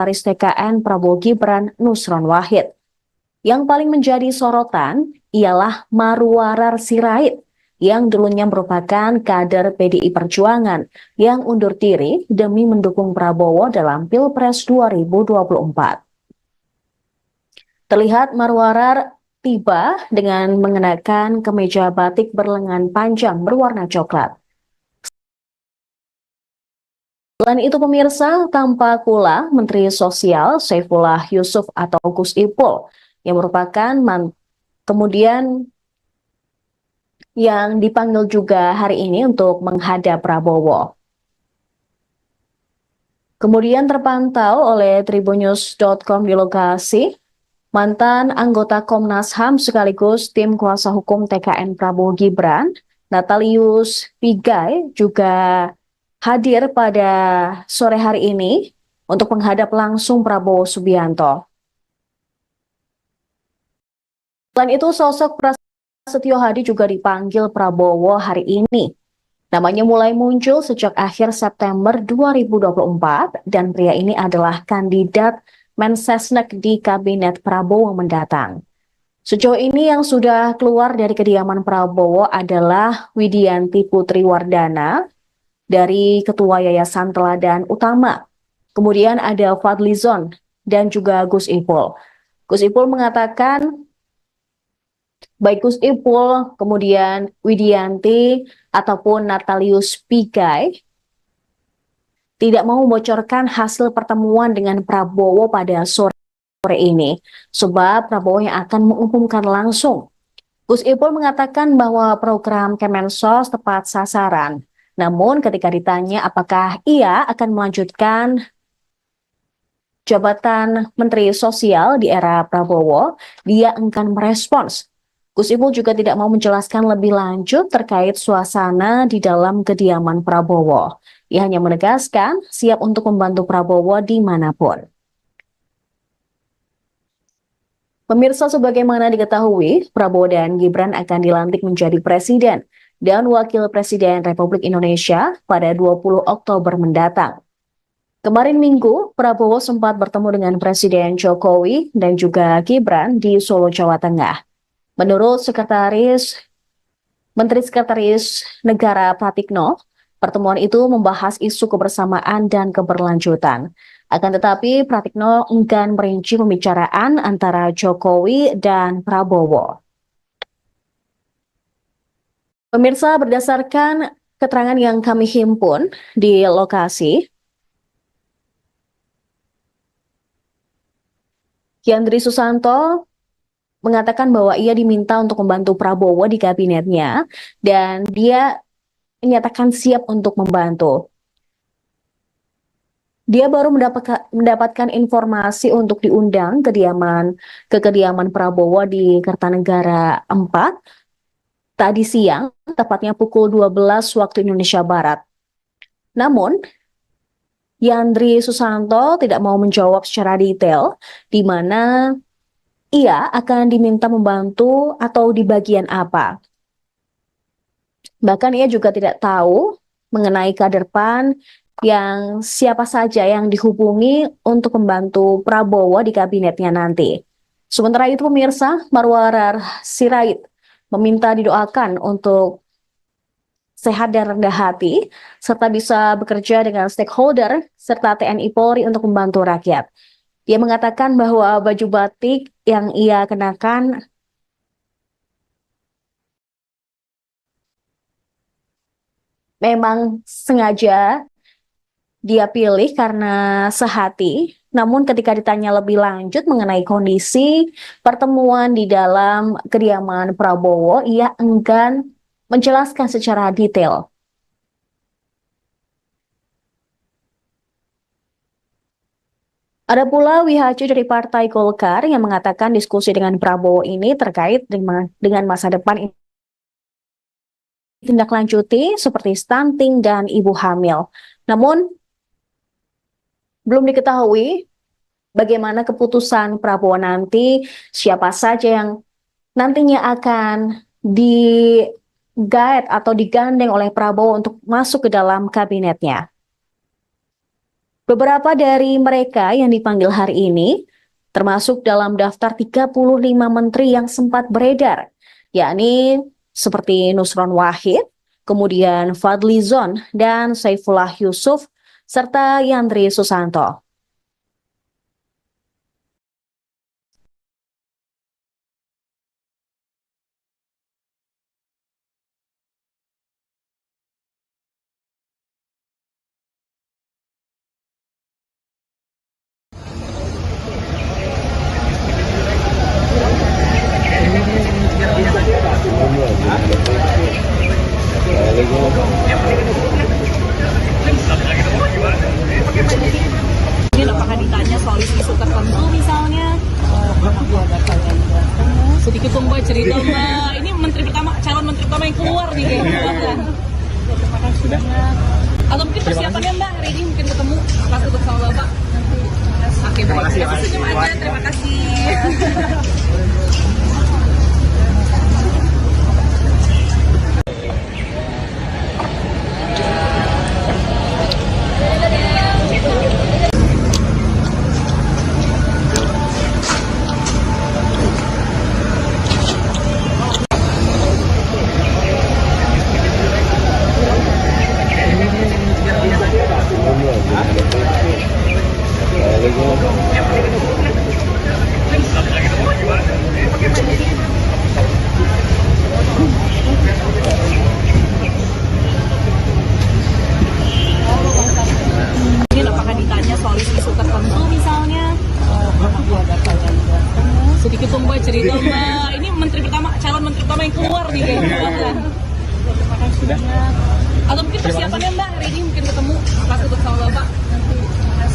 Sekretaris TKN Prabowo Gibran Nusron Wahid. Yang paling menjadi sorotan ialah Marwarar Sirait yang dulunya merupakan kader PDI Perjuangan yang undur diri demi mendukung Prabowo dalam Pilpres 2024. Terlihat Marwarar tiba dengan mengenakan kemeja batik berlengan panjang berwarna coklat. Selain itu pemirsa, tampak pula Menteri Sosial Saifullah Yusuf atau Gus Ipul yang merupakan kemudian yang dipanggil juga hari ini untuk menghadap Prabowo. Kemudian terpantau oleh tribunnews.com di lokasi, mantan anggota Komnas HAM sekaligus tim kuasa hukum TKN Prabowo Gibran, Natalius Pigai juga hadir pada sore hari ini untuk menghadap langsung Prabowo Subianto. Selain itu, sosok Prasetyo Hadi juga dipanggil Prabowo hari ini. Namanya mulai muncul sejak akhir September 2024 dan pria ini adalah kandidat Mensesnek di Kabinet Prabowo mendatang. Sejauh ini yang sudah keluar dari kediaman Prabowo adalah Widianti Putri Wardana dari Ketua Yayasan Teladan Utama. Kemudian ada Fadlizon dan juga Gus Ipul. Gus Ipul mengatakan baik Gus Ipul, kemudian Widianti, ataupun Natalius Pigai tidak mau membocorkan hasil pertemuan dengan Prabowo pada sore ini, sebab Prabowo yang akan mengumumkan langsung. Gus Ipul mengatakan bahwa program Kemensos tepat sasaran, namun ketika ditanya apakah ia akan melanjutkan jabatan Menteri Sosial di era Prabowo, dia enggan merespons. Gus Ipul juga tidak mau menjelaskan lebih lanjut terkait suasana di dalam kediaman Prabowo. Ia hanya menegaskan siap untuk membantu Prabowo dimanapun. Pemirsa, sebagaimana diketahui, Prabowo dan Gibran akan dilantik menjadi Presiden dan Wakil Presiden Republik Indonesia pada 20 Oktober mendatang. Kemarin Minggu, Prabowo sempat bertemu dengan Presiden Jokowi dan juga Gibran di Solo, Jawa Tengah. Menurut Menteri Sekretaris Negara Pratikno, pertemuan itu membahas isu kebersamaan dan keberlanjutan. Akan tetapi, Pratikno enggan merinci pembicaraan antara Jokowi dan Prabowo. Pemirsa, berdasarkan keterangan yang kami himpun di lokasi, Yandri Susanto mengatakan bahwa ia diminta untuk membantu Prabowo di kabinetnya dan dia menyatakan siap untuk membantu. Dia baru mendapatkan informasi untuk diundang ke kediaman Prabowo di Kertanegara 4 tadi siang, tepatnya pukul 12 waktu Indonesia Barat. Namun, Yandri Susanto tidak mau menjawab secara detail di mana ia akan diminta membantu atau di bagian apa. Bahkan ia juga tidak tahu mengenai kader PAN yang siapa saja yang dihubungi untuk membantu Prabowo di kabinetnya nanti. Sementara itu pemirsa, Marwarar Sirait meminta didoakan untuk sehat dan rendah hati, serta bisa bekerja dengan stakeholder serta TNI Polri untuk membantu rakyat. Dia mengatakan bahwa baju batik yang ia kenakan memang sengaja dia pilih karena sehati. Namun ketika ditanya lebih lanjut mengenai kondisi pertemuan di dalam kediaman Prabowo, ia enggan menjelaskan secara detail. Ada pula WHC dari Partai Golkar yang mengatakan diskusi dengan Prabowo ini terkait dengan masa depan ditindaklanjuti seperti stunting dan ibu hamil. Namun, belum diketahui bagaimana keputusan Prabowo nanti, siapa saja yang nantinya akan digait atau digandeng oleh Prabowo untuk masuk ke dalam kabinetnya. Beberapa dari mereka yang dipanggil hari ini termasuk dalam daftar 35 menteri yang sempat beredar, yakni seperti Nusron Wahid, kemudian Fadli Zon, dan Saifullah Yusuf, serta Yandri Susanto. Mungkin apakah ditanya soal isu tertentu misalnya? Sedikit dong Mbak cerita Mbak, ini calon menteri pertama yang keluar nih kayaknya. Terima kasih banyak. Atau mungkin persiapannya Mbak hari ini mungkin ketemu pas ketemu sama Bapak. Oke, terima kasih. Senyum aja, terima kasih. Mungkin apakah ditanya soal isu tertentu misalnya? Sedikit dong Mbak cerita Mbak, ini calon menteri pertama yang keluar nih kayaknya. Terima kasih banyak. Atau mungkin persiapannya Mbak hari ini mungkin ketemu pas ketemu sama Bapak.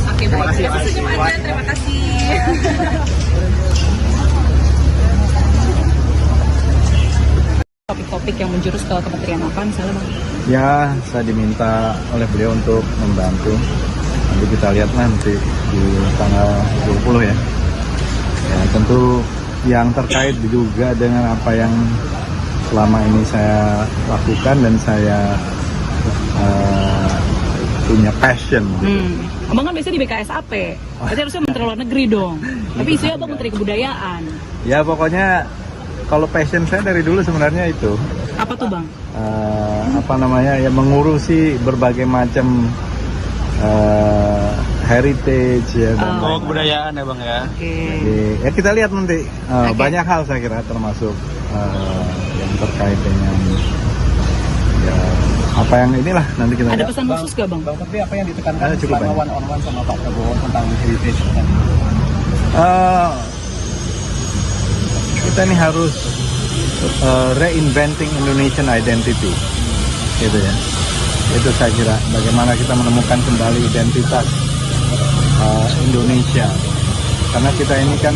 Oke, terima kasih. Senyum aja, terima kasih. Topik-topik yang menjurus ke kementerian apa misalnya Bang? Ya, saya diminta oleh beliau untuk membantu. Nanti kita lihat nanti di tanggal 20 ya. Ya, tentu yang terkait juga dengan apa yang selama ini saya lakukan dan saya punya passion gitu. Abang kan biasanya di BKSAP, berarti harusnya Menteri Luar Negeri dong. Tapi isunya Abang Menteri Kebudayaan. Ya pokoknya kalau passion saya dari dulu sebenarnya itu. Apa tuh Bang? Ya mengurusi berbagai macam heritage ya. Kebudayaan ya Bang ya. Oke. Ya kita lihat nanti banyak hal saya kira termasuk yang terkait dengan ya apa yang inilah nanti kita Ada lihat. pesan khusus gak Bang? Bang, tapi apa yang ditekankan Cukup selama banyak. one-on-one sama Pak Prabowo tentang heritage tadi? Kita ini harus reinventing Indonesian identity, gitu ya. Itu saya kira bagaimana kita menemukan kembali identitas Indonesia, karena kita ini kan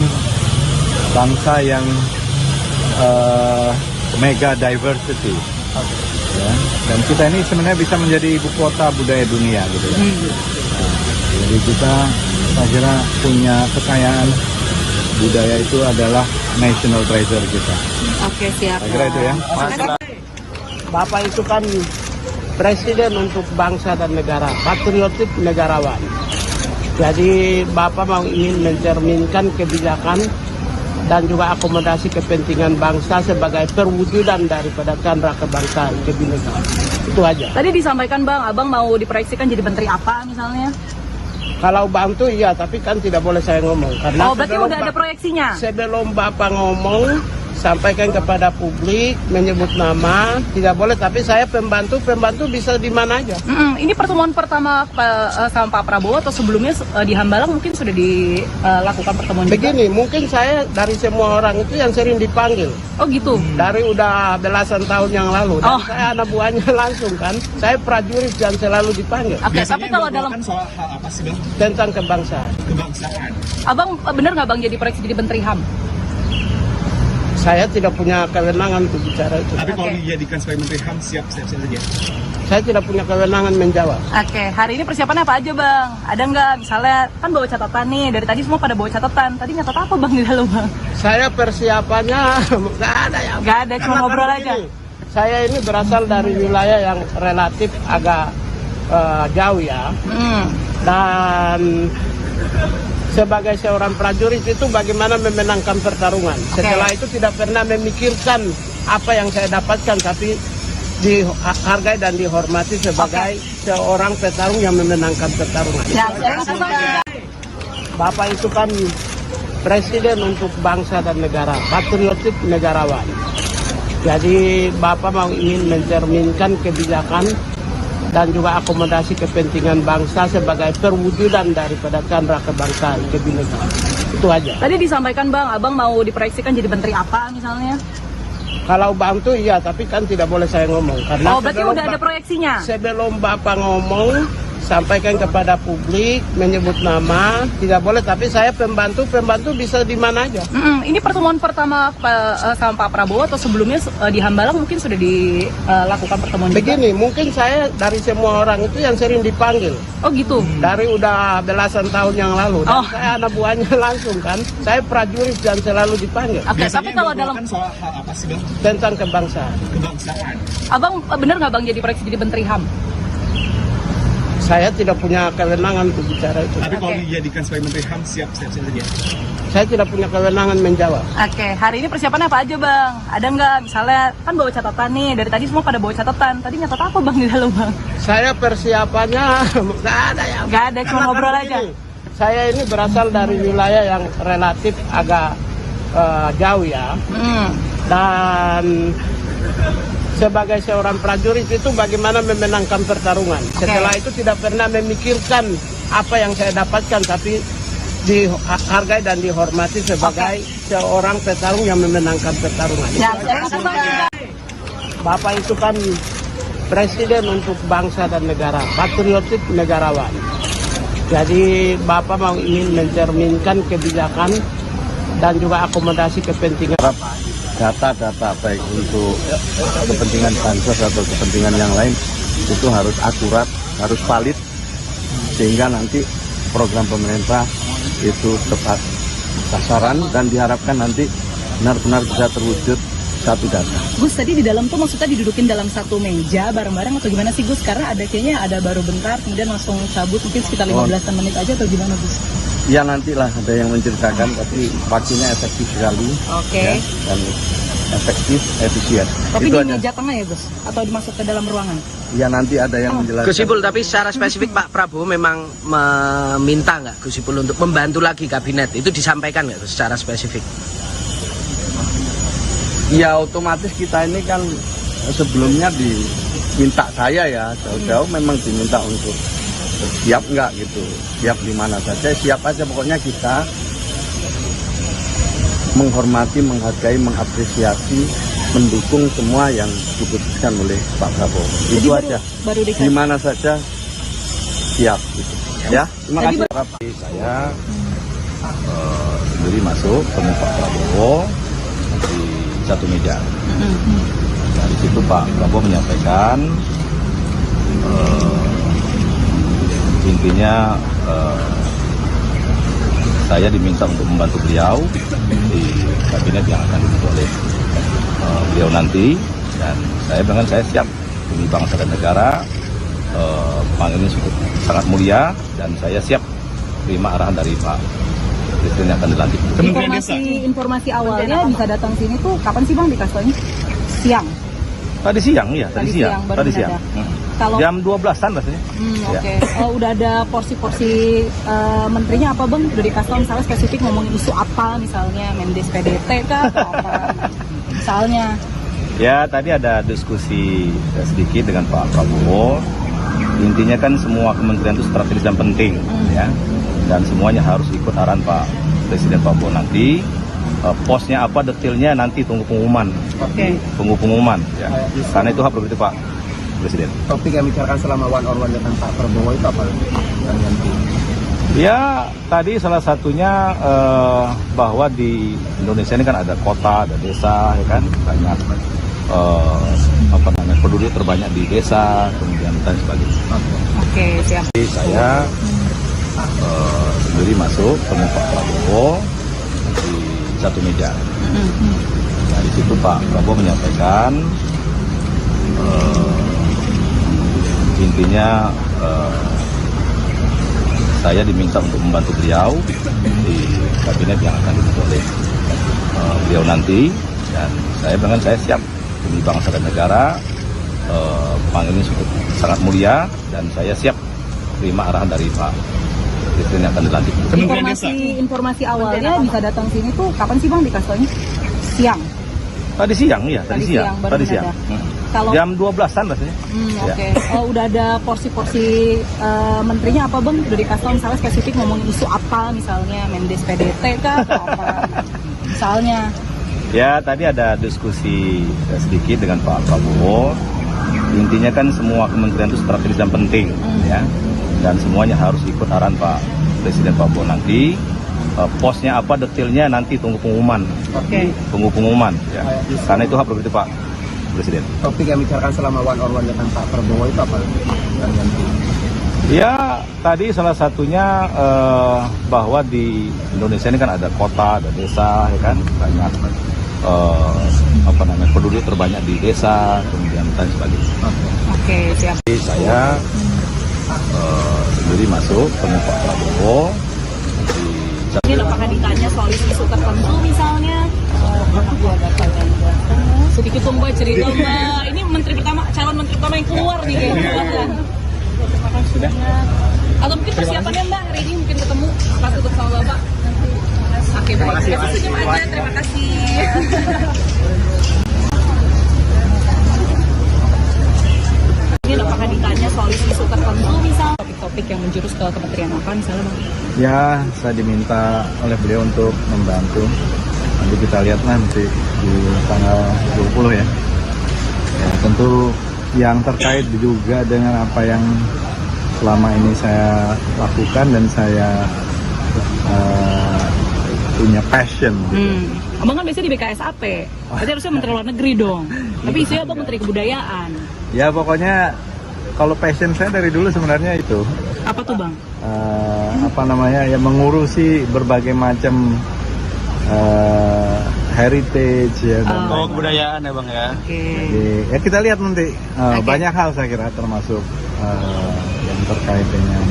bangsa yang mega diversity, ya. Dan kita ini sebenarnya bisa menjadi ibu kota budaya dunia, gitu ya. Jadi kita, saya kira punya kekayaan budaya itu adalah national treasure kita. Oke, siap. Saya kira itu ya. Bapak itu kan presiden untuk bangsa dan negara, patriotik negarawan. Jadi Bapak mau ingin mencerminkan kebijakan dan juga akomodasi kepentingan bangsa sebagai perwujudan daripada candra kebangsaan kebinekaan. Itu aja. Tadi disampaikan Bang, Abang mau diproyeksikan jadi menteri apa misalnya? Kalau bantu iya, tapi kan tidak boleh saya ngomong. Karena Oh, berarti udah ada proyeksinya? Sebelum Bapak ngomong, sampaikan kepada publik, menyebut nama, tidak boleh. Tapi saya pembantu bisa di mana aja. Ini pertemuan pertama sama Pak Prabowo atau sebelumnya di Hambalang mungkin sudah dilakukan pertemuan juga? Begini, mungkin saya dari semua orang itu yang sering dipanggil. Oh gitu? Dari udah belasan tahun yang lalu. Dan Oh. saya anak buahnya langsung kan. Saya prajurit yang selalu dipanggil. Oke, tapi kalau dalam soal hal apa sih Bang? Tentang kebangsaan. Kebangsaan. Abang bener nggak Bang jadi proyeksi jadi menteri HAM? Saya tidak punya kewenangan untuk bicara itu. Tapi kalau Oke. dijadikan sebagai Menteri HAM siap saja. Saya tidak punya kewenangan menjawab. Oke, hari ini persiapannya apa aja Bang? Ada nggak misalnya kan bawa catatan nih, dari tadi semua pada bawa catatan. Tadi nyatet apa Bang di dalam Bang? Saya persiapannya nggak ada ya. Nggak ada, cuma Karena ngobrol kan aja. begini, saya ini berasal dari wilayah yang relatif agak jauh ya. Dan sebagai seorang prajurit itu bagaimana memenangkan pertarungan. Setelah itu tidak pernah memikirkan apa yang saya dapatkan, tapi dihargai dan dihormati sebagai seorang petarung yang memenangkan pertarungan. Bapak itu kan presiden untuk bangsa dan negara, patriotik negarawan. Jadi Bapak mau ingin mencerminkan kebijakan dan juga akomodasi kepentingan bangsa sebagai perwujudan daripada candra kebangsaan kebinekaan. Itu aja. Tadi disampaikan Bang, Abang mau diproyeksikan jadi menteri apa misalnya? Kalau bantu iya, tapi kan tidak boleh saya ngomong. Karena Berarti udah ada proyeksinya? Sebelum Bapak ngomong, sampaikan kepada publik, menyebut nama, tidak boleh. Tapi saya pembantu bisa di mana aja. Ini pertemuan pertama sama Pak Prabowo atau sebelumnya di Hambalang mungkin sudah dilakukan pertemuan juga? Begini, mungkin saya dari semua orang itu yang sering dipanggil. Oh gitu? Dari udah belasan tahun yang lalu. Dan saya anak buahnya langsung kan. Saya prajurit dan selalu dipanggil. Oke, tapi kalau dalam soal hal apa sih Bang? Tentang kebangsaan. Kebangsaan. Abang benar nggak Bang jadi proyeksi jadi menteri HAM? Saya tidak punya kewenangan untuk bicara itu. Tapi kalau dijadikan sebagai Menteri HAM siap saja. Saya tidak punya kewenangan menjawab. Oke, hari ini persiapannya apa aja Bang? Ada nggak misalnya, kan bawa catatan nih, dari tadi semua pada bawa catatan. Tadi nyatet apa Bang di dalam Bang? Saya persiapannya nggak ada ya. Nggak ada, cuma ngobrol aja. Saya ini berasal dari wilayah yang relatif agak jauh ya. Dan sebagai seorang prajurit itu bagaimana memenangkan pertarungan. Setelah itu tidak pernah memikirkan apa yang saya dapatkan, tapi dihargai dan dihormati sebagai seorang petarung yang memenangkan pertarungan. Bapak itu kan presiden untuk bangsa dan negara, patriotik negarawan. Jadi Bapak mau ingin mencerminkan kebijakan dan juga akomodasi kepentingan. Data-data baik untuk kepentingan bansos atau kepentingan yang lain itu harus akurat, harus valid, sehingga nanti program pemerintah itu tepat sasaran dan diharapkan nanti benar-benar bisa terwujud satu data. Gus, tadi di dalam tuh maksudnya didudukin dalam satu meja bareng-bareng atau gimana sih Gus? Karena kayaknya ada baru bentar kemudian langsung cabut mungkin sekitar 15 menit aja atau gimana Gus? Ya nantilah ada yang menceritakan, tapi waktunya efektif sekali. Ya, dan efektif, efisien. Tapi itu di meja tengah ya Gus? Atau dimasuk ke dalam ruangan? Ya nanti ada yang menjelaskan. Gus Ipul, tapi secara spesifik Pak Prabowo memang meminta nggak Gus Ipul untuk membantu lagi kabinet? Itu disampaikan nggak secara spesifik? Ya otomatis kita ini kan sebelumnya diminta saya ya, jauh-jauh memang diminta untuk siap nggak gitu, siap di mana saja, siap aja pokoknya kita menghormati, menghargai, mengapresiasi, mendukung semua yang diputuskan oleh Pak Prabowo. Jadi itu aja. Baru di mana saja siap gitu. Ya, terima kasih. Saya sendiri masuk ketemu Pak Prabowo di satu meja. Dari situ Pak Prabowo menyampaikan intinya saya diminta untuk membantu beliau di kabinet yang akan dibentuk oleh beliau nanti, dan saya bilang saya siap demi bangsa dan negara. Bang ini sangat mulia dan saya siap terima arahan dari Pak Presiden yang akan dilantik. Informasi awalnya bisa datang sini tuh kapan sih Bang dikasihnya? Siang. Tadi siang ya, tadi siang. Kalau jam 12-an rasanya. Oke. Udah ada porsi-porsi menterinya apa Bang? Udah dikasih tahu misalnya spesifik ngomongin isu apa misalnya Mendes PDT kah atau apa? Misalnya. Ya, tadi ada diskusi sedikit dengan Pak Prabowo. Intinya kan semua kementerian itu strategis dan penting ya. Dan semuanya harus ikut arahan Pak Presiden Prabowo nanti. Posnya apa detailnya nanti tunggu pengumuman. Tunggu pengumuman ya. Karena itu hak prerogatif Pak Presiden. Topik yang bicarakan selama one on one dengan Pak Prabowo itu apa? Ya, tadi salah satunya bahwa di Indonesia ini kan ada kota, ada desa, ya kan, banyak penduduk terbanyak di desa, kemudian dan sebagainya. Oke, siap. Jadi saya sendiri masuk ketemu Pak Prabowo di satu meja. Dari situ Pak Prabowo menyampaikan intinya saya diminta untuk membantu beliau di kabinet yang akan dibentuk oleh beliau nanti, dan saya bilang saya siap demi bangsa dan negara. Panggilan ini sangat mulia dan saya siap terima arahan dari Pak Presiden yang akan dilantik. Informasi awalnya bisa datang sini tuh kapan sih Bang dikasihnya? Siang. Tadi siang, iya. Tadi siang. Kalau jam 12-an rasanya. Oke. Udah ada porsi-porsi menterinya apa Bang? Udah dikasih tahu misalnya spesifik ngomongin isu apa, misalnya Mendes PDT kah atau apa? Misalnya. Ya, tadi ada diskusi sedikit dengan Pak Prabowo. Intinya kan semua kementerian itu strategis dan penting, ya. Dan semuanya harus ikut arahan Pak Presiden Prabowo nanti. Posnya apa, detailnya nanti tunggu pengumuman. Oke. Tunggu pengumuman, ya. Karena itu hak prerogatif Pak Presiden. Topik yang bicarakan selama one on one dengan Pak Prabowo itu apa? Ya, tadi salah satunya bahwa di Indonesia ini kan ada kota, ada desa, ya kan, banyak penduduk terbanyak di desa, kemudian dan sebagainya. Oke, siap. Jadi saya sendiri masuk ketemu Pak Prabowo. Ini apakah ditanya soal isu tertentu misalnya? Sedikit dong Mbak cerita Mbak. Ini calon menteri pertama yang keluar nih kayaknya. Sudah. Atau mungkin persiapannya Mbak hari ini mungkin ketemu pas ketemu sama Bapak. Oke, baik. Terima kasih aja. Terima kasih. Ini apakah ditanya soal isu tertentu misalnya topik-topik yang menjurus ke kementerian apa misalnya Bang? Ya, saya diminta oleh beliau untuk membantu. Nanti kita lihat nanti di tanggal 20 ya. Ya, tentu yang terkait juga dengan apa yang selama ini saya lakukan dan saya punya passion. Abang kan biasanya di BKSAP, berarti harusnya Menteri Luar Negeri dong. Tapi isunya Abang Menteri Kebudayaan. Ya pokoknya kalau passion saya dari dulu sebenarnya itu. Apa tuh Bang? Ya mengurusi berbagai macam heritage ya. Kebudayaan ya Bang ya. Jadi, ya kita lihat nanti banyak hal saya kira termasuk yang terkait dengan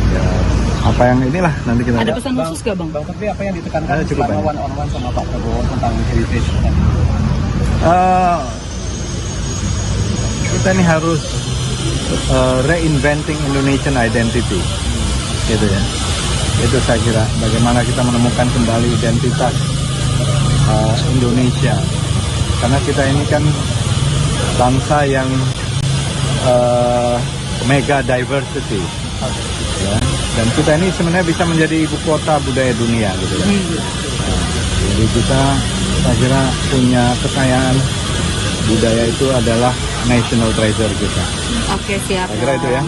ya, apa yang inilah nanti kita Ada lihat. pesan khusus gak Bang? Bang, tapi apa yang ditekankan Cukup selama banyak. one on one sama Pak Prabowo tentang heritage tadi? Kita ini harus reinventing Indonesian identity, gitu ya. Itu saya kira bagaimana kita menemukan kembali identitas Indonesia, karena kita ini kan bangsa yang mega diversity, ya. Dan kita ini sebenarnya bisa menjadi ibu kota budaya dunia, gitu ya. Jadi kita, saya kira punya kekayaan budaya itu adalah national treasure kita. Oke, siap. Saya kira itu ya.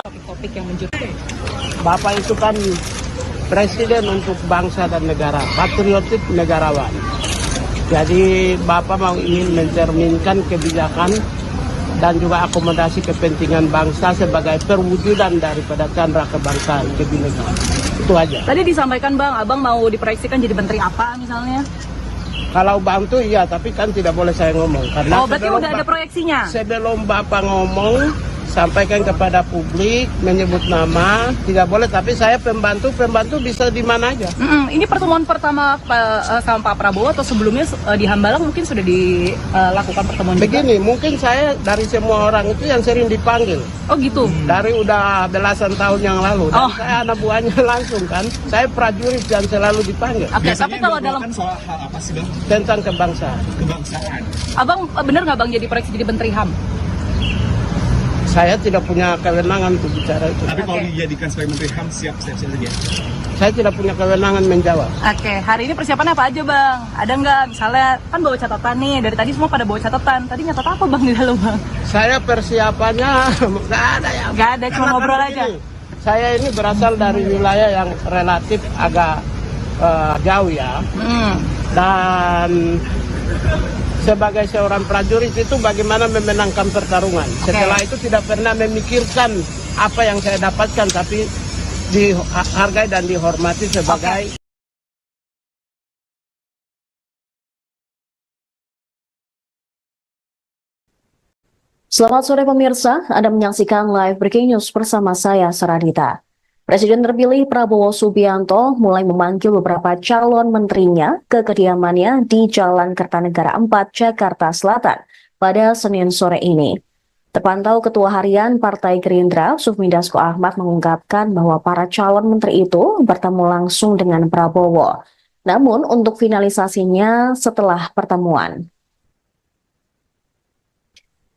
Topik-topik yang menjurus. Bapak itu kan presiden untuk bangsa dan negara, patriotik negarawan. Jadi Bapak mau ingin mencerminkan kebijakan dan juga akomodasi kepentingan bangsa sebagai perwujudan daripada candra kebangsaan kebinekaan. Itu aja. Tadi disampaikan Bang, Abang mau diproyeksikan jadi menteri apa misalnya? Kalau bantu iya, tapi kan tidak boleh saya ngomong. Karena Berarti udah ada proyeksinya? Sebelum Bapak ngomong, sampaikan kepada publik, menyebut nama, tidak boleh. Tapi saya pembantu bisa di mana aja. Ini pertemuan pertama sama Pak Prabowo atau sebelumnya di Hambalang mungkin sudah dilakukan pertemuan juga? Begini, mungkin saya dari semua orang itu yang sering dipanggil. Oh gitu? Dari udah belasan tahun yang lalu. Dan saya anak buahnya langsung kan. Saya prajurit yang selalu dipanggil. Oke, tapi kalau dalam soal hal apa sih Bang? Tentang kebangsaan. Kebangsaan. Abang bener nggak Bang jadi proyeksi jadi menteri HAM? Saya tidak punya kewenangan untuk bicara itu. Tapi kalau dijadikan sebagai Menteri HAM siap saja. Saya tidak punya kewenangan menjawab. Oke, hari ini persiapannya apa aja Bang? Ada nggak misalnya kan bawa catatan nih, dari tadi semua pada bawa catatan. Tadi nyatat apa Bang di dalam Bang? Saya persiapannya nggak ada ya. Nggak ada, cuma ngobrol aja. Saya ini berasal dari wilayah yang relatif agak jauh ya. Dan sebagai seorang prajurit itu bagaimana memenangkan pertarungan. Setelah itu tidak pernah memikirkan apa yang saya dapatkan, tapi dihargai dan dihormati sebagai Selamat sore pemirsa, Anda menyaksikan live breaking news bersama saya Saradita. Presiden terpilih Prabowo Subianto mulai memanggil beberapa calon menterinya ke kediamannya di Jalan Kertanegara 4, Jakarta Selatan pada Senin sore ini. Terpantau Ketua Harian Partai Gerindra, Sufmi Dasko Ahmad mengungkapkan bahwa para calon menteri itu bertemu langsung dengan Prabowo. Namun untuk finalisasinya setelah pertemuan.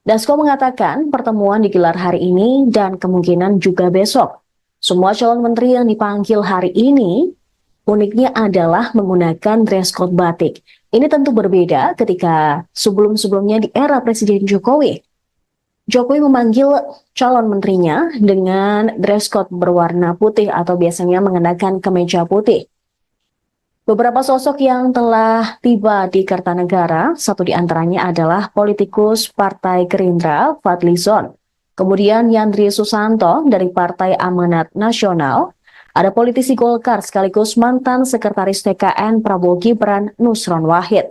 Dasko mengatakan pertemuan digelar hari ini dan kemungkinan juga besok. Semua calon menteri yang dipanggil hari ini uniknya adalah menggunakan dress code batik. Ini tentu berbeda ketika sebelum-sebelumnya di era Presiden Jokowi. Jokowi memanggil calon menterinya dengan dress code berwarna putih atau biasanya mengenakan kemeja putih. Beberapa sosok yang telah tiba di Kertanegara, satu di antaranya adalah politikus Partai Gerindra, Fadlizon. Kemudian Yandri Susanto dari Partai Amanat Nasional, ada politisi Golkar sekaligus mantan Sekretaris TKN Prabowo Gibran, Nusron Wahid.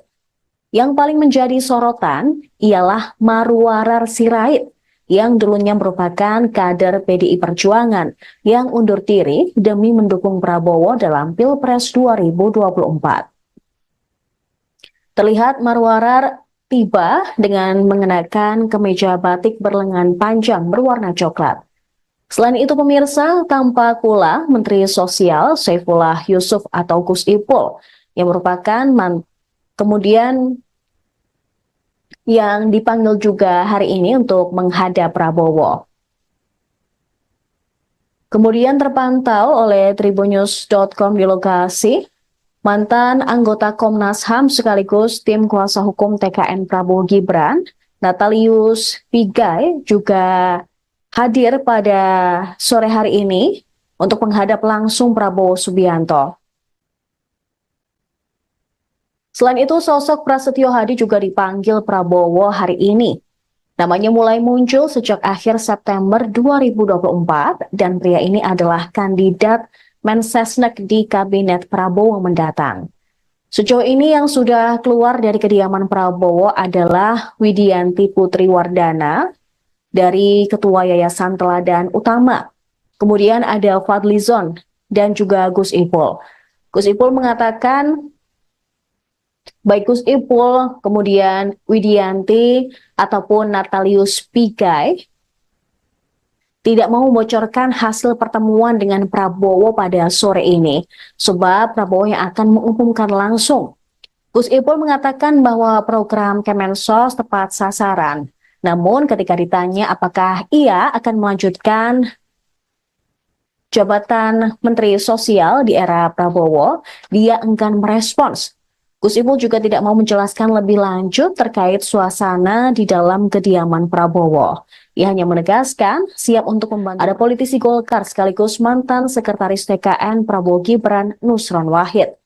Yang paling menjadi sorotan ialah Marwarar Sirait, yang dulunya merupakan kader PDI Perjuangan yang undur diri demi mendukung Prabowo dalam Pilpres 2024. Terlihat Marwarar tiba dengan mengenakan kemeja batik berlengan panjang berwarna coklat. Selain itu pemirsa, tampak pula Menteri Sosial Saifullah Yusuf atau Gus Ipul yang merupakan kemudian yang dipanggil juga hari ini untuk menghadap Prabowo. Kemudian terpantau oleh tribunnews.com di lokasi, mantan anggota Komnas HAM sekaligus tim kuasa hukum TKN Prabowo Gibran, Natalius Pigai juga hadir pada sore hari ini untuk menghadap langsung Prabowo Subianto. Selain itu, sosok Prasetyo Hadi juga dipanggil Prabowo hari ini. Namanya mulai muncul sejak akhir September 2024 dan pria ini adalah kandidat Mensesnek di Kabinet Prabowo mendatang. Sejauh ini yang sudah keluar dari kediaman Prabowo adalah Widianti Putri Wardana dari Ketua Yayasan Teladan Utama. Kemudian ada Fadlizon dan juga Gus Ipul. Gus Ipul mengatakan baik Gus Ipul, kemudian Widianti, ataupun Natalius Pigai tidak mau membocorkan hasil pertemuan dengan Prabowo pada sore ini, sebab Prabowo yang akan mengumumkan langsung. Gus Ipul mengatakan bahwa program Kemensos tepat sasaran, namun ketika ditanya apakah ia akan melanjutkan jabatan Menteri Sosial di era Prabowo, dia enggan merespons. Gus Ipul juga tidak mau menjelaskan lebih lanjut terkait suasana di dalam kediaman Prabowo. Ia hanya menegaskan siap untuk membantu. Ada politisi Golkar sekaligus mantan Sekretaris TKN Prabowo Gibran, Nusron Wahid.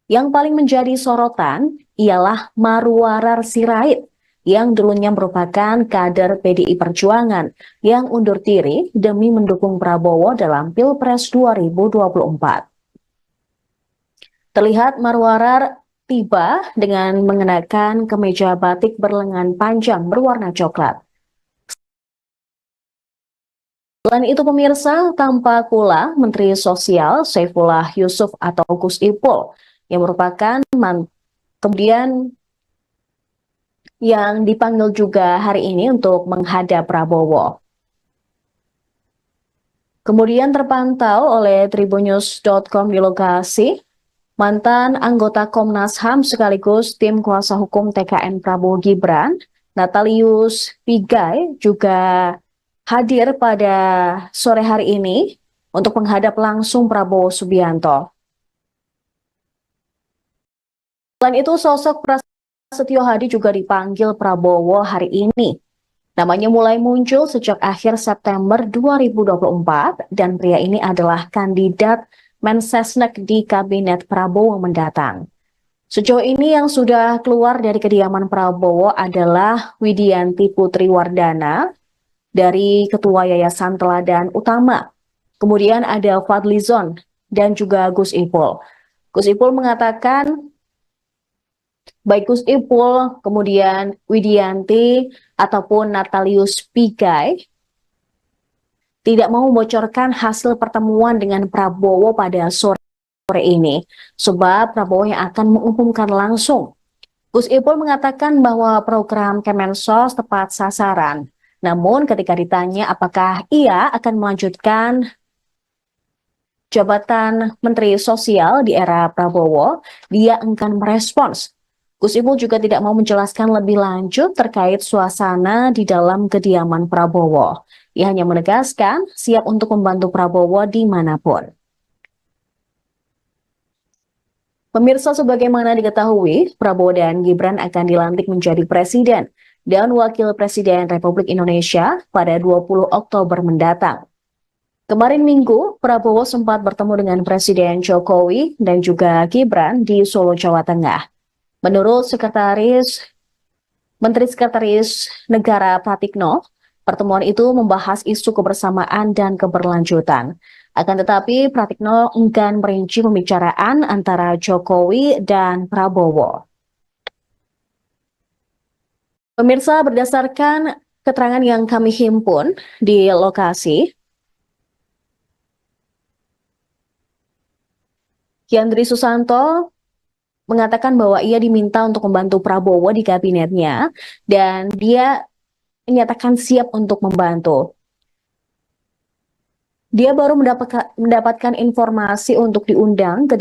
Yang paling menjadi sorotan ialah Marwarar Sirait, yang dulunya merupakan kader PDI Perjuangan yang undur diri demi mendukung Prabowo dalam Pilpres 2024. Terlihat Marwarar tiba dengan mengenakan kemeja batik berlengan panjang berwarna coklat. Selain itu pemirsa, tampak pula Menteri Sosial Saifullah Yusuf atau Gus Ipul yang merupakan kemudian yang dipanggil juga hari ini untuk menghadap Prabowo. Kemudian terpantau oleh tribunnews.com di lokasi, mantan anggota Komnas HAM sekaligus tim kuasa hukum TKN Prabowo Gibran, Natalius Pigai juga hadir pada sore hari ini untuk menghadap langsung Prabowo Subianto. Selain itu, sosok Prasetyo Hadi juga dipanggil Prabowo hari ini. Namanya mulai muncul sejak akhir September 2024 dan pria ini adalah kandidat Mensesnek di Kabinet Prabowo mendatang. Sejauh ini yang sudah keluar dari kediaman Prabowo adalah Widianti Putri Wardana dari Ketua Yayasan Teladan Utama. Kemudian ada Fadlizon dan juga Gus Ipul. Gus Ipul mengatakan Baik Gus Ipul, kemudian Widianti, ataupun Natalius Pigai tidak mau membocorkan hasil pertemuan dengan Prabowo pada sore ini, sebab Prabowo yang akan mengumumkan langsung. Gus Ipul mengatakan bahwa program Kemensos tepat sasaran. Namun ketika ditanya apakah ia akan melanjutkan jabatan Menteri Sosial di era Prabowo, dia enggan merespons. Gus Ipul juga tidak mau menjelaskan lebih lanjut terkait suasana di dalam kediaman Prabowo. Ia hanya menegaskan siap untuk membantu Prabowo dimanapun. Pemirsa, sebagaimana diketahui, Prabowo dan Gibran akan dilantik menjadi Presiden dan Wakil Presiden Republik Indonesia pada 20 Oktober mendatang. Kemarin Minggu, Prabowo sempat bertemu dengan Presiden Jokowi dan juga Gibran di Solo, Jawa Tengah. Menurut Menteri Sekretaris Negara Pratikno, pertemuan itu membahas isu kebersamaan dan keberlanjutan. Akan tetapi, Pratikno enggan merinci pembicaraan antara Jokowi dan Prabowo. Pemirsa, berdasarkan keterangan yang kami himpun di lokasi, Yandri Susanto mengatakan bahwa ia diminta untuk membantu Prabowo di kabinetnya dan dia menyatakan siap untuk membantu. Dia baru mendapatkan informasi untuk diundang ke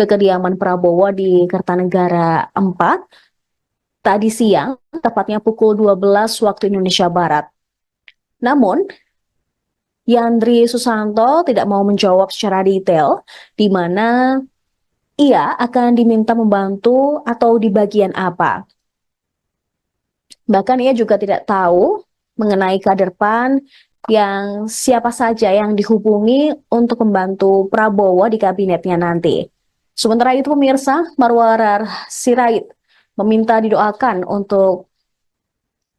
kediaman Prabowo di Kertanegara 4 tadi siang, tepatnya pukul 12 waktu Indonesia Barat. Namun, Yandri Susanto tidak mau menjawab secara detail di mana ia akan diminta membantu atau di bagian apa. Bahkan ia juga tidak tahu mengenai kader PAN yang siapa saja yang dihubungi untuk membantu Prabowo di kabinetnya nanti. Sementara itu pemirsa, Marwarar Sirait meminta didoakan untuk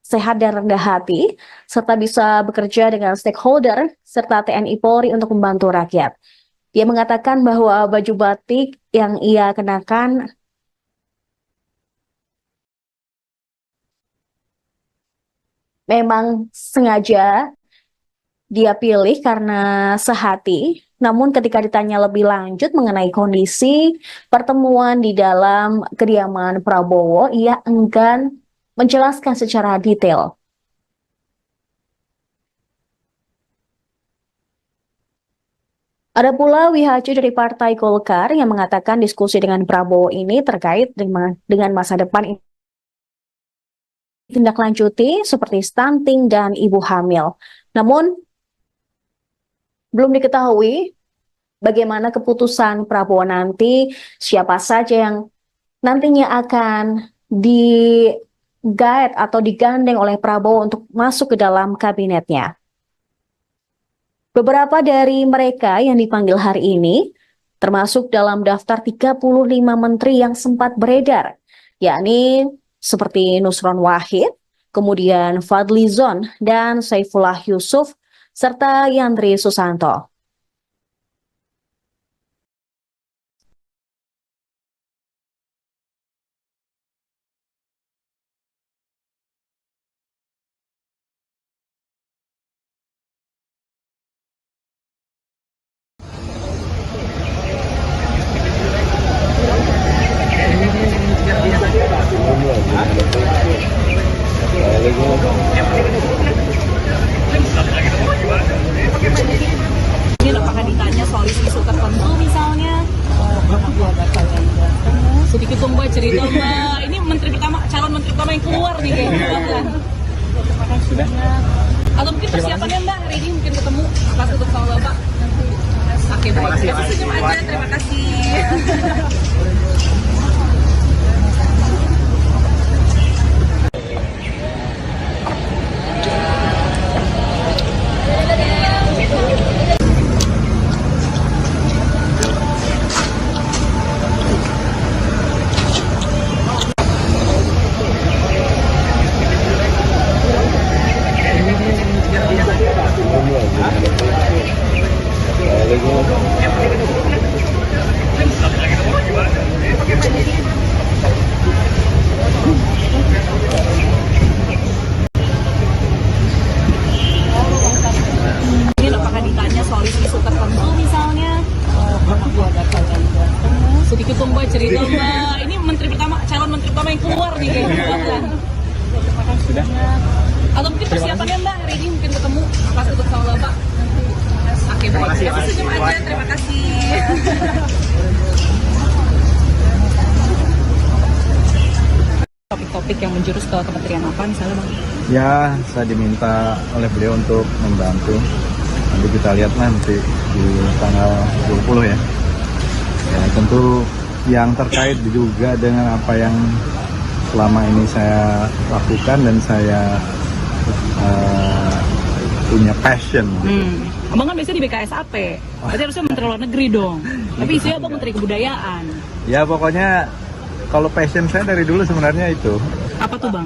sehat dan rendah hati, serta bisa bekerja dengan stakeholder serta TNI Polri untuk membantu rakyat. Dia mengatakan bahwa baju batik yang ia kenakan memang sengaja dia pilih karena sehati, namun ketika ditanya lebih lanjut mengenai kondisi pertemuan di dalam kediaman Prabowo, ia enggan menjelaskan secara detail. Ada pula WHC dari Partai Golkar yang mengatakan diskusi dengan Prabowo ini terkait dengan masa depan ditindaklanjuti seperti stunting dan ibu hamil. Namun, belum diketahui bagaimana keputusan Prabowo nanti, siapa saja yang nantinya akan di-guide atau digandeng oleh Prabowo untuk masuk ke dalam kabinetnya. Beberapa dari mereka yang dipanggil hari ini termasuk dalam daftar 35 menteri yang sempat beredar, yakni seperti Nusron Wahid, kemudian Fadli Zon, dan Saifullah Yusuf, serta Yandri Susanto. Ini apakah ditanya soal isu tertentu misalnya? Sedikit dong Mbak cerita Mbak. Ini calon menteri pertama yang keluar nih kayaknya. Sudah. Atau mungkin persiapannya Mbak hari ini mungkin ketemu pas ketemu sama Bapak. Oke baik. Terima kasih aja. Terima kasih. gitu Mbak, cerita Mbak. Ini calon menteri pertama yang keluar nih kayaknya. Terima kasih Sudah? banyak. Atau mungkin persiapannya Mbak, hari ini mungkin ketemu pas ketemu sama Bapak. Oke, baik. Terima kasih aja, terima kasih. Topik-topik yang menjurus ke kementerian apa misalnya Bang? Ya, saya diminta oleh beliau untuk membantu. Nanti kita lihat nanti di tanggal 20 ya. Ya, tentu yang terkait juga dengan apa yang selama ini saya lakukan dan saya punya passion. Abang kan biasanya di BKSAP, berarti harusnya Menteri Luar Negeri dong. Tapi isinya Abang Menteri Kebudayaan. Ya pokoknya kalau passion saya dari dulu sebenarnya itu Apa tuh Bang?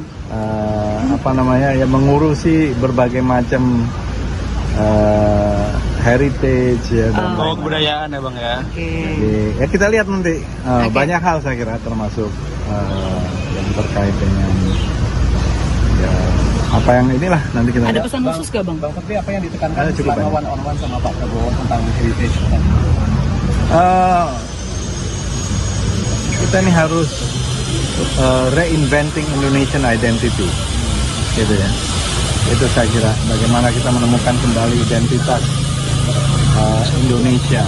apa namanya ya, mengurusi berbagai macam heritage ya dan Kebudayaan ya Bang ya. Oke. ya kita lihat nanti banyak hal saya kira termasuk yang terkait dengan ya, apa yang inilah nanti kita Ada lihat. pesan khusus gak Bang? Bang Menteri, apa yang ditekankan Cukup selama banyak. one on one sama Pak Prabowo tentang heritage tadi? Kita ini harus reinventing Indonesian identity, gitu ya. Itu saya kira bagaimana kita menemukan kembali identitas Indonesia,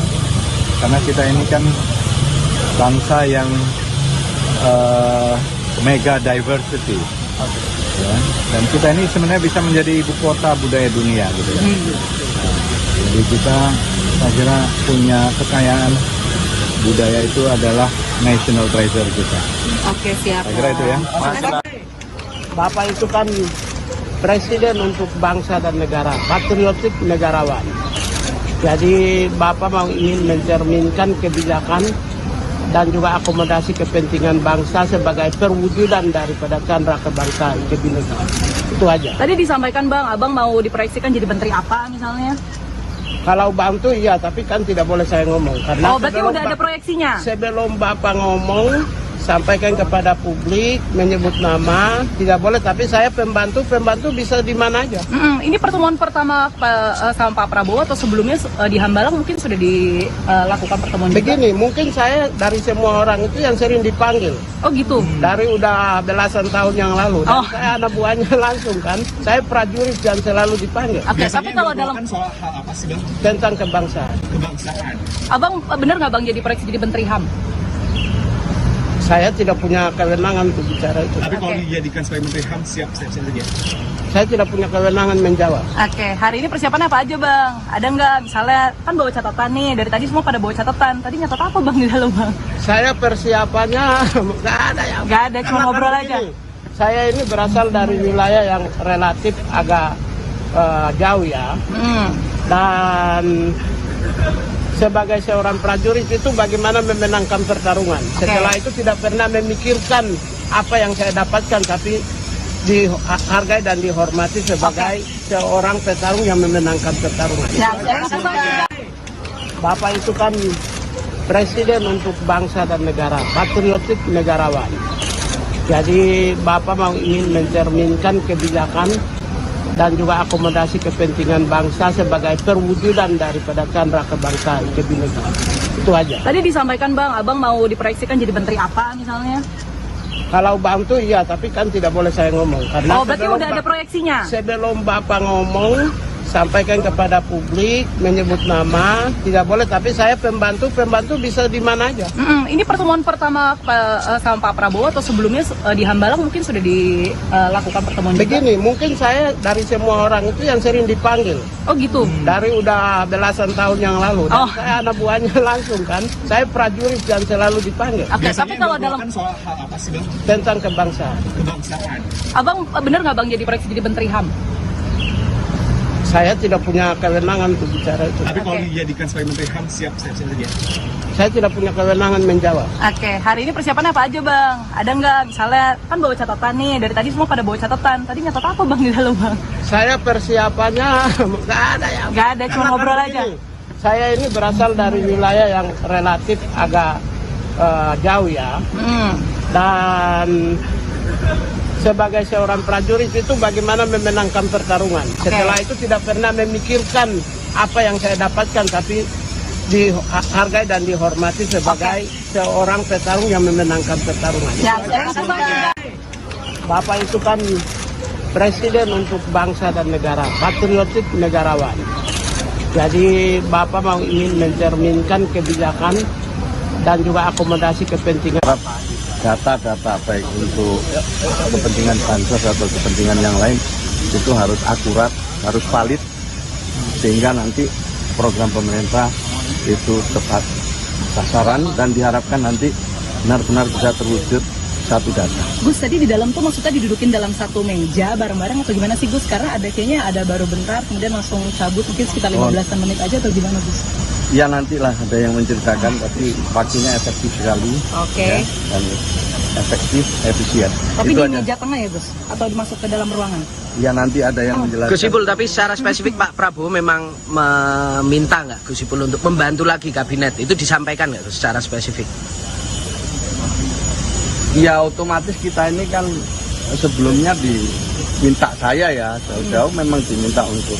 karena kita ini kan bangsa yang mega diversity, ya. Dan kita ini sebenarnya bisa menjadi ibu kota budaya dunia, gitu ya. Jadi kita, saya kira punya kekayaan budaya itu adalah national treasure kita. Oke, siap. Saya kira itu ya. Bapak itu kan presiden untuk bangsa dan negara, patriotik negarawan. Jadi Bapak mau ingin mencerminkan kebijakan dan juga akomodasi kepentingan bangsa sebagai perwujudan daripada candra kebangsaan kebinekaan. Itu aja. Tadi disampaikan Bang, Abang mau diproyeksikan jadi menteri apa misalnya? Kalau bantu iya, tapi kan tidak boleh saya ngomong. Karena Oh, berarti udah ada proyeksinya? sebelum Bapak ngomong, sampaikan kepada publik, menyebut nama, tidak boleh. Tapi saya pembantu bisa di mana aja. Ini pertemuan pertama sama Pak Prabowo atau sebelumnya di Hambalang mungkin sudah dilakukan pertemuan juga? Begini, mungkin saya dari semua orang itu yang sering dipanggil. Oh gitu? Dari udah belasan tahun yang lalu. Dan Oh. saya anak buahnya langsung kan. Saya prajurit yang selalu dipanggil. Oke, tapi kalau dalam soal hal apa sih Bang? Tentang kebangsaan. Kebangsaan. Abang bener nggak Bang jadi proyeksi jadi Menteri HAM? Saya tidak punya kewenangan untuk bicara itu. Tapi kalau Oke. dijadikan sebagai Menteri HAM, siap saja. Saya tidak punya kewenangan menjawab. Oke, hari ini persiapannya apa aja Bang? Ada nggak misalnya, kan bawa catatan nih, dari tadi semua pada bawa catatan. Tadi nyatat apa Bang di dalam Bang? Saya persiapannya nggak ada ya. Nggak ada, cuma Karena ngobrol kan aja. begini, saya ini berasal dari wilayah yang relatif agak jauh ya. Dan sebagai seorang prajurit itu bagaimana memenangkan pertarungan. Setelah itu tidak pernah memikirkan apa yang saya dapatkan, tapi dihargai dan dihormati sebagai seorang petarung yang memenangkan pertarungan. Ya, langsung saja. Bapak itu kan presiden untuk bangsa dan negara, patriotik negarawan. Jadi Bapak mau ingin mencerminkan kebijakan dan juga akomodasi kepentingan bangsa sebagai perwujudan daripada candra kebangsaan kebinekaan. Itu aja. Tadi disampaikan Bang, Abang mau diproyeksikan jadi menteri apa misalnya? Kalau bantu iya, tapi kan tidak boleh saya ngomong. Karena Oh, berarti udah ada proyeksinya? sebelum Bapak ngomong, sampaikan kepada publik, menyebut nama, tidak boleh. Tapi saya pembantu bisa di mana aja. Ini pertemuan pertama sama Pak Prabowo atau sebelumnya di Hambalang mungkin sudah dilakukan pertemuan juga? Begini, mungkin saya dari semua orang itu yang sering dipanggil. Oh gitu? Dari udah belasan tahun yang lalu. Dan Oh. saya anak buahnya langsung kan. Saya prajurit yang selalu dipanggil. Oke, tapi kalau dalam soal hal apa sih Bang? Tentang kebangsaan. Kebangsaan. Abang bener nggak Bang jadi proyeksi jadi menteri HAM? Saya tidak punya kewenangan untuk bicara itu. Tapi kalau Oke. dijadikan sebagai Menteri HAM, siap saja. Saya tidak punya kewenangan menjawab. Oke, hari ini persiapannya apa aja Bang? Ada nggak misalnya, kan bawa catatan nih, dari tadi semua pada bawa catatan. Tadi nyatat apa Bang di dalam Bang? Saya persiapannya nggak ada ya. Nggak ada, cuma Karena ngobrol kan aja. begini, saya ini berasal dari wilayah yang relatif agak jauh ya. Dan sebagai seorang prajurit itu bagaimana memenangkan pertarungan. Setelah itu tidak pernah memikirkan apa yang saya dapatkan, tapi dihargai dan dihormati sebagai seorang petarung yang memenangkan pertarungan. Bapak itu kan presiden untuk bangsa dan negara, patriotik negarawan. Jadi Bapak mau ingin mencerminkan kebijakan dan juga akomodasi kepentingan. Data-data baik untuk kepentingan bansos atau kepentingan yang lain itu harus akurat, harus valid, sehingga nanti program pemerintah itu tepat sasaran dan diharapkan nanti benar-benar bisa terwujud satu data. Gus, tadi di dalam tuh maksudnya didudukin dalam satu meja bareng-bareng atau gimana sih Gus? Karena ada kayaknya ada baru bentar kemudian langsung cabut mungkin sekitar 15 menit aja atau gimana Gus? Ya nantilah ada yang menceritakan, tapi waktunya efektif sekali. Oke. Ya, dan efektif, efisien. Tapi itu di aja. meja tengah ya Gus? Atau dimasuk ke dalam ruangan? Ya nanti ada yang menjelaskan. Gus Ipul, tapi secara spesifik Pak Prabowo memang meminta nggak Gus Ipul untuk membantu lagi kabinet? Itu disampaikan nggak Gus secara spesifik? Ya otomatis kita ini kan sebelumnya diminta saya ya, jauh-jauh memang diminta untuk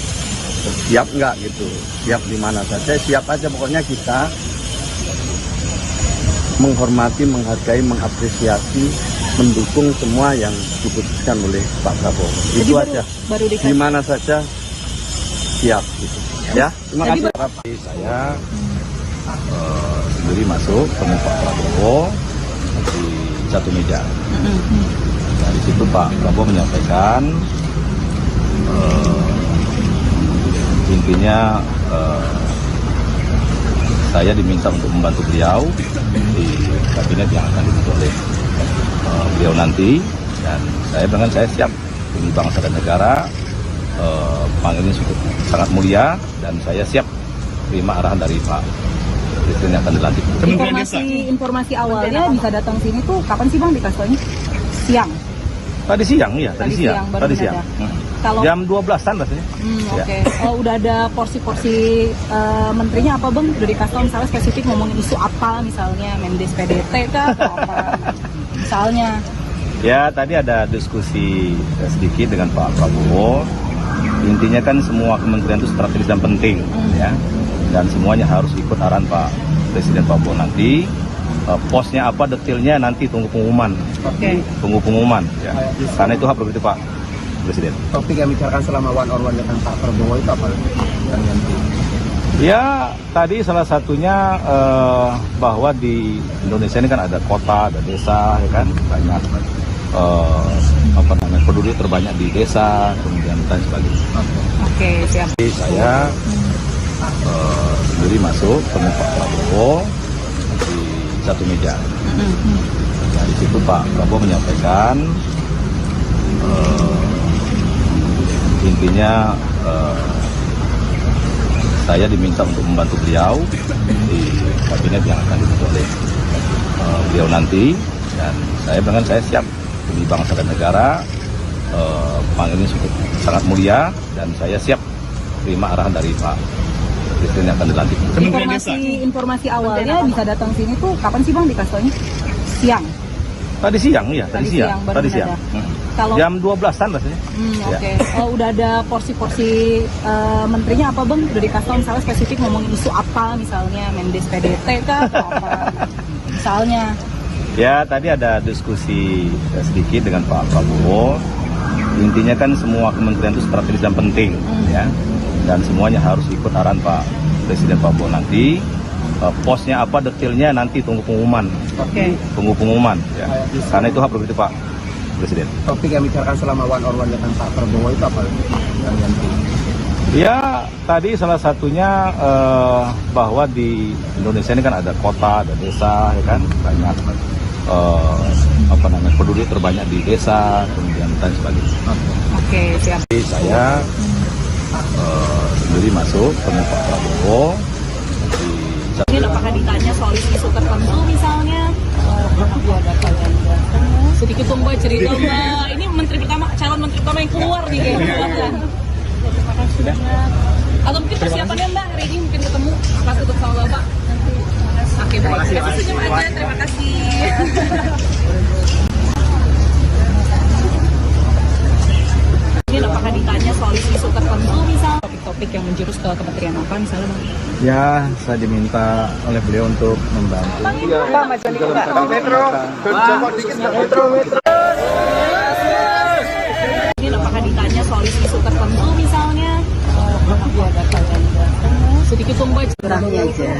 siap nggak gitu, siap di mana saja, siap aja pokoknya kita menghormati, menghargai, mengapresiasi, mendukung semua yang diputuskan oleh Pak Prabowo. Jadi Itu baru- aja. baru dikasih- Di mana saja siap gitu. Ya, terima Jadi kasih. Saya sendiri masuk ketemu Pak Prabowo di satu meja. Nah, di situ Pak Prabowo menyampaikan intinya saya diminta untuk membantu beliau di kabinet yang akan dibentuk oleh beliau nanti, dan saya bilang saya siap demi bangsa dan negara. Panggil ini sangat mulia dan saya siap terima arahan dari Pak Presiden yang akan dilantik. Informasi awalnya bisa datang sini tuh kapan sih Bang dikasihnya? Siang. Tadi siang, iya. Tadi siang, baru Tadi siang. mendadak. Kalau- Jam 12-an rasanya. Ya. Oke. Oh, udah ada porsi-porsi menterinya apa Bang? Udah dikasih tahu misalnya spesifik ngomongin isu apa misalnya Mendes PDT kah atau apa? Misalnya. Ya, tadi ada diskusi sedikit dengan Pak Prabowo. Intinya kan semua kementerian itu strategis dan penting, ya. Dan semuanya harus ikut arahan Pak Presiden Prabowo nanti. Posnya apa detailnya nanti tunggu pengumuman. Oke. Tunggu pengumuman, ya. Karena itu hak prerogatif Pak Presiden. Topik yang bicarakan selama one on one dengan Pak Prabowo itu apa? Ya, tadi salah satunya bahwa di Indonesia ini kan ada kota, ada desa, ya kan, banyak penduduk terbanyak di desa, kemudian dan sebagainya. Oke, siap. Jadi saya sendiri masuk ketemu Pak Prabowo di satu meja. Nah, di situ Pak Prabowo menyampaikan intinya saya diminta untuk membantu beliau di kabinet yang akan dibentuk oleh beliau nanti, dan saya bilang saya siap demi bangsa dan negara. Panggil ini sangat mulia dan saya siap terima arahan dari Pak Presiden yang akan dilantik. Informasi awalnya bisa datang sini tuh kapan sih Bang dikasihnya? Siang. Tadi siang, iya. Tadi siang, baru Tadi siang. mendadak. Kalau- Jam 12-an rasanya. Oke. Oh, udah ada porsi-porsi menterinya apa Bang? Udah dikasih tahu misalnya spesifik ngomongin isu apa misalnya Mendes PDT kah atau apa? Misalnya. Ya, tadi ada diskusi sedikit dengan Pak Prabowo. Intinya kan semua kementerian itu strategis dan penting, ya. Dan semuanya harus ikut arahan Pak Presiden Prabowo nanti. Posnya apa detailnya nanti tunggu pengumuman. Oke. Tunggu pengumuman, ya. Karena itu hak prerogatif Pak Presiden. Topik yang bicarakan selama one on one dengan Pak Prabowo itu apa? Ya, tadi salah satunya bahwa di Indonesia ini kan ada kota, ada desa, ya kan, banyak penduduk terbanyak di desa, kemudian dan sebagainya. Oke, siap. Jadi saya sendiri masuk ketemu Pak Prabowo di Mungkin apakah ditanya soal isu tertentu misalnya? Sedikit dong Mbak cerita Mbak. Ini menteri pertama, calon menteri pertama yang keluar nih kayaknya. Sudah. Atau mungkin persiapannya Mbak hari ini mungkin ketemu pas ketemu sama Bapak. Oke, baik. Terima kasih senyum aja. Terima kasih. Mungkin apakah ditanya soal isu tertentu misalnya topik-topik yang menjadi terus ke kementerian apa misalnya Bang? Ya, saya diminta oleh beliau untuk membantu. Mungkin apakah ditanya soal isu tertentu misalnya? Sedikit sombong kurangnya aja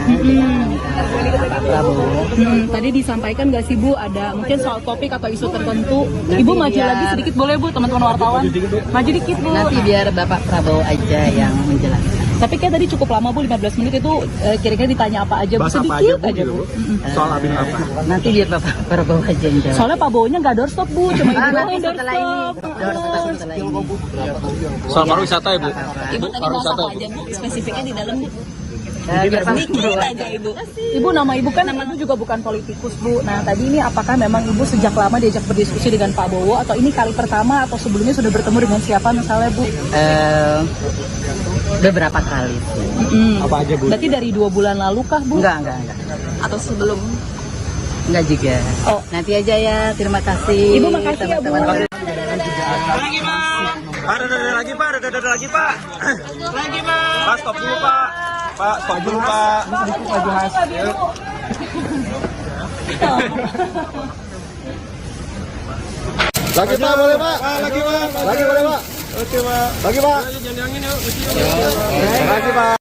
Prabowo. Tadi disampaikan nggak sih Bu ada mungkin soal topik atau isu tertentu? Ibu maju lagi sedikit boleh Bu, teman-teman wartawan? Maju dikit Bu. Nanti biar Bapak Prabowo aja yang menjelaskan. Tapi kayak tadi cukup lama Bu, 15 menit itu kira-kira ditanya apa aja Bu? Sedikit aja Bu. Soal Abin apa? Nanti biar Bapak Prabowo aja yang jawab. Soalnya Pak Bowo-nya nggak doorstop Bu, cuma Ibu doang Nanti yang setelah ini, doorstop. setelah ini. Soal pariwisata ya Bu? Ibu tadi bahas apa aja Bu? Spesifiknya di dalam Bu? Biar Pak Sedikit aja Ibu. Ibu nama Ibu kan nama Ibu juga bukan politikus Bu. Nah tadi ini apakah memang Ibu sejak lama diajak berdiskusi dengan Pak Bowo atau ini kali pertama atau sebelumnya sudah bertemu dengan siapa misalnya Bu? Beberapa kali sih. Apa aja Bu? Berarti dari 2 bulan lalu kah Bu? Enggak. Atau sebelum? Enggak juga. Oh. Nanti aja ya. Terima kasih. Ibu makasih ya Bu. Lagi Pak, ada lagi Pak. Lagi Pak. Pak stop dulu Pak. Pak stop dulu Pak. Lagi Pak, boleh Pak? Lagi Pak. Lagi boleh Pak? Oke Pak. Lagi Pak. Lagi Pak.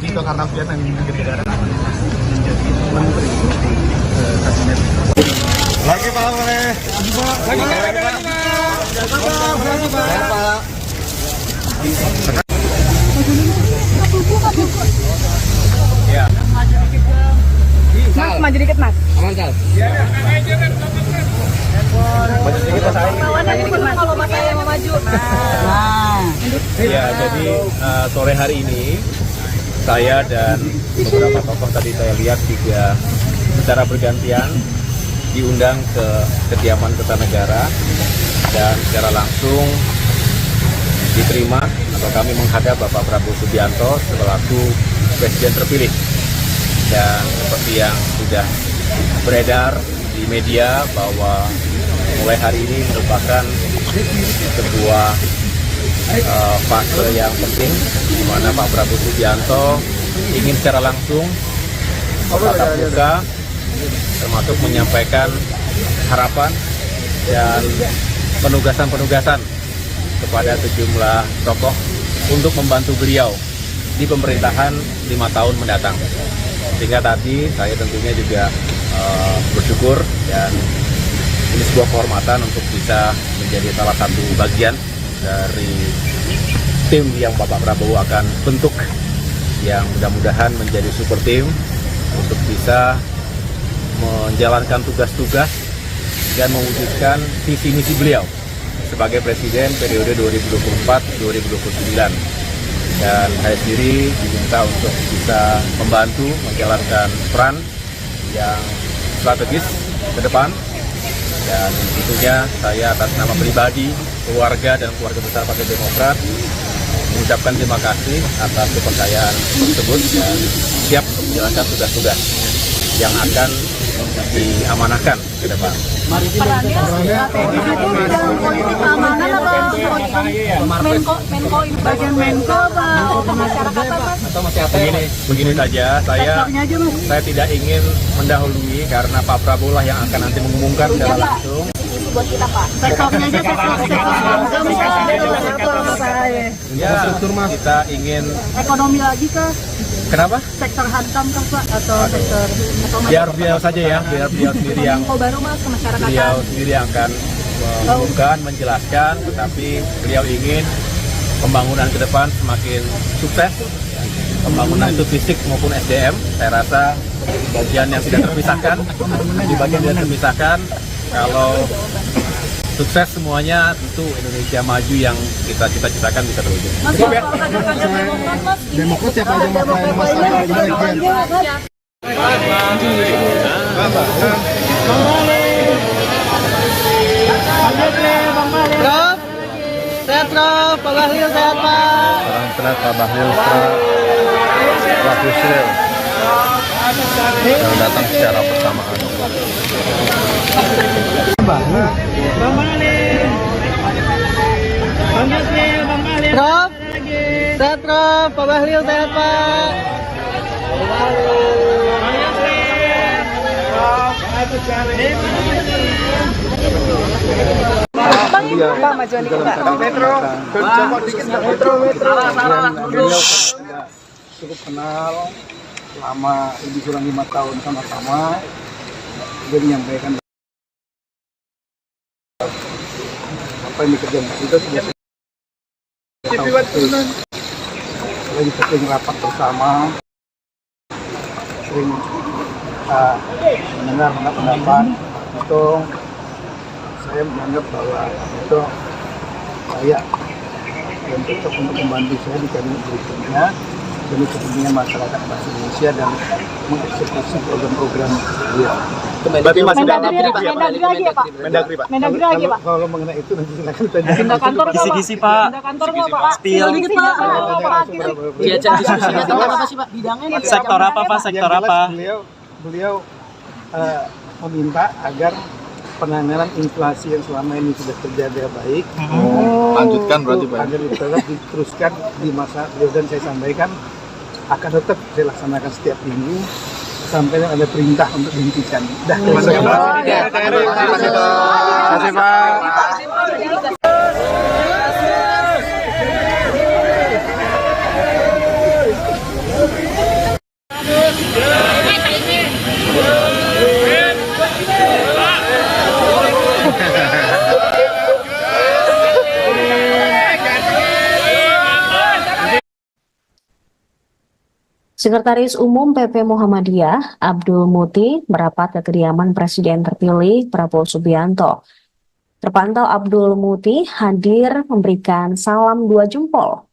Itu karena Vietnam yang negara Lagi Pak, boleh. Lagi Pak. Lagi Pak. Ya. Mas, maju dikit Mas. Aman Sal. Maju sedikit Mas. Kalau Mas saya mau maju. Ya, jadi sore hari ini saya dan beberapa tokoh tadi saya lihat juga secara bergantian diundang ke kediaman Kertanegara dan secara langsung diterima atau kami menghadap Bapak Prabowo Subianto selaku Presiden terpilih. Dan seperti yang sudah beredar di media bahwa mulai hari ini merupakan sebuah fase yang penting di mana Pak Prabowo Subianto ingin secara langsung tatap muka termasuk menyampaikan harapan dan penugasan-penugasan kepada sejumlah tokoh untuk membantu beliau di pemerintahan 5 tahun mendatang. Sehingga tadi saya tentunya juga bersyukur dan ini sebuah kehormatan untuk bisa menjadi salah satu bagian dari tim yang Bapak Prabowo akan bentuk yang mudah-mudahan menjadi super tim untuk bisa menjalankan tugas-tugas dan mewujudkan visi misi beliau sebagai Presiden periode 2024-2029. Dan saya sendiri diminta untuk bisa membantu menjalankan peran yang strategis ke depan. Dan tentunya saya atas nama pribadi, keluarga dan keluarga besar Partai Demokrat mengucapkan terima kasih atas kepercayaan tersebut dan siap untuk menjalankan tugas-tugas yang akan diamanahkan ke depan. Perannya politik keamanan atau Menko bagian Menko atau masyarakat apa? Begini saja, saya tidak ingin mendahului karena Pak Prabowo lah yang akan nanti mengumumkan secara langsung. Buat kita Pak. Sektornya aja Ya, kita ingin ekonomi lagi kah? kenapa? Sektor hankam kah Pak atau sektor Biar beliau saja ya, biar beliau sendiri yang baru Mas ke masyarakat. beliau sendiri yang akan mengumumkan, menjelaskan, tetapi beliau ingin pembangunan ke depan semakin sukses. Pembangunan itu fisik maupun SDM, saya rasa bagian yang tidak terpisahkan, di bagian yang terpisahkan. Kalau sukses semuanya, tentu Indonesia maju yang kita cita-citakan bisa terwujud. Demokrat siapa aja Prof, sehat Prof, Pak Bahlil sehat Pak. Salam sehat Pak Bahlil, Pak Yusril yang datang secara bersamaan. Bang Bahlil. Prof, sehat Prof, Pak Bahlil sehat Pak. Pak majuan dikit Pak. Beliau cukup kenal selama lebih kurang 5 tahun sama-sama. Dia menyampaikan apa yang dikerjakan itu sudah lagi sering rapat bersama, sering mendengar pendapat. Itu saya menganggap bahwa itu layak dan cocok untuk membantu saya di kabinet berikutnya demi kepentingan masyarakat bangsa Indonesia dan mengeksekusi program-program dia. Berarti masih dalam Mendagri lagi ya Pak? Mendagri Pak. Mendagri lagi Pak? Kalau mengenai itu nanti silakan tanya. Pindah kantor nggak Pak? Kisi-kisi Pak. Pindah kantor nggak Pak? Spill Dikit Pak. Diajak diskusinya tentang apa sih Pak? Bidangnya nih. Sektor apa Pak? Sektor Yang jelas apa? Beliau meminta agar penanganan inflasi yang selama ini sudah terjaga baik, Lanjutkan berarti Pak. agar tetap diteruskan di masa beliau, dan saya sampaikan akan tetap saya laksanakan setiap minggu sampai ada perintah untuk dihentikan. Dah, terima kasih Pak. Sekretaris Umum PP Muhammadiyah Abdul Muti merapat ke kediaman Presiden terpilih Prabowo Subianto. Terpantau Abdul Muti hadir memberikan salam 2 jempol.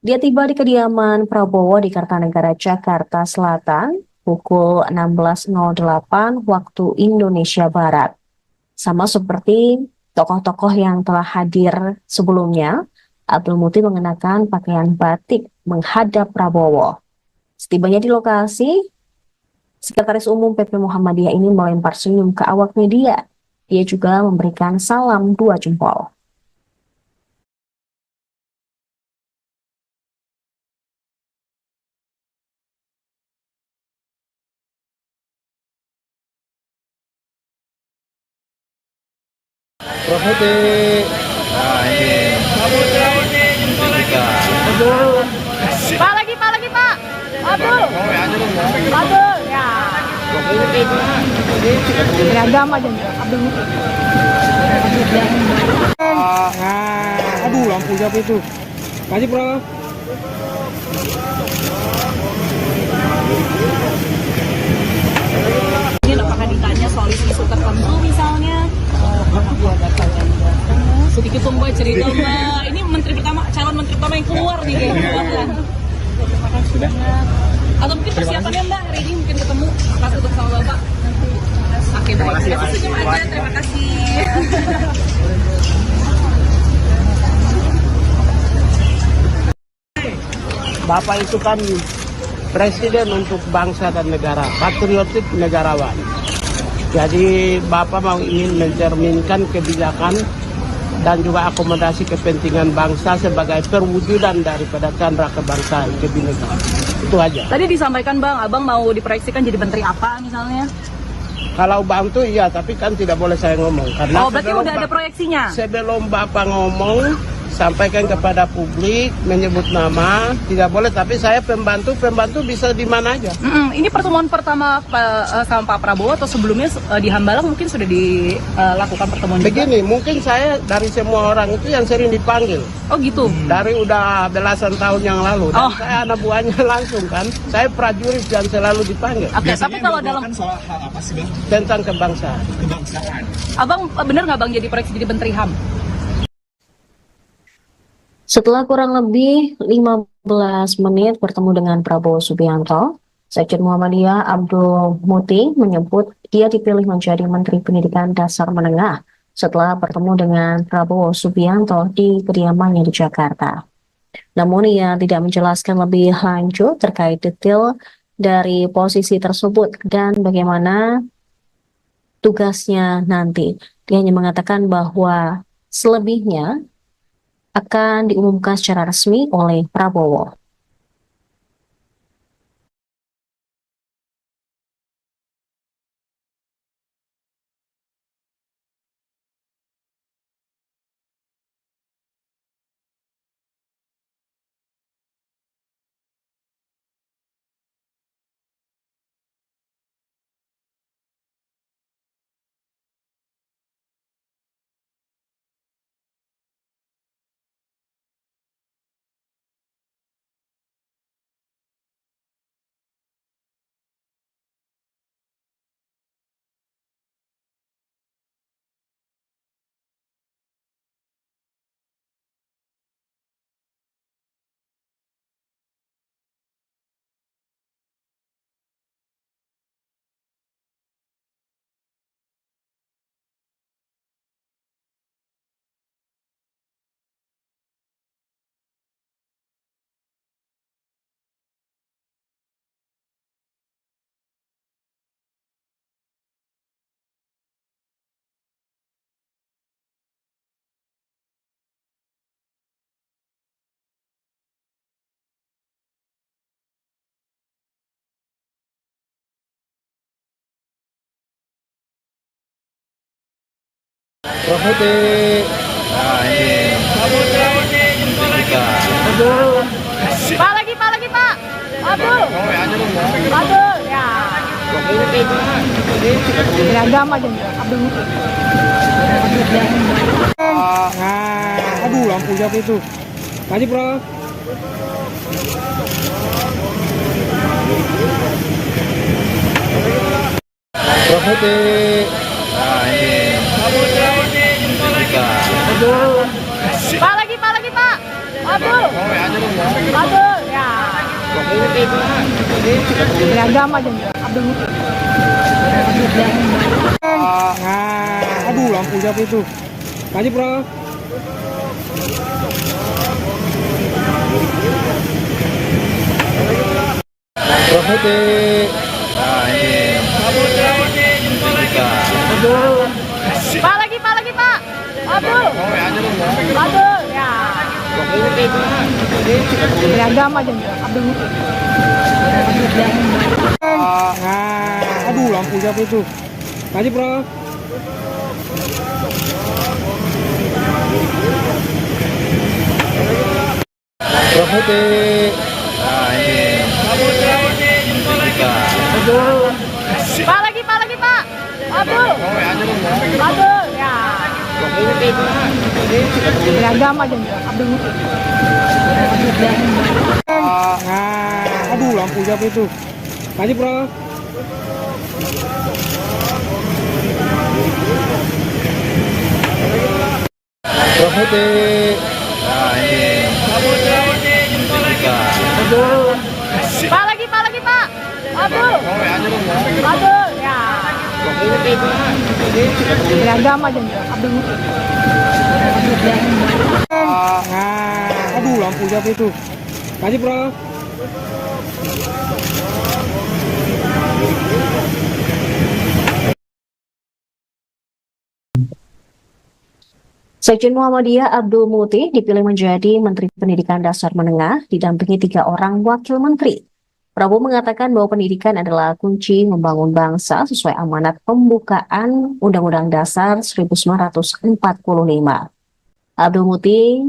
Dia tiba di kediaman Prabowo di Kartanegara, Jakarta Selatan pukul 16.08 waktu Indonesia Barat. Sama seperti tokoh-tokoh yang telah hadir sebelumnya, Abdul Muti mengenakan pakaian batik menghadap Prabowo. Setibanya di lokasi, Sekretaris Umum PP Muhammadiyah ini melempar senyum ke awak media. Dia juga memberikan salam 2 jempol. Prof Muti. Nah, ini. Pak lagi Pak. Abdul. Ya. Beragam aja nih Abdul Muti. Aduh, lampu siapa itu? Kasih Prof. Ini apakah ditanya soal isu tertentu misalnya? Sedikit dong Mbak cerita Mbak. Ini calon menteri pertama yang keluar nih kayaknya. Terima kasih banyak. Atau mungkin persiapannya Mbak hari ini mungkin ketemu pas ketemu sama Bapak nanti. Oke baik. Terima kasih aja. Terima kasih. Bapak itu kan presiden untuk bangsa dan negara, patriotik negarawan. Jadi Bapak mau ingin mencerminkan kebijakan dan juga akomodasi kepentingan bangsa sebagai perwujudan daripada candra kebangsaan kebinekaan. Itu aja. Tadi disampaikan Bang, Abang mau diproyeksikan jadi menteri apa misalnya? Kalau bantu iya, tapi kan tidak boleh saya ngomong. Karena Berarti udah ada proyeksinya? Sebelum Bapak ngomong, sampaikan kepada publik, menyebut nama, tidak boleh. Tapi saya pembantu bisa di mana aja. Ini pertemuan pertama sama Pak Prabowo atau sebelumnya di Hambalang mungkin sudah dilakukan pertemuan juga? Begini, mungkin saya dari semua orang itu yang sering dipanggil. Oh gitu? Dari udah belasan tahun yang lalu. Dan saya anak buahnya langsung kan. Saya prajurit yang selalu dipanggil. Oke, tapi kalau dalam soal hal apa sih Bang? Tentang kebangsaan. Kebangsaan. Abang bener nggak Bang jadi proyeksi jadi menteri HAM? Setelah kurang lebih 15 menit bertemu dengan Prabowo Subianto, Sekjen Muhammadiyah Abdul Muti menyebut dia dipilih menjadi Menteri Pendidikan Dasar Menengah setelah bertemu dengan Prabowo Subianto di kediamannya di Jakarta. Namun ia tidak menjelaskan lebih lanjut terkait detail dari posisi tersebut dan bagaimana tugasnya nanti. Dia hanya mengatakan bahwa selebihnya akan diumumkan secara resmi oleh Prabowo. Profetik. Nah ini. Pak lagi Pak. Abdul. Abdul ya. Beragam aja Abdul. Aduh, lampu siapa itu? Maju, bro. Profetik. Nah ini. Pak lagi Pak. Abdul. Abdul ya. Beragam aja Abdul. Aduh, lampu siapa itu? Maju, bro. Profetik. Nah ini. Pak lagi Pak. Abdul. Abdul ya. Beragam aja Abdul. Aduh, lampu siapa itu? Maju, bro. Profetik. Nah ini. Pak lagi Pak. Abdul. Abdul ya. Beragam aja Abdul. Aduh, lampu siapa itu? Maju, bro. Profetik. Nah ini. Pak lagi Pak. Abdul. Abdul ya. Beragam aja Abdul. Aduh, lampu siapa itu? Maju, bro. Sekjen Muhammadiyah Abdul Muti dipilih menjadi Menteri Pendidikan Dasar Menengah didampingi 3 orang wakil menteri. Prabowo mengatakan bahwa pendidikan adalah kunci membangun bangsa sesuai amanat pembukaan Undang-Undang Dasar 1945. Abdul Muti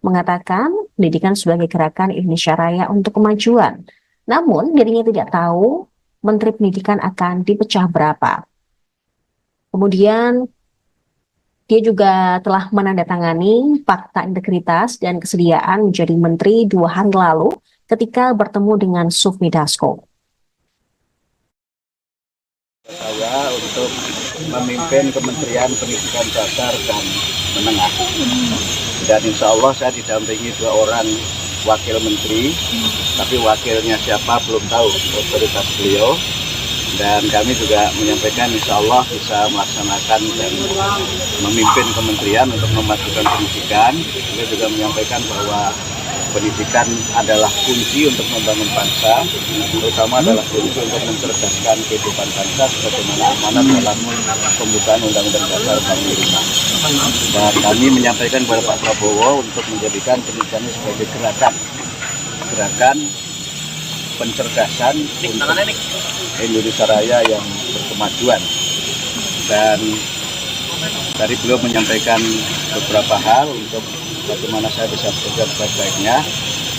mengatakan pendidikan sebagai gerakan Indonesia Raya untuk kemajuan. Namun dirinya tidak tahu Menteri Pendidikan akan dipecah berapa. Kemudian dia juga telah menandatangani fakta integritas dan kesediaan menjadi menteri 2 hari lalu ketika bertemu dengan Sufmi Dasko. Saya untuk memimpin Kementerian Pendidikan Dasar dan Menengah. Dan insya Allah saya didampingi 2 orang wakil menteri, tapi wakilnya siapa belum tahu, otoritas beliau. Dan kami juga menyampaikan insya Allah bisa melaksanakan dan memimpin kementerian untuk memajukan pendidikan. Beliau juga menyampaikan bahwa pendidikan adalah kunci untuk membangun bangsa, terutama adalah kunci untuk mencerdaskan kehidupan bangsa sebagaimana amanat dalam pembukaan Undang-Undang Dasar 45. Dan kami menyampaikan kepada Pak Prabowo untuk menjadikan pendidikan ini sebagai gerakan pencerdasan untuk Indonesia Raya yang berkemajuan. Dan tadi beliau menyampaikan beberapa hal untuk bagaimana saya bisa bekerja sebaik-baiknya.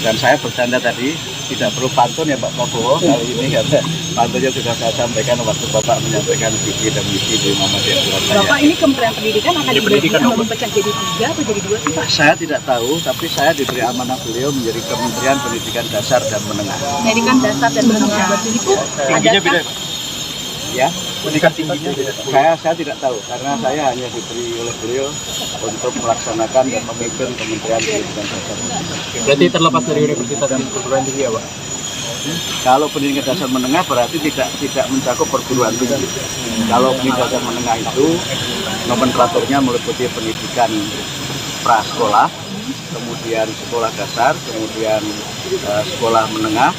Dan saya bercanda tadi, tidak perlu pantun ya Pak Prabowo kali ini, karena pantunnya sudah saya sampaikan waktu Bapak menyampaikan visi dan misi di Muhammadiyah Surabaya. Bapak, ini Kementerian Pendidikan akan dibagi atau memecah jadi 3 atau jadi 2 sih Pak? Saya tidak tahu, tapi saya diberi amanah beliau menjadi Kementerian Pendidikan Dasar dan Menengah. Pendidikan dasar dan menengah, itu adakah? Ya, pendidikan tingginya saya tidak tahu, karena saya hanya diberi oleh beliau untuk melaksanakan dan memimpin Kementerian Pendidikan Dasar. Berarti terlepas dari universitas dan perguruan tinggi ya Pak? Kalau pendidikan dasar menengah berarti tidak mencakup perguruan tinggi. Kalau pendidikan dasar menengah itu nomenklaturnya meliputi pendidikan prasekolah, kemudian sekolah dasar, kemudian sekolah menengah,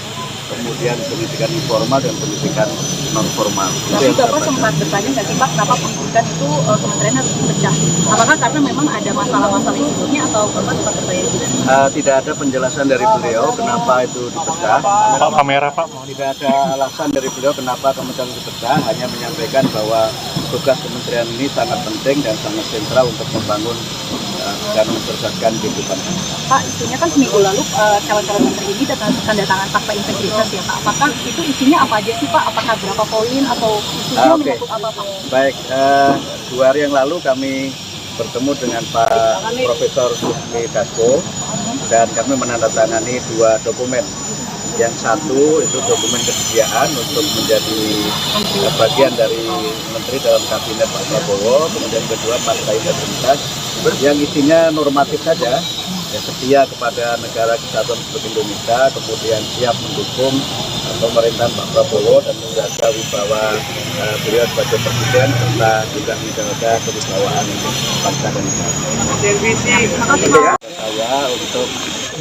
kemudian pendidikan informal dan pendidikan non formal. Tapi Bapak sempat bertanya nggak sih Pak, kenapa pendidikan itu kementerian harus dipecah? Apakah karena memang ada masalah-masalah yang sebelumnya atau Bapak sempat bertanya juga? Tidak ada penjelasan dari beliau kenapa itu dipecah. Pak, kamera Pak. Tidak ada alasan dari beliau kenapa kementerian dipecah, hanya menyampaikan bahwa tugas kementerian ini sangat penting dan sangat sentral untuk membangun dan mencerdaskan kehidupan. Pak, isunya kan seminggu lalu calon-calon menteri ini tanda tangan fakta integritas ya Pak. Apakah itu isinya apa aja sih Pak? Apakah berapa poin atau isunya menyangkut apa Pak? Baik, 2 hari yang lalu kami bertemu dengan Pak Profesor Sufmi Dasko dan kami menandatangani 2 dokumen. Yang satu itu dokumen kesediaan untuk menjadi bagian dari menteri dalam kabinet Pak Prabowo, kemudian kedua fakta integritas yang isinya normatif saja, ya, setia kepada negara kesatuan Republik Indonesia, kemudian siap mendukung pemerintahan Pak Prabowo dan menjaga wibawa beliau sebagai presiden serta juga menjaga kewibawaan bangsa dan negara. Saya untuk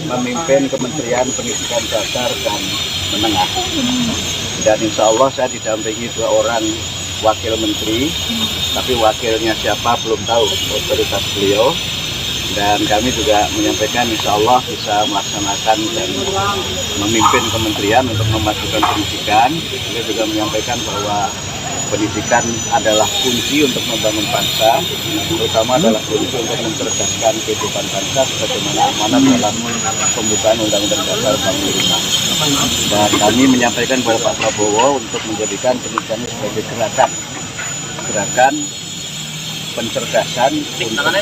memimpin Kementerian Pendidikan Dasar dan Menengah, dan insya Allah saya didampingi 2 orang wakil menteri, tapi wakilnya siapa belum tahu, otoritas beliau. Dan kami juga menyampaikan insya Allah bisa melaksanakan dan memimpin kementerian untuk memajukan pendidikan. Beliau juga menyampaikan bahwa pendidikan adalah kunci untuk membangun bangsa, terutama adalah kunci untuk mencerdaskan kehidupan bangsa sebagaimana amanat dalam pembukaan Undang-Undang Dasar 45. Dan kami menyampaikan kepada Pak Prabowo untuk menjadikan pendidikan ini sebagai gerakan pencerdasan untuk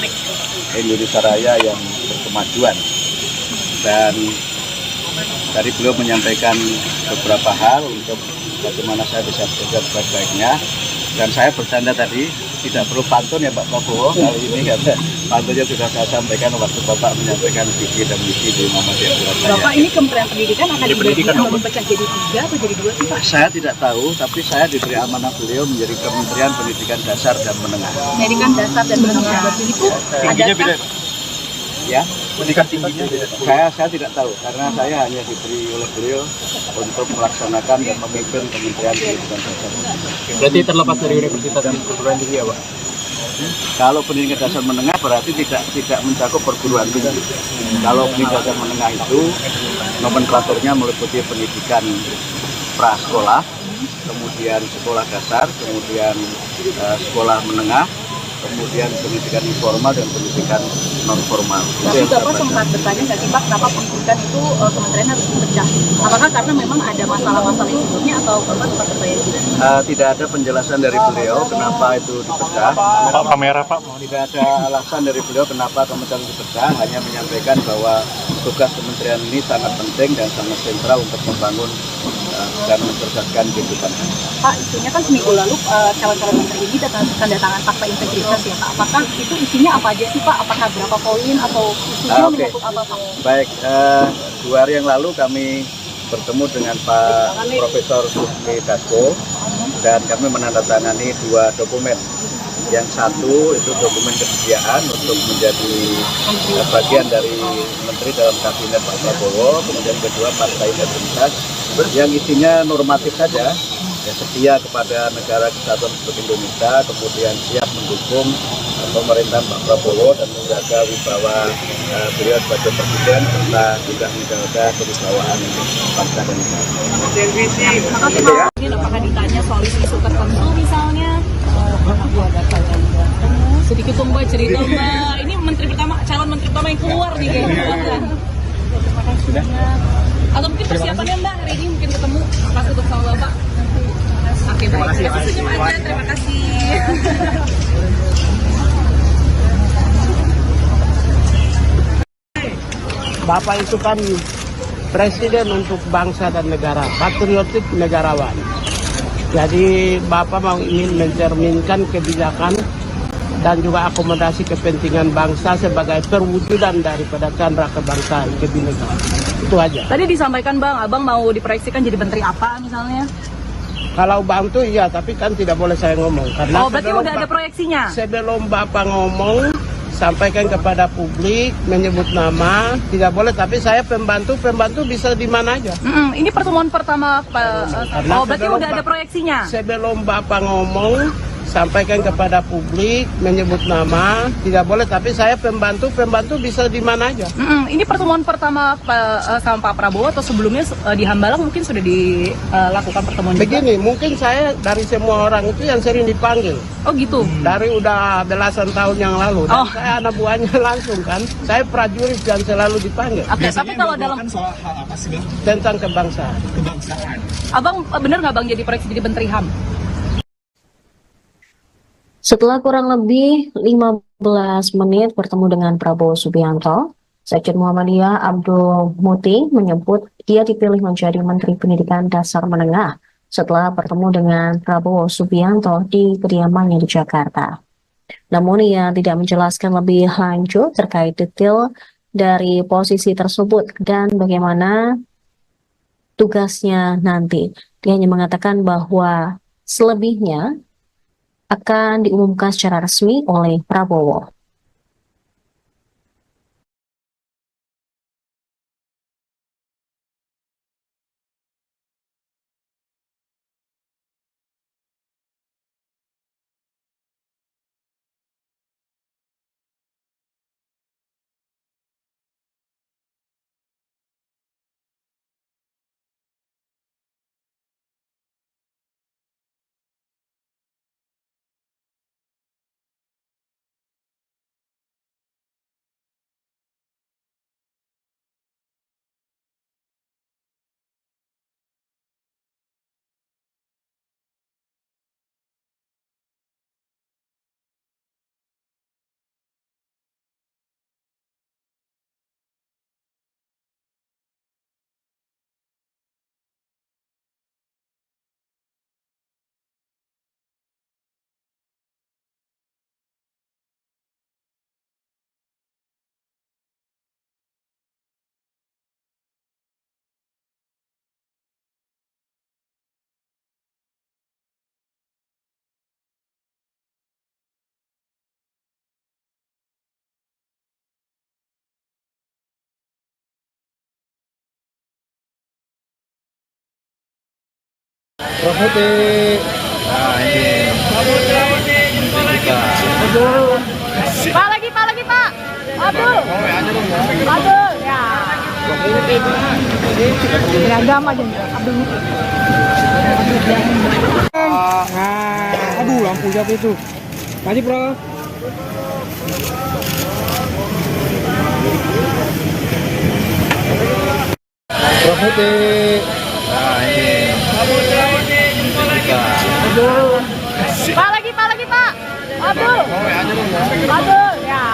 Indonesia Raya yang berkemajuan. Dan tadi beliau menyampaikan beberapa hal untuk bagaimana saya bisa bekerja sebaik-baiknya. Dan saya bercanda tadi, tidak perlu pantun ya Pak Prabowo kali ini, karena pantunnya sudah saya sampaikan waktu Bapak menyampaikan visi dan misi di Muhammadiyah Surabaya. Bapak, ini Kementerian Pendidikan akan dibagi atau memecah jadi 3 atau jadi 2 sih Pak? Saya tidak tahu, tapi saya diberi amanah beliau menjadi Kementerian Pendidikan Dasar dan Menengah. Pendidikan dasar dan menengah, itu adakah? Ya, Pendidikan tingginya saya tidak tahu, karena saya hanya diberi oleh beliau untuk melaksanakan dan memimpin Kementerian Pendidikan Dasar. Berarti terlepas dari universitas dan perguruan tinggi ya Pak? Kalau pendidikan dasar menengah berarti tidak mencakup perguruan tinggi. Kalau pendidikan dasar menengah itu nomenklaturnya meliputi pendidikan prasekolah, kemudian sekolah dasar, kemudian sekolah menengah, kemudian pendidikan informal dan pendidikan non formal. Tapi Bapak sempat bertanya nggak sih Pak, kenapa pendidikan itu kementerian harus dipecah? Apakah karena memang ada masalah-masalah yang sebelumnya atau Bapak sempat bertanya juga? Tidak ada penjelasan dari beliau kenapa itu dipecah. Pak, kamera Pak. Tidak ada alasan dari beliau kenapa kementerian dipecah, hanya menyampaikan bahwa tugas kementerian ini sangat penting dan sangat sentral untuk membangun dan mencerdaskan kehidupan. Pak, isunya kan seminggu lalu calon-calon menteri ini tanda tangan fakta integritas ya Pak. Apakah itu isinya apa aja sih Pak? Apakah berapa poin atau isunya menyangkut apa Pak? Baik, 2 hari yang lalu kami bertemu dengan Pak Profesor Sufmi Dasko dan kami menandatangani 2 dokumen. Yang satu itu dokumen kesediaan untuk menjadi bagian dari menteri dalam kabinet Pak Prabowo. Kemudian kedua partai integritas yang isinya normatif saja, ya, setia kepada negara kesatuan Republik Indonesia, kemudian siap mendukung pemerintahan Pak Prabowo dan menjaga wibawa beliau sebagai presiden serta juga menjaga kewibawaan bangsa dan negara. Makasih Pak. Ini apakah ditanya soal isu tertentu misalnya? Sedikit dong Mbak cerita Mbak. Ini calon menteri pertama yang keluar nih kayaknya. Sudah. Atau mungkin persiapannya Mbak hari ini mungkin ketemu pas untuk sama Bapak. Oke baik. Terima kasih senyum aja. Terima kasih. Bapak itu kan presiden untuk bangsa dan negara, patriotik negarawan. Jadi Bapak mau ingin mencerminkan kebijakan dan juga akomodasi kepentingan bangsa sebagai perwujudan daripada candra kebangsaan kebinekaan. Itu aja. Tadi disampaikan Bang, Abang mau diproyeksikan jadi menteri apa misalnya? Kalau bantu iya, tapi kan tidak boleh saya ngomong. Karena berarti udah ada proyeksinya? Sebelum Bapak ngomong, sampaikan kepada publik, menyebut nama, tidak boleh. Tapi saya pembantu bisa di mana aja. Ini pertemuan pertama berarti udah ada proyeksinya? Sebelum Bapak ngomong, sampaikan kepada publik, menyebut nama, tidak boleh. Tapi saya pembantu bisa di mana aja. Ini pertemuan pertama sama Pak Prabowo atau sebelumnya di Hambalang mungkin sudah dilakukan pertemuan juga? Begini, mungkin saya dari semua orang itu yang sering dipanggil. Oh gitu? Dari udah belasan tahun yang lalu. Dan saya anak buahnya langsung kan. Saya prajurit dan selalu dipanggil. Oke, tapi kalau dalam soal hal apa sih Bang? Tentang kebangsaan. Kebangsaan. Abang bener nggak Bang jadi proyeksi jadi menteri HAM? Setelah kurang lebih 15 menit bertemu dengan Prabowo Subianto, Sekjen Muhammadiyah Abdul Muti menyebut dia dipilih menjadi Menteri Pendidikan Dasar Menengah setelah bertemu dengan Prabowo Subianto di kediamannya di Jakarta. Namun ia tidak menjelaskan lebih lanjut terkait detail dari posisi tersebut dan bagaimana tugasnya nanti. Dia hanya mengatakan bahwa selebihnya akan diumumkan secara resmi oleh Prabowo. Prof. Nah ini kita. Pak lagi Pak. Abdul. Abdul ya. Beragam aja Abdul. Aduh, lampu siapa itu? Maju, Bro. Prof. Nah ini kita. Pak lagi Pak. Abdul. Abdul ya.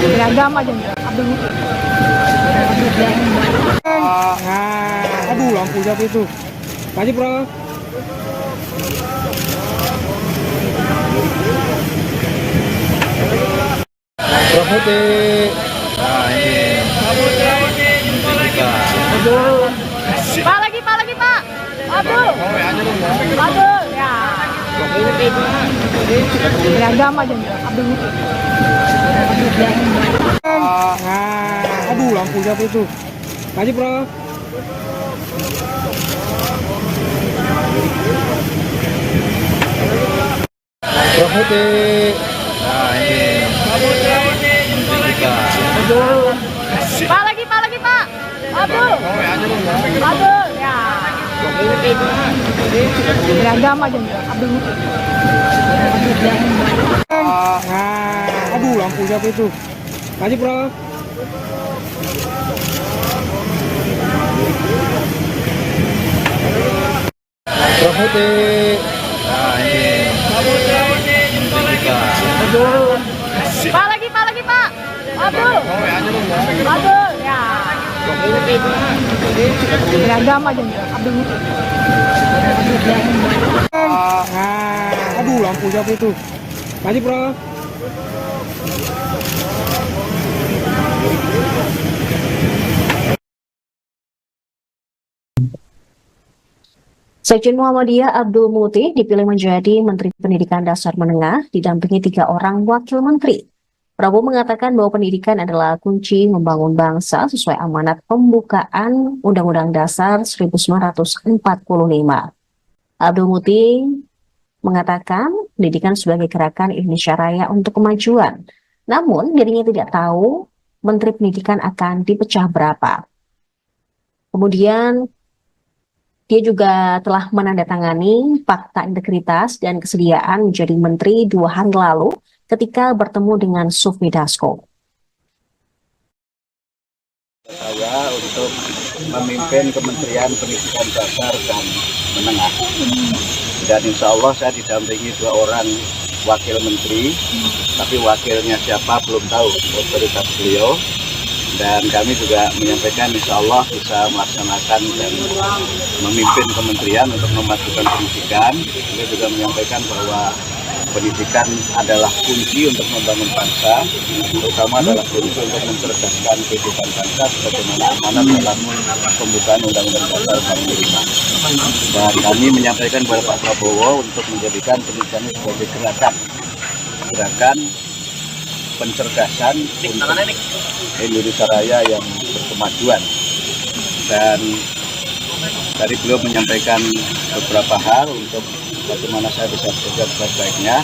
Beragam aja Abdul. Aduh, lampu siapa itu? Maju, Bro. Prof. Nah ini kita. Pak lagi Pak. Abdul. Abdul ya. Agama aja Abdul Muti. Aduh, lampu siapa itu? Maju, bro. Prof Muti. Nah ini. Pak lagi, Pak. Abdul. Abdul, ya. Agama aja Abdul Muti. Aduh, lampu siapa itu? Maju, bro. Prof Muti. Nah ini. Pak lagi, Pak. Abdul. Abdul, ya. Agama aja Abdul Muti. Aduh, lampu siapa itu? Maju, bro. Sekjen Muhammadiyah Abdul Muti dipilih menjadi Menteri Pendidikan Dasar Menengah didampingi 3 orang wakil menteri. Prabowo mengatakan bahwa pendidikan adalah kunci membangun bangsa sesuai amanat pembukaan Undang-Undang Dasar 1945. Abdul Muti mengatakan pendidikan sebagai gerakan Indonesia Raya untuk kemajuan. Namun dirinya tidak tahu Menteri Pendidikan akan dipecah berapa. Kemudian dia juga telah menandatangani fakta integritas dan kesediaan menjadi menteri 2 hari lalu ketika bertemu dengan Sufmi Dasko. Saya untuk memimpin Kementerian Pendidikan Dasar dan Menengah. Dan insya Allah saya didampingi 2 orang wakil menteri, tapi wakilnya siapa belum tahu, otoritas beliau. Dan kami juga menyampaikan insya Allah bisa melaksanakan dan memimpin kementerian untuk memajukan pendidikan. Beliau juga menyampaikan bahwa pendidikan adalah kunci untuk membangun bangsa, terutama adalah kunci untuk mencerdaskan kehidupan bangsa sebagaimana amanat dalam pembukaan Undang-Undang Dasar 45. Dan kami menyampaikan kepada Pak Prabowo untuk menjadikan pendidikan sebagai gerakan pencerdasan untuk Indonesia Raya yang berkemajuan. Dan tadi beliau menyampaikan beberapa hal untuk bagaimana saya bisa bekerja sebaik-baiknya.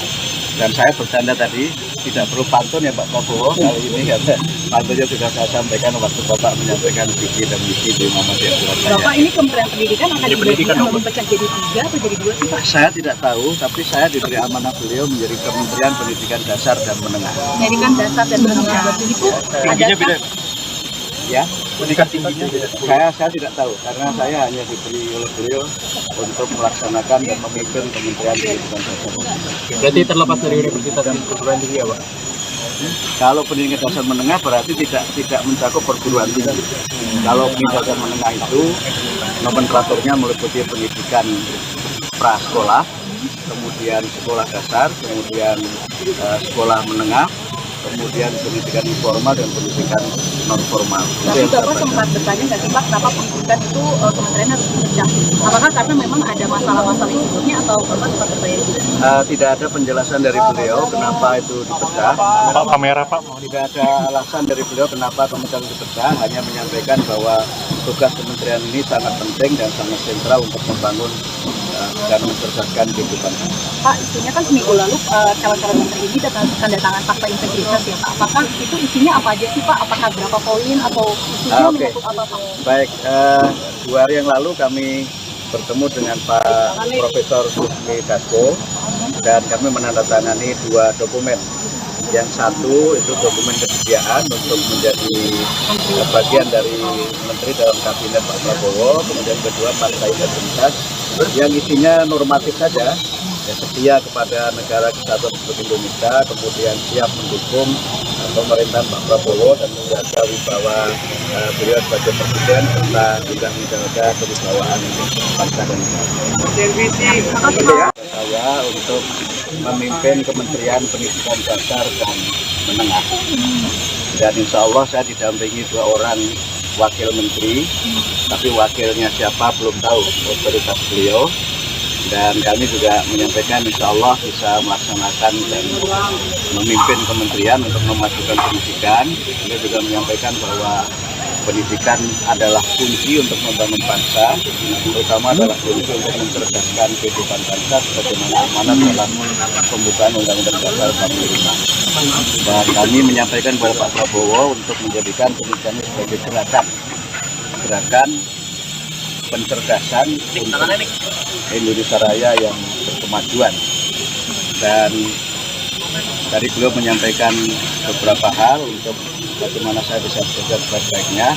Dan saya bercanda tadi, tidak perlu pantun ya Pak Prabowo kali ini, karena pantunnya sudah saya sampaikan waktu Bapak menyampaikan visi dan misi di Muhammadiyah Surabaya. Bapak, ini Kementerian Pendidikan akan dipecah jadi 3 atau jadi 2 sih Pak? Saya tidak tahu, tapi saya diberi amanah beliau menjadi Kementerian Pendidikan Dasar dan Menengah. Pendidikan Dasar dan Menengah itu ada Ya, pendidikan tingginya saya tidak tahu, karena saya hanya diberi oleh beliau untuk melaksanakan dan memimpin Kementerian Pendidikan Dasar. Berarti terlepas dari universitas dan perguruan tinggi ya Pak? Kalau pendidikan dasar menengah berarti tidak mencakup perguruan tinggi. Kalau pendidikan dasar menengah itu nomenklaturnya meliputi pendidikan prasekolah, kemudian sekolah dasar, kemudian sekolah menengah, kemudian pendidikan informal dan pendidikan non formal. Tapi Bapak sempat bertanya nggak sih Pak, kenapa pendidikan itu kementerian harus dipecah? Apakah karena memang ada masalah-masalah sebelumnya atau Bapak sempat bertanya juga? Tidak ada penjelasan dari beliau kenapa itu dipecah. Pak, kamera Pak. Tidak ada alasan dari beliau kenapa kementerian dipecah, hanya menyampaikan bahwa tugas kementerian ini sangat penting dan sangat sentral untuk membangun dan mencerdaskan kehidupan. Pak, isunya kan seminggu lalu calon-calon menteri ini tanda tangan fakta integritas ya Pak. Apakah itu isinya apa aja sih Pak? Apakah berapa poin atau isunya menyangkut apa Pak? Baik, 2 hari yang lalu kami bertemu dengan Pak Profesor Sufmi Dasko dan kami menandatangani 2 dokumen. Yang satu itu dokumen kesediaan untuk menjadi bagian dari menteri dalam kabinet Pak Prabowo, kemudian kedua fakta integritas yang isinya normatif saja, ya, setia kepada negara kesatuan Republik Indonesia, kemudian siap mendukung pemerintahan Pak Prabowo dan menjaga wibawa beliau sebagai presiden serta juga menjaga kewibawaan bangsa dan negara. Saya untuk memimpin Kementerian Pendidikan Dasar dan Menengah. Dan insya Allah saya didampingi 2 orang wakil menteri, tapi wakilnya siapa belum tahu, otoritas beliau. Dan kami juga menyampaikan insya Allah bisa melaksanakan dan memimpin kementerian untuk memajukan pendidikan. Kami juga menyampaikan bahwa pendidikan adalah kunci untuk membangun bangsa, terutama adalah kunci untuk mencerdaskan kehidupan bangsa sebagaimana amanat dalam pembukaan Undang-Undang Dasar 45. Dan kami menyampaikan kepada Pak Prabowo untuk menjadikan pendidikan ini sebagai gerakan pencerdasan untuk Indonesia Raya yang berkemajuan. Dan tadi beliau menyampaikan beberapa hal untuk bagaimana saya bisa bekerja sebaik-baiknya.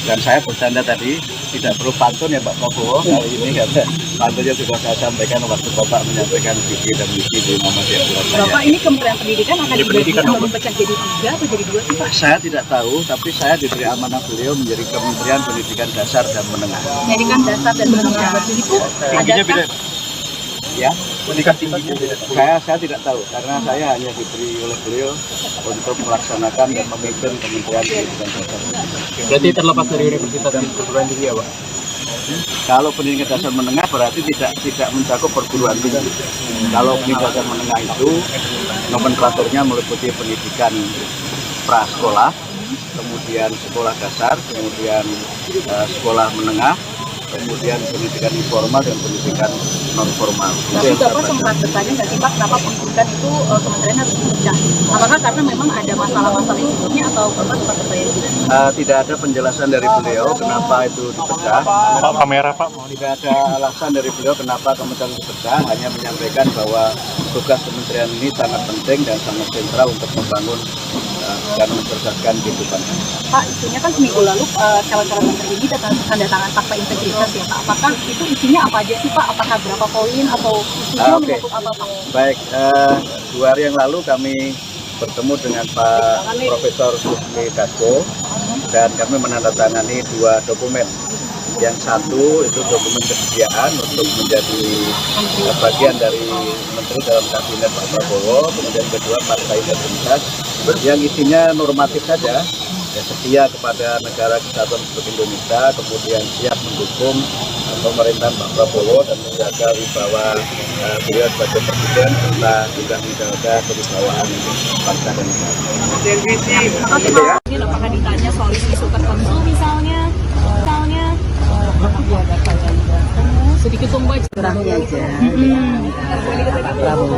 Dan saya bercanda tadi, tidak perlu pantun ya Pak Prabowo kali ini, karena pantunnya sudah saya sampaikan waktu Bapak menyampaikan visi dan misi di Muhammadiyah Surabaya. Bapak, ini Kementerian Pendidikan akan dipecah jadi 3 atau jadi 2 sih Pak? Saya tidak tahu, tapi saya diberi amanah beliau menjadi Kementerian Pendidikan Dasar dan Menengah. Pendidikan dasar dan menengah itu adakah? Ya, pendidikan tingginya beda. Saya tidak tahu, karena saya hanya diberi oleh beliau untuk melaksanakan dan memimpin Kementerian Pendidikan Dasar. Berarti terlepas dari universitas dan perguruan tinggi ya Pak? Kalau pendidikan dasar menengah berarti tidak mencakup perguruan tinggi. Kalau pendidikan dasar menengah itu nomenklaturnya meliputi pendidikan prasekolah, kemudian sekolah dasar, kemudian sekolah menengah, kemudian pendidikan informal dan pendidikan non formal. Tapi Bapak sempat bertanya nggak sih Pak, kenapa pendidikan itu kementerian harus dipecah? Apakah karena memang ada masalah-masalah yang sebelumnya atau Bapak sempat bertanya gitu? Tidak ada penjelasan dari beliau kenapa itu dipecah. Pak kamera Pak. Tidak ada alasan dari beliau kenapa kementerian dipecah, hanya menyampaikan bahwa tugas kementerian ini sangat penting dan sangat sentral untuk membangun dan mencerdaskan kehidupan. Pak, isunya kan seminggu lalu calon-calon menteri ini tanda tangan fakta integritas ya Pak. Apakah itu isinya apa aja sih Pak? Apakah berapa poin atau isinya menyangkut apa Pak? Baik, 2 hari yang lalu kami bertemu dengan Pak Profesor Susmi Dasko dan kami menandatangani 2 dokumen. Yang satu itu dokumen kesediaan untuk menjadi bagian dari menteri dalam kabinet Pak Prabowo, kemudian kedua fakta integritas yang isinya normatif saja, ya, setia kepada negara kesatuan Republik Indonesia, kemudian siap mendukung pemerintahan Pak Prabowo dan menjaga wibawa beliau sebagai presiden serta juga menjaga kewibawaan bangsa dan negara. Apakah ditanya soal isu tertentu misalnya sedikit tumbuh Kurangnya aja. Pak Prabowo.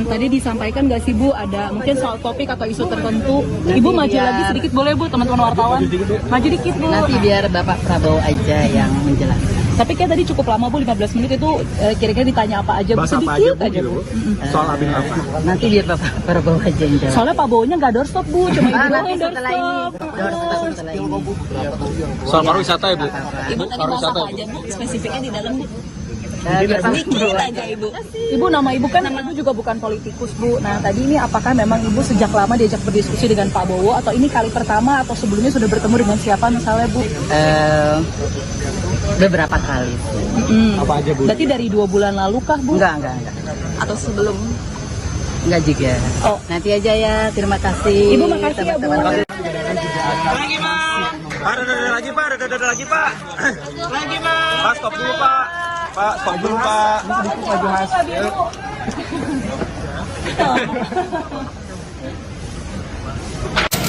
Tadi disampaikan nggak sih Bu, ada mungkin soal topik atau isu tertentu. Ibu maju lagi sedikit boleh Bu, teman-teman wartawan. Maju dikit Bu. Nanti biar Bapak Prabowo aja yang menjelaskan. Tapi kayak tadi cukup lama Bu, 15 menit itu kira-kira ditanya apa aja Bu, sedikit aja Bu. Soal abin apa? Nanti biar Bapak Prabowo aja yang jawab. Soalnya Pak Bowonya nggak doorstop Bu, cuma Ibu doang Nanti yang setelah ini. doorstop. Setelah ini. Soal pariwisata ya Bu? Ibu tadi bahas apa aja Bu, spesifiknya di dalam Bu? Sedikit aja Ibu. Ibu, nama Ibu kan Ibu juga bukan politikus Bu. Nah tadi ini apakah memang Ibu sejak lama diajak berdiskusi dengan Pak Bowo atau ini kali pertama atau sebelumnya sudah bertemu dengan siapa misalnya Bu? Beberapa kali. Apa aja Bu? Berarti dari 2 bulan lalu kah Bu? Enggak. Atau sebelum? Enggak juga. Oh. Nanti aja ya. Terima kasih. Ibu makasih ya Bu. Teman-teman. Lagi Pak, ada lagi Pak. Lagi Pak, stop dulu Pak. Pak, stop dulu Pak. Maju Mas.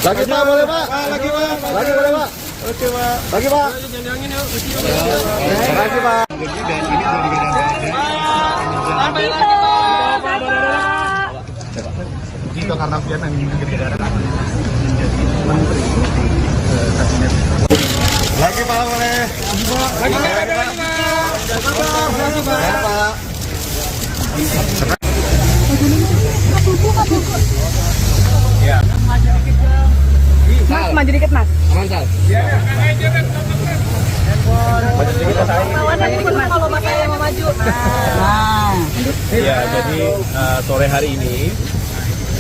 Lagi Pak, boleh Pak? Lagi Pak. Lagi boleh Pak? Oke Pak. Lagi Pak. Lagi Pak. Jika karena pian yang Lagi Pak, boleh. Lagi Pak. Lagi Pak. Ya. Mas, maju dikit Mas. Mansal. Maju sedikit Mas. Kalau Mas saya mau maju. Ya, jadi sore hari ini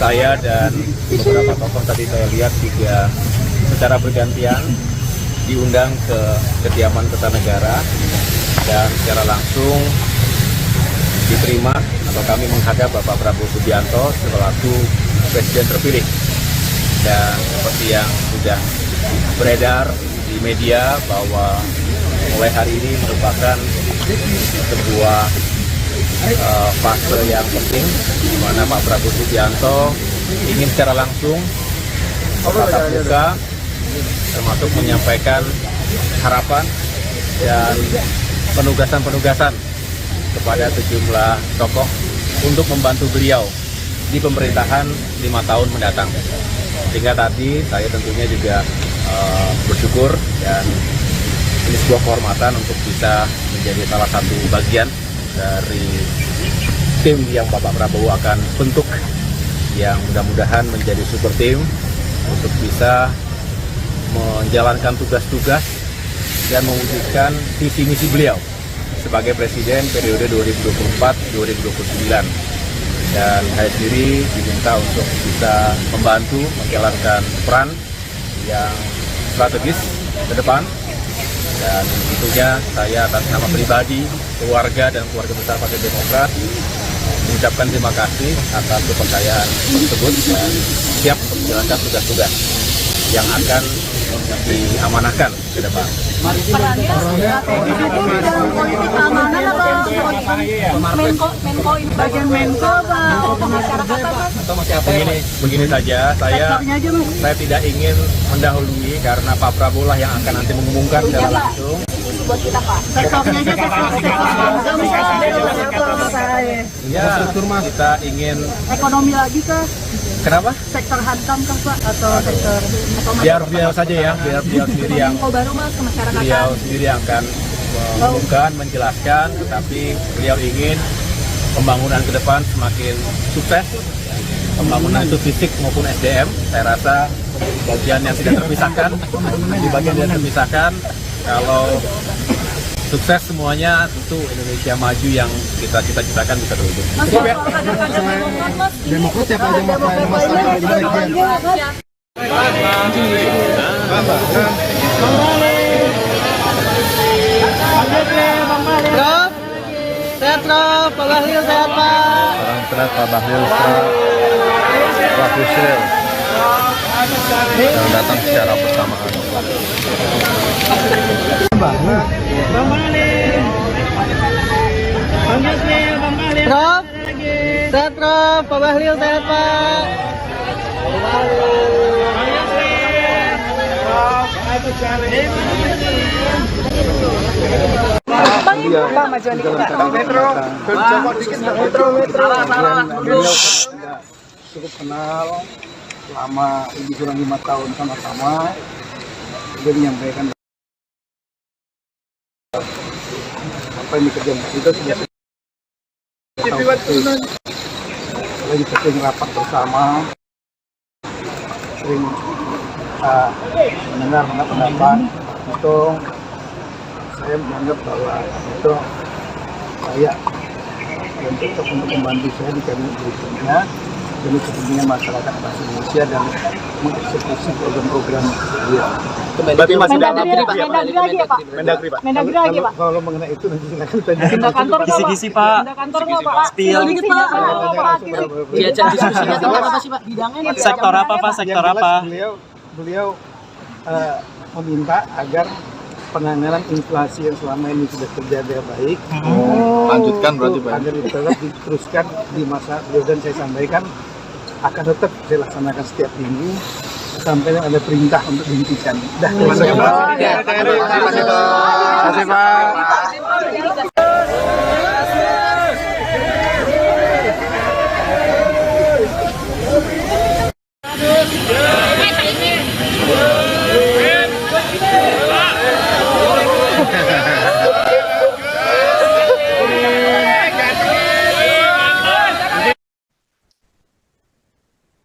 saya dan beberapa tokoh tadi saya lihat juga secara bergantian diundang ke kediaman Kertanegara dan secara langsung diterima atau kami menghadap Bapak Prabowo Subianto selaku Presiden terpilih. Dan seperti yang sudah beredar di media bahwa mulai hari ini merupakan sebuah fase yang penting di mana Pak Prabowo Subianto ingin secara langsung tatap muka, termasuk menyampaikan harapan dan penugasan-penugasan kepada sejumlah tokoh untuk membantu beliau di pemerintahan 5 tahun mendatang. Sehingga tadi saya tentunya juga bersyukur dan ini sebuah kehormatan untuk bisa menjadi salah satu bagian dari tim yang Bapak Prabowo akan bentuk, yang mudah-mudahan menjadi super tim untuk bisa menjalankan tugas-tugas dan mewujudkan visi misi beliau sebagai presiden periode 2024-2029. Dan saya sendiri diminta untuk bisa membantu menjalankan peran yang strategis ke depan. Dan tentunya saya atas nama pribadi, keluarga dan keluarga besar Partai Demokrat mengucapkan terima kasih atas kepercayaan tersebut dan siap menjalankan tugas-tugas yang akan diamanahkan ke depan. Perannya strategi itu dalam politik keamanan apa Menko ini bagian Menko atau pemasyarakatan Mas? Begini saja, saya tidak ingin mendahului karena Pak Prabowo lah yang akan nanti mengumumkan secara langsung. Isu buat kita Pak. Sektornya aja Ya, kita ingin ekonomi lagi kah? kenapa? Sektor hankam kah Pak? Atau sektor Biar beliau saja ya, biar beliau sendiri yang Menko baru Mas ke masyarakatan. beliau sendiri yang akan mengumumkan, menjelaskan, tetapi beliau ingin pembangunan ke depan semakin sukses. Pembangunan itu fisik maupun SDM, saya rasa bagian yang tidak terpisahkan, di bagian yang terpisahkan. Kalau sukses semuanya, tentu Indonesia maju yang kita cita-citakan bisa terwujud. Mas, Demokrat siapa aja Prof, sehat Prof, Pak Bahlil sehat Pak. Salam sehat Pak Bahlil, Pak Yusril yang datang secara bersamaan. Prof, sehat Prof, Pak Bahlil sehat Pak. Cukup kenal selama lebih kurang 5 tahun sama-sama. Dia menyampaikan apa yang dikerjakan kita sudah lagi sering rapat bersama, sering mendengar pendapat itu. Saya menganggap bahwa itu saya dan tetap untuk membantu saya di kabinet berikutnya demi kepentingan masyarakat bangsa Indonesia dan mengeksekusi program-program dia. Berarti masih dalam Mendagri lagi ya Pak? Mendagri Pak. Mendagri lagi Pak? Kalau mengenai itu nanti silakan tanya. Pindah kantor nggak Pak? Kisi-kisi, Pak. Pindah kantor nggak Pak? Spill. Dikit Pak. Diajak diskusinya tentang apa sih Pak? Bidangnya Sektor apa Pak? Sektor Yang jelas apa? Beliau meminta agar penanganan inflasi yang selama ini sudah terjadi baik. Lanjutkan berarti Pak. Agar tetap diteruskan di masa beliau, dan saya sampaikan akan tetap saya laksanakan setiap minggu sampai ada perintah untuk dihentikan. Terima kasih Pak. Terima kasih Pak.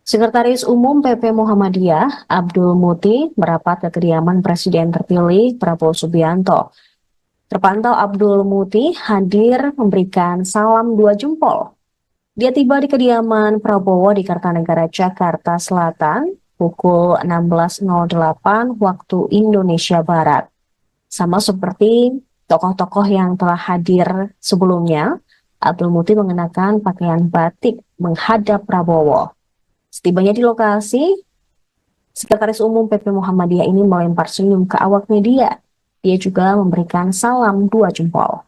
Sekretaris Umum PP Muhammadiyah, Abdul Muti, merapat ke kediaman Presiden terpilih Prabowo Subianto. Terpantau Abdul Muti hadir memberikan salam 2 jempol. Dia tiba di kediaman Prabowo di Kartanegara, Jakarta Selatan, pukul 16.08 waktu Indonesia Barat. Sama seperti tokoh-tokoh yang telah hadir sebelumnya, Abdul Muti mengenakan pakaian batik menghadap Prabowo. Setibanya di lokasi, Sekretaris Umum PP Muhammadiyah ini melempar senyum ke awak media. Dia juga memberikan salam 2 jempol.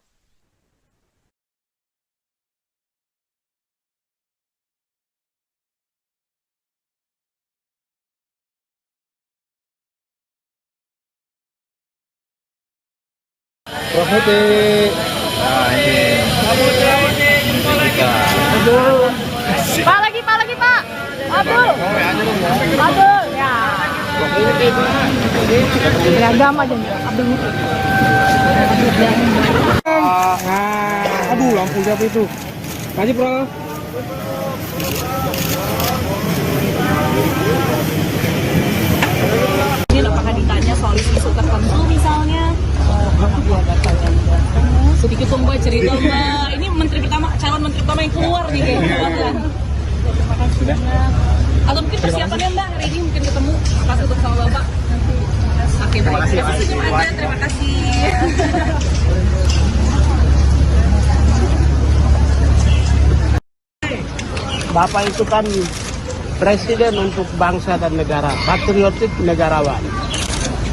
Putih. Nah ini kita. Pak lagi Pak. Abdul. Ya. Beragam aja Abdul. Aduh, lampu siapa itu? Maju, bro. Ini apakah ditanya soal isu tertentu misalnya? Sedikit dong Mbak cerita Mbak. Ini calon menteri pertama yang keluar nih kayaknya. Sudah. Atau mungkin persiapannya Mbak hari ini mungkin ketemu pas ketemu sama Bapak. Oke, terima kasih. Terima kasih. Bapak itu kan presiden untuk bangsa dan negara, patriotik negarawan.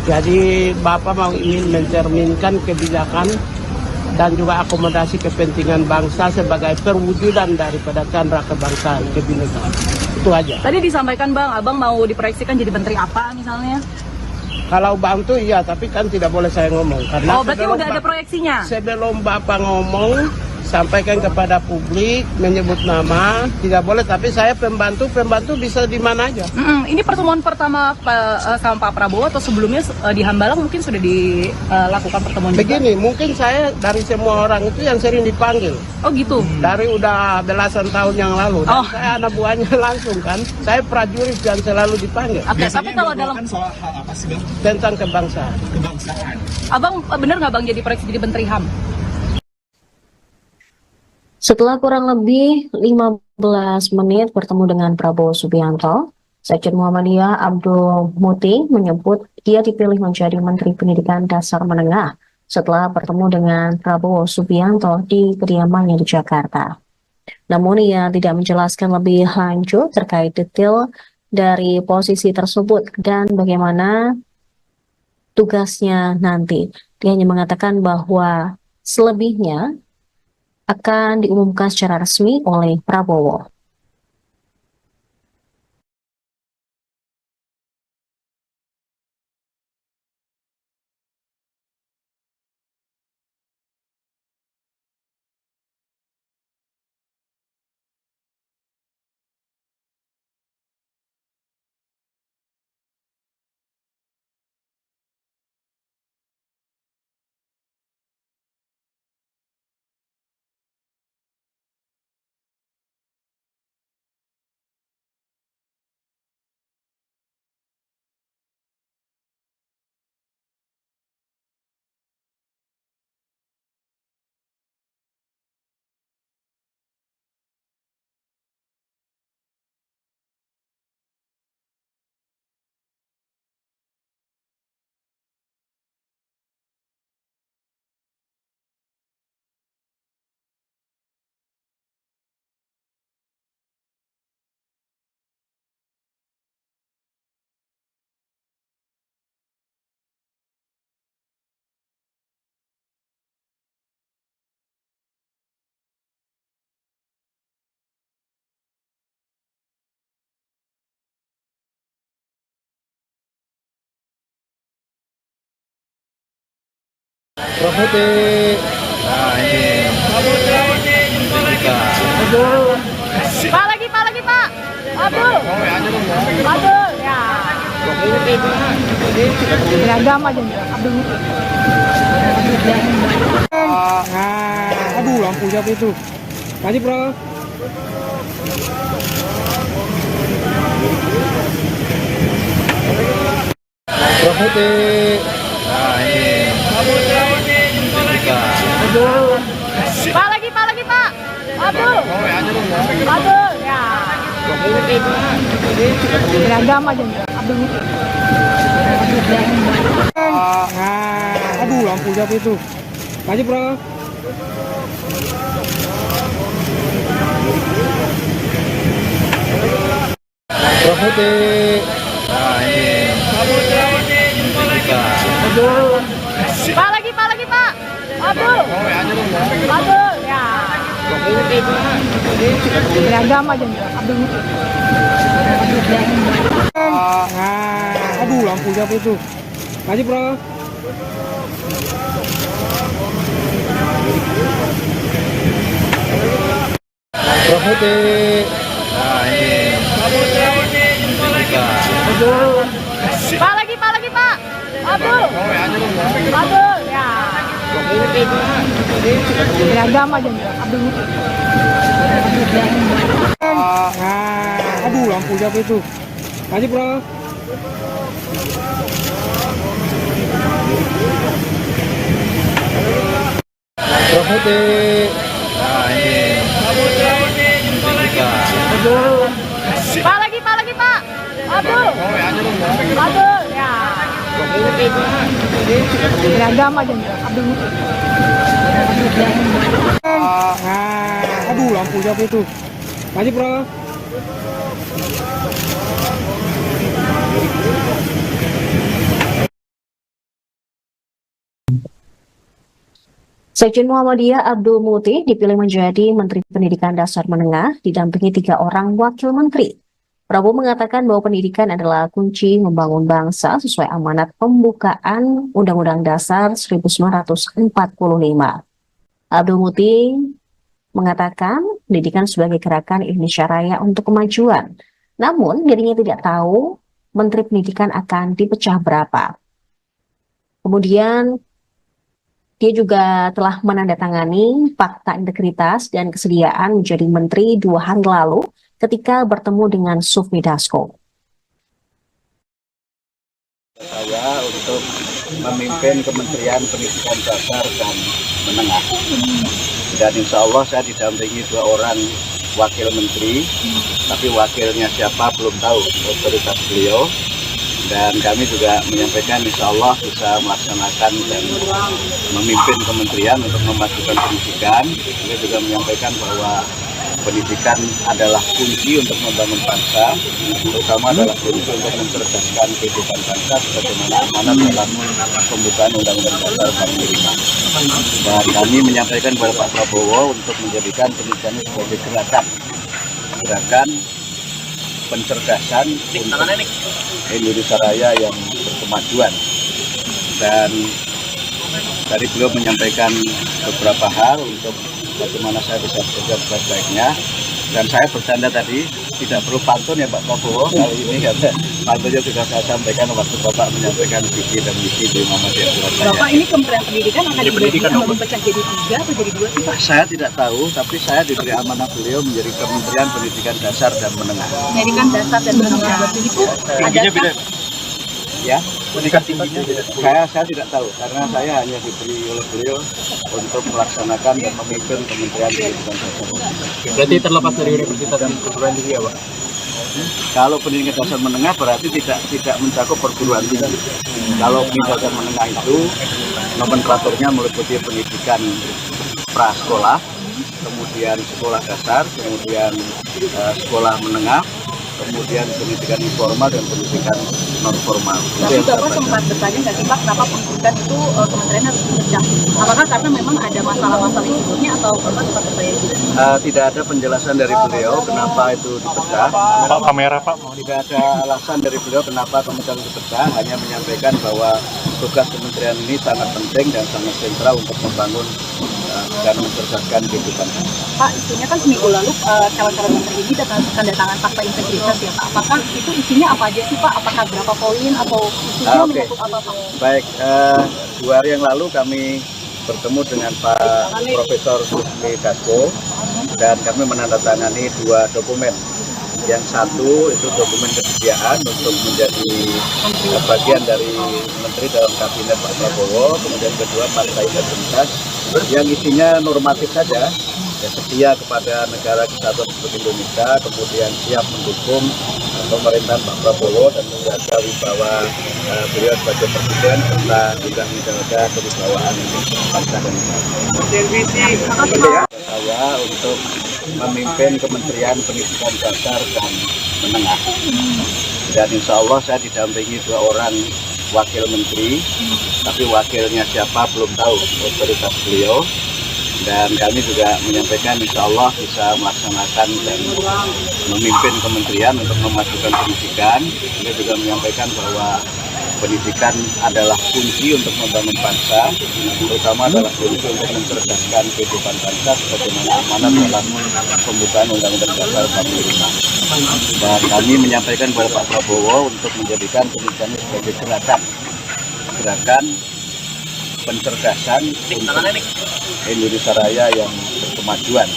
Jadi Bapak mau ingin mencerminkan kebijakan dan juga akomodasi kepentingan bangsa sebagai perwujudan daripada candra kebangsaan kebinekaan. Itu aja. Tadi disampaikan Bang, Abang mau diproyeksikan jadi menteri apa misalnya? Kalau bantu iya, tapi kan tidak boleh saya ngomong. Karena Berarti udah ada proyeksinya? Sebelum Bapak ngomong, sampaikan kepada publik, menyebut nama, tidak boleh. Tapi saya pembantu bisa di mana aja. Ini pertemuan pertama sama Pak Prabowo atau sebelumnya di Hambalang mungkin sudah dilakukan pertemuan Begini, juga? mungkin saya dari semua orang itu yang sering dipanggil. Oh gitu? Dari udah belasan tahun yang lalu. Dan saya anak buahnya langsung kan. Saya prajurit yang selalu dipanggil. Oke, tapi kalau dalam soal hal apa sih Bang? Tentang kebangsaan. Kebangsaan. Abang bener nggak Bang jadi proyeksi jadi menteri HAM? Setelah kurang lebih 15 menit bertemu dengan Prabowo Subianto, Sekjen Muhammadiyah Abdul Muti menyebut dia dipilih menjadi Menteri Pendidikan Dasar Menengah setelah bertemu dengan Prabowo Subianto di kediamannya di Jakarta. Namun ia tidak menjelaskan lebih lanjut terkait detail dari posisi tersebut dan bagaimana tugasnya nanti. Dia hanya mengatakan bahwa selebihnya akan diumumkan secara resmi oleh Prabowo. Putih. Nah ini kita. Pak lagi Pak. Abdul. Ya. Beragam aja Abdul. Aduh, lampu siapa itu? Maju, bro. Putih. Nah ini kita. Pak lagi Pak. Abdul. Ya. Beragam aja Abdul. Aduh, lampu siapa itu? Maju, bro. Putih. Nah ini kita. Pak lagi Pak. Abdul. Ya. Beragam aja Abdul. Aduh, lampu siapa itu? Maju, bro. putih. Nah ini kita. Pak lagi Pak. Abdul. Ya. Beragam aja Abdul. Aduh, lampu siapa itu? Maju, bro. Bro putih. Nah ini kita. Pak lagi Pak. Abdul. Ya. Beragam aja Abdul. Aduh, lampu siapa itu? Maju, bro. Sekjen Muhammadiyah Abdul Muti dipilih menjadi Menteri Pendidikan Dasar Menengah didampingi 3 orang wakil menteri. Prabowo mengatakan bahwa pendidikan adalah kunci membangun bangsa sesuai amanat pembukaan Undang-Undang Dasar 1945. Abdul Muti mengatakan pendidikan sebagai gerakan Indonesia Raya untuk kemajuan. Namun dirinya tidak tahu Menteri Pendidikan akan dipecah berapa. Kemudian dia juga telah menandatangani fakta integritas dan kesediaan menjadi menteri 2 hari lalu ketika bertemu dengan Sufmi Dasko. Saya untuk memimpin Kementerian Pendidikan Dasar dan Menengah. Dan insya Allah saya didampingi 2 orang wakil menteri, tapi wakilnya siapa belum tahu, otoritas beliau. Dan kami juga menyampaikan insya Allah bisa melaksanakan dan memimpin kementerian untuk memajukan pendidikan. Kami juga menyampaikan bahwa pendidikan adalah kunci untuk membangun bangsa, terutama adalah kunci untuk mencerdaskan kehidupan bangsa sebagaimana amanat dalam pembukaan Undang-Undang Dasar 45. Dan kami menyampaikan kepada Pak Prabowo untuk menjadikan pendidikan sebagai gerakan pencerdasan untuk Indonesia Raya yang berkemajuan. Dan tadi beliau menyampaikan beberapa hal untuk bagaimana saya bisa bekerja sebaik-baiknya. Dan saya bercanda tadi, tidak perlu pantun ya Pak Prabowo kali ini, karena pantunnya sudah saya sampaikan waktu Bapak menyampaikan visi dan misi di Muhammadiyah Surabaya. Bapak ini Kementerian Pendidikan akan dipecah jadi 3 atau jadi 2 sih Pak? Saya tidak tahu, tapi saya diberi amanah beliau menjadi Kementerian Pendidikan Dasar dan Menengah. Pendidikan dasar dan menengah itu ada Ya, pendidikan tingginya saya tidak tahu, karena saya hanya diberi oleh beliau untuk melaksanakan dan memimpin Kementerian Pendidikan Dasar. Berarti terlepas dari universitas dan perguruan tinggi ya, Pak? Kalau pendidikan dasar menengah berarti tidak mencakup perguruan tinggi. Kalau pendidikan dasar menengah itu nomenklaturnya meliputi pendidikan prasekolah, kemudian sekolah dasar, kemudian sekolah menengah, kemudian pendidikan informal dan pendidikan non formal. Tapi Bapak sempat bertanya nggak sih Pak, kenapa pendidikan itu kementerian harus dipecah? Apakah karena memang ada masalah-masalah yang sebelumnya atau Bapak sempat bertanya juga? Tidak ada penjelasan dari beliau kenapa itu dipecah. Pak, kamera Pak. Tidak ada alasan dari beliau kenapa kementerian dipecah, hanya menyampaikan bahwa tugas kementerian ini sangat penting dan sangat sentral untuk membangun dan mencerdaskan kehidupan. Pak, isunya kan seminggu lalu calon-calon menteri ini tanda tangan fakta integritas ya Pak. Apakah itu isinya apa aja sih Pak? Apakah berapa poin atau isunya menyangkut apa Pak? Baik, 2 hari yang lalu kami bertemu dengan Pak Profesor Sufmi Dasko dan kami menandatangani 2 dokumen. Yang satu itu dokumen kesediaan untuk menjadi bagian dari menteri dalam kabinet Pak Prabowo, kemudian kedua fakta integritas yang isinya normatif saja, ya, setia kepada negara kesatuan Republik Indonesia, kemudian siap mendukung pemerintahan Pak Prabowo dan menjaga wibawa beliau sebagai presiden serta juga menjaga kewibawaan bangsa dan negara. Saya untuk memimpin Kementerian Pendidikan Dasar dan Menengah. Dan insya Allah saya didampingi 2 orang wakil menteri, tapi wakilnya siapa belum tahu, otoritas beliau. Dan kami juga menyampaikan insya Allah bisa melaksanakan dan memimpin kementerian untuk memajukan pendidikan. Kami juga menyampaikan bahwa pendidikan adalah kunci untuk membangun bangsa, terutama adalah kunci untuk mencerdaskan kehidupan bangsa sebagaimana amanat dalam pembukaan Undang-Undang Dasar 45. Dan kami menyampaikan kepada Pak Prabowo untuk menjadikan pendidikan ini sebagai gerakan pencerdasan untuk Indonesia Raya yang berkemajuan.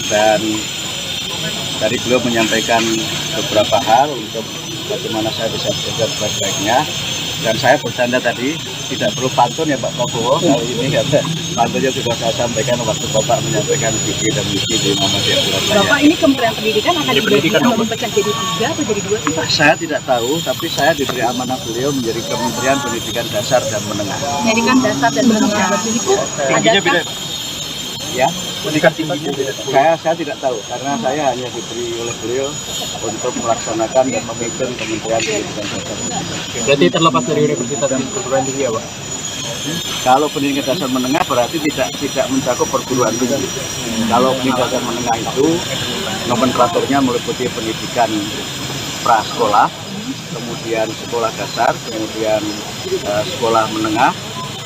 Dan tadi beliau menyampaikan beberapa hal untuk bagaimana saya bisa bekerja sebaik-baiknya. Dan saya bercanda tadi, tidak perlu pantun ya Pak Prabowo kali ini, karena pantunnya sudah saya sampaikan waktu Bapak menyampaikan visi dan misi di Muhammadiyah Surabaya. Bapak, ini Kementerian Pendidikan akan dipecah jadi 3 atau jadi 2 sih Pak? Saya tidak tahu, tapi saya diberi amanah beliau menjadi Kementerian Pendidikan Dasar dan Menengah. Pendidikan dasar dan menengah itu adakah? Ya, pendidikan tingginya saya tidak tahu, karena saya hanya diberi oleh beliau untuk melaksanakan dan memimpin Kementerian Pendidikan Dasar. Berarti terlepas dari universitas dan perguruan tinggi ya Pak? Kalau pendidikan dasar menengah berarti tidak mencakup perguruan tinggi. Kalau pendidikan dasar menengah itu nomenklaturnya meliputi pendidikan prasekolah, kemudian sekolah dasar, kemudian sekolah menengah,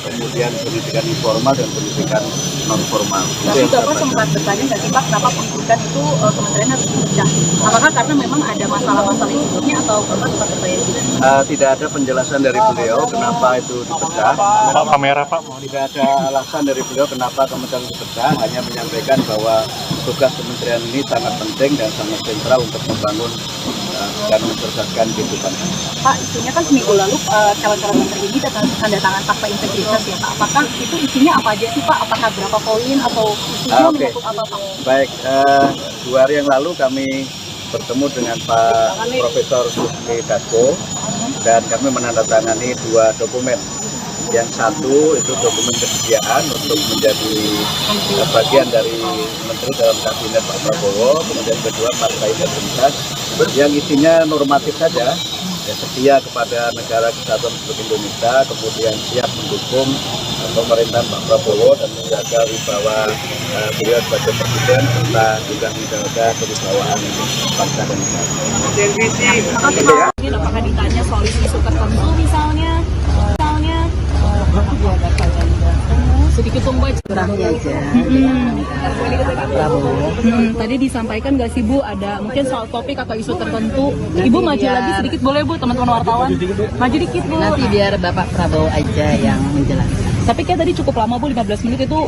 kemudian pendidikan informal dan pendidikan non formal. Tapi Bapak sempat bertanya nggak sih Pak, kenapa pendidikan itu kementerian harus dipecah? Apakah karena memang ada masalah-masalah yang sebelumnya atau Bapak sempat bertanya juga? Tidak ada penjelasan dari beliau kenapa itu dipecah. Pak, kamera Pak. Tidak ada alasan dari beliau kenapa kementerian dipecah, hanya menyampaikan bahwa tugas kementerian ini sangat penting dan sangat sentral untuk membangun dan mencerdaskan kehidupan. Pak, isunya kan seminggu lalu calon-calon menteri ini tanda tangan fakta integritas ya Pak. Apakah itu isinya apa aja sih Pak? Apakah berapa poin atau isunya menyangkut apa Pak? Baik, 2 hari yang lalu kami bertemu dengan Pak Profesor Suski Dasko dan kami menandatangani 2 dokumen. Yang satu itu dokumen kesediaan untuk menjadi bagian dari menteri dalam kabinet Pak Prabowo, kemudian kedua partai integritas yang isinya normatif saja, ya, setia kepada negara kesatuan Republik Indonesia, kemudian siap mendukung pemerintahan Pak Prabowo dan menjaga wibawa beliau sebagai presiden serta juga menjaga kewibawaan bangsa dan negara. Apakah ditanya soal isu tertentu misalnya sedikit pembaca aja Prabowo. Tadi disampaikan nggak sih Bu, ada mungkin soal topik atau isu tertentu. Ibu maju lagi sedikit boleh Bu, teman-teman wartawan. Maju dikit Bu. Nanti biar Bapak Prabowo aja yang menjelaskan. Tapi kayak tadi cukup lama Bu, 15 menit itu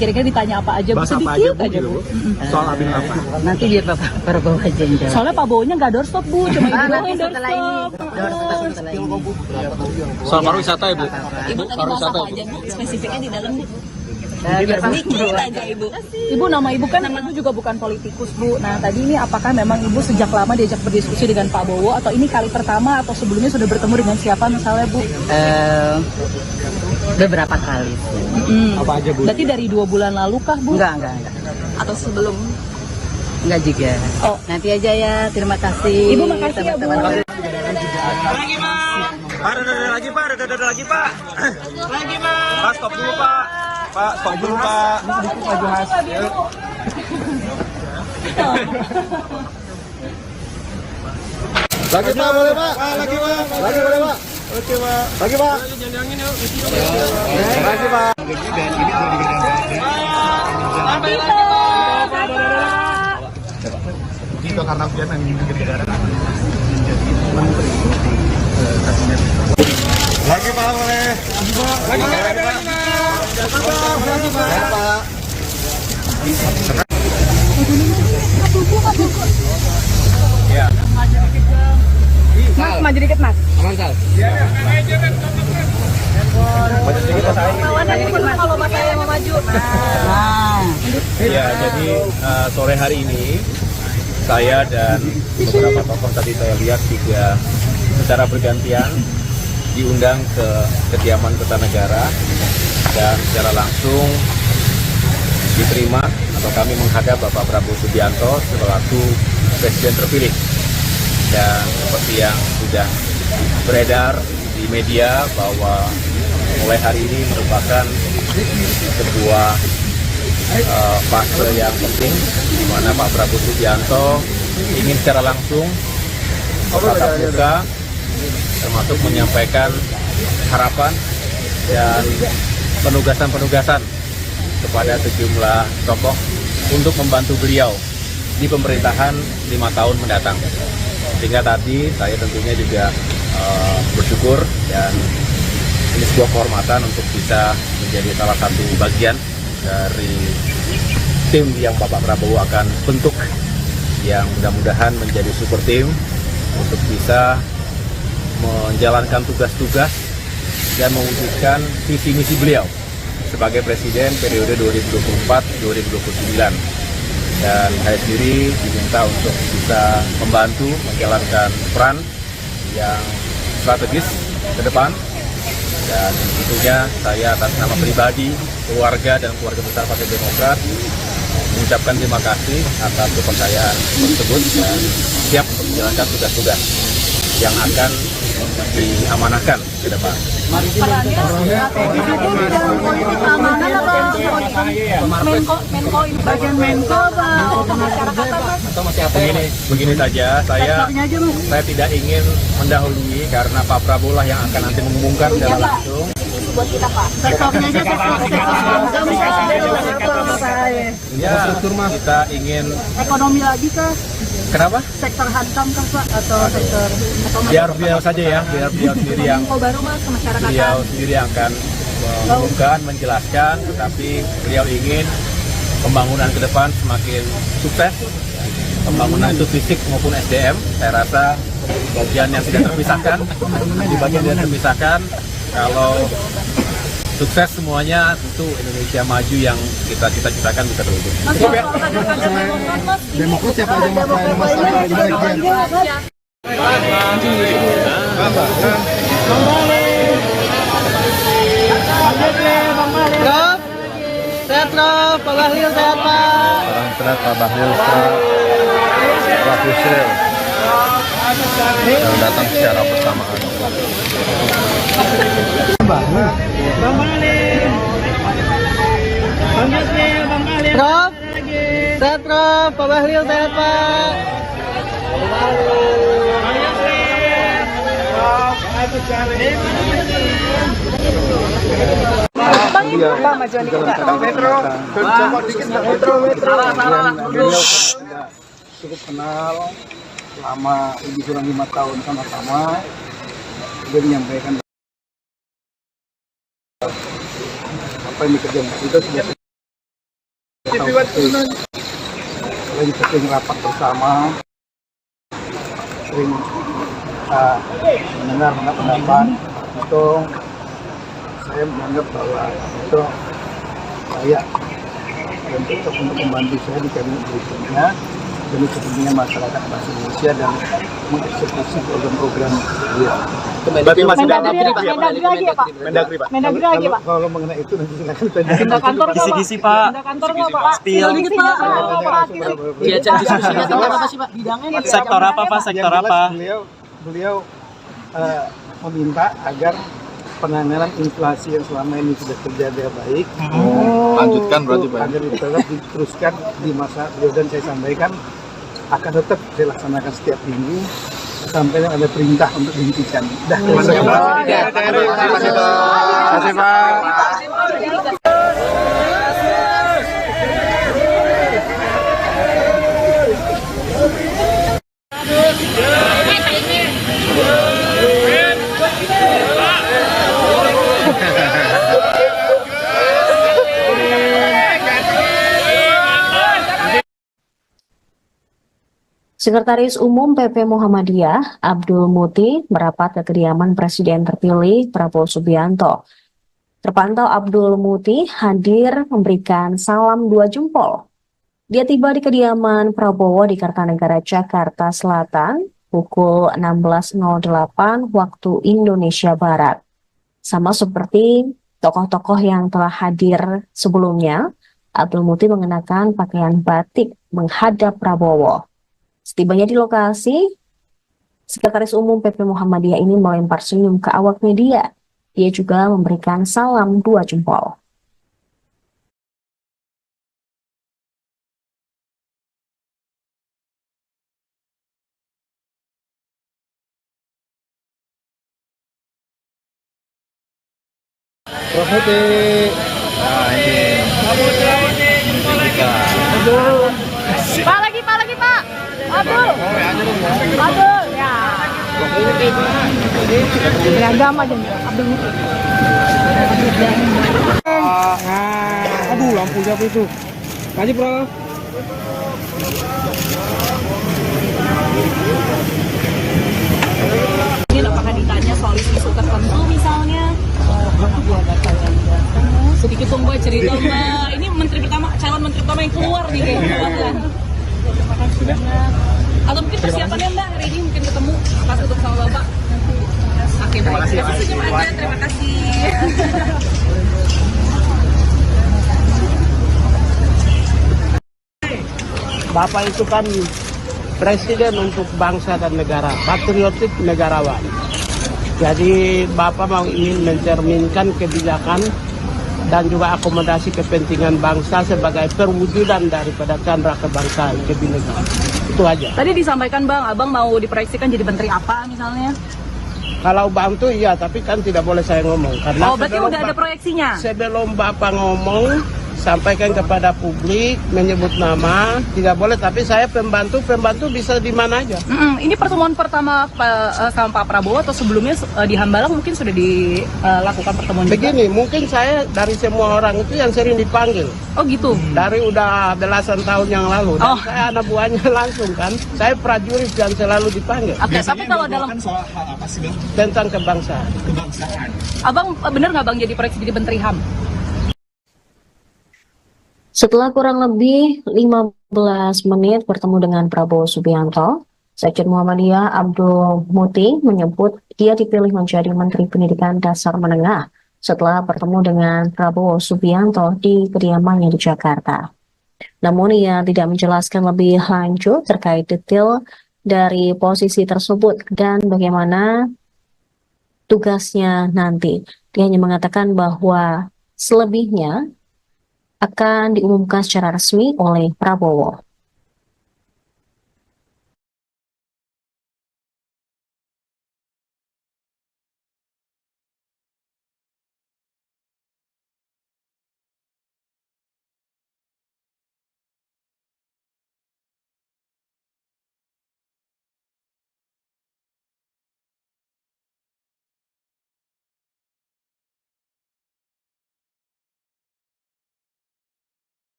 kira-kira ditanya apa aja Bu, sedikit aja Bu. Soal Abin apa? Nanti biar Bapak Prabowo aja yang jawab. Soalnya Pak Bowo-nya nggak doorstop Bu, cuma Ibu doang yang setelah ini, doorstop. setelah ini. Soal pariwisata ya Bu? Ibu tadi bahas apa aja Bu, spesifiknya di dalam Bu? Sedikit aja Ibu. Ibu, nama Ibu kan Ibu juga bukan politikus Bu. Nah tadi ini apakah memang Ibu sejak lama diajak berdiskusi dengan Pak Bowo atau ini kali pertama atau sebelumnya sudah bertemu dengan siapa misalnya Bu? Beberapa kali. Apa aja Bu? Berarti dari 2 bulan lalu kah Bu? Enggak. Atau sebelum? Enggak juga. Oh. Nanti aja ya. Terima kasih. Ibu makasih ya Bu. Lagi Pak. Lagi Pak. Lagi Pak. Lagi Pak. Pak stop dulu Pak. Pak stop dulu Pak. Maju hasil. Lagi Pak, boleh Pak. Lagi Pak. Lagi boleh Pak. Oke Pak. Lagi Pak. Lagi Pak. Itu karena dia memang negara menteri kabinet. Lagi Pak, boleh. Lagi Pak. Lagi Pak. Ya. Mas, maju dikit Mas. Aman Sal. Maju dikit Mas. Kalau Mas saya mau maju. Ya, jadi sore hari ini saya dan beberapa tokoh tadi saya lihat juga secara bergantian diundang ke kediaman Kertanegara dan secara langsung diterima atau kami menghadap Bapak Prabowo Subianto selaku Presiden terpilih. Dan seperti yang sudah beredar di media bahwa mulai hari ini merupakan sebuah fase yang penting di mana Pak Prabowo Subianto ingin secara langsung tatap muka termasuk menyampaikan harapan dan penugasan-penugasan kepada sejumlah tokoh untuk membantu beliau di pemerintahan 5 tahun mendatang. Sehingga tadi saya tentunya juga bersyukur dan ini sebuah kehormatan untuk bisa menjadi salah satu bagian dari tim yang Bapak Prabowo akan bentuk, yang mudah-mudahan menjadi super tim untuk bisa menjalankan tugas-tugas dan mewujudkan visi misi beliau sebagai Presiden periode 2024-2029. Dan saya sendiri diminta untuk bisa membantu menjalankan peran yang strategis ke depan. Dan tentunya saya atas nama pribadi, keluarga, dan keluarga besar Partai Demokrat mengucapkan terima kasih atas kepercayaan tersebut dan siap untuk menjalankan tugas-tugas yang akan diamanahkan ke depan. Perannya strategi dalam politik keamanan atau Menko bagian Menko atau masyarakat Begini saja, saya tidak ingin mendahului karena Pak Prabowo lah yang akan nanti mengumumkan secara langsung. buat kita Pak. Sektornya aja Ya, kita ingin ekonomi lagi kah? kenapa? Sektor hankam kah Pak? Atau sektor Biar beliau saja ya, biar beliau sendiri yang baru Mas ke masyarakat. beliau sendiri yang akan mengumumkan, menjelaskan, tetapi beliau ingin pembangunan ke depan semakin sukses. Pembangunan itu fisik maupun SDM, saya rasa bagian yang tidak terpisahkan, di bagian yang terpisahkan, kalau sukses semuanya tentu Indonesia maju yang kita cita-citakan bisa terwujud. Demokrat siapa aja Prof, sehat Prof, Pak Bahlil sehat Pak. Salam sehat Pak Bahlil, Pak Yusril yang datang secara bersamaan. Bang Bahlil, Bang Yusril, Bang Bahlil. Prof, sehat Prof, Pak Bahlil sehat Pak. Bang Yusril, Prof, Cukup kenal selama lebih kurang 5 tahun sama-sama. Dia menyampaikan apa yang dikerjakan kita sudah lagi sering rapat bersama, sering mendengar pendapat. Itu saya menganggap bahwa itu saya dan cocok untuk membantu saya di kabinet berikutnya demi kepentingan masyarakat bangsa Indonesia dan mengeksekusi program-program dia. Berarti masih Mendagri lagi ya Pak? Mendagri Pak. Mendagri lagi Pak? Kalau mengenai itu nanti silakan tanya. Pindah kantor nggak Pak? Kisi-kisi, Pak. Pindah kantor nggak Pak? Spill. Dikit Pak. Diajak diskusinya tentang apa sih Pak? Bidangnya Sektor apa Pak? Sektor Yang jelas apa? Beliau meminta agar penanganan inflasi yang selama ini sudah terjaga baik, Lanjutkan berarti Pak. agar tetap diteruskan di masa beliau, dan saya sampaikan akan tetap saya laksanakan setiap minggu sampai ada perintah untuk dihentikan. Terima kasih Pak. Sekretaris Umum PP Muhammadiyah, Abdul Muti, merapat ke kediaman Presiden terpilih Prabowo Subianto. Terpantau Abdul Muti hadir memberikan salam 2 jempol. Dia tiba di kediaman Prabowo di Kartanegara, Jakarta Selatan, pukul 16.08 waktu Indonesia Barat. Sama seperti tokoh-tokoh yang telah hadir sebelumnya, Abdul Muti mengenakan pakaian batik menghadap Prabowo. Setibanya di lokasi, Sekretaris Umum PP Muhammadiyah ini melempar senyum ke awak media. Dia juga memberikan salam 2 jempol. Profeti. Nah ini. Pak lagi Pak. Abdul. Abdul ya. Beragam aja Abdul. Aduh, lampu siapa itu? Maju, bro. Ini apakah ditanya soal isu tertentu misalnya? Sedikit dong Mbak cerita Mbak. Ini calon menteri pertama yang keluar nih kayaknya. Sudah. Atau mungkin persiapannya Mbak hari ini mungkin ketemu pas ketemu sama Bapak. Oke, baik. Terima kasih aja. Terima kasih. Bapak itu kan presiden untuk bangsa dan negara, patriotik negarawan. Jadi Bapak mau ingin mencerminkan kebijakan dan juga akomodasi kepentingan bangsa sebagai perwujudan daripada candra kebangsaan kebinekaan. Itu aja. Tadi disampaikan Bang, Abang mau diproyeksikan jadi menteri apa misalnya? Kalau bantu iya, tapi kan tidak boleh saya ngomong. Karena Berarti udah ada proyeksinya? Sebelum Bapak ngomong, sampaikan kepada publik, menyebut nama, tidak boleh. Tapi saya pembantu bisa di mana aja. Ini pertemuan pertama sama Pak Prabowo atau sebelumnya di Hambalang mungkin sudah dilakukan pertemuan juga? Begini, mungkin saya dari semua orang itu yang sering dipanggil. Oh gitu? Dari udah belasan tahun yang lalu. Dan saya anak buahnya langsung kan. Saya prajurit yang selalu dipanggil. Oke, tapi kalau dalam soal hal apa sih Bang? Tentang kebangsaan. Kebangsaan. Abang bener nggak Bang jadi proyeksi jadi menteri HAM? Setelah kurang lebih 15 menit bertemu dengan Prabowo Subianto, Sekjen Muhammadiyah Abdul Muti menyebut dia dipilih menjadi Menteri Pendidikan Dasar Menengah setelah bertemu dengan Prabowo Subianto di kediamannya di Jakarta. Namun ia tidak menjelaskan lebih lanjut terkait detail dari posisi tersebut dan bagaimana tugasnya nanti. Dia hanya mengatakan bahwa selebihnya akan diumumkan secara resmi oleh Prabowo.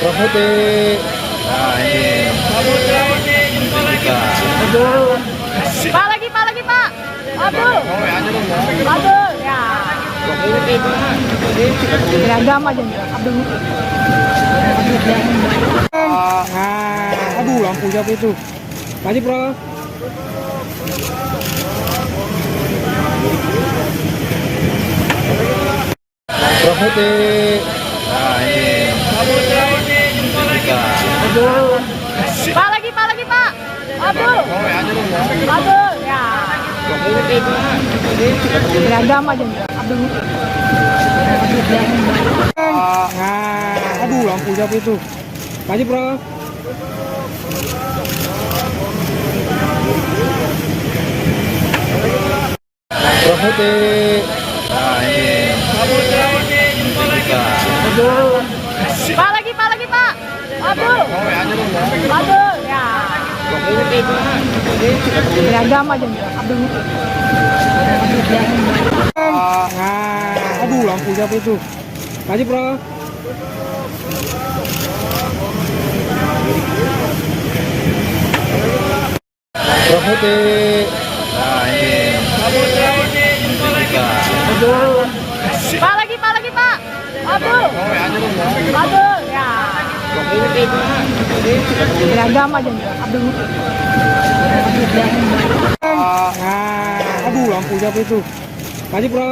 Profeti. Nah ini. Pak lagi Pak. Abdul. Abdul ya. Beragam aja Abdul. Aduh, lampu siapa itu? Maju, bro. Profeti. Nah ini. Pak lagi Pak. Abdul. Abdul ya. Beragam aja Abdul. Aduh, lampu siapa itu? Maju, bro. Profeti. Nah ini. Pak lagi Pak. Abdul. Abdul ya. Beragam aja Abdul. Aduh, lampu siapa itu? Maju, bro. Prof Muti. Nah ini. Pak lagi, Pak. Abdul. Ya. Beragam aja, Abdul. Aduh, lampu siapa itu? Maju, bro.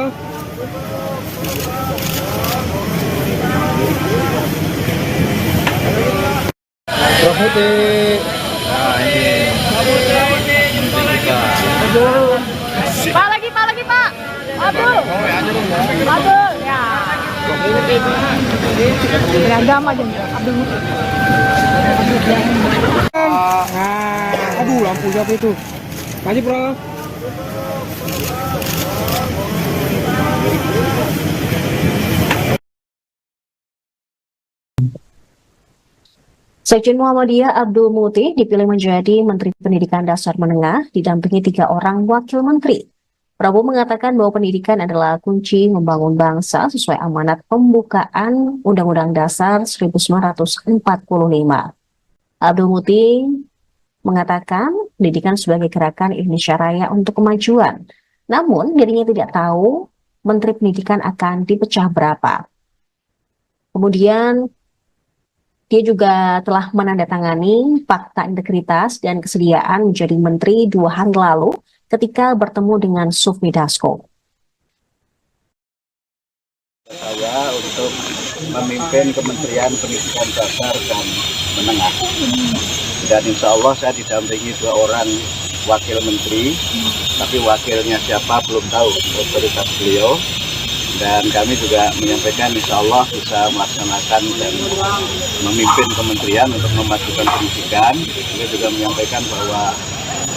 Prof Muti. Nah ini. Pak lagi, Pak. Abdul. Ya. Beragam aja, Abdul. Aduh, lampu siapa itu? Maju, bro. Sekjen Muhammadiyah Abdul Muti dipilih menjadi Menteri Pendidikan Dasar Menengah didampingi 3 orang wakil menteri. Prabowo mengatakan bahwa pendidikan adalah kunci membangun bangsa sesuai amanat pembukaan Undang-Undang Dasar 1945. Abdul Muti mengatakan pendidikan sebagai gerakan Indonesia Raya untuk kemajuan. Namun dirinya tidak tahu Menteri Pendidikan akan dipecah berapa. Kemudian dia juga telah menandatangani fakta integritas dan kesediaan menjadi menteri 2 hari lalu ketika bertemu dengan Sufmi Dasko. Saya untuk memimpin Kementerian Pendidikan Dasar dan Menengah. Dan insya Allah saya didampingi 2 orang wakil menteri, tapi wakilnya siapa belum tahu, otoritas beliau. Dan kami juga menyampaikan insya Allah bisa melaksanakan dan memimpin kementerian untuk memajukan pendidikan. Beliau juga menyampaikan bahwa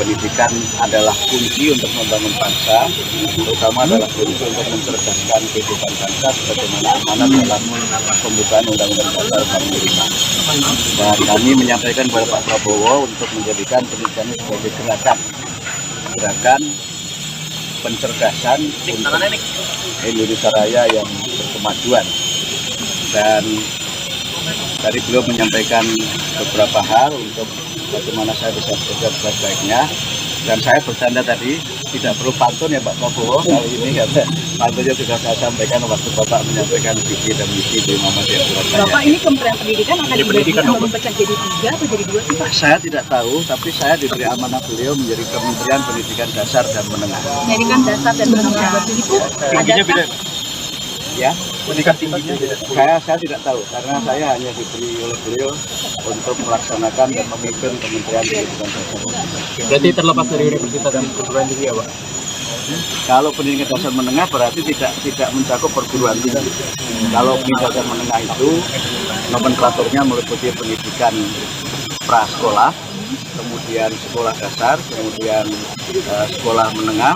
pendidikan adalah kunci untuk membangun bangsa, terutama adalah kunci untuk mencerdaskan kehidupan bangsa sebagaimana amanat dalam pembukaan Undang-Undang Dasar 45. Dan kami menyampaikan kepada Pak Prabowo untuk menjadikan pendidikan sebagai gerakan pencerdasan untuk Indonesia Raya yang berkemajuan. Dan tadi beliau menyampaikan beberapa hal untuk bagaimana saya bisa bekerja sebaik-baiknya. Dan saya bercanda tadi, tidak perlu pantun ya Pak Prabowo kali ini, karena pantunnya sudah saya sampaikan waktu Bapak menyampaikan visi dan misi di Muhammadiyah Surabaya. Bapak ini Kementerian Pendidikan akan dipecah jadi 3 atau jadi 2 sih Pak? Saya tidak tahu, tapi saya diberi amanah beliau menjadi Kementerian Pendidikan Dasar dan Menengah. Pendidikan Dasar dan Menengah itu adakah? Ya, pendidikan tingginya saya tidak tahu, karena saya hanya diberi oleh beliau untuk melaksanakan dan memimpin Kementerian Pendidikan Dasar. Berarti terlepas dari universitas dan perguruan tinggi ya Pak? Kalau pendidikan dasar menengah berarti tidak mencakup perguruan tinggi. Kalau pendidikan dasar menengah itu nomenklaturnya meliputi pendidikan prasekolah, kemudian sekolah dasar, kemudian sekolah menengah,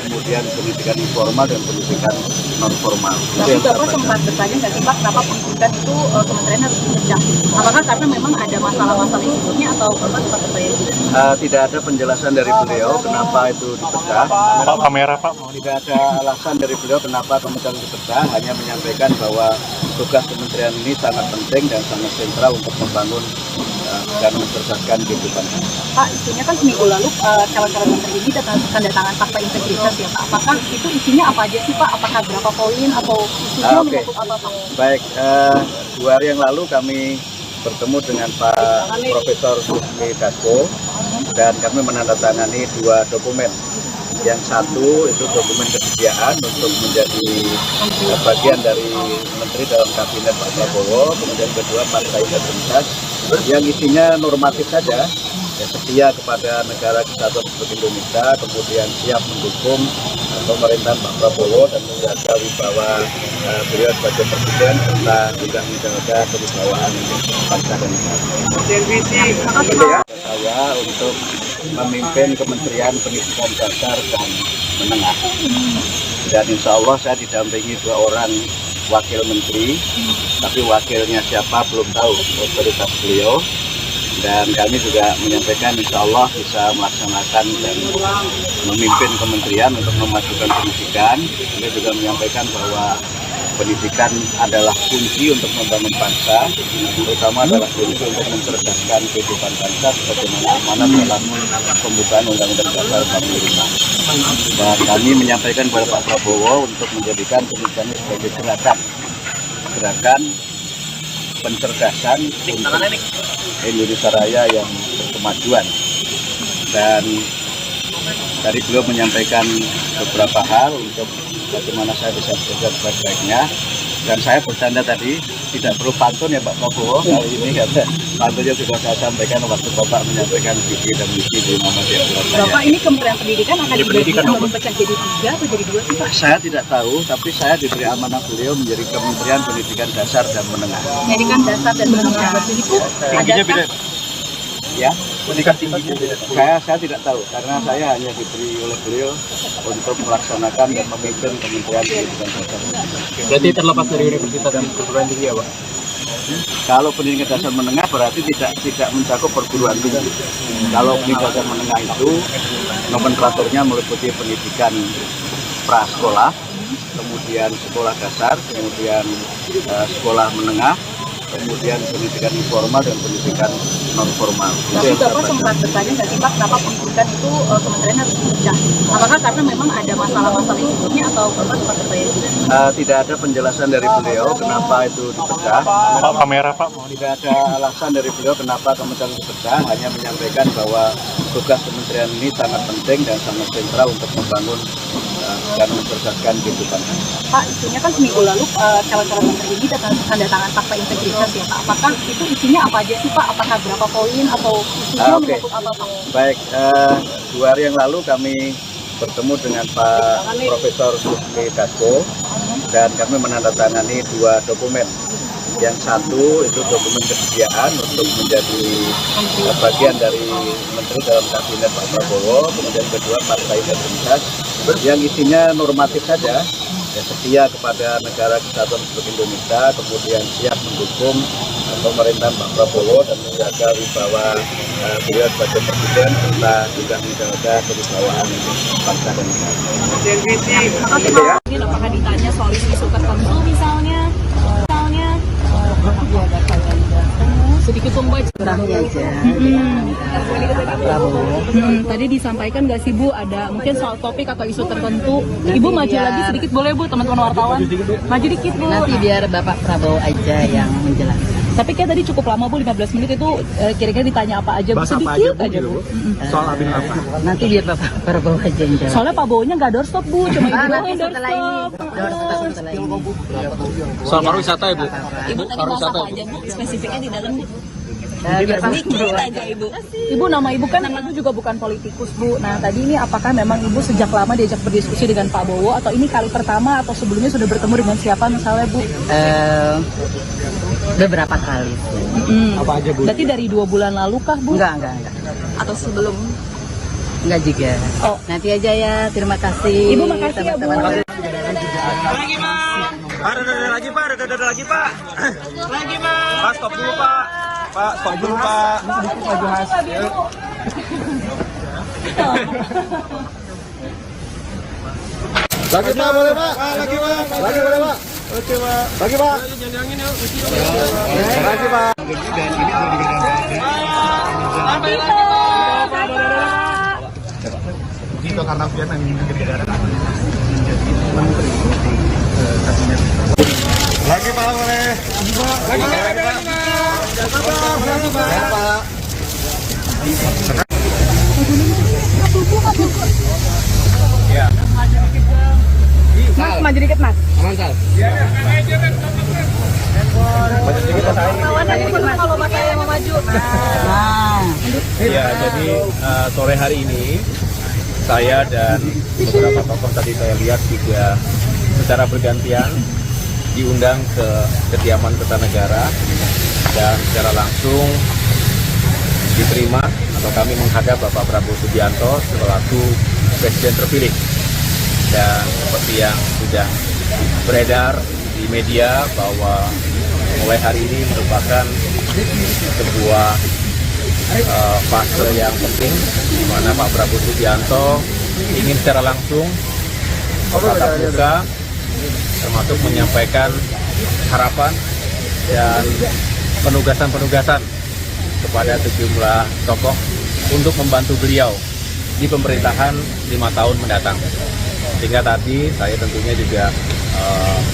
kemudian pendidikan informal dan pendidikan non formal. Tapi Bapak sempat bertanya nggak sih Pak, kenapa pendidikan itu kementerian harus dipecah? Apakah karena memang ada masalah-masalah yang sebelumnya atau Bapak sempat bertanya juga? Tidak ada penjelasan dari beliau kenapa itu dipecah. Pak kamera Pak. Tidak ada alasan dari beliau kenapa kementerian dipecah, hanya menyampaikan bahwa tugas kementerian ini sangat penting dan sangat sentral untuk membangun dan mencerdaskan kehidupan. Pak, isunya kan seminggu lalu calon-calon menteri ini tanda tangan fakta integritas ya Pak. Apakah itu isinya apa aja sih Pak? Apakah berapa poin atau isunya menyangkut apa Pak? Baik, 2 hari yang lalu kami bertemu dengan Pak Profesor Sufmi Dasko dan kami menandatangani 2 dokumen. Yang satu itu dokumen kesediaan untuk menjadi bagian dari menteri dalam kabinet Pak Prabowo, kemudian kedua fakta integritas yang isinya normatif saja, ya, setia kepada negara kesatuan Republik Indonesia, kemudian siap mendukung pemerintahan Pak Prabowo dan menjaga wibawa beliau sebagai presiden serta juga menjaga kewibawaan bangsa dan negara. Saya untuk memimpin Kementerian Pendidikan Dasar dan Menengah. Dan insya Allah saya didampingi 2 orang wakil menteri, tapi wakilnya siapa belum tahu, otoritas beliau. Dan kami juga menyampaikan insya Allah bisa melaksanakan dan memimpin kementerian untuk memajukan pendidikan. Beliau juga menyampaikan bahwa pendidikan adalah kunci untuk membangun bangsa, terutama adalah kunci untuk mencerdaskan kehidupan bangsa sebagaimana amanat dalam pembukaan Undang-Undang Dasar 45. Dan kami menyampaikan kepada Pak Prabowo untuk menjadikan pendidikan sebagai gerakan pencerdasan untuk Indonesia Raya yang berkemajuan. Dan tadi beliau menyampaikan beberapa hal untuk bagaimana saya bisa bekerja sebaik-baiknya. Dan saya bercanda tadi, tidak perlu pantun ya Pak Prabowo kali ini, karena pantunnya sudah saya sampaikan waktu Bapak menyampaikan visi dan misi di Muhammadiyah Surabaya. Bapak, ini Kementerian Pendidikan akan dibagi atau dipecah jadi 3 atau jadi 2 sih Pak? Saya tidak tahu, tapi saya diberi amanah beliau menjadi Kementerian Pendidikan Dasar dan Menengah. Pendidikan dasar dan menengah. Itu ada Ya, pendidikan tinggi saya tidak tahu, karena saya hanya diberi oleh beliau untuk melaksanakan dan memimpin Kementerian Pendidikan Dasar. Berarti terlepas dari universitas dan perguruan tinggi ya Pak? Kalau pendidikan dasar menengah berarti tidak mencakup perguruan tinggi. Kalau pendidikan dasar menengah itu nomenklaturnya meliputi pendidikan prasekolah, kemudian sekolah dasar, kemudian sekolah menengah, kemudian pendidikan informal dan pendidikan non formal. Tapi Bapak sempat bertanya nggak sih Pak, kenapa pendidikan itu kementerian harus dipecah? Apakah karena memang ada masalah-masalah yang sebelumnya atau Bapak sempat bertanya juga? Tidak ada penjelasan dari beliau kenapa itu dipecah. Pak, kamera Pak. Tidak ada alasan dari beliau kenapa kementerian dipecah, hanya menyampaikan bahwa tugas kementerian ini sangat penting dan sangat sentral untuk membangun dan mencerdaskan kehidupan. Pak, isunya kan seminggu lalu calon-calon menteri ini tanda tangan fakta integritas ya Pak. Apakah itu isinya apa aja sih Pak? Apakah berapa poin atau isunya menyangkut apa Pak? Baik, 2 hari yang lalu kami bertemu dengan Pak Profesor Susmi Dasko dan kami menandatangani 2 dokumen. Yang satu itu dokumen kesediaan untuk menjadi bagian dari menteri dalam kabinet Pak Prabowo, kemudian kedua fakta integritas yang isinya normatif saja, ya, setia kepada negara kesatuan Republik Indonesia, kemudian siap mendukung pemerintahan Pak Prabowo dan menjaga wibawa beliau sebagai presiden serta juga menjaga kewibawaan bangsa dan negara. Apakah ditanya soal isu tertentu misalnya? Sedikit pembaca aja. Tadi disampaikan nggak sih Bu, ada mungkin soal topik atau isu tertentu. Ibu maju lagi sedikit boleh Bu, teman-teman wartawan. Maju dikit Bu. Nanti biar Bapak Prabowo aja yang menjelaskan. Tapi kayak tadi cukup lama Bu, 15 menit itu kira-kira ditanya apa aja Bu, sedikit aja Bu. Soal abin apa? Nanti biar Bapak Prabowo aja yang jawab. Soalnya Pak Bowonya nggak doorstop Bu, cuma Ibu doang yang setelah ini. doorstop. Setelah ini. Soal pariwisata ya Bu? Ibu tadi bahas apa aja Bu, spesifiknya di dalam Bu? Biar Pak Sedikit aja Ibu. Ibu, nama Ibu kan Ibu juga bukan politikus Bu. Nah tadi ini apakah memang Ibu sejak lama diajak berdiskusi dengan Pak Bowo atau ini kali pertama atau sebelumnya sudah bertemu dengan siapa misalnya Bu? Beberapa kali. Apa aja Bu? Berarti dari 2 bulan lalu kah Bu? Enggak. Atau sebelum? Enggak juga. Oh. Nanti aja ya. Terima kasih. Ibu makasih ya Bu. Lagi Pak. Ada lagi Pak. Lagi Pak. Pak, stop dulu Pak. Pak, stop dulu Pak. Lagi Pak, boleh Pak? Lagi Pak. Lagi boleh Pak? Oke Pak. Lagi Pak. Lagi Pak. Tito Karnavian yang menjadi menteri kabinet. Lagi Pak, boleh. Lagi Pak. Pak. Ya. Mas, maju dikit Mas. Aman Sal. Maju dikit Mas. Kalau Mas saya mau maju. Ya, jadi sore hari ini saya dan beberapa tokoh tadi saya lihat juga secara bergantian diundang ke kediaman Kertanegara dan secara langsung diterima atau kami menghadap Bapak Prabowo Subianto selaku Presiden terpilih. Dan seperti yang sudah beredar di media bahwa mulai hari ini merupakan sebuah fase yang penting di mana Pak Prabowo Subianto ingin secara langsung tatap muka termasuk menyampaikan harapan dan penugasan-penugasan kepada sejumlah tokoh untuk membantu beliau di pemerintahan 5 tahun mendatang. Sehingga tadi saya tentunya juga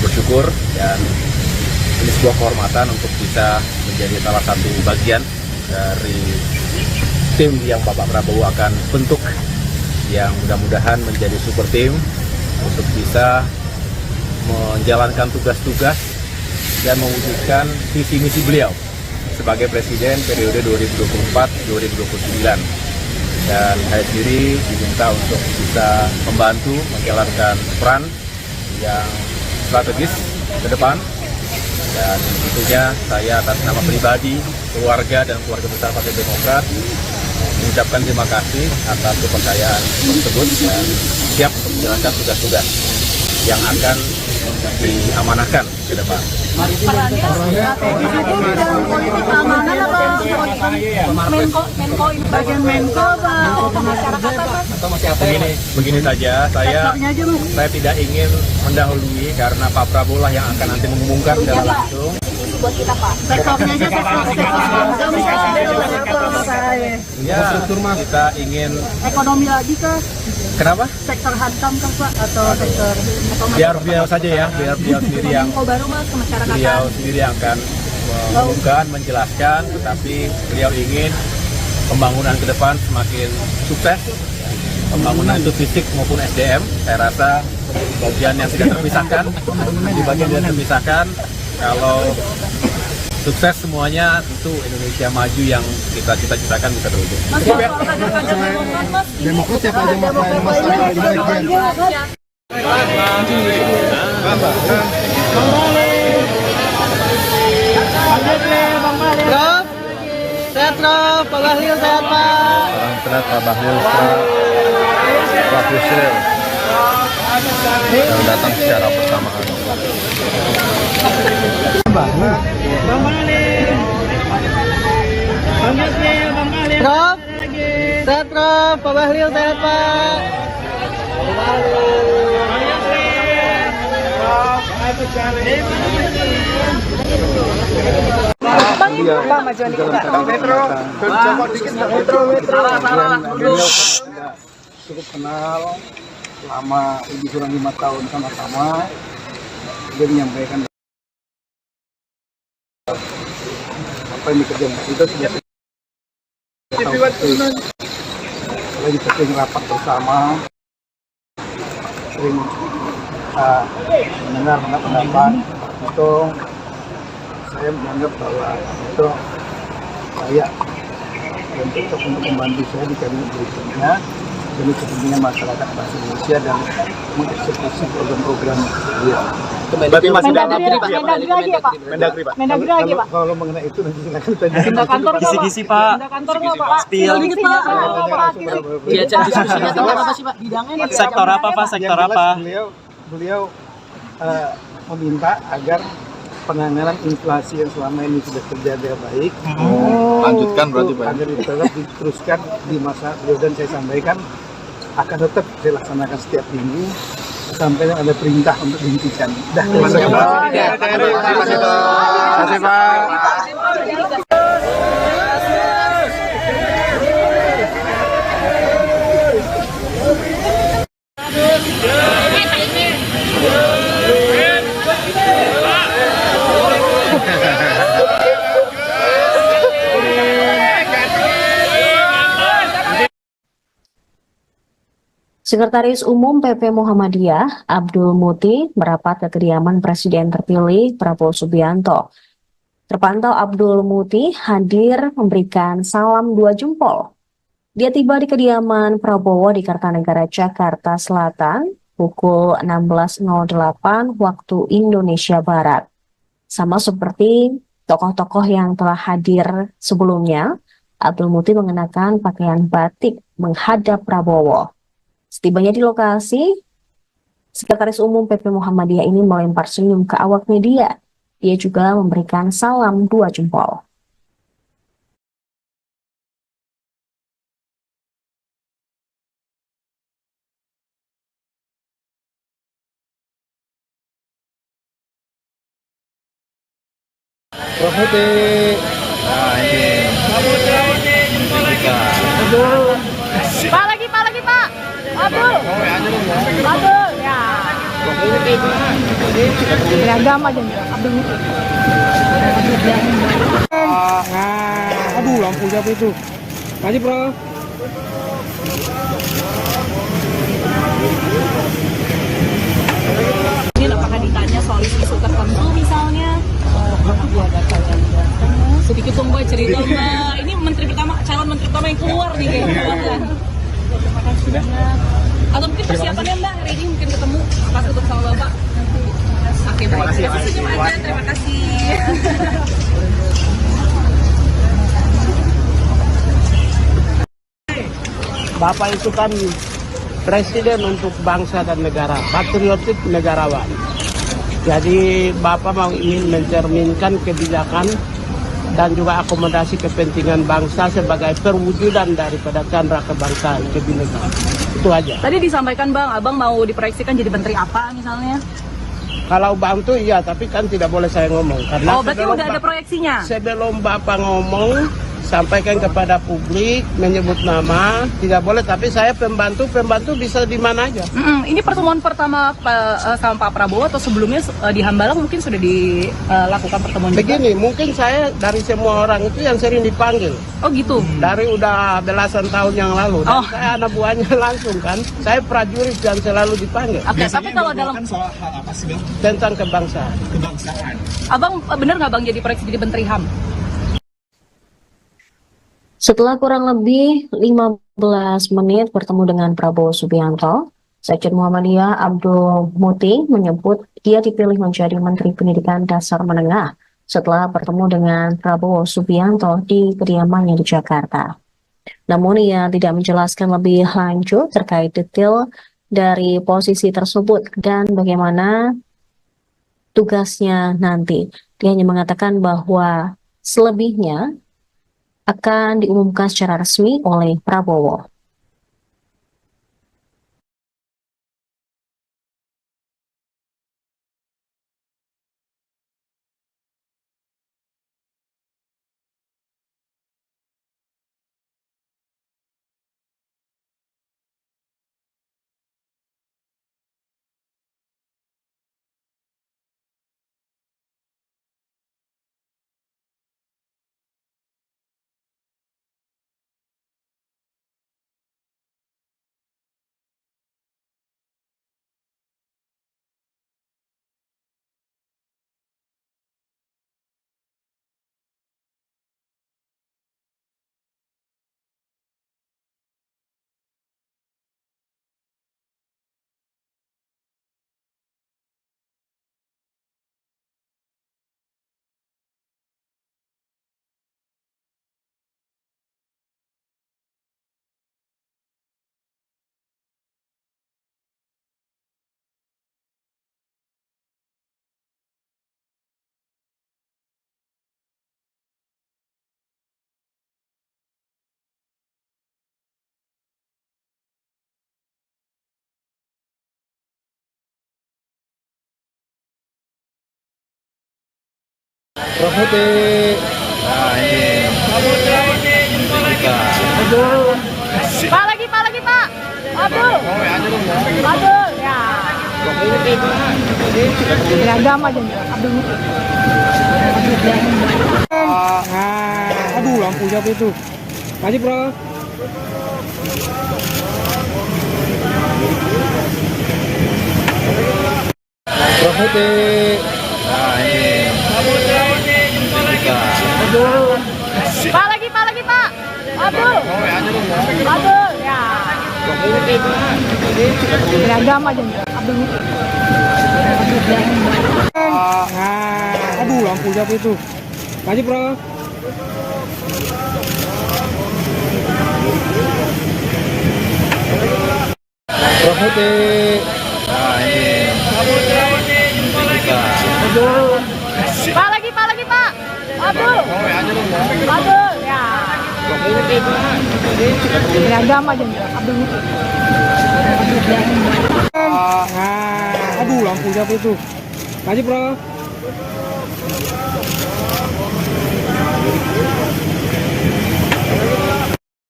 bersyukur dan ini sebuah kehormatan untuk bisa menjadi salah satu bagian dari tim yang Bapak Prabowo akan bentuk, yang mudah-mudahan menjadi super tim untuk bisa menjalankan tugas-tugas dan mewujudkan visi misi beliau sebagai presiden periode 2024-2029. Dan saya sendiri diminta untuk bisa membantu menjalankan peran yang strategis ke depan. Dan tentunya saya atas nama pribadi, keluarga, dan keluarga besar Partai Demokrat mengucapkan terima kasih atas kepercayaan tersebut dan siap untuk menjalankan tugas-tugas yang akan diamanahkan ke depan. Begini saja, saya tidak ingin mendahului karena Pak Prabowo lah yang akan nanti mengumumkan secara langsung. Buat kita, Pak. Ya, kita ingin Ekonomi lagi kah? kenapa? Sektor hankam kah, Pak? Atau sektor Biar beliau saja ya, biar beliau sendiri yang baru Mas ke masyarakat. beliau sendiri yang akan mengumumkan, menjelaskan, tetapi beliau ingin pembangunan ke depan semakin sukses. Pembangunan itu fisik maupun SDM, saya rasa bagian yang tidak terpisahkan. Di bagian yang terpisahkan, kalau sukses semuanya, tentu Indonesia maju yang kita cita-citakan bisa terwujud. Demokrat siapa aja Prof, sehat Prof, Pak Bahlil sehat Pak. Salam sehat Pak Bahlil, Pak Yusril yang datang secara bersamaan. Prof, sehat Prof, Pak Bahlil sehat Pak. Cukup kenal lama, lebih kurang 5 tahun sama-sama. Dia menyampaikan apa yang dikerjakan kita sudah lagi sering rapat bersama, sering mendengar pendapat itu. Saya menganggap bahwa itu saya dan tetap untuk membantu saya di kabinet berikutnya demi kepentingan masyarakat bangsa Indonesia dan mengeksekusi program-program dia. Berarti masih dalam Mendagri lagi ya, Pak? Mendagri, Pak. Mendagri lagi, Pak? Kalau mengenai itu nanti silakan tanya. Pindah kantor nggak, Pak? Kisi-kisi, Pak. Pindah kantor nggak, Pak? Spill. Dikit, Pak. Diajak diskusinya tentang apa sih, Pak? Bidangnya Sektor apa, Pak? Sektor Yang jelas apa? Beliau meminta agar penanganan inflasi yang selama ini sudah terjadi baik. Lanjutkan berarti Pak. Agar tetap diteruskan di masa beliau, dan saya sampaikan akan tetap saya laksanakan setiap minggu sampai ada perintah untuk dihentikan. Terima kasih Pak. Sekretaris Umum PP Muhammadiyah, Abdul Muti, merapat ke kediaman Presiden terpilih Prabowo Subianto. Terpantau Abdul Muti hadir memberikan salam 2 jempol. Dia tiba di kediaman Prabowo di Kartanegara, Jakarta Selatan, pukul 16.08 waktu Indonesia Barat. Sama seperti tokoh-tokoh yang telah hadir sebelumnya, Abdul Muti mengenakan pakaian batik menghadap Prabowo. Setibanya di lokasi, Sekretaris Umum PP Muhammadiyah ini melempar senyum ke awak media. Dia juga memberikan salam 2 jempol. Nah ini kita Pak lagi Pak. Abdul. Ya. Beragam aja Abdul. Aduh, lampu siapa itu? Maju, bro. Ini apakah ditanya soal isu tertentu misalnya? Sedikit dong Mbak cerita Mbak. Ini calon menteri pertama yang keluar nih kayaknya. Terima kasih banyak. Atau mungkin persiapannya Mbak hari ini mungkin ketemu pas ketemu sama Bapak. Oke, terima kasih. Senyum aja, terima kasih. Bapak itu kan presiden untuk bangsa dan negara, patriotik negarawan. Jadi Bapak mau ingin mencerminkan kebijakan dan juga akomodasi kepentingan bangsa sebagai perwujudan daripada candra kebangsaan kebinekaan. Itu aja. Tadi disampaikan Bang, Abang mau diproyeksikan jadi menteri apa misalnya? Kalau bantu iya, tapi kan tidak boleh saya ngomong. Karena Berarti udah ada proyeksinya? Sebelum Bapak ngomong, sampaikan kepada publik, menyebut nama, tidak boleh. Tapi saya pembantu bisa di mana aja. Ini pertemuan pertama sama Pak Prabowo atau sebelumnya di Hambalang mungkin sudah dilakukan pertemuan Begini, mungkin saya dari semua orang itu yang sering dipanggil. Oh gitu? Dari udah belasan tahun yang lalu. Dan saya anak buahnya langsung kan. Saya prajurit yang selalu dipanggil. Oke, tapi kalau dalam soal hal apa sih Bang? Tentang kebangsaan. Kebangsaan. Abang bener nggak Bang jadi proyeksi jadi menteri HAM? Setelah kurang lebih 15 menit bertemu dengan Prabowo Subianto, Sekjen Muhammadiyah Abdul Muti menyebut dia dipilih menjadi Menteri Pendidikan Dasar Menengah setelah bertemu dengan Prabowo Subianto di kediamannya di Jakarta. Namun ia tidak menjelaskan lebih lanjut terkait detail dari posisi tersebut dan bagaimana tugasnya nanti. Dia hanya mengatakan bahwa selebihnya akan diumumkan secara resmi oleh Prabowo. Nah ini kita Pak lagi Pak. Abdul. Ya. Beragam aja Abdul. Aduh, lampu siapa itu? Maju, bro. Nah ini kita Pak lagi Pak. Abdul. Ya. Beragam aja Abdul. Aduh, lampu siapa itu? Maju, bro. Nah ini kita Pak lagi Pak. Abdul. Ya. Beragam aja Abdul. Aduh, lampu siapa itu? Maju, bro.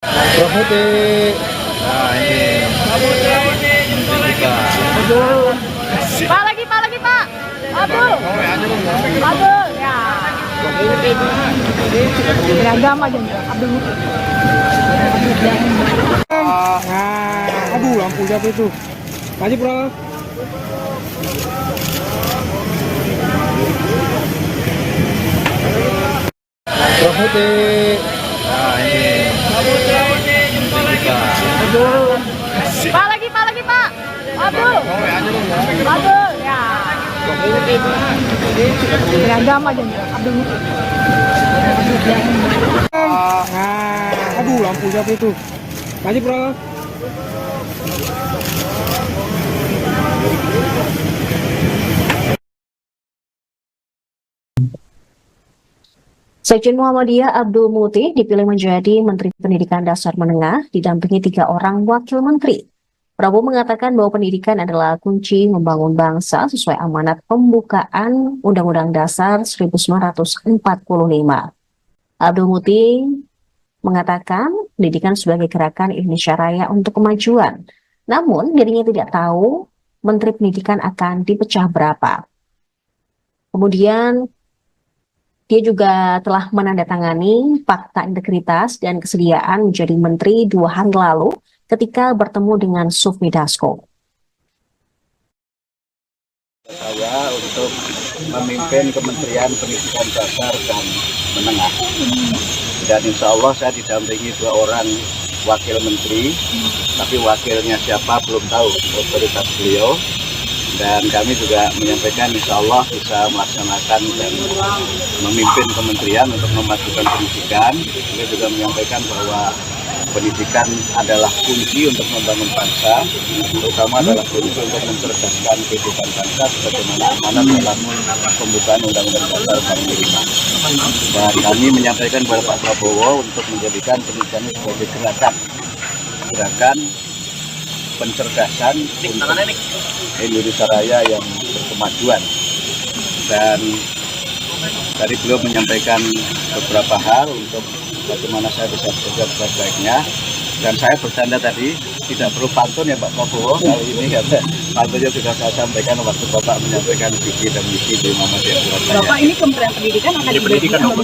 Nah ini menteri kita. Pak lagi Pak. Abdul. Ya. Beragam aja Abdul. Aduh, lampu siapa itu? Maju, Bro. Nah ini menteri kita. Pak lagi Pak. Abdul. Ya. Beragam aja Abdul. Aduh, lampu siapa itu? Maju, Bro. Sekjen Muhammadiyah Abdul Muti dipilih menjadi Menteri Pendidikan Dasar Menengah didampingi 3 orang wakil menteri. Prabowo mengatakan bahwa pendidikan adalah kunci membangun bangsa sesuai amanat pembukaan Undang-Undang Dasar 1945. Abdul Muti mengatakan pendidikan sebagai gerakan Indonesia Raya untuk kemajuan. Namun dirinya tidak tahu Menteri Pendidikan akan dipecah berapa. Kemudian dia juga telah menandatangani fakta integritas dan kesediaan menjadi menteri 2 hari lalu ketika bertemu dengan Sufmi Dasko. Saya untuk memimpin Kementerian Pendidikan Dasar dan Menengah. Dan insya Allah saya didampingi 2 orang wakil menteri, tapi wakilnya siapa belum tahu, otoritas beliau. Dan kami juga menyampaikan insya Allah bisa melaksanakan dan memimpin kementerian untuk memajukan pendidikan. Beliau juga menyampaikan bahwa pendidikan adalah kunci untuk membangun bangsa, terutama adalah kunci untuk mencerdaskan kehidupan bangsa sebagaimana amanat dalam pembukaan Undang-Undang Dasar 45. Dan kami menyampaikan kepada Pak Prabowo untuk menjadikan pendidikan sebagai gerakan pencerdasan untuk Indonesia Raya yang berkemajuan. Dan tadi beliau menyampaikan beberapa hal untuk bagaimana saya bisa bekerja sebaik-baiknya. Dan saya bercanda tadi, tidak perlu pantun ya Pak Prabowo kali ini, karena pantunnya sudah saya sampaikan waktu Bapak menyampaikan visi dan misi di Muhammadiyah Surabaya. Bapak ini Kementerian Pendidikan akan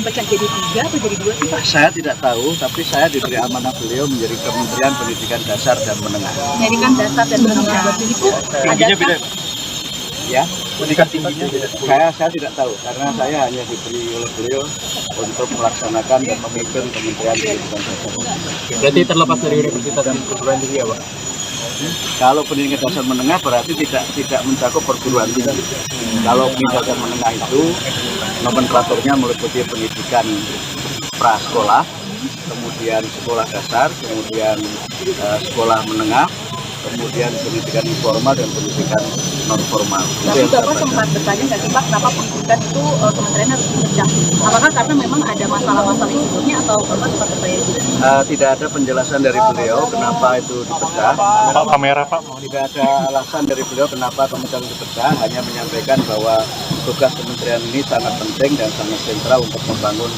dipecah jadi 3 atau jadi 2 sih Pak? Saya tidak tahu, tapi saya diberi amanah beliau menjadi Kementerian Pendidikan Dasar dan Menengah. Pendidikan Dasar dan Menengah itu ada Ya, pendidikan tingginya saya tidak tahu, karena saya hanya diberi oleh beliau untuk melaksanakan dan memimpin Kementerian Pendidikan Dasar. Berarti terlepas dari universitas dan perguruan tinggi ya Pak? Kalau pendidikan dasar menengah berarti tidak mencakup perguruan tinggi. Kalau pendidikan dasar menengah itu nomenklaturnya meliputi pendidikan prasekolah, kemudian sekolah dasar, kemudian sekolah menengah, kemudian pendidikan informal dan pendidikan non formal. Tapi Bapak sempat bertanya nggak sih Pak, kenapa pendidikan itu kementerian harus dipecah? Apakah karena memang ada masalah-masalah yang sebelumnya atau Bapak sempat bertanya juga? Tidak ada penjelasan dari beliau kenapa itu dipecah. Pak, kamera Pak. Tidak ada alasan dari beliau kenapa kementerian dipecah, hanya menyampaikan bahwa tugas kementerian ini sangat penting dan sangat sentral untuk membangun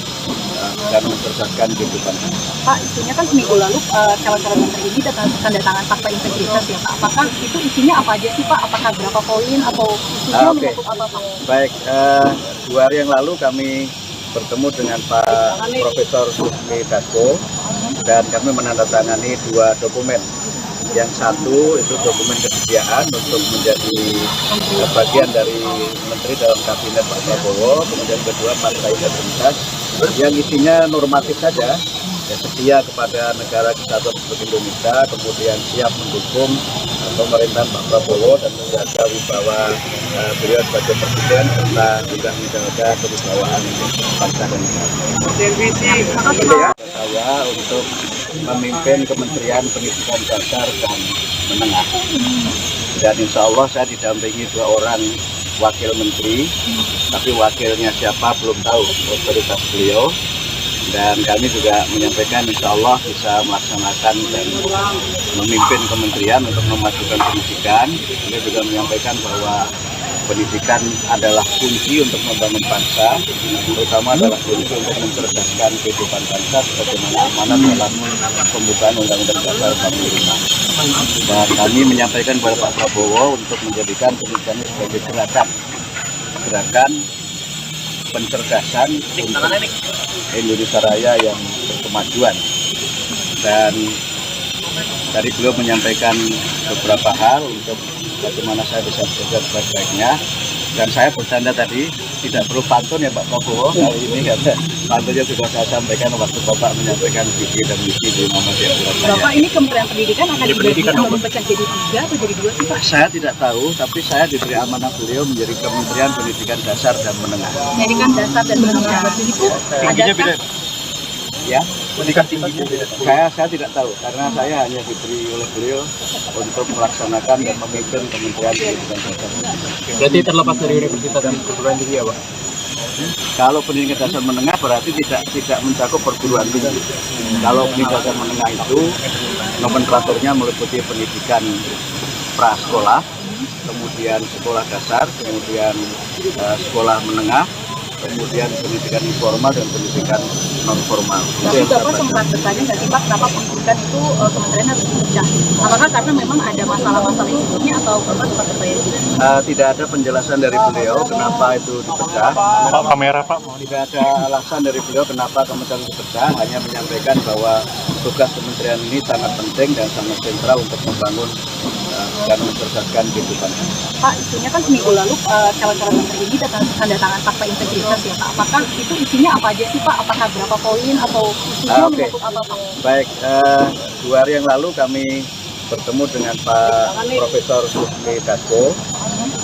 dan mencerdaskan kehidupan. Pak, isunya kan seminggu lalu calon-calon menteri ini tanda tangan fakta integritas ya Pak. Apakah itu isinya apa aja sih Pak? Apakah berapa poin atau isunya menyangkut apa Pak? Baik, 2 hari yang lalu kami bertemu dengan Pak Profesor Sufmi Dasko dan kami menandatangani 2 dokumen. Yang satu itu dokumen kesediaan untuk menjadi bagian dari menteri dalam kabinet Pak Prabowo, kemudian kedua partai integritas yang isinya normatif saja, ya, setia kepada negara kesatuan Republik Indonesia, kemudian siap mendukung pemerintahan Pak Prabowo dan menjaga wibawa beliau sebagai presiden serta juga menjaga kewibawaan bangsa dan negara. Saya untuk memimpin Kementerian Pendidikan Dasar dan Menengah. Dan insya Allah saya didampingi 2 orang wakil menteri, tapi wakilnya siapa belum tahu, otoritas beliau. Dan kami juga menyampaikan insya Allah bisa melaksanakan dan memimpin kementerian untuk memajukan pendidikan. Beliau juga menyampaikan bahwa pendidikan adalah kunci untuk membangun bangsa, terutama adalah kunci untuk mencerdaskan kehidupan bangsa sebagaimana amanat dalam pembukaan Undang-Undang Dasar 45. Dan kami menyampaikan kepada Pak Prabowo untuk menjadikan pendidikan ini sebagai gerakan pencerdasan untuk Indonesia Raya yang berkemajuan. Dan tadi beliau menyampaikan beberapa hal untuk bagaimana saya bisa bekerja sebaik-baiknya. Dan saya bercanda tadi, tidak perlu pantun ya Pak Prabowo kali ini, karena pantunnya sudah saya sampaikan waktu Bapak menyampaikan visi dan misi di Muhammadiyah Surabaya. Bapak, ini Kementerian Pendidikan akan dipecah jadi 3 atau jadi 2 sih Pak? Saya tidak tahu, tapi saya diberi amanah beliau menjadi Kementerian Pendidikan Dasar dan Menengah. Pendidikan dasar dan menengah itu adakah? Ya, pendidikan tingginya beda. Saya tidak tahu, karena saya hanya diberi oleh beliau untuk melaksanakan dan memimpin Kementerian Pendidikan Dasar. Berarti terlepas dari universitas dan perguruan tinggi ya Pak? Kalau pendidikan dasar menengah berarti tidak mencakup perguruan tinggi. Kalau pendidikan dasar menengah itu nomenklaturnya meliputi pendidikan prasekolah, kemudian sekolah dasar, kemudian sekolah menengah, kemudian pendidikan informal dan pendidikan non formal. Tapi Bapak sempat bertanya nggak sih Pak, kenapa pendidikan itu kementerian harus dipecah? Apakah karena memang ada masalah-masalah yang sebelumnya atau Bapak sempat bertanya gitu? Tidak ada penjelasan dari beliau kenapa itu dipecah. Pak, kamera Pak. Tidak ada alasan dari beliau kenapa kementerian dipecah, hanya menyampaikan bahwa tugas kementerian ini sangat penting dan sangat sentral untuk membangun dan mencerdaskan kehidupan. Pak, isunya kan seminggu lalu calon-calon menteri ini tanda tangan fakta integritas ya Pak. Apakah itu isinya apa aja sih Pak? Apakah berapa poin atau isunya menyangkut apa Pak? Baik, 2 hari yang lalu kami bertemu dengan Pak Profesor Susmi Dasko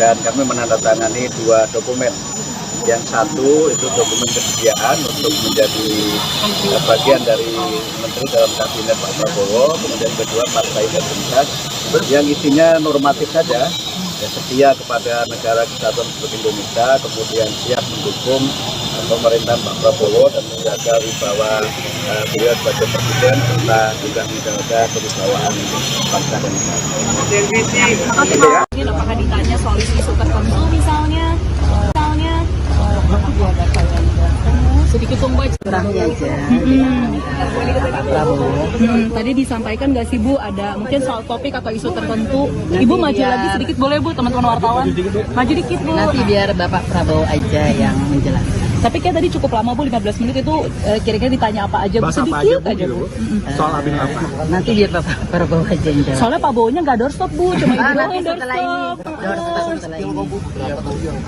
dan kami menandatangani 2 dokumen. Yang satu itu dokumen kesediaan untuk menjadi bagian dari menteri dalam kabinet Pak Prabowo, kemudian kedua partai integritas yang isinya normatif saja, ya, setia kepada negara kesatuan Republik Indonesia, kemudian siap mendukung pemerintahan Pak Prabowo dan menjaga wibawa beliau sebagai presiden serta juga menjaga kewibawaan bangsa dan negara. Apakah ditanya soal isu tertentu misalnya? Sedikit tombak Kurangnya aja. Pak Prabowo. Tadi disampaikan nggak sih Bu, ada mungkin soal topik atau isu tertentu. Ibu maju lagi sedikit boleh Bu, teman-teman wartawan. Maju dikit Bu. Nanti biar Bapak Prabowo aja yang menjelaskan. Tapi kayak tadi cukup lama Bu, 15 menit itu kira-kira ditanya apa aja Bu, sedikit aja Bu. Soal Abin apa? Nanti biar Bapak Prabowo aja yang jawab. Soalnya Pak Bowo-nya nggak doorstop Bu, cuma Ibu doang Nanti yang setelah ini. doorstop. Setelah ini.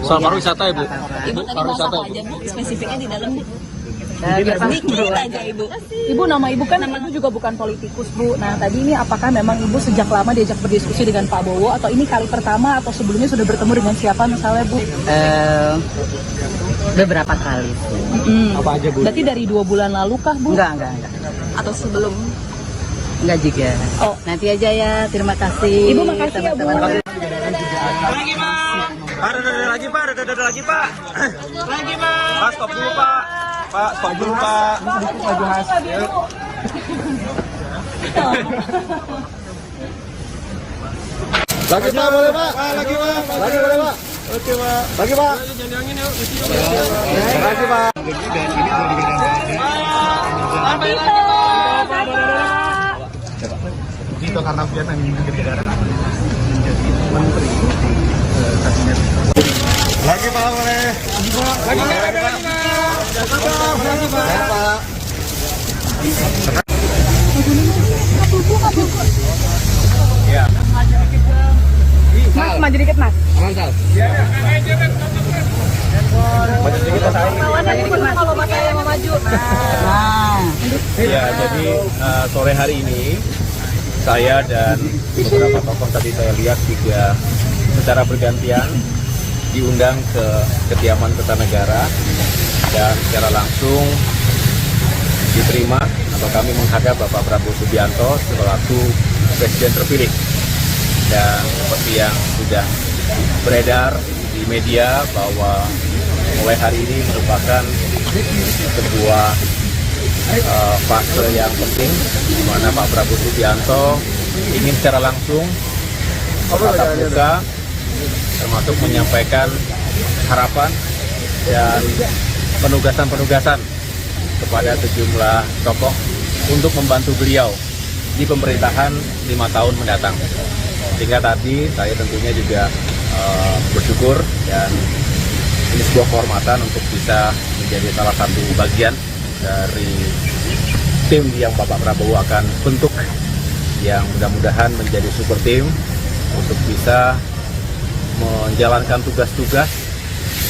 Soal pariwisata ya Bu? Ibu tadi bahas apa aja Bu, spesifiknya di dalam Bu? Biar Pak Sedikit aja Ibu. Ibu, nama Ibu kan Ibu juga bukan politikus Bu. Nah tadi ini apakah memang Ibu sejak lama diajak berdiskusi dengan Pak Bowo atau ini kali pertama atau sebelumnya sudah bertemu dengan siapa misalnya Bu? Beberapa kali. Apa aja Bu? Berarti dari 2 bulan lalu kah Bu? Enggak. Atau sebelum? Enggak juga. Oh. Nanti aja ya. Terima kasih. Ibu makasih ya Bu. Lagi Pak, lagi Pak, lagi Pak. Lagi Pak. Pak, stop dulu Pak. Pak, stop dulu Pak. Lagi Pak, boleh Pak? Lagi Pak. Lagi boleh Pak? Oke Pak. Lagi Pak. Lagi Pak. Itu karena kegiatan ini negara menjadi menteri kabinet. Lagi Pak, boleh. Lagi Pak. Lagi Pak. Ya. Mas, maju dikit Mas. Mantap. Maju sedikit Mas. Kalau Mas saya mau maju. Ya, jadi sore hari ini saya dan beberapa tokoh tadi saya lihat juga secara bergantian diundang ke kediaman Kertanegara dan secara langsung diterima atau kami menghadap Bapak Prabowo Subianto selaku Presiden terpilih. Dan seperti yang sudah beredar di media bahwa mulai hari ini merupakan sebuah fase yang penting di mana Pak Prabowo Subianto ingin secara langsung tatap muka termasuk menyampaikan harapan dan penugasan-penugasan kepada sejumlah tokoh untuk membantu beliau di pemerintahan 5 tahun mendatang. Sehingga tadi saya tentunya juga bersyukur dan ini sebuah kehormatan untuk bisa menjadi salah satu bagian dari tim yang Bapak Prabowo akan bentuk, yang mudah-mudahan menjadi super tim untuk bisa menjalankan tugas-tugas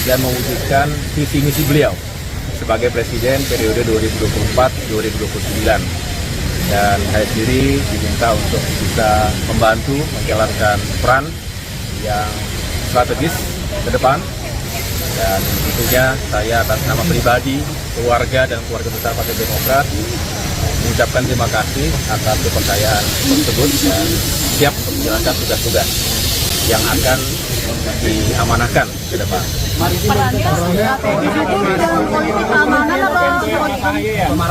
dan mewujudkan visi misi beliau sebagai Presiden periode 2024-2029. Dan saya sendiri diminta untuk bisa membantu menjalankan peran yang strategis ke depan. Dan tentunya saya atas nama pribadi, keluarga, dan keluarga besar Partai Demokrat mengucapkan terima kasih atas kepercayaan tersebut dan siap untuk menjalankan tugas-tugas yang akan diamanahkan ke depan. Perannya strategis itu bidang politik keamanan apa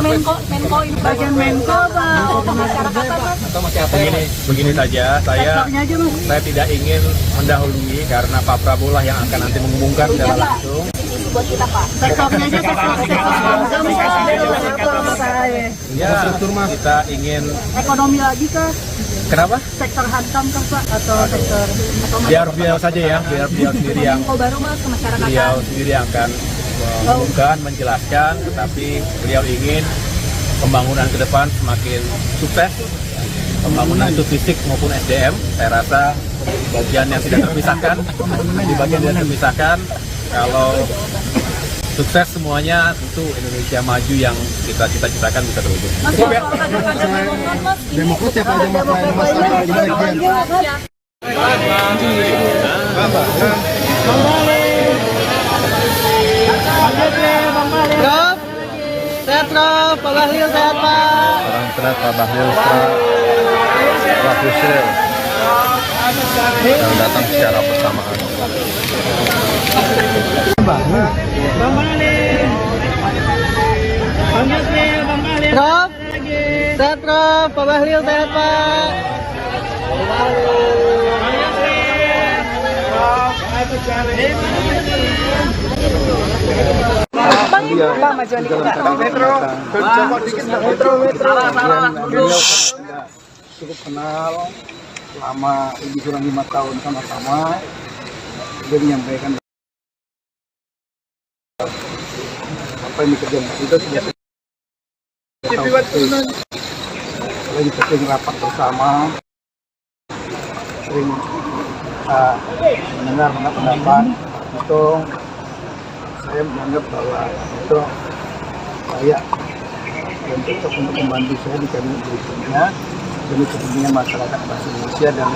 Menko ini bagian Menko atau masyarakat apa? Begini saja, saya tidak ingin mendahului karena Pak Prabowo lah yang akan nanti mengumumkan secara langsung. Buat kita Pak. Sektornya aja Ya, kita ingin ekonomi lagi kah? Kenapa? Sektor hankam kah Pak? Atau sektor Biar beliau saja ya, biar beliau sendiri yang baru Mas ke masyarakat. beliau sendiri yang akan mengumumkan, menjelaskan, tetapi beliau ingin pembangunan ke depan semakin sukses, pembangunan itu fisik maupun SDM. Saya rasa bagian yang tidak terpisahkan, di bagian yang terpisahkan, kalau sukses semuanya tentu Indonesia maju yang kita cita-citakan bisa terwujud. Demokrat siapa aja Prof, sehat Prof, Pak Bahlil sehat Pak. Salam sehat Pak Bahlil, Pak Yusril yang datang secara bersamaan. Prof, sehat Prof, Pak Bahlil sehat Pak. Cukup kenal selama lebih kurang 5 tahun sama-sama. Dia menyampaikan apa yang dikerjakan itu sudah lagi sering rapat bersama, sering mendengar pendapat. Itu saya menganggap bahwa itu layak dan cocok untuk membantu saya di kabinet berikutnya demi kepentingan masyarakat bangsa Indonesia dan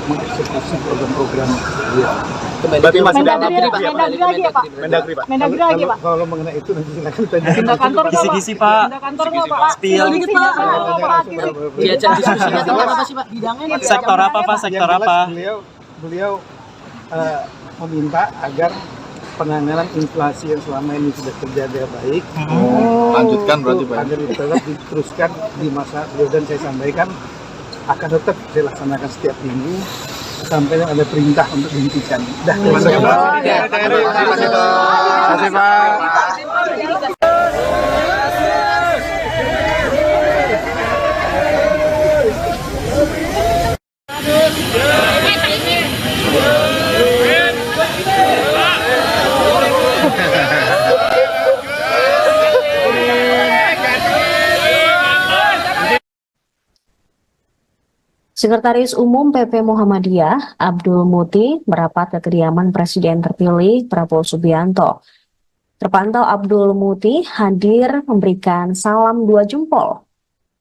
mengeksekusi program-program dia. Berarti masih Mendagri lagi ya Pak? Mendagri Pak. Mendagri lagi Pak? Kalau mengenai itu nanti silakan tanya. Pindah kantor nggak, Pak? Kisi-kisi Pak. Pindah kantor nggak Pak? Spill. Dikit Pak. Diajak diskusinya tentang apa sih Pak? Bidangnya Sektor apa Pak? Sektor Yang jelas apa? Beliau meminta agar penanganan inflasi yang selama ini sudah terjaga baik, Lanjutkan berarti Pak. agar tetap diteruskan di masa beliau, dan saya sampaikan akan tetap saya laksanakan setiap minggu sampai ada perintah untuk dihentikan. Terima kasih Pak. Sekretaris Umum PP Muhammadiyah, Abdul Muti, merapat ke kediaman Presiden terpilih Prabowo Subianto. Terpantau Abdul Muti hadir memberikan salam 2 jempol.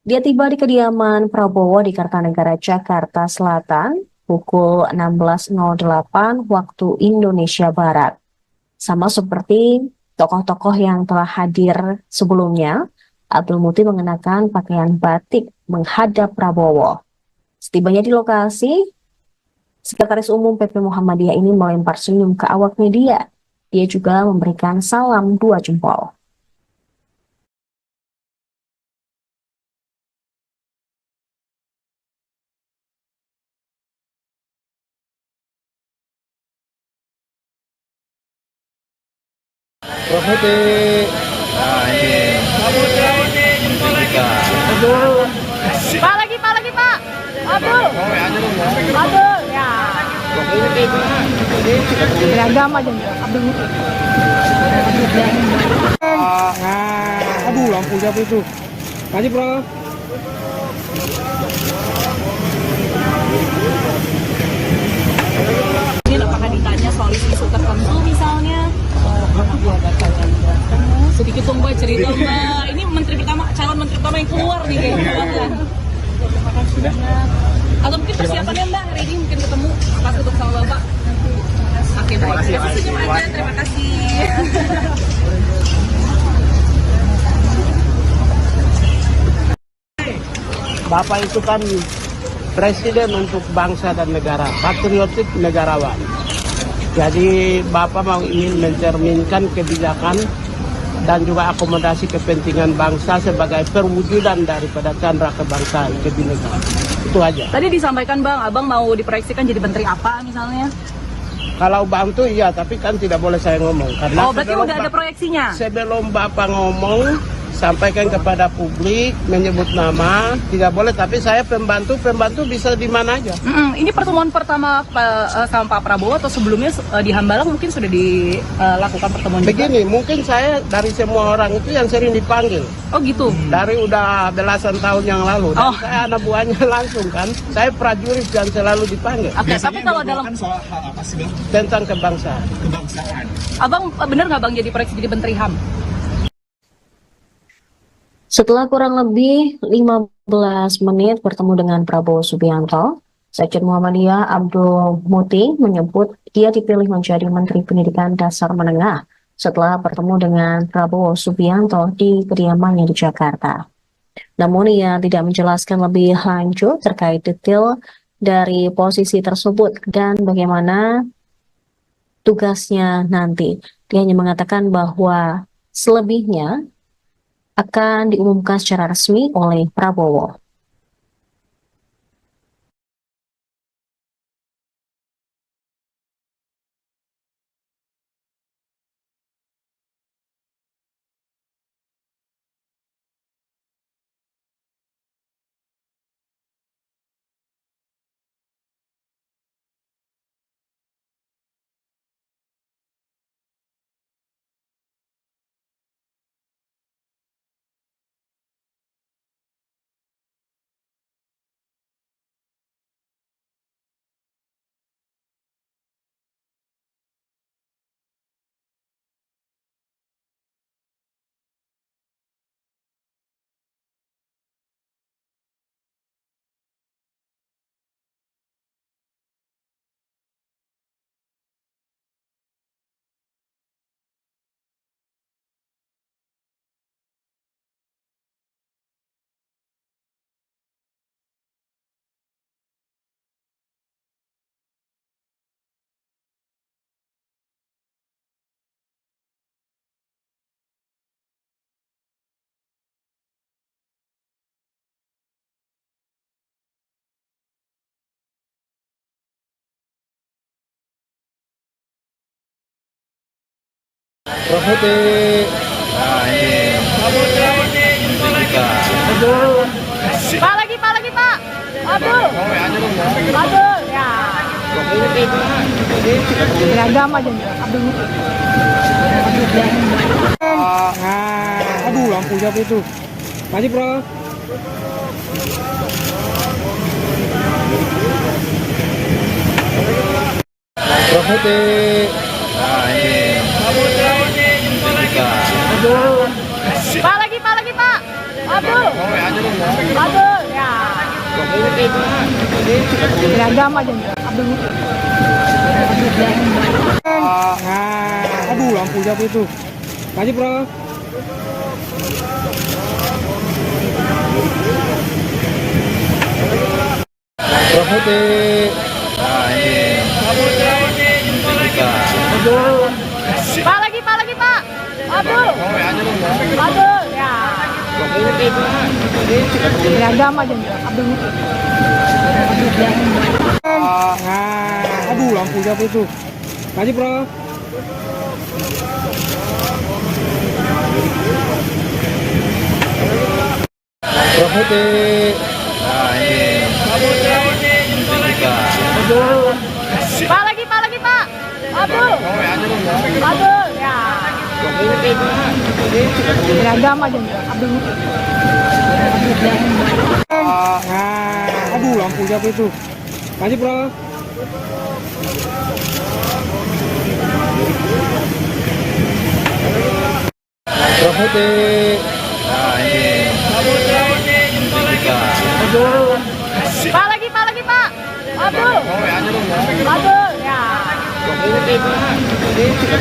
Dia tiba di kediaman Prabowo di Kartanegara, Jakarta Selatan, pukul 16.08 waktu Indonesia Barat. Sama seperti tokoh-tokoh yang telah hadir sebelumnya, Abdul Muti mengenakan pakaian batik menghadap Prabowo. Setibanya di lokasi, Sekretaris Umum PP Muhammadiyah ini melempar senyum ke awak media. Dia juga memberikan salam 2 jempol. Profeti. Nah ini menteri kita. Pak lagi Pak. Abdul. Abdul ya. Beragam aja Abdul. Aduh, lampu siapa itu? Maju, bro. Ini apakah ditanya soal isu tertentu misalnya? Sedikit dong Mbak cerita Mbak. Ini calon menteri pertama yang keluar nih kayaknya. Sudah. Atau mungkin persiapannya Mbak hari ini mungkin ketemu pas ketemu sama Bapak. Oke baik. Senyum aja. Terima kasih. Bapak itu kan presiden untuk bangsa dan negara, patriotik negarawan. Jadi Bapak mau ingin mencerminkan kebijakan dan juga akomodasi kepentingan bangsa sebagai perwujudan daripada candra kebangsaan kebinekaan. Itu aja. Tadi disampaikan Bang, Abang mau diproyeksikan jadi menteri apa misalnya? Kalau bantu iya, tapi kan tidak boleh saya ngomong. Karena Oh berarti udah ada proyeksinya? Sebelum Bapak ngomong, sampaikan kepada publik, menyebut nama, tidak boleh. Tapi saya pembantu bisa di mana aja. Ini pertemuan pertama sama Pak Prabowo atau sebelumnya di Hambalang mungkin sudah dilakukan pertemuan juga? Begini, mungkin saya dari semua orang itu yang sering dipanggil. Oh gitu? Dari udah belasan tahun yang lalu. Dan saya anak buahnya langsung kan. Saya prajurit yang selalu dipanggil. Oke, tapi kalau dalam soal hal apa sih Bang? Tentang kebangsaan. Kebangsaan. Abang benar nggak Bang jadi proyeksi jadi menteri HAM? Setelah kurang lebih 15 menit bertemu dengan Prabowo Subianto, Sekjen Muhammadiyah Abdul Muti menyebut dia dipilih menjadi Menteri Pendidikan Dasar Menengah setelah bertemu dengan Prabowo Subianto di kediamannya di Jakarta. Namun ia tidak menjelaskan lebih lanjut terkait detail dari posisi tersebut dan bagaimana tugasnya nanti. Dia hanya mengatakan bahwa selebihnya akan diumumkan secara resmi oleh Prabowo. Profeti. Nah ini menteri kita. Pak lagi Pak. Abdul. Abdul ya. Beragam aja Abdul. Aduh, lampu siapa itu? Maju, bro. Profeti. Nah ini menteri kita. Pak lagi Pak. Abdul. Abdul ya. Beragam aja Abdul. Aduh, lampu siapa itu? Maju, bro. Profeti. Nah ini menteri kita. Pak lagi Pak. Abdul. Abdul ya. Beragam aja Abdul. Aduh, lampu siapa itu? Maju, bro. Prof Muti. Nah ini. Pak lagi Pak. Abdul. Ya. Beragam aja Abdul. Aduh, lampunya apa itu? Masih bro. Prof Muti. Nah ini. Pak lagi Pak. Abdul. Ya.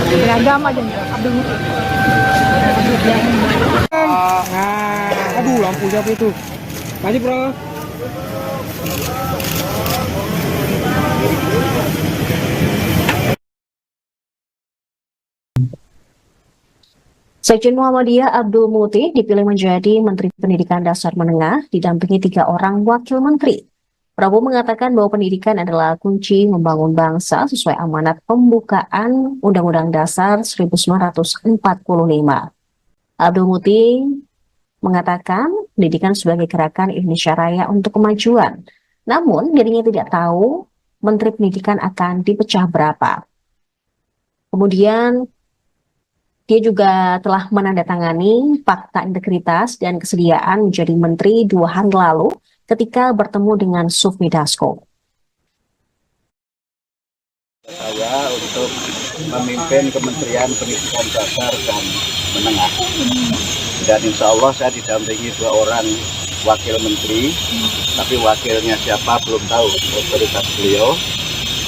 Beragam aja Abdul. Aduh, lampunya apa itu? Masih bro. Sekjen Muhammadiyah Abdul Muti dipilih menjadi Menteri Pendidikan Dasar Menengah didampingi 3 orang wakil menteri. Prabowo mengatakan bahwa pendidikan adalah kunci membangun bangsa sesuai amanat pembukaan Undang-Undang Dasar 1945. Abdul Muti mengatakan pendidikan sebagai gerakan Indonesia Raya untuk kemajuan. Namun dirinya tidak tahu Menteri Pendidikan akan dipecah berapa. Kemudian dia juga telah menandatangani fakta integritas dan kesediaan menjadi menteri 2 hari lalu ketika bertemu dengan Sufmi Dasko. Saya untuk memimpin Kementerian Pendidikan Dasar dan Menengah. Dan insya Allah saya didampingi 2 orang wakil menteri, tapi wakilnya siapa belum tahu, otoritas beliau.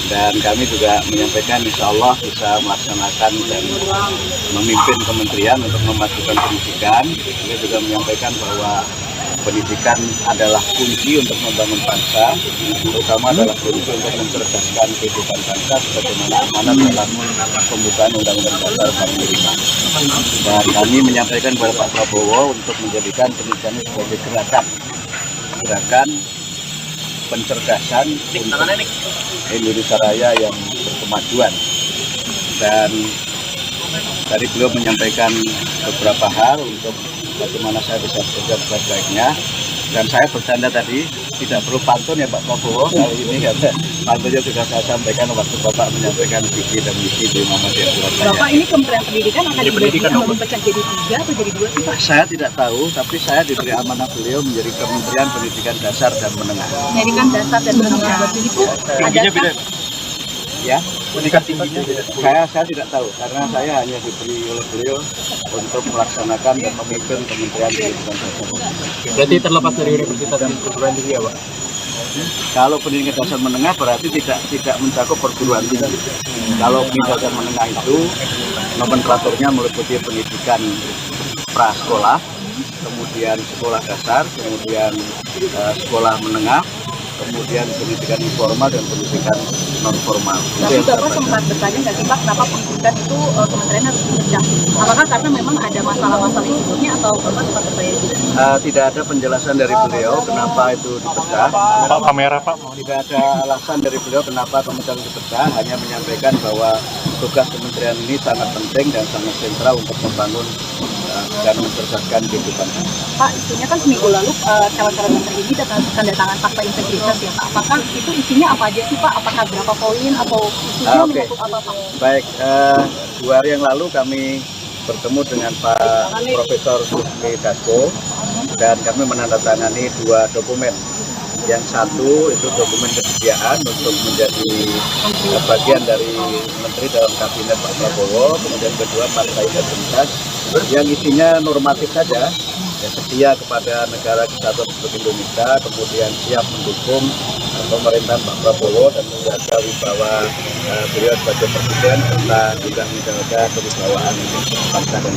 Dan kami juga menyampaikan insya Allah bisa melaksanakan dan memimpin kementerian untuk memajukan pendidikan. Beliau juga menyampaikan bahwa pendidikan adalah kunci untuk membangun bangsa, terutama adalah kunci untuk mencerdaskan kehidupan bangsa sebagaimana amanat dalam pembukaan Undang-Undang Dasar 45. Dan kami menyampaikan kepada Pak Prabowo untuk menjadikan pendidikan ini sebagai gerakan pencerdasan untuk Indonesia Raya yang berkemajuan. Dan tadi beliau menyampaikan beberapa hal untuk bagaimana saya bisa bekerja sebaik-baiknya. Dan saya bercanda tadi, tidak perlu pantun ya Pak Prabowo kali ini, karena pantunnya sudah saya sampaikan waktu Bapak menyampaikan visi dan misi di Muhammadiyah Surabaya. Bapak ini Kementerian Pendidikan akan dipecah jadi 3 atau jadi 2 sih Pak? Saya tidak tahu, tapi saya diberi amanah beliau menjadi Kementerian Pendidikan Dasar dan Menengah. Pendidikan Dasar dan Menengah itu ada Ya, pendidikan tingginya saya tidak tahu, karena saya hanya diberi oleh beliau untuk melaksanakan dan memimpin Kementerian Pendidikan Dasar. Berarti terlepas dari universitas dan perguruan tinggi ya Pak? Kalau pendidikan dasar menengah berarti tidak mencakup perguruan tinggi. Kalau pendidikan dasar menengah itu nomenklaturnya meliputi pendidikan prasekolah, kemudian sekolah dasar, kemudian sekolah menengah, kemudian pendidikan informal dan pendidikan non formal. Tapi Bapak sempat bertanya nggak sih Pak, kenapa pendidikan itu kementerian harus dipecah? Apakah karena memang ada masalah-masalah yang sebelumnya atau Bapak sempat bertanya juga? Tidak ada penjelasan dari beliau kenapa itu dipecah. Pak kamera Pak. Tidak ada alasan dari beliau kenapa kementerian dipecah, hanya menyampaikan bahwa tugas kementerian ini sangat penting dan sangat sentral untuk membangun dan mencerdaskan kehidupan. Pak, isunya kan seminggu lalu calon-calon menteri ini tanda tangan fakta integritas ya Pak. Apakah itu isinya apa aja sih Pak? Apakah berapa poin atau isunya menyangkut apa Pak? Baik, 2 hari yang lalu kami bertemu dengan Pak Profesor Sufmi Dasko dan kami menandatangani 2 dokumen. Yang satu itu dokumen kesediaan untuk menjadi bagian dari menteri dalam kabinet Pak Prabowo, kemudian kedua partai integritas yang isinya normatif saja, ya, setia kepada negara kesatuan Republik Indonesia, kemudian siap mendukung pemerintahan Pak Prabowo dan menjaga wibawa beliau sebagai presiden serta juga menjaga kewibawaan bangsa dan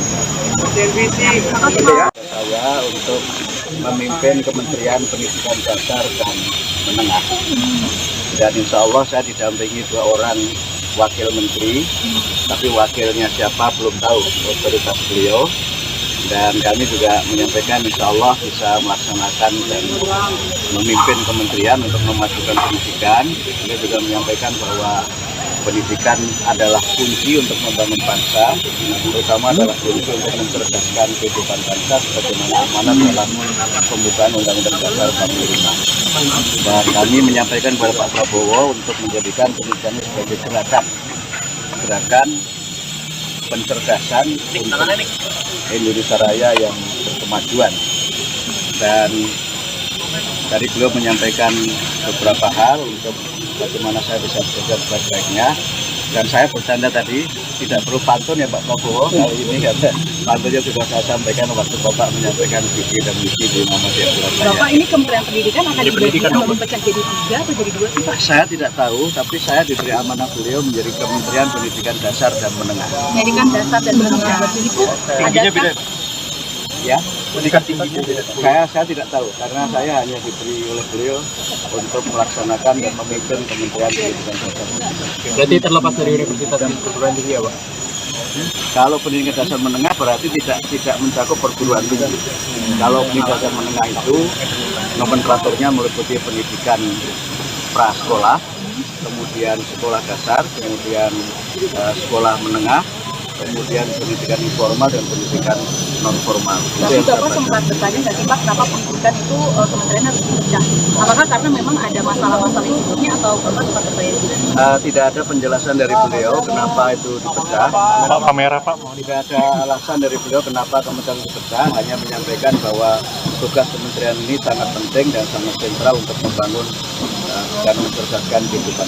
negara. Saya untuk memimpin Kementerian Pendidikan Dasar dan Menengah. Dan insya Allah saya didampingi 2 orang wakil menteri, tapi wakilnya siapa belum tahu, otoritas beliau. Dan kami juga menyampaikan insya Allah bisa melaksanakan dan memimpin kementerian untuk memajukan pendidikan. Beliau juga menyampaikan bahwa pendidikan adalah kunci untuk membangun bangsa, terutama adalah kunci untuk mencerdaskan kehidupan bangsa sebagaimana amanat dalam pembukaan Undang-Undang Dasar 45. Dan kami menyampaikan kepada Pak Prabowo untuk menjadikan pendidikan sebagai gerakan pencerdasan untuk Indonesia Raya yang berkemajuan. Dan tadi beliau menyampaikan beberapa hal untuk bagaimana saya bisa bekerja sebaik-baiknya. Dan saya bercanda tadi, tidak perlu pantun ya Pak Prabowo kali ini, karena pantunnya sudah saya sampaikan waktu Bapak menyampaikan visi dan misi di Muhammadiyah Surabaya. Bapak, ini Kementerian Pendidikan akan dipecah jadi 3 atau jadi 2 sih Pak? Saya tidak tahu, tapi saya diberi amanah beliau menjadi Kementerian Pendidikan Dasar dan Menengah. Pendidikan dasar dan menengah, itu ada Ya, pendidikan tinggi saya tidak tahu, karena saya hanya diberi oleh beliau untuk melaksanakan dan memimpin Kementerian Pendidikan Dasar. Berarti terlepas dari universitas dan perguruan tinggi ya Pak? Kalau pendidikan dasar menengah berarti tidak mencakup perguruan tinggi. Kalau pendidikan dasar menengah itu nomenklaturnya meliputi pendidikan prasekolah, kemudian sekolah dasar, kemudian sekolah menengah, kemudian pendidikan informal dan pendidikan non formal. Tapi Bapak sempat bertanya nggak sih Pak, kenapa pendidikan itu kementerian harus dipecah? Apakah karena memang ada masalah-masalah sebelumnya atau Bapak sempat bertanya juga? Tidak ada penjelasan dari beliau kenapa itu dipecah. Pak, kamera Pak. Tidak ada alasan dari beliau kenapa kementerian dipecah, hanya menyampaikan bahwa tugas kementerian ini sangat penting dan sangat sentral untuk membangun dan mencerdaskan kehidupan.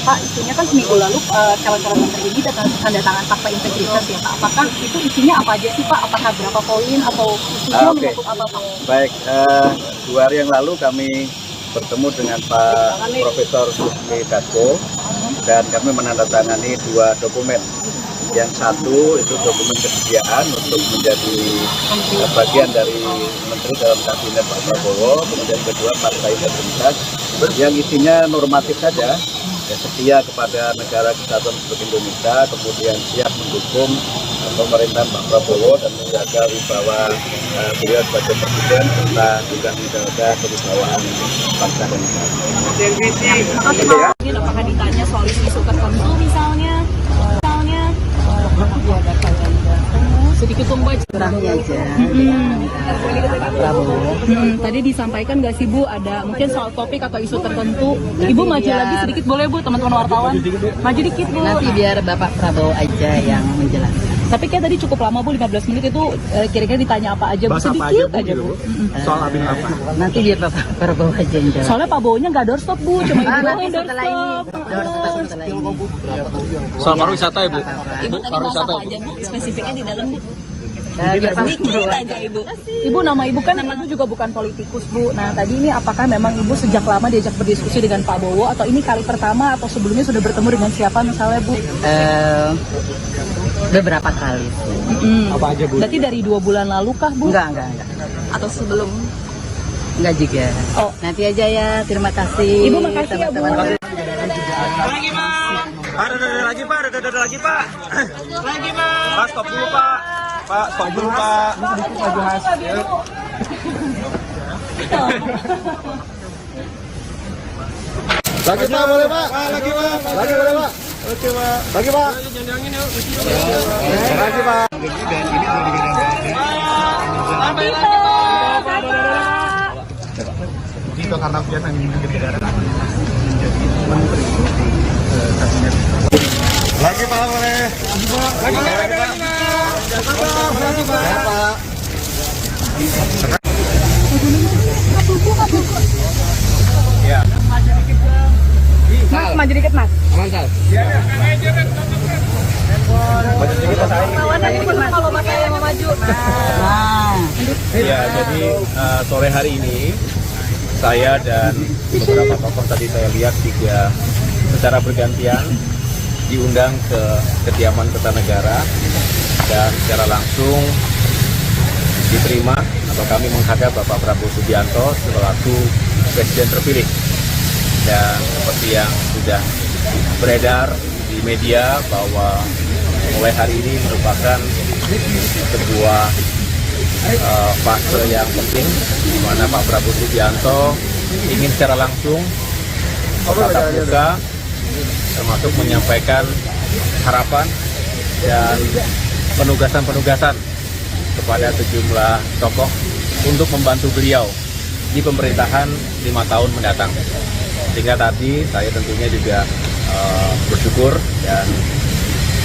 Pak, isunya kan seminggu lalu calon-calon menteri ini tanda tangan fakta integritas ya Pak. Apakah itu isinya apa aja sih Pak? Apakah berapa poin atau isunya menyangkut apa Pak? Baik, 2 hari yang lalu kami bertemu dengan Pak Profesor Susmi Dasko dan kami menandatangani 2 dokumen. Yang satu itu dokumen kesediaan untuk menjadi bagian dari menteri dalam kabinet Pak Prabowo, kemudian kedua fakta integritas yang isinya normatif saja, ya, setia kepada negara kesatuan Republik Indonesia, kemudian siap mendukung pemerintahan Pak Prabowo dan menjaga wibawa beliau sebagai presiden serta juga menjaga kewibawaan bangsa dan negara. Apakah ditanya soal isu tertentu misalnya? Sedikit tumbang Kurangnya aja. Prabowo. Tadi disampaikan nggak sih Bu, ada mungkin soal topik atau isu tertentu. Ibu maju lagi sedikit boleh Bu, teman-teman wartawan. Maju dikit Bu. Nanti biar Bapak Prabowo aja yang menjelaskan. Tapi kayak tadi cukup lama Bu, 15 menit itu kira-kira ditanya apa aja Bu, sedikit aja Bu. Soal abin apa? Nanti biar Bapak Prabowo aja yang jawab. Soalnya Pak Bowo-nya nggak doorstop Bu, cuma Ibu doang yang setelah ini doorstop. setelah ini. Soal pariwisata ya Bu? Ibu tadi bahas apa aja Bu, spesifiknya di dalam Bu? Sedikit aja Ibu. Ibu, nama Ibu kan Ibu juga bukan politikus Bu. Nah tadi ini apakah memang Ibu sejak lama diajak berdiskusi dengan Pak Bowo atau ini kali pertama atau sebelumnya sudah bertemu dengan siapa misalnya Bu? Beberapa kali. Apa aja Bu? Berarti dari 2 bulan lalu kah Bu? Enggak. Atau sebelum? Enggak juga. Oh. Nanti aja ya, terima kasih. Ibu makasih ya Bu. Lagi Pak. Ada lagi Pak, ada lagi Pak. Lagi Pak. Pak, stop dulu Pak. Pak, stop dulu Pak. Lagi Pak, boleh Pak? Lagi Pak. Lagi boleh Pak? Oke Pak. Lagi Pak. Lagi Pak. Jika karena kegiatan ini lagi Pak boleh. Lagi Pak. Lagi Pak. Ya. Mas, maju dikit Mas. Mantap. Kalau Mas saya mau maju. Ya, jadi sore hari ini saya dan beberapa tokoh tadi saya lihat juga secara bergantian diundang ke kediaman Kertanegara dan secara langsung diterima atau kami menghadap Bapak Prabowo Subianto selaku Presiden terpilih. Dan seperti yang sudah beredar di media bahwa mulai hari ini merupakan sebuah fase yang penting di mana Pak Prabowo Subianto ingin secara langsung tatap muka termasuk menyampaikan harapan dan penugasan-penugasan kepada sejumlah tokoh untuk membantu beliau di pemerintahan 5 tahun mendatang. Sehingga tadi saya tentunya juga bersyukur dan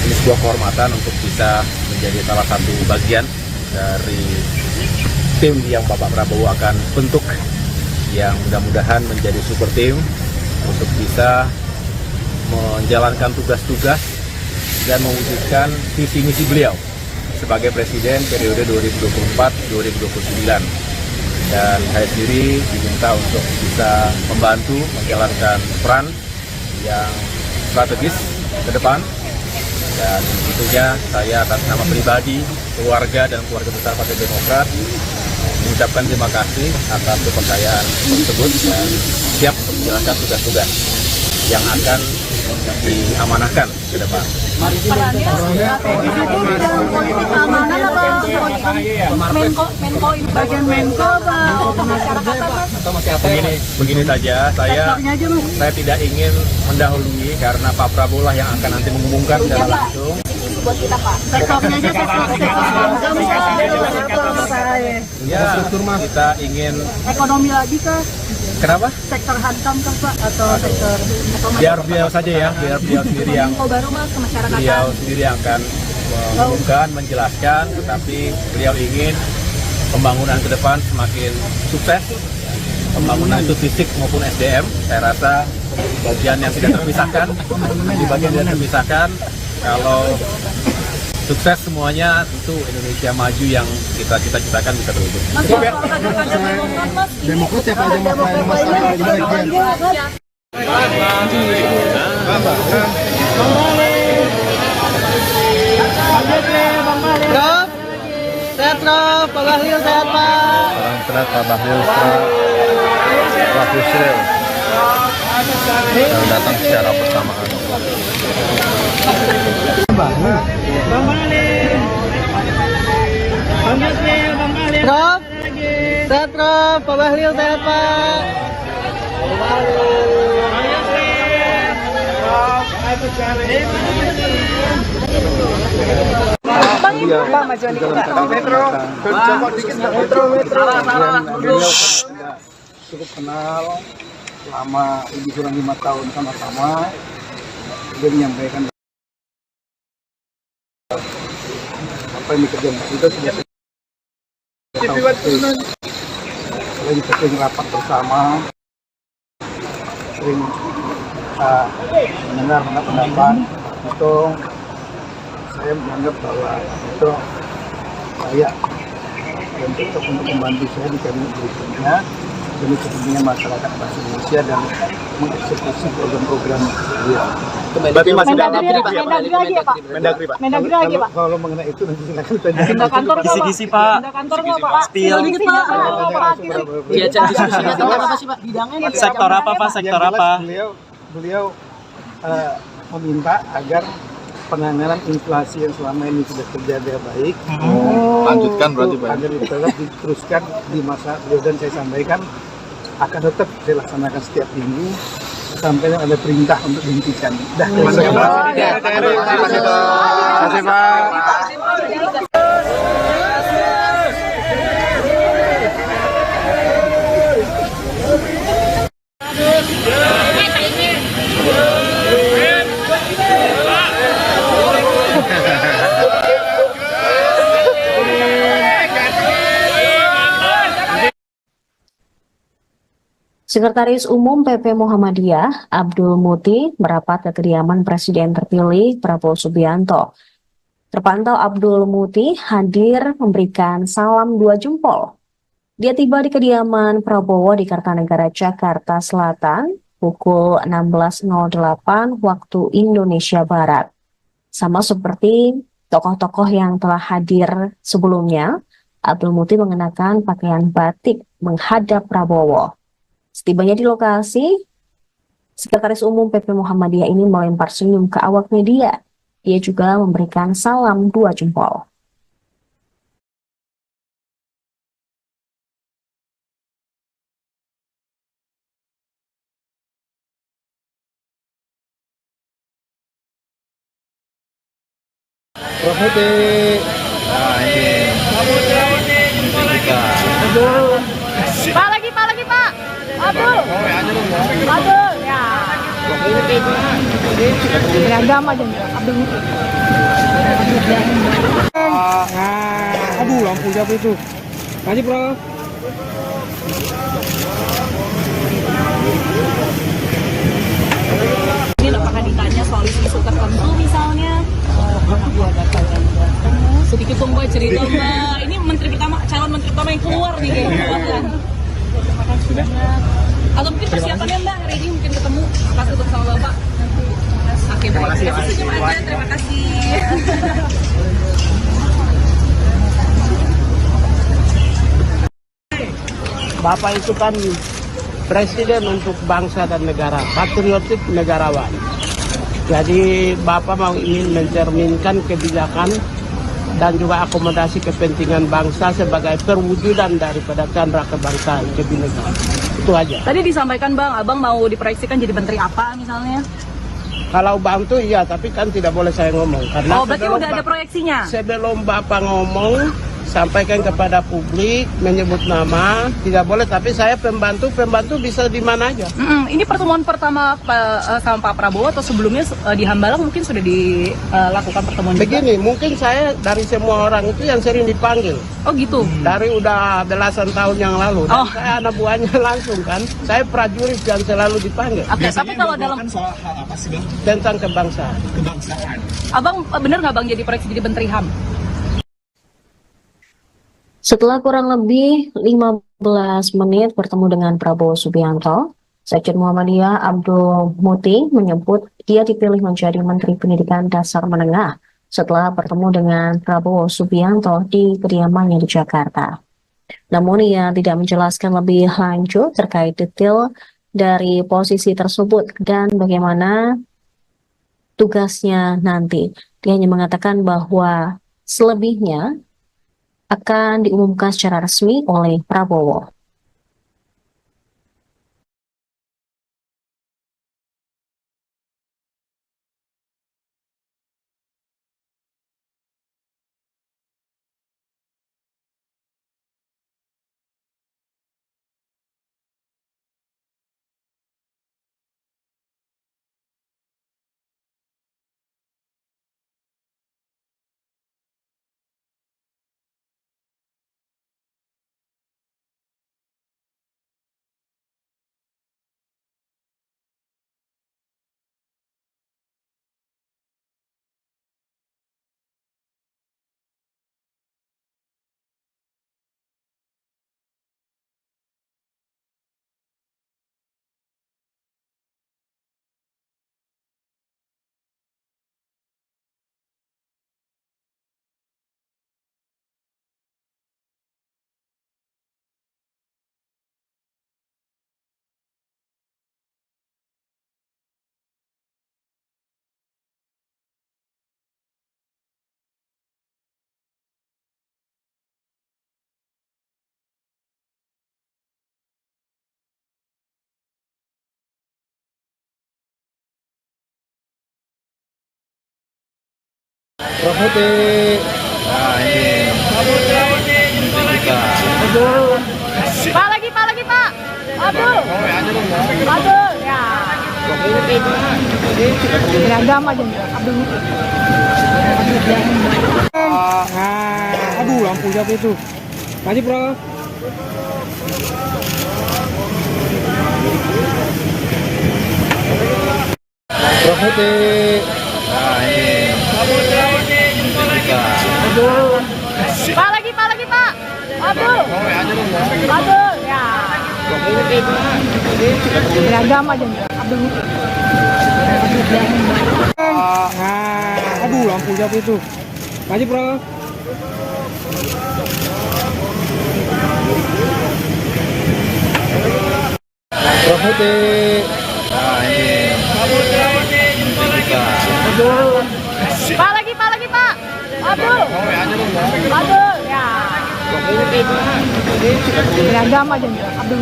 ini sebuah kehormatan untuk bisa menjadi salah satu bagian dari tim yang Bapak Prabowo akan bentuk, yang mudah-mudahan menjadi super tim untuk bisa menjalankan tugas-tugas dan mewujudkan visi misi beliau sebagai presiden periode 2024-2029. Dan saya sendiri diminta untuk bisa membantu menjalankan peran yang strategis ke depan. Dan tentunya saya atas nama pribadi, keluarga, dan keluarga besar Partai Demokrat mengucapkan terima kasih atas kepercayaan tersebut dan siap untuk menjalankan tugas-tugas yang akan diamanahkan ke depan. Begini saja, saya tidak ingin mendahului karena Pak Prabowo lah yang akan nanti mengumumkan secara langsung. Buat kita, Pak. Sektornya aja Ya, kita ingin ekonomi lagi kah? Kenapa? Sektor hankam kah, Pak? Atau sektor Biar beliau saja ya, biar beliau sendiri yang baru Mas ke masyarakat. beliau sendiri yang akan mengumumkan, menjelaskan, tetapi beliau ingin pembangunan ke depan semakin sukses. Pembangunan itu fisik maupun SDM, saya rasa bagian yang tidak terpisahkan, di bagian yang terpisahkan. Kalau sukses semuanya, tentu Indonesia maju yang kita cita-citakan bisa terwujud. Demokrat siapa aja masalah di bagian? Prof, sehat Prof, Pak Bahlil sehat Pak. Salam sehat Pak Bahlil, Pak Yusril yang datang secara bersamaan. Prof, sehat Prof, Pak Bahlil sehat Pak. Cukup kenal selama lebih kurang 5 tahun sama-sama. Dia menyampaikan apa yang dikerjakan kita sudah sering sering rapat bersama, sering mendengar pendapat itu. Saya menganggap bahwa itu saya dan tetap untuk membantu saya di kabinet berikutnya demi kepentingan masyarakat bangsa Indonesia dan mengeksekusi program-program dia. Berarti masih dalam Mendagri lagi ya, Pak? Mendagri, Pak. Mendagri lagi, Pak? Kalau mengenai itu nanti silakan tanya. Pindah kantor nggak, Pak? Kisi-kisi, Pak. Pindah kantor nggak, Pak? Spill. Dikit, Pak. Diajak diskusinya tentang apa sih, Pak? Bidangnya nih, Sektor apa, Pak? Sektor Yang jelas apa? Beliau meminta agar penanganan inflasi yang selama ini sudah terjaga baik. Lanjutkan berarti, Pak. Agar tetap diteruskan di masa beliau, dan saya sampaikan akan tetap saya laksanakan setiap minggu sampai ada perintah untuk dihentikan. Terima kasih Pak. Sekretaris Umum PP Muhammadiyah, Abdul Muti, merapat ke kediaman Presiden terpilih Prabowo Subianto. Terpantau Abdul Muti hadir memberikan salam 2 jempol. Dia tiba di kediaman Prabowo di Kartanegara, Jakarta Selatan, pukul 16.08 waktu Indonesia Barat. Sama seperti tokoh-tokoh yang telah hadir sebelumnya, Abdul Muti mengenakan pakaian batik menghadap Prabowo. Setibanya di lokasi, Sekretaris Umum PP Muhammadiyah ini melempar senyum ke awak media. Ia juga memberikan salam 2 jempol. Nah ini kita Pak lagi Pak. Abdul. Ya. Beragam aja Abdul. Aduh, lampu siapa itu? Maju, bro. Ini apakah ditanya soal isu tertentu misalnya? Sedikit dong Mbak cerita Mbak. Ini calon menteri pertama yang keluar nih kayaknya. Sudah. Atau mungkin persiapannya Mbak hari ini mungkin ketemu pas ketemu sama Bapak. Oke, terima kasih. Terima kasih. Bapak itu kan presiden untuk bangsa dan negara, patriotik negarawan. Jadi Bapak mau ingin mencerminkan kebijakan dan juga akomodasi kepentingan bangsa sebagai perwujudan daripada candra kebangsaan kebinekaan. Itu aja. Tadi disampaikan Bang, Abang mau diproyeksikan jadi menteri apa misalnya? Kalau bantu iya, tapi kan tidak boleh saya ngomong. Karena berarti udah ada proyeksinya? Sebelum Bapak ngomong, sampaikan kepada publik, menyebut nama, tidak boleh. Tapi saya pembantu bisa di mana aja. Ini pertemuan pertama sama Pak Prabowo atau sebelumnya di Hambalang mungkin sudah dilakukan pertemuan Begini, mungkin saya dari semua orang itu yang sering dipanggil. Oh gitu? Dari udah belasan tahun yang lalu. Dan saya anak buahnya langsung kan. Saya prajurit yang selalu dipanggil. Oke, tapi kalau dalam soal hal apa sih Bang? Tentang kebangsaan. Abang bener nggak Bang jadi proyeksi jadi menteri HAM? Setelah kurang lebih 15 menit bertemu dengan Prabowo Subianto, Sekjen Muhammadiyah Abdul Muti menyebut dia dipilih menjadi Menteri Pendidikan Dasar Menengah setelah bertemu dengan Prabowo Subianto di kediamannya di Jakarta. Namun ia tidak menjelaskan lebih lanjut terkait detail dari posisi tersebut dan bagaimana tugasnya nanti. Dia hanya mengatakan bahwa selebihnya akan diumumkan secara resmi oleh Prabowo. Nah ini kita Pak lagi Pak. Abdul. Ya. Beragam aja Abdul. Aduh, lampu siapa itu? Maju, bro. Nah ini kita Pak lagi Pak. Abdul. Ya. Beragam aja Abdul. Aduh, lampu siapa itu? Maju, bro. Nah ini kita Pak lagi Pak. Abdul. Ya. Beragam aja Abdul.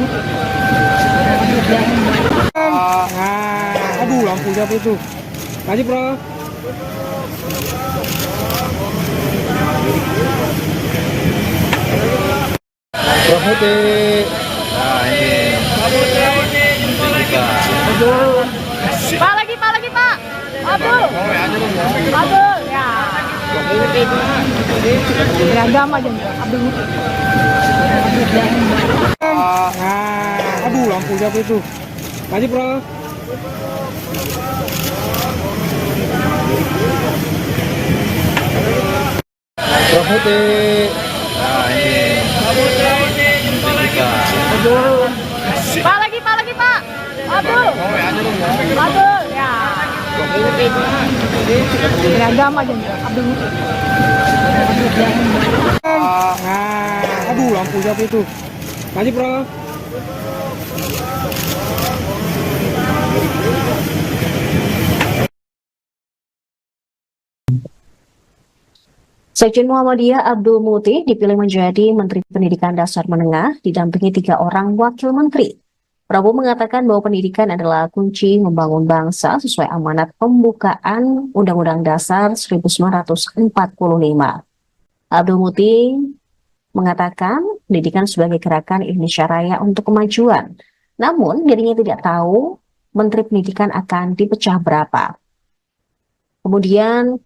Aduh, lampu siapa itu? Maju, bro. Nah ini Pak lagi Pak. Abdul. Ya. Beragam aja Abdul. Aduh, lampu siapa itu? Maju, bro. Nah ini Pak lagi Pak. Abdul. Ya. Beragam aja Abdul. Aduh, lampu siapa itu? Maju, bro. Sekjen Muhammadiyah Abdul Muti dipilih menjadi Menteri Pendidikan Dasar Menengah didampingi 3 orang wakil menteri. Prabowo mengatakan bahwa pendidikan adalah kunci membangun bangsa sesuai amanat pembukaan Undang-Undang Dasar 1945. Abdul Muti mengatakan pendidikan sebagai gerakan Indonesia Raya untuk kemajuan. Namun dirinya tidak tahu Menteri Pendidikan akan dipecah berapa. Kemudian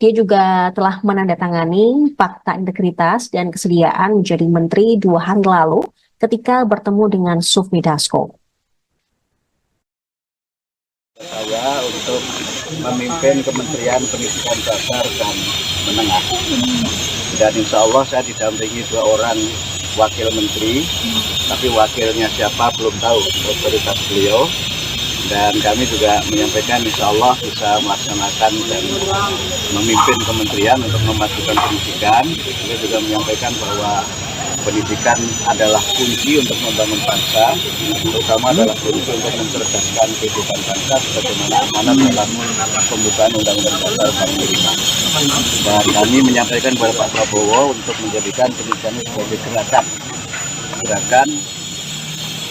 dia juga telah menandatangani fakta integritas dan kesediaan menjadi menteri 2 hari lalu ketika bertemu dengan Sufmi Dasko. saya untuk memimpin Kementerian Pendidikan Dasar dan Menengah. Dan insya Allah saya didampingi 2 orang wakil menteri, tapi wakilnya siapa belum tahu, otoritas beliau. Dan kami juga menyampaikan insya Allah bisa melaksanakan dan memimpin kementerian untuk memajukan pendidikan. Beliau juga menyampaikan bahwa pendidikan adalah kunci untuk membangun bangsa, terutama adalah kunci untuk mencerdaskan kehidupan bangsa sebagaimana amanat dalam pembukaan Undang-Undang Dasar 45. Dan kami menyampaikan kepada Pak Prabowo untuk menjadikan pendidikan sebagai gerakan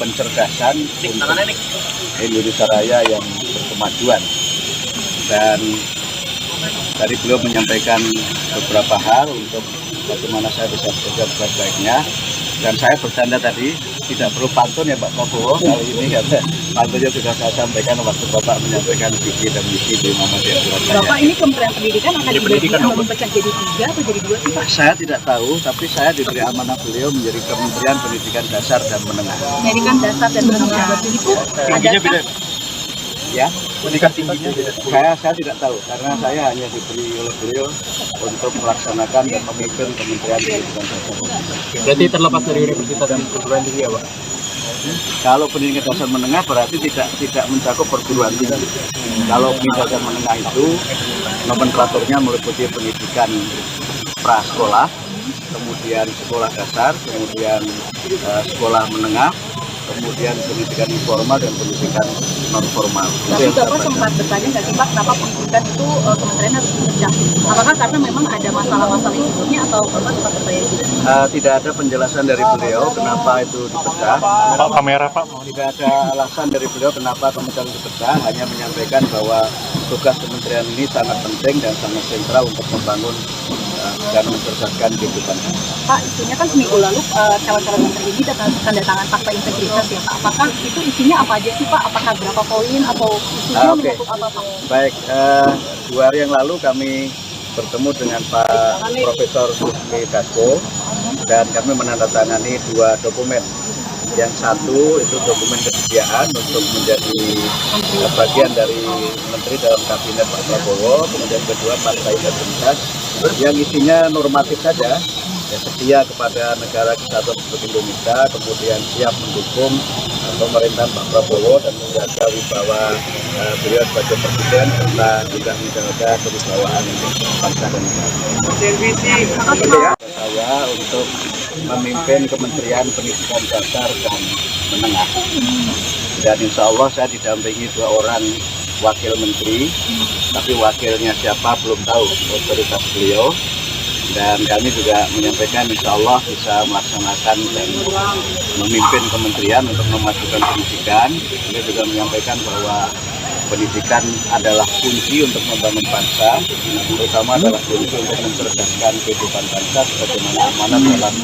pencerdasan untuk Indonesia Raya yang berkemajuan. Dan tadi beliau menyampaikan beberapa hal untuk bagaimana saya bisa bekerja sebaik-baiknya. Dan saya bercanda tadi, tidak perlu pantun ya Pak Prabowo kali ini, karena pantunnya sudah saya sampaikan waktu Bapak menyampaikan visi dan misi di Muhammadiyah Surabaya. Bapak ini Kementerian Pendidikan akan dibagi atau memecah jadi 3 atau jadi 2 sih Pak? Saya tidak tahu, tapi saya diberi amanah beliau menjadi Kementerian Pendidikan Dasar dan Menengah. Pendidikan Dasar dan Menengah itu adakah? Ya, pendidikan tingginya saya tidak tahu, karena saya hanya diberi oleh beliau untuk melaksanakan dan memimpin Kementerian Pendidikan Dasar. Berarti terlepas dari universitas dan perguruan tinggi ya Pak? Kalau pendidikan dasar menengah berarti tidak mencakup perguruan tinggi. Kalau pendidikan dasar menengah itu nomenklaturnya meliputi pendidikan prasekolah, kemudian sekolah dasar, kemudian sekolah menengah, kemudian pendidikan informal dan pendidikan non formal. Tapi Bapak sempat bertanya nggak sih Pak, kenapa pendidikan itu kementerian harus dipecah? Apakah karena memang ada masalah-masalah yang sebelumnya atau Bapak sempat bertanya juga? Tidak ada penjelasan dari beliau kenapa itu dipecah. Pak kamera Pak. Tidak ada alasan dari beliau kenapa kementerian dipecah, hanya menyampaikan bahwa tugas kementerian ini sangat penting dan sangat sentral untuk membangun dan mencerdaskan kehidupan. Pak, isunya kan seminggu lalu calon-calon menteri ini tanda tangan fakta integritas ya Pak. Apakah itu isinya apa aja sih Pak? Apakah berapa poin atau isunya menyangkut apa Pak? Baik, 2 hari yang lalu kami bertemu dengan Pak Profesor Sufmi Dasko dan kami menandatangani 2 dokumen. Yang satu itu dokumen kesediaan untuk menjadi bagian dari menteri dalam kabinet Pak Prabowo. Kemudian kedua fakta integritas yang isinya normatif saja, ya, setia kepada negara kesatuan Republik Indonesia, kemudian siap mendukung pemerintahan Pak Prabowo dan menjaga wibawa beliau sebagai presiden serta juga menjaga kewibawaan bangsa dan negara. Saya untuk memimpin Kementerian Pendidikan Dasar dan Menengah. Dan insya Allah saya didampingi 2 orang wakil menteri, tapi wakilnya siapa belum tahu, otoritas beliau. Dan kami juga menyampaikan insya Allah bisa melaksanakan dan memimpin kementerian untuk memajukan pendidikan. Beliau juga menyampaikan bahwa pendidikan adalah kunci untuk membangun bangsa, terutama adalah kunci untuk mencerdaskan kehidupan bangsa sebagaimana amanat dalam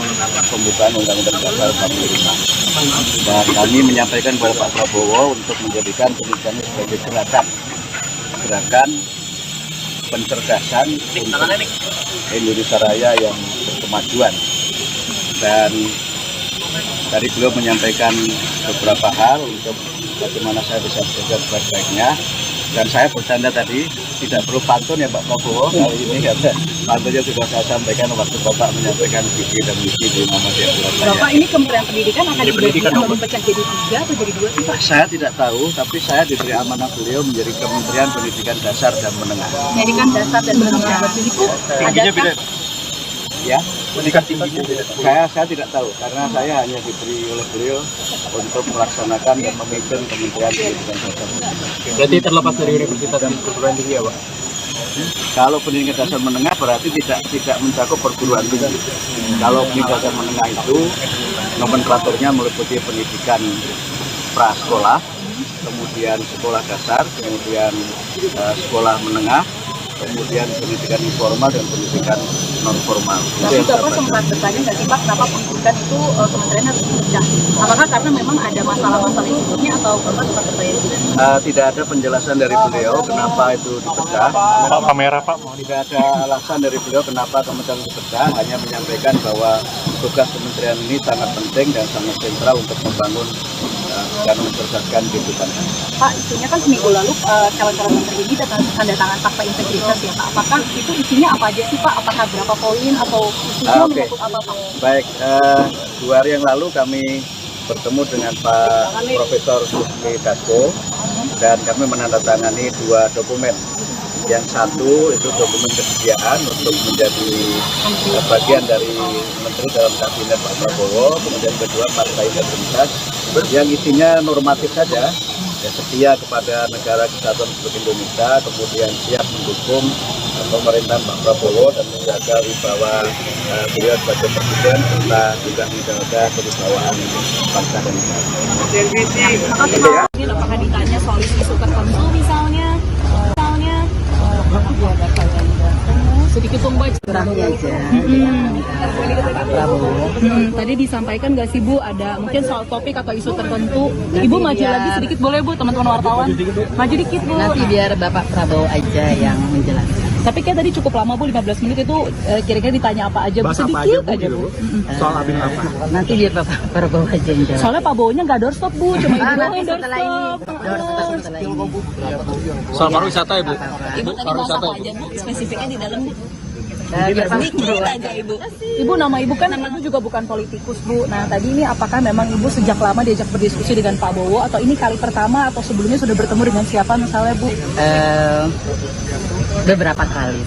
pembukaan Undang-Undang Dasar 45. Dan kami menyampaikan kepada Pak Prabowo untuk menjadikan pendidikan ini sebagai gerakan pencerdasan untuk Indonesia Raya yang berkemajuan. Dan tadi beliau menyampaikan beberapa hal untuk bagaimana saya bisa bekerja sebaik-baiknya. Dan saya bercanda tadi, tidak perlu pantun ya Pak Prabowo kali ini, karena pantunnya sudah saya sampaikan waktu Bapak menyampaikan visi dan misi di Muhammadiyah Surabaya. Bapak, ini Kementerian Pendidikan akan dipecah jadi 3 atau jadi 2 sih Pak? Saya tidak tahu, tapi saya diberi amanah beliau menjadi Kementerian Pendidikan Dasar dan Menengah. Pendidikan dasar dan menengah. Itu adakah Ya, pendidikan tinggi. Saya tidak tahu, karena saya hanya diberi oleh beliau untuk melaksanakan dan memimpin Kementerian Pendidikan Dasar. Berarti terlepas dari universitas dan perguruan tinggi ya Pak? Kalau pendidikan dasar menengah berarti tidak mencakup perguruan tinggi. Kalau pendidikan dasar menengah itu nomenklaturnya meliputi pendidikan prasekolah, kemudian sekolah dasar, kemudian sekolah menengah, kemudian pendidikan informal dan pendidikan non formal. Tapi Bapak sempat bertanya nggak sih Pak, kenapa pendidikan itu kementerian harus dipecah? Apakah karena memang ada masalah-masalah yang sebelumnya atau Bapak sempat bertanya juga? Tidak ada penjelasan dari beliau kenapa itu dipecah. Pak, kamera Pak. Tidak ada alasan dari beliau kenapa kementerian dipecah, hanya menyampaikan bahwa tugas kementerian ini sangat penting dan sangat sentral untuk membangun dan mencerdaskan kehidupan. Pak, isunya kan seminggu lalu calon-calon menteri ini tanda tangan fakta integritas ya Pak. Apakah itu isinya apa aja sih Pak? Apakah berapa poin atau isinya menyangkut apa Pak? Baik, 2 hari yang lalu kami bertemu dengan Pak Profesor Susmi Dasko dan kami menandatangani 2 dokumen. Yang satu itu dokumen kesediaan untuk menjadi bagian dari menteri dalam kabinet Pak Prabowo, kemudian kedua partai integritas yang isinya normatif saja, ya, setia kepada negara kesatuan Republik Indonesia, kemudian siap mendukung pemerintahan Pak Prabowo dan menjaga wibawa beliau sebagai presiden serta juga menjaga kewibawaan bangsa dan negara. Apakah ditanya soal isu tertentu misalnya? Sedikit tombak Kurangnya aja. Pak Prabowo. Tadi disampaikan nggak sih Bu, ada mungkin soal topik atau isu tertentu. Ibu maju lagi sedikit boleh Bu, teman-teman wartawan. Maju dikit Bu. Nanti biar Bapak Prabowo aja yang menjelaskan. Tapi kayak tadi cukup lama Bu, 15 menit itu kira-kira ditanya apa aja Bu, sedikit aja Bu. Soal Abin apa? Nanti biar Bapak Prabowo aja yang jawab. Soalnya Pak Bowonya nggak doorstop Bu, cuma Ibu doang Nanti yang setelah ini. doorstop. Setelah ini. Soal pariwisata ya Bu? Ibu tadi bahas apa aja Bu, spesifiknya di dalam Bu? Biar Pak Sedikit aja Ibu. Ibu, nama Ibu kan Ibu juga bukan politikus Bu. Nah tadi ini apakah memang Ibu sejak lama diajak berdiskusi dengan Pak Bowo atau ini kali pertama atau sebelumnya sudah bertemu dengan siapa misalnya Bu? Beberapa kali.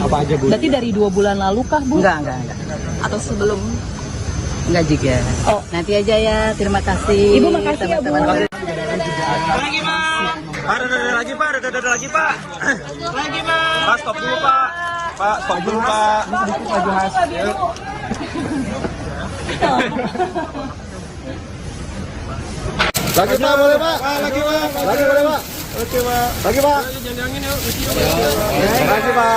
Apa aja Bu? Berarti dari 2 bulan lalu kah Bu? Enggak. Atau sebelum? Enggak juga. Oh. Nanti aja ya. Terima kasih. Ibu makasih ya Bu. Lagi Pak, ada lagi Pak. Lagi Pak, stop dulu Pak. Pak, stop dulu Pak. Maju Mas. Lagi Pak, boleh Pak? Lagi Pak. Lagi boleh Pak? Oke Pak. Lagi Pak. Lagi Pak.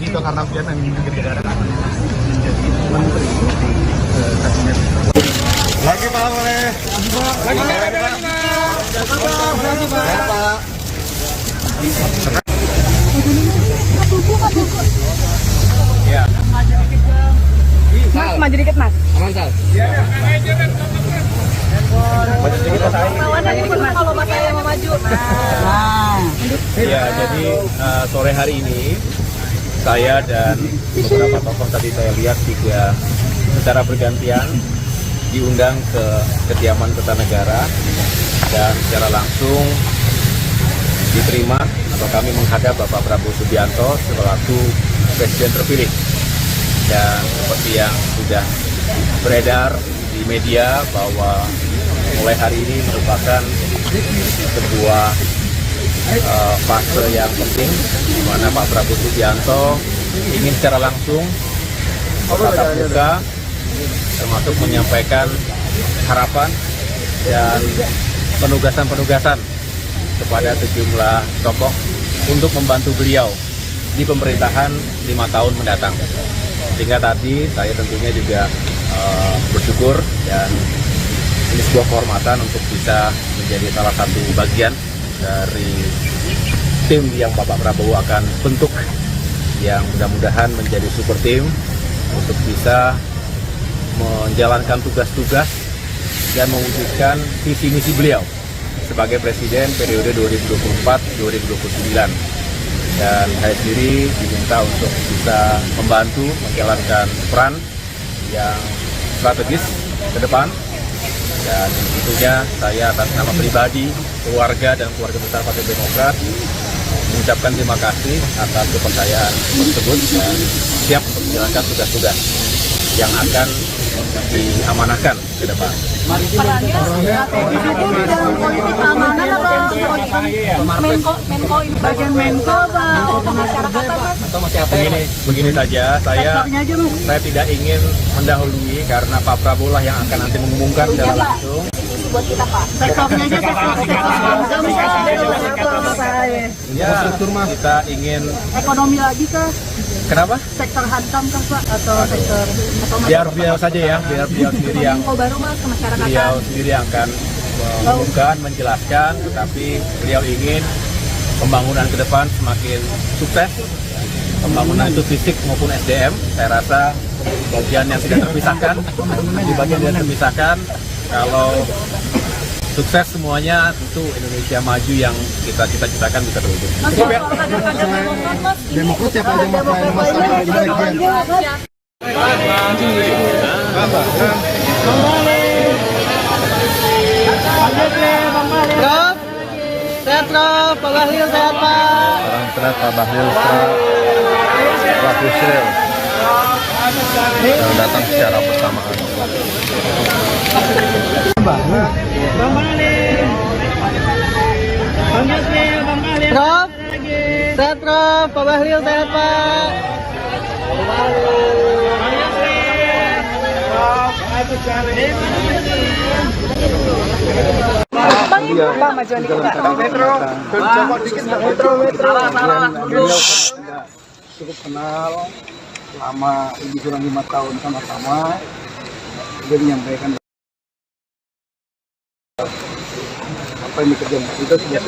Itu karena biasa memimpin negara menjadi menteri kabinet. Lagi Pak, boleh. Lagi Pak. Lagi Pak. Ya. Mas, maju dikit Mas. Aman Sal. Kalau Mas saya mau maju. Ya, jadi sore hari ini saya dan beberapa tokoh tadi saya lihat juga secara bergantian diundang ke kediaman Kertanegara dan secara langsung diterima atau kami menghadap Bapak Prabowo Subianto selaku Presiden terpilih. Dan seperti yang sudah beredar di media bahwa mulai hari ini merupakan sebuah fase yang penting di mana Pak Prabowo Subianto ingin secara langsung tatap muka termasuk menyampaikan harapan dan penugasan-penugasan kepada sejumlah tokoh untuk membantu beliau di pemerintahan 5 tahun mendatang. Sehingga tadi saya tentunya juga bersyukur dan ini sebuah kehormatan untuk bisa menjadi salah satu bagian dari tim yang Bapak Prabowo akan bentuk, yang mudah-mudahan menjadi super tim untuk bisa menjalankan tugas-tugas dan mewujudkan visi misi beliau sebagai presiden periode 2024-2029. Dan saya sendiri diminta untuk bisa membantu menjalankan peran yang strategis ke depan, dan tentunya saya atas nama pribadi, keluarga, dan keluarga besar Partai Demokrat mengucapkan terima kasih atas kepercayaan tersebut dan siap untuk menjalankan tugas-tugas yang akan diamanahkan ke depan. Begini saja, saya tidak ingin mendahului karena Pak Prabowo lah yang akan nanti mengumumkan secara langsung. Ya, kita ingin Ekonomi lagi kah? kenapa? Sektor hankam kah Pak? Atau sektor Biar beliau saja ya, biar beliau sendiri yang akan mengumumkan, menjelaskan, tetapi beliau ingin pembangunan ke depan semakin sukses. Pembangunan itu fisik maupun SDM, saya rasa bagian yang tidak terpisahkan. Di bagian yang terpisahkan, kalau sukses semuanya, tentu Indonesia maju yang kita cita-citakan bisa terwujud. Demokrat siapa aja Prof, sehat Prof, Pak Bahlil sehat Pak. Serat Pak Bahlil, Pak Yusril yang datang secara bersamaan. Prof, sehat Prof, Pak Bahlil sehat Pak. Pak maju dikit Pak. Metro. Cukup kenal selama lebih kurang 5 tahun sama-sama. Dia menyampaikan apa yang dikerjakan itu sudah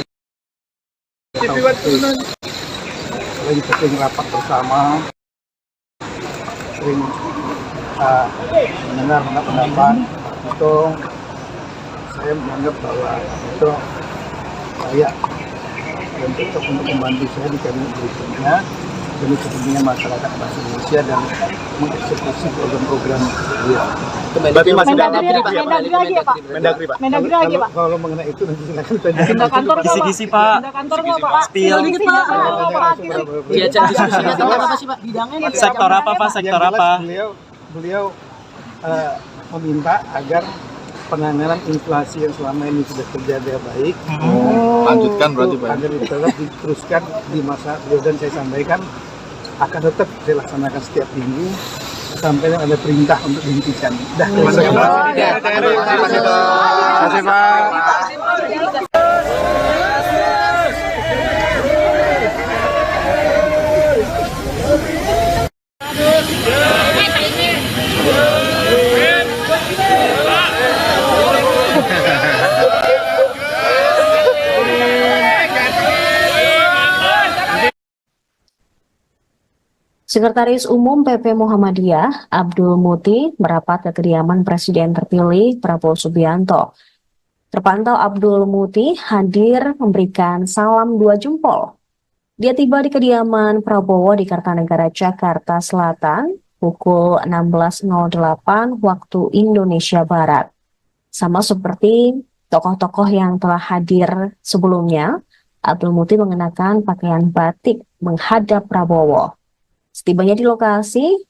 lagi sering rapat bersama, sering mendengar pendapat itu. Saya menganggap bahwa itu layak dan cocok untuk membantu saya di kabinet berikutnya demi kepentingan masyarakat bangsa Indonesia dan mengeksekusi program-program beliau. Berarti masih Mendagri lagi ya Pak? Mendagri, Pak. Mendagri lagi Pak? Kalau mengenai itu nanti silakan tanya. Pindah kantor nggak, Pak? Kisi-kisi, Pak. Pindah kantor nggak Pak? Spill. Dikit Pak. Diajak diskusinya tentang apa sih Pak? Bidangnya Sektor apa, Pak? Sektor Yang jelas apa? Beliau meminta agar penanganan inflasi yang selama ini sudah terjadi baik. Lanjutkan berarti, Pak. Agar tetap diteruskan di masa beliau, dan saya sampaikan akan tetap saya laksanakan setiap minggu sampai ada perintah untuk dihentikan. Terima kasih Pak. Sekretaris Umum PP Muhammadiyah, Abdul Muti, merapat ke kediaman Presiden terpilih Prabowo Subianto. Terpantau Abdul Muti hadir memberikan salam 2 jempol. Dia tiba di kediaman Prabowo di Kartanegara, Jakarta Selatan, pukul 16.08 waktu Indonesia Barat. Sama seperti tokoh-tokoh yang telah hadir sebelumnya, Abdul Muti mengenakan pakaian batik menghadap Prabowo. Setibanya di lokasi,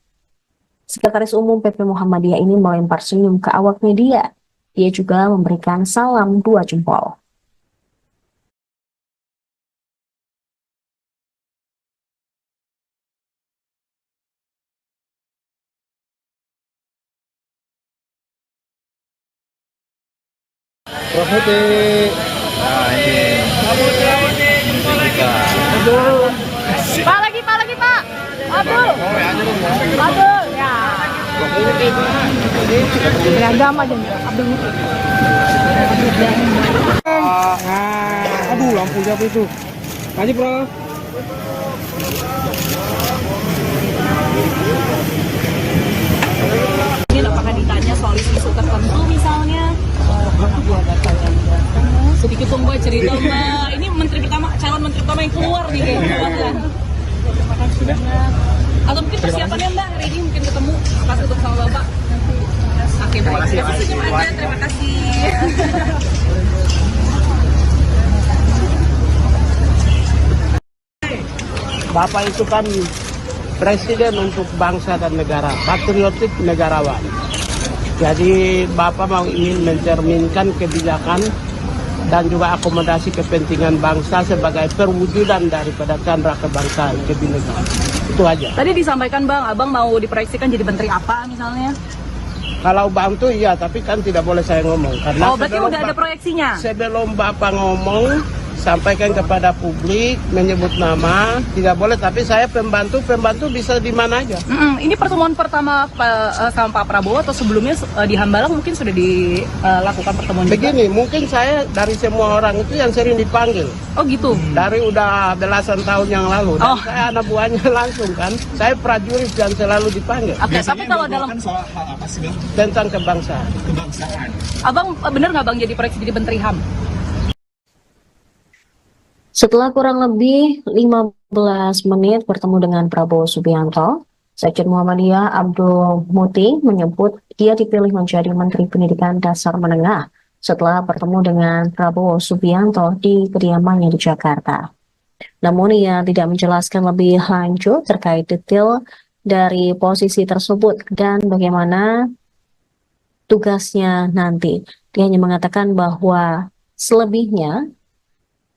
Sekretaris Umum PP Muhammadiyah ini melempar senyum ke awak media. Dia juga memberikan salam 2 jempol. Profetik. Nah ini. Pak lagi Pak. Abdul. Ya. Beragam aja Abdul. Aduh, lampu siapa itu? Lanjut, bro. Ini apakah ditanya soal isu tertentu misalnya? Sedikit dong Mbak cerita Mbak. Ini calon menteri pertama yang keluar nih kayaknya. Sudah. Atau mungkin persiapannya Mbak hari ini mungkin ketemu pas ketemu sama Bapak. Oke, terima kasih. Terima kasih. Bapak itu kan presiden untuk bangsa dan negara, patriotik negarawan. Jadi Bapak mau ingin mencerminkan kebijakan dan juga akomodasi kepentingan bangsa sebagai perwujudan daripada candra kebangsaan kebinekaan. Itu aja. Tadi disampaikan Bang, Abang mau diproyeksikan jadi menteri apa misalnya? Kalau bantu iya, tapi kan tidak boleh saya ngomong. Karena berarti udah ada proyeksinya? Sebelum Bapak ngomong, sampaikan kepada publik, menyebut nama, tidak boleh. Tapi saya pembantu bisa di mana aja. Ini pertemuan pertama sama Pak Prabowo atau sebelumnya di Hambalang mungkin sudah dilakukan pertemuan juga? Begini, mungkin saya dari semua orang itu yang sering dipanggil. Oh gitu? Dari udah belasan tahun yang lalu. Dan saya anak buahnya langsung kan. Saya prajurit yang selalu dipanggil. Oke, tapi kalau dalam soal hal apa sih, Bang? tentang kebangsaan. Abang bener nggak Bang jadi proyeksi jadi menteri HAM? Setelah kurang lebih 15 menit bertemu dengan Prabowo Subianto, Sekjen Muhammadiyah Abdul Muti menyebut dia dipilih menjadi Menteri Pendidikan Dasar Menengah setelah bertemu dengan Prabowo Subianto di kediamannya di Jakarta. Namun ia tidak menjelaskan lebih lanjut terkait detail dari posisi tersebut dan bagaimana tugasnya nanti. Dia hanya mengatakan bahwa selebihnya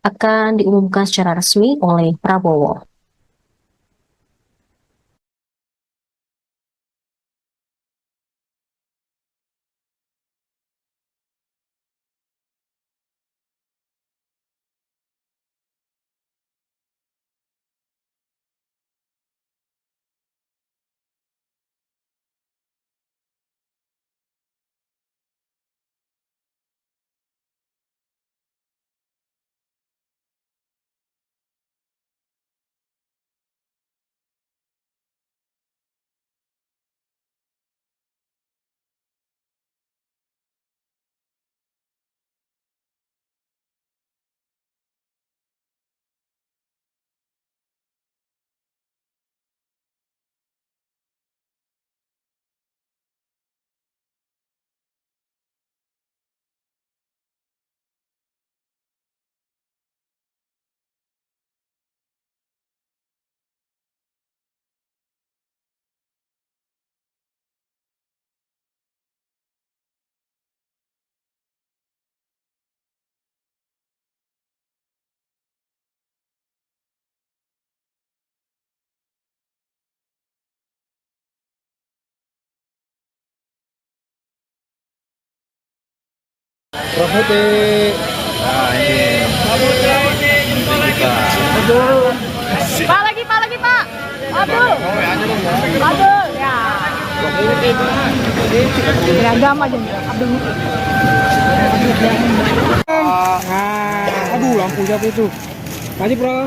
akan diumumkan secara resmi oleh Prabowo. Profetik. Nah ini. Pak lagi Pak. Abdul. Ya. Beragam aja Abdul. Aduh, lampu siapa itu? Lanjut, bro.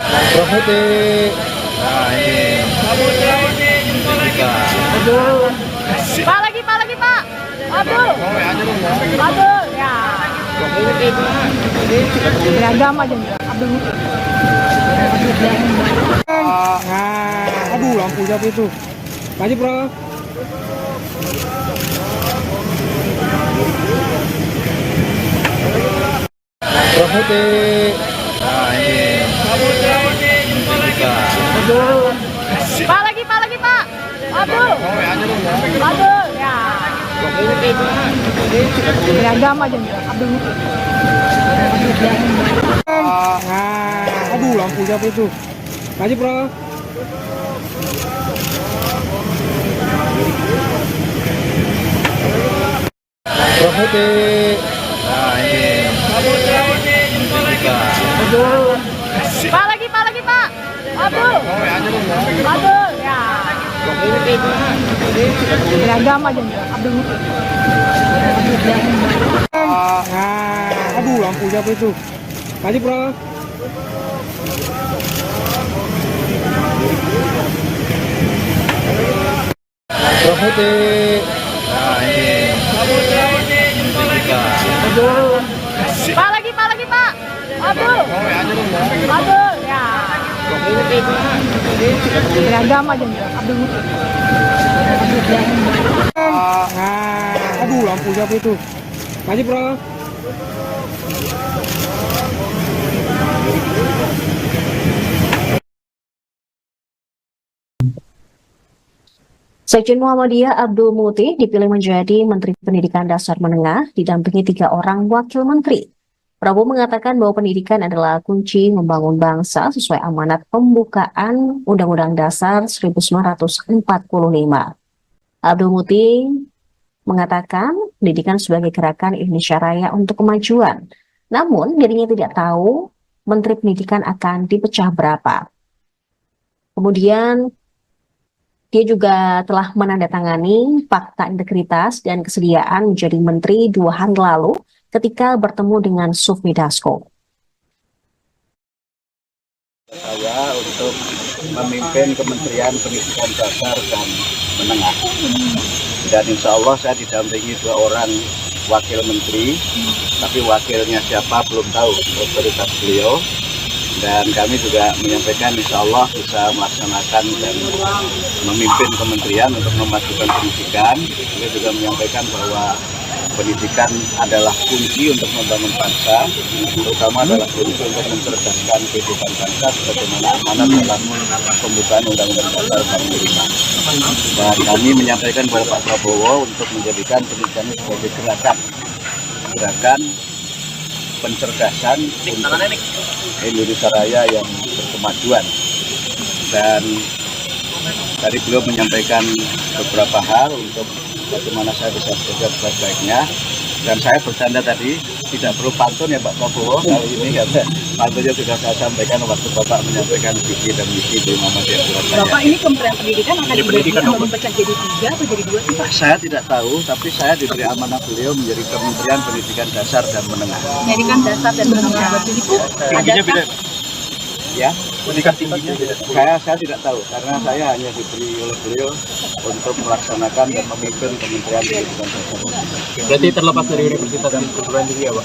Profetik. Nah ini. Pak lagi Pak. Abdul. Ya. Beragam aja Abdul. Aduh, lampu siapa itu? Lanjut, bro. Profetik. Nah ini. Pak lagi Pak. Abdul. Ya. Beragam aja Abdul. Aduh, lampu siapa itu? Lanjut, bro. putih. Nah ini kita Pak lagi Pak. Abdul. Ya. Beragam aja Abdul. Aduh, lampu siapa itu? Maju, bro. Bro putih. Nah ini kita Pak lagi Pak. Abdul. Ya. Beragam aja Abdul. Aduh, lampu siapa itu? Maju, bro. Sekjen Muhammadiyah Abdul Muti dipilih menjadi Menteri Pendidikan Dasar Menengah didampingi 3 orang wakil menteri. Prabowo mengatakan bahwa pendidikan adalah kunci membangun bangsa sesuai amanat pembukaan Undang-Undang Dasar 1945. Abdul Muti mengatakan pendidikan sebagai gerakan Indonesia Raya untuk kemajuan. Namun dirinya tidak tahu Menteri Pendidikan akan dipecah berapa. Kemudian dia juga telah menandatangani fakta integritas dan kesediaan menjadi menteri 2 hari lalu ketika bertemu dengan Sufmi Dasko. saya untuk memimpin Kementerian Pendidikan Dasar dan Menengah. Dan insya Allah saya didampingi 2 orang wakil menteri, tapi wakilnya siapa belum tahu, otoritas beliau. Dan kami juga menyampaikan insya Allah bisa melaksanakan dan memimpin kementerian untuk memajukan pendidikan. Beliau juga menyampaikan bahwa pendidikan adalah kunci untuk membangun bangsa, terutama adalah kunci untuk mencerdaskan kehidupan bangsa sebagaimana amanat dalam pembukaan Undang-Undang Dasar 45. Dan kami menyampaikan kepada Pak Prabowo untuk menjadikan pendidikan sebagai gerakan pencerdasan untuk Indonesia Raya yang berkemajuan. Dan tadi beliau menyampaikan beberapa hal untuk bagaimana saya bisa bekerja sebaik-baiknya. Dan saya bercanda tadi, tidak perlu pantun ya Pak Prabowo kali ini, karena pantunnya sudah saya sampaikan waktu Bapak menyampaikan visi dan misi di Muhammadiyah Surabaya. Bapak ini Kementerian Pendidikan akan dibagi atau memecah jadi 3 atau jadi 2 sih Pak? Saya tidak tahu, tapi saya diberi amanah beliau menjadi Kementerian Pendidikan Dasar dan Menengah. Pendidikan Dasar dan Menengah. Itu adakah Ya, pendidikan tingginya saya tidak tahu, karena saya hanya diberi oleh beliau untuk melaksanakan dan memimpin Kementerian Pendidikan Dasar. Berarti terlepas dari universitas dan perguruan tinggi ya Pak?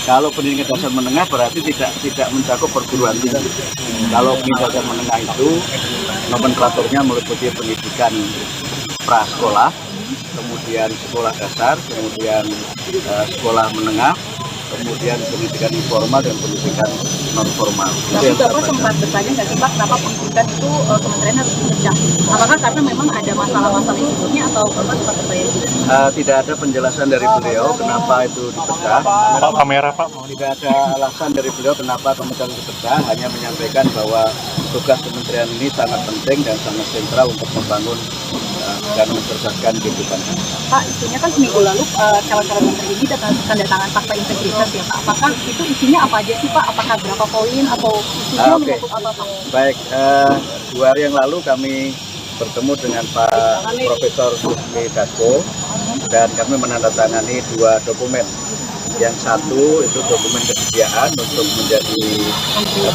Kalau pendidikan dasar menengah berarti tidak mencakup perguruan tinggi. Kalau pendidikan dasar menengah itu nomenklaturnya meliputi pendidikan prasekolah, kemudian sekolah dasar, kemudian sekolah menengah, kemudian pendidikan informal dan pendidikan non formal. Tapi Bapak sempat bertanya nggak sih Pak, kenapa pendidikan itu kementerian harus dipecah? Apakah karena memang ada masalah-masalah sebelumnya atau Bapak sempat bertanya juga? Tidak ada penjelasan dari beliau kenapa itu dipecah. Pak kamera Pak. Tidak ada alasan dari beliau kenapa kementerian dipecah, hanya menyampaikan bahwa tugas kementerian ini sangat penting dan sangat sentral untuk membangun dan mencerdaskan kehidupan. Pak, isunya kan seminggu lalu calon-calon menteri ini tanda tangan fakta integritas ya Pak. Apakah itu isinya apa aja sih Pak? Apakah berapa poin atau isunya menyangkut apa Pak? Baik, 2 hari yang lalu kami bertemu dengan Pak Profesor Sufmi Dasko dan kami menandatangani 2 dokumen. Yang satu itu dokumen kesediaan untuk menjadi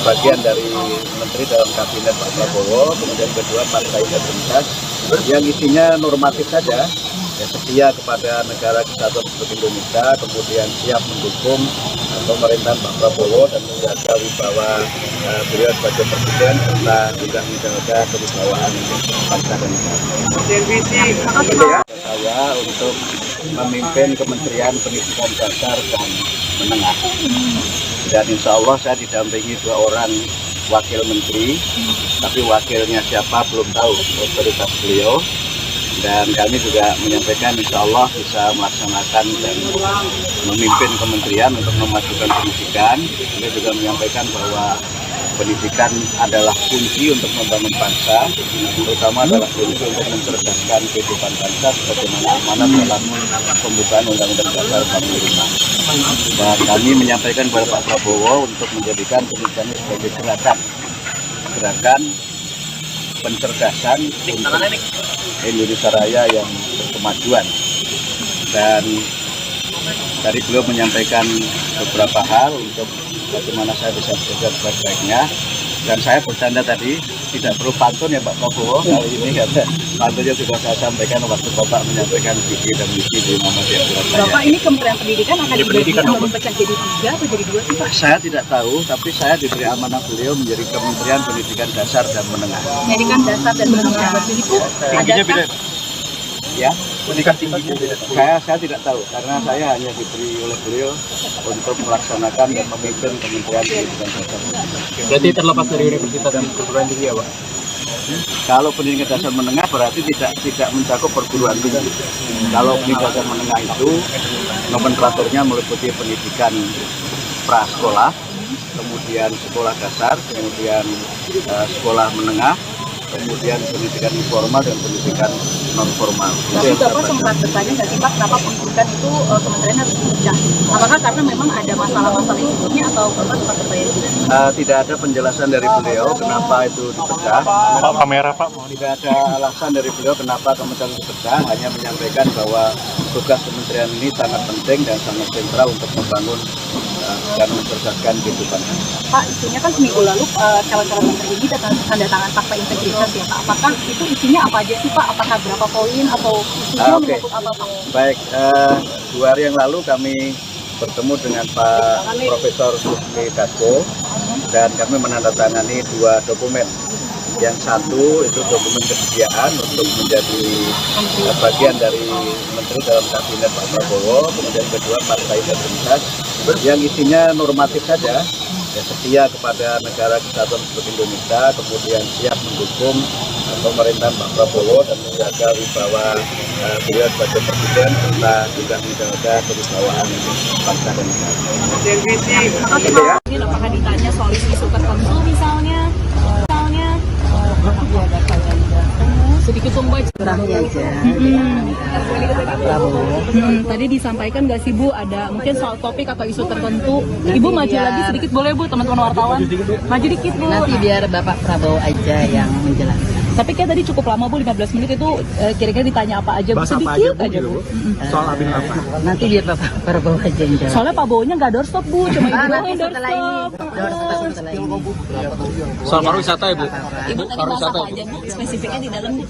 bagian dari menteri dalam kabinet Pak Prabowo, kemudian kedua fakta integritas yang isinya normatif saja, ya, setia kepada negara kesatuan Republik Indonesia, kemudian siap mendukung pemerintahan Pak Prabowo dan menjaga wibawa beliau sebagai presiden serta juga menjaga kewibawaan bangsa dan negara. Saya untuk memimpin Kementerian Pendidikan Dasar dan Menengah. Dan insya Allah saya didampingi 2 orang wakil menteri, tapi wakilnya siapa belum tahu, otoritas beliau. Dan kami juga menyampaikan insya Allah bisa melaksanakan dan memimpin kementerian untuk memajukan pendidikan. Beliau juga menyampaikan bahwa pendidikan adalah kunci untuk membangun bangsa, terutama adalah kunci untuk mencerdaskan kehidupan bangsa sebagaimana amanat dalam pembukaan Undang-Undang Dasar 45. Dan kami menyampaikan kepada Pak Prabowo untuk menjadikan pendidikan sebagai gerakan pencerdasan untuk Indonesia Raya yang berkemajuan. Dan tadi beliau menyampaikan beberapa hal untuk bagaimana saya bisa bekerja sebaik-baiknya. Dan saya bercanda tadi, tidak perlu pantun ya Pak Prabowo kali ini, karena pantunnya sudah saya sampaikan waktu Bapak menyampaikan visi dan misi di Muhammadiyah Surabaya. Bapak, ini Kementerian Pendidikan akan dipecah jadi 3 atau jadi 2 sih Pak? Saya tidak tahu, tapi saya diberi amanah beliau menjadi Kementerian Pendidikan Dasar dan Menengah. Pendidikan dasar dan menengah itu adakah? Ya, pendidikan tingginya beda. Saya tidak tahu, karena saya hanya diberi oleh beliau untuk melaksanakan dan memimpin Kementerian Pendidikan Dasar. Berarti terlepas dari universitas dan perguruan tinggi ya Pak? Kalau pendidikan dasar menengah berarti tidak mencakup perguruan tinggi. Kalau pendidikan dasar menengah itu nomenklaturnya meliputi pendidikan prasekolah, kemudian sekolah dasar, kemudian sekolah menengah, kemudian pendidikan informal dan pendidikan non formal. Tapi Bapak sempat bertanya nggak sih Pak, kenapa pendidikan itu kementerian harus dipecah? Apakah karena memang ada masalah-masalah yang sebelumnya atau Bapak sempat bertanya juga? Tidak ada penjelasan dari beliau kenapa itu dipecah. Pak kamera Pak. Tidak ada alasan dari beliau kenapa kementerian dipecah, hanya menyampaikan bahwa tugas kementerian ini sangat penting dan sangat sentral untuk membangun dan mencerdaskan kehidupan. Pak, isunya kan seminggu lalu calon-calon menteri ini tanda tangan fakta integritas ya Pak. Apakah itu isinya apa aja sih Pak? Apakah berapa poin atau isunya menyangkut apa Pak? Baik, 2 hari yang lalu kami bertemu dengan Pak Profesor Sufmi Dasko dan kami menandatangani 2 dokumen. Yang satu itu dokumen kesediaan untuk menjadi bagian dari menteri dalam kabinet Pak Prabowo, kemudian kedua fakta integritas yang isinya normatif saja, ya, setia kepada negara kesatuan Republik Indonesia, kemudian siap mendukung pemerintahan Pak Prabowo dan menjaga wibawa beliau sebagai presiden serta juga menjaga kewibawaan bangsa dan negara. Apakah ditanya soal isu tertentu misalnya? Sedikit sombong aja. Tadi disampaikan nggak sih Bu, ada mungkin soal topik atau isu tertentu. Ibu maju lagi sedikit boleh Bu, teman-teman wartawan. Maju dikit Bu. Nanti biar Bapak Prabowo aja yang menjelaskan. Tapi kayak tadi cukup lama Bu, 15 menit itu kira-kira ditanya apa aja Bu, sedikit aja Bu. Soal Abin apa? Nanti biar Bapak Prabowo aja yang jawab. Soalnya Pak Bowo-nya nggak doorstop Bu, cuma Ibu doang yang setelah ini. doorstop. Setelah ini. Soal pariwisata ya Bu? Ibu tadi masak aja Bu, spesifiknya di dalam Bu.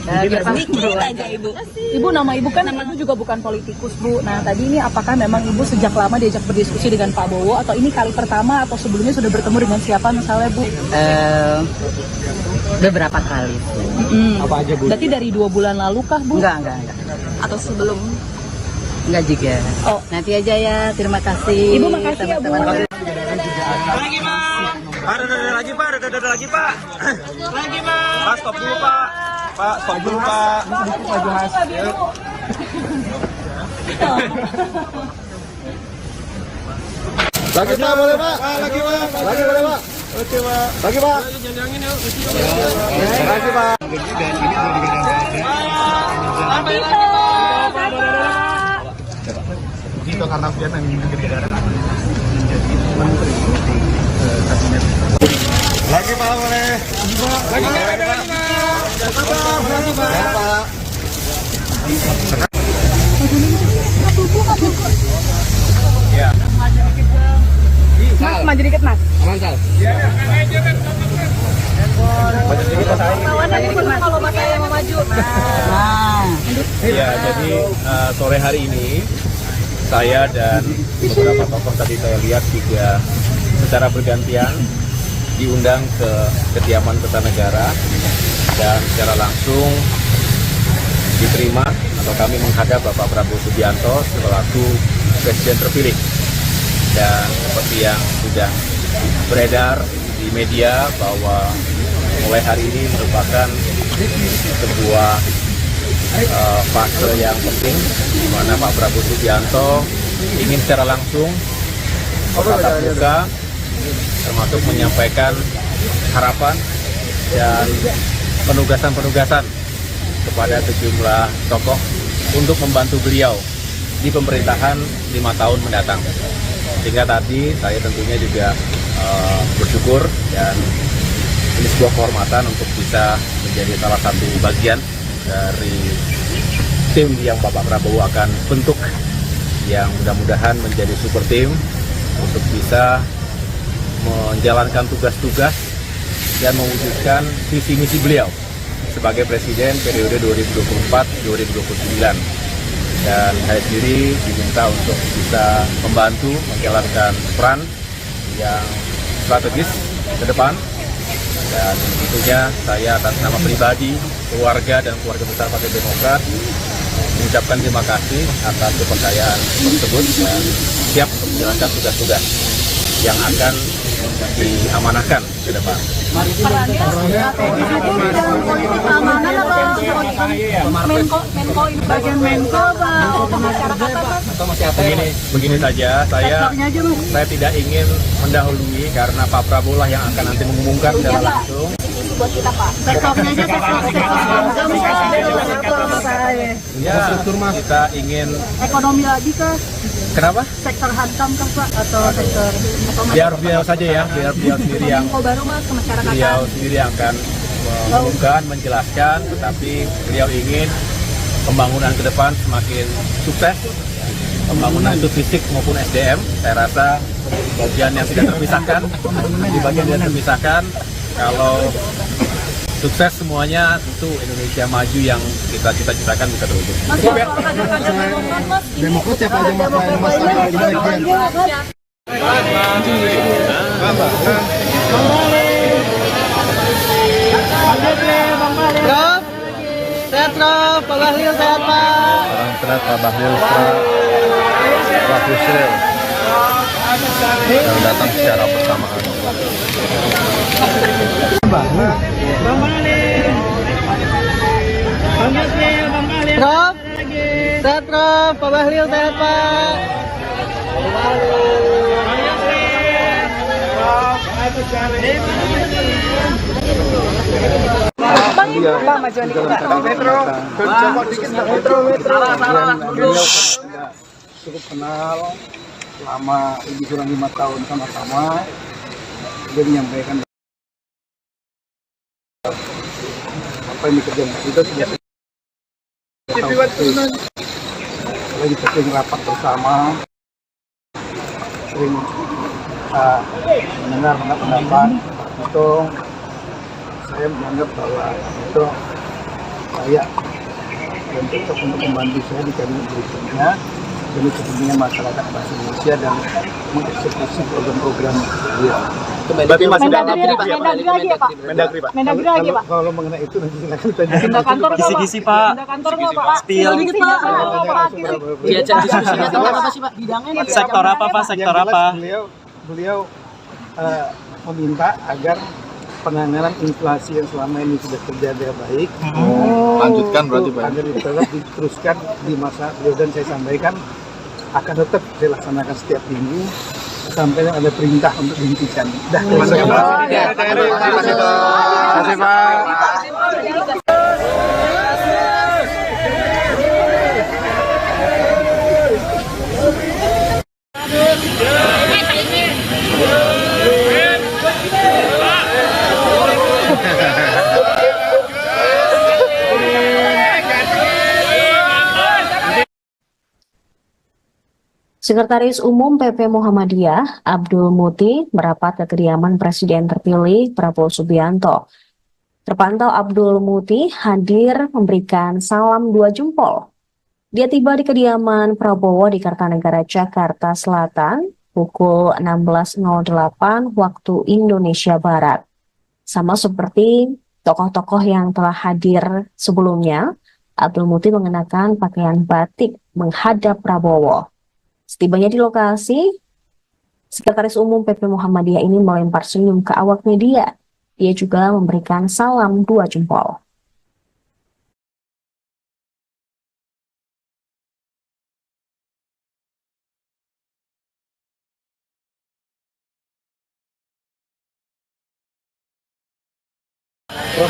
Biar Pak Sedikit aja Ibu. Ibu, nama Ibu kan Ibu juga bukan politikus Bu. Nah tadi ini apakah memang Ibu sejak lama diajak berdiskusi dengan Pak Bowo atau ini kali pertama atau sebelumnya sudah bertemu dengan siapa misalnya Bu? Beberapa kali. Apa aja Bu? Berarti dari 2 bulan lalu kah Bu? Enggak. Atau sebelum? Enggak juga. Oh. Nanti aja ya. Terima kasih. Ibu makasih ya Bu. Lagi Pak. Ada lagi Pak. Ada lagi Pak. Lagi Pak. Pak stop dulu Pak. Pak stop dulu Pak. Lagi Pak, boleh Pak? Lagi Pak. Lagi boleh Pak? Oke Pak. Lagi Pak. Lagi Pak. Itu karena dia memang negara menteri kabinet. Lagi Pak, boleh. Lagi Pak. Lagi Pak. Ya. Mas, maju dikit Mas. Mansal. Kalau Mas saya mau maju. Ya, jadi sore hari ini saya dan beberapa tokoh tadi saya lihat juga secara bergantian diundang ke kediaman Kertanegara dan secara langsung diterima atau kami menghadap Bapak Prabowo Subianto selaku Presiden terpilih. Dan seperti yang sudah beredar di media bahwa mulai hari ini merupakan sebuah fase yang penting di mana Pak Prabowo Subianto ingin secara langsung bertatap muka termasuk menyampaikan harapan dan penugasan-penugasan kepada sejumlah tokoh untuk membantu beliau di pemerintahan 5 tahun mendatang. Sehingga tadi saya tentunya juga bersyukur dan ini sebuah kehormatan untuk bisa menjadi salah satu bagian dari tim yang Bapak Prabowo akan bentuk, yang mudah-mudahan menjadi super tim untuk bisa menjalankan tugas-tugas dan mewujudkan visi misi beliau sebagai Presiden periode 2024-2029. Dan saya sendiri diminta untuk bisa membantu menjalankan peran yang strategis ke depan. Dan tentunya saya atas nama pribadi, keluarga, dan keluarga besar Partai Demokrat mengucapkan terima kasih atas kepercayaan tersebut dan siap untuk menjalankan tugas-tugas yang akan diamanahkan ke depan. Perannya dalam politik keamanan atau Menko ini bagian Menko atau pemasyarakat? Begini saja, saya tidak ingin mendahului karena Pak Prabowo lah yang akan nanti mengumumkan secara langsung. Buat kita Pak. Sektornya aja Ya, kita ingin ekonomi lagi kah? Kenapa? Sektor hankam kah Pak? Atau sektor Biar beliau saja ya, biar beliau sendiri yang Menko baru Mas ke masyarakat. beliau sendiri yang akan mengumumkan, menjelaskan, tetapi beliau ingin pembangunan ke depan semakin sukses. Pembangunan itu fisik maupun SDM, saya rasa bagian yang tidak terpisahkan, di bagian yang terpisahkan. Kalau sukses semuanya, tentu Indonesia maju yang kita cita-citakan bisa terwujud. Mas, Demokrat siapa aja Prof, sehat Prof, Pak Bahlil sehat Pak. Orang terat Pak Bahlil, Pak Yusril yang datang secara bersamaan. Prof, sehat Prof, Pak Bahlil sehat Pak. Cukup kenal selama lebih kurang 5 tahun sama-sama. Dia menyampaikan apa yang dikerjakan kita sudah lagi sering rapat bersama, sering mendengar pendapat. Itu saya menganggap bahwa itu saya dan cocok untuk membantu saya di kabinet berikutnya demi kepentingan masyarakat bangsa Indonesia dan mengeksekusi program-program dia. Berarti masih Mendagri lagi ya Pak? Mendagri Pak. Mendagri lagi Pak? Kalau mengenai itu nanti silakan tanya. Pindah kantor nggak Pak? Kisi-kisi, Pak. Pindah kantor nggak Pak? Spill. Dikit Pak. Diajak diskusinya tentang apa sih Pak? Bidangnya Sektor apa Pak? Sektor Yang jelas apa? Beliau meminta agar penanganan inflasi yang selama ini sudah terjaga baik, Lanjutkan berarti Pak. agar tetap diteruskan di masa beliau, dan saya sampaikan akan tetap saya laksanakan setiap minggu sampai ada perintah untuk dihentikan. Terima kasih Pak. Sekretaris Umum PP Muhammadiyah, Abdul Muti, merapat ke kediaman Presiden terpilih Prabowo Subianto. Terpantau Abdul Muti hadir memberikan salam 2 jempol. Dia tiba di kediaman Prabowo di Kartanegara, Jakarta Selatan, pukul 16.08 waktu Indonesia Barat. Sama seperti tokoh-tokoh yang telah hadir sebelumnya, Abdul Muti mengenakan pakaian batik menghadap Prabowo. Setibanya di lokasi, Sekretaris Umum PP Muhammadiyah ini melempar senyum ke awak media. Dia juga memberikan salam 2 jempol.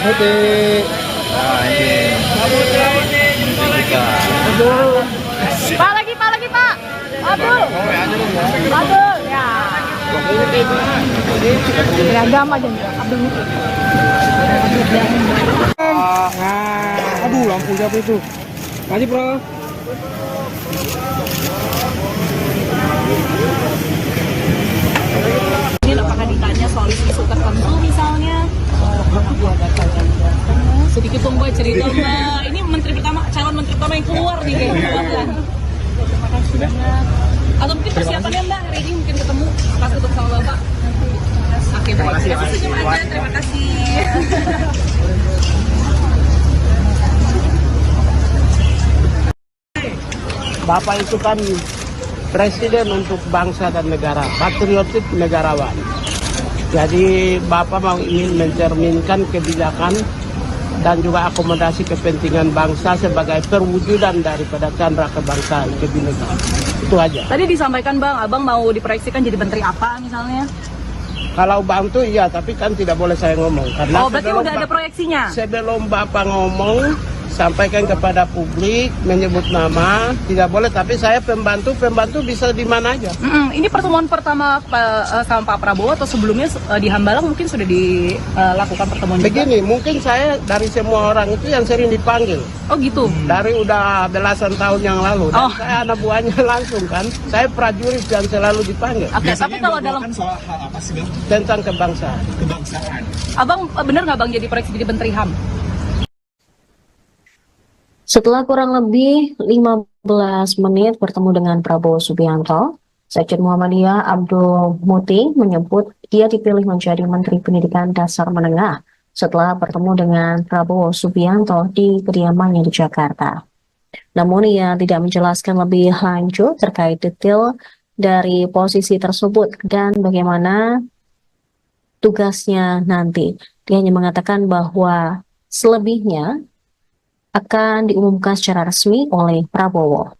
Putih. Nah ini. Pak lagi, Pak. Abdul. Abdul, ya. Beragam aja nih, Abdul. Aduh, lampu siapa itu? Maju, bro. Ini apakah ditanya soal isu tertentu misalnya? Sedikit dong Mbak cerita Mbak. Ini calon menteri pertama yang keluar nih kayaknya. Terima kasih banyak. Atau mungkin persiapannya Mbak hari ini mungkin ketemu pas ketemu sama Bapak. Oke, baik. Senyum aja. Terima kasih. Bapak itu kan presiden untuk bangsa dan negara, patriotik negarawan. Jadi Bapak mau ingin mencerminkan kebijakan dan juga akomodasi kepentingan bangsa sebagai perwujudan daripada candra kebangsaan kebinekaan. Itu aja. Tadi disampaikan Bang, Abang mau diproyeksikan jadi menteri apa misalnya? Kalau bantu iya, tapi kan tidak boleh saya ngomong. Karena Berarti udah ada proyeksinya? Sebelum Bapak ngomong, sampaikan kepada publik, menyebut nama, tidak boleh. Tapi saya pembantu bisa di mana aja. Ini pertemuan pertama sama Pak Prabowo atau sebelumnya di Hambalang mungkin sudah dilakukan pertemuan juga? Begini, mungkin saya dari semua orang itu yang sering dipanggil. Oh gitu? Dari udah belasan tahun yang lalu. Dan saya anak buahnya langsung kan. Saya prajurit yang selalu dipanggil. Oke, tapi kalau dalam soal hal apa sih Bang? Tentang kebangsaan. Abang benar nggak Bang jadi proyeksi jadi menteri HAM? Setelah kurang lebih 15 menit bertemu dengan Prabowo Subianto, Sekjen Muhammadiyah Abdul Muti menyebut dia dipilih menjadi Menteri Pendidikan Dasar Menengah setelah bertemu dengan Prabowo Subianto di kediamannya di Jakarta. Namun ia tidak menjelaskan lebih lanjut terkait detail dari posisi tersebut dan bagaimana tugasnya nanti. Dia hanya mengatakan bahwa selebihnya akan diumumkan secara resmi oleh Prabowo.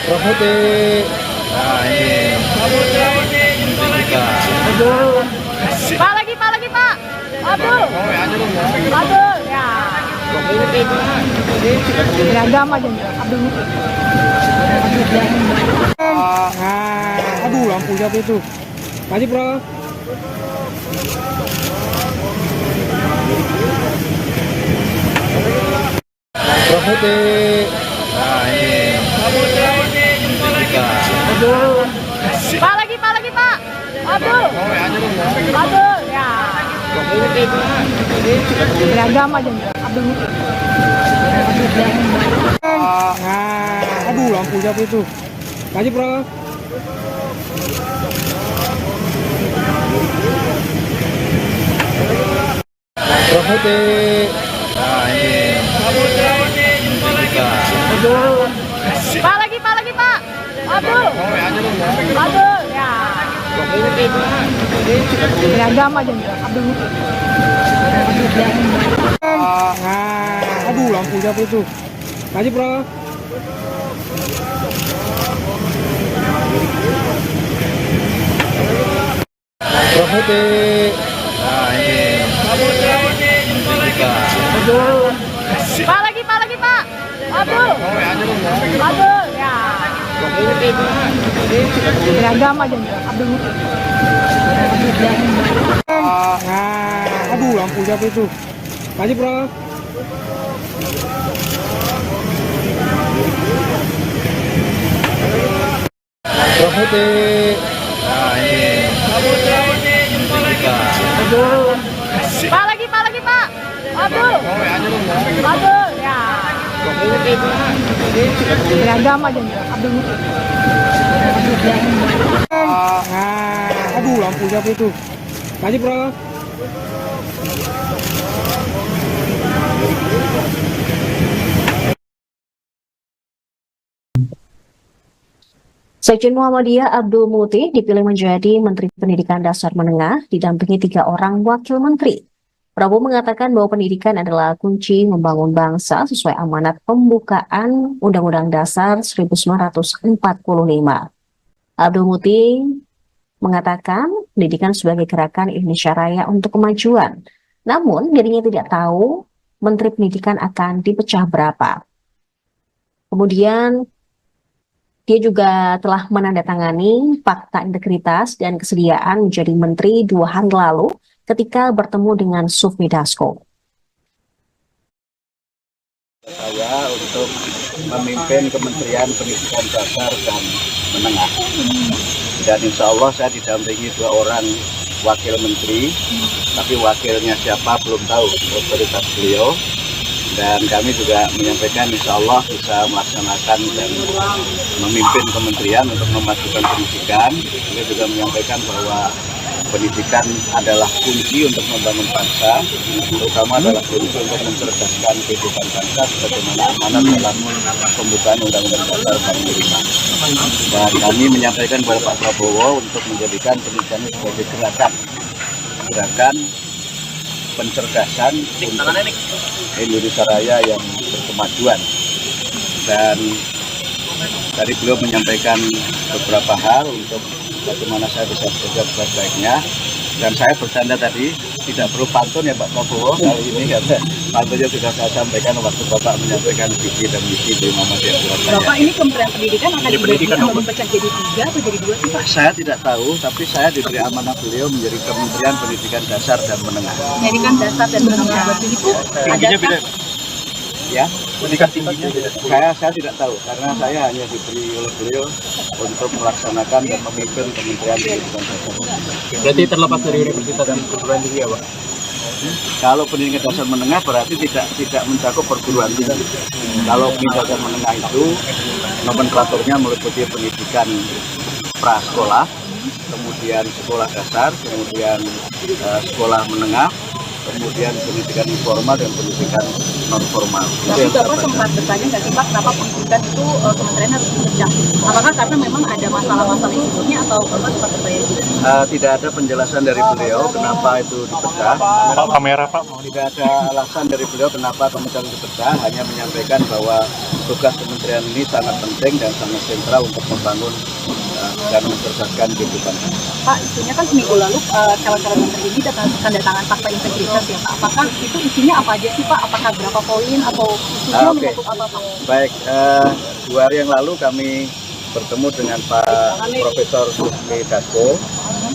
Putih. Nah ini. Pak lagi, Pak. Abdul. Abdul, ya. Beragam aja nih, Abdul. Aduh, lampu siapa itu? Maju, bro. Putih. Nah ini. Pak lagi, Pak. Abdul. Abdul, ya. Beragam aja nih, Abdul. Aduh, lampu siapa itu? Maju, bro. Putih. Nah ini. Pak lagi, Pak. Abdul. Abdul, ya. Beragam aja nih, Abdul. Aduh, lampu siapa itu? Maju, bro. Putih. Nah ini. Pak lagi Pak. Abdul. Ya. Beragam aja Abdul. Aduh, lampu siapa itu? Maju, bro. Bro Putih. Nah ini. Pak lagi Pak. Abdul. Ya. Beragam aja Abdul. Aduh, lampu siapa itu? Maju, bro. Sekjen Muhammadiyah Abdul Muti dipilih menjadi Menteri Pendidikan Dasar Menengah didampingi 3 orang wakil menteri. Prabowo mengatakan bahwa pendidikan adalah kunci membangun bangsa sesuai amanat pembukaan Undang-Undang Dasar 1945. Abdul Muti mengatakan pendidikan sebagai gerakan Indonesia Raya untuk kemajuan. Namun dirinya tidak tahu Menteri Pendidikan akan dipecah berapa. Kemudian dia juga telah menandatangani fakta integritas dan kesediaan menjadi menteri 2 hari lalu ketika bertemu dengan Sufmi Dasko. Saya untuk memimpin Kementerian Pendidikan Dasar dan Menengah. Dan insya Allah saya didampingi 2 orang wakil menteri, tapi wakilnya siapa belum tahu, otoritas beliau. Dan kami juga menyampaikan insya Allah bisa melaksanakan dan memimpin kementerian untuk memajukan pendidikan. Beliau juga menyampaikan bahwa pendidikan adalah kunci untuk membangun bangsa, terutama adalah kunci untuk mencerdaskan kehidupan bangsa sebagaimana amanat dalam pembukaan Undang-Undang Dasar 45. Dan kami menyampaikan kepada Pak Prabowo untuk menjadikan pendidikan sebagai gerakan pencerdasan untuk Indonesia Raya yang berkemajuan. Dan tadi beliau menyampaikan beberapa hal untuk bagaimana saya bisa bekerja sebaik-baiknya. Dan saya bercanda tadi, tidak perlu pantun ya Pak Prabowo kali ini, karena pantunnya sudah saya sampaikan waktu Bapak menyampaikan visi dan misi di Muhammadiyah Surabaya. Bapak ini Kementerian Pendidikan akan dipecah jadi 3 atau jadi 2 sih Pak? Saya tidak tahu, tapi saya diberi amanah beliau menjadi Kementerian Pendidikan Dasar dan Menengah. Pendidikan Dasar dan Menengah itu ada Ya, pendidikan tingginya saya tidak tahu, karena saya hanya diberi oleh beliau untuk melaksanakan dan memimpin Kementerian Pendidikan Dasar. Berarti terlepas dari universitas dan perguruan tinggi ya Pak? Kalau pendidikan dasar menengah berarti tidak mencakup perguruan tinggi. Kalau pendidikan dasar menengah itu nomenklaturnya meliputi pendidikan prasekolah, kemudian sekolah dasar, kemudian sekolah menengah, kemudian pendidikan informal dan pendidikan non formal. Tapi Bapak sempat bertanya nggak sih Pak, kenapa pendidikan itu kementerian harus dipecah? Apakah karena memang ada masalah-masalah yang sebelumnya atau Bapak sempat bertanya juga? Tidak ada penjelasan dari beliau kenapa itu dipecah. Pak kamera Pak. Tidak ada alasan dari beliau kenapa kementerian dipecah, hanya menyampaikan bahwa tugas kementerian ini sangat penting dan sangat sentral untuk membangun dan mencerdaskan kehidupan. Pak, isunya kan seminggu lalu calon-calon menteri ini tanda tangan fakta integritas ya Pak. Apakah itu isinya apa aja sih Pak? Apakah berapa poin atau isunya menyangkut apa Pak? Baik, 2 hari yang lalu kami bertemu dengan Pak Profesor Sufmi Dasko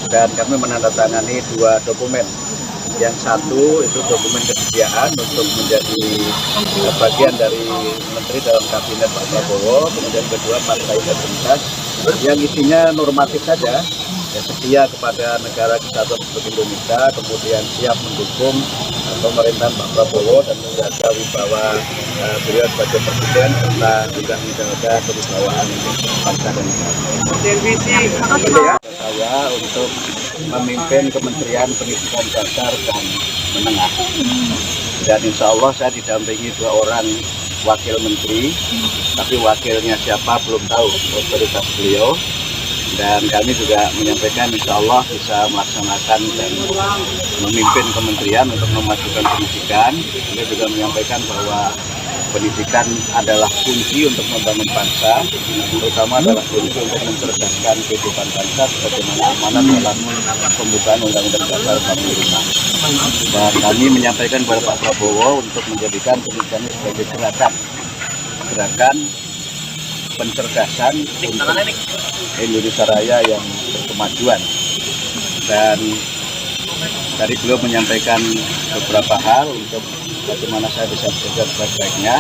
dan kami menandatangani 2 dokumen. Yang satu itu dokumen kesediaan untuk menjadi bagian dari menteri dalam kabinet Pak Prabowo, kemudian kedua fakta integritas yang isinya normatif saja, ya, setia kepada negara kesatuan Republik Indonesia, kemudian siap mendukung pemerintahan Pak Prabowo dan menjaga wibawa beliau sebagai presiden serta juga menjaga kewibawaan bangsa dan negara. Saya untuk memimpin Kementerian Pendidikan Dasar dan Menengah. Dan insya Allah saya didampingi 2 orang wakil menteri, tapi wakilnya siapa belum tahu, otoritas beliau. Dan kami juga menyampaikan insya Allah bisa melaksanakan dan memimpin kementerian untuk memajukan pendidikan. Beliau juga menyampaikan bahwa pendidikan adalah kunci untuk membangun bangsa, terutama adalah kunci untuk mencerdaskan kehidupan bangsa sebagaimana amanat dalam pembukaan Undang-Undang Dasar 45. Dan kami menyampaikan kepada Pak Prabowo untuk menjadikan pendidikan sebagai gerakan pencerdasan untuk Indonesia Raya yang berkemajuan. Dan tadi beliau menyampaikan beberapa hal untuk bagaimana saya bisa bekerja sebaik-baiknya.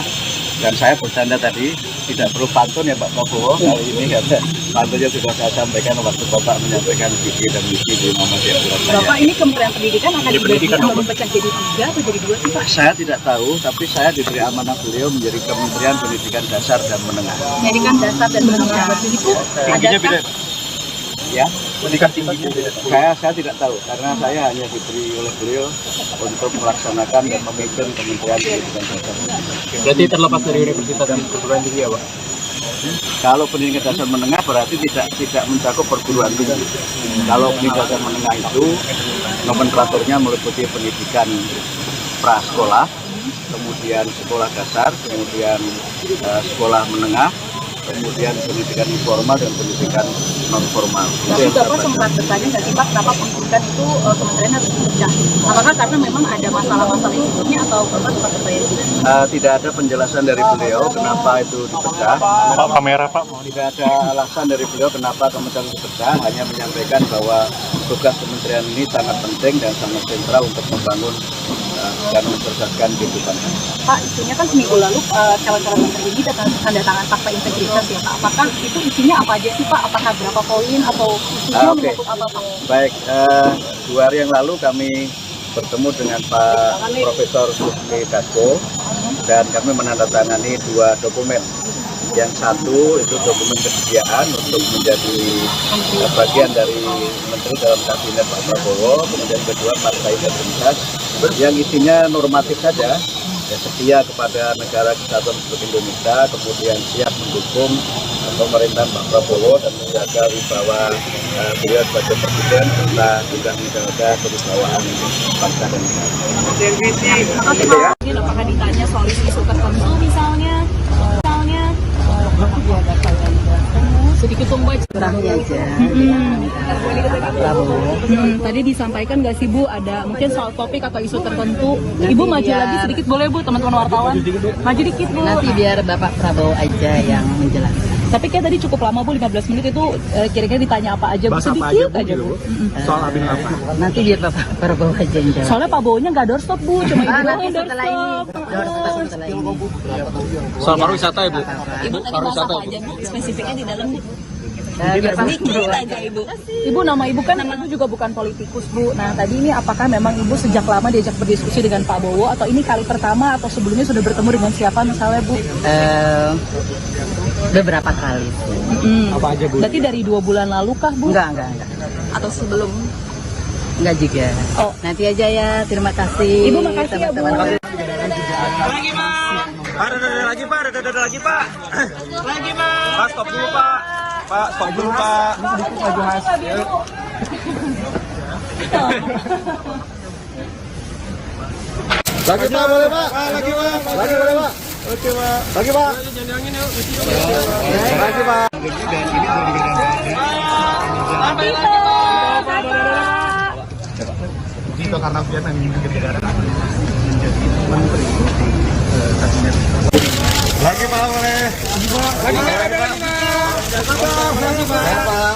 Dan saya bercanda tadi, tidak perlu pantun ya Pak Prabowo kali ini, karena pantunnya sudah saya sampaikan waktu Bapak menyampaikan visi dan misi di Muhammadiyah Surabaya. Bapak, ini Kementerian Pendidikan akan dibagi atau dipecah jadi 3 atau jadi 2 sih Pak? Saya tidak tahu, tapi saya diberi amanah beliau menjadi Kementerian Pendidikan Dasar dan Menengah. Pendidikan dasar dan menengah. Itu adakah? Ya, pendidikan tinggi saya tidak tahu, karena saya hanya diberi oleh beliau untuk melaksanakan dan memimpin Kementerian Pendidikan Dasar. Berarti terlepas dari universitas dan perguruan tinggi ya Pak? Kalau pendidikan dasar menengah berarti tidak mencakup perguruan tinggi. Kalau pendidikan dasar menengah itu nomenklaturnya meliputi pendidikan prasekolah, kemudian sekolah dasar, kemudian sekolah menengah, kemudian pendidikan informal dan pendidikan non formal. Tapi Bapak sempat bertanya nggak sih Pak, kenapa pendidikan itu kementerian harus dipecah? Apakah karena memang ada masalah-masalah yang sebelumnya atau Bapak sempat bertanya juga? Tidak ada penjelasan dari beliau kenapa itu dipecah. Pak, kamera Pak. Tidak ada alasan dari beliau kenapa kementerian dipecah, hanya menyampaikan bahwa tugas kementerian ini sangat penting dan sangat sentral untuk membangun dan mencerdaskan kehidupan. Pak, isunya kan seminggu lalu calon-calon menteri ini tanda tangan fakta integritas ya Pak. Apakah itu isinya apa aja sih Pak? Apakah berapa poin atau isunya menyangkut apa Pak? Baik, 2 hari yang lalu kami bertemu dengan Pak Profesor Susmi Dasko dan kami menandatangani 2 dokumen. Yang satu itu dokumen kesediaan untuk menjadi bagian dari menteri dalam kabinet Pak Prabowo, kemudian kedua partai integritas yang isinya normatif saja, ya, setia kepada negara kesatuan Republik Indonesia, kemudian siap mendukung pemerintahan Pak Prabowo dan menjaga wibawa beliau sebagai presiden serta juga menjaga kewibawaan bangsa dan negara. Apakah ditanya soal isu tertentu misalnya sedikit tumbuh Kurangnya aja. Tadi disampaikan nggak sih Bu, ada mungkin soal topik atau isu tertentu. Ibu maju lagi sedikit boleh Bu, teman-teman wartawan. Maju dikit Bu. Nanti biar Bapak Prabowo aja yang menjelaskan. Tapi kayak tadi cukup lama Bu, 15 menit itu kira-kira ditanya apa aja Bu, sedikit aja Bu. Soal Abin apa? Nanti biar Bapak Prabowo aja yang jawab. Soalnya Pak Bowonya nggak doorstop Bu, cuma Ibu doang Nanti yang setelah ini. doorstop. Setelah ini. Soal pariwisata ya Bu? Ibu tadi bahas apa aja Bu, spesifiknya di dalam Bu? Bapak Sedikit aja Ibu. Ibu, nama Ibu kan Ibu juga bukan politikus Bu. Nah tadi ini apakah memang Ibu sejak lama diajak berdiskusi dengan Pak Bowo atau ini kali pertama atau sebelumnya sudah bertemu dengan siapa misalnya Bu? Beberapa kali. Apa aja Bu? Berarti dari 2 bulan lalu kah Bu? Enggak. Atau sebelum? Enggak juga. Oh. Nanti aja ya. Terima kasih. Ibu makasih ya Bu. Lagi Pak, ada lagi Pak. Lagi Pak. Pak, stop dulu Pak. Pak, stop dulu Pak. Lagi Pak, boleh Pak? Lagi Pak. Lagi boleh Pak? Oke Pak. Lagi Pak. Lagi Pak. Tito Karnavian yang menjadi menteri kabinet. Lagi Pak, boleh. Lagi Pak. Lagi Pak.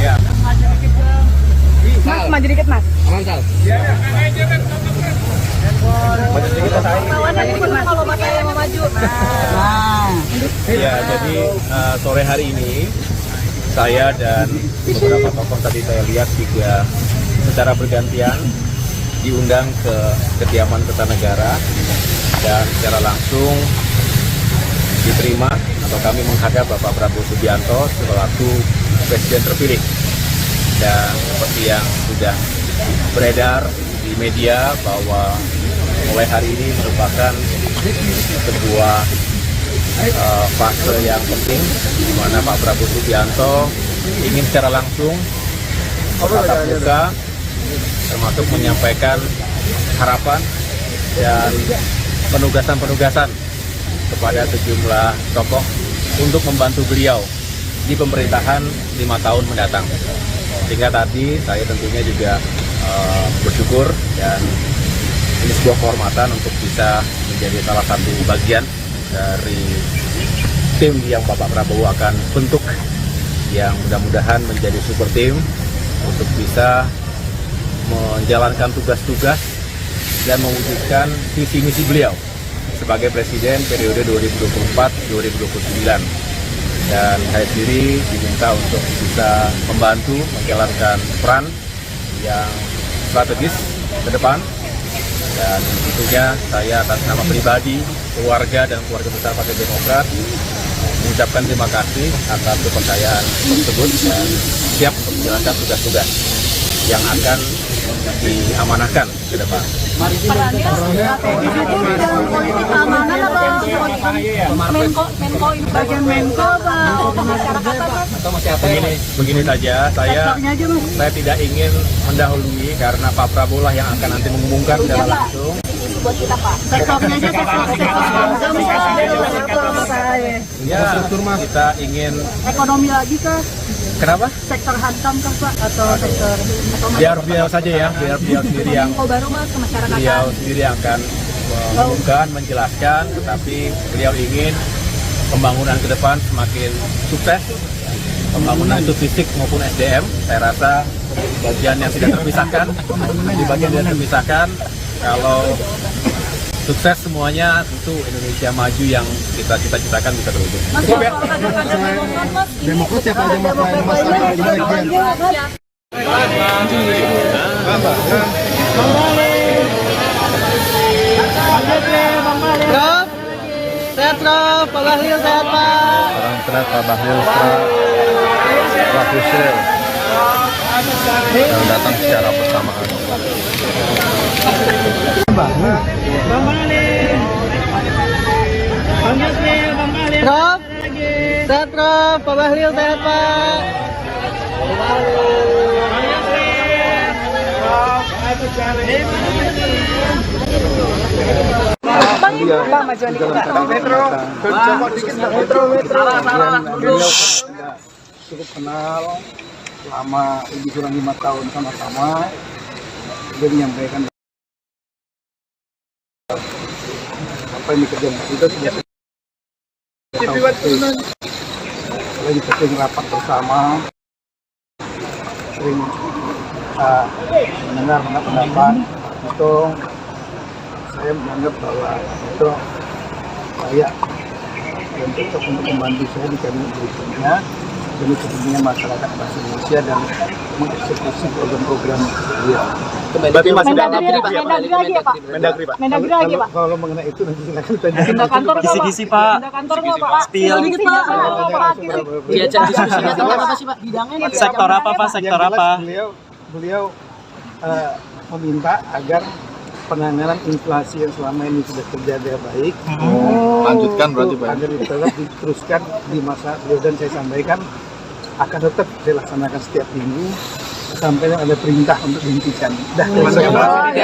Ya. Mas, maju dikit Mas. Aman Sal. Maju sedikit Mas. Kalau Mas saya mau maju. Ya, jadi sore hari ini saya dan beberapa tokoh tadi saya lihat juga secara bergantian diundang ke kediaman Kertanegara dan secara langsung diterima atau kami menghadap Bapak Prabowo Subianto selaku Presiden terpilih. Dan seperti yang sudah beredar di media bahwa mulai hari ini merupakan sebuah fase yang penting di mana Pak Prabowo Subianto ingin secara langsung bertatap muka termasuk menyampaikan harapan dan penugasan-penugasan kepada sejumlah tokoh untuk membantu beliau di pemerintahan 5 tahun mendatang. Sehingga tadi saya tentunya juga bersyukur dan ini sebuah kehormatan untuk bisa menjadi salah satu bagian dari tim yang Bapak Prabowo akan bentuk, yang mudah-mudahan menjadi super tim untuk bisa menjalankan tugas-tugas dan mewujudkan visi misi beliau sebagai Presiden periode 2024-2029. Dan saya sendiri diminta untuk bisa membantu menjalankan peran yang strategis ke depan. Dan tentunya saya atas nama pribadi, keluarga, dan keluarga besar Partai Demokrat mengucapkan terima kasih atas kepercayaan tersebut dan siap untuk menjalankan tugas-tugas yang akan diamanahkan ke depan. Perannya strategi itu dalam politik keamanan apa Menko ini bagian Menko apa masyarakat apa? Begini saja, saya tidak ingin mendahului karena Pak Prabowo lah yang akan nanti mengumumkan secara langsung. Buat kita Pak. Sektornya aja Ya, kita ingin ekonomi lagi kah? kenapa? Sektor hantam kah Pak atau sektor Biar beliau saja ya, biar beliau sendiri yang baru Mas ke masyarakat. beliau sendiri yang akan mengumumkan, menjelaskan, tetapi beliau ingin pembangunan ke depan semakin sukses, pembangunan itu fisik maupun SDM. Saya rasa bagian yang tidak terpisahkan, di bagian yang terpisahkan, kalau sukses semuanya tentu Indonesia maju yang kita cita-citakan bisa terwujud. Demokrat siapa aja Prof, sehat Prof, Pak Bahlil sehat Pak. Salam sehat Pak Bahlil, Pak Yusril yang datang secara bersamaan. Prof, sehat Prof, Pak Bahlil sehat Pak. Cukup kenal selama lebih kurang 5 tahun sama-sama. Dia menyampaikan apa yang dikerjakan kita sudah lagi sering rapat bersama, sering mendengar pendapat itu. Saya menganggap bahwa itu saya dan cocok untuk membantu saya di kabinet berikutnya demi kepentingan masyarakat bangsa Indonesia dan mengeksekusi program-program dia. Berarti masih dalam Mendagri lagi ya Pak? Mendagri Pak. Mendagri lagi Pak? Kalau mengenai itu nanti silakan tanya. Pindah kantor nggak Pak? Kisi-kisi Pak. Pindah kantor nggak Pak? Spill. Dikit Pak. Diajak diskusinya tentang apa sih Pak? Bidangnya Sektor apa Pak? Sektor Yang jelas apa? Beliau meminta agar penanganan inflasi yang selama ini sudah terjadi baik. Lanjutkan berarti Pak. Agar tetap diteruskan di masa beliau, dan saya sampaikan akan tetap saya laksanakan setiap minggu sampai ada perintah untuk dihentikan. Terima kasih Pak.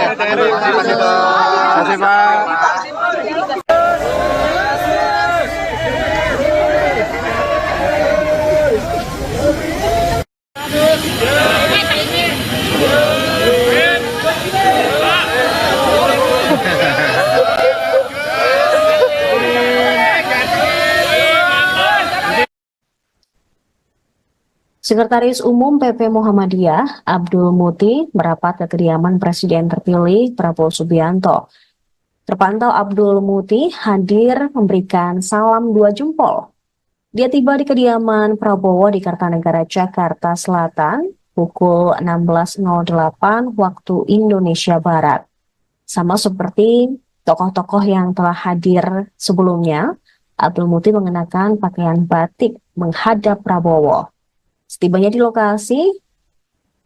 Sekretaris Umum PP Muhammadiyah, Abdul Muti, merapat ke kediaman Presiden terpilih Prabowo Subianto. Terpantau Abdul Muti hadir memberikan salam 2 jempol. Dia tiba di kediaman Prabowo di Kartanegara, Jakarta Selatan, pukul 16.08 waktu Indonesia Barat. Sama seperti tokoh-tokoh yang telah hadir sebelumnya, Abdul Muti mengenakan pakaian batik menghadap Prabowo. Setibanya di lokasi,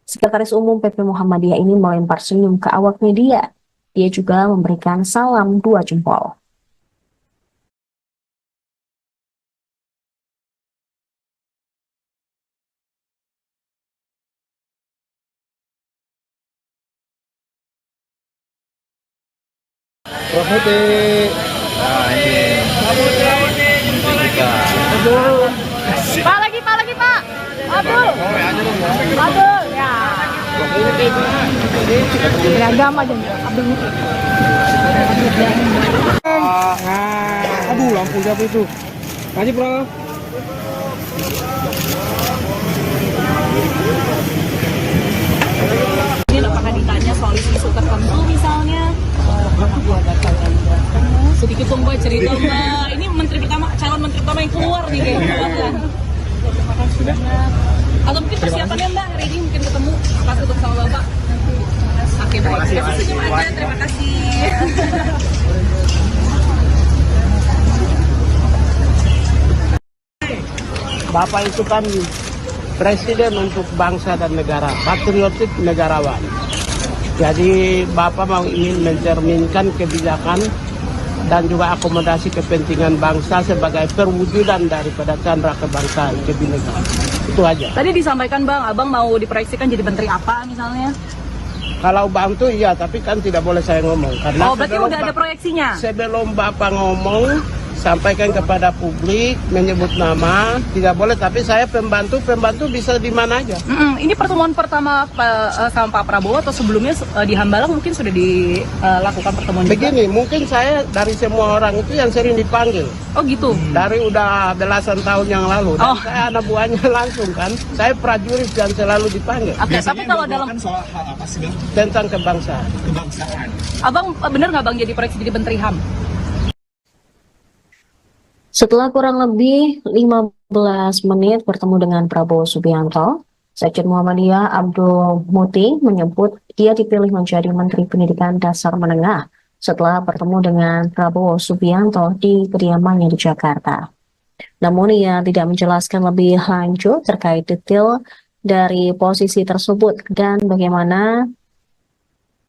Sekretaris Umum PP Muhammadiyah ini melempar senyum ke awak media. Dia juga memberikan salam 2 jempol. Profetik. Nah ini. Pak lagi Pak. Abdul. Ya. Beragam aja Abdul. Aduh, lampu siapa itu? Maju, bro. Ini apakah ditanya soal isu tertentu misalnya? Sedikit dong Mbak cerita Mbak. Ini calon menteri pertama yang keluar nih kayaknya. Sudah. Atau mungkin persiapannya Mbak hari ini mungkin ketemu pas ketemu sama Bapak. Oke, terima kasih. Senyum aja, terima kasih. Bapak itu kan presiden untuk bangsa dan negara, patriotik negarawan. Jadi Bapak mau ingin mencerminkan kebijakan dan juga akomodasi kepentingan bangsa sebagai perwujudan daripada candra kebangsaan kebinekaan. Itu aja. Tadi disampaikan Bang, Abang mau diproyeksikan jadi menteri apa misalnya? Kalau bantu iya, tapi kan tidak boleh saya ngomong. Karena berarti udah ada proyeksinya? Sebelum Bapak ngomong, sampaikan kepada publik, menyebut nama, tidak boleh. Tapi saya pembantu bisa di mana aja. Ini pertemuan pertama sama Pak Prabowo atau sebelumnya di Hambalang mungkin sudah dilakukan pertemuan Begini, juga? mungkin saya dari semua orang itu yang sering dipanggil. Oh gitu? Dari udah belasan tahun yang lalu. Dan saya anak buahnya langsung kan. Saya prajurit yang selalu dipanggil. Oke, tapi kalau dalam soal hal apa sih Bang? Tentang kebangsaan. Kebangsaan. Abang benar nggak Bang jadi proyeksi jadi Menteri HAM? Setelah kurang lebih 15 menit bertemu dengan Prabowo Subianto, Sekjen Muhammadiyah Abdul Muti menyebut dia dipilih menjadi Menteri Pendidikan Dasar Menengah setelah bertemu dengan Prabowo Subianto di kediamannya di Jakarta. Namun ia tidak menjelaskan lebih lanjut terkait detail dari posisi tersebut dan bagaimana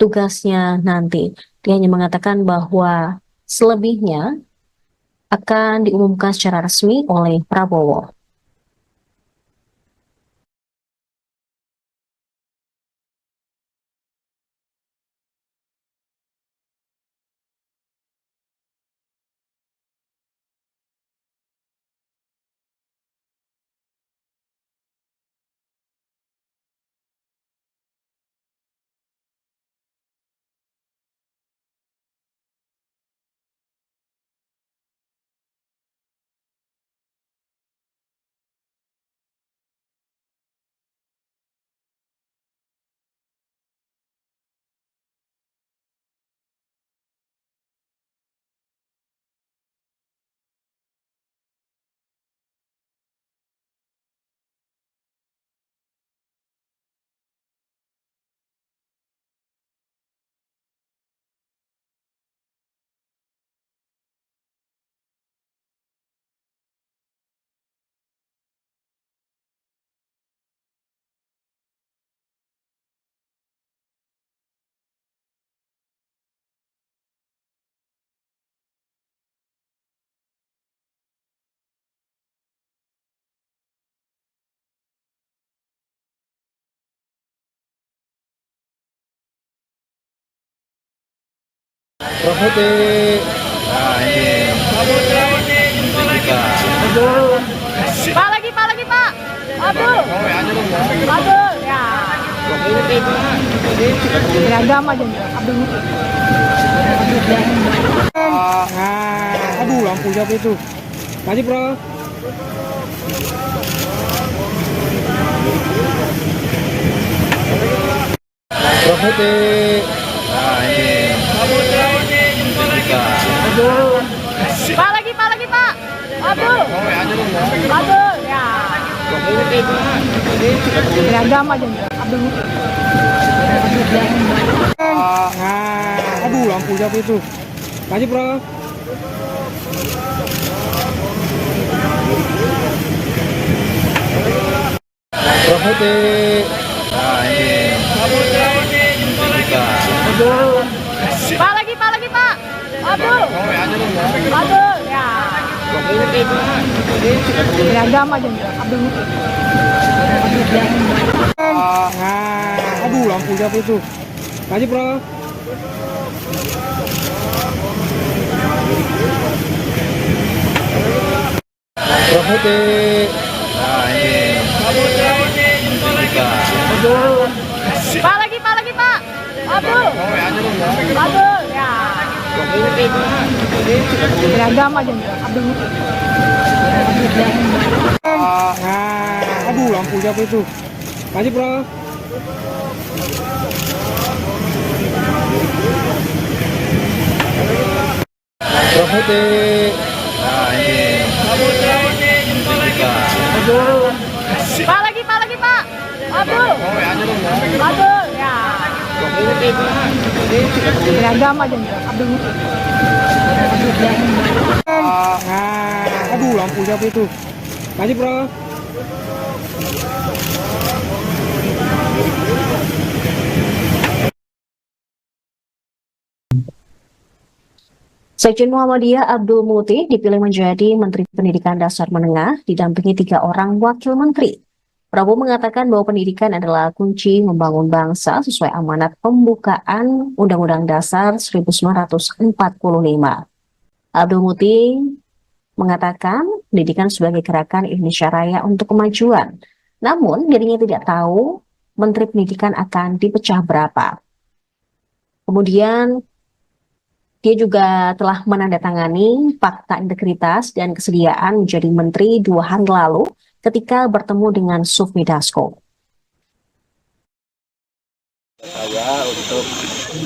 tugasnya nanti. Dia hanya mengatakan bahwa selebihnya akan diumumkan secara resmi oleh Prabowo. Profetik. Nah ini. Pak lagi Pak. Abdul. Ya. Beragam aja Abdul. Aduh, lampu siapa itu? Maju, bro. Profetik. Nah ini. Pak lagi Pak. Abdul. Ya. Beragam aja Abdul. Aduh, lampu siapa itu? Maju, bro. Profetik. Nah ini. Pak lagi Pak. Abdul. Ya. Beragam aja Abdul. Aduh, lampu siapa itu? Maju, bro. Nah ini Pak lagi Pak. Abdul. Ya. Beragam aja Abdul. Aduh, lampu siapa itu? Masih, Bro. Nah ini Pak lagi Pak. Abdul. Ya. Beragam aja Abdul. Aduh, lampu siapa itu? Masih, Bro. Sekjen Muhammadiyah Abdul Muti dipilih menjadi Menteri Pendidikan Dasar Menengah didampingi 3 orang wakil menteri. Prabowo mengatakan bahwa pendidikan adalah kunci membangun bangsa sesuai amanat pembukaan Undang-Undang Dasar 1945. Abdul Muti mengatakan pendidikan sebagai gerakan Indonesia Raya untuk kemajuan. Namun dirinya tidak tahu Menteri Pendidikan akan dipecah berapa. Kemudian dia juga telah menandatangani fakta integritas dan kesediaan menjadi menteri 2 hari lalu ketika bertemu dengan Sufmi Dasko. saya untuk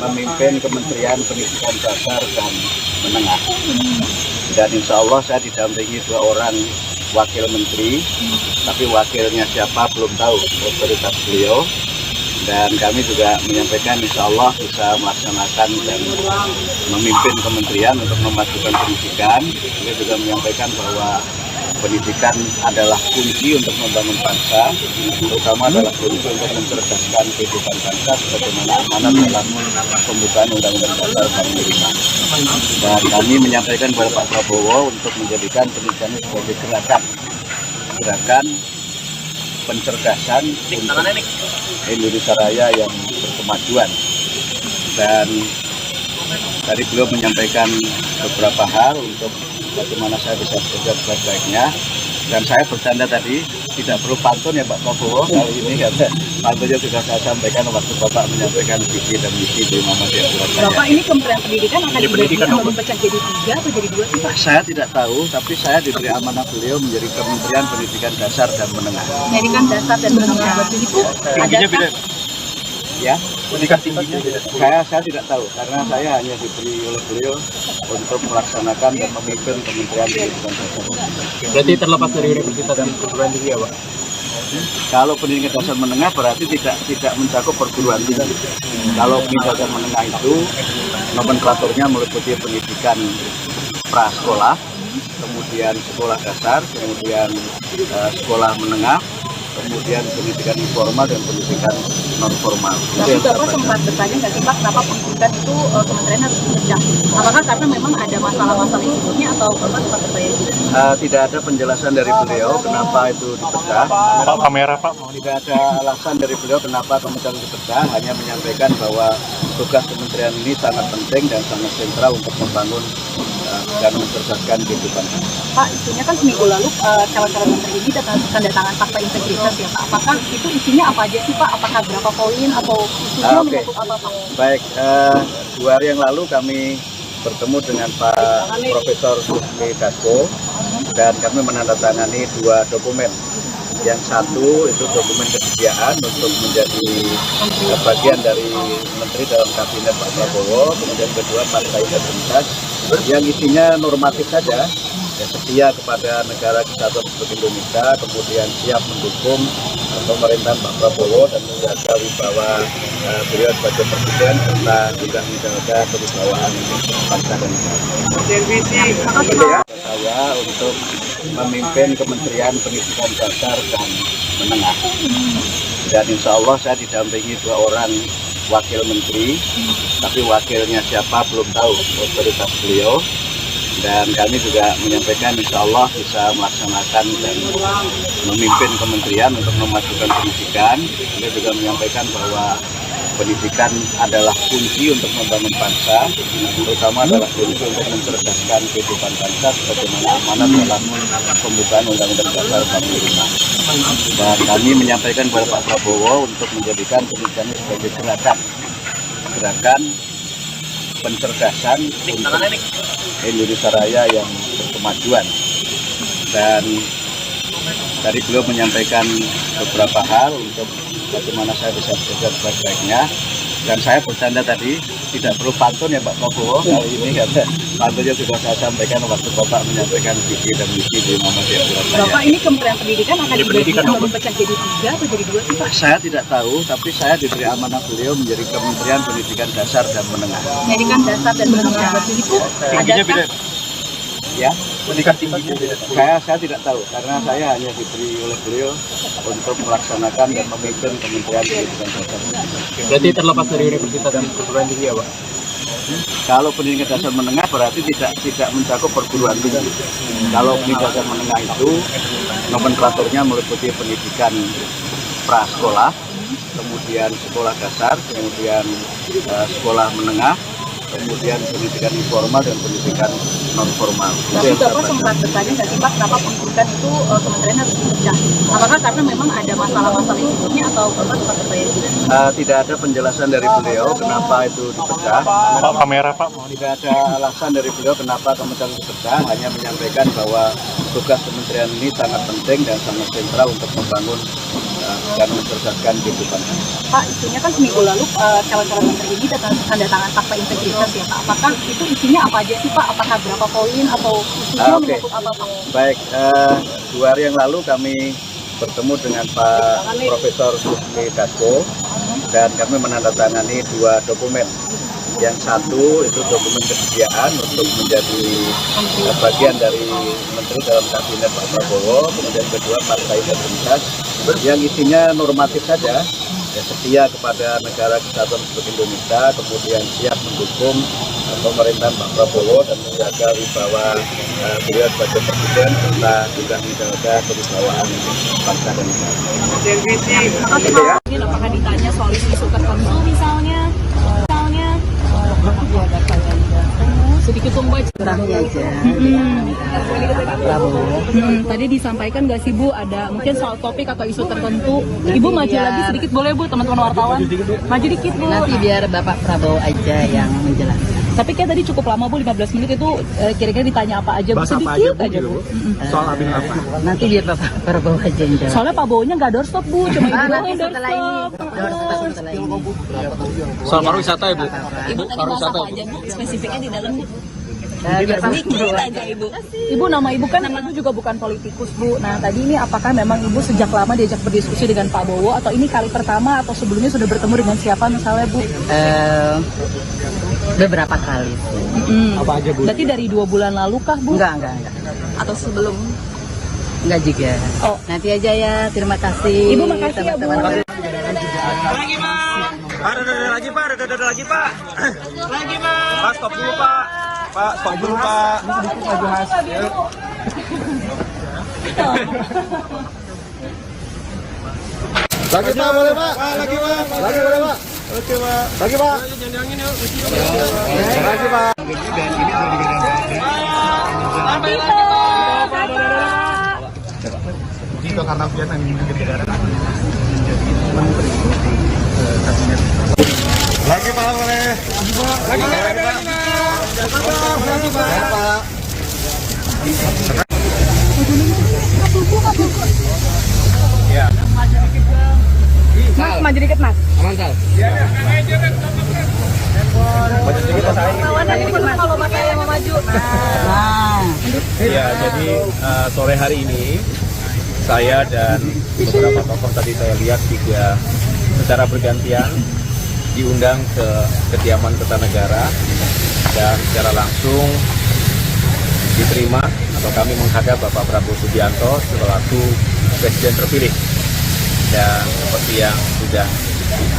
memimpin Kementerian Pendidikan Dasar dan Menengah. Dan insya Allah saya didampingi 2 orang wakil menteri, tapi wakilnya siapa belum tahu, otoritas beliau. Dan kami juga menyampaikan insya Allah bisa melaksanakan dan memimpin kementerian untuk memajukan pendidikan. Beliau juga menyampaikan bahwa pendidikan adalah kunci untuk membangun bangsa, terutama adalah kunci untuk mencerdaskan kehidupan bangsa sebagaimana amanat dalam pembukaan Undang-Undang Dasar 45. Dan kami menyampaikan kepada Pak Prabowo untuk menjadikan pendidikan sebagai gerakan pencerdasan untuk Indonesia Raya yang berkemajuan. Dan tadi beliau menyampaikan beberapa hal untuk bagaimana saya bisa bekerja sebaik-baiknya. Dan saya bercanda tadi, tidak perlu pantun ya Pak Prabowo kali ini, karena pantunnya sudah saya sampaikan waktu Bapak menyampaikan visi dan misi di Muhammadiyah Surabaya. Bapak ini Kementerian Pendidikan akan dipecah jadi 3 atau jadi 2 sih Pak? Saya tidak tahu, tapi saya diberi amanah beliau menjadi Kementerian Pendidikan Dasar dan Menengah. Pendidikan Dasar dan Menengah itu ada Ya, saya tidak tahu karena saya hanya diberi oleh beliau untuk melaksanakan dan memimpin Kementerian Pendidikan Dasar. Berarti terlepas dari universitas dan perguruan tinggi ya Pak? Kalau pendidikan dasar menengah berarti tidak mencakup perguruan tinggi. Kalau pendidikan dasar menengah itu nomenklaturnya meliputi pendidikan prasekolah, kemudian sekolah dasar, kemudian sekolah menengah, kemudian pendidikan informal dan pendidikan non formal. Tapi Bapak sempat bertanya nggak sih Pak, kenapa pendidikan itu kementerian harus dipecah? Apakah karena memang ada masalah-masalah yang sebelumnya atau Bapak sempat bertanya juga? Tidak ada penjelasan dari beliau kenapa itu dipecah. Pak kamera Pak. Tidak ada alasan dari beliau kenapa kementerian dipecah, hanya menyampaikan bahwa tugas kementerian ini sangat penting dan sangat sentral untuk membangun dan mencerdaskan kehidupan. Pak, isunya kan seminggu lalu calon-calon menteri ini tanda tangan fakta integritas ya Pak. Apakah itu isinya apa aja sih Pak? Apakah berapa poin atau isunya menyangkut apa Pak? Baik, 2 hari yang lalu kami bertemu dengan Pak Profesor Sufmi Dasko dan kami menandatangani 2 dokumen. Yang satu itu dokumen kesediaan untuk menjadi bagian dari menteri dalam kabinet Pak Prabowo, kemudian kedua fakta integritas yang isinya normatif saja, ya, setia kepada negara kesatuan Republik Indonesia, kemudian siap mendukung pemerintahan Pak Prabowo dan menjaga wibawa beliau sebagai presiden serta juga menjaga kewibawaan bangsa dan negara. Saya untuk memimpin Kementerian Pendidikan Dasar dan Menengah. Dan insya Allah saya didampingi 2 orang wakil menteri, tapi wakilnya siapa belum tahu, otoritas beliau. Dan kami juga menyampaikan insya Allah bisa melaksanakan dan memimpin kementerian untuk memajukan pendidikan. Beliau juga menyampaikan bahwa pendidikan adalah kunci untuk membangun bangsa, terutama adalah kunci untuk mencerdaskan kehidupan bangsa sebagaimana amanat dalam pembukaan Undang-Undang Dasar 45. Dan kami menyampaikan kepada Pak Prabowo untuk menjadikan pendidikan ini sebagai gerakan pencerdasan untuk Indonesia Raya yang berkemajuan. Dan tadi beliau menyampaikan beberapa hal untuk bagaimana saya bisa bekerja sebaik-baiknya. Dan saya bercanda tadi, tidak perlu pantun ya Pak Prabowo kali ini, karena pantunnya sudah saya sampaikan waktu Bapak menyampaikan visi dan misi di Muhammadiyah Surabaya. Bapak, ini Kementerian Pendidikan akan dipecah jadi 3 atau jadi 2 sih Pak? Saya tidak tahu, tapi saya diberi amanah beliau menjadi Kementerian Pendidikan Dasar dan Menengah. Pendidikan dasar dan menengah itu adakah? Ya, pendidikan tinggi saya tidak tahu, karena saya hanya diberi oleh beliau untuk melaksanakan dan memimpin Kementerian Pendidikan Dasar. Berarti terlepas dari universitas dan perguruan tinggi ya Pak? Kalau pendidikan dasar menengah berarti tidak mencakup perguruan tinggi. Kalau pendidikan dasar menengah itu nomenklaturnya meliputi pendidikan prasekolah, kemudian sekolah dasar, kemudian sekolah menengah, kemudian pendidikan informal dan pendidikan non formal. Tapi Bapak sempat bertanya nggak sih Pak, kenapa pendidikan itu kementerian harus dipecah? Apakah karena memang ada masalah-masalah yang sebelumnya atau Bapak sempat bertanya juga? Tidak ada penjelasan dari beliau kenapa itu dipecah. Pak, kamera Pak. Tidak ada alasan dari beliau kenapa kementerian dipecah, hanya menyampaikan bahwa tugas kementerian ini sangat penting dan sangat sentral untuk membangun dan mencerdaskan kehidupan. Pak, isunya kan seminggu lalu calon-calon menteri ini tanda tangan fakta integritas ya Pak. Apakah itu isinya apa aja sih Pak? Apakah berapa poin atau isunya menyangkut apa Pak? Baik, 2 hari yang lalu kami bertemu dengan Pak Profesor Susmi Dasko dan kami menandatangani 2 dokumen. Yang satu itu dokumen kesediaan untuk menjadi bagian dari menteri dalam kabinet Pak Prabowo, kemudian kedua partai integritas yang isinya normatif saja, ya, setia kepada negara kesatuan Republik Indonesia, kemudian siap mendukung pemerintahan Pak Prabowo dan menjaga wibawa beliau sebagai presiden serta juga menjaga kewibawaan bangsa dan negara. Apakah ditanya soal isu tertentu misalnya? Sedikit sombong Kurangnya aja. Pak Prabowo. Tadi disampaikan nggak sih Bu, ada mungkin soal topik atau isu tertentu. Ibu maju lagi sedikit boleh Bu, teman-teman wartawan. Maju dikit Bu. Nanti biar Bapak Prabowo aja yang menjelaskan. Tapi kayak tadi cukup lama Bu, 15 menit itu kira-kira ditanya apa aja Bu, sedikit aja Bu. Soal abin apa? Nanti biar Bapak Prabowo aja yang jawab. Soalnya Pak Bowo-nya nggak doorstop Bu, cuma Ibu doang Nanti yang setelah ini. doorstop. Setelah ini. Soal pariwisata ya Bu? Ibu tadi bahas apa aja Bu, spesifiknya di dalam Bu? Biar Pak Sedikit aja Ibu. Ibu, nama Ibu kan Ibu juga bukan politikus Bu. Nah tadi ini apakah memang Ibu sejak lama diajak berdiskusi dengan Pak Bowo atau ini kali pertama atau sebelumnya sudah bertemu dengan siapa misalnya Bu? Beberapa kali. Apa aja Bu? Berarti dari 2 bulan lalu kah Bu? Enggak. Atau sebelum? Enggak juga. Oh. Nanti aja ya. Terima kasih. Ibu makasih ya Bu. Lagi Pak, lagi Pak, lagi Pak. Lagi Pak, stop dulu Pak. Pak, stop dulu Pak. Lagi Pak, boleh Pak? Lagi Pak. Lagi boleh Pak? Oke Pak. Lagi Pak. Lagi Pak. Itu karena kegiatan yang negara menteri kabinet. Lagi Pak, boleh. Lagi Pak. Lagi Pak. Ya. Mas, maju dikit Mas. Aman Sal? Maju sedikit Mas. Kalau Bapak yang mau maju. Ya, jadi sore hari ini saya dan beberapa tokoh tadi saya lihat juga secara bergantian diundang ke kediaman Kertanegara dan secara langsung diterima atau kami menghadap Bapak Prabowo Subianto selaku Presiden terpilih. Dan seperti yang sudah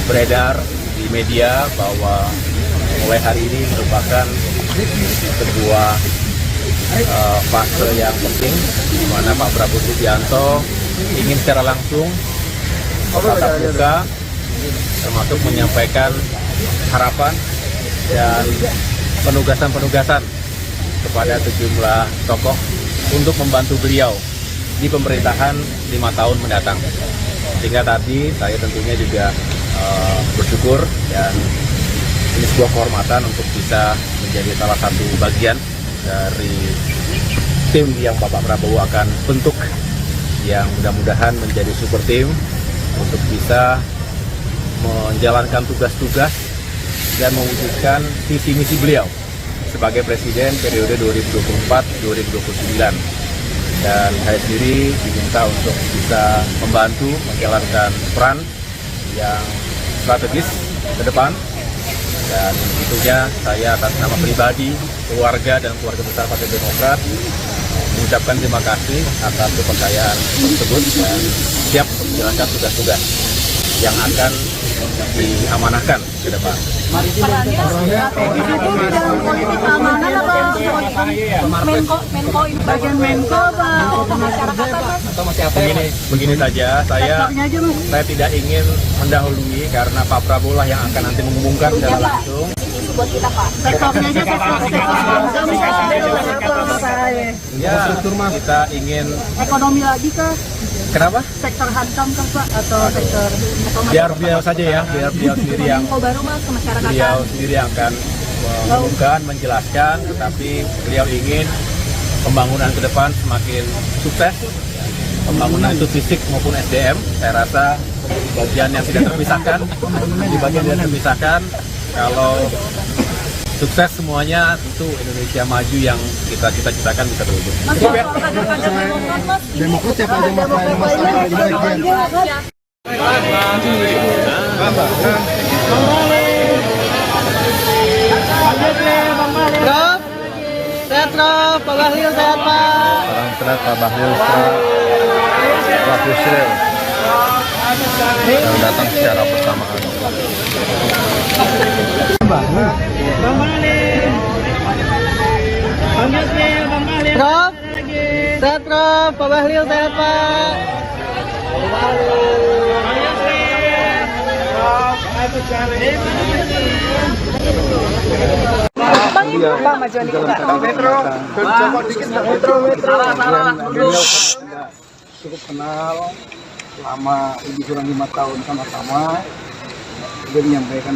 beredar di media bahwa mulai hari ini merupakan sebuah fase yang penting di mana Pak Prabowo Subianto ingin secara langsung tatap muka termasuk menyampaikan harapan dan penugasan-penugasan kepada sejumlah tokoh untuk membantu beliau di pemerintahan 5 tahun mendatang. Sehingga tadi saya tentunya juga bersyukur dan ini sebuah kehormatan untuk bisa menjadi salah satu bagian dari tim yang Bapak Prabowo akan bentuk, yang mudah-mudahan menjadi super tim untuk bisa menjalankan tugas-tugas dan mewujudkan visi misi beliau sebagai Presiden periode 2024-2029. Dan saya sendiri diminta untuk bisa membantu menjalankan peran yang strategis ke depan. Dan tentunya saya atas nama pribadi, keluarga, dan keluarga besar Partai Demokrat mengucapkan terima kasih atas kepercayaan tersebut dan siap untuk menjalankan tugas-tugas yang akan diamanahkan ke depan. Begini saja, saya tidak ingin mendahului karena Pak Prabowo lah yang akan nanti mengumumkan secara langsung. Buat kita Pak. Sektornya aja Ya, kita ingin ekonomi lagi kah? Kenapa? Sektor hankam kah Pak? Atau sektor Biar beliau saja ya, biar beliau sendiri yang baru Mas ke masyarakat. beliau sendiri yang akan mengumumkan, menjelaskan, tetapi beliau ingin pembangunan ke depan semakin sukses. Pembangunan itu fisik maupun SDM, saya rasa bagian yang tidak terpisahkan, di bagian yang terpisahkan, kalau sukses semuanya tentu Indonesia maju yang kita cita-citakan bisa terwujud. Demokrat siapa aja Prof, sehat Prof, Pak Bahlil sehat Pak. Salam sehat Pak Bahlil, Pak Yusril yang datang secara bersamaan. Prof, sehat Prof, Pak Bahlil sehat Pak. Cukup kenal selama lebih kurang 5 tahun sama-sama. Dia menyampaikan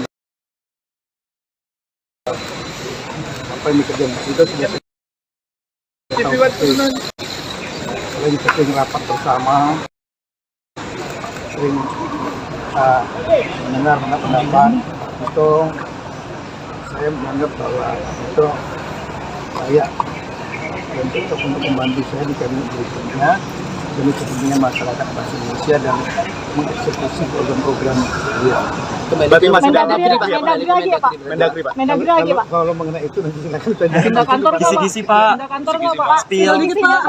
apa yang dikerjakan itu sudah sering sering rapat bersama, sering mendengar pendapat itu. Saya menganggap bahwa itu saya dan cocok untuk membantu saya di kabinet berikutnya demi kepentingan masyarakat bangsa Indonesia dan mengeksekusi program-program beliau. Berarti masih Mendagri lagi ya Pak? Mendagri Pak. Mendagri lagi Pak? Kalau mengenai itu nanti silakan tanya. Pindah kantor nggak Pak? Kisi-kisi Pak. Pindah kantor nggak Pak? Spill. Dikit Pak.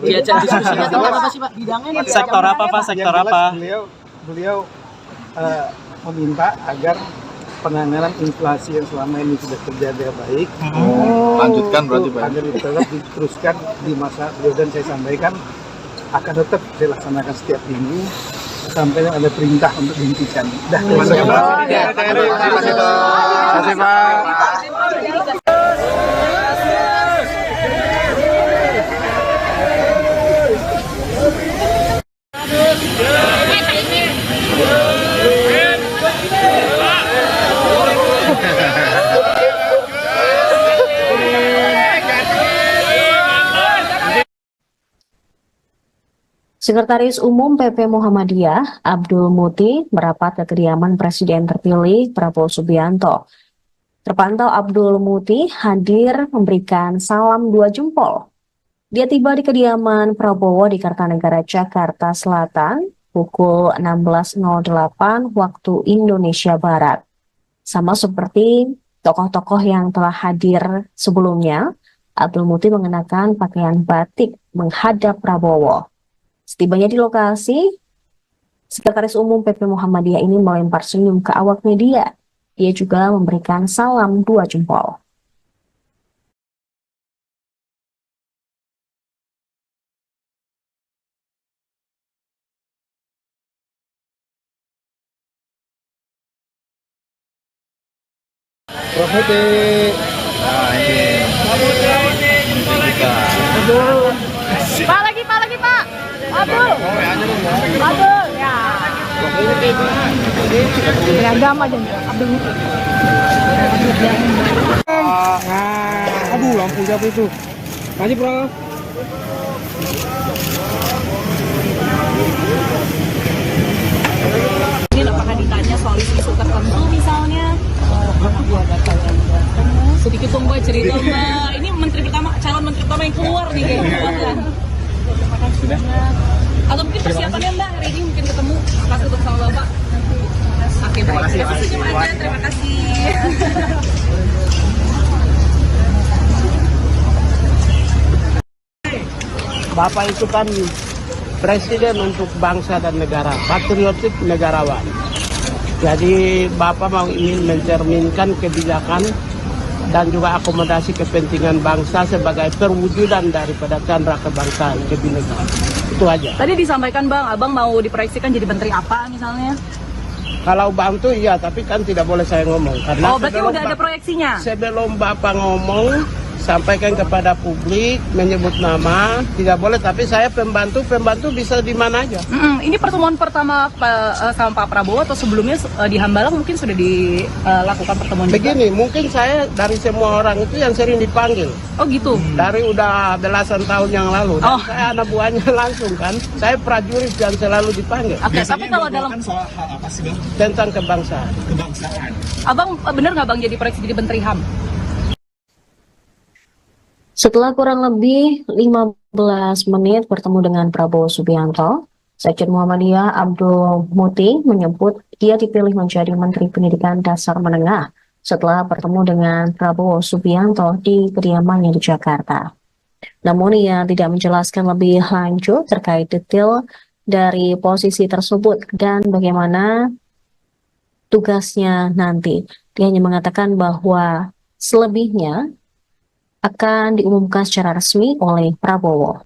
Diajak diskusinya tentang apa sih Pak? Bidangnya Sektor apa Pak? Sektor Yang jelas apa? Beliau meminta agar penanganan inflasi yang selama ini sudah terjaga baik, Lanjutkan berarti Pak. agar tetap diteruskan di masa beliau, dan saya sampaikan akan tetap saya laksanakan setiap minggu sampai ada perintah untuk dihentikan. Terima kasih Pak. Sekretaris Umum PP Muhammadiyah, Abdul Muti, merapat ke kediaman Presiden terpilih Prabowo Subianto. Terpantau Abdul Muti hadir memberikan salam 2 jempol. Dia tiba di kediaman Prabowo di Kartanegara, Jakarta Selatan, pukul 16.08 waktu Indonesia Barat. Sama seperti tokoh-tokoh yang telah hadir sebelumnya, Abdul Muti mengenakan pakaian batik menghadap Prabowo. Setibanya di lokasi, Sekretaris Umum PP Muhammadiyah ini melempar senyum ke awak media. Ia juga memberikan salam 2 jempol. Profeti. Nah ini kita. Pak lagi Pak. Abdul. Abdul ya. Beragam aja Abdul. Aduh, lampu siapa itu? Maju, bro. Ini apakah ditanya soal isu tertentu misalnya? Sedikit dong Mbak cerita Mbak. Ini calon menteri pertama yang keluar nih kayaknya. Sudah. Atau mungkin persiapannya Mbak hari ini mungkin ketemu pas ketemu sama Bapak. Oke baik. Terima kasih. Bapak itu kan presiden untuk bangsa dan negara, patriotik negarawan. Jadi Bapak mau ingin mencerminkan kebijakan dan juga akomodasi kepentingan bangsa sebagai perwujudan daripada candra kebangsaan kebinekaan. Itu aja. Tadi disampaikan Bang, Abang mau diproyeksikan jadi menteri apa misalnya? Kalau bantu iya, tapi kan tidak boleh saya ngomong. Karena berarti udah ada proyeksinya? Sebelum Bapak ngomong, sampaikan kepada publik, menyebut nama, tidak boleh. Tapi saya pembantu bisa di mana aja. Ini pertemuan pertama sama Pak Prabowo atau sebelumnya di Hambalang mungkin sudah dilakukan pertemuan juga? Begini, mungkin saya dari semua orang itu yang sering dipanggil. Oh gitu? Dari udah belasan tahun yang lalu. Dan saya anak buahnya langsung kan. Saya prajurit yang selalu dipanggil. Oke, tapi kalau dalam soal hal apa sih Bang? Tentang kebangsaan. Kebangsaan. Abang bener nggak Bang jadi proyeksi jadi menteri HAM? Setelah kurang lebih 15 menit bertemu dengan Prabowo Subianto, Sekjen Muhammadiyah Abdul Muti menyebut dia dipilih menjadi Menteri Pendidikan Dasar Menengah setelah bertemu dengan Prabowo Subianto di kediamannya di Jakarta. Namun ia tidak menjelaskan lebih lanjut terkait detail dari posisi tersebut dan bagaimana tugasnya nanti. Dia hanya mengatakan bahwa selebihnya akan diumumkan secara resmi oleh Prabowo.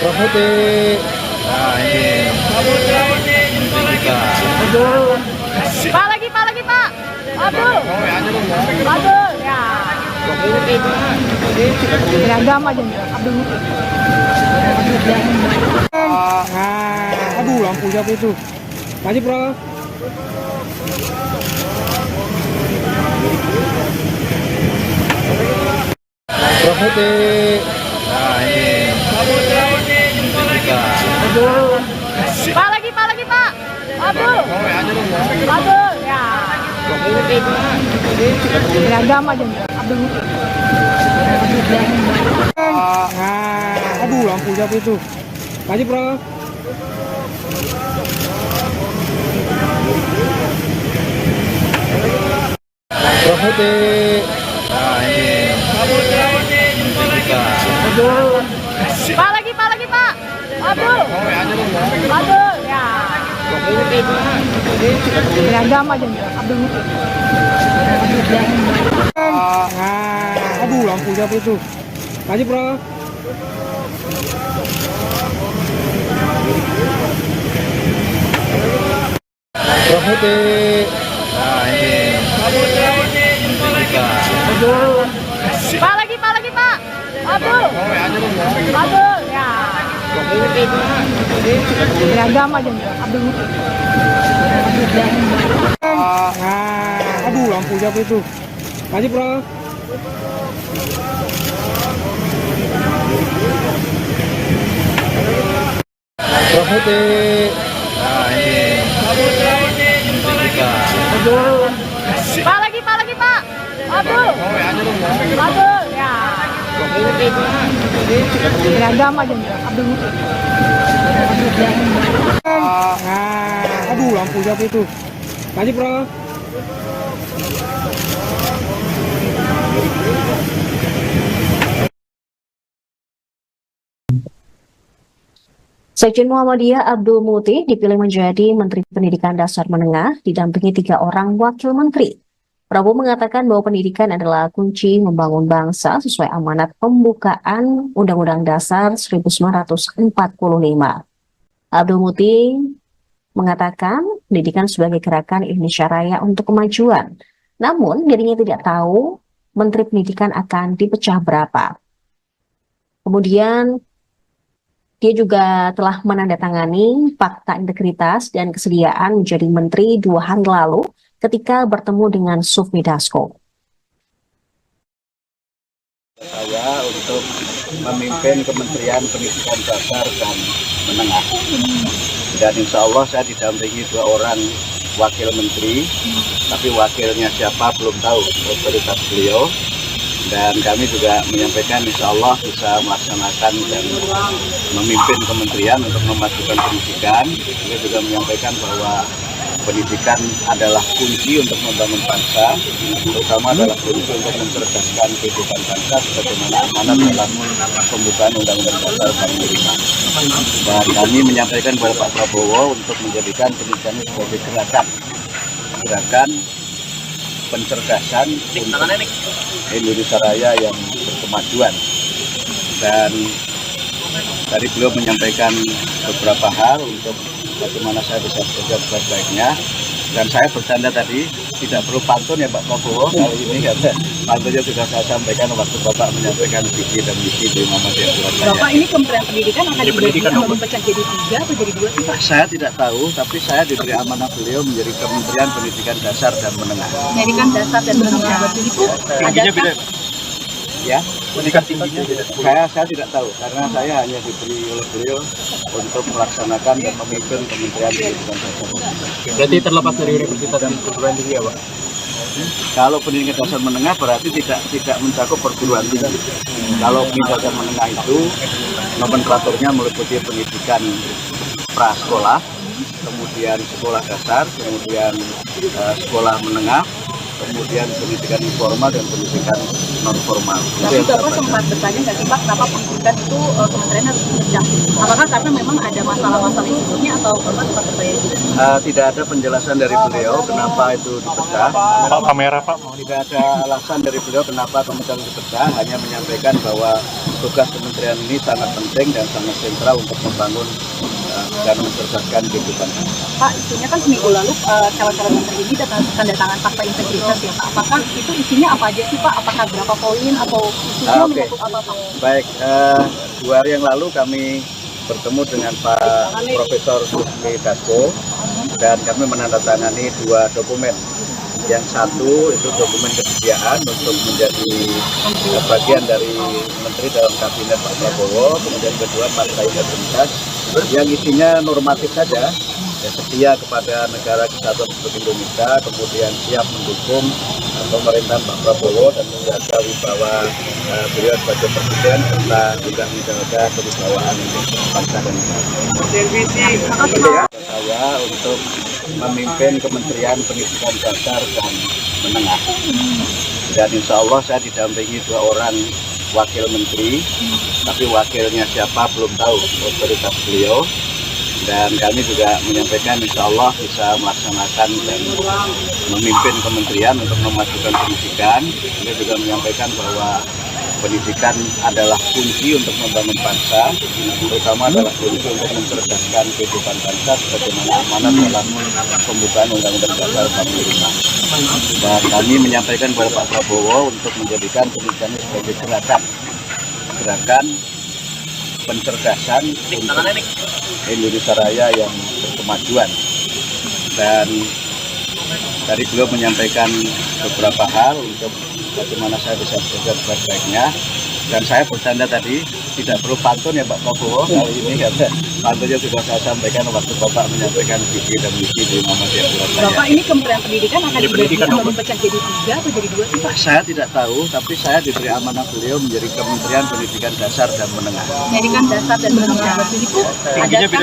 Profeti. Nah ini kita. Pak lagi Pak. Abdul. Abdul ya. Beragam aja Abdul. Aduh, lampu siapa itu? Maju, bro. Profeti. Nah ini kita. Pak lagi Pak. Abdul. Abdul ya. Beragam aja Abdul. Aduh, lampu siapa itu? Maju, bro. Profeti. Nah ini kita. Pak lagi Pak. Abdul. Abdul ya. Beragam aja Abdul. Aduh, lampu siapa itu? Maju, bro. Prof Muti. Nah ini. Pak lagi Pak. Abdul. Ya. Beragam aja Abdul. Aduh, lampu jatuh itu. Maju, Prof. Prof Muti. Nah ini. Pak lagi Pak. Abdul. Ya. Beragam aja Abdul. Aduh, lampu jatuh itu. Maju, Prof. Sekjen Muhammadiyah Abdul Muti dipilih menjadi Menteri Pendidikan Dasar Menengah didampingi 3 orang wakil menteri. Prabowo mengatakan bahwa pendidikan adalah kunci membangun bangsa sesuai amanat pembukaan Undang-Undang Dasar 1945. Abdul Muti mengatakan pendidikan sebagai gerakan Indonesia Raya untuk kemajuan. Namun dirinya tidak tahu Menteri Pendidikan akan dipecah berapa. Kemudian dia juga telah menandatangani fakta integritas dan kesediaan menjadi menteri 2 hari lalu ketika bertemu dengan Sufmi Dasko. Saya untuk memimpin Kementerian Pendidikan Dasar dan Menengah. Dan insya Allah saya didampingi 2 orang wakil menteri, tapi wakilnya siapa belum tahu, otoritas beliau. Dan kami juga menyampaikan insya Allah bisa melaksanakan dan memimpin kementerian untuk memajukan pendidikan. Beliau juga menyampaikan bahwa pendidikan adalah kunci untuk membangun bangsa, terutama adalah kunci untuk mencerdaskan kehidupan bangsa sebagaimana amanat dalam pembukaan Undang-Undang Dasar 45. Dan kami menyampaikan kepada Pak Prabowo untuk menjadikan pendidikan sebagai gerakan pencerdasan untuk Indonesia Raya yang berkemajuan. Dan tadi beliau menyampaikan beberapa hal untuk bagaimana saya bisa bekerja sebaik-baiknya. Dan saya bercanda tadi, tidak perlu pantun ya Pak Prabowo kali ini, karena pantunnya sudah saya sampaikan waktu Bapak menyampaikan visi dan misi di Muhammadiyah Surabaya. Bapak ini Kementerian Pendidikan akan dipecah jadi 3 atau jadi 2 sih Pak? Saya tidak tahu, tapi saya diberi amanah beliau menjadi Kementerian Pendidikan Dasar dan Menengah. Pendidikan Dasar dan Menengah itu ada Ya, pendidikan tingginya saya tidak tahu, karena saya hanya diberi oleh beliau untuk melaksanakan dan memimpin Kementerian Pendidikan Dasar. Berarti terlepas dari universitas dan perguruan tinggi ya Pak? Kalau pendidikan dasar menengah berarti tidak mencakup perguruan tinggi. Kalau pendidikan dasar menengah itu nomenklaturnya meliputi pendidikan prasekolah, kemudian sekolah dasar, kemudian sekolah menengah, kemudian pendidikan informal dan pendidikan non formal. Tapi Bapak sempat bertanya nggak sih Pak, kenapa pendidikan itu kementerian harus dipecah? Apakah karena memang ada masalah-masalah yang sebelumnya atau Bapak sempat bertanya juga? Tidak ada penjelasan dari beliau kenapa itu dipecah. Pak kamera Pak. Tidak ada alasan dari beliau kenapa kementerian dipecah, hanya menyampaikan bahwa tugas kementerian ini sangat penting dan sangat sentral untuk membangun dan mencerdaskan kehidupan. Pak, isunya kan seminggu lalu calon-calon menteri ini tanda tangan fakta integritas ya Pak. Apakah itu isinya apa aja sih Pak? Apakah berapa poin atau isunya menyangkut apa Pak? Baik, 2 hari yang lalu kami bertemu dengan Pak Profesor Sufmi Dasko dan kami menandatangani 2 dokumen. Yang satu itu dokumen kesediaan untuk menjadi bagian dari menteri dalam kabinet Pak Prabowo, kemudian kedua partai integritas yang isinya normatif saja, ya, setia kepada negara kesatuan Republik Indonesia, kemudian siap mendukung pemerintahan Pak Prabowo dan menjaga wibawa beliau sebagai presiden serta juga menjaga kewibawaan bangsa dan negara. Saya untuk memimpin Kementerian Pendidikan Dasar dan Menengah. Dan insya Allah saya didampingi 2 orang wakil menteri, tapi wakilnya siapa belum tahu, otoritas beliau. Dan kami juga menyampaikan insya Allah bisa melaksanakan dan memimpin kementerian untuk memajukan pendidikan. Beliau juga menyampaikan bahwa pendidikan adalah kunci untuk membangun bangsa, terutama adalah kunci untuk mencerdaskan kehidupan bangsa sebagaimana amanat dalam pembukaan Undang-Undang Dasar 45. Dan kami menyampaikan kepada Pak Prabowo untuk menjadikan pendidikan sebagai gerakan pencerdasan untuk Indonesia Raya yang berkemajuan. Dan tadi beliau menyampaikan beberapa hal untuk bagaimana saya bisa bekerja sebaik-baiknya. Dan saya bercanda tadi, tidak perlu pantun ya Pak Prabowo kali ini, karena pantunnya sudah saya sampaikan waktu Bapak menyampaikan visi dan misi di Muhammadiyah Surabaya. Bapak, ini Kementerian Pendidikan akan dibagi atau dipecah jadi 3 atau jadi 2 sih Pak? Saya tidak tahu, tapi saya diberi amanah beliau menjadi Kementerian Pendidikan Dasar dan Menengah. Pendidikan dasar dan menengah. Itu adakah?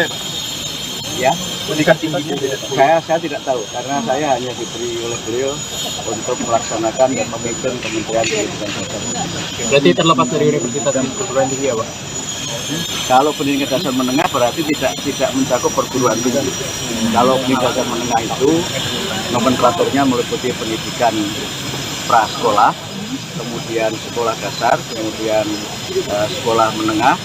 Ya, pendidikan tinggi saya tidak tahu, karena saya hanya diberi oleh beliau untuk melaksanakan dan memimpin Kementerian Pendidikan Dasar. Berarti terlepas dari universitas dan perguruan tinggi ya Pak? Kalau pendidikan dasar menengah berarti tidak mencakup perguruan tinggi. Kalau pendidikan dasar menengah itu nomenklaturnya meliputi pendidikan prasekolah, kemudian sekolah dasar, kemudian sekolah menengah,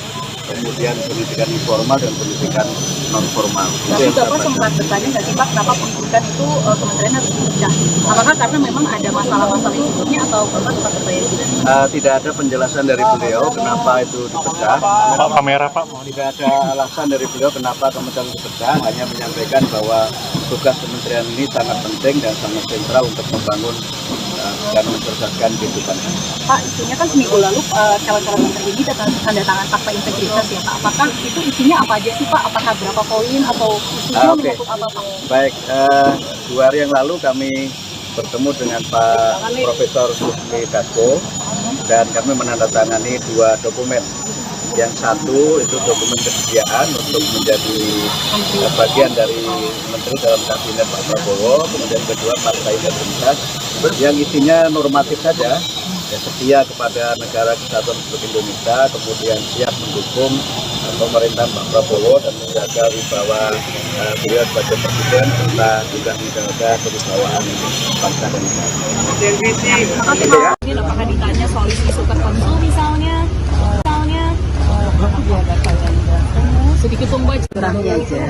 kemudian pendidikan informal dan pendidikan non formal. Tapi Bapak sempat bertanya nggak sih Pak, kenapa pendidikan itu kementerian harus dipecah? Apakah karena memang ada masalah-masalah di sebelumnya atau Bapak sempat bertanya juga? Tidak ada penjelasan dari beliau kenapa itu dipecah. Pak, kamera Pak. Tidak ada alasan dari beliau kenapa kementerian dipecah, hanya menyampaikan bahwa tugas kementerian ini sangat penting dan sangat sentral untuk membangun dan mencerdaskan kehidupan. Pak, isunya kan seminggu lalu calon-calon menteri ini tanda tangan fakta integritas ya Pak. Apakah itu isinya apa aja sih Pak? Apakah berapa poin atau isunya menyangkut apa Pak? Baik, 2 hari yang lalu kami bertemu dengan Pak Profesor Sufmi Dasko dan kami menandatangani 2 dokumen. Yang satu itu dokumen kesediaan untuk menjadi bagian dari menteri dalam kabinet Pak Prabowo, kemudian kedua fakta integritas yang isinya normatif saja, ya, setia kepada negara kesatuan Republik Indonesia, kemudian siap mendukung pemerintahan Pak Prabowo dan menjaga wibawa beliau sebagai presiden serta juga menjaga kewibawaan bangsa dan negara. Apakah ditanya soal isu tertentu misalnya? Sedikit pembaca terakhir aja.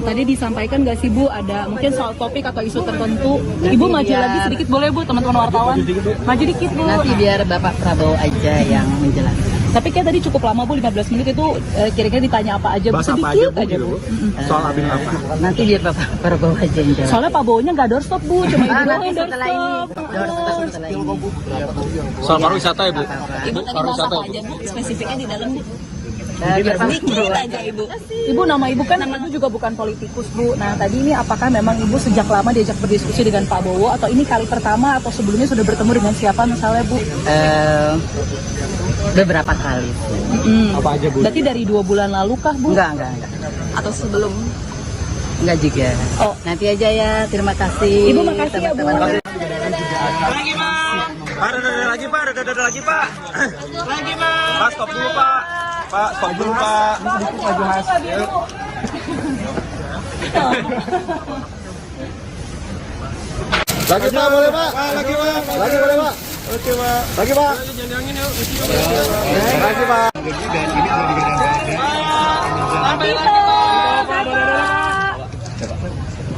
Tadi disampaikan nggak sih Bu, ada mungkin soal topik atau isu tertentu. Ibu maju lagi sedikit boleh Bu, teman-teman wartawan. Maju dikit Bu. Nanti biar Bapak Prabowo aja yang menjelaskan. Tapi kayak tadi cukup lama Bu, 15 menit itu kira-kira ditanya apa aja Bu, sedikit aja Bu. Soal abin apa? Nanti biar Bapak Prabowo aja yang jelaskan. Soalnya Pak Bowo-nya nggak doorstop Bu, cuma Ibu doang yang setelah ini. doorstop. Setelah ini. Soal pariwisata ya Bu? Ibu tadi bahas apa aja Bu, spesifiknya di dalam Bu? Sedikit aja Ibu. Ibu, nama Ibu kan Ibu juga bukan politikus Bu. Nah tadi ini apakah memang Ibu sejak lama diajak berdiskusi dengan Pak Bowo atau ini kali pertama atau sebelumnya sudah bertemu dengan siapa misalnya Bu? Beberapa kali. Apa aja Bu? Berarti dari 2 bulan lalu kah Bu? Enggak. Atau sebelum? Enggak juga. Oh. Nanti aja ya, terima kasih. Ibu makasih ya Bu. Lagi Pak, ada lagi Pak, ada lagi Pak. Lagi Pak, stop dulu Pak. Pak, stop dulu Pak. Lagi Pak, boleh Pak? Lagi Pak. Lagi boleh Pak? Oke Pak. Lagi Pak. Lagi Pak.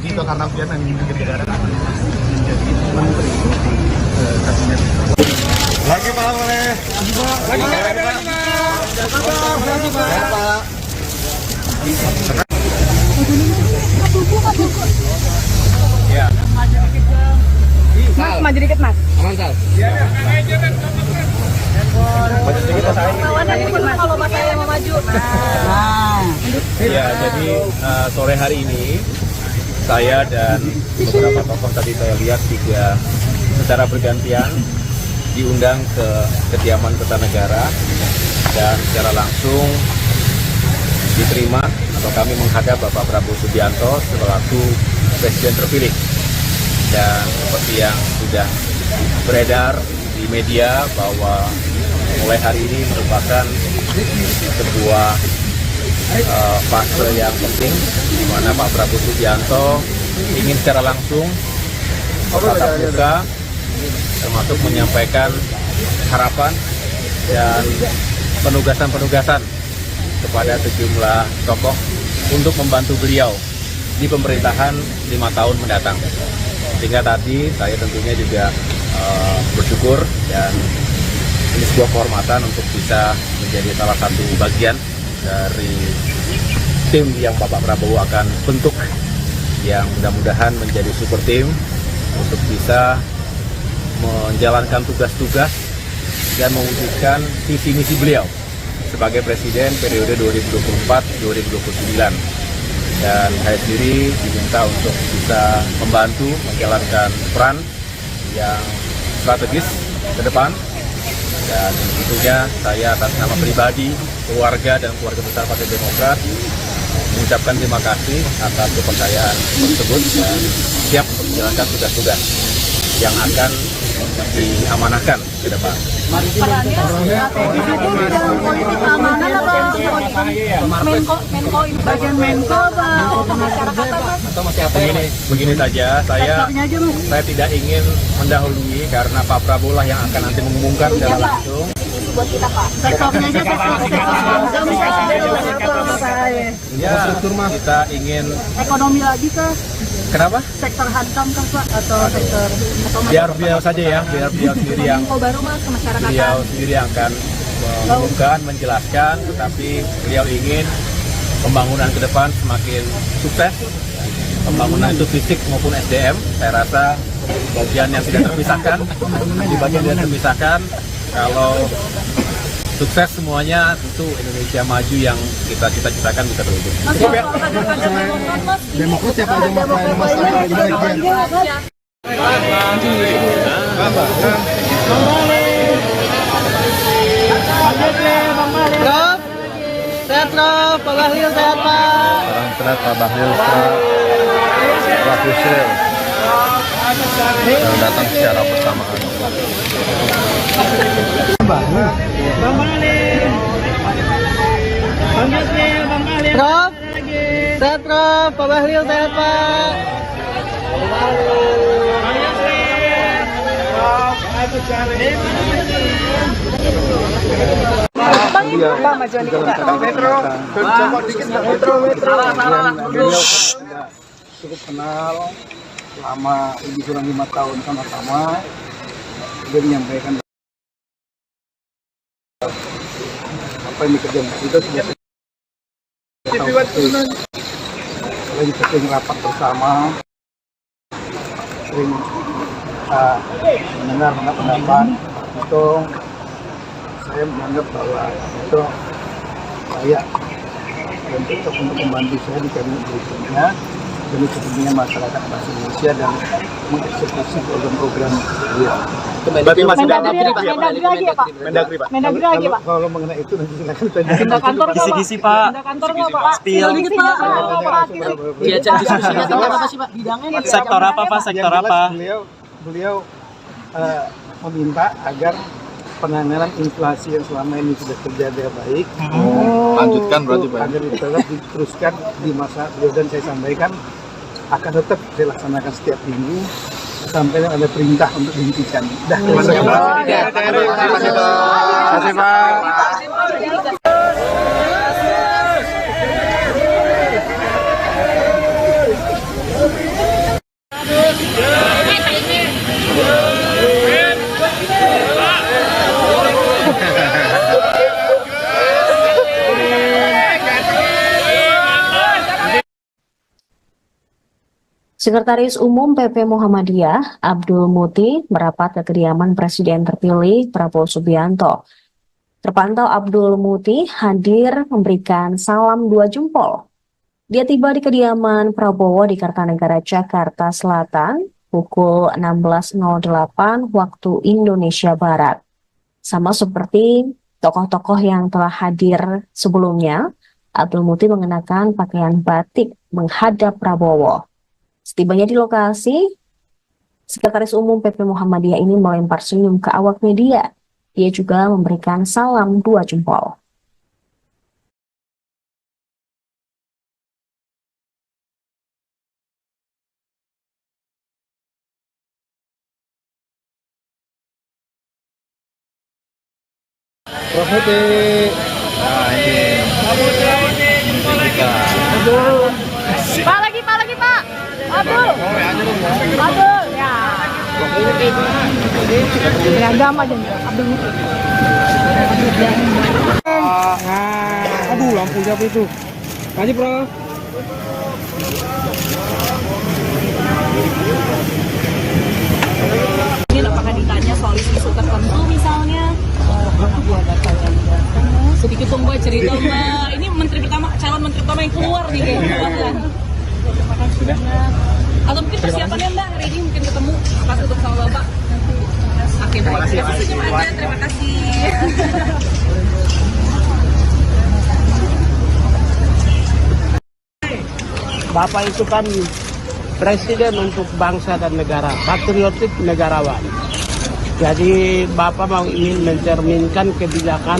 Tito Karnavian yang negara menjadi menteri kabinet. Lagi Pak, boleh. Lagi Pak. Lagi Pak. Ya. Mas, maju dikit Mas. Aman Sal. Maju sedikit Mas. Kalau Mas saya mau maju. Ya, jadi sore hari ini saya dan beberapa tokoh tadi saya lihat juga secara bergantian diundang ke kediaman Kertanegara dan secara langsung diterima atau kami menghadap Bapak Prabowo Subianto selaku Presiden terpilih. Dan seperti yang sudah beredar di media bahwa mulai hari ini merupakan sebuah fase yang penting di mana Pak Prabowo Subianto ingin secara langsung tatap muka termasuk menyampaikan harapan dan penugasan-penugasan kepada sejumlah tokoh untuk membantu beliau di pemerintahan 5 tahun mendatang. Sehingga tadi saya tentunya juga bersyukur dan ini sebuah kehormatan untuk bisa menjadi salah satu bagian dari tim yang Bapak Prabowo akan bentuk, yang mudah-mudahan menjadi super tim untuk bisa menjalankan tugas-tugas dan mewujudkan visi misi beliau sebagai Presiden periode 2024-2029. Dan saya sendiri diminta untuk bisa membantu menjalankan peran yang strategis ke depan. Dan tentunya saya atas nama pribadi, keluarga, dan keluarga besar Partai Demokrat mengucapkan terima kasih atas kepercayaan tersebut dan siap untuk menjalankan tugas-tugas yang akan diamanahkan ke depan. Perannya strategi itu di dalam politik keamanan apa Menko ini bagian Menko atau masyarakat apa? Begini saja, saya tidak ingin mendahului karena Pak Prabowo lah yang akan nanti mengumumkan secara langsung. Buat kita Pak. Sektornya aja Ya, kita ingin ekonomi lagi kah? kenapa? Sektor hankam kah Pak atau sektor Biar beliau saja ya, biar beliau sendiri yang baru Mas ke masyarakat. beliau sendiri yang akan mengumumkan, menjelaskan, tetapi beliau ingin pembangunan ke depan semakin sukses. Pembangunan itu fisik maupun SDM, saya rasa bagian yang tidak terpisahkan, di bagian yang terpisahkan. Kalau sukses semuanya, tentu Indonesia maju yang kita cita-citakan bisa terwujud. Demokrat siapa aja masalah Prof, sehat Prof, Pak Bahlil sehat Pak. Salam sehat Pak Bahlil, Pak Yusril yang datang secara bersamaan. Prof, sehat Prof, Pak Bahlil sehat Pak. Cukup kenal selama lebih kurang 5 tahun sama-sama. Dia menyampaikan apa yang dikerjakan kita sudah sering sering rapat bersama, sering mendengar pendapat itu. Saya menganggap bahwa itu layak dan cocok untuk membantu saya di kabinet berikutnya demi kepentingan masyarakat bangsa Indonesia dan mengeksekusi program-program dia. Berarti masih dalam Mendagri lagi ya Pak? Mendagri, Pak. Mendagri lagi Pak? Kalau mengenai itu nanti silakan tanya. Pindah kantor nggak Pak? Kisi-kisi, Pak. Pindah kantor nggak Pak? Spill. Dikit Pak. Diajak diskusinya tentang apa sih Pak? Bidangnya nih. Sektor apa, Pak? Sektor Yang jelas apa? Beliau meminta agar penanganan inflasi yang selama ini sudah terjadi baik. Lanjutkan berarti, Pak. Agar tetap diteruskan di masa beliau, dan saya sampaikan akan tetap saya laksanakan setiap minggu sampai ada perintah untuk dihentikan. Terima kasih Pak. Sekretaris Umum PP Muhammadiyah, Abdul Muti, merapat ke kediaman Presiden terpilih Prabowo Subianto. Terpantau Abdul Muti hadir memberikan salam 2 jempol. Dia tiba di kediaman Prabowo di Kartanegara, Jakarta Selatan, pukul 16.08 waktu Indonesia Barat. Sama seperti tokoh-tokoh yang telah hadir sebelumnya, Abdul Muti mengenakan pakaian batik menghadap Prabowo. Setibanya di lokasi, Sekretaris Umum PP Muhammadiyah ini melempar senyum ke awak media. Dia juga memberikan salam 2 jempol. Profetik. Nah ini. Pak lagi Pak. Abdul. Ya. Beragam aja Abdul. Aduh, lampu siapa itu? Lanjut, bro. Ini apakah ditanya soal isu tertentu misalnya? Sedikit dong Mbak cerita Mbak. Ini calon menteri pertama yang keluar nih kayaknya. Sudah. Atau mungkin persiapannya Mbak hari ini mungkin ketemu pas ketemu sama Bapak. Oke, terima kasih. Terima kasih. Bapak itu kan presiden untuk bangsa dan negara, patriotik negarawan. Jadi Bapak mau ingin mencerminkan kebijakan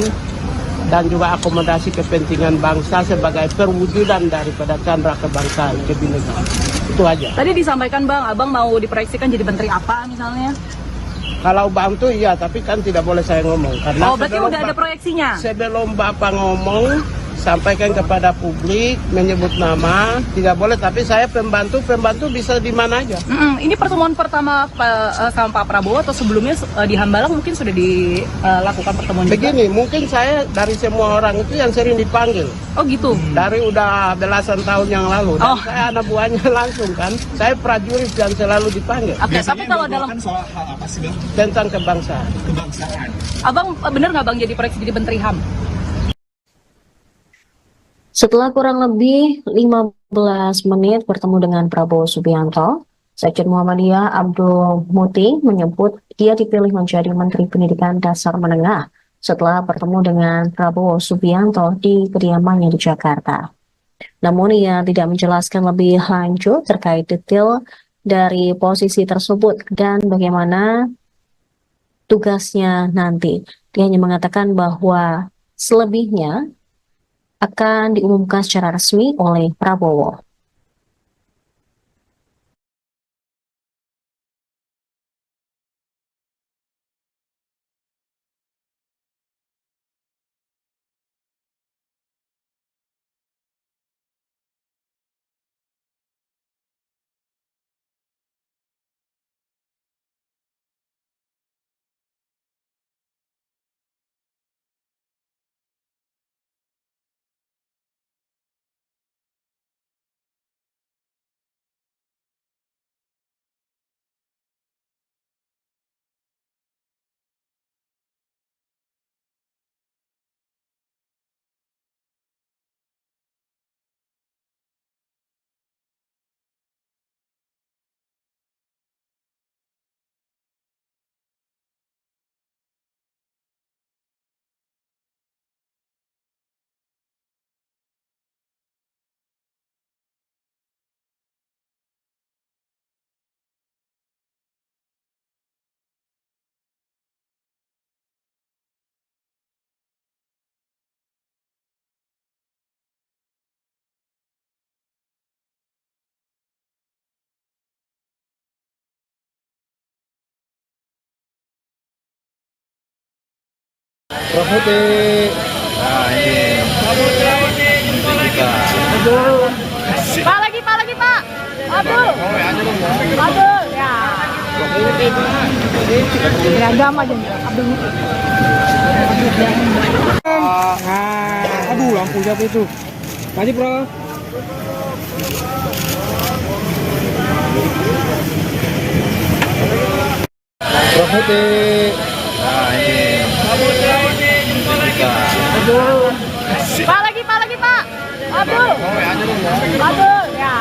dan juga akomodasi kepentingan bangsa sebagai perwujudan daripada candra kebangsaan kebinekaan. Itu aja. Tadi disampaikan Bang, Abang mau diproyeksikan jadi menteri apa misalnya? Kalau bantu iya, tapi kan tidak boleh saya ngomong. Karena berarti udah ada proyeksinya? Sebelum Bapak ngomong, sampaikan kepada publik, menyebut nama, tidak boleh. Tapi saya pembantu bisa di mana aja. Ini pertemuan pertama sama Pak Prabowo atau sebelumnya di Hambalang mungkin sudah dilakukan pertemuan juga? Begini, mungkin saya dari semua orang itu yang sering dipanggil. Oh gitu? Dari udah belasan tahun yang lalu. Dan saya anak buahnya langsung kan. Saya prajurit yang selalu dipanggil. Oke, tapi kalau dalam soal hal apa sih Bang? Tentang kebangsaan. Abang bener nggak Bang jadi proyeksi jadi menteri HAM? Setelah kurang lebih 15 menit bertemu dengan Prabowo Subianto, Sekjen Muhammadiyah Abdul Muti menyebut dia dipilih menjadi Menteri Pendidikan Dasar Menengah setelah bertemu dengan Prabowo Subianto di kediamannya di Jakarta. Namun ia tidak menjelaskan lebih lanjut terkait detail dari posisi tersebut dan bagaimana tugasnya nanti. Dia hanya mengatakan bahwa selebihnya akan diumumkan secara resmi oleh Prabowo. Profetik. Nah ini. Pak lagi Pak. Abdul. Ya. Beragam aja Abdul. Aduh, lampu siapa itu? Lanjut, bro. Profetik. Nah ini. Pak lagi Pak. Abdul. Ya.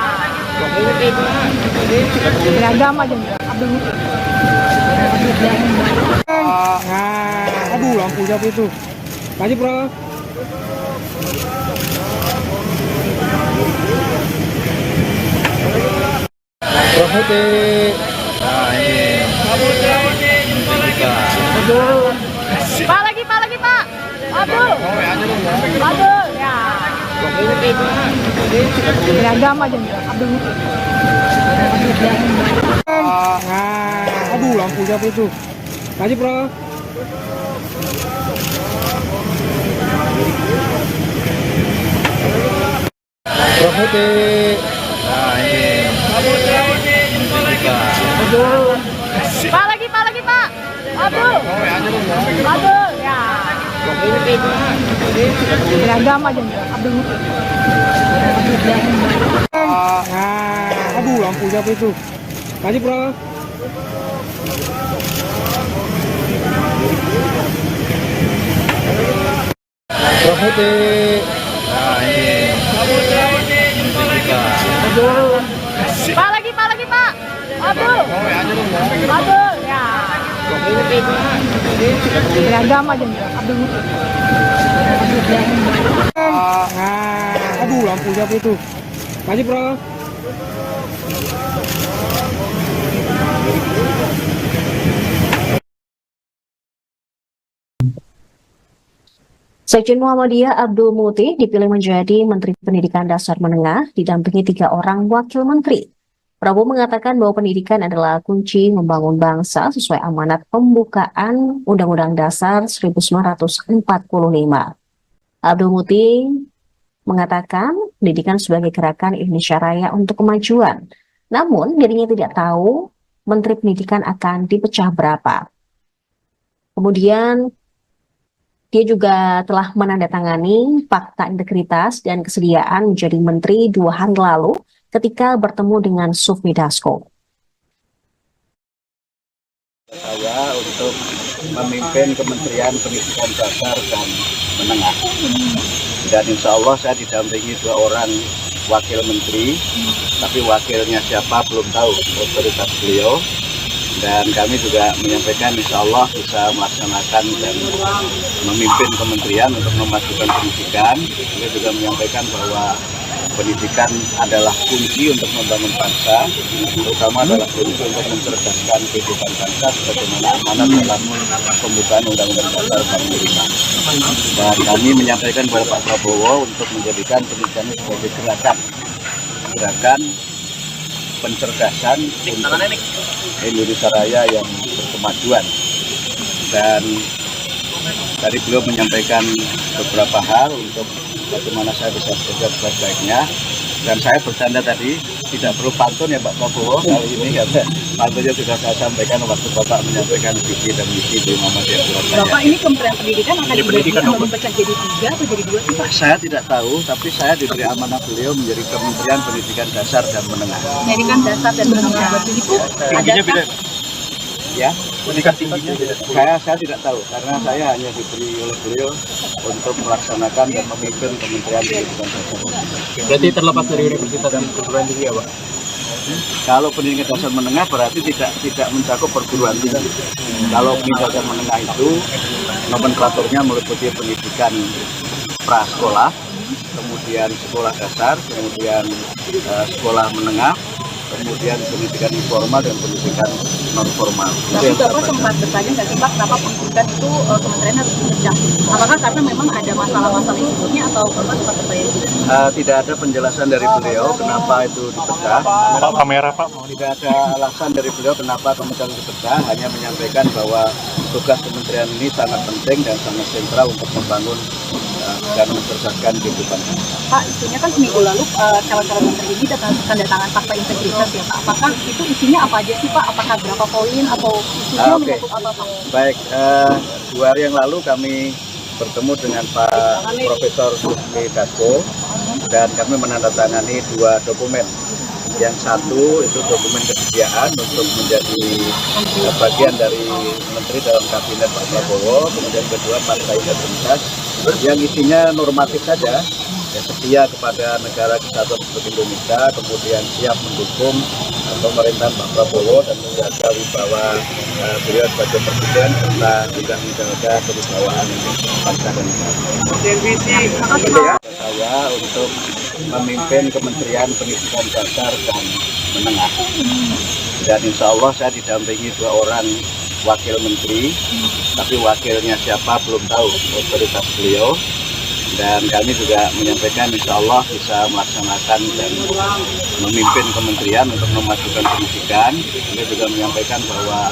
Beragam aja Abdul. Aduh, lampu siapa itu? Lanjut, bro. Profetik. Nah ini. Pak lagi Pak. Abdul. Ya. Beragam aja Abdul. Aduh, lampu siapa itu? Lanjut, bro. Nah ini. Pak lagi Pak. Abdul. Ya. Beragam aja Abdul. Aduh, lampu siapa itu? Maju, bro. Nah ini. Pak lagi Pak. Abdul. Ya. Beragam aja Abdul. Aduh, lampu siapa itu? Maju, bro. Sekjen Muhammadiyah Abdul Muti dipilih menjadi Menteri Pendidikan Dasar Menengah didampingi 3 orang wakil menteri. Prabowo mengatakan bahwa pendidikan adalah kunci membangun bangsa sesuai amanat pembukaan Undang-Undang Dasar 1945. Abdul Muti mengatakan pendidikan sebagai gerakan Indonesia Raya untuk kemajuan. Namun dirinya tidak tahu Menteri Pendidikan akan dipecah berapa. Kemudian dia juga telah menandatangani fakta integritas dan kesediaan menjadi menteri 2 hari lalu ketika bertemu dengan Sufmi Dasko. Saya untuk memimpin Kementerian Pendidikan Dasar dan Menengah. Dan insya Allah saya didampingi 2 orang wakil menteri, tapi wakilnya siapa belum tahu, otoritas beliau. Dan kami juga menyampaikan insya Allah bisa melaksanakan dan memimpin kementerian untuk memajukan pendidikan. Beliau juga menyampaikan bahwa pendidikan adalah kunci untuk membangun bangsa, terutama adalah kunci untuk mencerdaskan kehidupan bangsa sebagaimana amanat dalam pembukaan Undang-Undang Dasar 45. Dan kami menyampaikan kepada Pak Prabowo untuk menjadikan pendidikan sebagai gerakan pencerdasan untuk Indonesia Raya yang berkemajuan. Dan tadi beliau menyampaikan beberapa hal untuk bagaimana saya bisa bekerja sebaik-baiknya. Dan saya bercanda tadi, tidak perlu pantun ya Pak Prabowo kali ini, karena pantunnya sudah saya sampaikan waktu Bapak menyampaikan visi dan misi di Muhammadiyah Surabaya. Bapak ini Kementerian Pendidikan akan dibagi jadi 3 atau jadi 2 sih Pak? Saya tidak tahu, tapi saya diberi amanah beliau menjadi Kementerian Pendidikan Dasar dan Menengah. Pendidikan Dasar dan Menengah itu ada Ya, pendidikan tingginya saya tidak tahu, karena saya hanya diberi oleh beliau untuk melaksanakan dan memimpin Kementerian Pendidikan Dasar. Berarti terlepas dari universitas dan perguruan tinggi ya Pak? Kalau pendidikan dasar menengah berarti tidak mencakup perguruan tinggi. Kalau pendidikan dasar menengah itu nomenklaturnya meliputi pendidikan prasekolah, kemudian sekolah dasar, kemudian sekolah menengah, kemudian pendidikan informal dan pendidikan non formal. Tapi Bapak sempat bertanya nggak sih Pak, kenapa pendidikan itu kementerian harus dipecah? Apakah karena memang ada masalah-masalah yang sebelumnya atau Bapak sempat bertanya juga? Tidak ada penjelasan dari beliau kenapa itu dipecah. Pak kamera Pak. Tidak ada alasan dari beliau kenapa kementerian dipecah, hanya menyampaikan bahwa tugas kementerian ini sangat penting dan sangat sentral untuk membangun dan mencerdaskan kehidupan. Pak, isunya kan seminggu lalu calon-calon menteri ini tanda tangan fakta integritas ya Pak. Apakah itu isinya apa aja sih Pak? Apakah berapa poin atau isunya menyangkut apa Pak? Baik, 2 hari yang lalu kami bertemu dengan Pak Profesor Sufmi Dasko dan kami menandatangani 2 dokumen. Yang satu itu dokumen kesediaan untuk menjadi bagian dari menteri dalam kabinet Pak Prabowo, kemudian kedua partai integritas yang isinya normatif saja, ya, setia kepada negara kesatuan Republik Indonesia, kemudian siap mendukung pemerintahan Pak Prabowo dan menjaga wibawa beliau sebagai presiden serta juga menjaga kewibawaan bangsa dan negara. Saya untuk memimpin Kementerian Pendidikan Dasar dan Menengah. Dan insya Allah saya didampingi 2 orang wakil menteri, tapi wakilnya siapa belum tahu, otoritas beliau. Dan kami juga menyampaikan insya Allah bisa melaksanakan dan memimpin kementerian untuk memajukan pendidikan. Beliau juga menyampaikan bahwa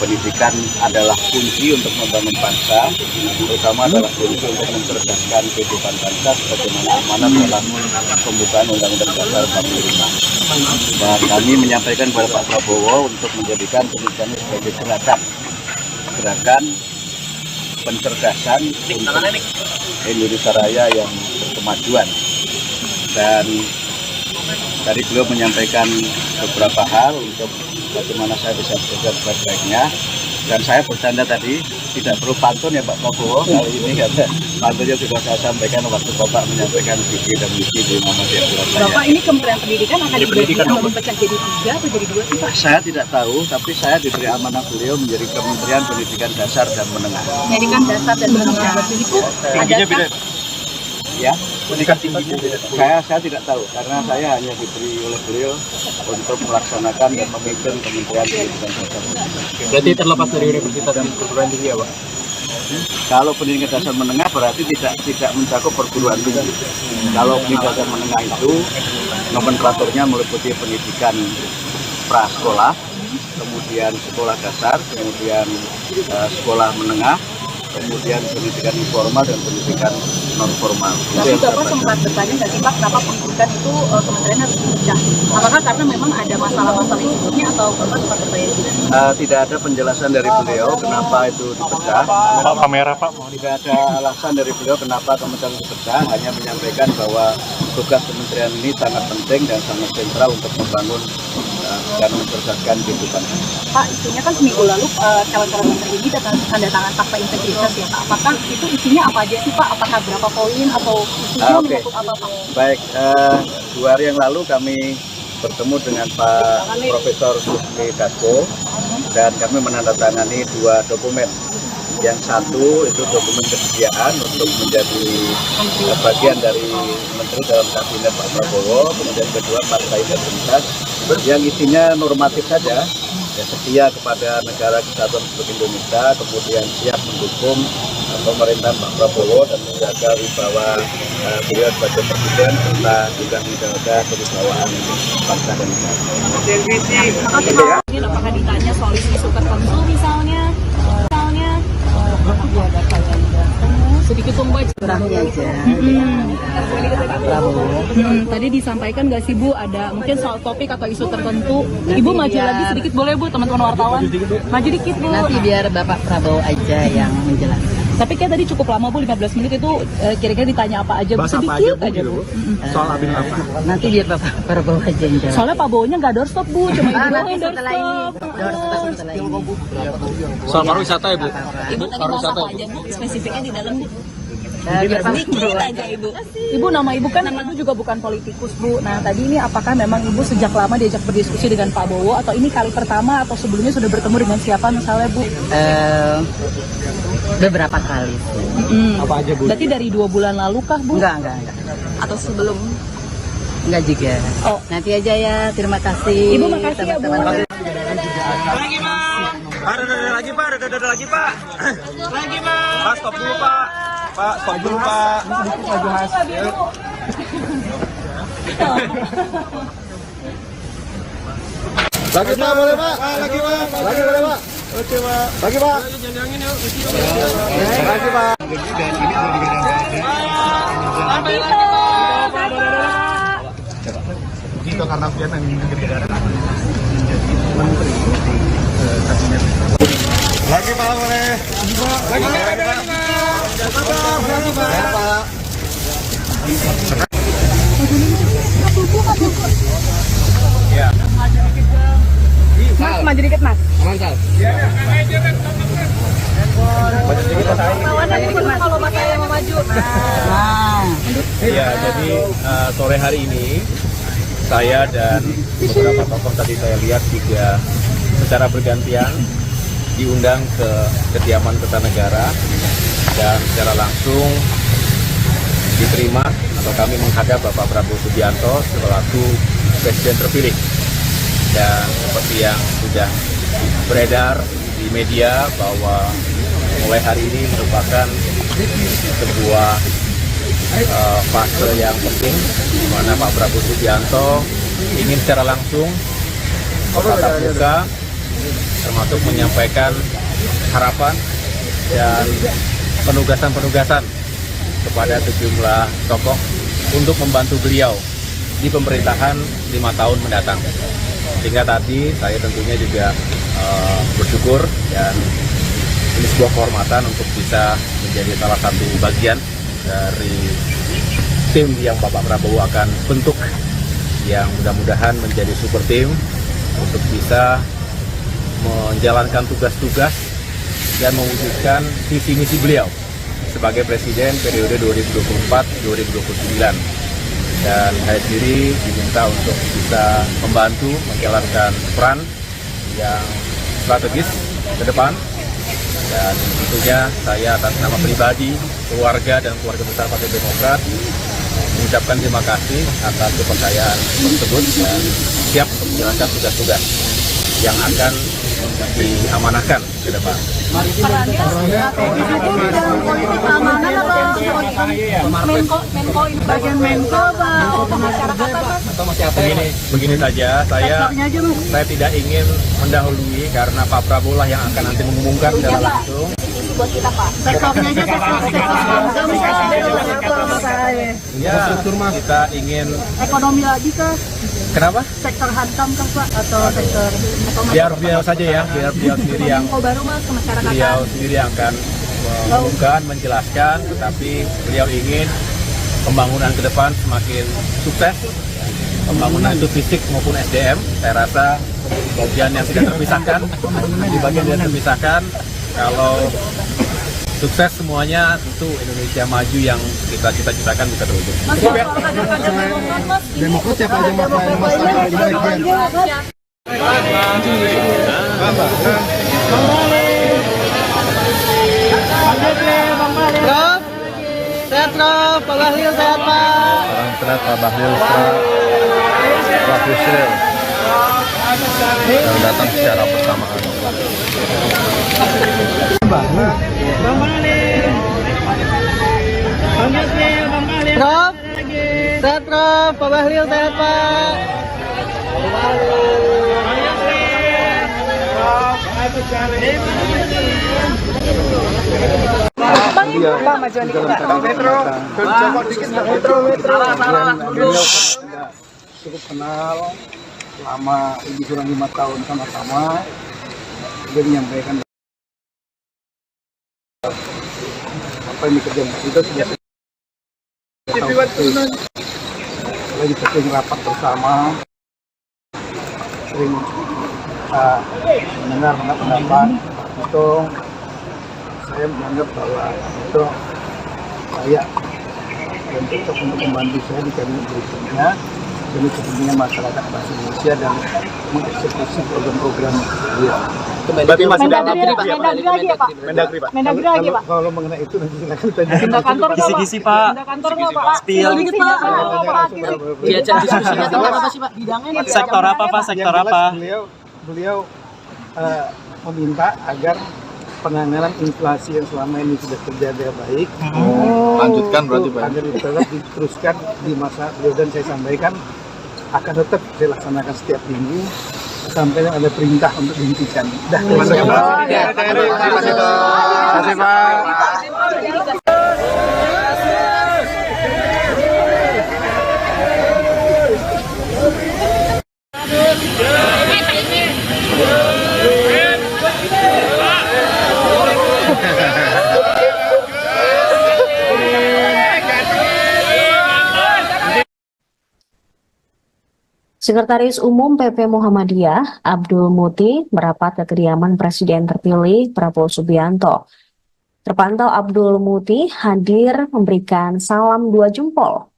pendidikan adalah kunci untuk membangun bangsa, terutama adalah kunci untuk mencerdaskan kehidupan bangsa sebagaimana amanat dalam pembukaan Undang-Undang Dasar 45. Dan kami menyampaikan kepada Pak Prabowo untuk menjadikan pendidikan sebagai gerakan pencerdasan untuk Indonesia Raya yang berkemajuan. Dan tadi beliau menyampaikan beberapa hal untuk bagaimana saya bisa bekerja sebaik-baiknya. Dan saya bercanda tadi, tidak perlu pantun ya Pak Prabowo kali ini, karena pantunnya sudah saya sampaikan waktu Bapak menyampaikan visi dan misi di Muhammadiyah Surabaya. Bapak, ini Kementerian Pendidikan akan dipecah jadi 3 atau jadi 2 sih Pak? Saya tidak tahu, tapi saya diberi amanah beliau menjadi Kementerian Pendidikan Dasar dan Menengah. Pendidikan dasar dan menengah itu adakah? Ya, pendidikan tinggi saya tidak tahu, karena saya hanya diberi oleh beliau untuk melaksanakan dan memimpin Kementerian Pendidikan Dasar. Berarti terlepas dari universitas dan perguruan tinggi ya Pak? Kalau pendidikan dasar menengah berarti tidak mencakup perguruan tinggi. Kalau pendidikan dasar menengah itu nomenklaturnya meliputi pendidikan prasekolah, kemudian sekolah dasar, kemudian sekolah menengah, kemudian pendidikan informal dan pendidikan non formal. Tapi Bapak sempat bertanya nggak sih Pak, kenapa pendidikan itu kementerian harus dipecah? Apakah karena memang ada masalah-masalah sebelumnya atau Bapak sempat bertanya juga? Tidak ada penjelasan dari beliau kenapa itu dipecah. Pak, kamera Pak. Tidak ada alasan dari beliau kenapa kementerian dipecah, hanya menyampaikan bahwa tugas kementerian ini sangat penting dan sangat sentral untuk membangun dan mencerdaskan kehidupan. Pak, isunya kan seminggu lalu calon-calon menteri ini tanda tangan fakta integritas ya Pak. Apakah itu isinya apa aja sih Pak? Apakah berapa poin atau isinya menyangkut apa Pak? Baik, 2 hari yang lalu kami bertemu dengan Pak Profesor Susmi Dasko dan kami menandatangani 2 dokumen. Yang satu itu dokumen kesediaan untuk menjadi bagian dari menteri dalam kabinet Pak Prabowo, kemudian kedua fakta integritas yang isinya normatif saja, ya, setia kepada negara kesatuan Republik Indonesia, kemudian siap mendukung pemerintahan Pak Prabowo dan menjaga wibawa beliau sebagai presiden serta juga menjaga kewibawaan bangsa dan negara. Apakah ditanya soal isu tertentu misalnya? Sedikit pembaca aja. Tadi disampaikan nggak sih Bu, ada mungkin soal topik atau isu tertentu. Ibu maju lagi sedikit boleh Bu, teman-teman wartawan. Maju dikit Bu. Nanti biar Bapak Prabowo aja yang menjelaskan. Tapi kayak tadi cukup lama Bu, 15 menit itu kira-kira ditanya apa aja Bu, sedikit aja Bu. Soal Abin apa? Nanti biar Bapak Prabowo aja yang jawab. Soalnya Pak Bowonya nggak doorstop Bu, cuma Ibu doang yang setelah ini doorstop. setelah ini. Soal pariwisata ya Bu? Ibu tadi bahas apa aja Bu, spesifiknya di dalam Bu? Biar Pak Sedikit aja Ibu. Ibu, nama Ibu kan Ibu juga bukan politikus Bu. Nah tadi ini apakah memang Ibu sejak lama diajak berdiskusi dengan Pak Bowo atau ini kali pertama atau sebelumnya sudah bertemu dengan siapa misalnya Bu? Beberapa kali. Apa aja Bu? Berarti dari 2 bulan lalu kah Bu? Enggak. Atau sebelum? Enggak juga. Oh. Nanti aja ya. Terima kasih. Ibu makasih ya Bu. Lagi Pak, ada lagi Pak. Lagi Pak, stop dulu Pak. Pak, stop dulu Pak. Lagi Pak, boleh Pak? Lagi Pak. Lagi boleh Pak? Oke Pak. Lagi Pak. Lagi Pak. Itu karena Vietnam yang negara menteri kabinet. Lagi Pak, boleh. Lagi Pak. Ya. Mas, maju dikit Mas. Mansal. Kalau Mas saya mau maju. Ya, jadi sore hari ini saya dan beberapa tokoh tadi saya lihat juga secara bergantian diundang ke kediaman Kertanegara dan secara langsung diterima atau kami menghadap Bapak Prabowo Subianto selaku Presiden terpilih. Dan seperti yang sudah beredar di media bahwa mulai hari ini merupakan sebuah fase yang penting di mana Pak Prabowo Subianto ingin secara langsung bertatap muka termasuk menyampaikan harapan dan penugasan-penugasan kepada sejumlah tokoh untuk membantu beliau di pemerintahan 5 tahun mendatang. Sehingga tadi saya tentunya juga bersyukur dan ini sebuah kehormatan untuk bisa menjadi salah satu bagian dari tim yang Bapak Prabowo akan bentuk, yang mudah-mudahan menjadi super tim untuk bisa menjalankan tugas-tugas dan mewujudkan visi misi beliau sebagai presiden periode 2024-2029. Dan saya sendiri diminta untuk bisa membantu menjalankan peran yang strategis ke depan. Dan tentunya saya atas nama pribadi, keluarga, dan keluarga besar Partai Demokrat mengucapkan terima kasih atas kepercayaan tersebut dan siap untuk menjalankan tugas-tugas yang akan diamanahkan ke depan. Begini saja, saya tidak ingin mendahului karena Pak Prabowo lah yang akan nanti mengumumkan secara langsung. Ya, kita ingin Ekonomi lagi kah? kenapa? Sektor hantam kah Pak? Atau sektor Biar beliau saja ya, biar beliau sendiri yang baru Mas ke masyarakat? beliau sendiri yang akan mengumumkan, menjelaskan, tetapi beliau ingin pembangunan ke depan semakin sukses, pembangunan itu fisik maupun SDM. Saya rasa bagian yang tidak terpisahkan, di bagian yang terpisahkan, kalau sukses semuanya tentu Indonesia maju yang kita cita-citakan bisa terwujud. Demokrat siapa aja Prof, sehat Prof, Pak Bahlil sehat Pak. Orang serat Pak Bahlil Pak Yusril yang datang secara bersamaan. Prof, sehat Prof, Pak Bahlil sehat Pak. Pak maju dikit Pak. Metro. Cukup kenal selama lebih kurang 5 tahun sama-sama. Dia menyampaikan apa yang dikerjakan kita sudah lagi sering rapat bersama, sering mendengar pendapat itu. Saya menganggap bahwa itu layak dan cocok untuk membantu saya di kabinet berikutnya demi kepentingan masyarakat bangsa Indonesia dan mengeksekusi program-program dia. Berarti masih Mendagri lagi ya Pak? Mendagri, Pak. Mendagri lagi Pak? Kalau mengenai itu nanti silakan tanya. Pindah kantor nggak, Pak? Kisi-kisi, Pak. Pindah kantor nggak Pak? Spill. Dikit Pak. Diajak diskusinya tentang apa sih Pak? Bidangnya Sektor apa, Pak? Sektor Yang jelas apa? Beliau meminta agar penanganan inflasi yang selama ini sudah terjaga baik. Lanjutkan berarti, Pak. Agar tetap diteruskan di masa beliau, dan saya sampaikan akan tetap saya laksanakan setiap minggu sampai ada perintah untuk dihentikan. Terima kasih Pak. Sekretaris Umum PP Muhammadiyah, Abdul Muti, merapat ke kediaman Presiden terpilih Prabowo Subianto. Terpantau Abdul Muti hadir memberikan salam 2 jempol.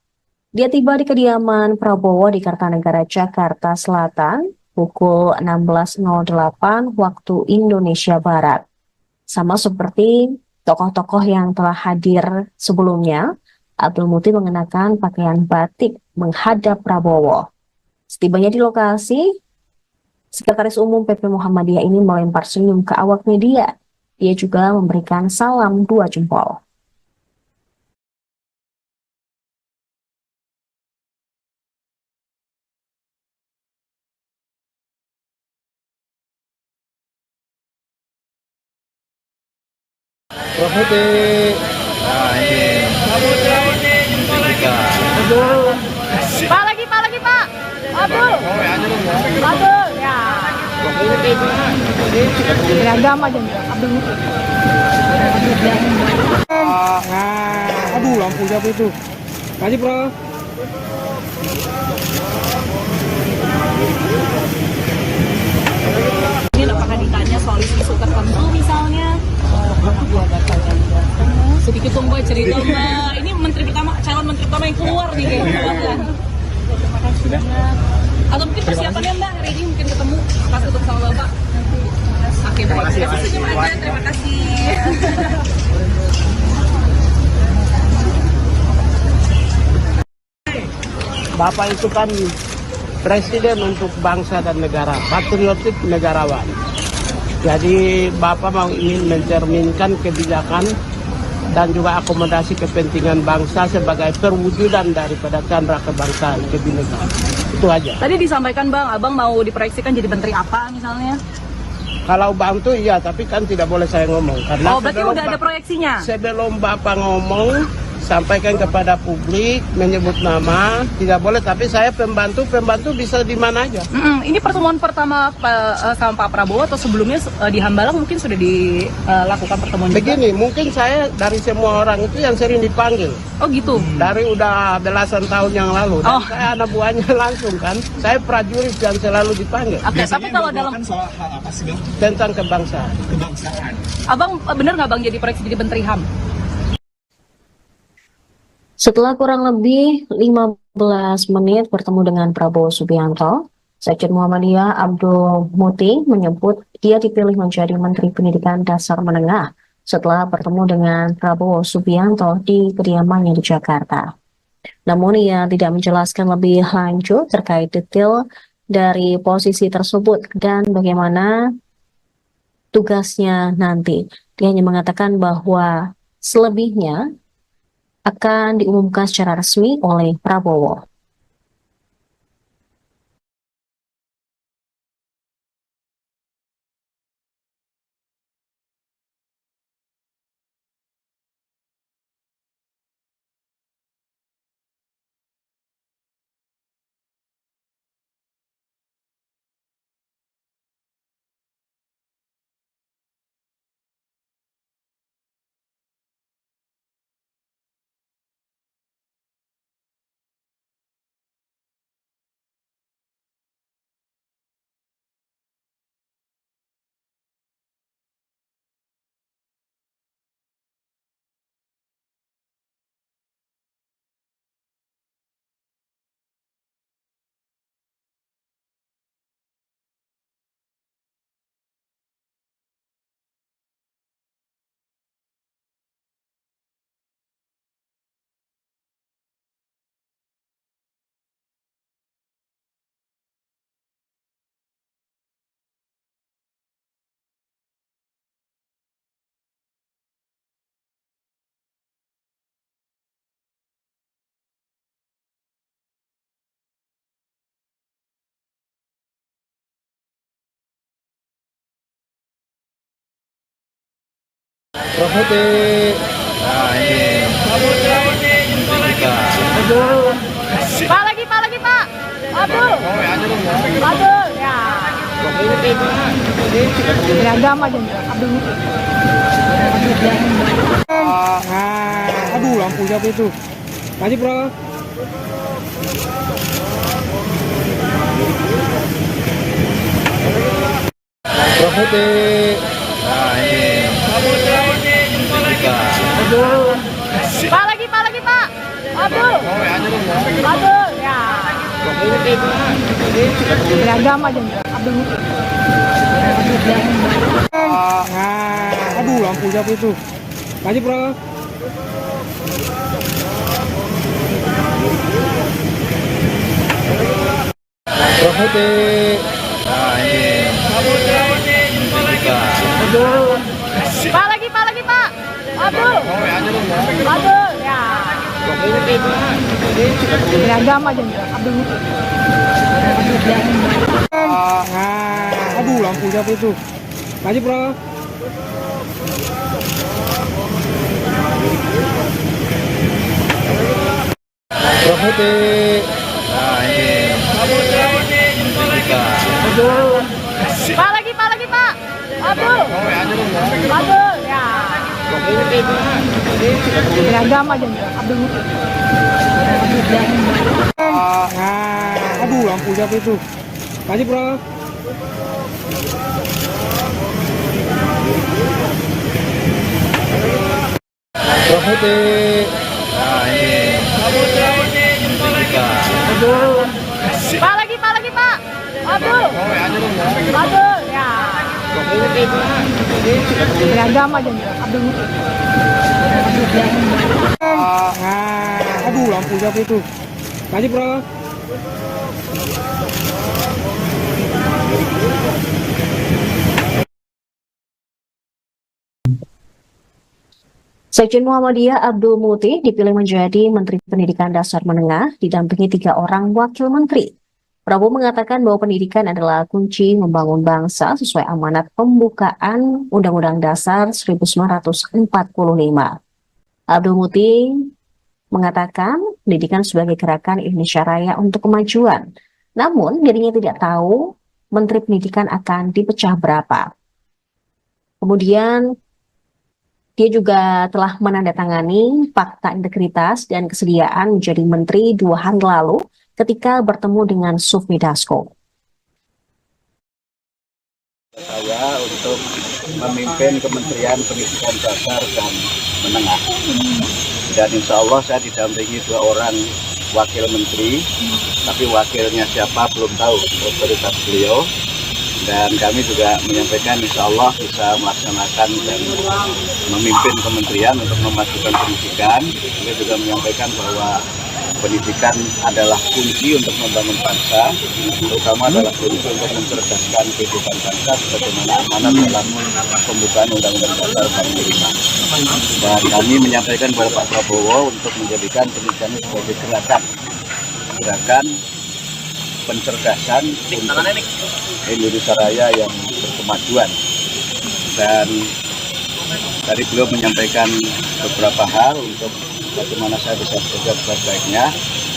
Dia tiba di kediaman Prabowo di Kartanegara, Jakarta Selatan, pukul 16.08 waktu Indonesia Barat. Sama seperti tokoh-tokoh yang telah hadir sebelumnya, Abdul Muti mengenakan pakaian batik menghadap Prabowo. Setibanya di lokasi, Sekretaris Umum PP Muhammadiyah ini melempar senyum ke awak media. Dia juga memberikan salam 2 jempol. Profetik. Nah ini. Pak lagi Pak. Abdul. Abdul ya. Beragam aja Abdul. Aduh, lampu siapa itu? Kasih, Bro. Ini apakah ditanya soal isu tertentu misalnya? Sedikit dong Mbak cerita Mbak. Ini calon menteri pertama yang keluar nih kayaknya. Sudah. Atau mungkin persiapannya Mbak hari ini mungkin ketemu pas ketemu sama Bapak. Oke, terima kasih. Terima kasih. Bapak itu kan presiden untuk bangsa dan negara, patriotik negarawan. Jadi Bapak mau ingin mencerminkan kebijakan dan juga akomodasi kepentingan bangsa sebagai perwujudan daripada candra kebangsaan kebinekaan. Itu aja. Tadi disampaikan Bang, Abang mau diproyeksikan jadi menteri apa misalnya? Kalau bantu iya, tapi kan tidak boleh saya ngomong. Karena berarti udah ada proyeksinya? Sebelum Bapak ngomong, sampaikan kepada publik, menyebut nama, tidak boleh. Tapi saya pembantu bisa di mana aja. Ini pertemuan pertama sama Pak Prabowo atau sebelumnya di Hambalang mungkin sudah dilakukan pertemuan juga? Begini, mungkin saya dari semua orang itu yang sering dipanggil. Oh gitu? Dari udah belasan tahun yang lalu. Dan saya anak buahnya langsung kan. Saya prajurit yang selalu dipanggil. Oke, tapi kalau dalam soal hal apa sih, Bang? tentang kebangsaan. Abang benar nggak Bang jadi proyeksi jadi menteri HAM? Setelah kurang lebih 15 menit bertemu dengan Prabowo Subianto, Sekjen Muhammadiyah Abdul Muti menyebut dia dipilih menjadi Menteri Pendidikan Dasar Menengah setelah bertemu dengan Prabowo Subianto di kediamannya di Jakarta. Namun ia tidak menjelaskan lebih lanjut terkait detail dari posisi tersebut dan bagaimana tugasnya nanti. Dia hanya mengatakan bahwa selebihnya akan diumumkan secara resmi oleh Prabowo. Profetik. Nah ini. Pak lagi Pak. Abdul. Abdul ya. Beragam aja Abdul. Aduh, lampu siapa itu? Kasih, Bro. Profetik. Nah ini. Pak lagi Pak. Abdul. Abdul ya. Beragam aja Abdul. Aduh, lampu siapa itu? Kasih, Bro. Profetik. Nah ini. Pak lagi Pak. Abdul. Abdul ya. Beragam aja Abdul. Aduh, lampu siapa itu? Kasih, Bro. Prof Muti. Nah ini kita. Pak lagi Pak. Abdul. Ya. Beragam aja Abdul. Aduh, lampu siapa itu? Makasih, Prof. Prof Muti. Nah ini kita. Pak lagi Pak. Abdul. Ya. Beragam aja Abdul. Aduh, lampu siapa itu? Makasih, Prof. Sekjen Muhammadiyah Abdul Muti dipilih menjadi Menteri Pendidikan Dasar Menengah didampingi 3 orang wakil menteri. Prabowo mengatakan bahwa pendidikan adalah kunci membangun bangsa sesuai amanat pembukaan Undang-Undang Dasar 1945. Abdul Muti mengatakan pendidikan sebagai gerakan Indonesia Raya untuk kemajuan. Namun dirinya tidak tahu Menteri Pendidikan akan dipecah berapa. Kemudian dia juga telah menandatangani fakta integritas dan kesediaan menjadi menteri 2 hari lalu ketika bertemu dengan Sufmi Dasko. Saya untuk memimpin Kementerian Pendidikan Dasar dan Menengah. Dan insya Allah saya didampingi 2 orang wakil menteri, tapi wakilnya siapa belum tahu, otoritas beliau. Dan kami juga menyampaikan insya Allah bisa melaksanakan dan memimpin kementerian untuk memajukan pendidikan. Beliau juga menyampaikan bahwa pendidikan adalah kunci untuk membangun bangsa, terutama adalah kunci untuk mencerdaskan kehidupan bangsa sebagaimana amanat dalam pembukaan Undang-Undang Dasar 45. Dan kami menyampaikan kepada Pak Prabowo untuk menjadikan pendidikan sebagai gerakan pencerdasan untuk Indonesia Raya yang berkemajuan. Dan tadi beliau menyampaikan beberapa hal untuk bagaimana saya bisa bekerja sebaik-baiknya.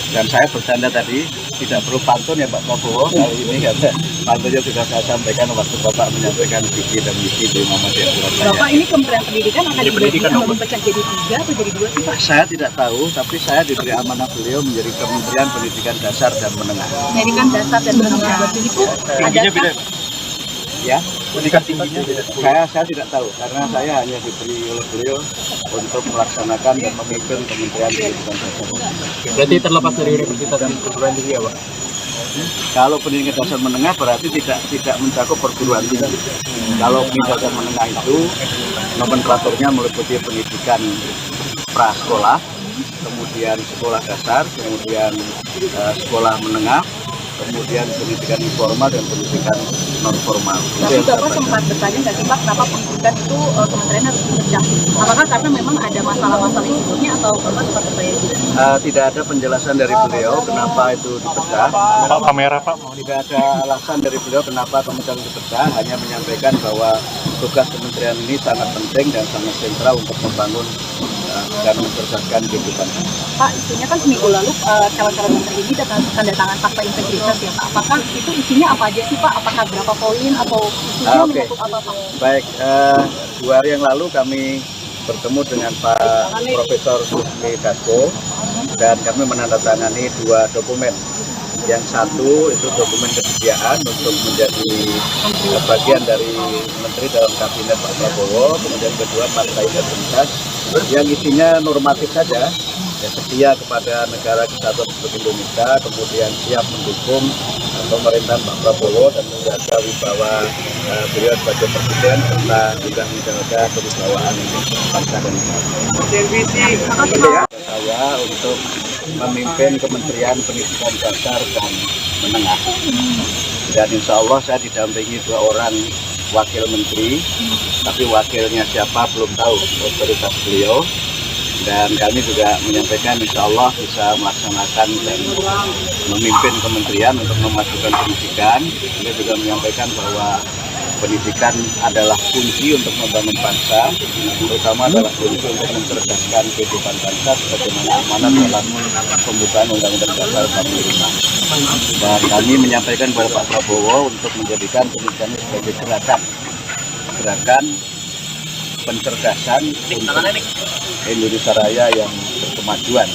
Dan saya bercanda tadi, tidak perlu pantun ya Pak Prabowo kali ini, karena pantunnya sudah saya sampaikan waktu Bapak menyampaikan visi dan misi di Muhammadiyah Surabaya. Bapak ini Kementerian Pendidikan akan dipecah jadi 3 atau jadi 2 sih Pak? Saya tidak tahu, tapi saya diberi amanah beliau menjadi Kementerian Pendidikan Dasar dan Menengah. Pendidikan Dasar dan Menengah itu adakah? Ya, pendidikan tingginya saya tidak tahu, karena saya hanya diberi oleh beliau untuk melaksanakan dan memimpin Kementerian Pendidikan Dasar. Berarti terlepas dari universitas dan perguruan tinggi ya Pak? Kalau pendidikan dasar menengah berarti tidak mencakup perguruan tinggi. Kalau pendidikan dasar menengah itu nomenklaturnya meliputi pendidikan prasekolah, kemudian sekolah dasar, kemudian sekolah menengah, kemudian pendidikan informal dan pendidikan non formal. Tapi Bapak sempat bertanya nggak sih Pak, kenapa pendidikan itu kementerian harus dipecah? Apakah karena memang ada masalah-masalah sebelumnya atau Bapak sempat bertanya juga? Tidak ada penjelasan dari beliau kenapa itu dipecah. Pak kamera Pak. Tidak ada alasan dari beliau kenapa kementerian dipecah, hanya menyampaikan bahwa tugas kementerian ini sangat penting dan sangat sentral untuk membangun dan mencerdaskan kehidupan. Pak, isunya kan seminggu lalu calon-calon menteri ini tanda tangan fakta integritas ya Pak. Apakah itu isinya apa aja sih Pak? Apakah berapa poin atau isunya menyangkut apa Pak? Baik, 2 hari yang lalu kami bertemu dengan Pak Profesor Sufmi Dasko dan kami menandatangani 2 dokumen. Yang satu itu dokumen kesediaan untuk menjadi bagian dari menteri dalam kabinet Pak Prabowo, kemudian kedua fakta integritas yang isinya normatif saja, ya, setia kepada negara kesatuan Republik Indonesia, kemudian siap mendukung pemerintahan Pak Prabowo dan menjaga wibawa beliau sebagai presiden serta juga menjaga kewibawaan bangsa dan negara. Saya untuk memimpin Kementerian Pendidikan Dasar dan Menengah. Dan insya Allah saya didampingi 2 orang wakil menteri, tapi wakilnya siapa belum tahu, otoritas beliau. Dan kami juga menyampaikan insya Allah bisa melaksanakan dan memimpin kementerian untuk memajukan pendidikan. Beliau juga menyampaikan bahwa pendidikan adalah kunci untuk membangun bangsa, terutama adalah kunci untuk mencerdaskan kehidupan bangsa sebagaimana amanat dalam pembukaan Undang-Undang Dasar 45. Dan kami menyampaikan kepada Pak Prabowo untuk menjadikan pendidikan ini sebagai gerakan pencerdasan untuk Indonesia Raya yang berkemajuan.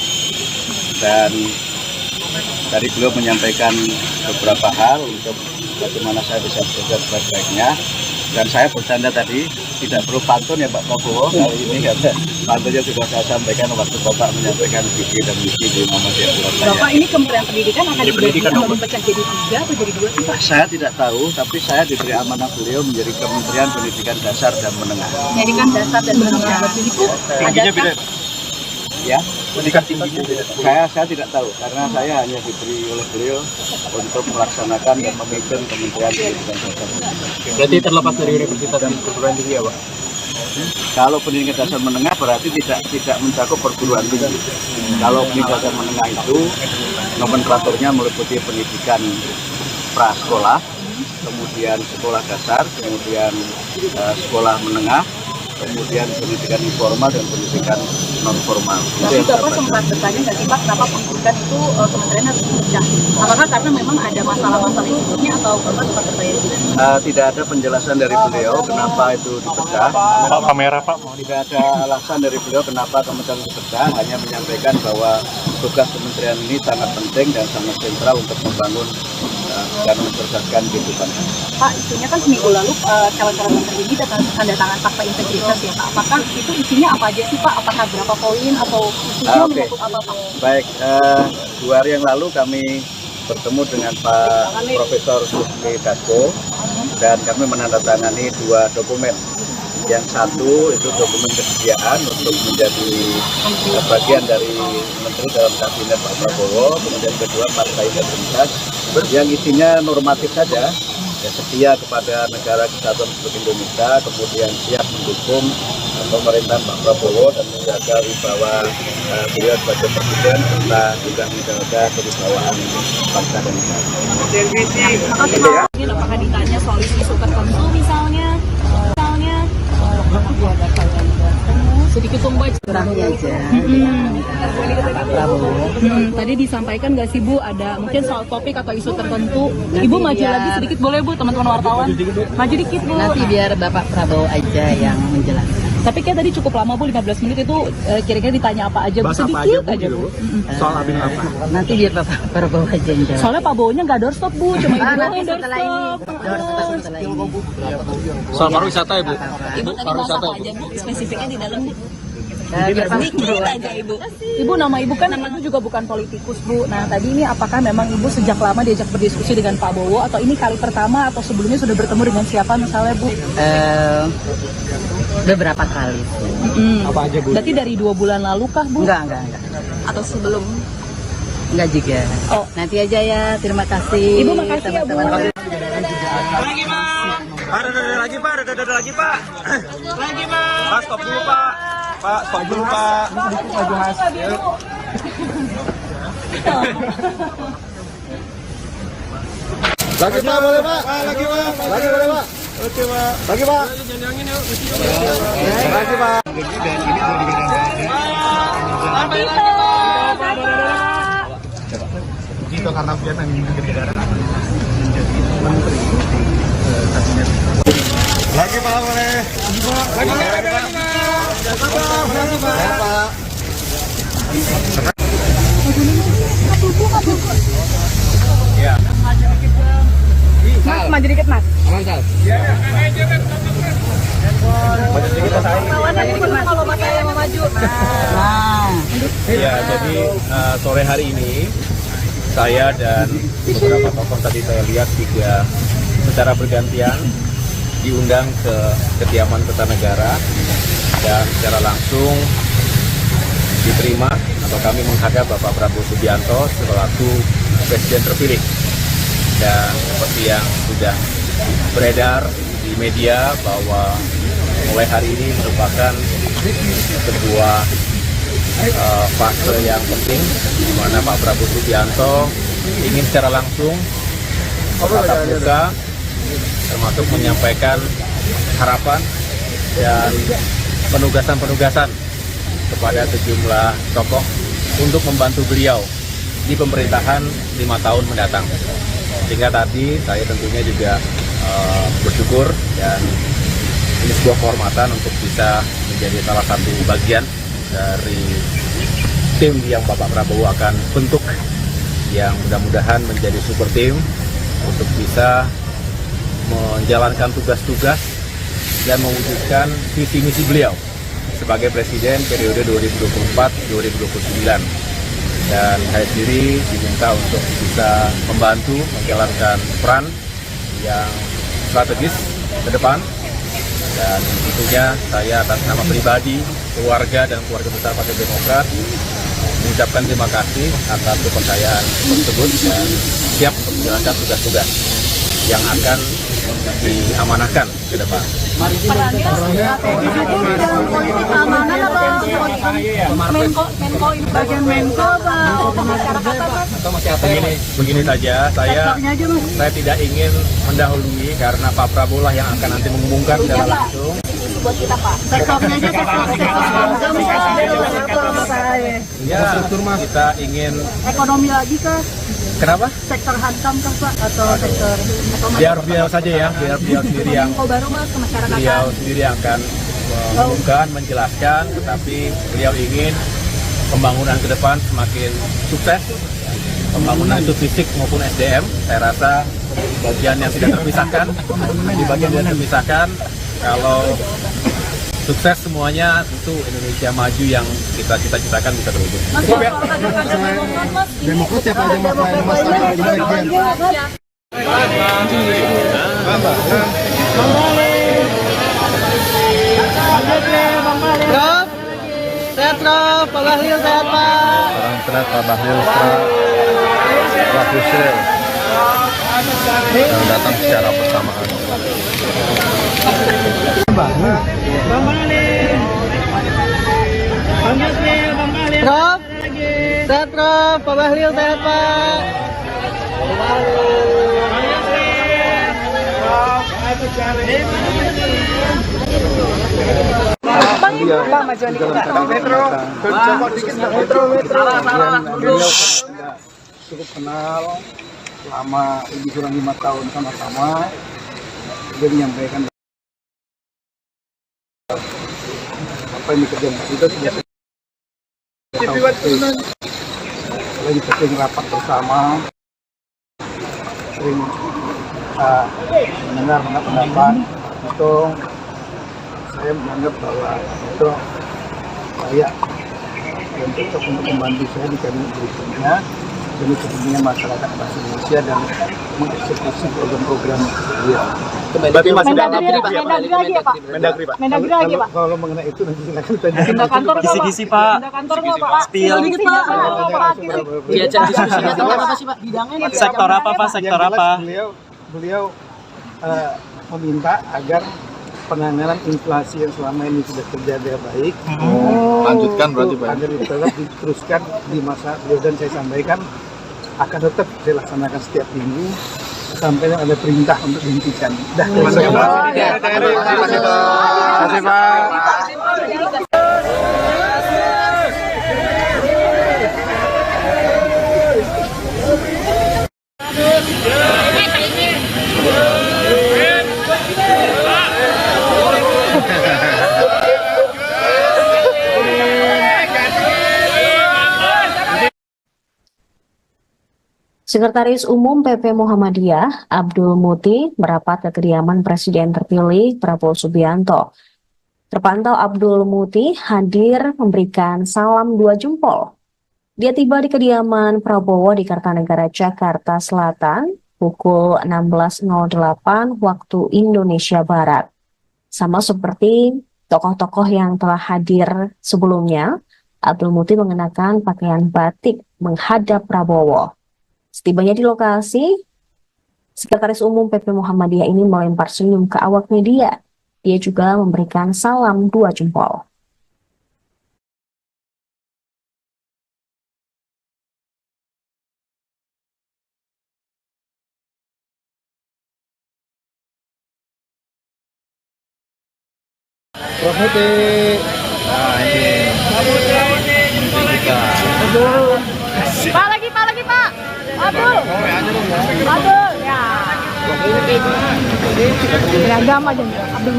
Dan tadi beliau menyampaikan beberapa hal untuk bagaimana saya bisa bekerja sebaik-baiknya. Dan saya bercanda tadi, tidak perlu pantun ya Pak Prabowo kali ini, karena pantunnya sudah saya sampaikan waktu Bapak menyampaikan visi dan misi di Muhammadiyah Surabaya. Bapak, ini Kementerian Pendidikan akan dipecah jadi 3 atau jadi 2 sih Pak? Saya tidak tahu, tapi saya diberi amanah beliau menjadi Kementerian Pendidikan Dasar dan Menengah. Pendidikan dasar dan menengah itu adakah? Ya, pendidikan tingginya saya tidak tahu, karena saya hanya diberi oleh beliau untuk melaksanakan dan memimpin Kementerian Pendidikan Dasar. Berarti terlepas dari universitas dan perguruan tinggi ya Pak? Kalau pendidikan dasar menengah berarti tidak mencakup perguruan tinggi. Kalau pendidikan dasar menengah itu nomenklaturnya meliputi pendidikan prasekolah, kemudian sekolah dasar, kemudian sekolah menengah, kemudian pendidikan informal dan pendidikan non formal. Tapi Bapak sempat bertanya nggak sih Pak, kenapa pendidikan itu kementerian harus dipecah? Apakah karena memang ada masalah-masalah yang sebelumnya atau Bapak sempat bertanya juga? Tidak ada penjelasan dari beliau kenapa itu dipecah. Pak, kamera Pak. Tidak ada alasan dari beliau kenapa kementerian dipecah, hanya menyampaikan bahwa tugas kementerian ini sangat penting dan sangat sentral untuk membangun dan mencerdaskan kehidupan. Pak, isunya kan seminggu lalu calon-calon menteri ini tanda tangan fakta integritas ya Pak. Apakah itu isinya apa aja sih Pak? Apakah berapa poin atau isinya menyangkut apa Pak? Baik, 2 hari yang lalu kami bertemu dengan Pak Profesor Sufmi Dasko dan kami menandatangani 2 dokumen. Yang satu itu dokumen kesediaan untuk menjadi bagian dari menteri dalam kabinet Pak Prabowo, kemudian kedua partai integritas yang isinya normatif saja, ya, setia kepada negara kesatuan Republik Indonesia, kemudian siap mendukung pemerintahan Pak Prabowo dan menjaga wibawa beliau sebagai presiden serta juga menjaga kewibawaan bangsa dan negara. Apakah ditanya soal isu tertentu misalnya sedikit tunggu aja. Tadi disampaikan nggak sih Bu, ada mungkin soal topik atau isu tertentu. Ibu maju lagi sedikit boleh Bu, teman-teman wartawan. Maju dikit Bu. Nanti biar Bapak Prabowo aja yang menjelaskan. Tapi kayak tadi cukup lama Bu, 15 menit itu kira-kira ditanya apa aja Bu, sedikit aja Bu. Soal Abin apa? Nanti biar Bapak Prabowo aja yang jawab. Soalnya Pak Bowo-nya nggak doorstop Bu, cuma Ibu doang yang setelah ini. doorstop. Setelah ini. Soal pariwisata ya Bu? Ibu tadi bahas apa aja Bu, spesifiknya di dalam Bu? Sedikit aja Ibu. Ibu, nama Ibu kan Ibu juga bukan politikus Bu. Nah tadi ini apakah memang Ibu sejak lama diajak berdiskusi dengan Pak Bowo atau ini kali pertama atau sebelumnya sudah bertemu dengan siapa misalnya Bu? Beberapa kali. Apa aja Bu? Berarti dari 2 bulan lalu kah Bu? Enggak. Atau sebelum? Enggak juga. Oh. Nanti aja ya. Terima kasih. Ibu makasih ya Bu. Lagi Pak. Ada lagi Pak. Lagi Pak. Pak stop dulu Pak. Pak stop dulu Pak. Lagi Pak, boleh Pak? Lagi Pak. Lagi boleh Pak? Oke Pak. Lagi Pak. Lagi Pak. Itu karena biasa negara menteri kabinet. Lagi Pak, boleh. Lagi Pak. Lagi Pak. Ya. Mas, maju dikit Mas. Aman Sal. Maju dikit Mas. Kalau Mas saya mau maju. Ya, jadi sore hari ini saya dan beberapa tokoh tadi saya lihat juga secara bergantian diundang ke kediaman Kertanegara dan secara langsung diterima atau kami menghadap Bapak Prabowo Subianto selaku Presiden terpilih. Dan seperti yang sudah beredar di media bahwa mulai hari ini merupakan sebuah fase yang penting di mana Pak Prabowo Subianto ingin secara langsung bertatap muka termasuk menyampaikan harapan dan penugasan-penugasan kepada sejumlah tokoh untuk membantu beliau di pemerintahan 5 tahun mendatang. Sehingga tadi saya tentunya juga bersyukur dan ini sebuah kehormatan untuk bisa menjadi salah satu bagian dari tim yang Bapak Prabowo akan bentuk, yang mudah-mudahan menjadi super tim untuk bisa menjalankan tugas-tugas dan mewujudkan visi misi beliau sebagai Presiden periode 2024-2029. Dan saya sendiri diminta untuk bisa membantu menjalankan peran yang strategis ke depan. Dan tentunya saya atas nama pribadi, keluarga, dan keluarga besar Partai Demokrat mengucapkan terima kasih atas kepercayaan tersebut dan siap untuk menjalankan tugas-tugas yang akan diamanahkan ke depan. Perannya strategi itu dalam politik keamanan apa Menko ini bagian Menko apa masyarakat apa? Begini saja, saya tidak ingin mendahului karena Pak Prabowo lah yang akan nanti mengumumkan secara langsung. Buat kita Pak. Sektornya aja Ya, kita ingin ekonomi lagi kah? kenapa? Sektor hankam kah Pak atau sektor Biar beliau saja ya, biar beliau sendiri yang Menko baru Mas ke masyarakat. beliau sendiri yang akan mengumumkan, menjelaskan, tetapi beliau ingin pembangunan ke depan semakin sukses. Pembangunan itu fisik maupun SDM, saya rasa bagian yang tidak terpisahkan, di bagian yang terpisahkan, kalau sukses semuanya, tentu Indonesia maju yang kita cita-citakan bisa terwujud. Demokrat siapa aja Prof, sehat Prof, Pak Bahlil sehat Pak. Salam sehat Pak Bahlil, Pak Yusril yang datang secara bersamaan. Prof, sehat Prof, Pak Bahlil sehat Pak. Cukup kenal selama lebih kurang 5 tahun sama-sama. Dia menyampaikan apa yang dikerjakan kita sudah lagi sering rapat bersama, sering mendengar pendapat. Itu saya menganggap bahwa itu saya yang cocok untuk membantu saya di kabinet berikutnya demi kepentingan masyarakat bangsa Indonesia dan mengeksekusi program-program dia. Berarti masih ada Mendagri lagi Pak. Kalau mengenai itu nanti silakan tanya. Pindah kantor nggak, Pak? Kisi-kisi, Pak. Pindah kantor nggak, Pak? Spill. Sedikit, Pak. Diajak diskusinya tentang apa sih Pak? Bidangnya Sektor apa, Pak? Sektor Yang jelas apa? Beliau meminta agar penanganan inflasi yang selama ini sudah terjaga baik, Lanjutkan berarti Pak. agar tetap diteruskan di masa beliau, dan saya sampaikan akan tetap saya laksanakan setiap minggu sampai ada perintah untuk dihentikan. Terima kasih Pak. Sekretaris Umum PP Muhammadiyah, Abdul Muti, merapat ke kediaman Presiden terpilih Prabowo Subianto. Terpantau Abdul Muti hadir memberikan salam 2 jempol. Dia tiba di kediaman Prabowo di Kartanegara, Jakarta Selatan, pukul 16.08 waktu Indonesia Barat. Sama seperti tokoh-tokoh yang telah hadir sebelumnya, Abdul Muti mengenakan pakaian batik menghadap Prabowo. Setibanya di lokasi, Sekretaris Umum PP Muhammadiyah ini melempar senyum ke awak media. Dia juga memberikan salam 2 jempol. Profeti. Nah ini. Pak lagi Pak. Abdul. Abdul ya. Beragam aja Abdul.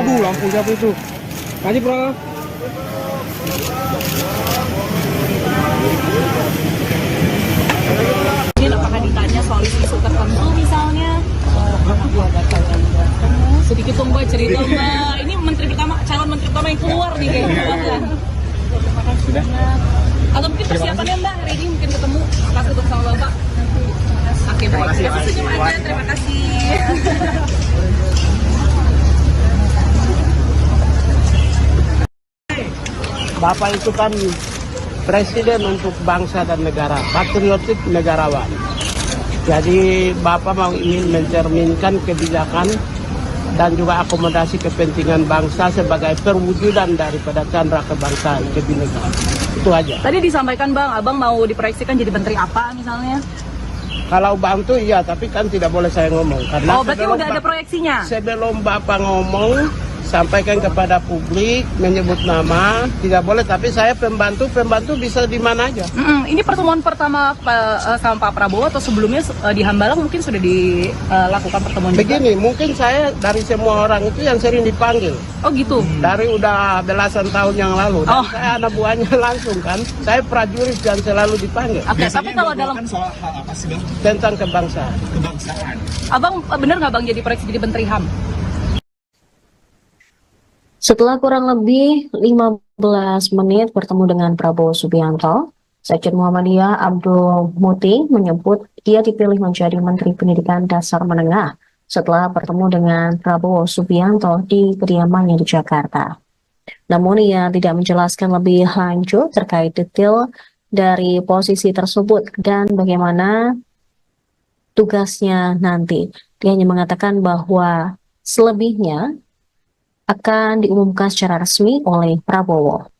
Aduh, lampu siapa itu? Tadi, bro. Ini apakah ditanya soal isu tertentu misalnya? Sedikit dong Mbak cerita Mbak. Ini calon menteri pertama yang keluar nih kayaknya. Sudah. Atau mungkin persiapannya Mbak hari ini mungkin ketemu pas ketemu sama Bapak. Oke baik. Senyum aja. Terima kasih. Bapak itu kan presiden untuk bangsa dan negara, patriotik negarawan. Jadi Bapak mau ingin mencerminkan kebijakan dan juga akomodasi kepentingan bangsa sebagai perwujudan daripada candra kebangsaan kebinekaan. Itu aja. Tadi disampaikan Bang, Abang mau diproyeksikan jadi menteri apa misalnya? Kalau bantu iya, tapi kan tidak boleh saya ngomong. Karena berarti udah ada proyeksinya? Sebelum Bapak ngomong, sampaikan kepada publik, menyebut nama, tidak boleh. Tapi saya pembantu bisa di mana aja. Ini pertemuan pertama sama Pak Prabowo atau sebelumnya di Hambalang mungkin sudah dilakukan pertemuan juga? Begini, mungkin saya dari semua orang itu yang sering dipanggil. Oh gitu? Dari udah belasan tahun yang lalu. Dan saya anak buahnya langsung kan. Saya prajurit dan selalu dipanggil. Oke, tapi kalau dalam soal hal apa sih Bang? Tentang kebangsaan. Kebangsaan. Abang benar nggak Bang jadi proyeksi jadi menteri HAM? Setelah kurang lebih 15 menit bertemu dengan Prabowo Subianto, Sekjen Muhammadiyah Abdul Muti menyebut dia dipilih menjadi Menteri Pendidikan Dasar Menengah setelah bertemu dengan Prabowo Subianto di kediamannya di Jakarta. Namun ia tidak menjelaskan lebih lanjut terkait detail dari posisi tersebut dan bagaimana tugasnya nanti. Dia hanya mengatakan bahwa selebihnya akan diumumkan secara resmi oleh Prabowo.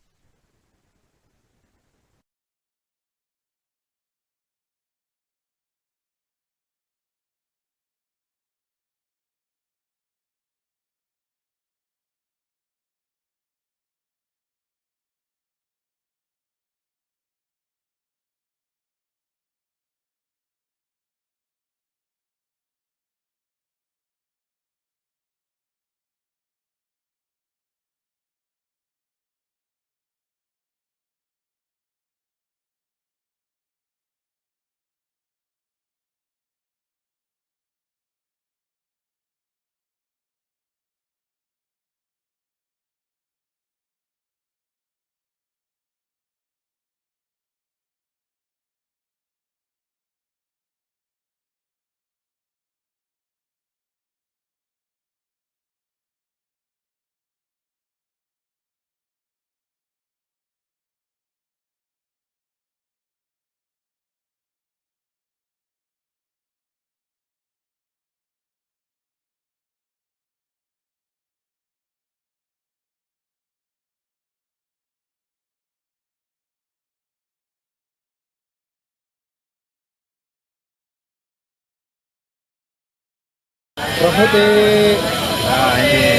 Profeti. Nah ini.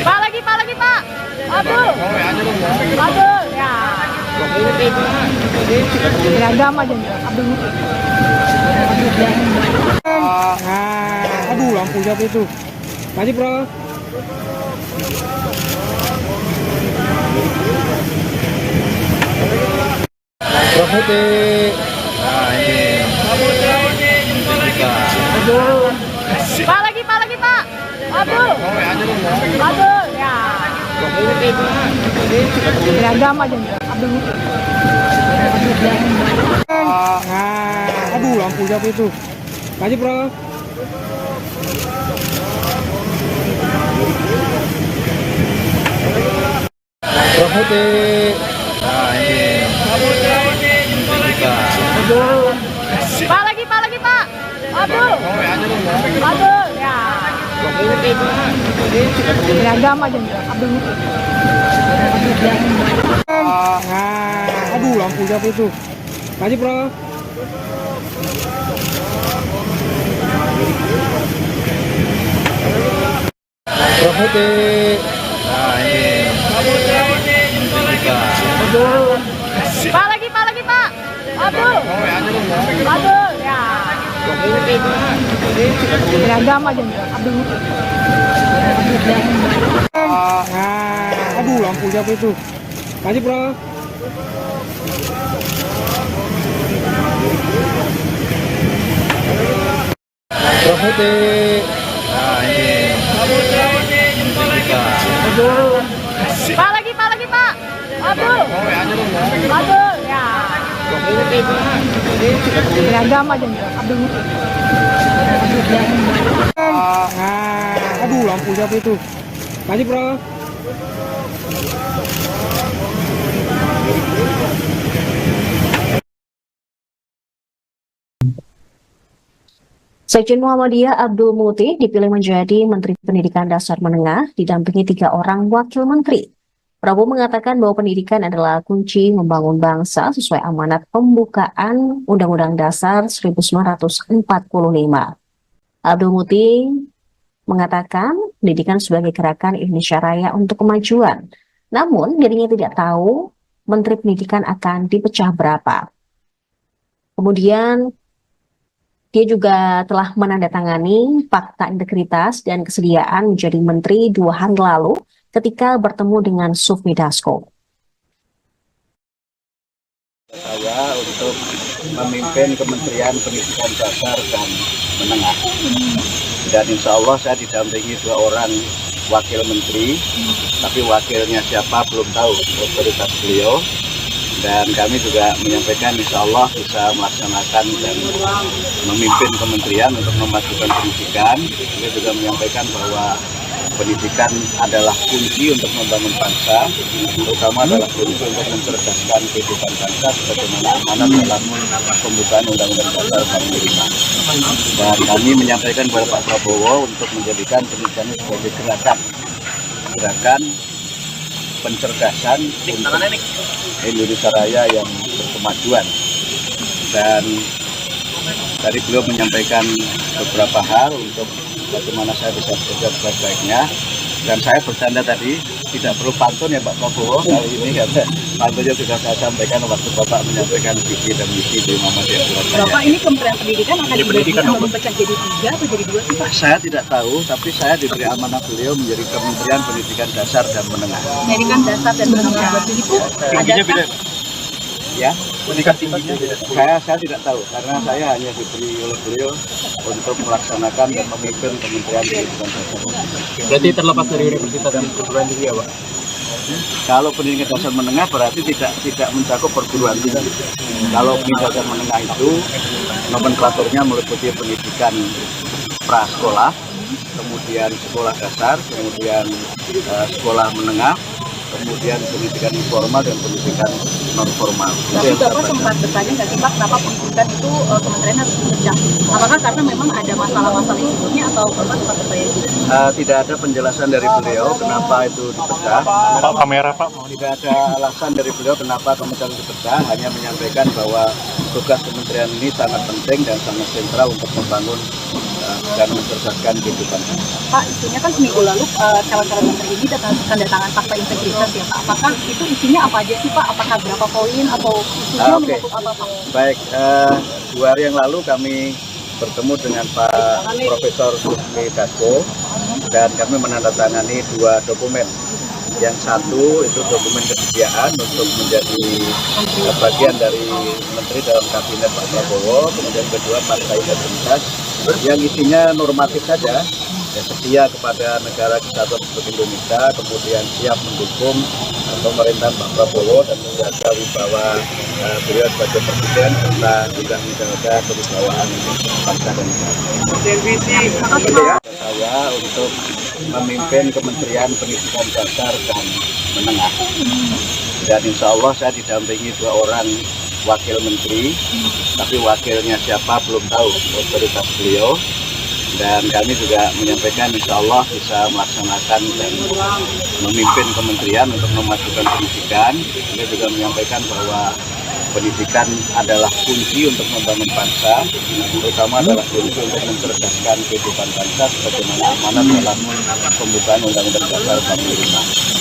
Pak lagi Pak. Abdul. Abdul ya. Beragam aja Abdul. Aduh, lampu siapa itu? Tadi, bro. Profeti. Nah ini. Pak lagi Pak. Abdul. Abdul ya. Beragam aja Abdul. Aduh, lampu siapa itu? Tadi, bro. Profeti. Nah ini. Pak lagi Pak. Abdul. Abdul ya. Beragam aja Abdul. Aduh, lampu siapa itu? Tadi, bro. putih. Nah ini. Pak lagi Pak. Abdul. Ya. Beragam aja Abdul. Aduh, lampu siapa itu? Kasih bro. Putih. Nah ini. Pak lagi Pak. Abdul. Ya. Beragam aja Abdul. Aduh, lampu siapa itu? Kasih bro. Sekjen Muhammadiyah Abdul Muti dipilih menjadi Menteri Pendidikan Dasar Menengah didampingi 3 orang wakil menteri. Prabowo mengatakan bahwa pendidikan adalah kunci membangun bangsa sesuai amanat pembukaan Undang-Undang Dasar 1945. Abdul Muti mengatakan pendidikan sebagai gerakan Indonesia Raya untuk kemajuan. Namun dirinya tidak tahu Menteri Pendidikan akan dipecah berapa. Kemudian dia juga telah menandatangani fakta integritas dan kesediaan menjadi menteri 2 hari lalu ketika bertemu dengan Sufmi Dasko. Saya untuk memimpin Kementerian Pendidikan Dasar dan Menengah. Dan insya Allah saya didampingi 2 orang wakil menteri, tapi wakilnya siapa belum tahu, otoritas beliau. Dan kami juga menyampaikan insya Allah bisa melaksanakan dan memimpin kementerian untuk memajukan pendidikan. Beliau juga menyampaikan bahwa pendidikan adalah kunci untuk membangun bangsa, terutama adalah kunci untuk mencerdaskan kehidupan bangsa sebagaimana amanat dalam pembukaan Undang-Undang Dasar 45. Dan kami menyampaikan kepada Pak Prabowo untuk menjadikan pendidikan sebagai gerakan pencerdasan untuk Indonesia Raya yang berkemajuan. Dan tadi beliau menyampaikan beberapa hal untuk bagaimana saya bisa bekerja sebaik-baiknya. Dan saya bercanda tadi, tidak perlu pantun ya Pak Prabowo kali ini, karena pantunnya sudah saya sampaikan waktu Bapak menyampaikan visi dan misi di Muhammadiyah Surabaya. Bapak ini Kementerian Pendidikan akan dipecah jadi 3 atau jadi 2 sih Pak? Saya tidak tahu, tapi saya diberi amanah beliau menjadi Kementerian Pendidikan Dasar dan Menengah. Pendidikan Dasar dan Menengah itu adakah? Ya, pendidikan tingginya saya tidak tahu, karena saya hanya diberi oleh beliau untuk melaksanakan dan memimpin Kementerian Pendidikan Dasar. Berarti terlepas dari universitas dan perguruan tinggi ya Pak? Kalau pendidikan dasar menengah berarti tidak mencakup perguruan tinggi. Kalau pendidikan dasar menengah itu nomenklaturnya meliputi pendidikan prasekolah, kemudian sekolah dasar, kemudian sekolah menengah, kemudian pendidikan informal dan pendidikan non formal. Tapi Bapak sempat bertanya nggak sih Pak, kenapa pendidikan itu kementerian harus dipecah? Apakah karena memang ada masalah-masalah di sebelumnya atau Bapak sempat bertanya juga? Tidak ada penjelasan dari beliau kenapa itu dipecah. Pak kamera Pak. Tidak ada alasan dari beliau kenapa kementerian dipecah, hanya menyampaikan bahwa tugas kementerian ini sangat penting dan sangat sentral untuk membangun dan mencerdaskan kehidupan. Pak, isunya kan seminggu lalu calon-calon menteri ini tanda tangan fakta integritas ya Pak. Apakah itu isinya apa aja sih Pak? Apakah berapa poin atau isunya menyangkut apa Pak? Baik, 2 hari yang lalu kami bertemu dengan Pak Profesor Sufmi Dasko dan kami menandatangani 2 dokumen. Yang satu itu dokumen kesediaan untuk menjadi bagian dari menteri dalam kabinet Pak Prabowo. Kemudian kedua fakta integritas yang isinya normatif saja, ya, setia kepada negara kesatuan Republik Indonesia, kemudian siap mendukung pemerintahan Pak Prabowo dan menjaga wibawa beliau sebagai presiden serta juga menjaga kewibawaan bangsa dan negara. Saya untuk memimpin Kementerian Pendidikan Dasar dan Menengah. Dan insya Allah saya didampingi 2 orang wakil menteri, tapi wakilnya siapa belum tahu, otoritas beliau. Dan kami juga menyampaikan insya Allah bisa melaksanakan dan memimpin kementerian untuk memajukan pendidikan. Beliau juga menyampaikan bahwa pendidikan adalah kunci untuk membangun bangsa, terutama adalah kunci untuk mencerdaskan kehidupan bangsa sebagaimana amanat dalam pembukaan Undang-Undang Dasar 45.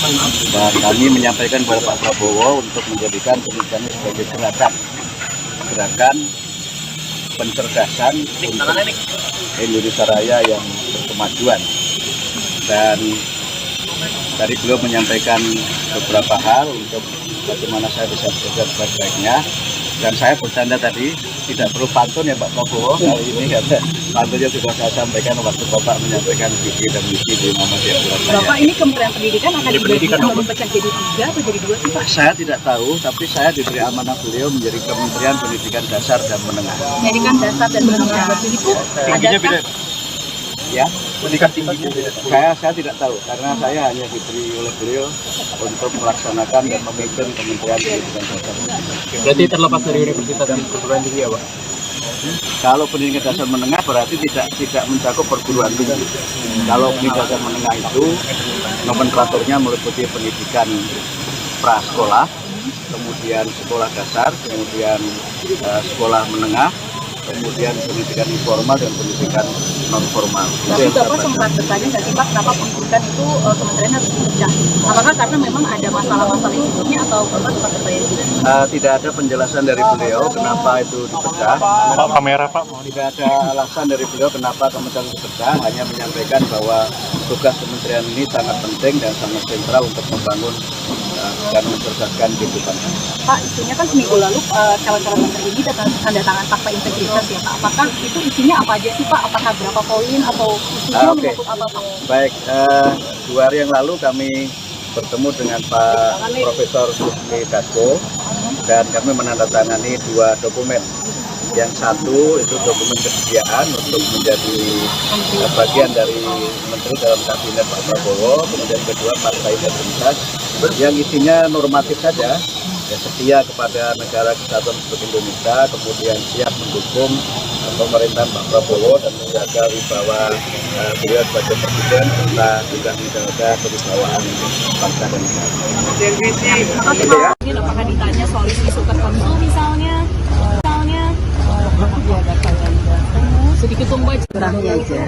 Dan kami menyampaikan kepada Pak Prabowo untuk menjadikan pendidikan sebagai gerakan pencerdasan untuk Indonesia Raya yang berkemajuan. Dan tadi beliau menyampaikan beberapa hal untuk bagaimana saya bisa bekerja sebaik-baiknya. Dan saya bercanda tadi, tidak perlu pantun ya Pak Prabowo kali ini, karena pantunnya sudah saya sampaikan waktu Bapak menyampaikan visi dan misi di Muhammadiyah Surabaya. Bapak, ini Kementerian Pendidikan akan dibagi atau dipecah jadi 3 atau jadi 2 sih Pak? Saya tidak tahu, tapi saya diberi amanah beliau menjadi Kementerian Pendidikan Dasar dan Menengah. Pendidikan dasar dan menengah. Itu adakah? Ya, pendidikan tinggi saya tidak tahu, karena saya hanya diberi oleh beliau untuk melaksanakan dan memimpin Kementerian Pendidikan Dasar. Berarti terlepas dari universitas dan perguruan tinggi ya Pak? Kalau pendidikan dasar menengah berarti tidak mencakup perguruan tinggi. Kalau pendidikan dasar menengah itu nomenklaturnya meliputi pendidikan prasekolah, kemudian sekolah dasar, kemudian sekolah menengah, kemudian pendidikan informal dan pendidikan non formal. Tapi Bapak sempat bertanya nggak sih Pak, kenapa pendidikan itu kementerian harus dipecah? Apakah karena memang ada masalah-masalah yang sebelumnya atau Bapak sempat bertanya juga? Tidak ada penjelasan dari beliau kenapa itu dipecah. Pak, kamera Pak. Tidak ada alasan dari beliau kenapa kementerian dipecah, hanya menyampaikan bahwa tugas kementerian ini sangat penting dan sangat sentral untuk membangun dan mencerdaskan kehidupan. Pak, isunya kan seminggu lalu calon-calon menteri ini tanda tangan fakta integritas ya Pak. Apakah itu isinya apa aja sih Pak? Apakah berapa poin atau isunya menyangkut apa Pak? Baik, 2 hari yang lalu kami bertemu dengan Pak Profesor Susmi Dasko dan kami menandatangani 2 dokumen. Yang satu itu dokumen kesediaan untuk menjadi bagian dari menteri dalam kabinet Pak Prabowo, kemudian kedua partai integritas yang isinya normatif saja, ya, setia kepada negara kesatuan Republik Indonesia, kemudian siap mendukung pemerintahan Pak Prabowo dan menjaga wibawa beliau sebagai presiden serta juga menjaga kewibawaan bangsa dan negara. Apakah ditanya soal isu tertentu misalnya? Sedikit tunggu Kurangnya aja.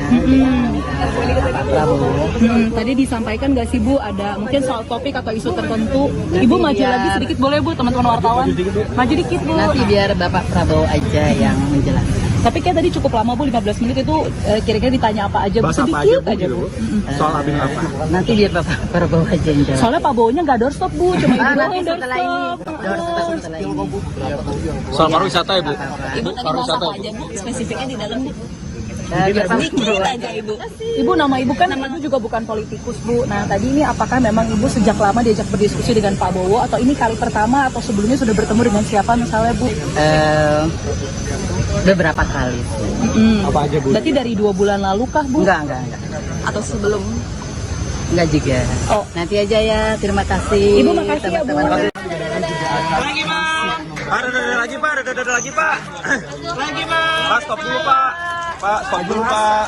Tadi disampaikan nggak sih Bu, ada mungkin soal topik atau isu tertentu. Ibu maju lagi sedikit boleh Bu, teman-teman wartawan. Maju dikit Bu. Nanti biar Bapak Prabowo aja yang menjelaskan. Tapi kayak tadi cukup lama Bu, 15 menit itu kira-kira ditanya apa aja Bu, sedikit aja Bu. Soal abin apa? Nanti biar Bapak Prabowo aja yang jawab. Soalnya Pak Bowo-nya nggak doorstop Bu, cuma Ibu doang Nanti yang setelah ini, doorstop. setelah ini. Soal pariwisata ya Bu? Ibu tadi bahas apa aja Bu, spesifiknya di dalam Bu? Biar Pak Sedikit aja Ibu. Ibu, nama Ibu kan Ibu juga bukan politikus Bu. Nah tadi ini apakah memang Ibu sejak lama diajak berdiskusi dengan Pak Bowo atau ini kali pertama atau sebelumnya sudah bertemu dengan siapa misalnya Bu? Beberapa kali. Apa aja Bu? Berarti dari 2 bulan lalu kah Bu? Enggak. Atau sebelum? Enggak juga. Oh. Nanti aja ya, terima kasih. Ibu makasih ya Bu. Teman-teman. Lagi Pak. Ada lagi Pak. Lagi Pak. Pak, stop dulu Pak. Pak, stop dulu Pak.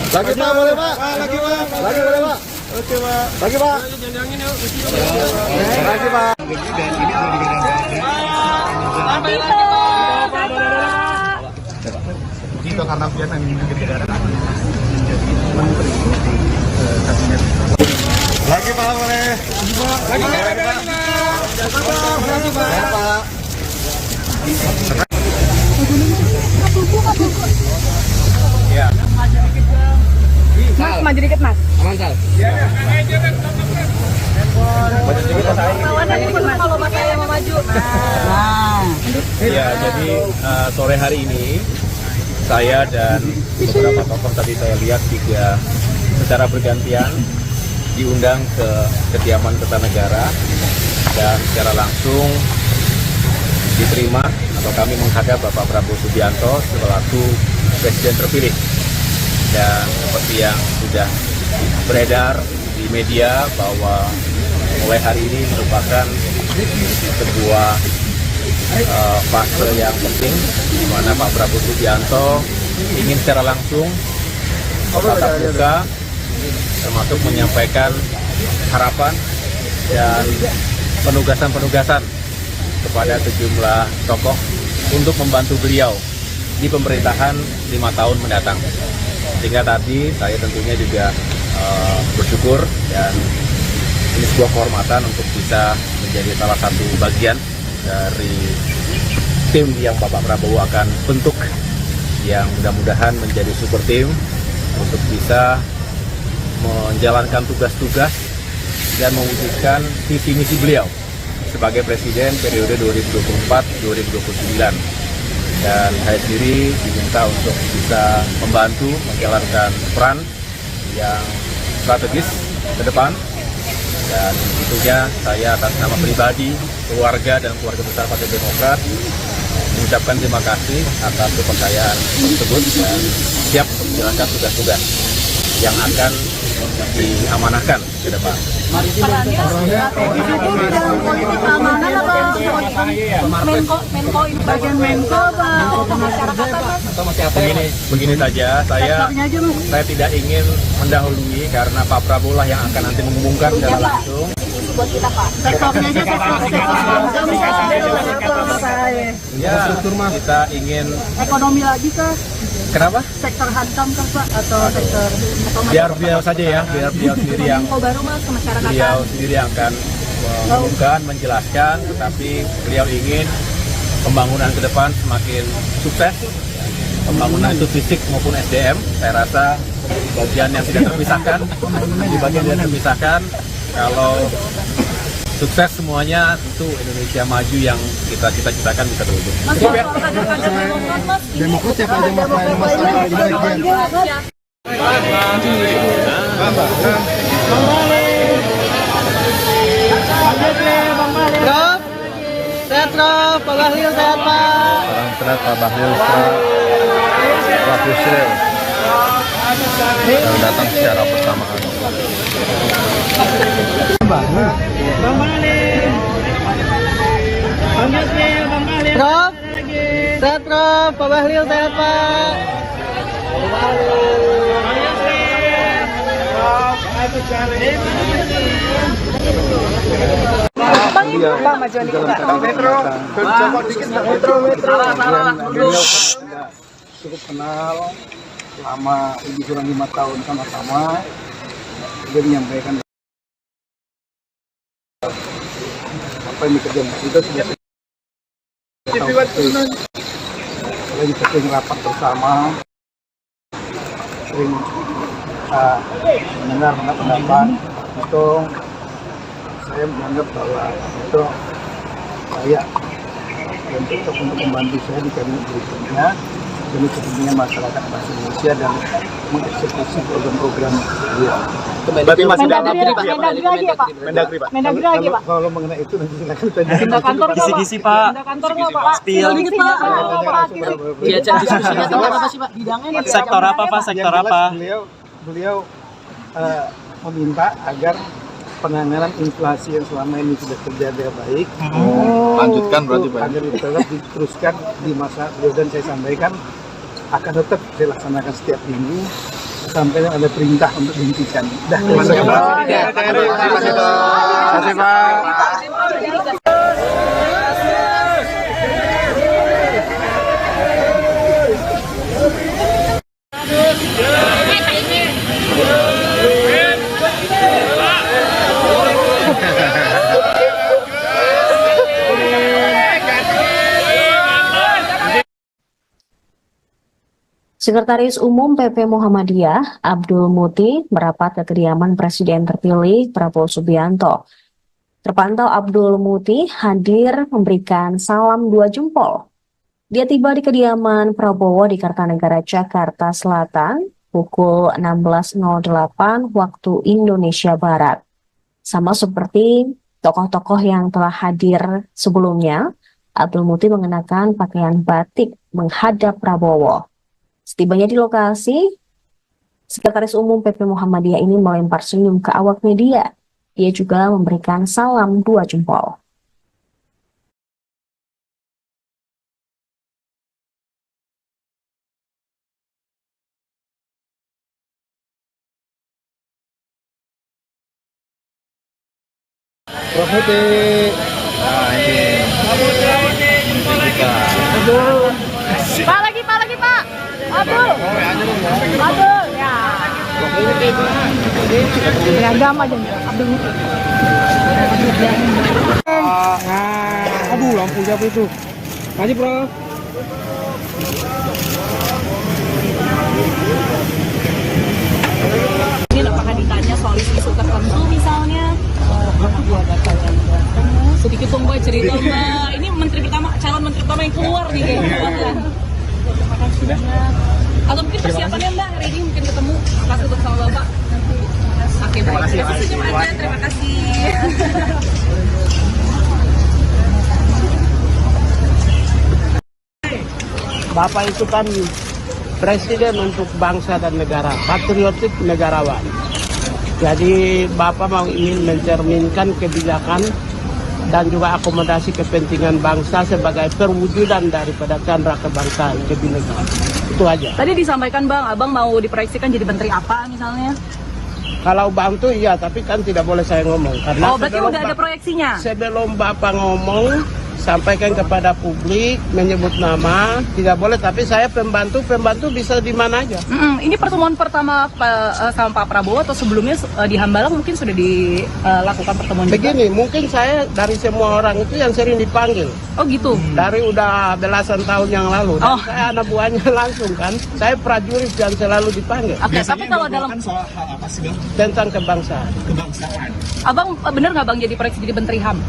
Lagi Pak, boleh Pak? Lagi Pak. Lagi boleh Pak? Oke Pak. Lagi Pak. Lagi Pak. Tito Karnavian yang menteri kabinet. Lagi Pak, boleh. Lagi Pak. Lagi Pak. Ya. Mas, maju dikit Mas. Aman Sal? Kalau Mas saya mau maju. Ya, jadi sore hari ini saya dan beberapa tokoh tadi saya lihat juga secara bergantian diundang ke kediaman Kertanegara dan secara langsung diterima atau kami menghadap Bapak Prabowo Subianto selaku Presiden terpilih. Dan seperti yang sudah beredar di media bahwa mulai hari ini merupakan sebuah fase yang penting di mana Pak Prabowo Subianto ingin secara langsung tatap muka termasuk menyampaikan harapan dan penugasan-penugasan kepada sejumlah tokoh untuk membantu beliau di pemerintahan 5 tahun mendatang. Sehingga tadi saya tentunya juga bersyukur dan ini sebuah kehormatan untuk bisa menjadi salah satu bagian dari tim yang Bapak Prabowo akan bentuk, yang mudah-mudahan menjadi super tim untuk bisa menjalankan tugas-tugas dan mewujudkan visi misi beliau sebagai presiden periode 2024-2029. Dan saya sendiri diminta untuk bisa membantu menjalankan peran yang strategis ke depan. Dan tentunya saya atas nama pribadi, keluarga, dan keluarga besar Partai Demokrat mengucapkan terima kasih atas kepercayaan tersebut dan siap menjalankan tugas-tugas yang akan diamanahkan ke depan. Perannya dalam politik keamanan apa Menko ini bagian Menko apa pemasyarakatan Mas? Begini saja, saya tidak ingin mendahului karena Pak Prabowo lah yang akan nanti mengumumkan secara langsung. Buat kita Pak. Sektornya aja Ya, kita ingin ekonomi lagi kah? kenapa? Sektor hankam kah Pak atau sektor Biar beliau saja ya, biar beliau sendiri yang Menko baru Mas ke masyarakatan. beliau sendiri yang akan mengumumkan, menjelaskan, tetapi beliau ingin pembangunan ke depan semakin sukses. Pembangunan itu fisik maupun SDM, saya rasa di bagian yang tidak terpisahkan, di bagian yang terpisahkan. Kalau sukses semuanya, tentu Indonesia maju yang kita cita-citakan bisa terwujud. Mas, Demokrat siapa aja Prof, sehat Prof, Pak Bahlil sehat Pak. Salam sehat Pak Bahlil, Pak Yusril yang datang secara bersamaan. Prof, sehat Prof, Pak Bahlil sehat Pak. Cukup kenal selama lebih kurang 5 tahun sama-sama. Dia menyampaikan apa yang dikerjakan kita sudah sering rapat bersama, sering mendengar pendapat. Itu saya menganggap bahwa itu saya dan tetap untuk membantu saya di kabinet berikutnya demi kepentingan masyarakat bangsa Indonesia dan mengeksekusi program-program dia. Berarti masih dalam Mendagri lagi ya Pak? Mendagri Pak. Mendagri lagi Pak? Kalau mengenai itu nanti silakan tanya. Pindah kantor nggak, Pak? Kisi-kisi, Pak. Pindah kantor nggak, Pak? Spill. Dikit, Pak. Diajak diskusinya tentang apa sih Pak? Bidangnya Sektor apa Pak? Sektor Yang jelas apa? Beliau meminta agar penanganan inflasi yang selama ini sudah terjadi dengan baik. Lanjutkan berarti Pak. Agar tetap diteruskan di masa beliau, dan saya sampaikan akan tetap dilaksanakan setiap minggu sampai ada perintah untuk dihentikan. Terima kasih Pak. Sekretaris Umum PP Muhammadiyah, Abdul Muti, merapat ke kediaman Presiden terpilih Prabowo Subianto. Terpantau Abdul Muti hadir memberikan salam 2 jempol. Dia tiba di kediaman Prabowo di Kartanegara, Jakarta Selatan, pukul 16.08 waktu Indonesia Barat. Sama seperti tokoh-tokoh yang telah hadir sebelumnya, Abdul Muti mengenakan pakaian batik menghadap Prabowo. Setibanya di lokasi, Sekretaris Umum PP Muhammadiyah ini melempar senyum ke awak media. Ia juga memberikan salam 2 jempol. Nah ini kita. Pak lagi Pak. Abdul. Ya. Beragam aja Abdul. Aduh, lampu siapa itu? Maju, bro. Ini apakah ditanya soal isu tertentu misalnya? Sedikit dong Mbak cerita Mbak. Ini calon menteri pertama yang keluar nih kayaknya. Sudah. Atau mungkin persiapannya Mbak hari ini mungkin ketemu pas ketemu sama Bapak. Oke, terima kasih. Terima kasih. Bapak itu kan presiden untuk bangsa dan negara, patriotik negarawan. Jadi Bapak mau ingin mencerminkan kebijakan dan juga akomodasi kepentingan bangsa sebagai perwujudan daripada candra kebangsaan kebinekaan. Itu aja. Tadi disampaikan Bang, Abang mau diproyeksikan jadi menteri apa misalnya? Kalau bantu iya, tapi kan tidak boleh saya ngomong. Karena berarti udah ada proyeksinya? Sebelum Bapak ngomong, sampaikan kepada publik, menyebut nama, tidak boleh. Tapi saya pembantu bisa di mana aja. Ini pertemuan pertama sama Pak Prabowo atau sebelumnya di Hambalang mungkin sudah dilakukan pertemuan Begini, juga? mungkin saya dari semua orang itu yang sering dipanggil. Oh gitu? Dari udah belasan tahun yang lalu. Dan saya anak buahnya langsung kan. Saya prajurit yang selalu dipanggil. Oke, tapi kalau dalam soal hal apa sih Bang? Tentang kebangsaan. Kebangsaan. Abang bener nggak Bang jadi proyeksi jadi Menteri HAM?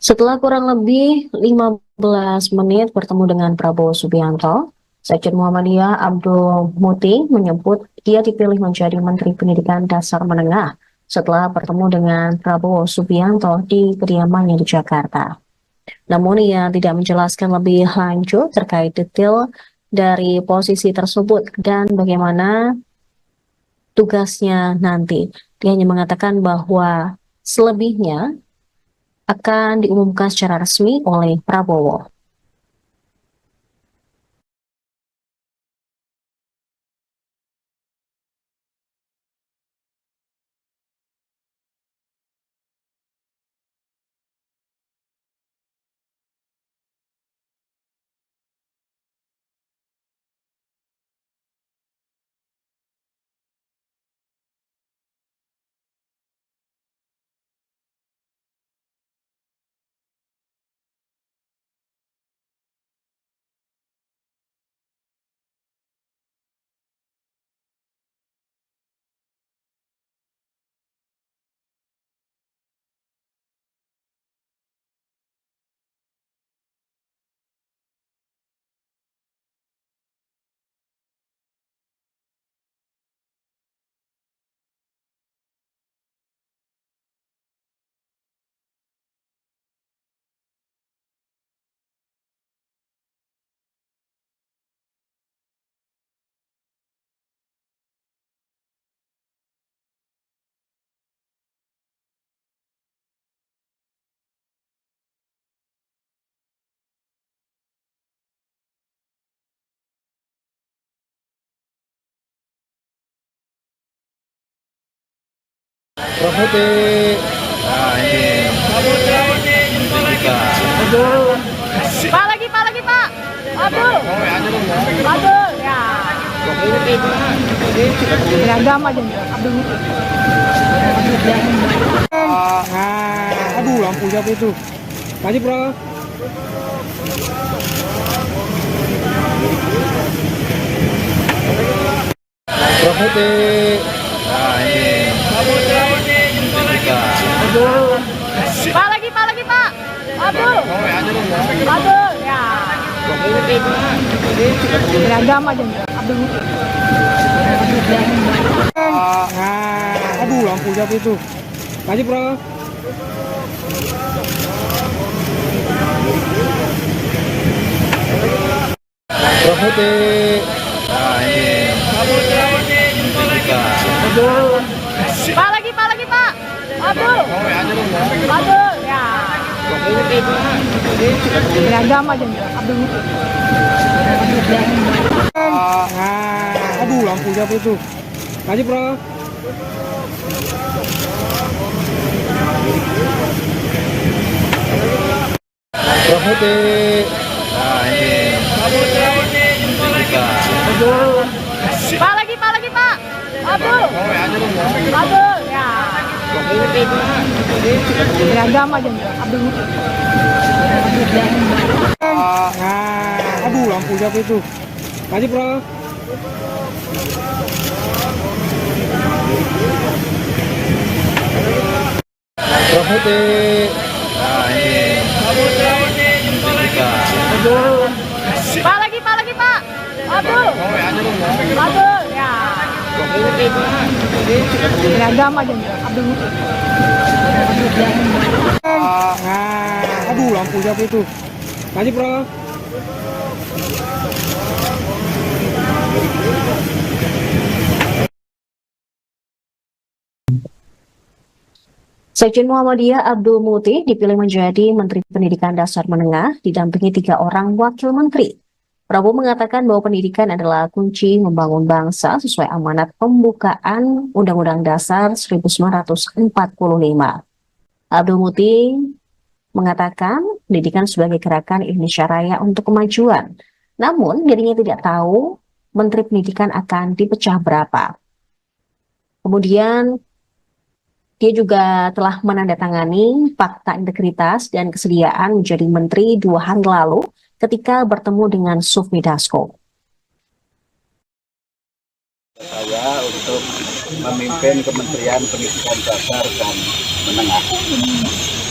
Setelah kurang lebih 15 menit bertemu dengan Prabowo Subianto, Sekjen Muhammadiyah Abdul Muti menyebut dia dipilih menjadi Menteri Pendidikan Dasar Menengah setelah bertemu dengan Prabowo Subianto di kediamannya di Jakarta. Namun ia tidak menjelaskan lebih lanjut terkait detail dari posisi tersebut dan bagaimana tugasnya nanti. Dia hanya mengatakan bahwa selebihnya akan diumumkan secara resmi oleh Prabowo. Nah ini kita. Pak lagi Pak. Abdul. Ya. Beragam aja Abdul. Aduh, lampu siapa itu? Maju, bro. Nah ini kita. Pak lagi Pak. Abdul. Ya. Beragam aja Abdul. Aduh, lampu siapa itu? Maju, bro. Nah ini kita. Pak lagi Pak. Abdul. Ya. Beragam aja Abdul. Aduh, lampu siapa itu? Maju, bro. Nah ini menteri kita. Pak lagi Pak. Abdul. Ya. Beragam aja Abdul. Aduh, lampu siapa itu? Maju, Bro. Nah ini menteri kita. Pak lagi Pak. Abdul. Ya. Beragam aja Abdul. Aduh, lampu siapa itu? Maju, Bro. Sekjen Muhammadiyah Abdul Muti dipilih menjadi Menteri Pendidikan Dasar Menengah didampingi 3 orang wakil menteri. Prabowo mengatakan bahwa pendidikan adalah kunci membangun bangsa sesuai amanat pembukaan Undang-Undang Dasar 1945. Abdul Muti mengatakan pendidikan sebagai gerakan Indonesia Raya untuk kemajuan. Namun dirinya tidak tahu Menteri Pendidikan akan dipecah berapa. Kemudian dia juga telah menandatangani fakta integritas dan kesediaan menjadi menteri 2 hari lalu ketika bertemu dengan Sufmi Dasko. Saya untuk memimpin Kementerian Pendidikan Dasar dan Menengah.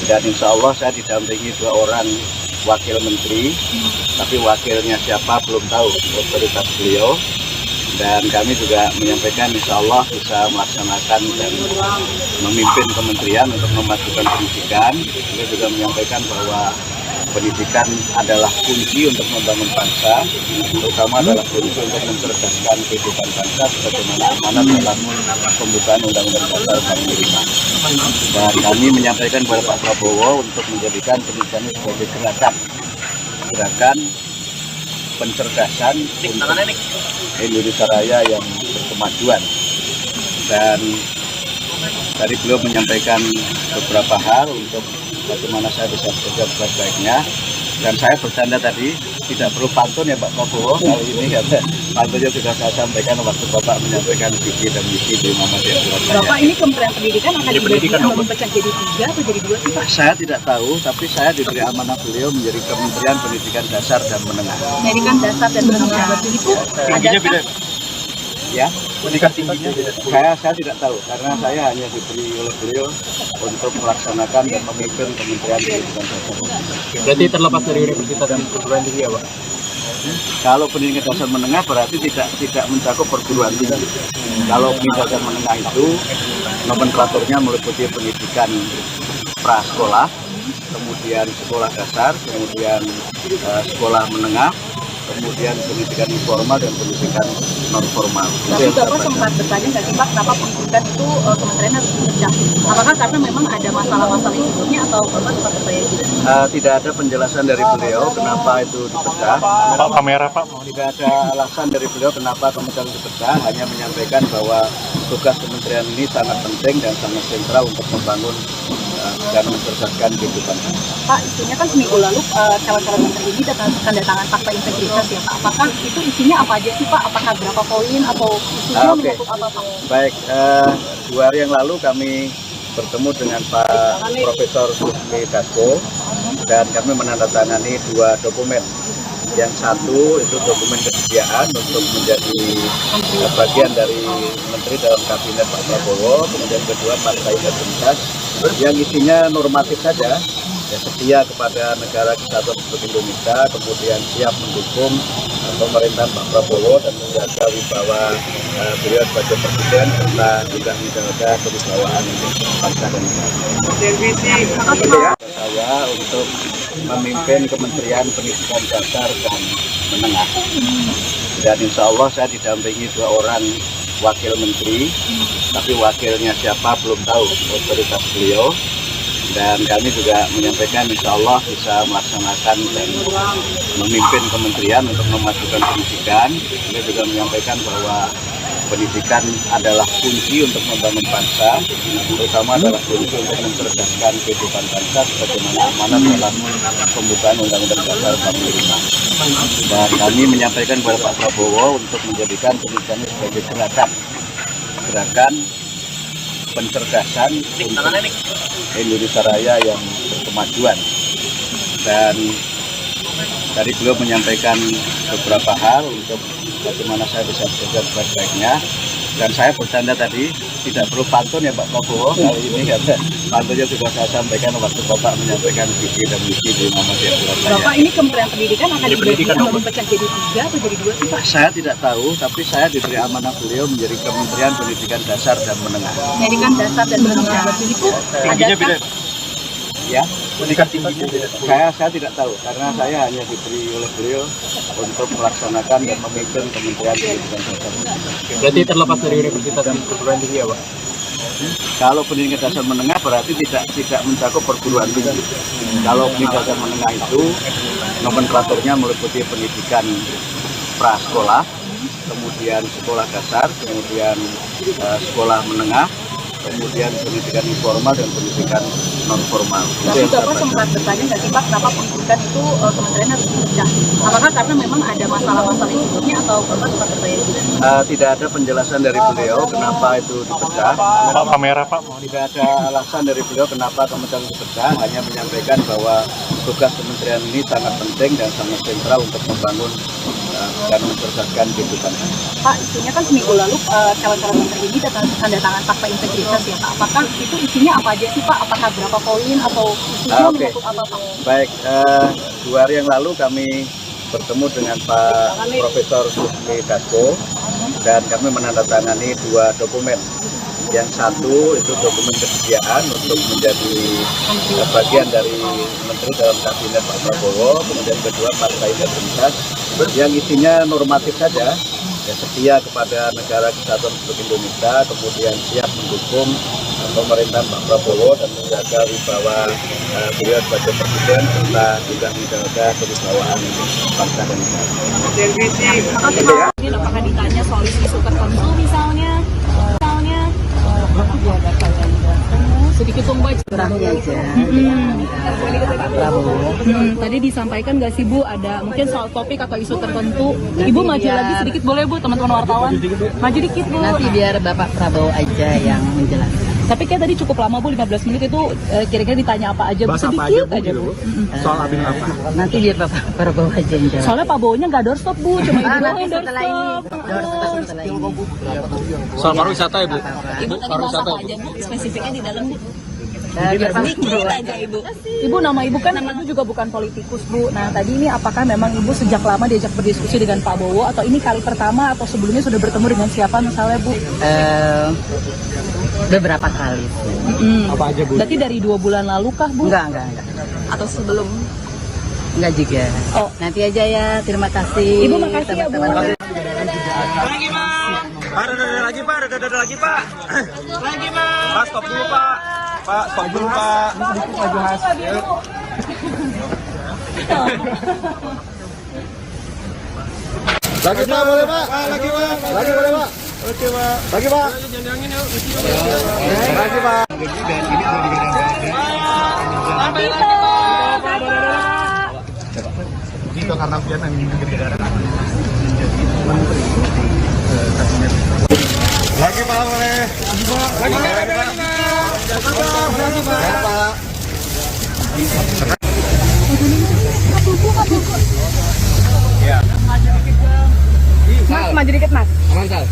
Dan insya Allah saya didampingi 2 orang wakil menteri, tapi wakilnya siapa belum tahu, otoritas beliau. Dan kami juga menyampaikan insya Allah bisa melaksanakan dan memimpin kementerian untuk memajukan pendidikan. Beliau juga menyampaikan bahwa pendidikan adalah kunci untuk membangun bangsa, terutama adalah kunci untuk mencerdaskan kehidupan bangsa sebagaimana amanat dalam pembukaan Undang-Undang Dasar 45. Dan kami menyampaikan kepada Pak Prabowo untuk menjadikan pendidikan sebagai gerakan pencerdasan untuk Indonesia Raya yang berkemajuan. Dan tadi beliau menyampaikan beberapa hal untuk bagaimana saya bisa bekerja sebaik-baiknya. Dan saya bercanda tadi, tidak perlu pantun ya Pak Prabowo kali ini, karena pantunnya sudah saya sampaikan waktu Bapak menyampaikan visi dan misi di Muhammadiyah Surabaya. Bapak ini Kementerian Pendidikan akan dipecah jadi 3 atau jadi 2 sih Pak? Saya tidak tahu, tapi saya diberi amanah beliau menjadi Kementerian Pendidikan Dasar dan Menengah. Pendidikan Dasar dan Menengah itu adakah? Ya, saya tidak tahu karena saya hanya diberi oleh beliau untuk melaksanakan dan memimpin Kementerian Pendidikan Dasar. Berarti terlepas dari universitas dan perguruan tinggi ya Pak? Kalau pendidikan dasar menengah berarti tidak mencakup perguruan tinggi. Kalau pendidikan dasar menengah itu nomenklaturnya meliputi pendidikan prasekolah, kemudian sekolah dasar, kemudian sekolah menengah, kemudian pendidikan informal dan pendidikan non formal. Tapi Bapak sempat bertanya nggak sih Pak, kenapa pendidikan itu kementerian harus dipecah? Apakah karena memang ada masalah-masalah yang sebelumnya atau Bapak sempat bertanya juga? Tidak ada penjelasan dari beliau kenapa itu dipecah. Pak kamera Pak. Tidak ada alasan dari beliau kenapa kementerian dipecah, hanya menyampaikan bahwa tugas kementerian ini sangat penting dan sangat sentral untuk membangun dan mencerdaskan kehidupan. Pak, isunya kan seminggu lalu calon-calon menteri ini tanda tangan fakta integritas ya Pak. Apakah itu isinya apa aja sih Pak? Apakah berapa poin atau isunya menyangkut apa Pak? Baik, 2 hari yang lalu kami bertemu dengan Pak Profesor Sufmi Dasko dan kami menandatangani 2 dokumen. Yang satu itu dokumen kesediaan untuk menjadi bagian dari menteri dalam kabinet Pak Prabowo, kemudian kedua fakta integritas yang isinya normatif saja, ya, setia kepada negara kesatuan Republik Indonesia, kemudian siap mendukung pemerintahan Pak Prabowo dan menjaga wibawa beliau sebagai presiden serta juga menjaga kewibawaan bangsa dan negara. Saya untuk memimpin Kementerian Pendidikan Dasar dan Menengah. Dan insya Allah saya didampingi 2 orang wakil menteri, tapi wakilnya siapa belum tahu, otoritas beliau. Dan kami juga menyampaikan insya Allah bisa melaksanakan dan memimpin kementerian untuk memajukan pendidikan. Beliau juga menyampaikan bahwa pendidikan adalah kunci untuk membangun bangsa, terutama adalah kunci untuk mencerdaskan kehidupan bangsa sebagaimana amanat dalam pembukaan Undang-Undang Dasar 45. Dan kami menyampaikan kepada Pak Prabowo untuk menjadikan pendidikan ini sebagai gerakan pencerdasan untuk Indonesia Raya yang berkemajuan. Dan tadi beliau menyampaikan beberapa hal untuk bagaimana saya bisa bekerja sebaik-baiknya. Dan saya bercanda tadi, tidak perlu pantun ya Pak Prabowo kali ini, karena pantunnya sudah saya sampaikan waktu Bapak menyampaikan visi dan misi di Muhammadiyah Surabaya. Bapak, ini Kementerian Pendidikan akan dipecah jadi 3 atau jadi 2 sih Pak? Saya tidak tahu, tapi saya diberi amanah beliau menjadi Kementerian Pendidikan Dasar dan Menengah. Pendidikan dasar dan menengah itu adakah? Ya, pendidikan tinggi. Saya tidak tahu karena saya hanya diberi oleh beliau untuk melaksanakan dan memimpin Kementerian Pendidikan Dasar. Berarti terlepas dari universitas dan perguruan tinggi ya Pak? Kalau pendidikan dasar menengah berarti tidak mencakup perguruan tinggi. Kalau pendidikan dasar menengah itu nomenklaturnya meliputi pendidikan prasekolah, kemudian sekolah dasar, kemudian sekolah menengah, kemudian pendidikan informal dan pendidikan non formal. Tapi Bapak sempat bertanya nggak sih Pak, kenapa pendidikan itu kementerian harus dipecah? Apakah karena memang ada masalah-masalah yang sebelumnya atau Bapak sempat bertanya juga? Tidak ada penjelasan dari beliau kenapa itu dipecah. Pak, kamera Pak. Tidak ada alasan dari beliau kenapa kementerian dipecah, hanya menyampaikan bahwa tugas kementerian ini sangat penting dan sangat sentral untuk membangun dan mencerdaskan kehidupan. Pak, isunya kan seminggu lalu calon-calon menteri ini tanda tangan fakta integritas ya Pak. Apakah itu isinya apa aja sih Pak? Apakah berapa poin atau isunya menyangkut apa Pak? Baik, 2 hari yang lalu kami bertemu dengan Pak Profesor Susmi Dasko dan kami menandatangani 2 dokumen. Yang satu itu dokumen kesediaan untuk menjadi bagian dari menteri dalam kabinet Pak Prabowo, kemudian kedua fakta integritas yang isinya normatif saja, ya, setia kepada negara kesatuan Republik Indonesia, kemudian siap mendukung pemerintahan Pak Prabowo dan menjaga wibawa beliau sebagai presiden serta juga menjaga kewibawaan bangsa dan negara. Apakah ditanya soal isu tertentu misalnya? Sedikit dong Mbak, aja. Tadi disampaikan nggak sih Bu, ada mungkin soal topik atau isu tertentu. Ibu maju lagi sedikit boleh Bu, teman-teman wartawan. Maju dikit Bu. Nanti biar Bapak Prabowo aja yang menjelaskan. Tapi kayak tadi cukup lama Bu, 15 menit itu kira-kira ditanya apa aja Bu, sedikit aja Bu. Soal abin apa? Nanti biar Bapak Prabowo aja yang jawab. Soalnya Pak Bowo-nya nggak doorstop Bu, cuma Ibu doang yang setelah ini. doorstop. Setelah ini. Soal pariwisata ya Bu? Ibu tadi masak apa aja Bu, spesifiknya di dalam Bu? Sedikit aja Ibu. Ibu, nama Ibu kan Ibu juga bukan politikus Bu. Nah tadi ini apakah memang Ibu sejak lama diajak berdiskusi dengan Pak Bowo atau ini kali pertama atau sebelumnya sudah bertemu dengan siapa misalnya Bu? Beberapa kali. Apa aja Bu? Berarti dari 2 bulan lalu kah Bu? Enggak. Atau sebelum? Enggak juga. Oh. Nanti aja ya, terima kasih. Ibu makasih ya Bu. Lagi Pak, lagi Pak, lagi Pak. Lagi Pak, stop dulu Pak. Pak, stop dulu Pak. Lagi Pak, boleh Pak? Lagi Pak. Lagi boleh Pak? Oke Pak. Lagi Pak. Lagi Pak. Itu karena dia yang negara menteri kabinet. Lagi Pak, boleh. Lagi Pak. Lagi Pak. Ya. Mas, maju dikit Mas. Aman Sal?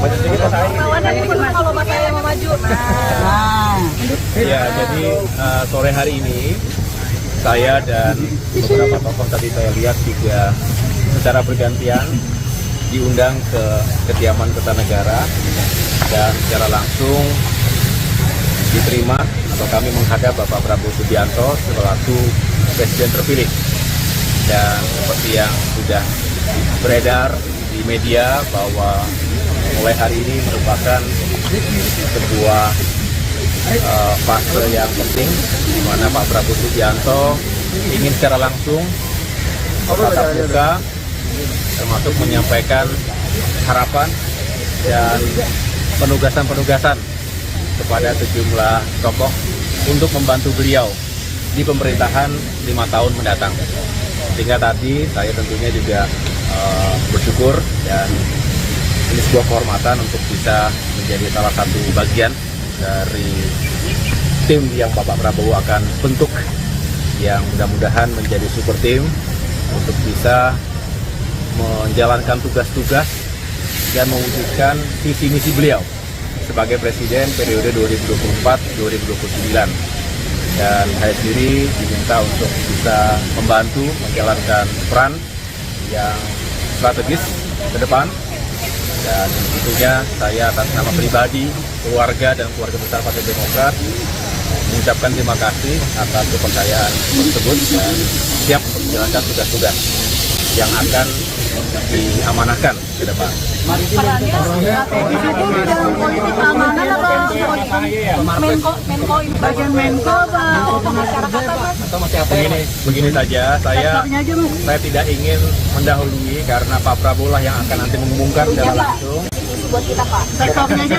Maju dikit Mas. Kalau Mas yang mau maju. Nah. Ya, jadi sore hari ini saya dan beberapa tokoh tadi saya lihat juga secara bergantian diundang ke kediaman Kertanegara dan secara langsung diterima atau kami menghadap Bapak Prabowo Subianto selaku Presiden terpilih. Dan seperti yang sudah beredar di media bahwa mulai hari ini merupakan sebuah fase yang penting di mana Pak Prabowo Subianto ingin secara langsung tatap muka termasuk menyampaikan harapan dan penugasan-penugasan kepada sejumlah tokoh untuk membantu beliau di pemerintahan 5 tahun mendatang. Sehingga tadi saya tentunya juga bersyukur dan ini sebuah kehormatan untuk bisa menjadi salah satu bagian dari tim yang Bapak Prabowo akan bentuk, yang mudah-mudahan menjadi super tim untuk bisa menjalankan tugas-tugas dan mewujudkan visi misi beliau sebagai Presiden periode 2024-2029. Dan saya sendiri diminta untuk bisa membantu menjalankan peran yang strategis ke depan. Dan tentunya saya atas nama pribadi, keluarga, dan keluarga besar Partai Demokrat mengucapkan terima kasih atas kepercayaan tersebut dan siap untuk menjalankan tugas-tugas yang akan diamanahkan ke depan. Perannya strategis itu bidang politik keamanan atau Menko bagian Menko atau masyarakat apa? Begini saja, saya tidak ingin mendahului karena Pak Prabowo lah yang akan nanti mengumumkan secara langsung. Buat kita Pak. Sektornya aja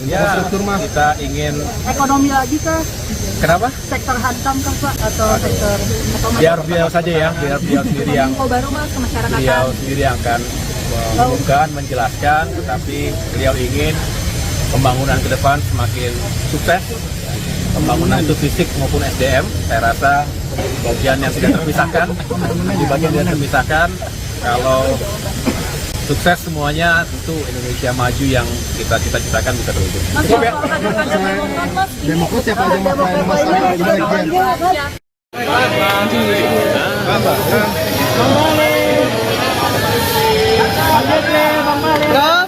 Ya, kita ingin ekonomi lagi kah? kenapa? Sektor hankam kah Pak? Atau sektor Biar beliau saja ya, biar beliau sendiri yang Menko baru Mas ke masyarakat. beliau sendiri yang akan mengumumkan, menjelaskan, tetapi beliau ingin pembangunan ke depan semakin sukses. Pembangunan itu fisik maupun SDM, saya rasa bagian yang tidak terpisahkan, di bagian yang terpisahkan, kalau sukses semuanya tentu Indonesia maju yang kita cita-citakan bisa terwujud. Demokrat siapa aja Prof,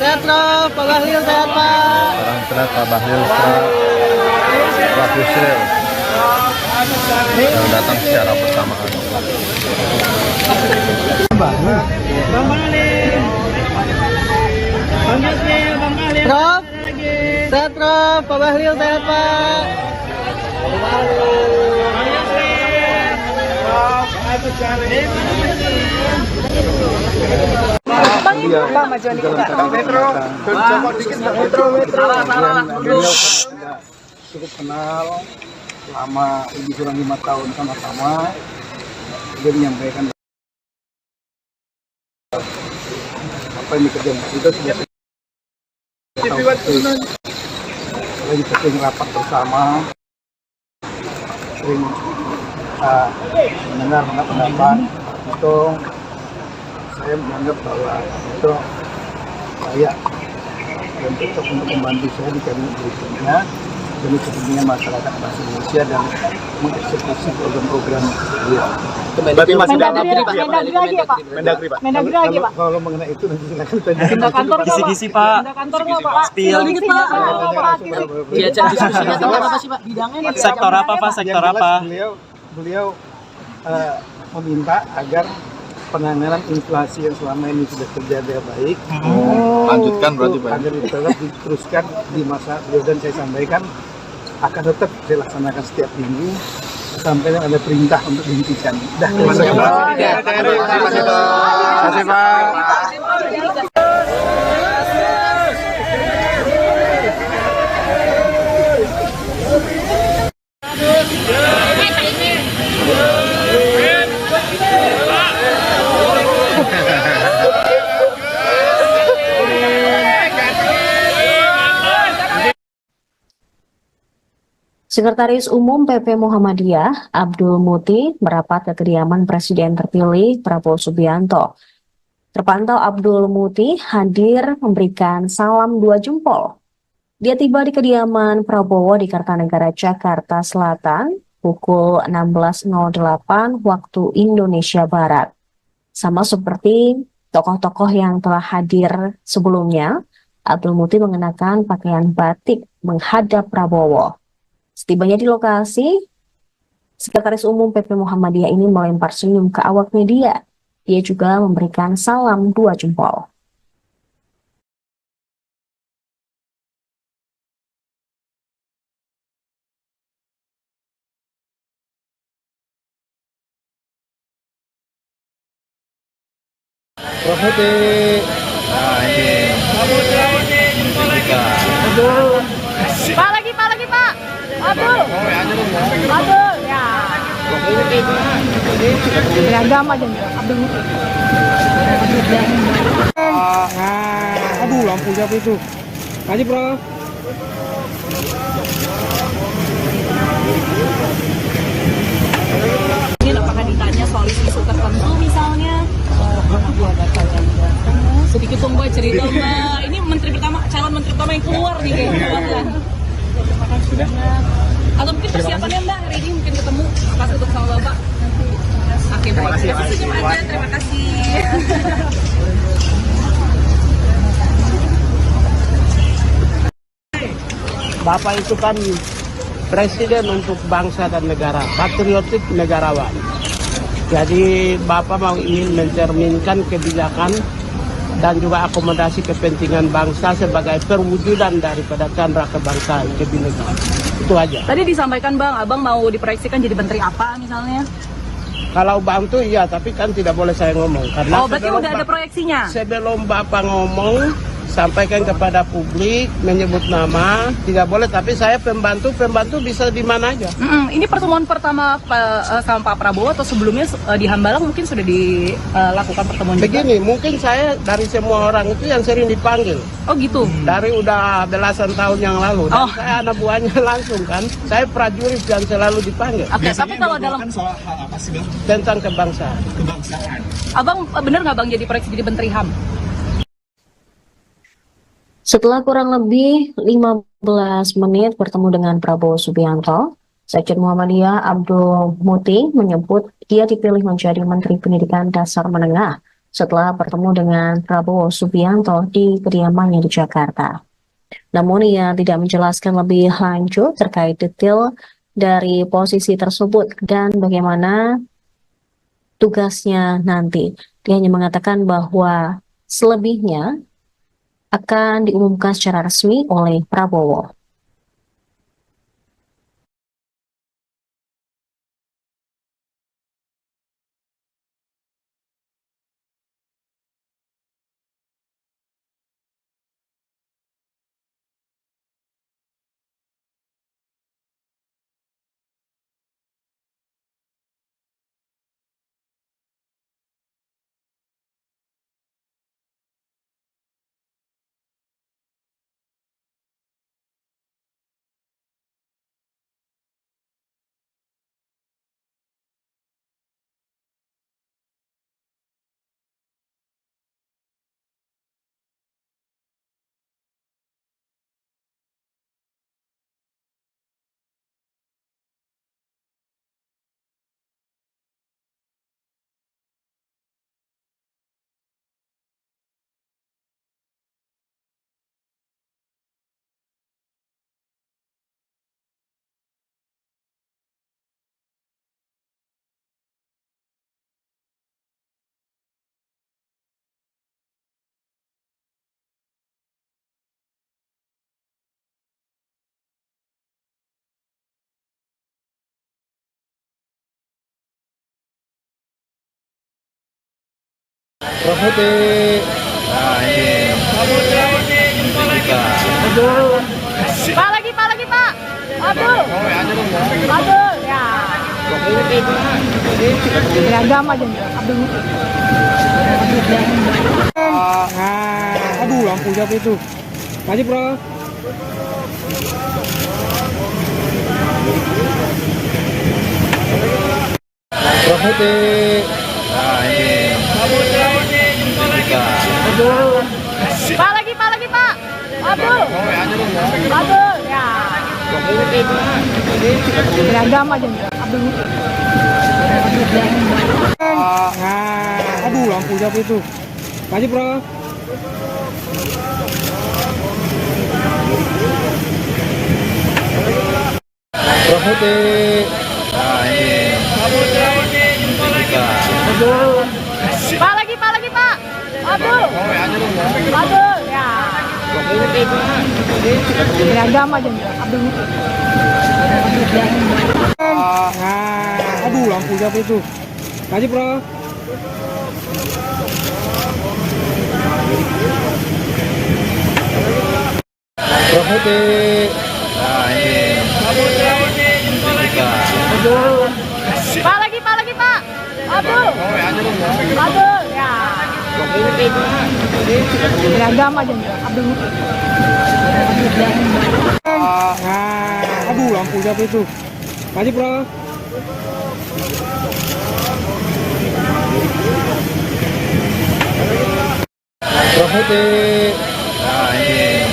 sehat Prof, Pak Bahlil sehat Pak. Salam sehat Pak Bahlil, Pak Yusril yang datang secara bersamaan. Prof, sehat Prof, Pak Bahlil sehat Pak. Cukup kenal selama lebih kurang 5 tahun sama-sama. Dia menyampaikan apa yang dikerjakan kita sudah sering sering rapat bersama, sering mendengar pendapat itu. Saya menganggap bahwa itu layak dan cocok untuk membantu saya di kabinet berikutnya demi kepentingan masyarakat bangsa Indonesia dan mengeksekusi program-program beliau. Berarti masih Mendagri lagi ya Pak? Mendagri Pak. Mendagri lagi Pak? Kalau mengenai itu nanti silakan tanya. Pindah kantor nggak, Pak? Kisi-kisi, Pak. Pindah kantor nggak Pak? Spill. Dikit Pak. Diajak diskusinya tentang apa sih Pak? Bidangnya nih. Sektor apa Pak? Sektor Yang jelas apa? Beliau meminta agar penanganan inflasi yang selama ini sudah terjaga baik, Lanjutkan berarti Pak. agar tetap diteruskan di masa beliau, dan saya sampaikan akan tetap saya laksanakan setiap minggu sampai ada perintah untuk dihentikan. Terima kasih Pak. Sekretaris Umum PP Muhammadiyah, Abdul Muti, merapat ke kediaman Presiden terpilih Prabowo Subianto. Terpantau Abdul Muti hadir memberikan salam 2 jempol. Dia tiba di kediaman Prabowo di Kartanegara, Jakarta Selatan, pukul 16.08 waktu Indonesia Barat. Sama seperti tokoh-tokoh yang telah hadir sebelumnya, Abdul Muti mengenakan pakaian batik menghadap Prabowo. Setibanya di lokasi, Sekretaris Umum PP Muhammadiyah ini melempar senyum ke awak media. Ia juga memberikan salam 2 jempol. Profeti. Nah ini. Pak lagi Pak. Abdul. Abdul ya. Beragam aja Abdul. Aduh, lampu siapa itu? Maju, bro. Ini apakah ditanya soal isu tertentu misalnya? Sedikit dong Mbak cerita Mbak. Ini calon menteri pertama yang keluar nih kayaknya. Sudah. Atau mungkin persiapannya Mbak hari ini mungkin ketemu pas ketemu sama Bapak. Oke baik. Terima kasih aja. Terima kasih. Bapak itu kan presiden untuk bangsa dan negara, patriotik negarawan. Jadi Bapak mau ingin mencerminkan kebijakan dan juga akomodasi kepentingan bangsa sebagai perwujudan daripada candra kebangsaan kebinekaan. Itu aja. Tadi disampaikan Bang, Abang mau diproyeksikan jadi menteri apa misalnya? Kalau bantu iya, tapi kan tidak boleh saya ngomong. Karena Oh berarti udah ada proyeksinya? Sebelum Bapak ngomong, sampaikan kepada publik, menyebut nama, tidak boleh. Tapi saya pembantu bisa di mana aja. Ini pertemuan pertama sama Pak Prabowo atau sebelumnya di Hambalang mungkin sudah dilakukan pertemuan juga? Begini, mungkin saya dari semua orang itu yang sering dipanggil. Oh gitu? Dari udah belasan tahun yang lalu. Dan saya anak buahnya langsung kan. Saya prajurit yang selalu dipanggil. Oke, tapi kalau dalam soal hal apa sih Bang? Tentang kebangsaan. Kebangsaan. Abang bener nggak Bang jadi proyeksi jadi menteri HAM? Setelah kurang lebih 15 menit bertemu dengan Prabowo Subianto, Sekjen Muhammadiyah Abdul Muti menyebut dia dipilih menjadi Menteri Pendidikan Dasar Menengah setelah bertemu dengan Prabowo Subianto di kediamannya di Jakarta. Namun ia tidak menjelaskan lebih lanjut terkait detail dari posisi tersebut dan bagaimana tugasnya nanti. Dia hanya mengatakan bahwa selebihnya akan diumumkan secara resmi oleh Prabowo. Profeti. Nah ini. Pak lagi Pak. Abdul. Abdul ya. Beragam aja Abdul. Aduh, lampu siapa itu? Maju, bro. Profeti. Nah ini. Pak lagi Pak. Abdul. Abdul ya. Beragam aja Abdul. Aduh, lampu siapa itu? Maju, bro. Profeti. Nah ini. Pak lagi Pak. Abdul. Abdul ya. Beragam aja Abdul. Aduh, lampu siapa itu? Maju, bro. putih. Nah ini. Pak lagi Pak. Abdul. Ya. Beragam aja Abdul. Aduh, lampu siapa itu? Maju, bro. Bawang putih. Nah ini.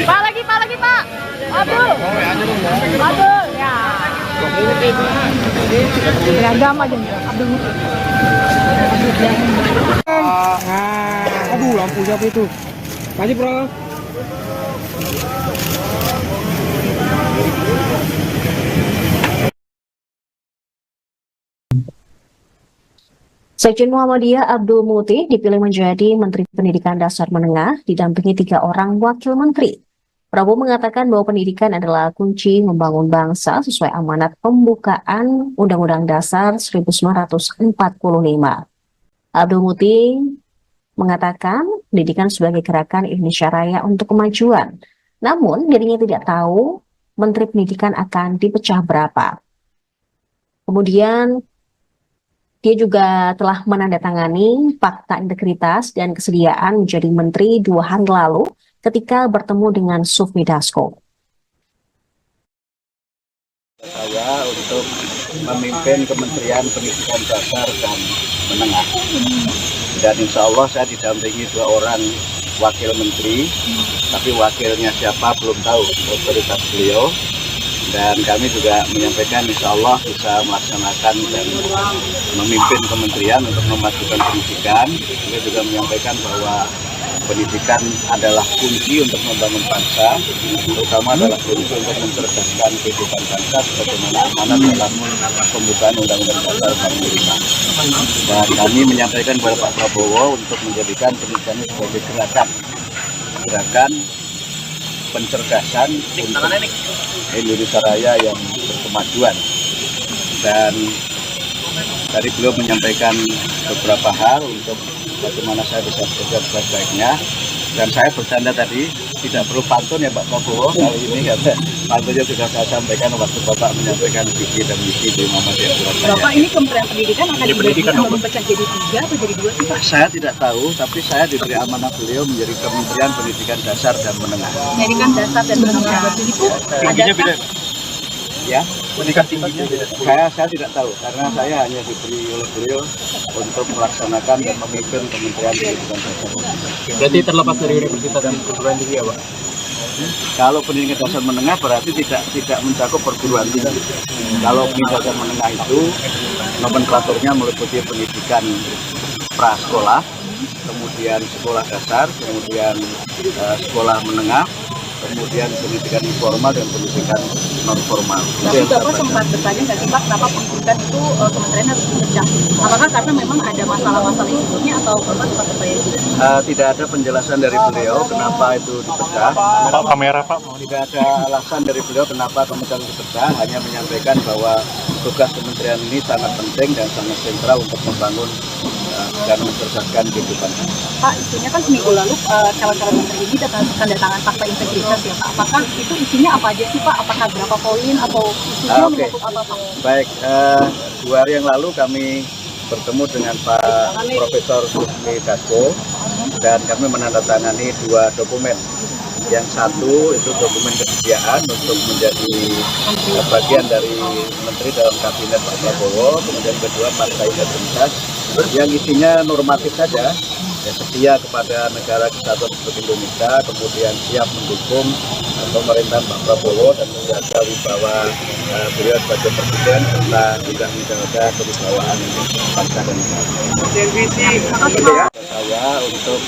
Pak lagi Pak. Abdul. Ya. Beragam aja Abdul. Aduh, lampu siapa itu? Maju, bro. Sekjen Muhammadiyah Abdul Muti dipilih menjadi Menteri Pendidikan Dasar Menengah didampingi 3 orang wakil menteri. Prabowo mengatakan bahwa pendidikan adalah kunci membangun bangsa sesuai amanat pembukaan Undang-Undang Dasar 1945. Abdul Muti mengatakan pendidikan sebagai gerakan Indonesia Raya untuk kemajuan. Namun dirinya tidak tahu Menteri Pendidikan akan dipecah berapa. Kemudian dia juga telah menandatangani fakta integritas dan kesediaan menjadi menteri 2 hari lalu ketika bertemu dengan Sufmi Dasko. Saya untuk memimpin Kementerian Pendidikan Dasar dan Menengah. Dan insya Allah saya didampingi 2 orang wakil menteri, tapi wakilnya siapa belum tahu, otoritas beliau. Dan kami juga menyampaikan insya Allah bisa melaksanakan dan memimpin kementerian untuk memajukan pendidikan. Beliau juga menyampaikan bahwa pendidikan adalah kunci untuk membangun bangsa, terutama adalah kunci untuk mencerdaskan kehidupan bangsa sebagaimana amanat dalam pembukaan Undang-Undang Dasar 45. Dan kami menyampaikan kepada Pak Prabowo untuk menjadikan pendidikan ini sebagai gerakan pencerdasan untuk Indonesia Raya yang berkemajuan. Dan tadi beliau menyampaikan beberapa hal untuk bagaimana saya bisa bekerja sebaik-baiknya. Dan saya bercanda tadi, tidak perlu pantun ya Pak Prabowo kali ini, karena pantunnya sudah saya sampaikan waktu Bapak menyampaikan visi dan misi di Muhammadiyah Surabaya. Bapak ini Kementerian Pendidikan akan dipecah jadi 3 atau jadi 2 sih Pak? Saya tidak tahu, tapi saya diberi amanah beliau menjadi Kementerian Pendidikan Dasar dan Menengah. Pendidikan Dasar dan Menengah itu ada Ya, pendidikan tingginya saya tidak tahu, karena saya hanya diberi oleh beliau untuk melaksanakan dan memimpin Kementerian Pendidikan Dasar. Berarti terlepas dari universitas dan perguruan tinggi ya Pak? Kalau pendidikan dasar menengah berarti tidak mencakup perguruan tinggi. Kalau pendidikan dasar menengah itu nomenklaturnya meliputi pendidikan prasekolah, kemudian sekolah dasar, kemudian sekolah menengah, kemudian pendidikan informal dan pendidikan non formal. Tapi Bapak sempat bertanya nggak sih Pak, kenapa pendidikan itu kementerian harus dipecah? Apakah karena memang ada masalah-masalah yang sebelumnya atau Bapak sempat bertanya juga? Tidak ada penjelasan dari beliau kenapa itu dipecah. Pak kamera Pak. Tidak ada alasan dari beliau kenapa kementerian dipecah, hanya menyampaikan bahwa tugas kementerian ini sangat penting dan sangat sentral untuk membangun dan mencerdaskan kehidupan. Pak, isunya kan seminggu lalu calon-calon menteri ini tanda tangan fakta integritas ya Pak. Apakah itu isinya apa aja sih Pak? Apakah berapa poin atau isunya menyangkut apa Pak? Baik, 2 hari yang lalu kami bertemu dengan Pak Profesor Sufmi Dasko dan kami menandatangani 2 dokumen. Yang satu itu dokumen kesediaan untuk menjadi bagian dari menteri dalam kabinet Pak Prabowo, kemudian kedua partai integritas yang isinya normatif saja, ya, setia kepada negara kesatuan Republik Indonesia, kemudian siap mendukung pemerintahan Pak Prabowo dan menjaga wibawa beliau sebagai presiden serta juga menjaga kewibawaan bangsa dan negara. Saya untuk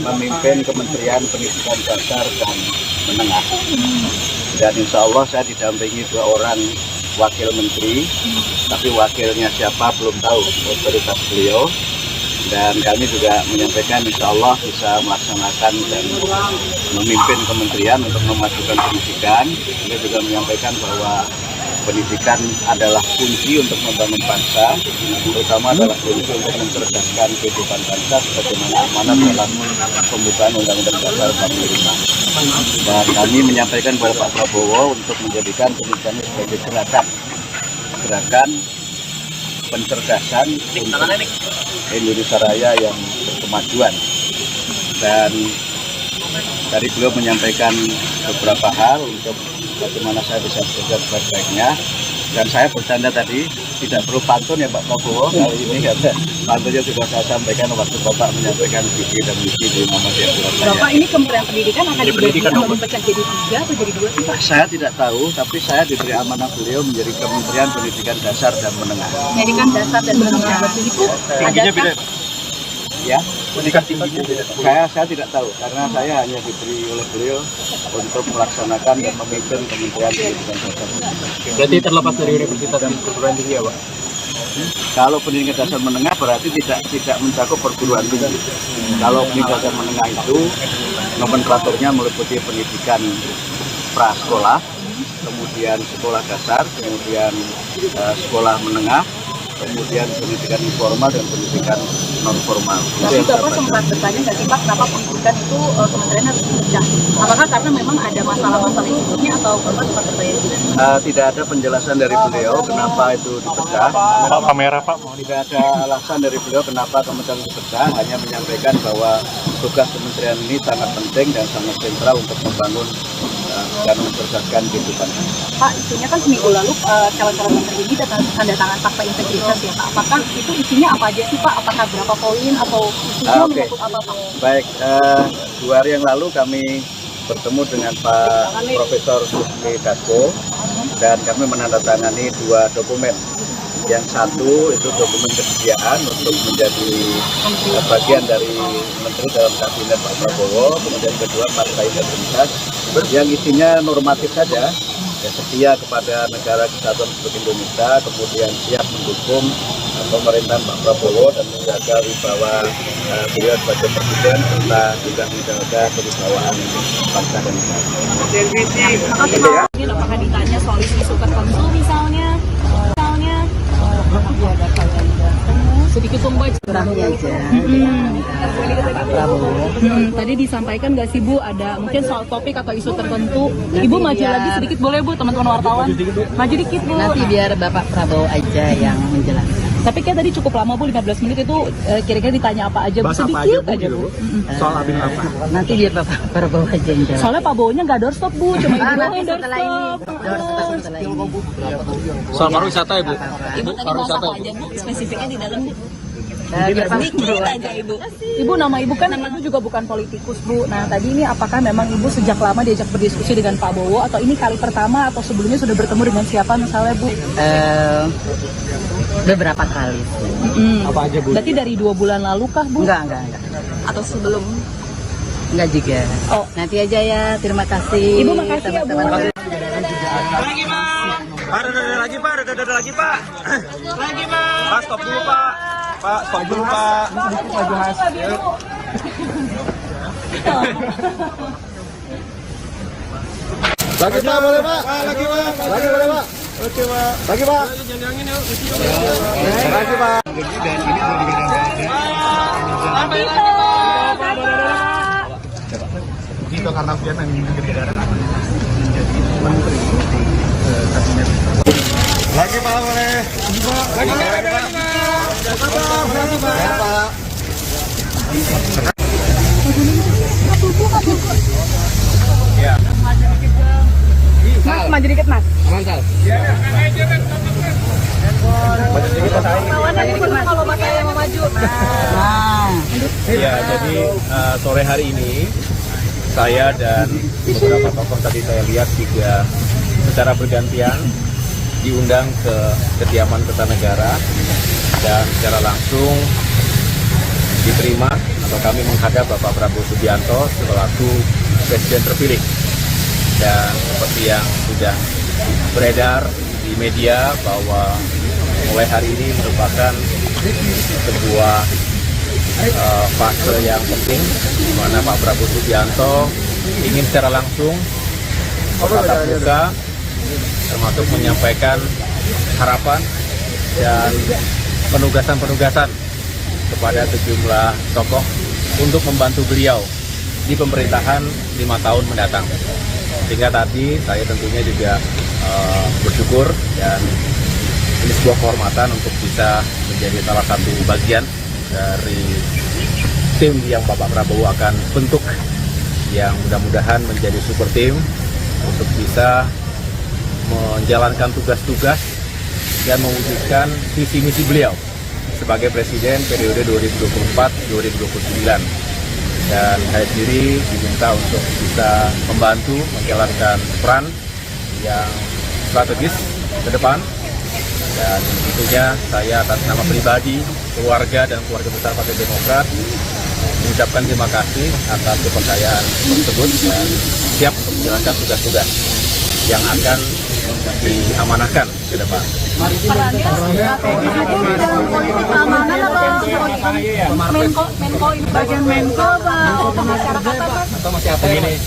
memimpin Kementerian Pendidikan Dasar dan Menengah. Dan insya Allah saya didampingi 2 orang wakil menteri, tapi wakilnya siapa belum tahu, otoritas beliau. Dan kami juga menyampaikan insya Allah bisa melaksanakan dan memimpin kementerian untuk memajukan pendidikan. Beliau juga menyampaikan bahwa pendidikan adalah kunci untuk membangun bangsa, terutama adalah kunci untuk mencerdaskan kehidupan bangsa sebagaimana amanat dalam pembukaan Undang-Undang Dasar 45. Dan kami menyampaikan kepada Pak Prabowo untuk menjadikan pendidikan sebagai gerakan pencerdasan untuk Indonesia Raya yang berkemajuan. Dan tadi beliau menyampaikan beberapa hal untuk bagaimana saya bisa bekerja sebaik-baiknya. Dan saya bercanda tadi, tidak perlu pantun ya Pak Prabowo kali ini, karena pantunnya sudah saya sampaikan waktu Bapak menyampaikan visi dan misi di Muhammadiyah Surabaya. Bapak, ini Kementerian Pendidikan akan dibagi atau dipecah jadi 3 atau jadi 2 sih Pak? Saya tidak tahu, tapi saya diberi amanah beliau menjadi Kementerian Pendidikan Dasar dan Menengah. Pendidikan dasar dan menengah, itu adakah? Ya, pendidikan tinggi saya tidak tahu, karena saya hanya diberi oleh beliau untuk melaksanakan dan memimpin Kementerian Pendidikan Dasar. Berarti terlepas dari universitas dan perguruan tinggi ya Pak? Kalau pendidikan dasar menengah berarti tidak mencakup perguruan tinggi. Kalau pendidikan dasar menengah itu nomenklaturnya meliputi pendidikan prasekolah, kemudian sekolah dasar, kemudian sekolah menengah, kemudian pendidikan informal dan pendidikan non formal. Tapi Bapak sempat bertanya nggak sih Pak, kenapa pendidikan itu kementerian harus dipecah? Apakah karena memang ada masalah-masalah yang sebelumnya atau Bapak sempat bertanya juga? Tidak ada penjelasan dari beliau kenapa itu dipecah. Pak, kamera Pak. Tidak ada alasan dari beliau kenapa kementerian dipecah, hanya menyampaikan bahwa tugas kementerian ini sangat penting dan sangat sentral untuk membangun dan mencerdaskan kehidupan. Pak, isunya kan seminggu lalu calon-calon menteri ini tanda tangan fakta integritas ya Pak. Apakah itu isinya apa aja sih Pak? Apakah berapa poin atau isunya menyangkut apa Pak? Baik, 2 hari yang lalu kami bertemu dengan Pak Profesor Susmi Dasko dan kami menandatangani 2 dokumen. Yang satu itu dokumen kesediaan untuk menjadi bagian dari menteri dalam kabinet Pak Prabowo, kemudian kedua fakta integritas yang isinya normatif saja, ya, setia kepada negara kesatuan Republik Indonesia, kemudian siap mendukung pemerintahan Pak Prabowo dan menjaga wibawa beliau sebagai presiden serta juga menjaga kewibawaan bangsa dan negara. Apakah ditanya soal isu tertentu misalnya? Sedikit tombol Kurangnya aja. Tadi disampaikan nggak sih Bu, ada mungkin soal topik atau isu tertentu. Ibu maju lagi sedikit boleh Bu, teman-teman wartawan. Maju dikit Bu. Nanti biar Bapak Prabowo aja yang menjelaskan. Tapi kayak tadi cukup lama Bu, 15 menit itu kira-kira ditanya apa aja Bu, sedikit aja Bu. Soal abin apa? Nanti biar Bapak Prabowo aja yang jelaskan. Soalnya Pak Bowo-nya nggak doorstop Bu, cuma Ibu doang yang setelah ini, doorstop. setelah ini. Soal pariwisata ya Bu? Ibu tadi bahas apa aja Bu, spesifiknya di dalam Bu? Sedikit aja Ibu. Ibu, nama Ibu kan Ibu juga bukan politikus Bu. Nah tadi ini apakah memang Ibu sejak lama diajak berdiskusi dengan Pak Bowo atau ini kali pertama atau sebelumnya sudah bertemu dengan siapa misalnya Bu? Beberapa kali. Apa aja Bu? Berarti dari 2 bulan lalu kah Bu? Enggak. Atau sebelum? Enggak juga. Oh. Nanti aja ya, terima kasih. Ibu makasih ya Bu. Lagi Pak, ada lagi Pak, ada lagi Pak. Lagi Pak. Pak stop dulu Pak. Pak stop dulu Pak. Lagi Pak, boleh Pak? Lagi Pak. Lagi boleh Pak? Oke Pak. Lagi Pak. Lagi Pak. Tito Karnavian yang menjadi menteri kabinet. Lagi Pak, boleh. Lagi Pak. Lagi Pak. Ya. Mas, maju dikit Mas. Mantal. Kalau Mas saya mau maju. Ya, jadi sore hari ini saya dan beberapa tokoh tadi saya lihat juga secara bergantian diundang ke kediaman Kertanegara dan secara langsung diterima atau kami menghadap Bapak Prabowo Subianto selaku Presiden terpilih. Dan seperti yang sudah beredar di media bahwa mulai hari ini merupakan sebuah fase yang penting di mana Pak Prabowo Subianto ingin secara langsung bertatap muka termasuk menyampaikan harapan dan penugasan-penugasan kepada sejumlah tokoh untuk membantu beliau di pemerintahan 5 tahun mendatang. Sehingga tadi saya tentunya juga bersyukur dan ini sebuah kehormatan untuk bisa menjadi salah satu bagian dari tim yang Bapak Prabowo akan bentuk, yang mudah-mudahan menjadi super tim untuk bisa menjalankan tugas-tugas dan mewujudkan visi misi beliau sebagai Presiden periode 2024-2029. Dan saya sendiri diminta untuk bisa membantu menjalankan peran yang strategis ke depan. Dan tentunya saya atas nama pribadi, keluarga, dan keluarga besar Partai Demokrat mengucapkan terima kasih atas kepercayaan tersebut dan siap untuk menjalankan tugas-tugas yang akan diamanahkan ke depan.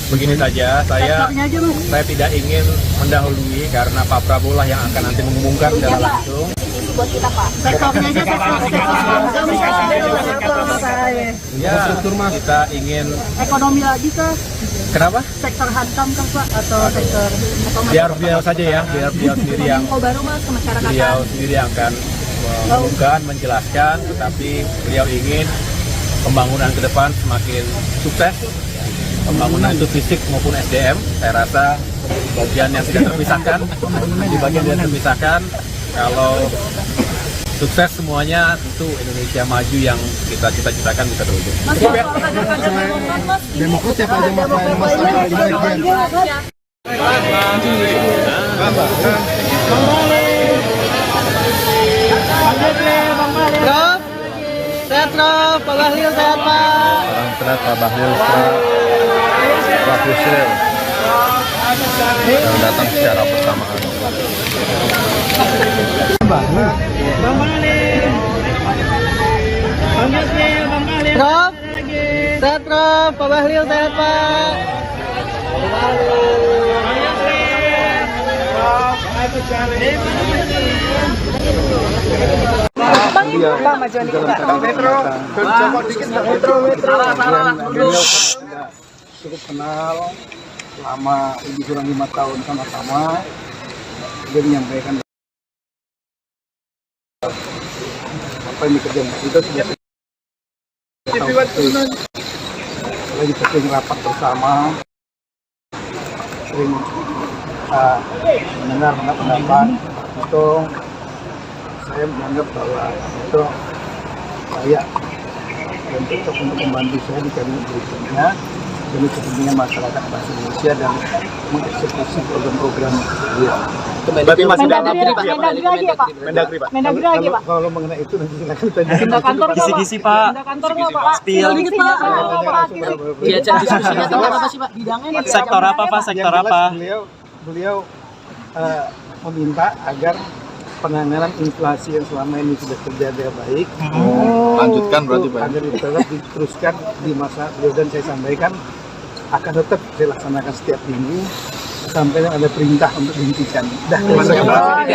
Begini saja, saya tidak ingin mendahului karena Pak Prabowo lah yang akan nanti mengumumkan secara langsung. Ya, kita ingin Ekonomi lagi kah? kenapa? Sektor hankam kah Pak? Atau sektor Biar beliau saja ya, biar beliau sendiri yang baru Mas ke masyarakat? beliau sendiri yang akan mengumumkan, menjelaskan, tetapi beliau ingin pembangunan ke depan semakin sukses, pembangunan itu fisik maupun SDM. Saya rasa bagian yang tidak terpisahkan, di bagian yang terpisahkan, kalau sukses semuanya tentu Indonesia maju yang kita cita-citakan bisa terwujud. Demokrat siapa aja mas Prof, sehat Prof, Pak Bahlil sehat Pak. Orang sehat Pak Bahlil, Pak Yusril yang datang secara bersamaan. Prof, sehat Prof, Pak Bahlil sehat Pak. Cukup kenal selama lebih kurang 5 tahun sama-sama. Dia menyampaikan apa yang dikerjakan kita sudah lagi sering rapat bersama, sering mendengar pendapat itu. Saya menganggap bahwa itu saya dan cocok untuk membantu saya di kabinet berikutnya demi kepentingan masyarakat bangsa Indonesia dan mengeksekusi program-program dia. Berarti masih dalam Mendagri lagi ya Pak? Mendagri, Pak. Mendagri lagi Pak? Kalau mengenai itu nanti silakan tanya. Pindah kantor nggak Pak? Kisi-kisi, Pak. Pindah kantor nggak Pak? Spill. Dikit Pak. Diajak diskusinya tentang apa sih Pak? Bidangnya nih. Sektor apa, Pak? Sektor Yang jelas apa? Beliau meminta agar penanganan inflasi yang selama ini sudah terjaga baik. Lanjutkan berarti, Pak. Agar tetap diteruskan di masa beliau, dan saya sampaikan akan tetap saya laksanakan setiap minggu sampai ada perintah untuk dihentikan. Terima kasih Pak.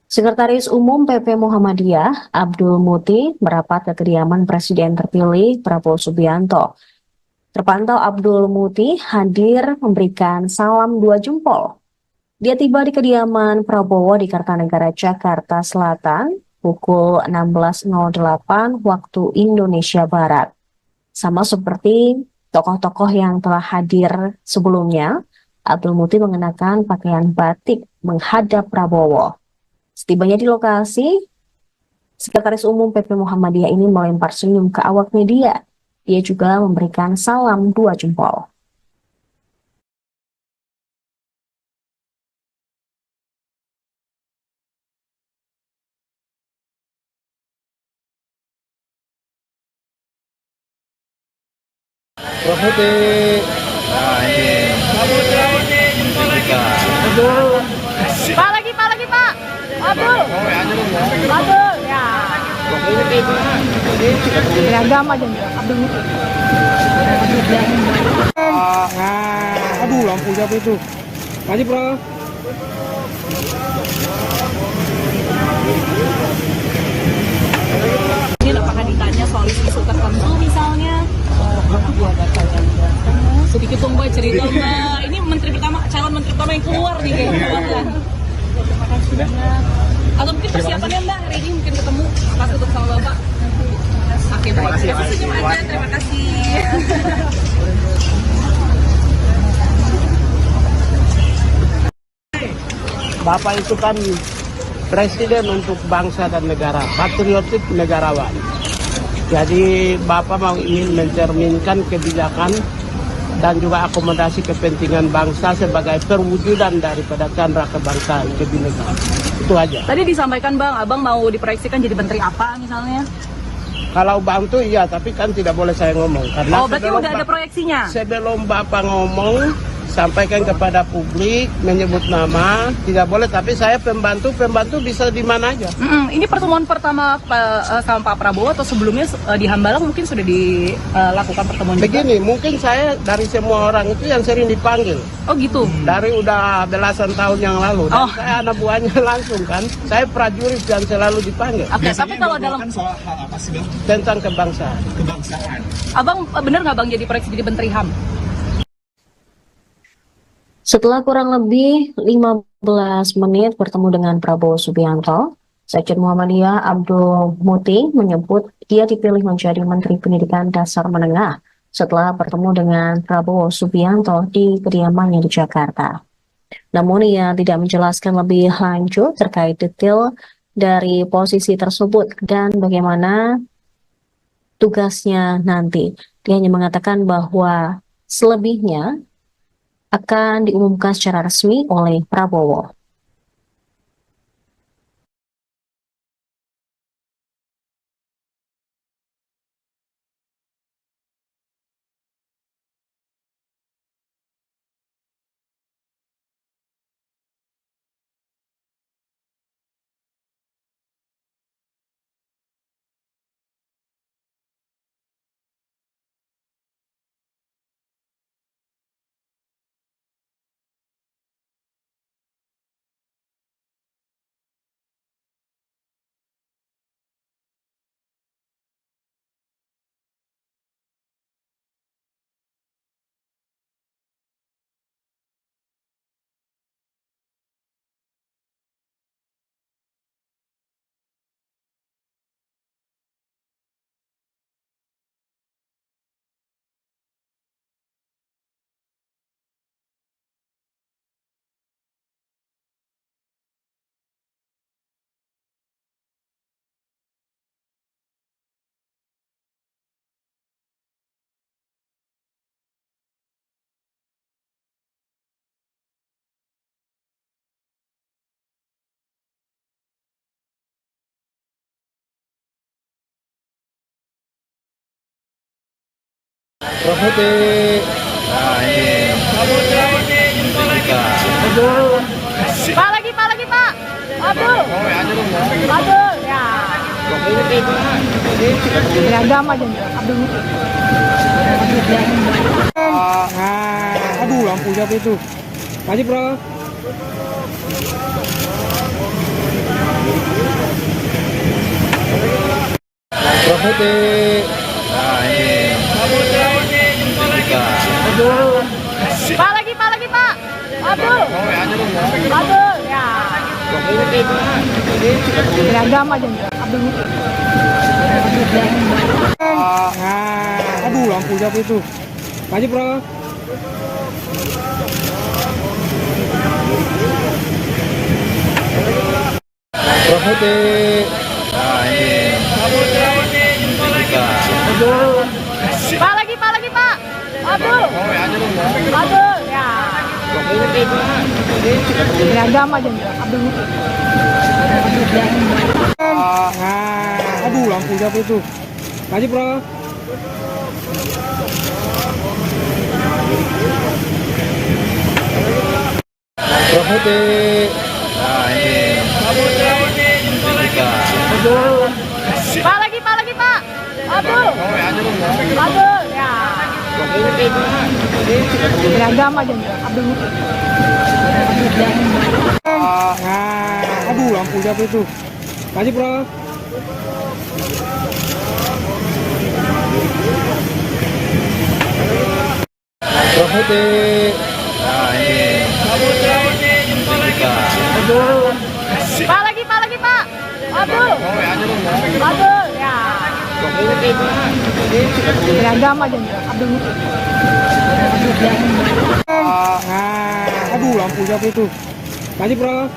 Sekretaris Umum PP Muhammadiyah, Abdul Muti, merapat ke kediaman Presiden terpilih Prabowo Subianto. Terpantau Abdul Muti hadir memberikan salam 2 jempol. Dia tiba di kediaman Prabowo di Kartanegara, Jakarta Selatan, pukul 16.08 waktu Indonesia Barat. Sama seperti tokoh-tokoh yang telah hadir sebelumnya, Abdul Muti mengenakan pakaian batik menghadap Prabowo. Setibanya di lokasi, Sekretaris Umum PP Muhammadiyah ini melempar senyum ke awak media. Dia juga memberikan salam 2 jempol. Putih. Nah ini. Pak lagi Pak. Abdul. Ya. Beragam aja Abdul. Aduh, lampu siapa itu? Maju, bro. Ini apakah ditanya soal isu tertentu misalnya? Sedikit dong Mbak cerita Mbak. Ini calon menteri pertama yang keluar nih kayaknya. Terima kasih banyak. Atau mungkin persiapannya Mbak hari ini mungkin ketemu pas ketemu sama Bapak. Oke, baik. Senyum aja. Terima kasih. Bapak itu kan presiden untuk bangsa dan negara, patriotik negarawan. Jadi Bapak mau ingin mencerminkan kebijakan dan juga akomodasi kepentingan bangsa sebagai perwujudan daripada candra kebangsaan kebinekaan. Itu aja. Tadi disampaikan Bang, Abang mau diproyeksikan jadi menteri apa misalnya? Kalau bantu iya, tapi kan tidak boleh saya ngomong. Karena berarti udah ada proyeksinya? Sebelum Bapak ngomong, sampaikan kepada publik, menyebut nama, tidak boleh. Tapi saya pembantu bisa di mana aja. Ini pertemuan pertama sama Pak Prabowo atau sebelumnya di Hambalang mungkin sudah dilakukan pertemuan Begini, mungkin saya dari semua orang itu yang sering dipanggil. Oh gitu? Dari udah belasan tahun yang lalu. Dan saya anak buahnya langsung kan. Saya prajurit yang selalu dipanggil. Oke, tapi kalau dalam soal hal apa sih Bang? Tentang kebangsaan. Kebangsaan. Abang bener nggak Bang jadi proyeksi jadi menteri HAM? Setelah kurang lebih 15 menit bertemu dengan Prabowo Subianto, Sekjen Muhammadiyah Abdul Muti menyebut dia dipilih menjadi Menteri Pendidikan Dasar Menengah setelah bertemu dengan Prabowo Subianto di kediamannya di Jakarta. Namun ia tidak menjelaskan lebih lanjut terkait detail dari posisi tersebut dan bagaimana tugasnya nanti. Dia hanya mengatakan bahwa selebihnya akan diumumkan secara resmi oleh Prabowo. Putih. Nah ini. Pak lagi Pak. Abdul. Ya. Beragam aja Abdul. Aduh, lampu siapa itu? Maju, bro. Putih. Nah ini. Pak lagi Pak. Abdul. Ya. Beragam aja Abdul. Aduh, lampu siapa itu? Maju, bro. Putih. Nah ini. Pak lagi Pak. Abdul. Ya. Beragam aja Abdul. Aduh, lampu siapa itu? Maju, bro. Nah ini Pak lagi Pak. Abdul. Ya. Beragam aja Abdul. Aduh, lampu siapa itu? Kasih, Bro. Nah ini Pak lagi Pak. Abdul. Ya. Beragam aja Abdul. Aduh, lampu siapa itu? Kasih, Bro.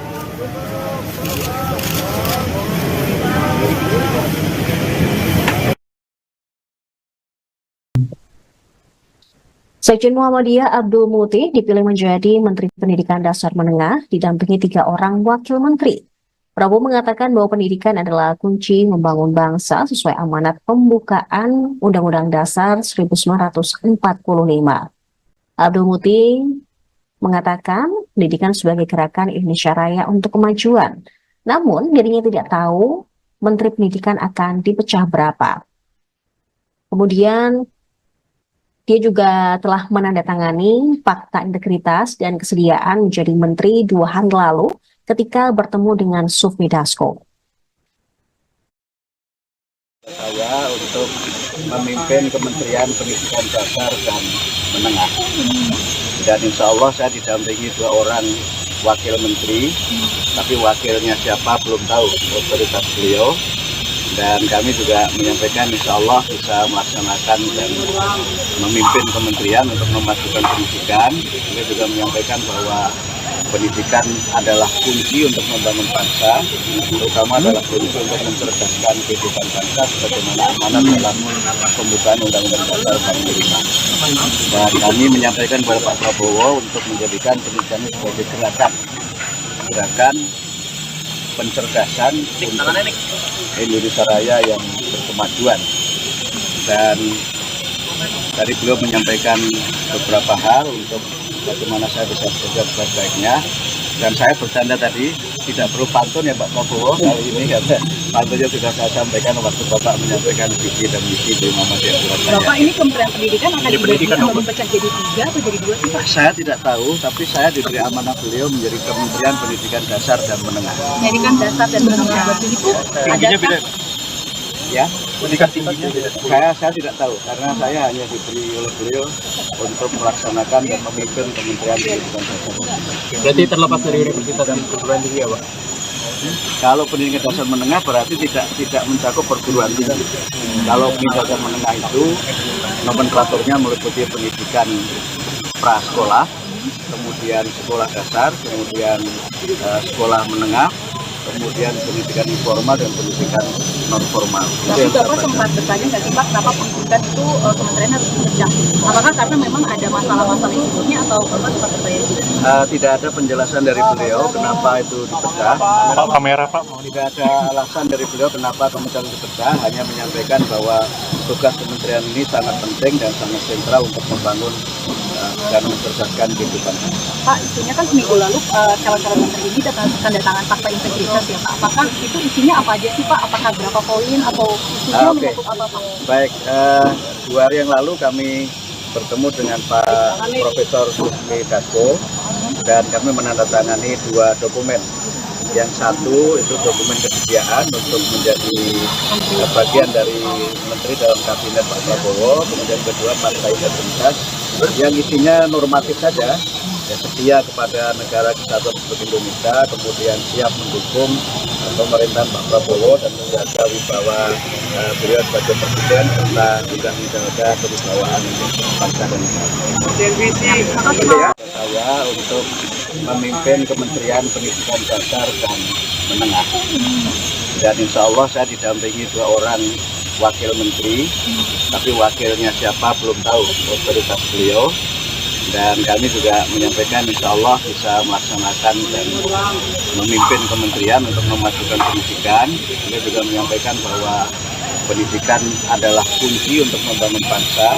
Sekjen Muhammadiyah Abdul Muti dipilih menjadi Menteri Pendidikan Dasar Menengah didampingi 3 orang wakil menteri. Prabowo mengatakan bahwa pendidikan adalah kunci membangun bangsa sesuai amanat pembukaan Undang-Undang Dasar 1945. Abdul Muti mengatakan pendidikan sebagai gerakan Indonesia Raya untuk kemajuan. Namun dirinya tidak tahu Menteri Pendidikan akan dipecah berapa. Kemudian dia juga telah menandatangani fakta integritas dan kesediaan menjadi menteri 2 hari lalu ketika bertemu dengan Sufmi Dasko. saya untuk memimpin Kementerian Pendidikan Dasar dan Menengah. Dan insya Allah saya didampingi 2 orang wakil menteri, tapi wakilnya siapa belum tahu, otoritas beliau. Dan kami juga menyampaikan insya Allah bisa melaksanakan dan memimpin kementerian untuk memajukan pendidikan. Beliau juga menyampaikan bahwa pendidikan adalah kunci untuk membangun bangsa, terutama adalah kunci untuk mencerdaskan kehidupan bangsa sebagaimana amanat dalam pembukaan Undang-Undang Dasar 45. Dan kami menyampaikan kepada Pak Prabowo untuk menjadikan pendidikan sebagai gerakan pencerdasan untuk Indonesia Raya yang berkemajuan. Dan tadi beliau menyampaikan beberapa hal untuk bagaimana saya bisa bekerja sebaik-baiknya. Dan saya bercanda tadi, tidak perlu pantun ya Pak Prabowo kali ini, karena pantunnya sudah saya sampaikan waktu Bapak menyampaikan visi dan misi di Muhammadiyah Surabaya. Bapak ini Kementerian Pendidikan akan dipecah jadi 3 atau jadi 2 sih Pak? Saya tidak tahu, tapi saya diberi amanah beliau menjadi Kementerian Pendidikan Dasar dan Menengah. Pendidikan Dasar dan Menengah. Berarti itu ada Ya, pendidikan tingginya saya tidak tahu, karena saya hanya diberi oleh beliau untuk melaksanakan dan memimpin Kementerian Pendidikan Dasar. Berarti terlepas dari universitas dan perguruan tinggi ya Pak? Kalau pendidikan dasar menengah berarti tidak mencakup perguruan tinggi. Kalau pendidikan dasar menengah itu nomenklaturnya meliputi pendidikan prasekolah, kemudian sekolah dasar, kemudian sekolah menengah, kemudian pendidikan informal dan pendidikan non formal. Tapi Bapak sempat bertanya nggak sih Pak, kenapa pendidikan itu kementerian harus dipecah? Apakah karena memang ada masalah-masalah yang sebelumnya atau Bapak sempat bertanya juga? Tidak ada penjelasan dari beliau kenapa itu dipecah. Pak kamera Pak. Tidak ada alasan dari beliau kenapa kementerian dipecah, hanya menyampaikan bahwa tugas kementerian ini sangat penting dan sangat sentral untuk membangun dan mencerdaskan kehidupan. Pak, isunya kan seminggu lalu calon-calon menteri ini tanda tangan fakta integritas ya Pak. Apakah itu isinya apa aja sih Pak? Apakah berapa poin atau isunya menyangkut apa Pak? Baik, 2 hari yang lalu kami bertemu dengan Pak Profesor Sufmi Dasko dan kami menandatangani 2 dokumen. Yang satu itu dokumen kesediaan untuk menjadi bagian dari menteri dalam kabinet Pak Prabowo, kemudian kedua fakta integritas yang isinya normatif saja, ya, setia kepada negara kesatuan Republik Indonesia, kemudian siap mendukung pemerintahan Pak Prabowo dan menjaga wibawa beliau sebagai presiden serta juga menjaga kewibawaan bangsa dan negara. Saya untuk memimpin Kementerian Pendidikan Dasar dan Menengah. Dan insya Allah saya didampingi 2 orang wakil menteri, tapi wakilnya siapa belum tahu, otoritas beliau. Dan kami juga menyampaikan insya Allah bisa melaksanakan dan memimpin kementerian untuk memajukan pendidikan. Beliau juga menyampaikan bahwa pendidikan adalah kunci untuk membangun bangsa,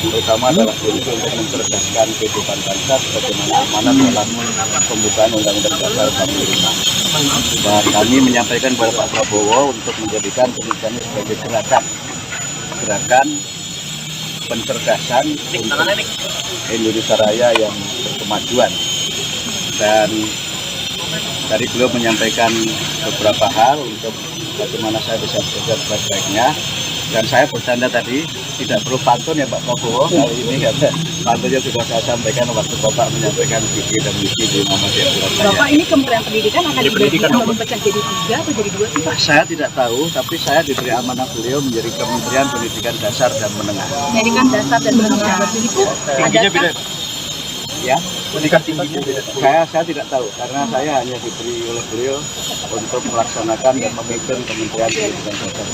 terutama adalah kunci untuk mencerdaskan kehidupan bangsa sebagaimana amanat dalam pembukaan Undang-Undang Dasar 45. Dan kami menyampaikan kepada Pak Prabowo untuk menjadikan pendidikan ini sebagai gerakan pencerdasan untuk Indonesia Raya yang berkemajuan. Dan tadi beliau menyampaikan beberapa hal untuk bagaimana saya bisa bekerja sebaik-baiknya. Dan saya bercanda tadi, tidak perlu pantun ya Pak Prabowo kali ini, karena pantunnya sudah saya sampaikan waktu Bapak menyampaikan visi dan misi di Muhammadiyah Surabaya. Bapak, ini Kementerian Pendidikan akan dipecah jadi 3 atau jadi 2 sih Pak? Saya tidak tahu, tapi saya diberi amanah beliau menjadi Kementerian Pendidikan Dasar dan Menengah. Pendidikan dasar dan menengah. Itu adakah? Ya, pendidikan tingginya beda. Saya tidak tahu, karena saya hanya diberi oleh beliau untuk melaksanakan dan memimpin Kementerian Pendidikan Dasar.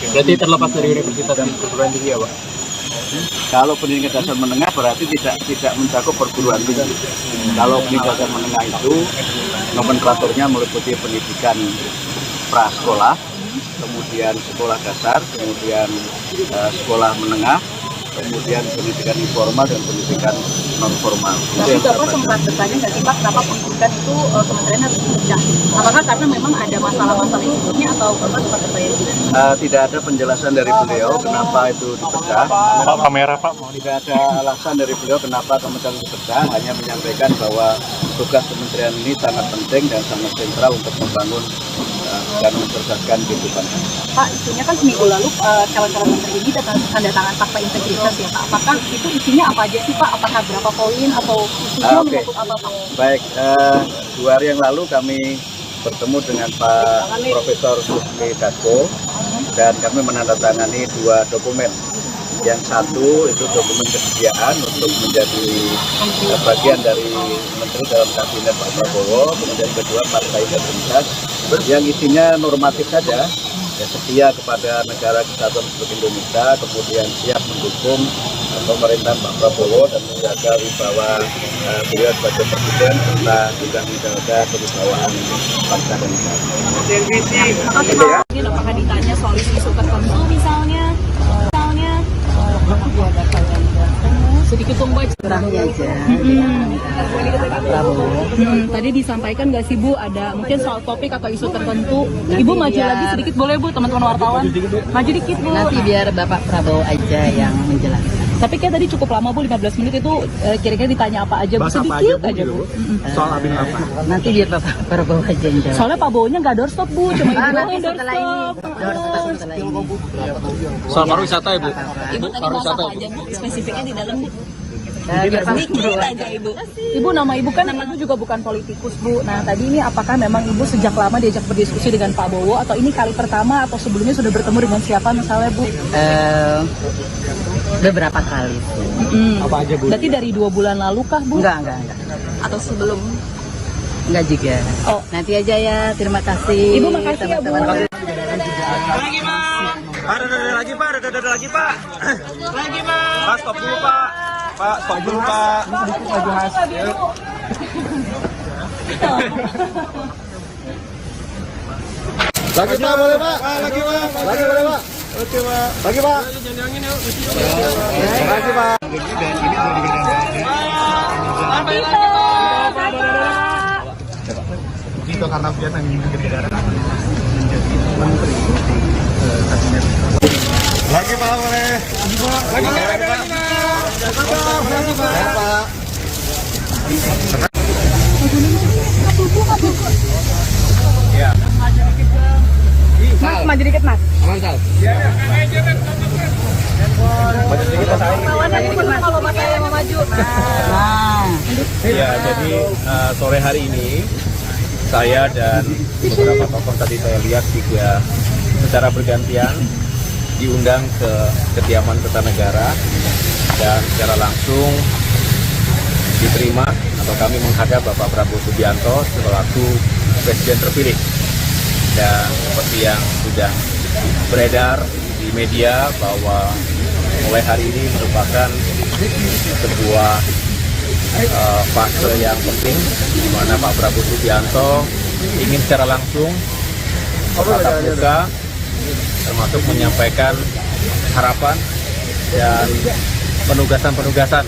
Berarti terlepas dari universitas dan perguruan tinggi ya Pak? Kalau pendidikan dasar menengah berarti tidak mencakup perguruan tinggi. Kalau pendidikan dasar menengah itu nomenklaturnya meliputi pendidikan prasekolah, kemudian sekolah dasar, kemudian sekolah menengah, kemudian pendidikan informal dan pendidikan non formal. Tapi Bapak sempat bertanya nggak sih Pak, kenapa pendidikan itu kementerian harus dipecah? Apakah karena memang ada masalah-masalah yang sebelumnya atau Bapak sempat bertanya juga? Tidak ada penjelasan dari beliau kenapa itu dipecah. Pak, kamera Pak. Tidak ada alasan dari beliau kenapa kementerian dipecah, hanya menyampaikan bahwa tugas kementerian ini sangat penting dan sangat sentral untuk membangun dan mencerdaskan kehidupan. Pak, isunya kan seminggu lalu calon-calon menteri ini tanda tangan fakta integritas ya Pak. Apakah itu isinya apa aja sih Pak? Apakah berapa poin atau isinya menyangkut apa Pak? Baik, 2 hari yang lalu kami bertemu dengan Pak Profesor Susmi Dasko dan kami menandatangani 2 dokumen. Yang satu itu dokumen kesediaan untuk menjadi bagian dari menteri dalam kabinet Pak Prabowo, kemudian kedua fakta integritas yang isinya normatif saja, ya, setia kepada negara kesatuan Republik Indonesia, kemudian siap mendukung pemerintahan Pak Prabowo dan menjaga wibawa beliau sebagai presiden serta juga menjaga kewibawaan bangsa dan negara. Apakah ditanya soal isu tertentu misalnya? Sedikit tombol Kurangnya aja. Tadi disampaikan nggak sih Bu, ada mungkin soal topik atau isu tertentu. Ibu maju lagi sedikit boleh Bu, teman-teman wartawan. Maju dikit Bu. Nanti biar Bapak Prabowo aja yang menjelaskan. Tapi kayak tadi cukup lama Bu, 15 menit itu kira-kira ditanya apa aja Bu, sedikit aja Bu. Soal Abin apa? Nanti biar Bapak Prabowo aja yang jawab. Soalnya Pak Bowonya nggak doorstop Bu, cuma Ibu doang Nanti yang setelah ini, doorstop. setelah ini. Soal pariwisata ya Bu? Ibu tadi bahas apa aja Bu, spesifiknya di dalam Bu? Biar Pak Sedikit aja Ibu. Ibu, nama Ibu kan Ibu juga bukan politikus Bu. Nah tadi ini apakah memang Ibu sejak lama diajak berdiskusi dengan Pak Bowo atau ini kali pertama atau sebelumnya sudah bertemu dengan siapa misalnya Bu? Beberapa kali. Apa aja Bu? Berarti dari 2 bulan lalu kah Bu? Enggak. Atau sebelum? Enggak juga. Oh. Nanti aja ya, terima kasih. Ibu makasih ya Bu. Lagi Pak, ada lagi Pak. Lagi Pak, stop dulu Pak. Pak, stop dulu Pak. Maju Mas. Lagi Pak, boleh Pak? Lagi Pak. Lagi boleh Pak? Oke Pak. Lagi Pak. Lagi Pak. Itu karena biasa mengikuti negara menjadi menteri kabinet. Lagi Pak, boleh. Lagi Pak. Lagi Pak. Ya. Mas, maju dikit Mas. Aman Sal. Maju sedikit Mas. Kalau Mas saya mau maju. Nah, Ya, jadi sore hari ini saya dan beberapa tokoh tadi saya lihat juga secara bergantian diundang ke kediaman Kertanegara dan secara langsung diterima atau kami menghadap Bapak Prabowo Subianto selaku Presiden terpilih. Dan seperti yang sudah beredar di media bahwa mulai hari ini merupakan sebuah fase yang penting di mana Pak Prabowo Subianto ingin secara langsung tatap muka termasuk menyampaikan harapan dan penugasan-penugasan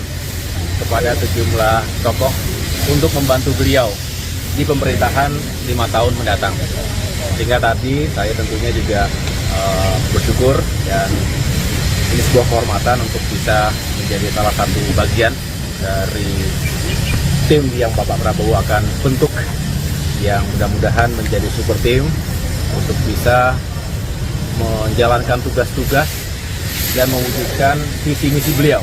kepada sejumlah tokoh untuk membantu beliau di pemerintahan 5 tahun mendatang. Sehingga tadi saya tentunya juga bersyukur dan ini sebuah kehormatan untuk bisa menjadi salah satu bagian dari tim yang Bapak Prabowo akan bentuk, yang mudah-mudahan menjadi super tim untuk bisa menjalankan tugas-tugas dan mewujudkan visi misi beliau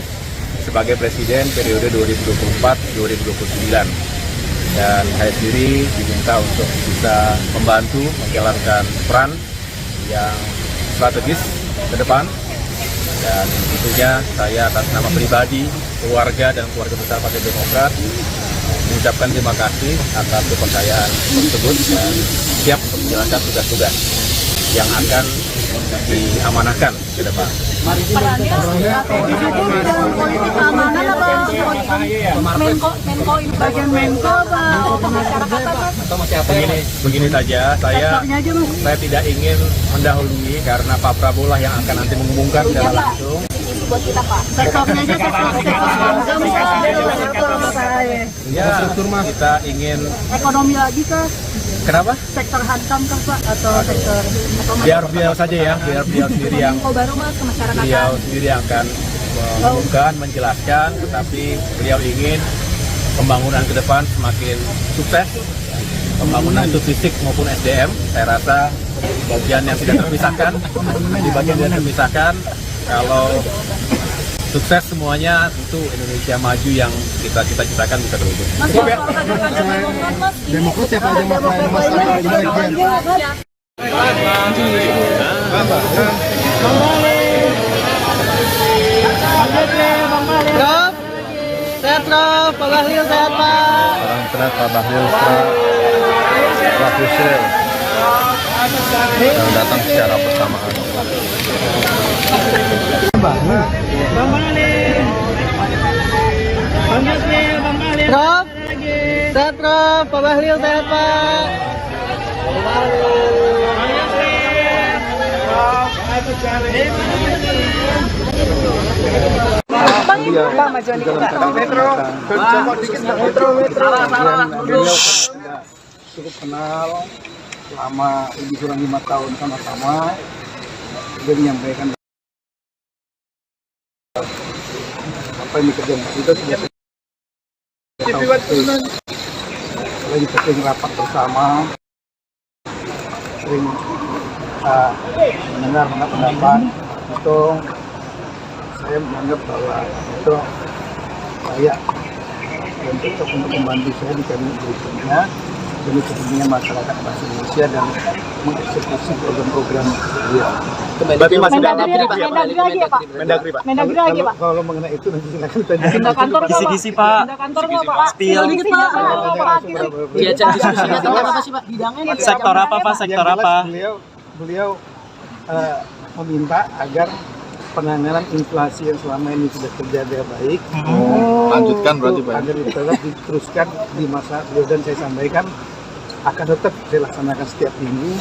sebagai presiden periode 2024-2029. Dan saya sendiri diminta untuk bisa membantu menjalankan peran yang strategis ke depan, dan tentunya saya atas nama pribadi, keluarga, dan keluarga besar Partai Demokrat mengucapkan terima kasih atas kepercayaan tersebut dan siap untuk menjalankan tugas-tugas yang akan diamanahkan ke depan. Begini saja, saya tidak ingin mendahului karena Pak Prabowo lah yang akan nanti mengumumkan secara langsung. Ya, kita ingin Ekonomi lagi kah? kenapa? Sektor hankam kah Pak? Atau sektor Biar beliau saja ya, biar beliau sendiri yang baru Mas ke masyarakat? beliau sendiri yang akan mengumumkan, menjelaskan, tetapi beliau ingin pembangunan ke depan semakin sukses, pembangunan itu fisik maupun SDM. Saya rasa bagian yang tidak terpisahkan, di bagian yang terpisahkan, kalau sukses semuanya, tentu Indonesia maju yang kita cita-citakan bisa terwujud. Demokrat siapa aja Prof, sehat Prof, Pak Bahlil sehat Pak. Salam sehat Pak Bahlil, Pak Yusril yang datang secara bersamaan. Prof, sehat Prof, Pak Bahlil sehat Pak. Pak maju dikit Pak. Metro. Cukup kenal selama lebih kurang 5 tahun sama-sama. Dia menyampaikan apa yang dikerjakan itu sudah lagi sering rapat bersama, sering mendengar pendapat itu. Saya menganggap bahwa itu layak dan cocok untuk membantu saya di kabinet berikutnya demi kepentingan masyarakat bangsa Indonesia dan mengeksekusi program-program beliau. Berarti masih Mendagri lagi ya Pak? Mendagri, Pak. Mendagri lagi Pak? Kalau mengenai itu nanti silakan tanya. Pindah kantor nggak, Pak? Kisi-kisi, Pak. Pindah kantor nggak Pak? Spill. Sedikit Pak. Diajak diskusinya tentang apa sih Pak? Bidangnya Sektor apa, Pak? Sektor Yang jelas apa? Beliau meminta agar penanganan inflasi yang selama ini sudah terjadi baik. Lanjutkan berarti, Pak. Agar tetap diteruskan di masa beliau, dan saya sampaikan akan tetap saya laksanakan setiap minggu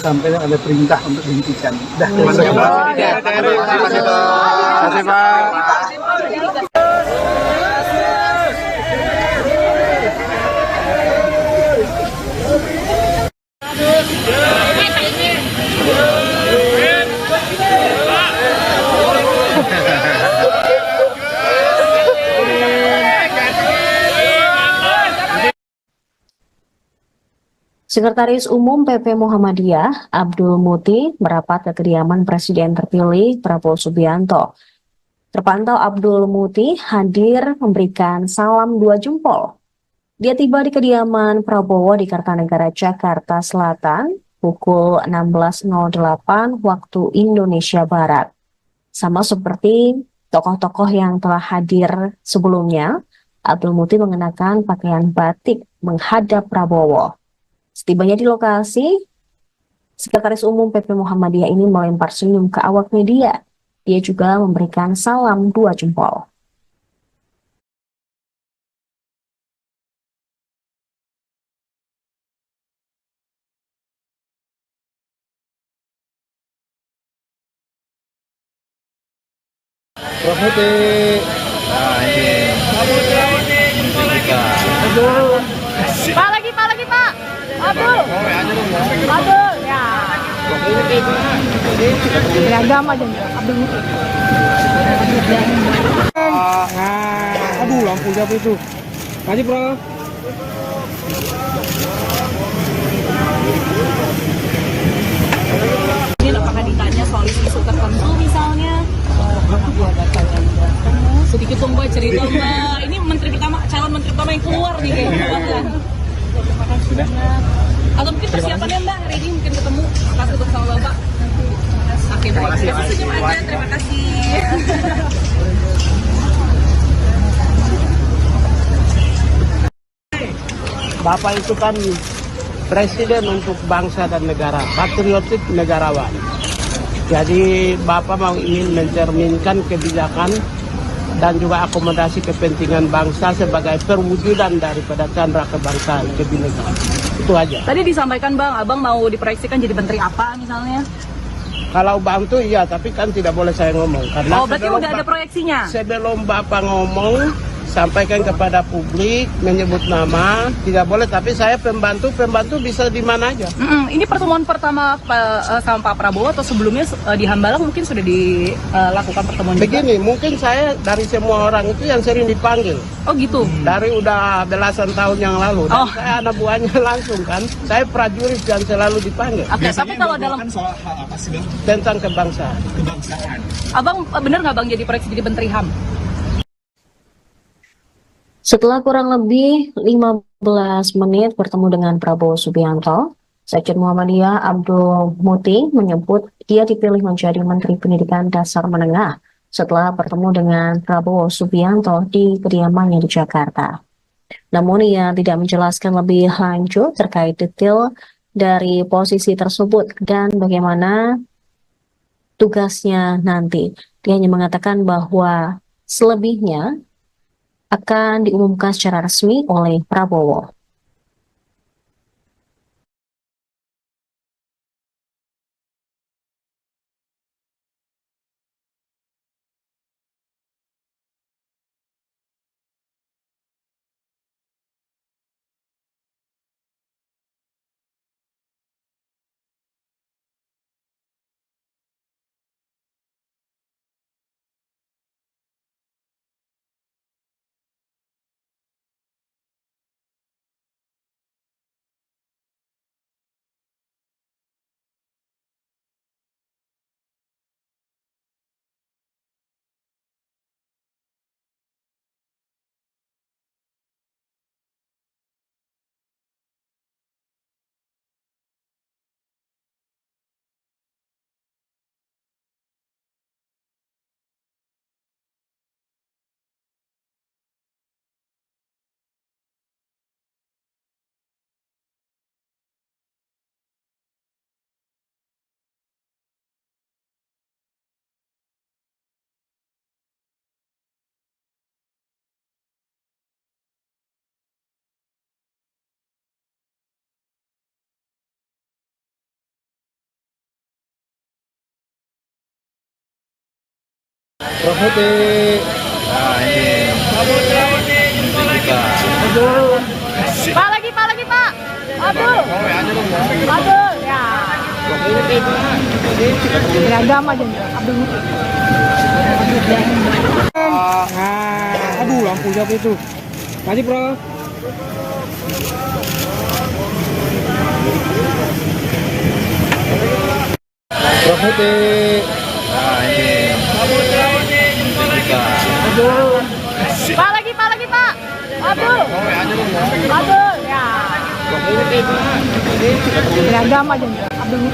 sampai ada perintah untuk dihentikan. Terima kasih Pak. Sekretaris Umum PP Muhammadiyah, Abdul Muti, merapat ke kediaman Presiden terpilih Prabowo Subianto. Terpantau Abdul Muti hadir memberikan salam 2 jempol. Dia tiba di kediaman Prabowo di Kartanegara, Jakarta Selatan, pukul 16.08 waktu Indonesia Barat. Sama seperti tokoh-tokoh yang telah hadir sebelumnya, Abdul Muti mengenakan pakaian batik menghadap Prabowo. Setibanya di lokasi, Sekretaris Umum PP Muhammadiyah ini melempar senyum ke awak media. Dia juga memberikan salam 2 jempol. Profetik. Nah ini. Pak lagi Pak. Abdul. Ya. Beragam aja Abdul. Aduh, lampu siapa itu? Kasih, bro. Ini apakah ditanya soal isu tertentu misalnya? Sedikit dong Mbak cerita Mbak. Ini calon menteri pertama yang keluar nih kayaknya. Sudah. Atau mungkin persiapannya Mbak hari ini mungkin ketemu sama Bapak. Oke, terima kasih. Senyum aja, terima kasih. Bapak itu kan presiden untuk bangsa dan negara, patriotik negarawan. Jadi Bapak ingin mencerminkan kebijakan dan juga akomodasi kepentingan bangsa sebagai perwujudan daripada candra kebangsaan, kebinekaan. Itu aja. Tadi disampaikan Bang, Abang mau diproyeksikan jadi menteri apa misalnya? Kalau bantu iya, tapi kan tidak boleh saya ngomong. Karena berarti udah ada proyeksinya? Sebelum Bapak ngomong, sampaikan kepada publik, menyebut nama, tidak boleh. Tapi saya pembantu bisa di mana aja. Ini pertemuan pertama sama Pak Prabowo atau sebelumnya di Hambalang mungkin sudah dilakukan pertemuan juga? Begini, mungkin saya dari semua orang itu yang sering dipanggil. Oh gitu? Dari udah belasan tahun yang lalu. Dan saya anak buahnya langsung kan. Saya prajurit yang selalu dipanggil. Oke, tapi kalau dalam soal hal apa sih, Bang? tentang kebangsaan. Abang benar nggak Bang jadi proyeksi jadi menteri HAM? Setelah kurang lebih 15 menit bertemu dengan Prabowo Subianto, Sekjen Muhammadiyah Abdul Muti menyebut dia dipilih menjadi Menteri Pendidikan Dasar Menengah setelah bertemu dengan Prabowo Subianto di kediamannya di Jakarta. Namun ia tidak menjelaskan lebih lanjut terkait detail dari posisi tersebut dan bagaimana tugasnya nanti. Dia hanya mengatakan bahwa selebihnya akan diumumkan secara resmi oleh Prabowo. Profetik. Nah ini. Pak lagi Pak. Abdul. Ya. Beragam aja Abdul. Aduh, lampu siapa itu? Kasih, bro. Profetik. Nah ini. Pak lagi Pak. Abdul. Ya. Beragam aja Abdul.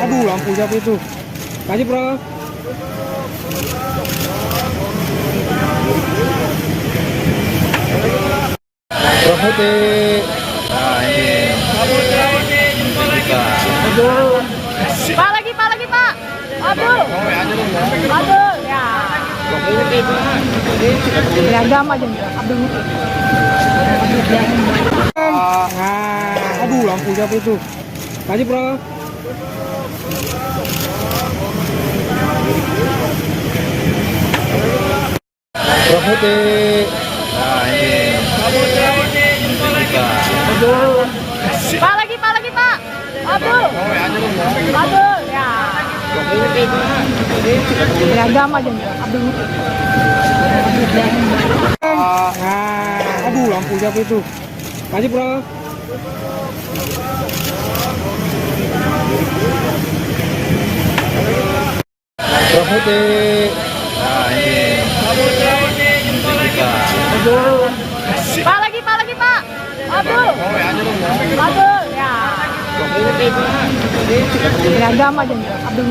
Aduh, lampu siapa itu? Kasih, bro. Profetik. Nah ini. Pak lagi Pak. Abdul. Ya. Beragam aja Abdul. Aduh, lampu siapa itu? Kasih, bro. Prof Putih. Nah ini. Pak lagi Pak. Abdul. Ya. Beragam aja Abdul. Aduh, lampu siapa itu? Makasih, Bro. Prof Putih. Nah ini. Pak lagi Pak. Abdul. Ya. Beragam aja Abdul.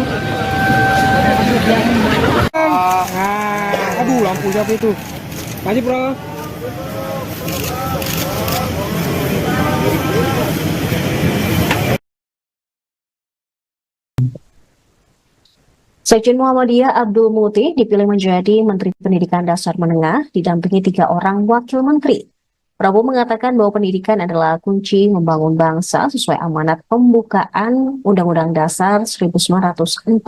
Aduh, lampu siapa itu? Makasih, Bro. Sekjen Muhammadiyah Abdul Muti dipilih menjadi Menteri Pendidikan Dasar Menengah didampingi 3 orang wakil menteri. Prabowo mengatakan bahwa pendidikan adalah kunci membangun bangsa sesuai amanat pembukaan Undang-Undang Dasar 1945.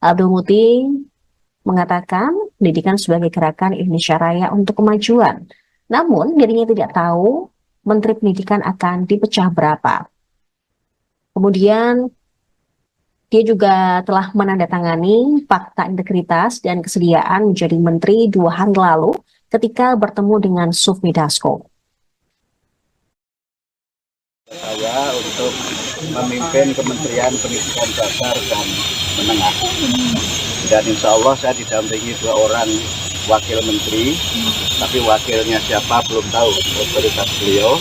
Abdul Muti mengatakan pendidikan sebagai gerakan Indonesia Raya untuk kemajuan. Namun dirinya tidak tahu Menteri Pendidikan akan dipecah berapa. Kemudian dia juga telah menandatangani fakta integritas dan kesediaan menjadi menteri 2 hari lalu ketika bertemu dengan Sufmi Dasko. Saya untuk memimpin Kementerian Pendidikan Dasar dan Menengah. Dan insya Allah saya didampingi 2 orang wakil menteri, tapi wakilnya siapa belum tahu, otoritas beliau.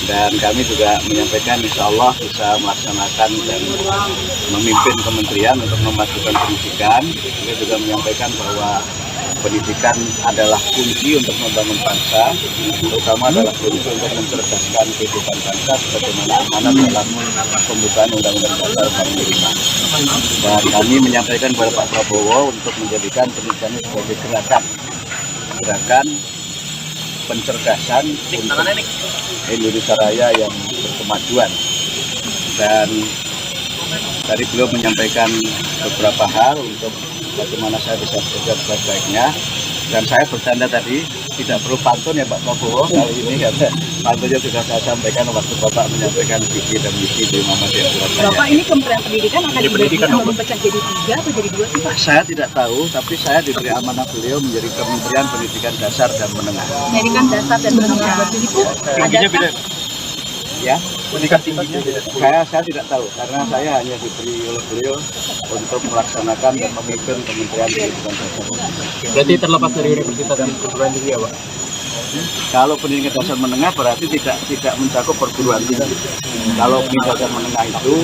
Dan kami juga menyampaikan insya Allah bisa melaksanakan dan memimpin kementerian untuk memajukan pendidikan. Kita juga menyampaikan bahwa pendidikan adalah kunci untuk membangun bangsa, terutama adalah kunci untuk mencerdaskan kehidupan bangsa sebagaimana amanat dalam pembukaan Undang-Undang Dasar 45. Dan kami menyampaikan kepada Pak Prabowo untuk menjadikan pendidikan sebagai gerakan pencerdasan untuk Indonesia Raya yang berkemajuan. Dan tadi beliau menyampaikan beberapa hal untuk bagaimana saya bisa bekerja sebaik-baiknya. Dan saya bercanda tadi, tidak perlu pantun ya Pak Prabowo kali ini, karena pantunnya sudah saya sampaikan waktu Bapak menyampaikan visi dan misi di Muhammadiyah Surabaya. Bapak ini Kementerian Pendidikan akan dipecah jadi 3 atau jadi 2 sih Pak? Saya tidak tahu, tapi saya diberi amanah beliau menjadi Kementerian Pendidikan Dasar dan Menengah. Pendidikan Dasar dan Menengah itu adakah? Ya, pendidikan tingginya saya tidak tahu, karena saya hanya diberi oleh beliau untuk melaksanakan dan memimpin Kementerian Pendidikan Dasar. Berarti terlepas dari universitas dan perguruan tinggi ya Pak? Kalau pendidikan dasar menengah berarti tidak mencakup perguruan tinggi. Kalau pendidikan dasar menengah itu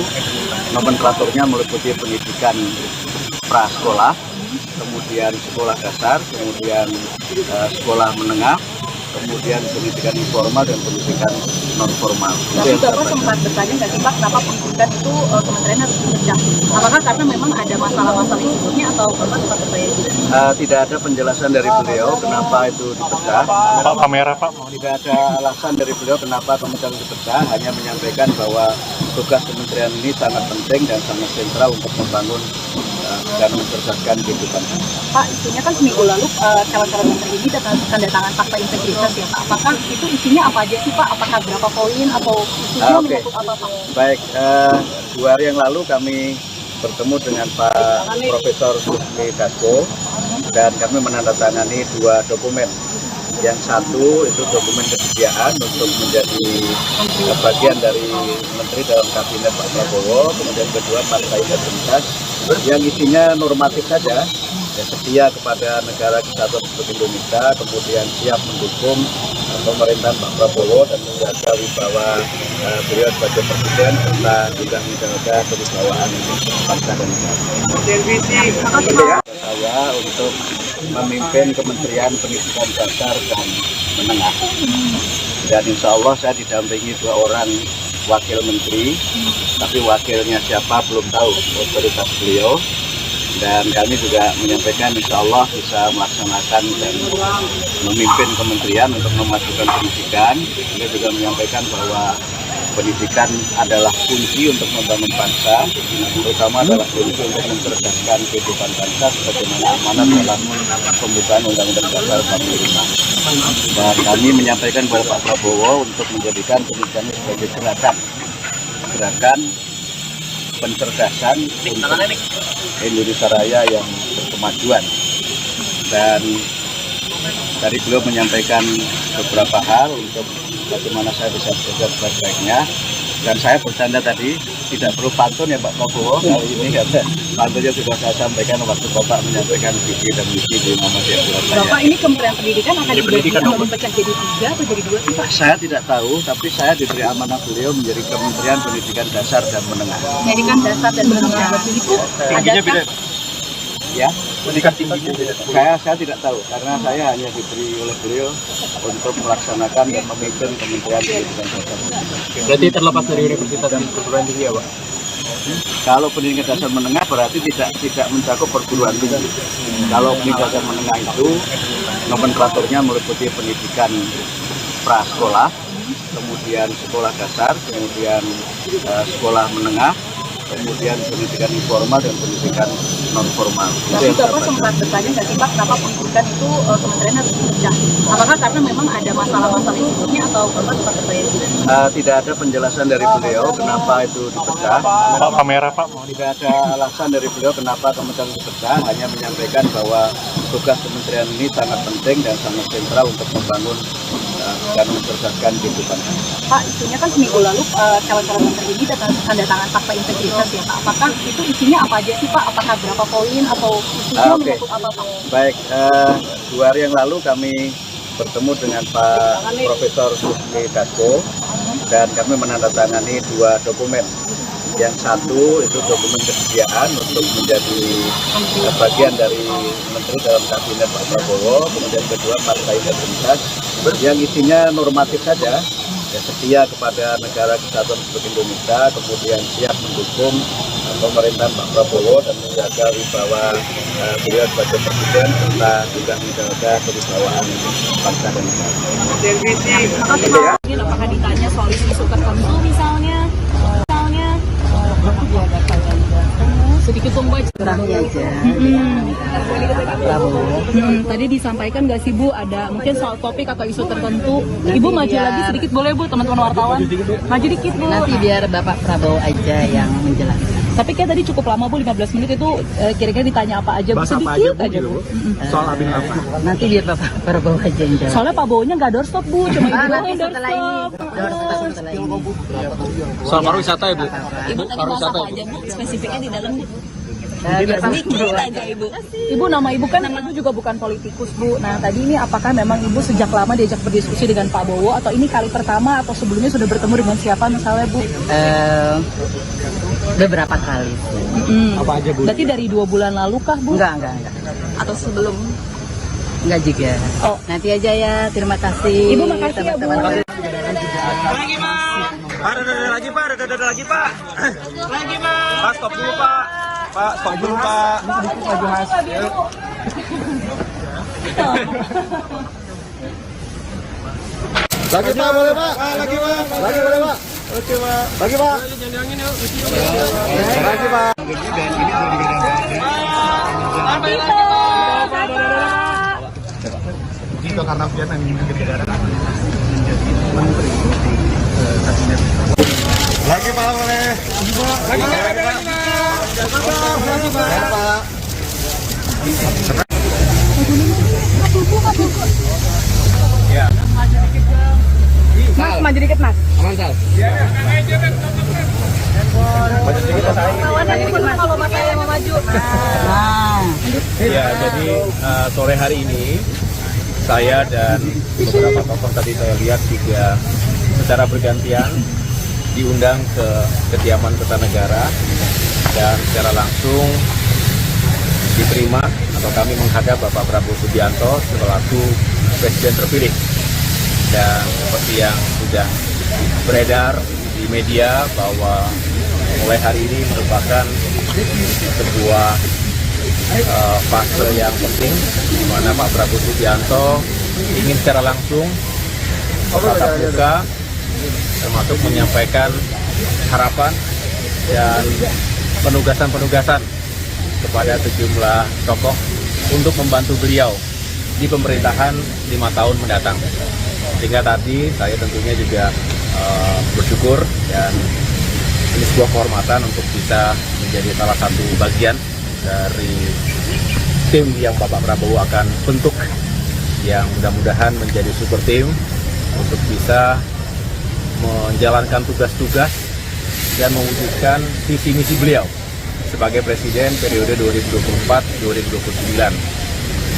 nomenklaturnya meliputi pendidikan prasekolah, kemudian sekolah dasar, kemudian sekolah menengah, kemudian pendidikan informal dan pendidikan non formal. Tapi Bapak sempat bertanya nggak sih Pak, kenapa pendidikan itu kementerian harus dipecah? Apakah karena memang ada masalah-masalah sebelumnya atau Bapak sempat bertanya juga? Tidak ada penjelasan dari beliau kenapa itu dipecah. Pak kamera Pak. Tidak ada alasan dari beliau kenapa kementerian dipecah, hanya menyampaikan bahwa tugas kementerian ini sangat penting dan sangat sentral untuk membangun dan mencerdaskan kehidupan. Pak, isunya kan seminggu lalu calon-calon menteri ini tanda tangan fakta integritas ya Pak. Apakah itu isinya apa aja sih Pak? Apakah berapa poin atau isunya menyangkut apa Pak? Baik, 2 hari yang lalu kami bertemu dengan Pak Profesor Sufmi Dasko dan kami menandatangani 2 dokumen. Yang satu itu dokumen kesediaan untuk menjadi bagian dari menteri dalam kabinet Pak Prabowo, kemudian kedua fakta integritas yang isinya normatif saja, ya, setia kepada negara kesatuan Republik Indonesia, kemudian siap mendukung pemerintahan Pak Prabowo dan menjaga wibawa beliau sebagai presiden serta juga menjaga kewibawaan bangsa dan negara. Saya untuk memimpin Kementerian Pendidikan Dasar dan Menengah. Dan insya Allah saya didampingi 2 orang wakil menteri, tapi wakilnya siapa belum tahu, otoritas beliau. Dan kami juga menyampaikan insya Allah bisa melaksanakan dan memimpin kementerian untuk memajukan pendidikan. Kita juga menyampaikan bahwa pendidikan adalah kunci untuk membangun bangsa, terutama adalah kunci untuk mencerdaskan kehidupan bangsa sebagaimana amanat dalam pembukaan Undang-Undang Dasar 45. Dan kami menyampaikan kepada Pak Prabowo untuk menjadikan pendidikan sebagai gerakan pencerdasan untuk Indonesia Raya yang berkemajuan. Dan tadi beliau menyampaikan beberapa hal untuk bagaimana saya bisa bekerja sebaik-baiknya. Dan saya bercanda tadi, tidak perlu pantun ya Pak Prabowo kali ini, karena pantunnya sudah saya sampaikan waktu Bapak menyampaikan visi dan misi di Muhammadiyah Surabaya. Bapak, ini Kementerian Pendidikan akan dipecah jadi 3 atau jadi 2 sih Pak? Saya tidak tahu, tapi saya diberi amanah beliau menjadi Kementerian Pendidikan Dasar dan Menengah. Pendidikan dasar dan menengah itu adakah? Ya, pendidikan tingginya saya tidak tahu, karena saya hanya diberi oleh beliau untuk melaksanakan dan memimpin Kementerian Pendidikan Dasar. Berarti terlepas dari universitas dan perguruan tinggi ya Pak? Kalau pendidikan dasar menengah berarti tidak mencakup perguruan tinggi. Kalau pendidikan dasar menengah itu nomenklaturnya meliputi pendidikan prasekolah, kemudian sekolah dasar, kemudian sekolah menengah, kemudian pendidikan informal dan pendidikan non formal. Tapi Bapak sempat bertanya nggak sih Pak, kenapa pendidikan itu kementerian harus dipecah? Apakah karena memang ada masalah-masalah yang sebelumnya atau Bapak sempat bertanya juga? Tidak ada penjelasan dari beliau kenapa itu dipecah. Pak, kamera Pak. Tidak ada alasan dari beliau kenapa kementerian dipecah, hanya menyampaikan bahwa tugas kementerian ini sangat penting dan sangat sentral untuk membangun dan mencerdaskan kehidupan. Pak, isunya kan seminggu lalu calon-calon menteri ini tanda tangan fakta integritas ya Pak. Apakah itu isinya apa aja sih Pak? Apakah berapa poin atau isunya menyangkut apa Pak? Baik, 2 hari yang lalu kami bertemu dengan Pak Profesor Sufmi Dasko dan kami menandatangani 2 dokumen. Yang satu itu dokumen kesediaan untuk menjadi bagian dari menteri dalam kabinet Pak Prabowo. Kemudian kedua fakta integritas yang isinya normatif saja, ya, setia kepada negara kesatuan Republik Indonesia, kemudian siap mendukung pemerintahan Pak Prabowo dan menjaga wibawa beliau sebagai presiden serta juga menjaga kewibawaan bangsa dan negara. Apakah ditanya soal isu tertentu misalnya? Sedikit tombol terakhir aja. Tadi disampaikan nggak sih Bu, ada mungkin soal topik atau isu tertentu. Ibu maju lagi sedikit boleh Bu, teman-teman wartawan. Maju dikit Bu. Nanti biar Bapak Prabowo aja yang menjelaskan. Tapi kayak tadi cukup lama Bu, 15 menit itu kira-kira ditanya apa aja Bu, sedikit aja Bu. Soal Abin apa? Nanti biar Bapak Prabowo aja yang jawab. Soalnya Pak Bowonya nggak doorstop Bu, cuma Ibu doang yang setelah ini. doorstop. Setelah ini. Soal pariwisata ya Bu? Ibu tadi masak apa aja Bu, spesifiknya di dalam Bu? Sedikit aja Ibu. Ibu, nama Ibu kan Ibu juga bukan politikus Bu. Nah tadi ini apakah memang Ibu sejak lama diajak berdiskusi dengan Pak Bowo atau ini kali pertama atau sebelumnya sudah bertemu dengan siapa misalnya Bu? Beberapa kali. Apa aja Bu? Berarti dari 2 bulan lalu kah Bu? Enggak. Atau sebelum? Enggak juga. Oh. Nanti aja ya, terima kasih. Ibu makasih ya Bu. Lagi Pak, lagi Pak, lagi Pak. Lagi Pak, stop dulu Pak. Pak, stop dulu Pak. Lagi Pak, boleh Pak? Lagi Pak. Lagi boleh Pak? Oke Pak. Lagi Pak. Lagi Pak. Itu karena Vietnam ingin negara menjadi menteri kabinet. Lagi Pak, boleh. Lagi Pak. Lagi Pak. Ya. Mas, maju dikit Mas. Aman Sal. Maju sedikit Mas. Kalau Mas yang mau maju. Ya, jadi sore hari ini saya dan beberapa tokoh tadi saya lihat juga secara bergantian diundang ke kediaman Kertanegara dan secara langsung diterima atau kami menghadap Bapak Prabowo Subianto selaku Presiden terpilih. Dan seperti yang sudah beredar di media bahwa mulai hari ini merupakan sebuah fase yang penting di mana Pak Prabowo Subianto ingin secara langsung tatap muka termasuk menyampaikan harapan dan penugasan-penugasan kepada sejumlah tokoh untuk membantu beliau di pemerintahan 5 tahun mendatang. Sehingga tadi saya tentunya juga bersyukur dan ini sebuah kehormatan untuk bisa menjadi salah satu bagian dari tim yang Bapak Prabowo akan bentuk, yang mudah-mudahan menjadi super tim untuk bisa menjalankan tugas-tugas dan mewujudkan visi misi beliau sebagai Presiden periode 2024-2029.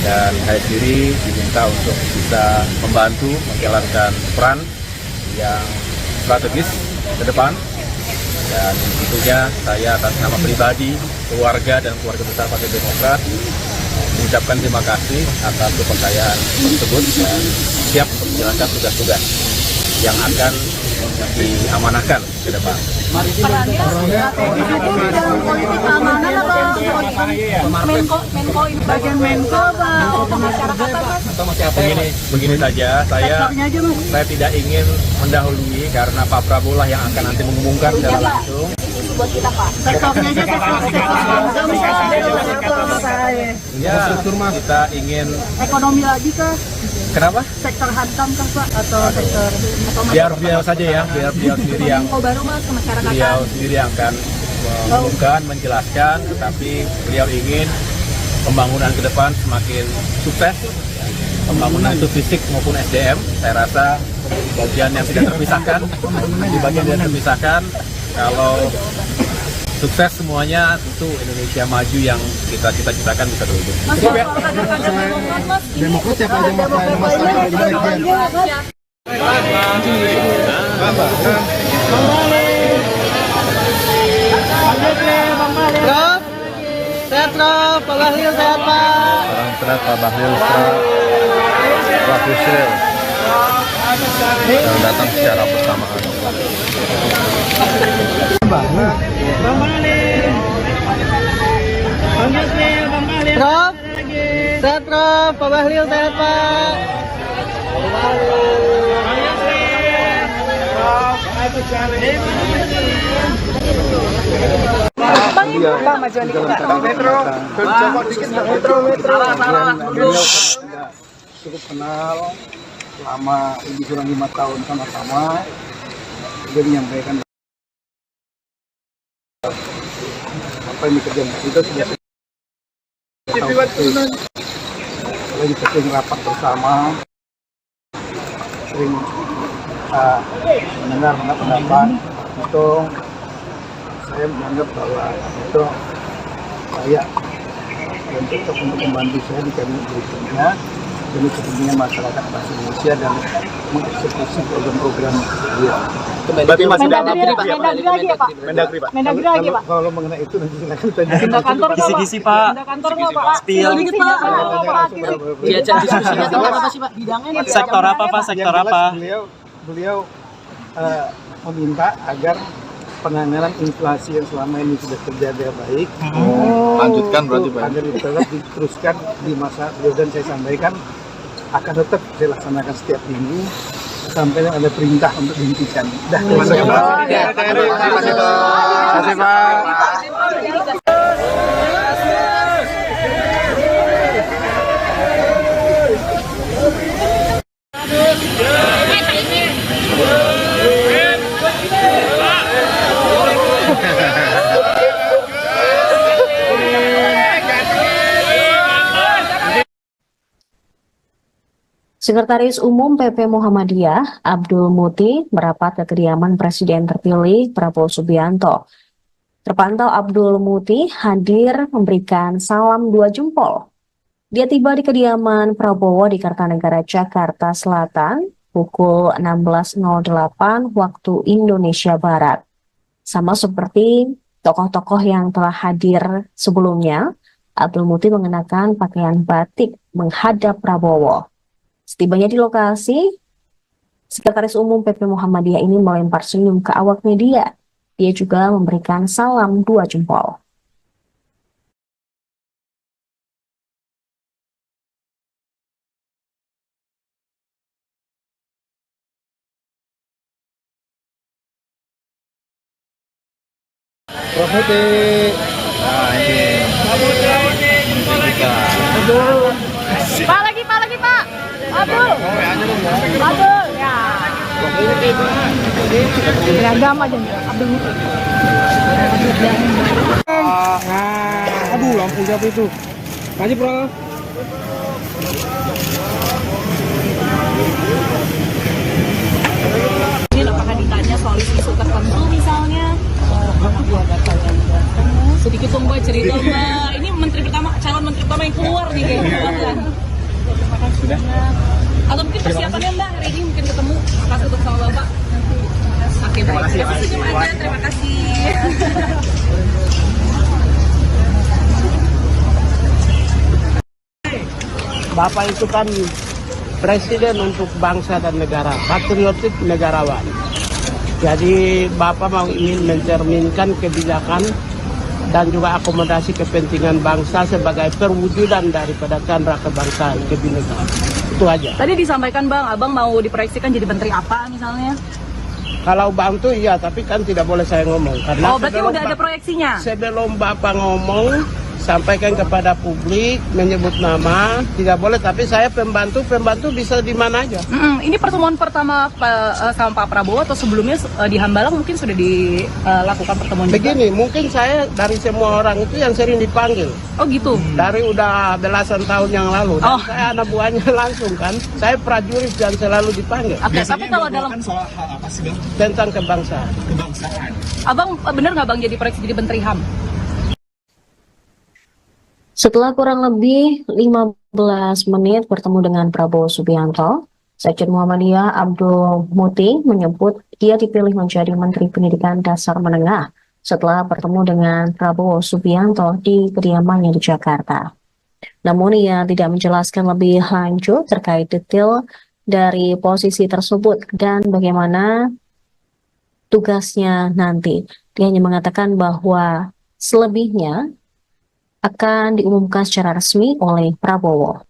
Dan saya sendiri diminta untuk bisa membantu menjalankan peran yang strategis ke depan. Dan tentunya saya atas nama pribadi, keluarga, dan keluarga besar Partai Demokrat mengucapkan terima kasih atas kepercayaan tersebut dan siap untuk menjalankan tugas-tugas yang akan diamanahkan ke depan. Perannya dalam politik keamanan atau Menko ini bagian Menko atau masyarakat apa? Begini saja, saya tidak ingin mendahului karena Pak Prabowo lah yang akan nanti mengumumkan secara langsung. Buat kita Pak. Sektornya aja Ya, kita ingin ekonomi lagi kah? kenapa? Sektor hankam kah Pak? Atau sektor Biar beliau saja ya, biar beliau sendiri yang Menko baru Mas ke masyarakat. beliau sendiri yang akan mengumumkan, menjelaskan, tetapi beliau ingin pembangunan ke depan semakin sukses. Pembangunan itu fisik maupun SDM, saya rasa bagian yang tidak terpisahkan, di bagian yang terpisahkan, kalau sukses semuanya tentu Indonesia maju yang kita cita-citakan bisa terwujud. Mas, Demokrat siapa aja Prof, sehat Prof, Pak Bahlil sehat Pak. Salam sehat Pak Bahlil, Pak Yusril yang datang secara bersamaan. Prof, sehat Prof, Pak Bahlil sehat Pak. Cukup kenal selama lebih kurang 5 tahun sama-sama. Dia menyampaikan apa yang dikerjakan itu sudah lagi sering rapat bersama, sering mendengar pendapat itu. Saya menganggap bahwa itu layak dan cocok untuk membantu saya di kabinet berikutnya demi kepentingan masyarakat bangsa Indonesia dan mengeksekusi program-program dia. Berarti masih Mendagri lagi ya Pak? Mendagri, Pak. Mendagri lagi Pak? Kalau mengenai itu nanti silakan tanya. Pindah kantor nggak, Pak? Kisi-kisi, Pak. Pindah kantor nggak Pak? Spill. Dikit Pak. Diajak diskusinya tentang apa sih Pak? Bidangnya nih. Sektor apa, Pak? Sektor Yang jelas apa? Beliau meminta agar penanganan inflasi yang selama ini sudah terjaga baik, Lanjutkan berarti, Pak. agar tetap diteruskan di masa beliau, dan saya sampaikan akan tetap saya laksanakan setiap minggu sampai ada perintah untuk dihentikan. Terima kasih Pak. Sekretaris Umum PP Muhammadiyah, Abdul Muti, merapat ke kediaman Presiden terpilih Prabowo Subianto. Terpantau Abdul Muti hadir memberikan salam 2 jempol. Dia tiba di kediaman Prabowo di Kartanegara, Jakarta Selatan, pukul 16.08 waktu Indonesia Barat. Sama seperti tokoh-tokoh yang telah hadir sebelumnya, Abdul Muti mengenakan pakaian batik menghadap Prabowo. Setibanya di lokasi, Sekretaris Umum PP Muhammadiyah ini melempar senyum ke awak media. Dia juga memberikan salam 2 jempol. Profeti. Nah ini. Pak lagi Pak. Abdul. Abdul ya. Beragam aja Abdul. Aduh, lampu siapa itu? Maju, bro. Ini apakah ditanya soal isu tertentu misalnya? Sedikit dong Mbak cerita Mbak. Ini calon menteri pertama yang keluar nih kayaknya. Sudah. Atau mungkin persiapannya Mbak hari ini mungkin ketemu pas ketemu sama Bapak. Oke baik. Terima kasih. Terima kasih. Bapak itu kan presiden untuk bangsa dan negara, patriotik negarawan. Jadi Bapak mau ingin mencerminkan kebijakan dan juga akomodasi kepentingan bangsa sebagai perwujudan daripada candra kebangsaan kebinekaan. Itu aja. Tadi disampaikan Bang, Abang mau diproyeksikan jadi menteri apa misalnya? Kalau bantu iya, tapi kan tidak boleh saya ngomong. Karena berarti udah ada proyeksinya? Sebelum Bapak ngomong, sampaikan kepada publik, menyebut nama, tidak boleh. Tapi saya pembantu bisa di mana aja. Ini pertemuan pertama sama Pak Prabowo atau sebelumnya di Hambalang mungkin sudah dilakukan pertemuan juga? Begini, mungkin saya dari semua orang itu yang sering dipanggil. Oh gitu? Dari udah belasan tahun yang lalu. Dan saya anak buahnya langsung kan. Saya prajurit dan selalu dipanggil. Oke, tapi kalau dalam soal hal apa sih Bang? Tentang kebangsaan. Kebangsaan. Abang bener nggak Bang jadi proyeksi jadi menteri HAM? Setelah kurang lebih 15 menit bertemu dengan Prabowo Subianto, Sekjen Muhammadiyah Abdul Muti menyebut dia dipilih menjadi Menteri Pendidikan Dasar Menengah setelah bertemu dengan Prabowo Subianto di kediamannya di Jakarta. Namun ia tidak menjelaskan lebih lanjut terkait detail dari posisi tersebut dan bagaimana tugasnya nanti. Dia hanya mengatakan bahwa selebihnya akan diumumkan secara resmi oleh Prabowo.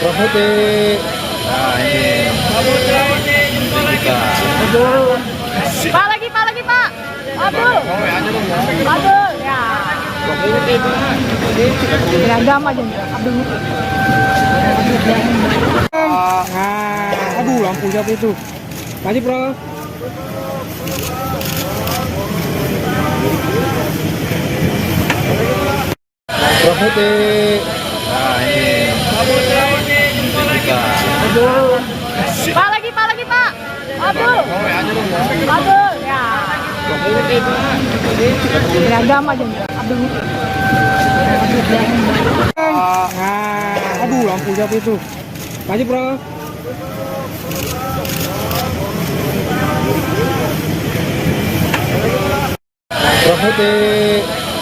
Profeti. Nah ini. Pak lagi Pak. Abdul. Abdul ya. Beragam aja Abdul. Aduh, lampu siapa itu? Maju, bro. Profeti. Nah ini. Pak lagi Pak. Abdul. Abdul ya. Beragam aja Abdul. Aduh, lampu siapa itu? Maju, bro. Profeti.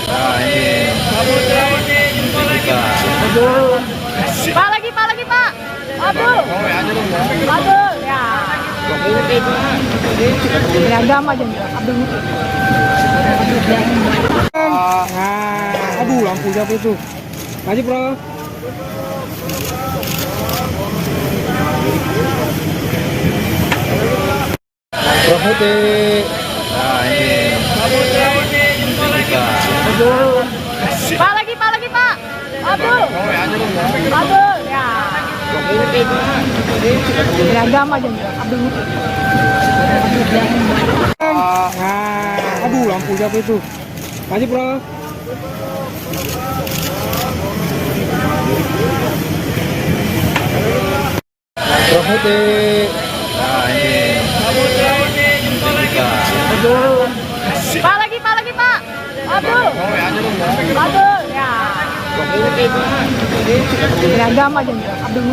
Nah ini. Pak lagi Pak. Abdul. Abdul ya. Beragam aja Abdul. Aduh, lampu siapa itu? Maju, bro. Prof. Nah ini. Pak lagi Pak. Abdul. Ya. Beragam aja Abdul. Aduh, lampu siapa itu? Masih, Bro. Prof. Nah ini. Pak lagi Pak. Abdul. Ya. Beragam aja Abdul.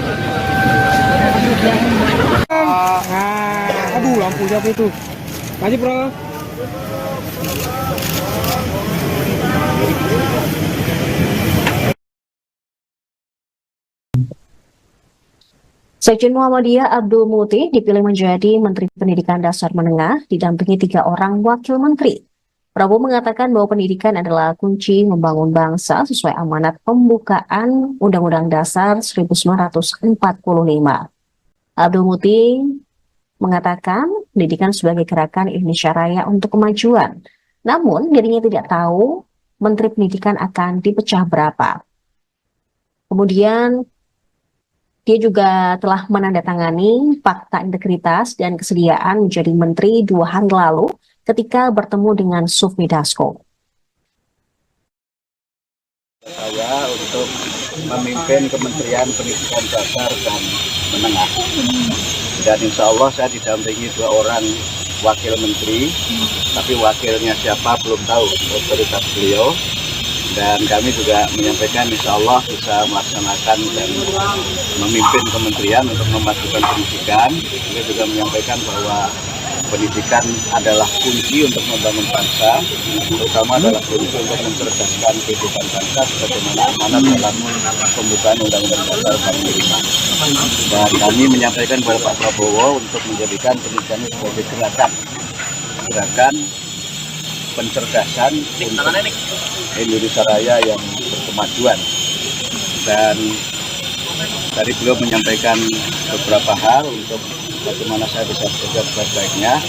Aduh, lampu siapa itu? Masih, Bro. Sekjen Muhammadiyah Abdul Muti dipilih menjadi Menteri Pendidikan Dasar Menengah didampingi 3 orang wakil menteri. Prabowo mengatakan bahwa pendidikan adalah kunci membangun bangsa sesuai amanat pembukaan Undang-Undang Dasar 1945. Abdul Muti mengatakan pendidikan sebagai gerakan Indonesia Raya untuk kemajuan. Namun dirinya tidak tahu Menteri Pendidikan akan dipecah berapa. Kemudian dia juga telah menandatangani fakta integritas dan kesediaan menjadi menteri 2 hari lalu ketika bertemu dengan Sufmi Dasko. Saya untuk memimpin Kementerian Pendidikan Dasar dan Menengah. Dan insya Allah saya didampingi 2 orang wakil menteri, tapi wakilnya siapa belum tahu, otoritas beliau. Dan kami juga menyampaikan insya Allah bisa melaksanakan dan memimpin kementerian untuk memajukan pendidikan. Beliau juga menyampaikan bahwa pendidikan adalah kunci untuk membangun bangsa, terutama adalah kunci untuk mencerdaskan kehidupan bangsa sebagaimana amanat dalam pembukaan Undang-Undang Dasar 45. Dan kami menyampaikan kepada Pak Prabowo untuk menjadikan pendidikan sebagai gerakan pencerdasan untuk Indonesia Raya yang berkemajuan. Dan tadi beliau menyampaikan beberapa hal untuk bagaimana saya bisa bekerja sebaik-baiknya.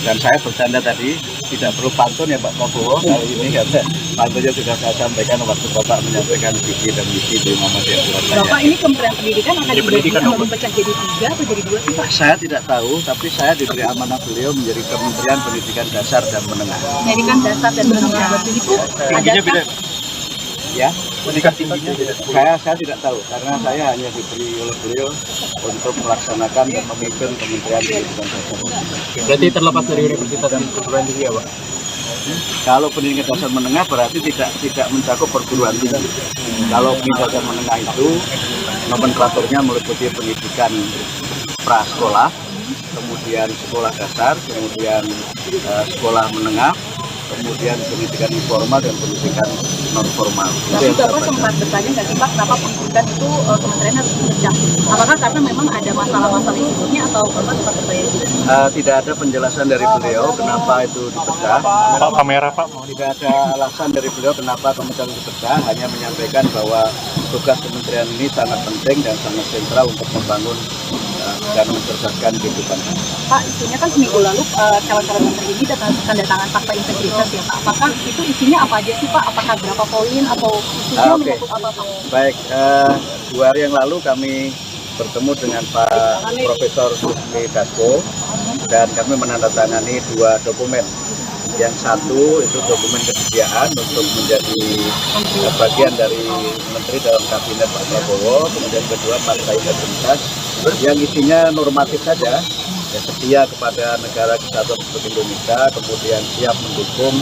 Dan saya bercanda tadi, tidak perlu pantun ya Pak Prabowo kali ini, karena pantunnya sudah saya sampaikan waktu Bapak menyampaikan visi dan misi di Muhammadiyah Surabaya. Bapak ini Kementerian Pendidikan akan dipecah jadi 3 atau jadi 2 sih Pak? Saya tidak tahu, tapi saya diberi amanah beliau menjadi Kementerian Pendidikan Dasar dan Menengah. Pendidikan Dasar dan Menengah itu ada Ya, pendidikan tingginya saya tidak tahu, karena saya hanya diberi oleh beliau untuk melaksanakan dan memimpin Kementerian Pendidikan Dasar. Berarti terlepas dari universitas dan perguruan tinggi ya Pak? Kalau pendidikan dasar menengah berarti tidak mencakup perguruan tinggi. Kalau pendidikan dasar menengah itu nomenklaturnya meliputi pendidikan prasekolah, kemudian sekolah dasar, kemudian sekolah menengah, kemudian pendidikan informal dan pendidikan non formal. Tapi Bapak sempat bertanya nggak sih Pak, kenapa pendidikan itu kementerian harus dipecah? Apakah karena memang ada masalah-masalah di sebelumnya atau Bapak sempat bertanya juga? Tidak ada penjelasan dari beliau kenapa itu dipecah. Pak kamera Pak. Tidak ada alasan dari beliau kenapa kementerian dipecah, hanya menyampaikan bahwa tugas kementerian ini sangat penting dan sangat sentral untuk membangun dan mencerdaskan kehidupan. Pak, isunya kan seminggu lalu calon-calon menteri ini tanda tangan fakta integritas ya Pak. Apakah itu isinya apa aja sih Pak? Apakah berapa poin atau isunya menyangkut apa Pak? Baik, 2 hari yang lalu kami bertemu dengan Pak Profesor Sufmi Dasko dan kami menandatangani 2 dokumen. Yang satu itu dokumen kesediaan untuk menjadi bagian dari menteri dalam kabinet Pak Prabowo, kemudian kedua fakta integritas yang isinya normatif saja, ya, setia kepada negara kesatuan Republik Indonesia, kemudian siap mendukung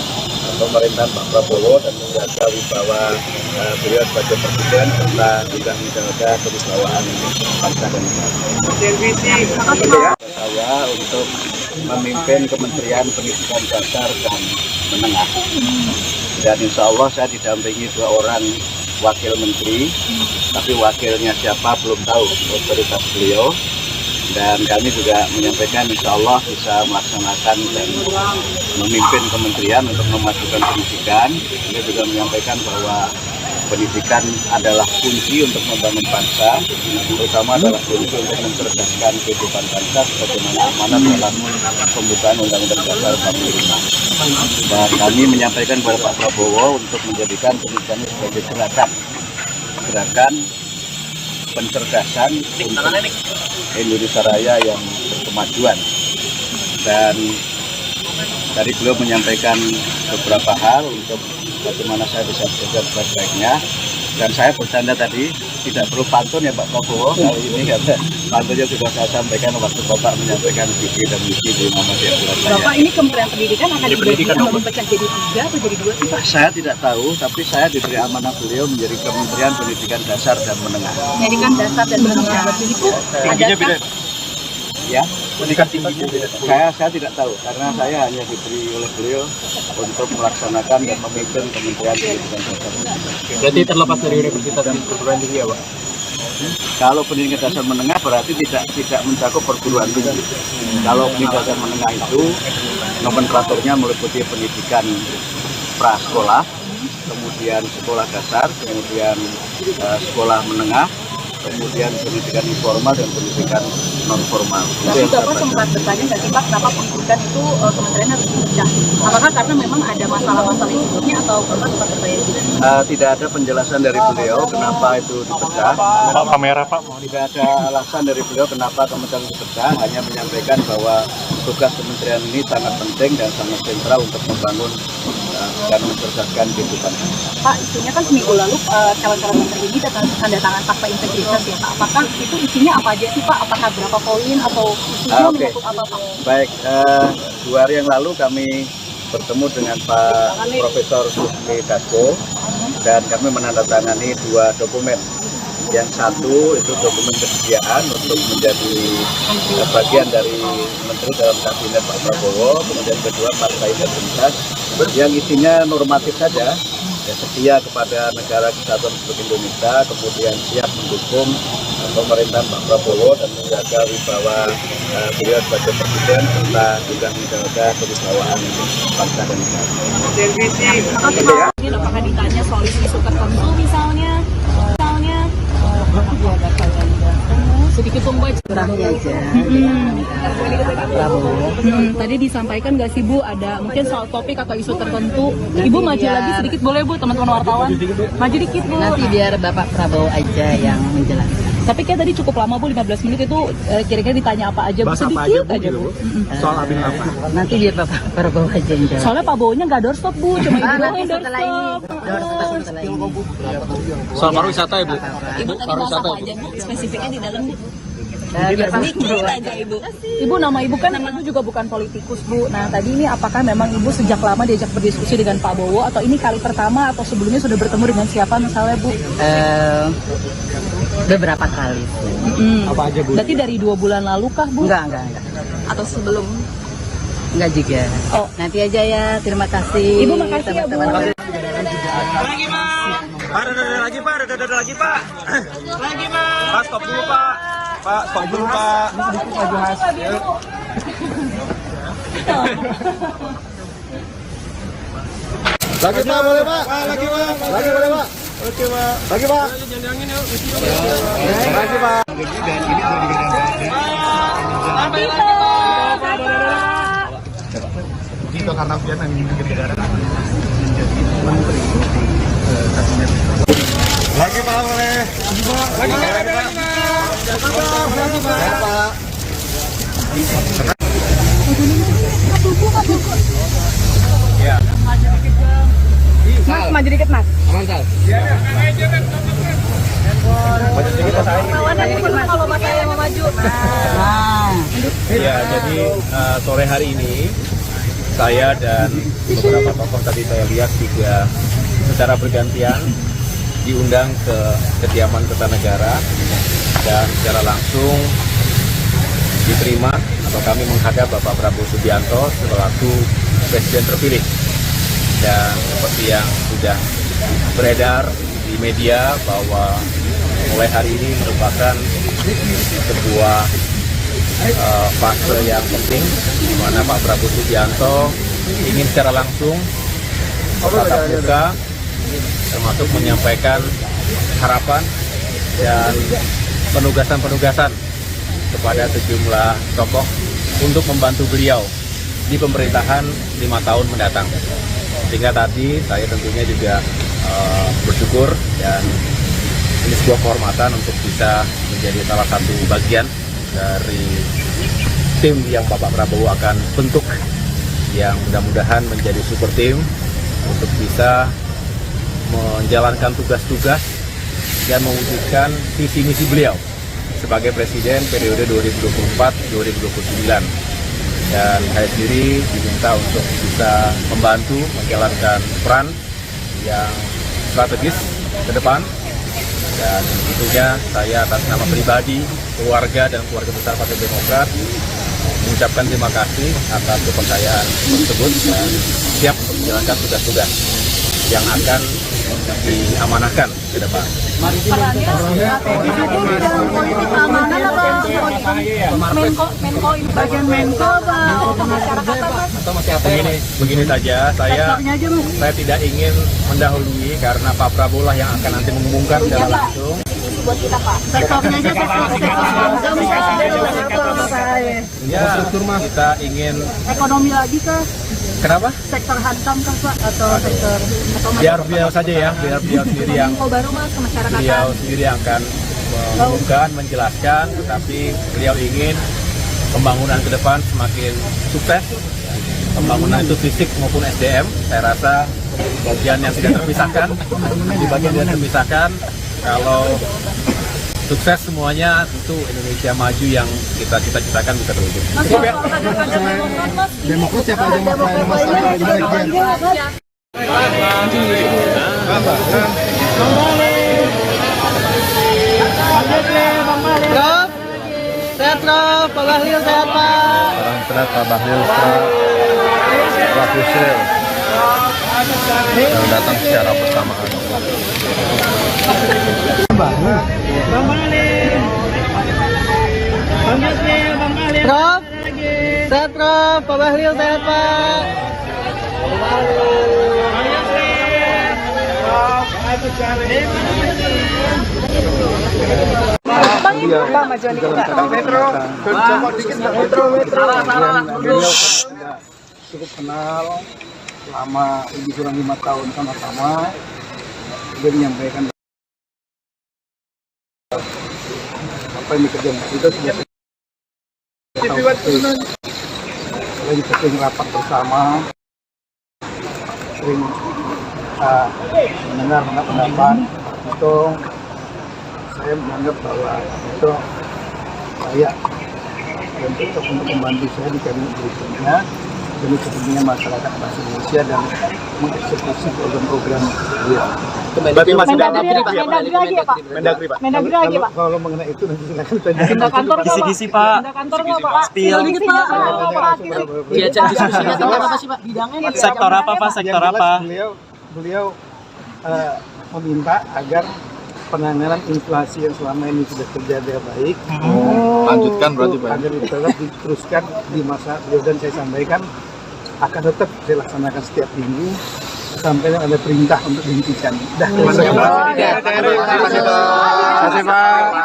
pemerintahan Pak Prabowo dan menjaga wibawa beliau sebagai presiden serta juga menjaga kewibawaan bangsa dan negara. Saya untuk memimpin Kementerian Pendidikan Dasar dan Menengah. Dan insya Allah saya didampingi 2 orang wakil menteri, tapi wakilnya siapa belum tahu, otoritas beliau. Dan kami juga menyampaikan insya Allah bisa melaksanakan dan memimpin kementerian untuk memajukan pendidikan. Beliau juga menyampaikan bahwa pendidikan adalah kunci untuk membangun bangsa, terutama adalah kunci untuk mencerdaskan kehidupan bangsa sebagaimana amanat dalam pembukaan Undang-Undang Dasar 45. Dan kami menyampaikan kepada Pak Prabowo untuk menjadikan pendidikan sebagai gerakan pencerdasan untuk Indonesia Raya yang berkemajuan. Dan tadi beliau menyampaikan beberapa hal untuk bagaimana saya bisa bekerja sebaik-baiknya. Dan saya bercanda tadi, tidak perlu pantun ya Pak Prabowo kali ini, karena pantunnya sudah saya sampaikan waktu Bapak menyampaikan visi dan misi di Muhammadiyah Surabaya. Bapak, ini Kementerian Pendidikan akan dibagi atau memecah jadi 3 atau jadi 2 sih Pak? Saya tidak tahu, tapi saya diberi amanah beliau menjadi Kementerian Pendidikan Dasar dan Menengah. Pendidikan dasar dan menengah, itu adakah? Ya, pendidikan tinggi saya tidak tahu, karena saya hanya diberi oleh beliau untuk melaksanakan dan memimpin Kementerian Pendidikan Dasar. Berarti terlepas dari universitas dan perguruan tinggi ya Pak? Kalau pendidikan dasar menengah berarti tidak mencakup perguruan tinggi. Kalau pendidikan dasar menengah itu nomenklaturnya meliputi pendidikan prasekolah, kemudian sekolah dasar, kemudian sekolah menengah, kemudian pendidikan informal dan pendidikan non formal. Tapi Bapak sempat bertanya nggak sih Pak, kenapa pendidikan itu kementerian harus dipecah? Apakah karena memang ada masalah-masalah yang sebelumnya atau Bapak sempat bertanya juga? Tidak ada penjelasan dari beliau kenapa itu dipecah. Pak, kamera Pak. Tidak ada alasan dari beliau kenapa kementerian dipecah, hanya menyampaikan bahwa tugas kementerian ini sangat penting dan sangat sentral untuk membangun dan mencerdaskan kehidupan. Pak, isunya kan seminggu lalu calon-calon menteri ini tanda tangan fakta integritas ya Pak. Apakah itu isinya apa aja sih Pak? Apakah berapa poin atau isunya menyangkut apa Pak? Baik, 2 hari yang lalu kami bertemu dengan Pak Profesor Sufmi Dasko dan kami menandatangani 2 dokumen. Yang satu itu dokumen kesediaan untuk menjadi bagian dari menteri dalam kabinet Pak Prabowo, kemudian kedua partai integritas yang isinya normatif saja, ya, setia kepada negara kesatuan Republik Indonesia, kemudian siap mendukung pemerintahan Pak Prabowo dan menjaga wibawa beliau sebagai presiden serta juga menjaga kewibawaan bangsa dan negara. Apakah ditanya soal isu tertentu misalnya? Sedikit pembaca aja. Tadi disampaikan nggak sih Bu, ada mungkin soal topik atau isu tertentu. Ibu maju lagi sedikit boleh Bu, teman-teman wartawan. Maju dikit Bu. Nanti biar Bapak Prabowo aja yang menjelaskan. Tapi kayak tadi cukup lama Bu, 15 menit itu kira-kira ditanya apa aja Bu, sedikit aja Bu. Soal abin apa? Nanti biar Bapak Prabowo aja yang jawab. Soalnya Pak Bowo-nya nggak doorstop Bu, cuma Ibu doang yang setelah ini. doorstop. Setelah ini. Soal pariwisata ya Bu? Ibu tadi bahas apa aja Bu, spesifiknya di dalam Bu? Biar Pak Sedikit aja Ibu. Ibu, nama Ibu kan Ibu juga bukan politikus Bu. Nah tadi ini apakah memang Ibu sejak lama diajak berdiskusi dengan Pak Bowo atau ini kali pertama atau sebelumnya sudah bertemu dengan siapa misalnya Bu? Beberapa kali. Apa aja Bu? Berarti dari 2 bulan lalu kah Bu? Enggak. Atau sebelum? Enggak juga. Oh. Nanti aja ya. Terima kasih. Ibu makasih ya Bu. Lagi Pak, ada lagi Pak. Lagi Pak, stop dulu Pak. Pak, stop dulu Pak. Lagi Pak, boleh Pak? Lagi Pak. Lagi boleh Pak? Oke Pak. Lagi Pak. Lagi Pak. Tito Karnavian yang menjadi menteri kabinet. Lagi Pak, boleh. Lagi Pak. Lagi Pak. Ya. Mas, maju dikit Mas. Aman Sal. Maju sedikit Mas. Kalau Mas saya mau maju. Ya, jadi sore hari ini saya dan beberapa tokoh tadi saya lihat juga secara bergantian diundang ke kediaman Kertanegara dan secara langsung diterima atau kami menghadap Bapak Prabowo Subianto selaku Presiden terpilih. Dan seperti yang sudah beredar di media bahwa mulai hari ini merupakan sebuah fase yang penting di mana Pak Prabowo Subianto ingin secara langsung tatap muka termasuk menyampaikan harapan dan penugasan-penugasan kepada sejumlah tokoh untuk membantu beliau di pemerintahan 5 tahun mendatang. Sehingga tadi saya tentunya juga bersyukur dan ini sebuah kehormatan untuk bisa menjadi salah satu bagian dari tim yang Bapak Prabowo akan bentuk, yang mudah-mudahan menjadi super tim untuk bisa menjalankan tugas-tugas dan mewujudkan visi misi beliau sebagai presiden periode 2024-2029. Dan saya sendiri diminta untuk bisa membantu menjalankan peran yang strategis ke depan, dan tentunya saya atas nama pribadi, keluarga, dan keluarga besar Partai Demokrat mengucapkan terima kasih atas kepercayaan tersebut dan siap untuk menjalankan tugas-tugas yang akan diamanahkan ke depan. Perannya strategi dalam politik keamanan apa Menko ini bagian Menko apa pemasyarakatan Mas? Begini saja, saya tidak ingin mendahului karena Pak Prabowo lah yang akan nanti mengumumkan secara langsung. Buat kita Pak. Sektornya aja Ya, kita ingin ekonomi lagi kah? kenapa? Sektor hantam kah Pak? Atau sektor Biar beliau saja ya, biar beliau sendiri yang baru Mas ke masyarakatan. beliau sendiri yang akan mengumumkan, menjelaskan, tetapi beliau ingin pembangunan ke depan semakin sukses. Pembangunan itu fisik maupun SDM, saya rasa bagian yang tidak terpisahkan, di bagian yang terpisahkan. Kalau sukses semuanya, tentu Indonesia maju yang kita cita-citakan bisa terwujud. Demokrat siapa aja Mas? Prof, sehat Prof, Pak Bahlil sehat Pak. Salam sehat Pak Bahlil, Pak Yusril yang datang secara bersamaan. Prof, sehat Prof, Pak Bahlil sehat Pak. Cukup kenal selama lebih kurang 5 tahun sama-sama. Dia menyampaikan apa yang dikerjakan itu sudah lagi sering rapat bersama, sering mendengar pendapat itu. Saya menganggap bahwa itu saya dan tetap untuk membantu saya di kabinet berikutnya demi kepentingan masyarakat bangsa Indonesia dan mengeksekusi program-program dia. Berarti masih dalam Mendagri lagi ya Pak? Mendagri Pak. Mendagri lagi ya Pak? Kalau mengenai itu nanti silakan tanya. Pindah kantor nggak Pak? Kisi-kisi Pak. Pindah kantor nggak Pak? Spill. Sedikit Pak. Diajak diskusinya tentang apa sih Pak? Bidangnya Sektor apa Pak? Sektor Yang jelas apa? Beliau meminta agar penanganan inflasi yang selama ini sudah terjadi baik, Lanjutkan berarti Pak. agar tetap diteruskan di masa beliau, dan saya sampaikan akan tetap saya laksanakan setiap minggu sampai ada perintah untuk dihentikan. Terima kasih Pak.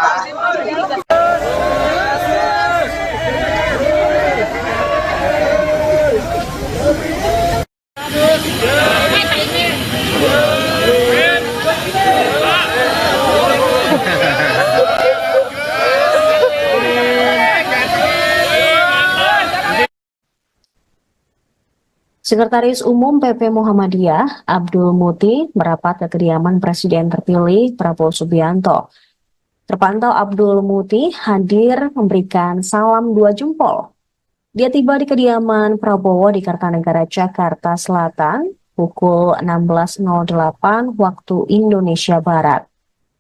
Sekretaris Umum PP Muhammadiyah, Abdul Muti, merapat ke kediaman Presiden terpilih Prabowo Subianto. Terpantau Abdul Muti hadir memberikan salam 2 jempol. Dia tiba di kediaman Prabowo di Kartanegara, Jakarta Selatan, pukul 16.08 waktu Indonesia Barat.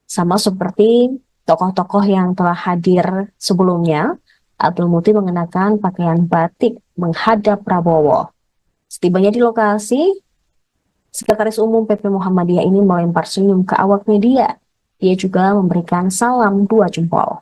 Sama seperti tokoh-tokoh yang telah hadir sebelumnya, Abdul Muti mengenakan pakaian batik menghadap Prabowo. Setibanya di lokasi, Sekretaris Umum PP Muhammadiyah ini melempar senyum ke awak media. Dia juga memberikan salam 2 jempol.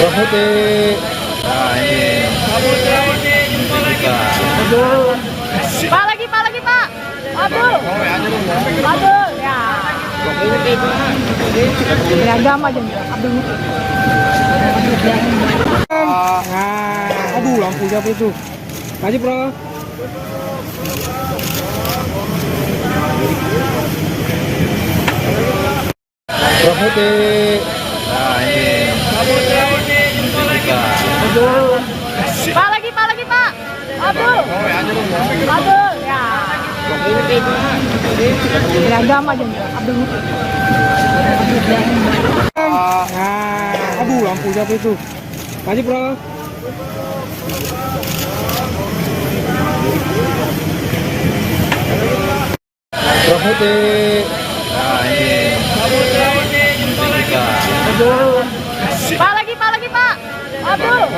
Prof Muti. Nah ini. Pak lagi, Pak. Abdul. Ya. Ini agama aja nih, Abdul. Aduh, lampunya apa itu? Maju, Bro. Putih. Nah ini menteri kita. Pak lagi Pak. Abdul. Ya. Beragam aja Abdul. Aduh, lampu siapa itu? Maju, bro. Putih. Nah ini menteri kita. Pak lagi Pak. Abdul.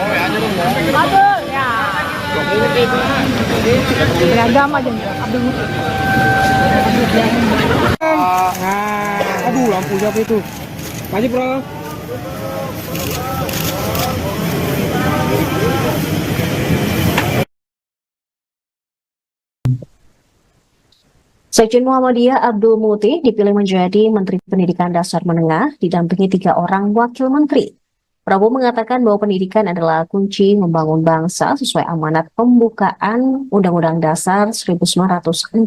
Ya. Beragam aja Abdul. Aduh, lampu siapa itu? Maju, bro. Sekjen Muhammadiyah Abdul Muti dipilih menjadi Menteri Pendidikan Dasar Menengah didampingi 3 orang wakil menteri. Prabowo mengatakan bahwa pendidikan adalah kunci membangun bangsa sesuai amanat pembukaan Undang-Undang Dasar 1945.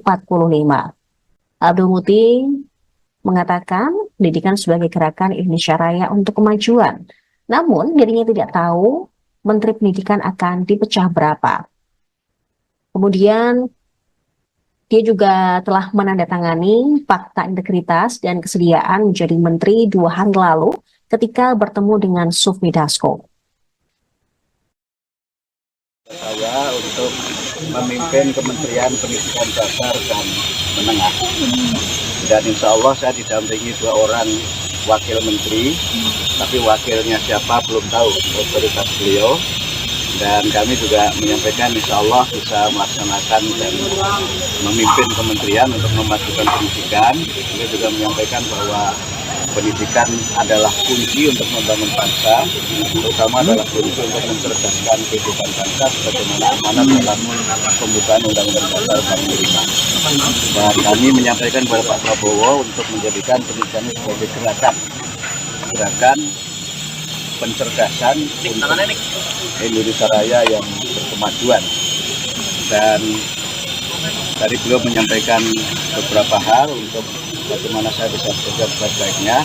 Abdul Muti mengatakan pendidikan sebagai gerakan Indonesia Raya untuk kemajuan. Namun dirinya tidak tahu Menteri Pendidikan akan dipecah berapa. Kemudian dia juga telah menandatangani fakta integritas dan kesediaan menjadi menteri 2 hari lalu ketika bertemu dengan Sufmi Dasko. Saya untuk memimpin Kementerian Pendidikan Dasar dan Menengah. Dan insya Allah saya didampingi 2 orang wakil menteri, tapi wakilnya siapa belum tahu, otoritas beliau. Dan kami juga menyampaikan insya Allah bisa melaksanakan dan memimpin kementerian untuk memajukan pendidikan. Kami juga menyampaikan bahwa pendidikan adalah kunci untuk membangun bangsa, terutama adalah kunci untuk mencerdaskan kehidupan bangsa sebagaimana amanat dalam pembukaan Undang-Undang Dasar 45. Dan kami menyampaikan kepada Pak Prabowo untuk menjadikan pendidikan sebagai gerakan pencerdasan untuk Indonesia Raya yang berkemajuan. Dan tadi beliau menyampaikan beberapa hal untuk bagaimana saya bisa bekerja sebaik-baiknya.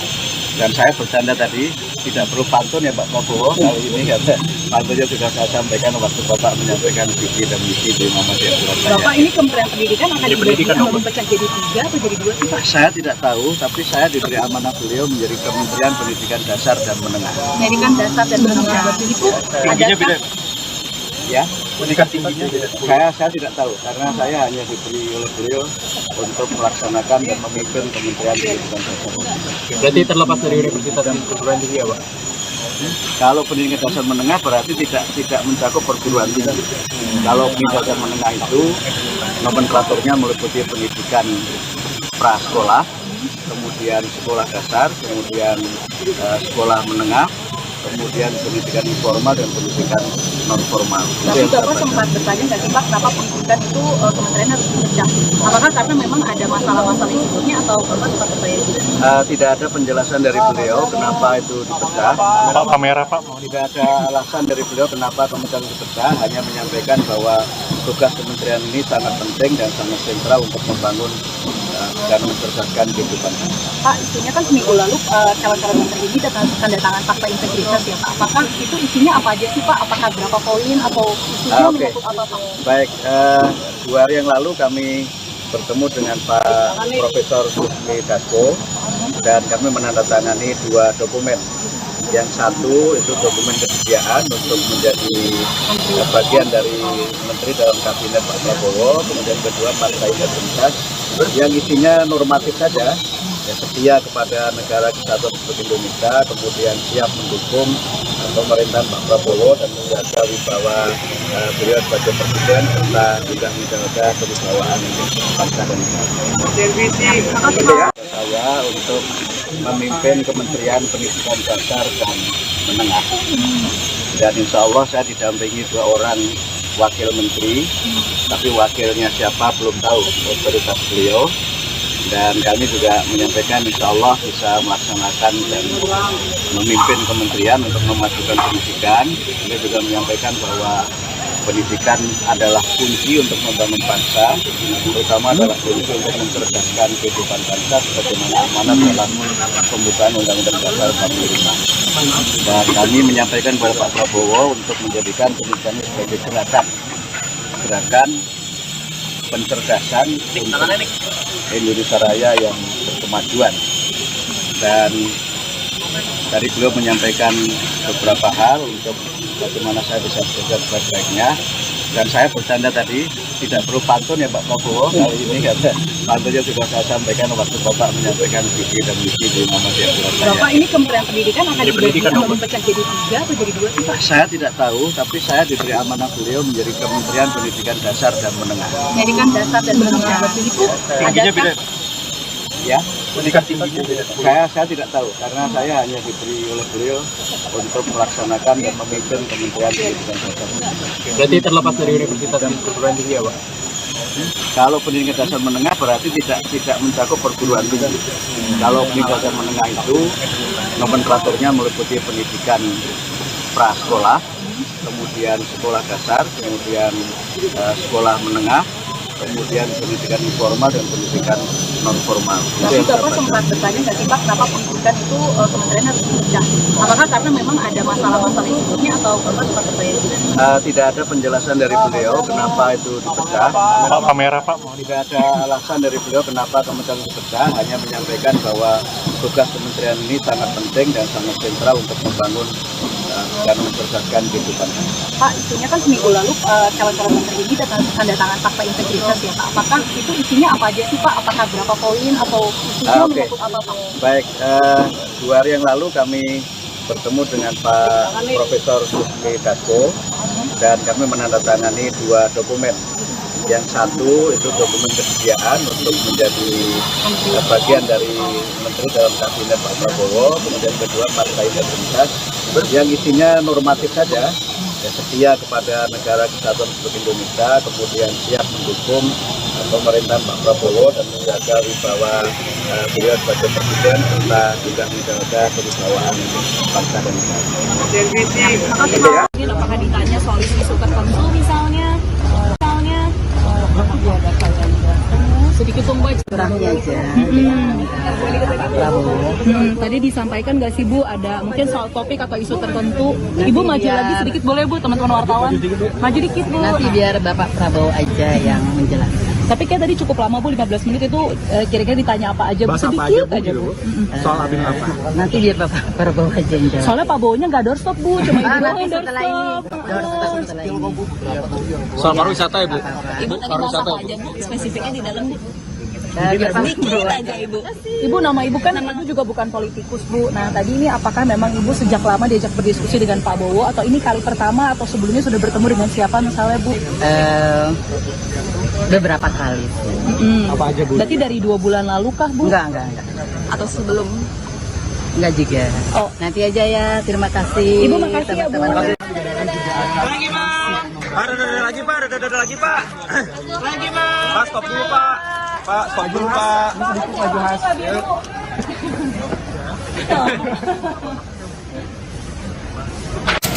Dan saya bercanda tadi, tidak perlu pantun ya Pak Prabowo kali ini, karena pantunnya sudah saya sampaikan waktu Bapak menyampaikan visi dan misi di Muhammadiyah Surabaya. Bapak ini Kementerian Pendidikan akan dipecah jadi 3 atau jadi 2 sih Pak? Saya tidak tahu, tapi saya diberi amanah beliau menjadi Kementerian Pendidikan Dasar dan Menengah. Pendidikan Dasar dan Menengah itu ada Ya, pendidikan tingginya saya tidak tahu, karena saya hanya diberi oleh beliau untuk melaksanakan dan memimpin Kementerian Pendidikan Dasar. Berarti terlepas dari universitas dan perguruan tinggi ya Pak? Kalau pendidikan dasar menengah berarti tidak mencakup perguruan tinggi. Kalau pendidikan dasar menengah itu nomenklaturnya meliputi pendidikan prasekolah, kemudian sekolah dasar, kemudian sekolah menengah, kemudian pendidikan informal dan pendidikan non formal. Tapi Bapak sempat bertanya nggak sih Pak, kenapa pendidikan itu kementerian harus dipecah? Apakah karena memang ada masalah-masalah yang sebelumnya atau Bapak sempat bertanya juga? Tidak ada penjelasan dari beliau kenapa itu dipecah. Pak, kamera Pak. Tidak ada alasan dari beliau kenapa kementerian dipecah, hanya menyampaikan bahwa tugas kementerian ini sangat penting dan sangat sentral untuk membangun dan mencerdaskan kehidupan. Pak, isunya kan seminggu lalu calon-calon menteri ini tanda tangan fakta integritas ya Pak. Apakah itu isinya apa aja sih Pak? Apakah berapa poin atau isunya menyangkut apa Pak? Baik, 2 hari yang lalu kami bertemu dengan Pak Profesor Sufmi Dasko dan kami menandatangani 2 dokumen. Yang satu itu dokumen kesediaan untuk menjadi bagian dari menteri dalam kabinet Pak Prabowo, kemudian kedua fakta integritas yang isinya normatif saja, ya, setia kepada negara kesatuan Republik Indonesia, kemudian siap mendukung pemerintahan Pak Prabowo dan menjaga wibawa beliau sebagai presiden serta juga menjaga kewibawaan bangsa dan negara. Saya untuk memimpin Kementerian Pendidikan Dasar dan Menengah. Dan insya Allah saya didampingi 2 orang wakil menteri, tapi wakilnya siapa belum tahu, otoritas beliau. Dan kami juga menyampaikan insya Allah bisa melaksanakan dan memimpin kementerian untuk memajukan pendidikan. Kami juga menyampaikan bahwa pendidikan adalah kunci untuk membangun bangsa, terutama adalah kunci untuk mencerdaskan kehidupan bangsa sebagaimana amanat dalam pembukaan Undang-Undang Dasar 45. Dan kami menyampaikan kepada Pak Prabowo untuk menjadikan pendidikan ini sebagai gerakan pencerdasan untuk Indonesia Raya yang berkemajuan. Dan tadi beliau menyampaikan beberapa hal untuk bagaimana saya bisa bekerja sebaik-baiknya. Dan saya bercanda tadi, tidak perlu pantun ya Pak Prabowo kali ini, karena pantunnya sudah saya sampaikan waktu Bapak menyampaikan visi dan misi di Muhammadiyah Surabaya. Bapak, ini Kementerian Pendidikan akan dipecah jadi 3 atau jadi 2 sih Pak? Saya tidak tahu, tapi saya diberi amanah beliau menjadi Kementerian Pendidikan Dasar dan Menengah. Pendidikan dasar dan menengah itu adakah? Ya, pendidikan tinggi saya tidak tahu, karena saya hanya diberi oleh beliau untuk melaksanakan dan memimpin Kementerian Pendidikan Dasar. Berarti terlepas dari universitas dan perguruan tinggi ya Pak? Kalau pendidikan dasar menengah berarti tidak mencakup perguruan tinggi. Kalau pendidikan dasar menengah itu nomenklaturnya meliputi pendidikan prasekolah, kemudian sekolah dasar, kemudian sekolah menengah, kemudian pendidikan informal dan pendidikan non formal. Tapi Bapak sempat bertanya nggak sih Pak, kenapa pendidikan itu kementerian harus dipecah? Apakah karena memang ada masalah-masalah yang sebelumnya atau Bapak sempat bertanya juga? Tidak ada penjelasan dari beliau kenapa itu dipecah. Pak, kamera Pak. Tidak ada alasan dari beliau kenapa kementerian dipecah, hanya menyampaikan bahwa tugas kementerian ini sangat penting dan sangat sentral untuk membangun dan mencerdaskan kehidupan. Pak, isunya kan seminggu lalu calon-calon menteri ini tanda tangan fakta integritas ya Pak. Apakah itu isinya apa aja sih Pak? Apakah berapa poin atau isinya menyangkut apa Pak? Baik, 2 hari yang lalu kami bertemu dengan Pak Profesor Susmi Dasko dan kami menandatangani 2 dokumen. Yang satu itu dokumen kesediaan untuk menjadi bagian dari menteri dalam kabinet Pak Prabowo, kemudian kedua fakta integritas yang isinya normatif saja, ya, setia kepada negara kesatuan Republik Indonesia, kemudian siap mendukung pemerintahan Pak Prabowo dan menjaga wibawa beliau sebagai presiden serta juga menjaga kewibawaan bangsa dan negara. Apakah ditanya soal isu tertentu misalnya? Sedikit tumbuh curahnya aja. Tadi disampaikan nggak sih Bu, ada mungkin soal topik atau isu tertentu. Ibu maju lagi sedikit boleh Bu, teman-teman wartawan. Maju dikit Bu. Nanti biar Bapak Prabowo aja yang menjelaskan. Tapi kayak tadi cukup lama Bu, 15 menit itu kira-kira ditanya apa aja Bu, sedikit aja Bu. Soal abin apa? Nanti biar Bapak Prabowo aja yang jawab. Soalnya Pak Bowonya nggak doorstop Bu, cuma Ibu doang yang setelah ini. doorstop. Setelah ini. Soal pariwisata ya Bu? Ibu tadi mau apa aja Bu, spesifiknya di dalam Bu? Biar Pak Sedikit aja Ibu. Ibu, nama Ibu kan Ibu juga bukan politikus Bu. Nah tadi ini apakah memang Ibu sejak lama diajak berdiskusi dengan Pak Bowo atau ini kali pertama atau sebelumnya sudah bertemu dengan siapa misalnya Bu? Beberapa kali. Apa aja Bu? Berarti dari 2 bulan lalu kah Bu? Enggak. Atau sebelum? Enggak juga. Oh. Nanti aja ya. Terima kasih. Ibu makasih ya Bu. Teman-teman. Lagi Pak. Ada lagi Pak. Lagi Pak. Pak, stop dulu Pak. Pak, stop dulu Pak. Maju Mas.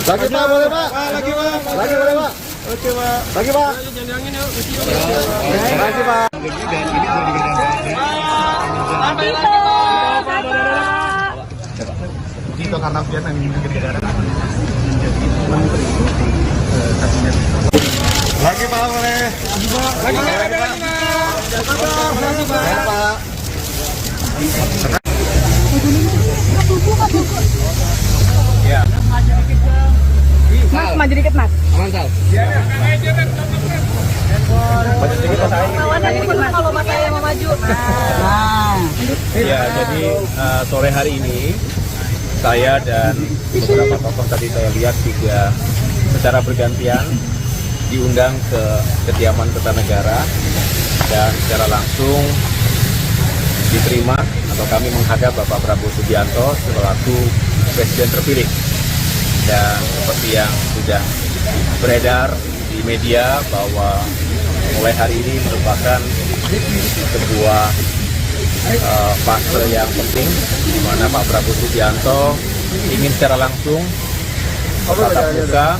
Lagi Pak, boleh Pak? Lagi Pak. Lagi boleh Pak? Oke Pak. Lagi Pak. Lagi Pak. Tito Karnavian yang menjadi kabinet. Lagi Pak, boleh. Lagi Pak. Lagi Pak. Ya. Mas, maju dikit Mas. Mansal. Kalau Mas saya mau maju. Ya, jadi sore hari ini saya dan beberapa tokoh tadi saya lihat juga secara bergantian diundang ke kediaman Kertanegara dan secara langsung diterima atau kami menghadap Bapak Prabowo Subianto selaku Presiden terpilih. Dan seperti yang sudah beredar di media bahwa mulai hari ini merupakan sebuah fase yang penting di mana Pak Prabowo Subianto ingin secara langsung tatap muka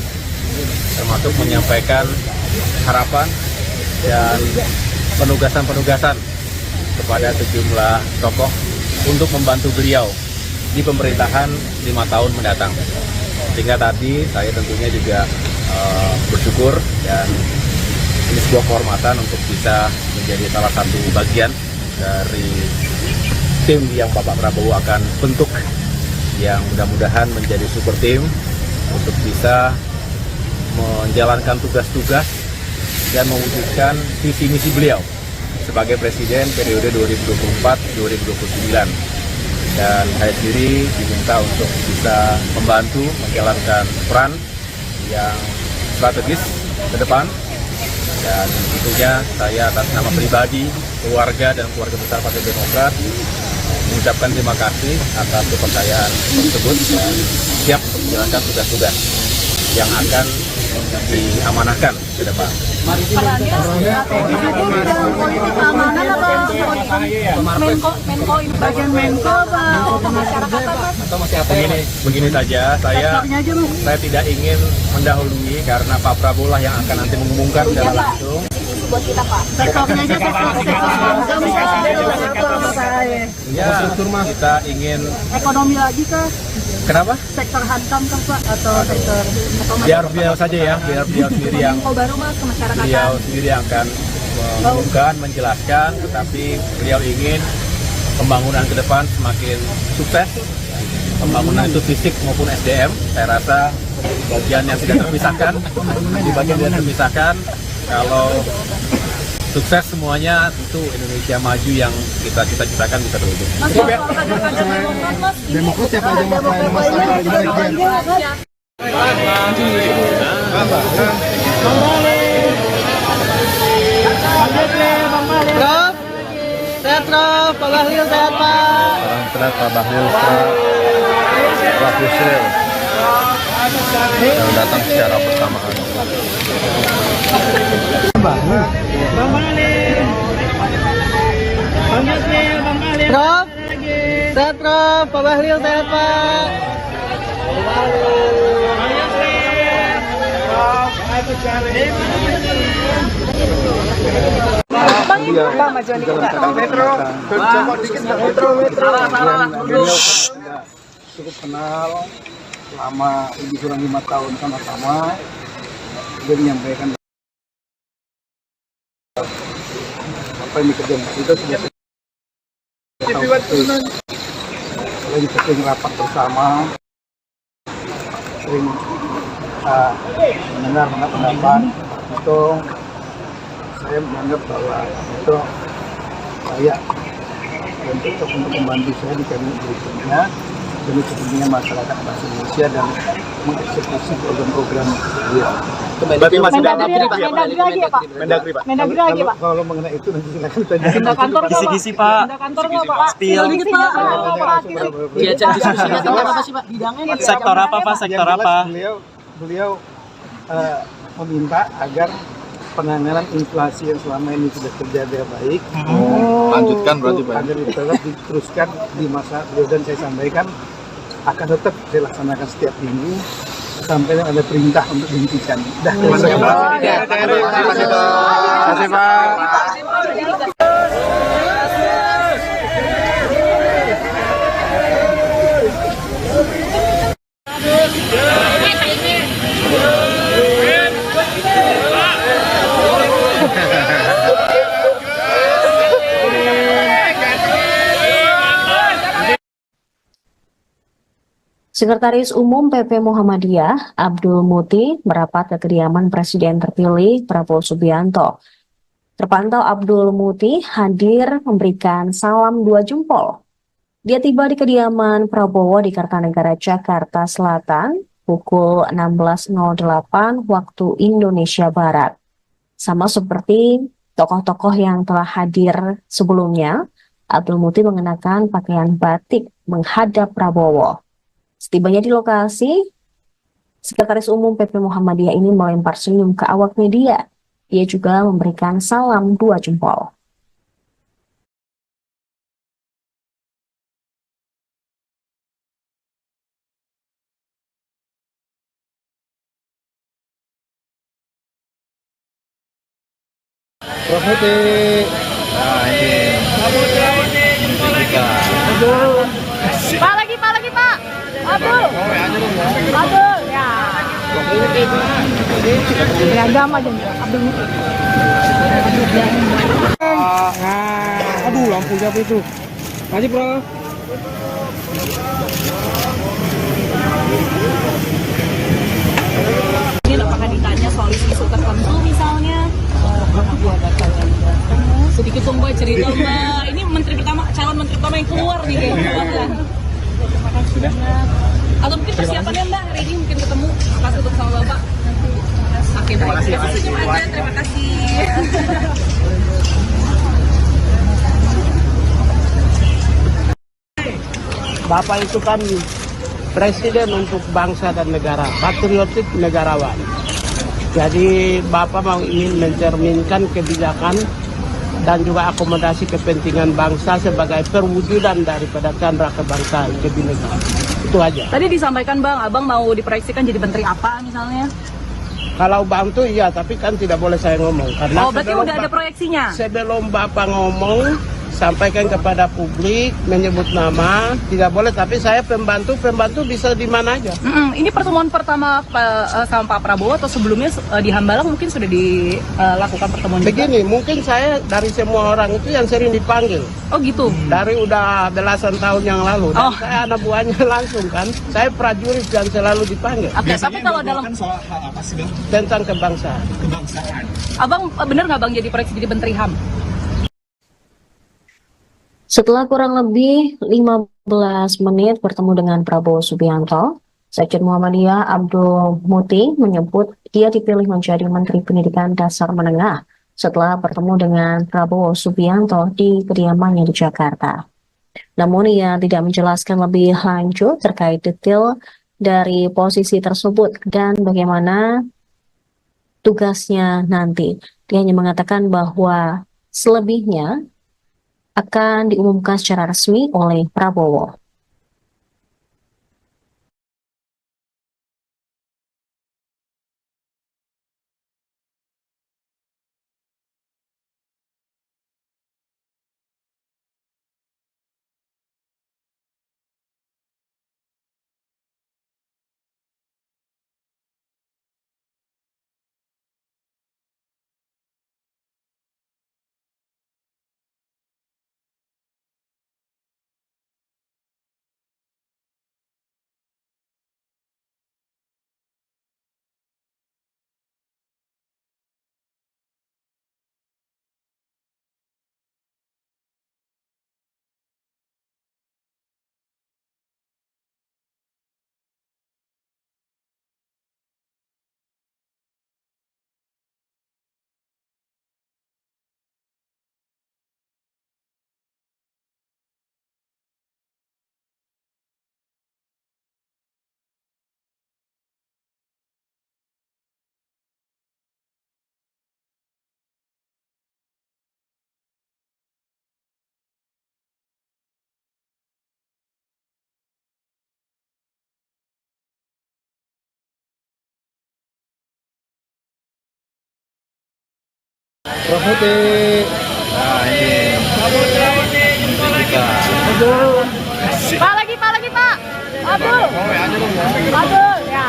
termasuk menyampaikan harapan dan penugasan-penugasan kepada sejumlah tokoh untuk membantu beliau di pemerintahan 5 tahun mendatang. Sehingga tadi saya tentunya juga bersyukur dan ini sebuah kehormatan untuk bisa menjadi salah satu bagian dari tim yang Bapak Prabowo akan bentuk, yang mudah-mudahan menjadi super tim untuk bisa menjalankan tugas-tugas dan mewujudkan visi misi beliau sebagai Presiden periode 2024-2029. Dan saya sendiri diminta untuk bisa membantu menjalankan peran yang strategis ke depan. Dan tentunya saya atas nama pribadi, keluarga, dan keluarga besar Partai Demokrat mengucapkan terima kasih atas kepercayaan tersebut dan siap menjalankan tugas-tugas yang akan diamanahkan ke depan. Begini saja, saya tidak ingin mendahului karena Pak Prabowo lah yang akan nanti mengumumkan secara langsung. Ya, kita ingin Ekonomi lagi kah? kenapa? Sektor hantam kah Pak? Atau sektor Biar beliau saja ya, biar beliau sendiri yang akan mengumumkan, menjelaskan, tetapi beliau ingin pembangunan ke depan semakin sukses. Pembangunan itu fisik maupun SDM, saya rasa bagian yang tidak terpisahkan, di bagian yang terpisahkan. Kalau sukses semuanya, tentu Indonesia maju yang kita cita-citakan bisa terwujud. Demokrat siapa aja Prof, sehat Prof, Pak Bahlil sehat Pak. Sehat Pak Bahlil, Pak Yusril yang datang secara bersamaan. Prof, sehat Prof, Pak Bahlil sehat Pak. Cukup kenal selama lebih kurang 5 tahun sama-sama. Dia menyampaikan apa yang dikerjakan kita sudah lagi sering rapat bersama, sering mendengar pendapat itu. Saya menganggap bahwa itu saya dan cocok untuk membantu saya di kabinet berikutnya demi kepentingan masyarakat bangsa Indonesia dan mengeksekusi program-program dia. Berarti masih dalam Mendagri lagi ya Pak? Mendagri, Pak. Mendagri lagi Pak? Kalau mengenai itu nanti silakan tanya. Pindah kantor nggak Pak? Kisi-kisi, Pak. Pindah kantor nggak Pak? Spill. Dikit Pak. Diajak diskusinya tentang apa sih Pak? Bidangnya Sektor apa, Pak? Sektor Yang jelas apa? Beliau meminta agar penanganan inflasi yang selama ini sudah terjadi baik, Lanjutkan berarti Pak. agar tetap diteruskan di masa beliau, dan saya sampaikan akan tetap saya laksanakan setiap minggu sampai ada perintah untuk dihentikan. Terima kasih Pak. Terima kasih, Pak. Sekretaris Umum PP Muhammadiyah, Abdul Muti, merapat ke kediaman Presiden terpilih Prabowo Subianto. Terpantau Abdul Muti hadir memberikan salam 2 jempol. Dia tiba di kediaman Prabowo di Kartanegara, Jakarta Selatan, pukul 16.08 waktu Indonesia Barat. Sama seperti tokoh-tokoh yang telah hadir sebelumnya, Abdul Muti mengenakan pakaian batik menghadap Prabowo. Setibanya di lokasi, Sekretaris Umum PP Muhammadiyah ini melempar senyum ke awak media. Ia juga memberikan salam 2 jempol. Nah ini kita Pak lagi Pak. Abdul. Ya. Beragam aja Abdul. Aduh, lampu siapa itu? Maju, bro. Ini apakah ditanya soal isu tertentu misalnya? Sedikit dong Mbak cerita Mbak. Ini calon menteri pertama yang keluar nih kayaknya. Sudah. Atau mungkin persiapannya Mbak hari ini mungkin ketemu pas ketemu sama Bapak. Oke, terima kasih. Senyum aja, terima kasih. Bapak itu kan presiden untuk bangsa dan negara, patriotik negarawan. Jadi Bapak mau ingin mencerminkan kebijakan dan juga akomodasi kepentingan bangsa sebagai perwujudan daripada candra kebangsaan kebinekaan. Itu aja. Tadi disampaikan Bang, Abang mau diproyeksikan jadi menteri apa misalnya? Kalau bantu iya, tapi kan tidak boleh saya ngomong. Karena berarti udah ada proyeksinya? Sebelum Bapak ngomong, sampaikan kepada publik, menyebut nama, tidak boleh. Tapi saya pembantu bisa di mana aja. Ini pertemuan pertama sama Pak Prabowo atau sebelumnya di Hambalang mungkin sudah dilakukan pertemuan Begini, juga? mungkin saya dari semua orang itu yang sering dipanggil. Oh gitu? Dari udah belasan tahun yang lalu. Dan saya anak buahnya langsung kan. Saya prajurit yang selalu dipanggil. Oke, tapi kalau dalam soal hal apa sih, Bang? Tentang kebangsaan. Kebangsaan. Abang bener nggak Bang jadi proyeksi jadi menteri HAM? Setelah kurang lebih 15 menit bertemu dengan Prabowo Subianto, Sekjen Muhammadiyah Abdul Muti menyebut dia dipilih menjadi Menteri Pendidikan Dasar Menengah setelah bertemu dengan Prabowo Subianto di kediamannya di Jakarta. Namun ia tidak menjelaskan lebih lanjut terkait detail dari posisi tersebut dan bagaimana tugasnya nanti. Dia hanya mengatakan bahwa selebihnya akan diumumkan secara resmi oleh Prabowo. Nah ini kita Pak lagi Pak. Abdul. Ya.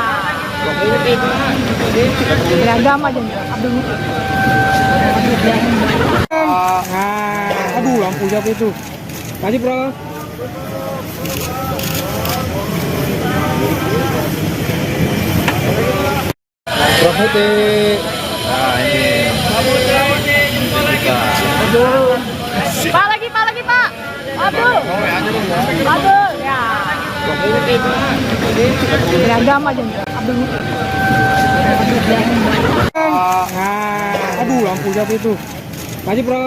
Beragam aja Abdul. Aduh, lampu siapa itu? Maju, bro. Nah ini kita Pak lagi Pak. Abdul. Ya. Beragam aja Abdul. Aduh, lampu siapa itu? Maju, bro.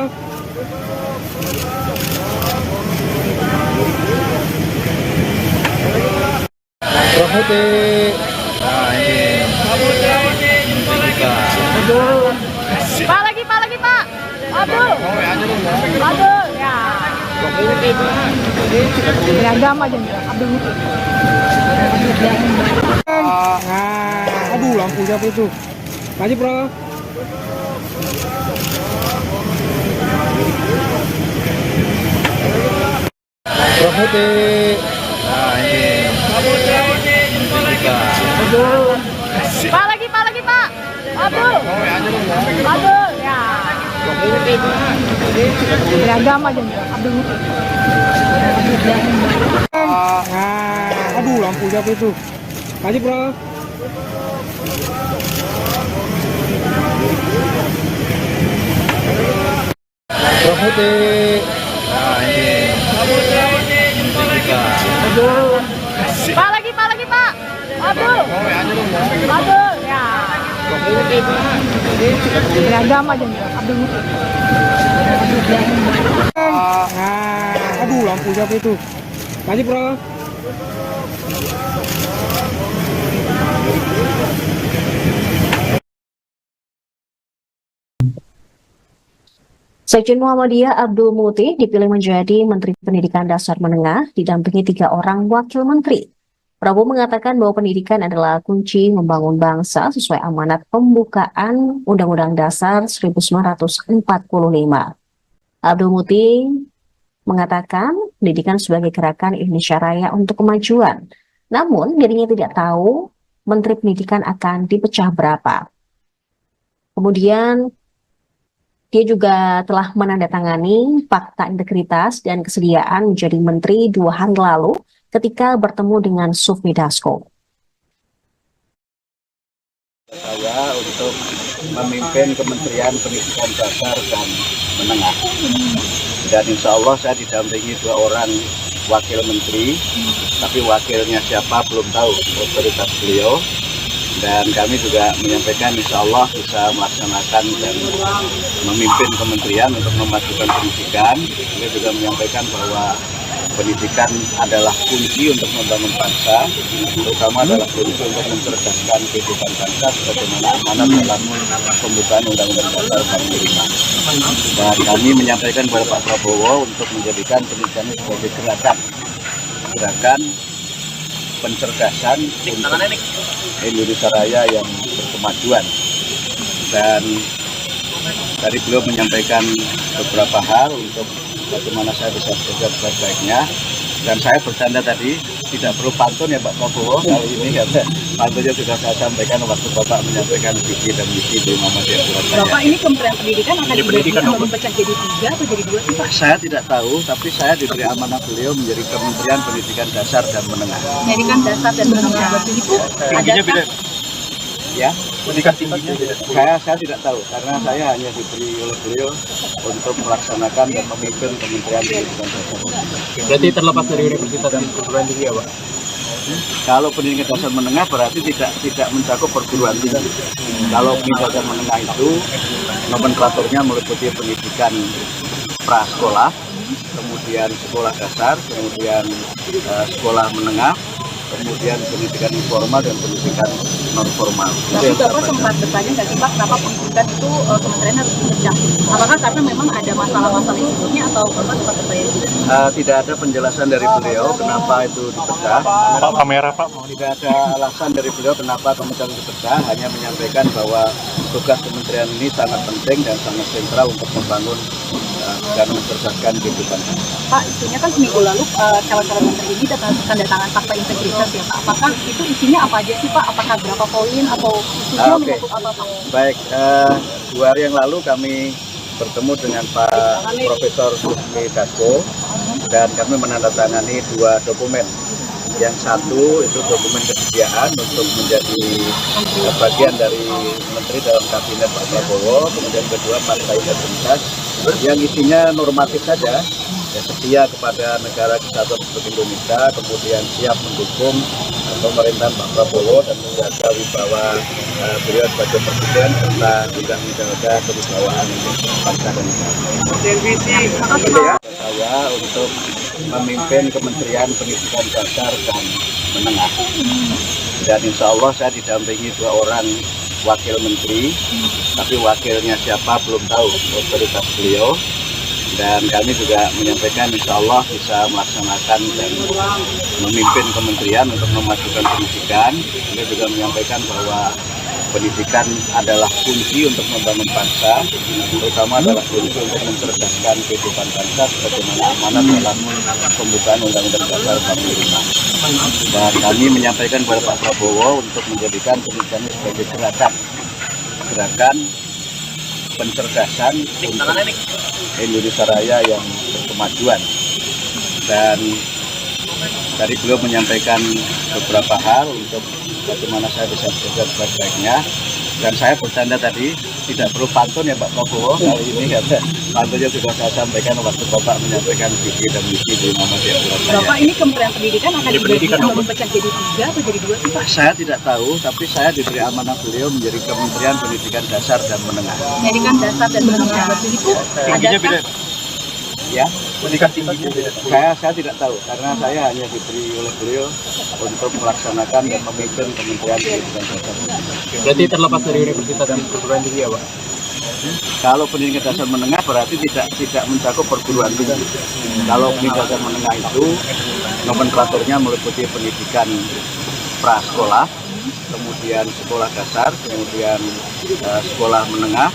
Nah ini kita Pak lagi Pak. Abdul. Ya. Beragam aja Abdul. Aduh, lampu siapa itu? Maju, bro. Nah ini menteri kita. Pak lagi Pak. Abdul. Ya. Beragam aja Abdul. Aduh, lampu siapa itu? Maju, bro. Nah ini menteri kita. Pak lagi Pak. Abdul. Ya. Beragam aja Abdul. Aduh, lampu siapa itu? Maju, bro. Sekjen Muhammadiyah Abdul Muti dipilih menjadi Menteri Pendidikan Dasar Menengah didampingi 3 orang wakil menteri. Prabowo mengatakan bahwa pendidikan adalah kunci membangun bangsa sesuai amanat pembukaan Undang-Undang Dasar 1945. Abdul Muti mengatakan pendidikan sebagai gerakan Indonesia Raya untuk kemajuan. Namun dirinya tidak tahu Menteri Pendidikan akan dipecah berapa. Kemudian dia juga telah menandatangani fakta integritas dan kesediaan menjadi menteri 2 hari lalu ketika bertemu dengan Sufmi Dasko. Saya untuk memimpin Kementerian Pendidikan Dasar dan Menengah. Dan insya Allah saya didampingi 2 orang wakil menteri, tapi wakilnya siapa belum tahu, otoritas beliau. Dan kami juga menyampaikan insya Allah bisa melaksanakan dan memimpin kementerian untuk memajukan pendidikan. Kami juga menyampaikan bahwa pendidikan adalah kunci untuk membangun bangsa, terutama adalah kunci untuk mencerdaskan kehidupan bangsa sebagaimana amanat dalam pembukaan Undang-Undang Dasar 45. Dan kami menyampaikan kepada Pak Prabowo untuk menjadikan pendidikan sebagai gerakan pencerdasan untuk Indonesia Raya yang berkemajuan. Dan tadi beliau menyampaikan beberapa hal untuk bagaimana saya bisa bekerja sebaik-baiknya. Dan saya bercanda tadi, tidak perlu pantun ya Pak Prabowo kali ini, karena pantunnya sudah saya sampaikan waktu Bapak menyampaikan visi dan misi di Muhammadiyah Surabaya. Bapak ini Kementerian Pendidikan akan dipecah jadi 3 atau jadi 2 sih Pak? Saya tidak tahu, tapi saya diberi amanah beliau menjadi Kementerian Pendidikan Dasar dan Menengah. Pendidikan Dasar dan Menengah itu ada Ya, saya tidak tahu karena saya hanya diberi oleh beliau untuk melaksanakan dan memimpin Kementerian Pendidikan Dasar. Berarti terlepas dari universitas dan perguruan tinggi ya Pak? Kalau pendidikan dasar menengah berarti tidak mencakup perguruan tinggi. Kalau pendidikan dasar menengah itu nomenklaturnya meliputi pendidikan prasekolah, kemudian sekolah dasar, kemudian sekolah menengah, kemudian pendidikan informal dan pendidikan non formal. Tapi Bapak sempat bertanya nggak sih Pak, kenapa pendidikan itu kementerian harus dipecah? Apakah karena memang ada masalah-masalah sebelumnya atau Bapak sempat bertanya juga? Tidak ada penjelasan dari beliau kenapa itu dipecah. Pak, kamera Pak. Tidak ada alasan dari beliau kenapa kementerian dipecah, hanya menyampaikan bahwa tugas kementerian ini sangat penting dan sangat sentral untuk membangun dan mencerdaskan kehidupan. Pak, isunya kan seminggu lalu calon-calon menteri ini tanda tangan fakta integritas ya Pak. Apakah itu isinya apa aja sih Pak? Apakah berapa poin atau isunya menyangkut apa Pak? Baik, 2 hari yang lalu kami bertemu dengan Pak Profesor Sufmi Dasko dan kami menandatangani 2 dokumen. Yang satu itu dokumen kesediaan untuk menjadi bagian dari menteri dalam kabinet Pak Prabowo, kemudian kedua fakta integritas yang isinya normatif saja, ya, setia kepada negara kesatuan Republik Indonesia, kemudian siap mendukung pemerintahan Pak Prabowo dan menjaga wibawa beliau sebagai presiden serta juga menjaga kewibawaan bangsa dan negara. Saya untuk memimpin Kementerian Pendidikan Dasar dan Menengah. Dan insya Allah saya didampingi 2 orang wakil menteri, tapi wakilnya siapa belum tahu, otoritas beliau. Dan kami juga menyampaikan insya Allah bisa melaksanakan dan memimpin kementerian untuk memajukan pendidikan. Kami juga menyampaikan bahwa pendidikan adalah kunci untuk membangun bangsa, terutama adalah kunci untuk mencerdaskan kehidupan bangsa sebagaimana amanat dalam pembukaan Undang-Undang Dasar 45. Dan kami menyampaikan kepada Pak Prabowo untuk menjadikan pendidikan ini sebagai gerakan pencerdasan untuk Indonesia Raya yang berkemajuan. Dan tadi beliau menyampaikan beberapa hal untuk bagaimana saya bisa bekerja sebaik-baiknya. Dan saya bercanda tadi, tidak perlu pantun ya Pak Prabowo kali ini, karena pantunnya sudah saya sampaikan waktu Bapak menyampaikan visi dan misi di Muhammadiyah Surabaya. Bapak ini Kementerian Pendidikan akan dipecah jadi 3 atau jadi 2 sih Pak? Saya tidak tahu, tapi saya diberi amanah beliau menjadi Kementerian Pendidikan Dasar dan Menengah. Pendidikan dasar dan menengah itu adakah? Ya, pendidikan tinggi. Saya tidak tahu karena saya hanya diberi oleh beliau untuk melaksanakan dan memimpin Kementerian Pendidikan Dasar. Berarti terlepas dari universitas dan perguruan tinggi ya Pak? Kalau pendidikan dasar menengah berarti tidak mencakup perguruan tinggi. Kalau pendidikan dasar menengah itu nomenklaturnya meliputi pendidikan prasekolah, kemudian sekolah dasar, kemudian sekolah menengah,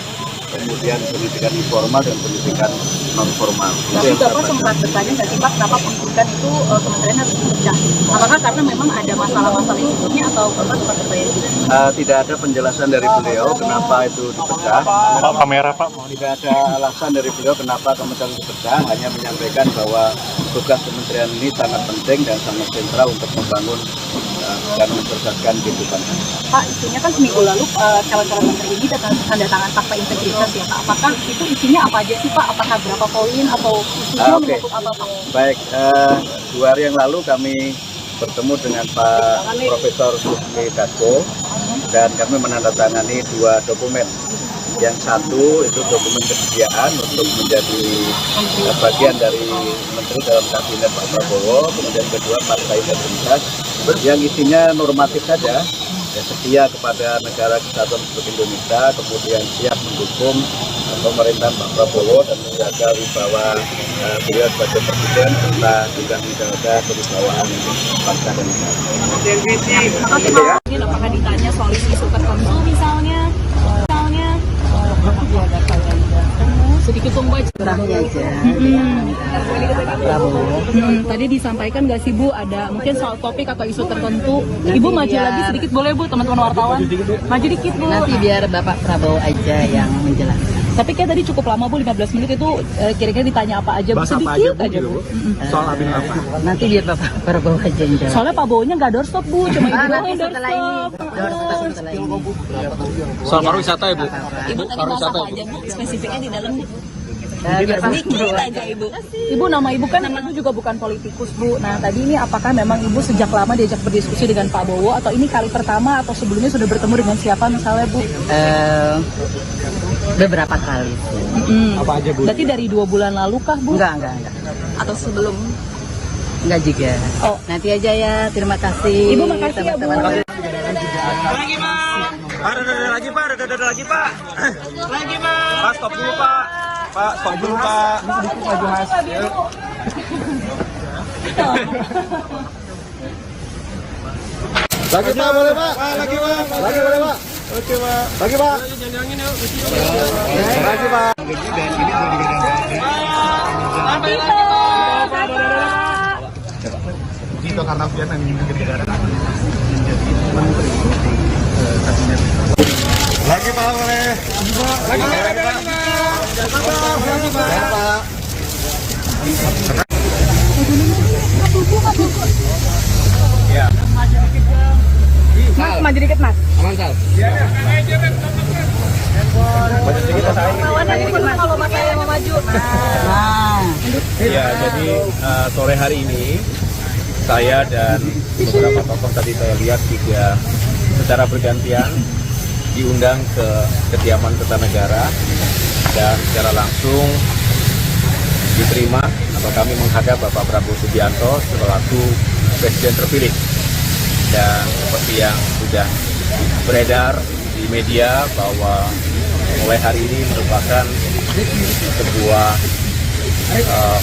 kemudian pendidikan informal dan pendidikan non formal. Tapi Bapak sempat bertanya nggak sih Pak, kenapa pendidikan itu kementerian harus dipecah? Apakah karena memang ada masalah-masalah yang sebelumnya atau Bapak sempat bertanya gitu? Tidak ada penjelasan dari beliau kenapa itu dipecah. Pak kamera Pak. Tidak ada alasan dari beliau kenapa kementerian dipecah, hanya menyampaikan bahwa tugas kementerian ini sangat penting dan sangat sentral untuk membangun dan mencerdaskan kehidupan. Pak, isunya kan seminggu lalu calon-calon menteri ini tanda tangan fakta integritas ya Pak. Apakah itu isinya apa aja sih Pak? Apakah berapa poin atau isunya menyangkut apa Pak? Baik, 2 hari yang lalu kami bertemu dengan Pak Profesor Susmi Dasko dan kami menandatangani 2 dokumen. Yang satu itu dokumen kesediaan untuk menjadi bagian dari menteri dalam kabinet Pak Prabowo, kemudian kedua partai integritas yang isinya normatif saja, ya, setia kepada negara kesatuan Republik Indonesia, kemudian siap mendukung pemerintahan Pak Prabowo dan menjaga wibawa beliau sebagai presiden serta juga menjaga kewibawaan bangsa dan negara. Apakah ditanya soal isu tertentu misalnya? Sedikit dong Mbak, cerahnya aja. Tadi disampaikan nggak sih Bu, ada mungkin soal topik atau isu tertentu. Ibu maju lagi sedikit boleh Bu, teman-teman wartawan. Maju dikit Bu. Nanti biar Bapak Prabowo aja yang menjelaskan. Tapi kayak tadi cukup lama Bu, 15 menit itu kira-kira ditanya apa aja Bu, sedikit aja Bu. Soal Abin apa? Nanti biar Bapak Prabowo aja yang jawab. Soalnya Pak Bowonya nggak doorstop Bu, cuma Ibu doang yang setelah ini. doorstop. Setelah ini. Soal pariwisata ya Bu? Ibu tadi masak apa aja Bu, spesifiknya di dalam Bu? Biar Pak Sedikit aja Ibu. Ibu, nama Ibu kan Ibu juga bukan politikus Bu. Nah tadi ini apakah memang Ibu sejak lama diajak berdiskusi dengan Pak Bowo atau ini kali pertama atau sebelumnya sudah bertemu dengan siapa misalnya Bu? Beberapa kali. Apa aja Bu? Berarti dari 2 bulan lalu kah Bu? Enggak. Atau sebelum? Enggak juga. Oh. Nanti aja ya. Terima kasih. Ibu makasih ya Bu. Lagi Pak, lagi Pak, lagi Pak. Lagi Pak. Pak stop dulu Pak. Pak stop dulu Pak. Sedikit maju Mas. Lagi Pak, boleh Pak? Lagi Pak. Lagi boleh Pak? Oke Pak. Lagi Pak. Lagi Pak. Itu karena dia yang negara menjadi menteri kabinet. Lagi Pak, boleh. Lagi Pak. Lagi Pak. Ya. Mas, maju dikit Mas. Aman Sal. Maju dikit Mas. Kalau Mas yang mau maju. Nah. Ya, jadi sore hari ini saya dan beberapa tokoh tadi saya lihat juga secara bergantian diundang ke kediaman Kertanegara dan secara langsung diterima atau kami menghadap Bapak Prabowo Subianto selaku Presiden terpilih. Dan seperti yang sudah beredar di media bahwa mulai hari ini merupakan sebuah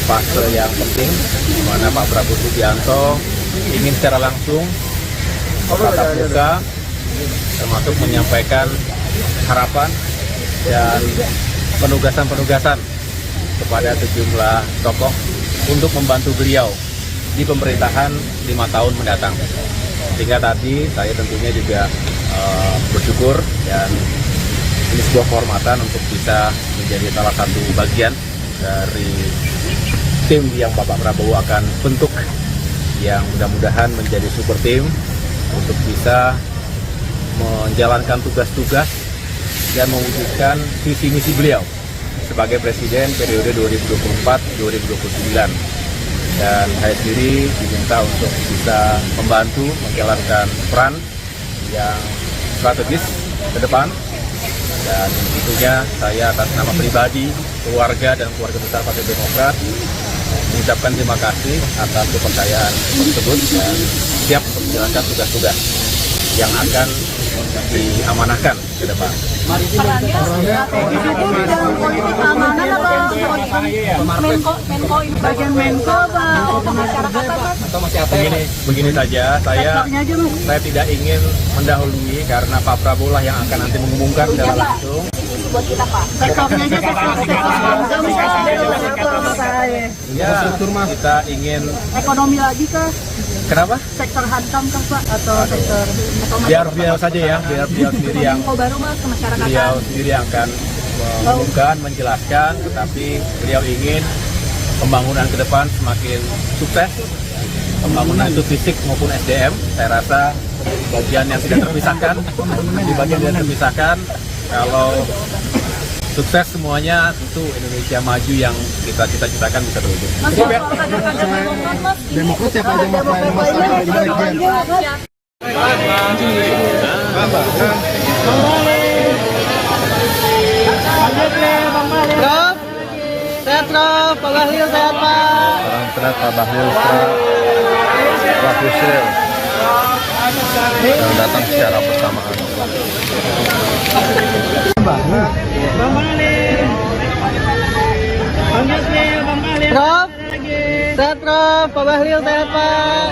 fase yang penting di mana Pak Prabowo Subianto ingin secara langsung bertatap muka termasuk menyampaikan harapan dan penugasan-penugasan kepada sejumlah tokoh untuk membantu beliau di pemerintahan 5 tahun mendatang. Sehingga tadi saya tentunya juga bersyukur dan ini sebuah kehormatan untuk bisa menjadi salah satu bagian dari tim yang Bapak Prabowo akan bentuk, yang mudah-mudahan menjadi super tim untuk bisa menjalankan tugas-tugas dan mewujudkan visi misi beliau sebagai Presiden periode 2024-2029. Dan saya sendiri diminta untuk bisa membantu menjalankan peran yang strategis ke depan. Dan tentunya saya atas nama pribadi, keluarga, dan keluarga besar Partai Demokrat mengucapkan terima kasih atas kepercayaan tersebut dan siap untuk menjalankan tugas-tugas yang akan diamanahkan ke depan. Begini saja, saya tidak ingin mendahului karena Pak Prabowo lah yang akan nanti mengumumkan secara langsung. Ya, kita ingin Ekonomi lagi kah? kenapa? Sektor hankam kah Pak? Atau sektor Biar beliau saja ya, biar beliau sendiri yang baru Mas ke masyarakat? beliau sendiri yang akan mengumumkan, menjelaskan, tetapi beliau ingin pembangunan ke depan semakin sukses, pembangunan itu fisik maupun SDM. Saya rasa bagian yang tidak terpisahkan, di bagian yang terpisahkan, kalau sukses semuanya, tentu Indonesia maju yang kita cita-citakan bisa terwujud. Demokrat siapa aja Prof, sehat Prof, Pak Bahlil sehat Pak. Salam sehat Pak Bahlil, Pak Yusril yang datang secara bersamaan. Prof, sehat Prof, Pak Bahlil sehat Pak.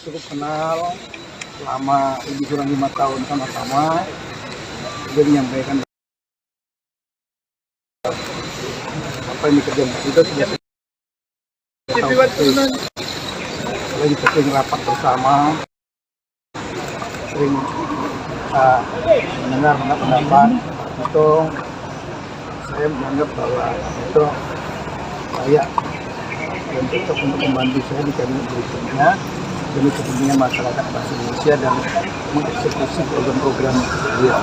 Cukup kenal selama lebih kurang 5 tahun sama-sama. Dia menyampaikan apa yang dikerjakan itu sudah lagi sering rapat bersama, sering mendengar pendapat itu. Saya menganggap bahwa itu layak dan cocok untuk membantu saya di kabinet berikutnya demi kepentingan masyarakat bangsa Indonesia dan mengeksekusi program-program beliau.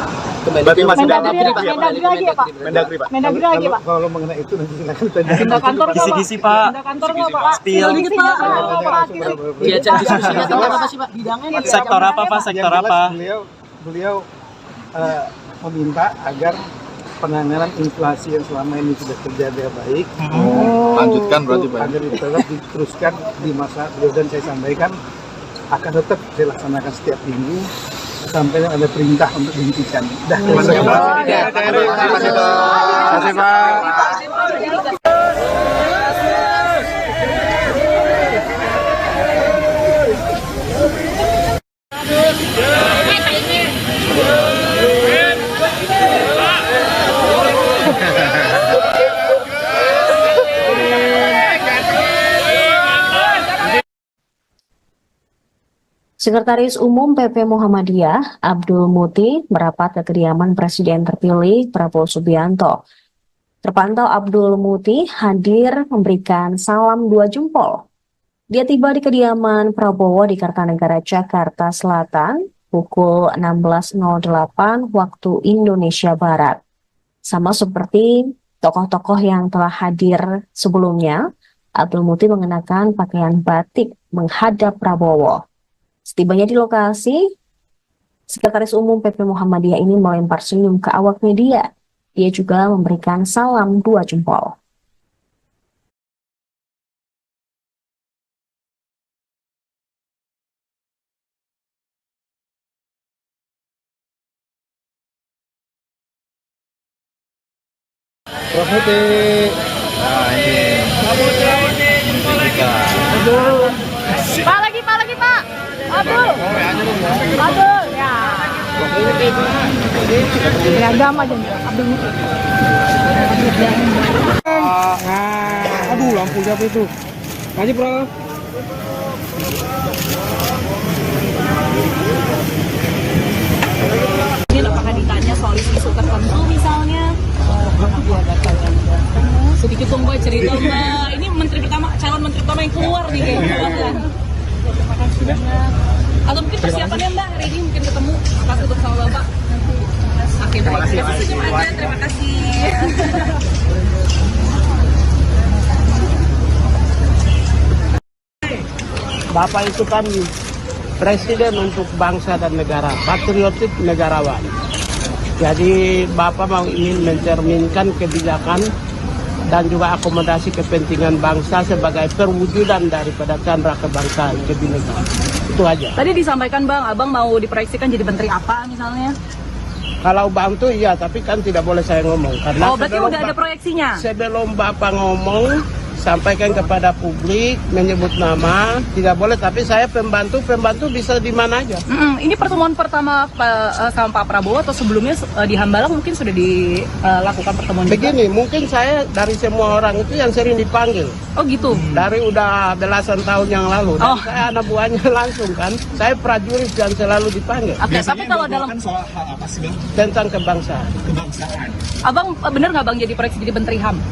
Berarti masih Mendagri lagi ya Pak? Mendagri, Pak. Mendagri lagi Pak? Kalau mengenai itu nanti silakan tanya. Pindah kantor nggak, Pak? Kisi-kisi, Pak. Pindah kantor nggak Pak? Spill. Dikit Pak. Diajak diskusinya tentang apa sih Pak? Bidangnya Sektor apa, Pak? Sektor Yang jelas apa? Beliau meminta agar penanganan inflasi yang selama ini sudah terjaga baik, Lanjutkan berarti, Pak. agar tetap diteruskan di masa beliau, dan saya sampaikan akan tetap saya laksanakan setiap minggu sampai ada perintah untuk dihentikan. Terima kasih, Pak. Sekretaris Umum PP Muhammadiyah, Abdul Muti, merapat ke kediaman Presiden terpilih Prabowo Subianto. Terpantau Abdul Muti hadir memberikan salam 2 jempol. Dia tiba di kediaman Prabowo di Kartanegara, Jakarta Selatan, pukul 16.08 waktu Indonesia Barat. Sama seperti tokoh-tokoh yang telah hadir sebelumnya, Abdul Muti mengenakan pakaian batik menghadap Prabowo. Setibanya di lokasi, Sekretaris Umum PP Muhammadiyah ini melempar senyum ke awak media. Dia juga memberikan salam 2 jempol. Profeti. Nah ini. Pak lagi Pak. Aduh. Aduh ya. Beragam aja Abdul Muti. Aduh, lampu siapa itu? Maju, Bro. Ini apakah ditanya soal isu tertentu misalnya? Sedikit dong Mbak cerita Mbak. Ini calon menteri pertama yang keluar nih kayaknya. Sudah. Atau mungkin persiapannya Mbak hari ini mungkin ketemu pas ketemu sama Bapak. Oke, terima kasih. Terima kasih. Bapak itu kan presiden untuk bangsa dan negara, patriotik negarawan. Jadi Bapak mau ingin mencerminkan kebijakan dan juga akomodasi kepentingan bangsa sebagai perwujudan daripada candra kebangsaan kebinekaan. Itu aja. Tadi disampaikan Bang, Abang mau diproyeksikan jadi menteri apa misalnya? Kalau bantu iya, tapi kan tidak boleh saya ngomong. Karena berarti udah ada proyeksinya? Sebelum Bapak ngomong, sampaikan kepada publik, menyebut nama, tidak boleh. Tapi saya pembantu bisa di mana aja. Ini pertemuan pertama sama Pak Prabowo atau sebelumnya di Hambalang mungkin sudah dilakukan pertemuan juga? Begini, mungkin saya dari semua orang itu yang sering dipanggil. Oh gitu? Dari udah belasan tahun yang lalu. Dan saya anak buahnya langsung kan. Saya prajurit yang selalu dipanggil. Oke, tapi kalau dalam soal hal apa sih Bang? Tentang kebangsaan. Abang benar nggak Bang jadi proyeksi jadi menteri HAM?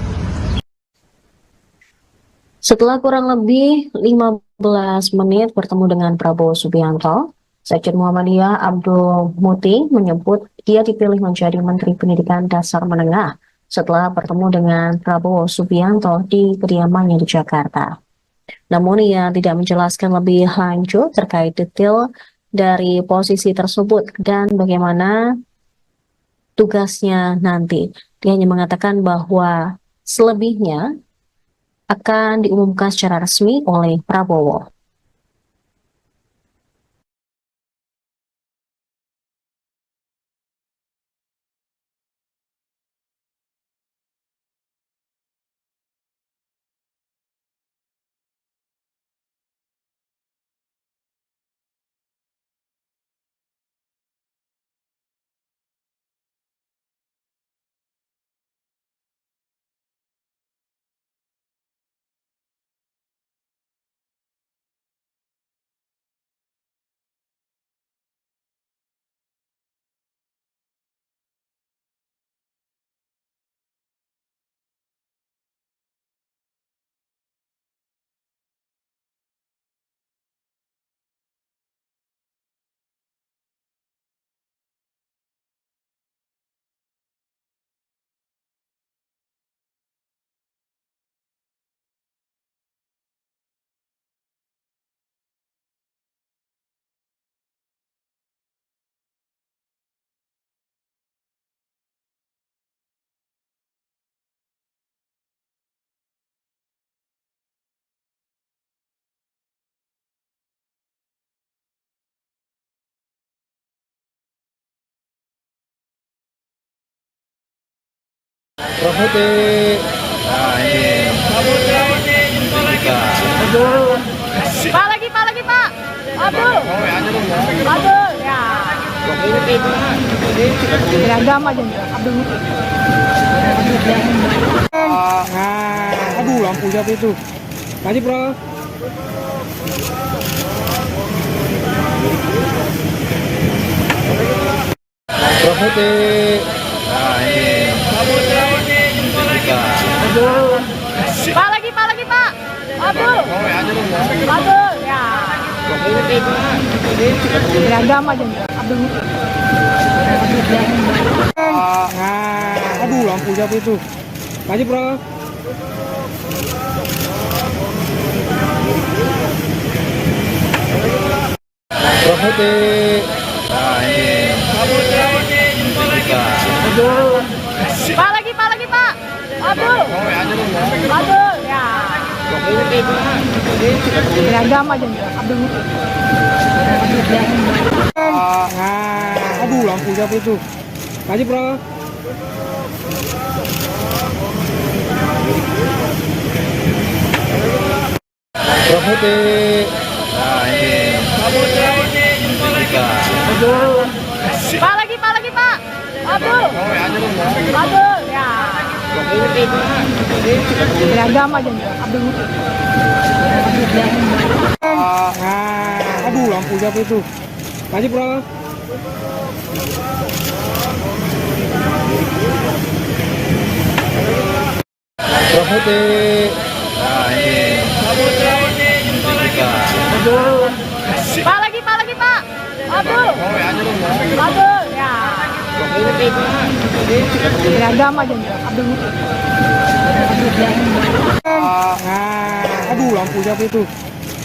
Setelah kurang lebih 15 menit bertemu dengan Prabowo Subianto, Sekjen Muhammadiyah Abdul Muti menyebut dia dipilih menjadi Menteri Pendidikan Dasar Menengah setelah bertemu dengan Prabowo Subianto di kediamannya di Jakarta. Namun ia tidak menjelaskan lebih lanjut terkait detail dari posisi tersebut dan bagaimana tugasnya nanti. Dia hanya mengatakan bahwa selebihnya akan diumumkan secara resmi oleh Prabowo. Profeti. Nah ini. Pak lagi Pak. Aduh. Aduh ya. Beragam aja Abdul Muti. Aduh, lampu siapa itu? Maju, Bro. Profeti. Nah ini. Pak lagi Pak. Aduh. Aduh ya. Beragam aja Abdul Muti. Aduh, lampu siapa itu? Maju, Bro. Profeti. Nah ini. Pak lagi Pak. Aduh. Aduh ya. Beragam aja Abdul Muti. Aduh, lampu siapa itu? Maju, Bro. Prof Muti. Nah ini. Pak lagi Pak. Abdul. Ya. Beragam aja Abdul Muti. Aduh, lampu siapa itu? Maju, Bro. Prof Muti. Nah ini. Pak lagi Pak. Abdul. Ya. Beragam aja Abdul Muti. Aduh, lampu siapa itu?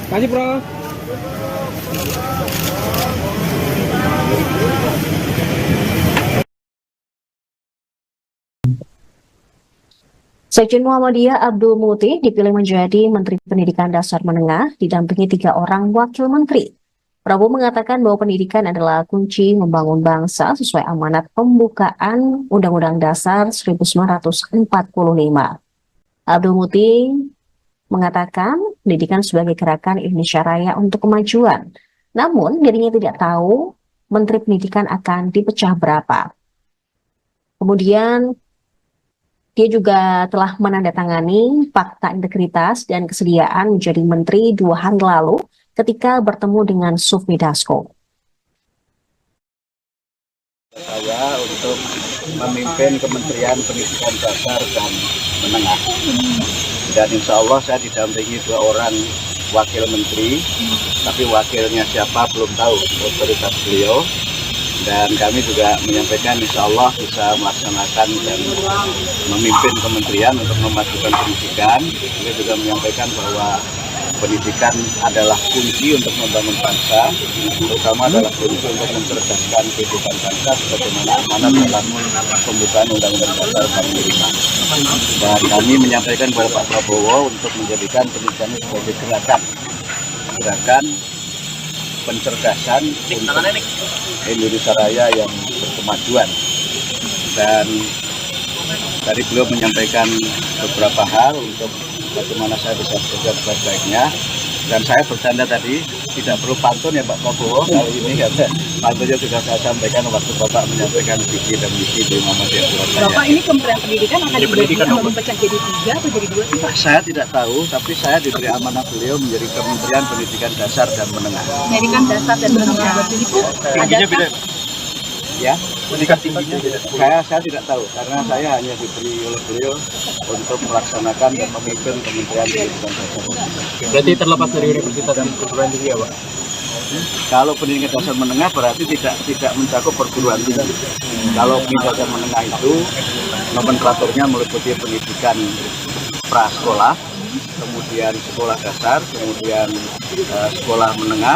Maju, Bro. Sekjen Muhammadiyah Abdul Muti dipilih menjadi Menteri Pendidikan Dasar Menengah didampingi 3 orang wakil menteri. Prabowo mengatakan bahwa pendidikan adalah kunci membangun bangsa sesuai amanat pembukaan Undang-Undang Dasar 1945. Abdul Muti mengatakan pendidikan sebagai gerakan Indonesia Raya untuk kemajuan. Namun dirinya tidak tahu Menteri Pendidikan akan dipecah berapa. Kemudian dia juga telah menandatangani fakta integritas dan kesediaan menjadi menteri 2 hari lalu ketika bertemu dengan Sufmi Dasko. Saya untuk memimpin Kementerian Pendidikan Dasar dan Menengah. Dan insya Allah saya didampingi 2 orang wakil menteri, tapi wakilnya siapa belum tahu, otoritas beliau. Dan kami juga menyampaikan insya Allah bisa melaksanakan dan memimpin kementerian untuk memajukan pendidikan. Beliau juga menyampaikan bahwa pendidikan adalah kunci untuk membangun bangsa, terutama adalah kunci untuk mencerdaskan kehidupan bangsa sebagaimana amanat dalam pembukaan Undang-Undang Dasar 45. Dan kami menyampaikan kepada Pak Prabowo untuk menjadikan pendidikan sebagai gerakan pencerdasan untuk Indonesia Raya yang berkemajuan. Dan tadi beliau menyampaikan beberapa hal untuk bagaimana saya bisa bekerja sebaik-baiknya. Dan saya bercanda tadi, tidak perlu pantun ya Pak Prabowo kali ini, karena pantunnya sudah saya sampaikan waktu Bapak menyampaikan visi dan misi di Muhammadiyah Surabaya. Bapak ini Kementerian Pendidikan akan dipecah jadi 3 atau jadi 2 sih Pak? Saya tidak tahu, tapi saya diberi amanah beliau menjadi Kementerian Pendidikan Dasar dan Menengah. Pendidikan Dasar dan Menengah itu ada Ya, pendidikan tingginya saya tidak tahu, karena saya hanya diberi oleh beliau untuk melaksanakan dan memimpin Kementerian Pendidikan Dasar. Berarti terlepas dari universitas dan perguruan tinggi ya Pak? Kalau pendidikan dasar menengah berarti tidak mencakup perguruan tinggi. Kalau pendidikan dasar menengah itu nomenklaturnya meliputi pendidikan prasekolah, kemudian sekolah dasar, kemudian sekolah menengah,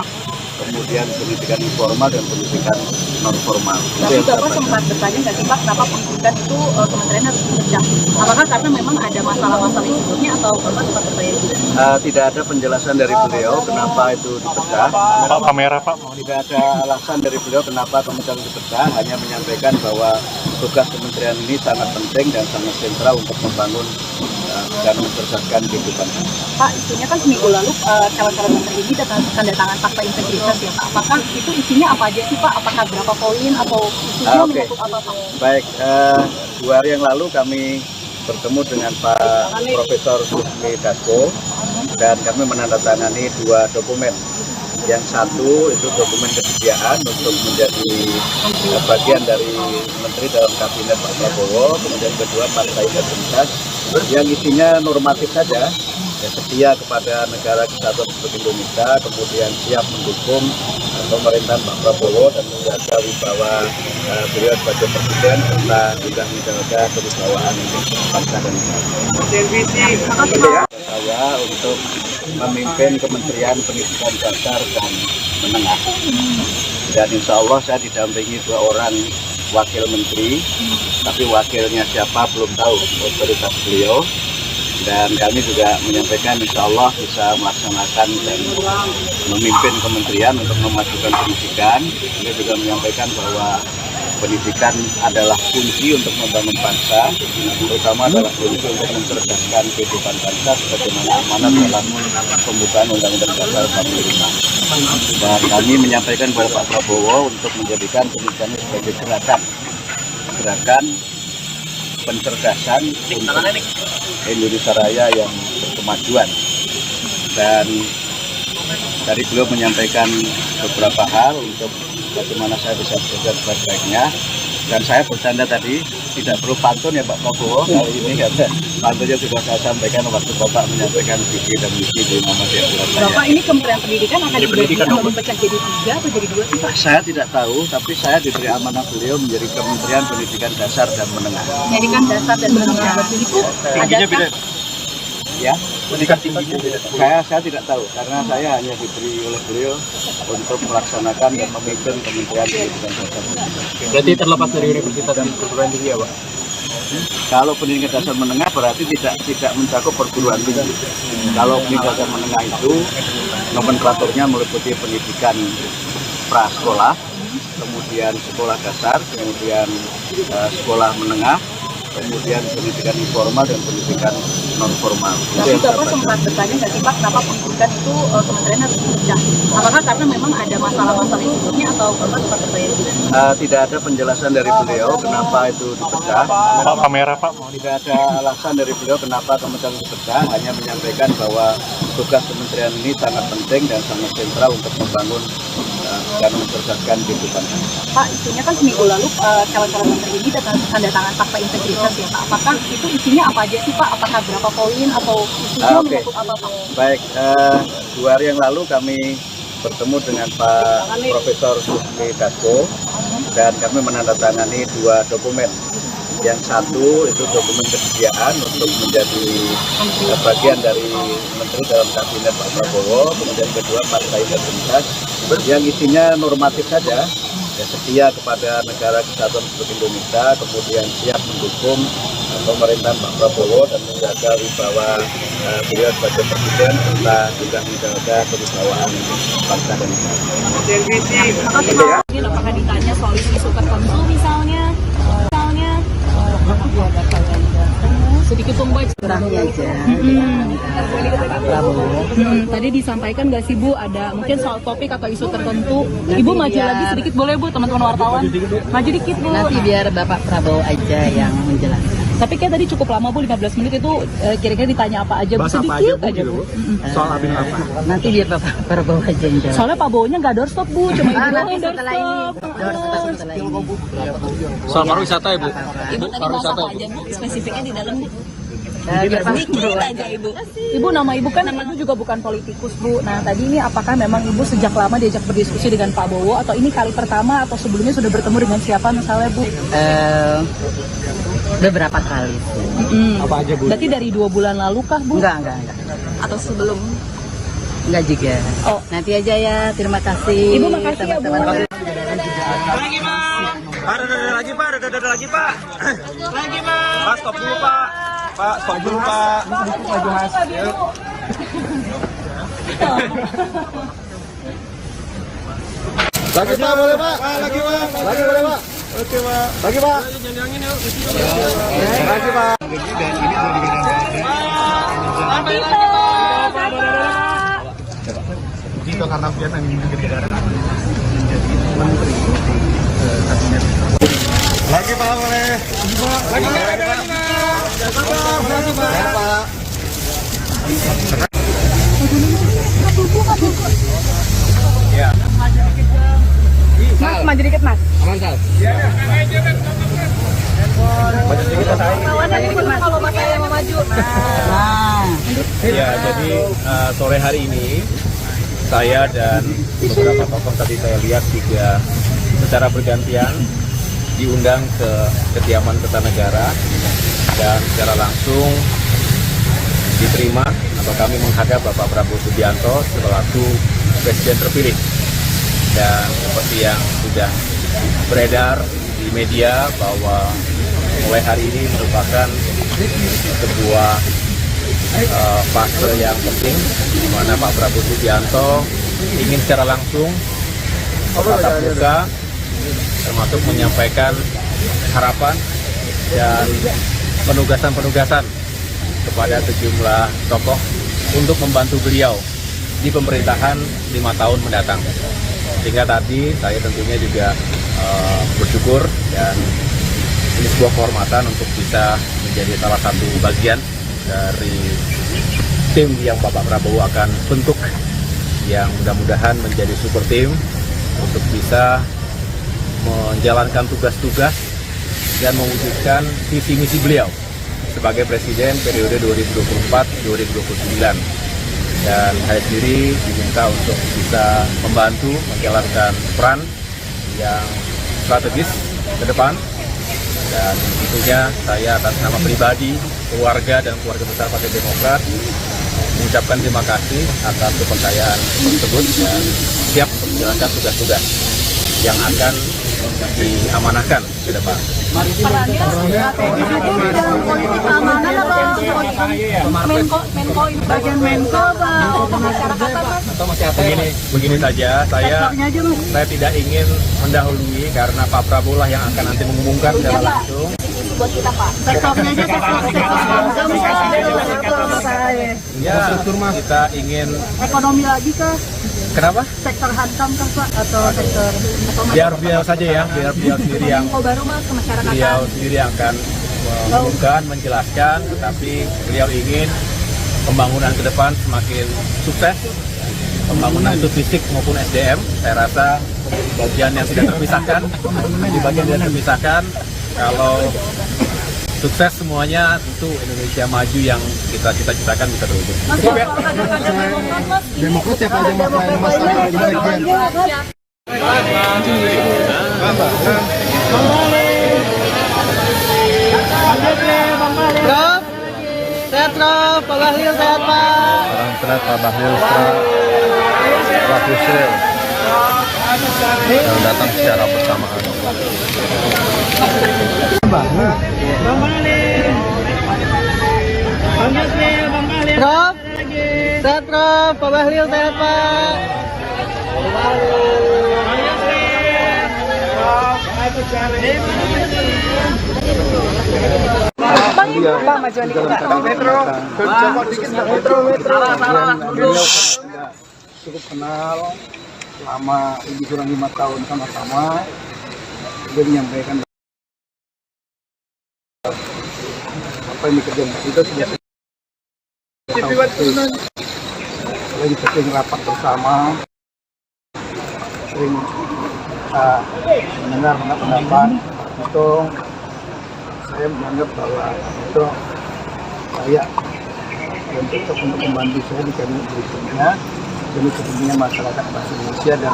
kemudian pendidikan informal dan pendidikan non formal. Tapi Bapak sempat bertanya nggak sih Pak, kenapa pendidikan itu kementerian harus dipecah? Apakah karena memang ada masalah-masalah yang sebelumnya atau Bapak sempat bertanya juga? Tidak ada penjelasan dari beliau kenapa itu dipecah. Pak kamera Pak. Tidak ada alasan dari beliau kenapa kementerian dipecah, hanya menyampaikan bahwa tugas kementerian ini sangat penting dan sangat sentral untuk membangun dan mencerdaskan kehidupan. Pak, isunya kan seminggu lalu calon-calon menteri ini tanda tangan fakta integritas ya Pak. Apakah itu isinya apa aja sih Pak? Apakah berapa poin atau isunya menyangkut apa Pak? Baik, 2 hari yang lalu kami bertemu dengan Pak Profesor Sufmi Dasko dan kami menandatangani 2 dokumen. Yang satu itu dokumen kesediaan untuk menjadi bagian dari menteri dalam kabinet Pak Prabowo, kemudian kedua partai integritas yang isinya normatif saja, ya, setia kepada negara kesatuan Republik Indonesia, kemudian siap mendukung pemerintahan Pak Prabowo dan menjaga wibawa beliau sebagai presiden serta juga menjaga kewibawaan bangsa dan negara. Saya untuk memimpin Kementerian Pendidikan Dasar dan Menengah. Dan insya Allah saya didampingi 2 orang wakil menteri, tapi wakilnya siapa belum tahu, otoritas beliau. Dan kami juga menyampaikan insya Allah bisa melaksanakan dan memimpin kementerian untuk memajukan pendidikan. Beliau juga menyampaikan bahwa pendidikan adalah kunci untuk membangun bangsa, terutama adalah kunci untuk mencerdaskan kehidupan bangsa sebagaimana amanat dalam pembukaan Undang-Undang Dasar 45. Dan kami menyampaikan kepada Pak Prabowo untuk menjadikan pendidikan sebagai gerakan pencerdasan untuk Indonesia Raya yang berkemajuan. Dan tadi beliau menyampaikan beberapa hal untuk bagaimana saya bisa bekerja sebaik-baiknya. Dan saya bercanda tadi, tidak perlu pantun ya Pak Prabowo kali ini, karena pantunnya sudah saya sampaikan waktu Bapak menyampaikan visi dan misi di Muhammadiyah Surabaya. Bapak, ini Kementerian Pendidikan akan dibagi atau memecah jadi 3 atau jadi 2 sih Pak? Saya tidak tahu, tapi saya diberi amanah beliau menjadi Kementerian Pendidikan Dasar dan Menengah. Pendidikan dasar dan menengah, itu adakah? Ya, pendidikan tinggi saya tidak tahu, karena saya hanya diberi oleh beliau untuk melaksanakan dan memimpin Kementerian Pendidikan Dasar. Berarti terlepas dari universitas dan perguruan tinggi ya Pak? Kalau pendidikan dasar menengah berarti tidak mencakup perguruan tinggi. Kalau pendidikan dasar menengah itu nomenklaturnya meliputi pendidikan prasekolah, kemudian sekolah dasar, kemudian sekolah menengah, kemudian pendidikan informal dan pendidikan non formal. Tapi Bapak sempat bertanya nggak sih Pak, kenapa pendidikan itu kementerian harus dipecah? Apakah karena memang ada masalah-masalah di sebelumnya atau Bapak sempat bertanya juga? Tidak ada penjelasan dari beliau kenapa itu dipecah. Pak, kamera Pak. Tidak ada alasan dari beliau kenapa kementerian dipecah, hanya menyampaikan bahwa tugas kementerian ini sangat penting dan sangat sentral untuk membangun dan mencerdaskan kehidupan. Pak, isunya kan seminggu lalu calon-calon menteri ini tanda tangan fakta integritas ya Pak. Apakah itu isinya apa aja sih Pak? Apakah berapa poin atau isunya menyangkut apa Pak? Baik, 2 hari yang lalu kami bertemu dengan Pak Profesor Susmi Dasko dan kami menandatangani 2 dokumen. Yang satu itu dokumen kesediaan untuk menjadi bagian dari menteri dalam kabinet Pak Prabowo, kemudian kedua fakta integritas yang isinya normatif saja, ya, setia kepada negara kesatuan Republik Indonesia, kemudian siap mendukung pemerintahan Pak Prabowo dan menjaga wibawa beliau sebagai presiden serta juga menjaga kewibawaan bangsa dan negara. Apakah ditanya soal isu tertentu misalnya? Sedikit tombol kurangnya aja. Tadi disampaikan nggak sih Bu, ada mungkin soal topik atau isu tertentu. Ibu maju lagi sedikit boleh Bu, teman-teman wartawan. Maju dikit Bu. Nanti biar Bapak Prabowo aja yang menjelaskan. Tapi kayak tadi cukup lama Bu, 15 menit itu kira-kira ditanya apa aja Bu, sedikit aja Bu. Soal abin apa? Nanti biar Bapak Prabowo aja yang jawab. Soalnya Pak Bowo-nya nggak doorstop Bu, cuma Ibu doang yang setelah ini doorstop. setelah ini. Soal pariwisata ya Bu? Ibu tadi bahas apa aja Bu, spesifiknya di dalam Bu? Sedikit aja Ibu. Ibu, nama Ibu kan Ibu juga bukan politikus Bu. Nah tadi ini apakah memang Ibu sejak lama diajak berdiskusi dengan Pak Bowo atau ini kali pertama atau sebelumnya sudah bertemu dengan siapa misalnya Bu? Beberapa kali. Apa aja Bu? Berarti dari 2 bulan lalu kah Bu? Enggak. Atau sebelum? Enggak juga. Oh. Nanti aja ya. Terima kasih. Ibu makasih ya Bu. Lagi Pak. Ada lagi Pak. Ada lagi Pak. Lagi Pak. Pak stop dulu Pak. Pak stop dulu Pak. Lagi Pak, boleh Pak? Lagi Pak. Lagi boleh Pak? Oke Pak. Lagi Pak. Lagi Pak. Jika Karnavian yang ingin negara menjadi menteri kabinet. Lagi Pak, boleh. Lagi Pak. Lagi Pak. Ya. Mas, maju dikit Mas. Aman Sal. Kalau Mas saya mau maju. Ya, jadi sore hari ini saya dan beberapa tokoh tadi saya lihat juga secara bergantian diundang ke kediaman Kertanegara dan secara langsung diterima atau kami menghadap Bapak Prabowo Subianto selaku Presiden terpilih. Dan seperti yang sudah beredar di media bahwa mulai hari ini merupakan sebuah fase yang penting di mana Pak Prabowo Subianto ingin secara langsung tatap muka termasuk menyampaikan harapan dan penugasan-penugasan kepada sejumlah tokoh untuk membantu beliau di pemerintahan 5 tahun mendatang. Sehingga tadi saya tentunya juga bersyukur dan ini sebuah kehormatan untuk bisa menjadi salah satu bagian dari tim yang Bapak Prabowo akan bentuk, yang mudah-mudahan menjadi super tim untuk bisa menjalankan tugas-tugas dan mewujudkan visi misi beliau sebagai Presiden periode 2024-2029. Dan saya sendiri diminta untuk bisa membantu menjalankan peran yang strategis ke depan. Dan tentunya saya atas nama pribadi, keluarga, dan keluarga besar Partai Demokrat mengucapkan terima kasih atas kepercayaan tersebut dan siap menjalankan tugas-tugas yang akan diamanahkan ke depan. Perannya strategi itu dalam politik keamanan apa Menko ini bagian Menko atau masyarakat apa? Begini saja, saya tidak ingin mendahului karena Pak Prabowo lah yang akan nanti mengumumkan secara langsung. Buat kita Pak. Sektornya aja Ya, kita ingin ekonomi lagi kah? Kenapa? Sektor hankam kah Pak atau sektor Biar beliau saja ya, biar beliau sendiri yang baru Mas ke masyarakat. beliau sendiri yang akan mengumumkan, menjelaskan, tetapi beliau ingin pembangunan ke depan semakin sukses. Pembangunan itu fisik maupun SDM, saya rasa menjadi bagian yang tidak terpisahkan. Menjadi bagian yang terpisahkan. Kalau sukses semuanya, tentu Indonesia maju yang kita cita-citakan bisa terwujud. Demokrat siapa aja masalah di bagian? Prof, sehat Prof, Pak Bahlil sehat Pak. Salam sehat Pak Bahlil, Pak Yusril yang datang secara bersamaan. Prof, sehat Prof, Pak Bahlil sehat Pak. Pak majuan dikit Pak. Beliau cukup kenal selama lebih kurang 5 tahun sama-sama. Dia menyampaikan apa yang dikerjakan kita sudah lagi sering rapat bersama, sering mendengar pendapat itu. Saya menganggap bahwa itu saya dan cocok untuk membantu saya di kabinet berikutnya demi kepentingan masyarakat bangsa Indonesia dan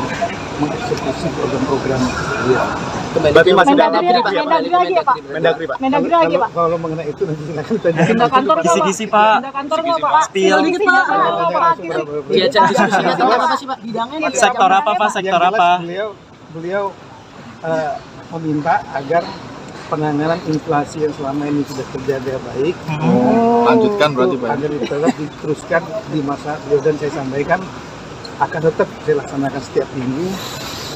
mengeksekusi program-program dia. Berarti masih dalam Mendagri lagi ya Pak? Mendagri, Pak. Mendagri lagi Pak? Kalau mengenai itu nanti silakan tanya. Pindah kantor nggak Pak? Kisi-kisi, Pak. Pindah kantor nggak Pak? Spill. Dikit Pak. Diajak diskusinya tentang apa sih Pak? Bidangnya nih. Sektor apa, Pak? Sektor Yang jelas apa? Beliau meminta agar penanganan inflasi yang selama ini sudah terjaga baik, Lanjutkan berarti, Pak. agar tetap diteruskan di masa beliau, dan saya sampaikan akan tetap saya laksanakan setiap minggu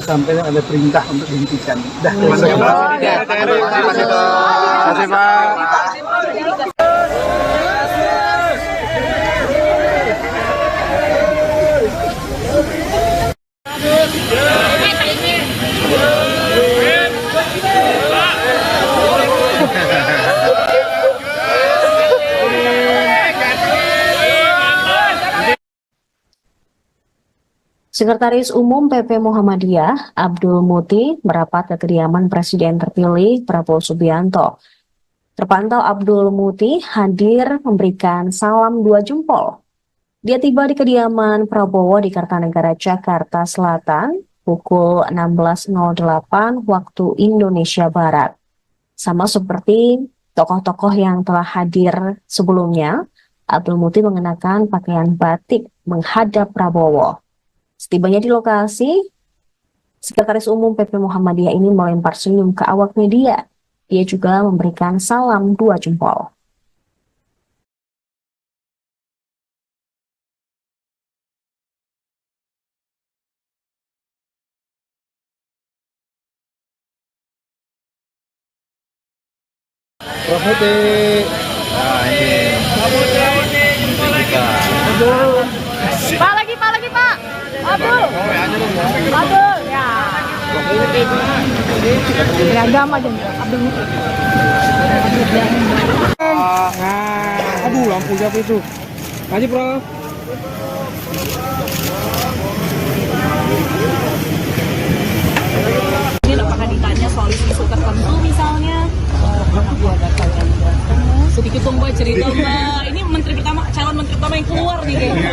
sampai ada perintah untuk dihentikan. Terima kasih Pak. Sekretaris Umum PP Muhammadiyah, Abdul Muti, merapat ke kediaman Presiden terpilih Prabowo Subianto. Terpantau Abdul Muti hadir memberikan salam 2 jempol. Dia tiba di kediaman Prabowo di Kartanegara, Jakarta Selatan, pukul 16.08 waktu Indonesia Barat. Sama seperti tokoh-tokoh yang telah hadir sebelumnya, Abdul Muti mengenakan pakaian batik menghadap Prabowo. Setibanya di lokasi, Sekretaris Umum PP Muhammadiyah ini melempar senyum ke awak media. Dia juga memberikan salam 2 jempol. Putih. Nah ini. Pak lagi Pak. Abdul. Abdul ya. Beragam aja Abdul. Aduh, lampu siapa itu? Maju, Bro. Ini apakah ditanya soal isu tertentu misalnya? Sedikit dong Mbak cerita Mbak. Ini calon menteri pertama yang keluar nih kayaknya.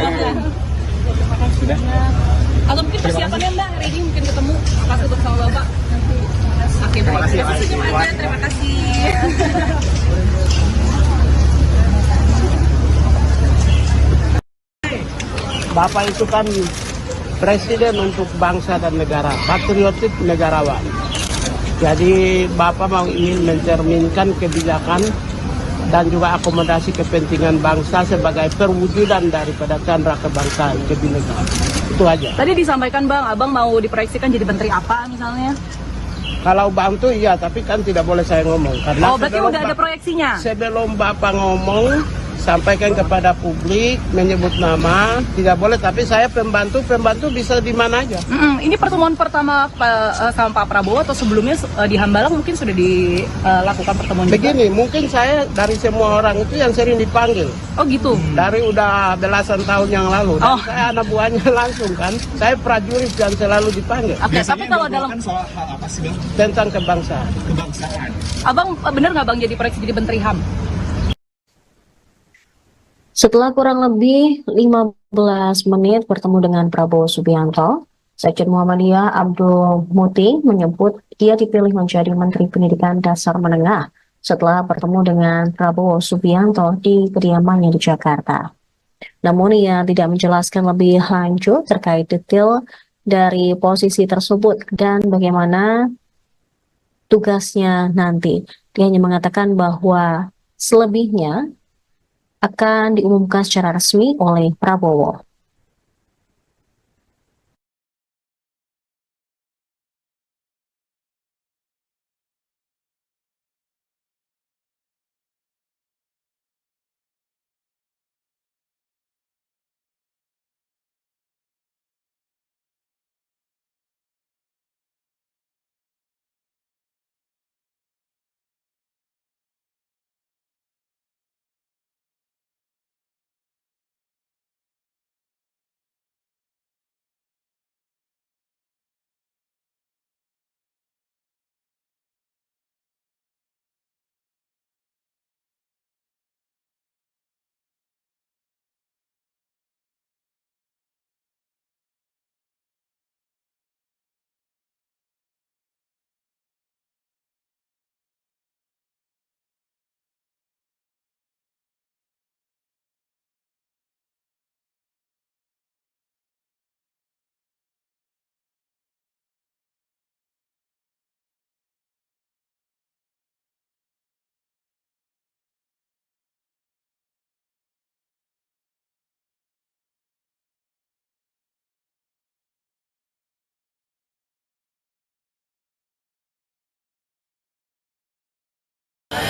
Sudah. Atau mungkin persiapannya Mbak hari ini mungkin ketemu pas ketemu sama Bapak. Oke, terima kasih. Terima kasih. Bapak itu kan presiden untuk bangsa dan negara, patriotik negarawan. Jadi Bapak mau ingin mencerminkan kebijakan dan juga akomodasi kepentingan bangsa sebagai perwujudan daripada candra kebangsaan kebinekaan. Itu aja. Tadi disampaikan Bang, Abang mau diproyeksikan jadi menteri apa misalnya? Kalau bantu iya, tapi kan tidak boleh saya ngomong. Karena berarti udah ada proyeksinya? Sebelum Bapak ngomong, sampaikan kepada publik, menyebut nama, tidak boleh. Tapi saya pembantu bisa di mana aja. Ini pertemuan pertama sama Pak Prabowo atau sebelumnya di Hambalang mungkin sudah dilakukan pertemuan Begini, mungkin saya dari semua orang itu yang sering dipanggil. Oh gitu? Dari udah belasan tahun yang lalu. Dan saya anak buahnya langsung kan. Saya prajurit yang selalu dipanggil. Oke, tapi kalau dalam soal hal apa sih Bang? Tentang kebangsaan. Abang bener nggak Bang jadi proyeksi jadi menteri HAM? Setelah kurang lebih 15 menit bertemu dengan Prabowo Subianto, Sekjen Muhammadiyah Abdul Muti menyebut dia dipilih menjadi Menteri Pendidikan Dasar Menengah setelah bertemu dengan Prabowo Subianto di kediamannya di Jakarta. Namun ia tidak menjelaskan lebih lanjut terkait detail dari posisi tersebut dan bagaimana tugasnya nanti. Dia hanya mengatakan bahwa selebihnya akan diumumkan secara resmi oleh Prabowo.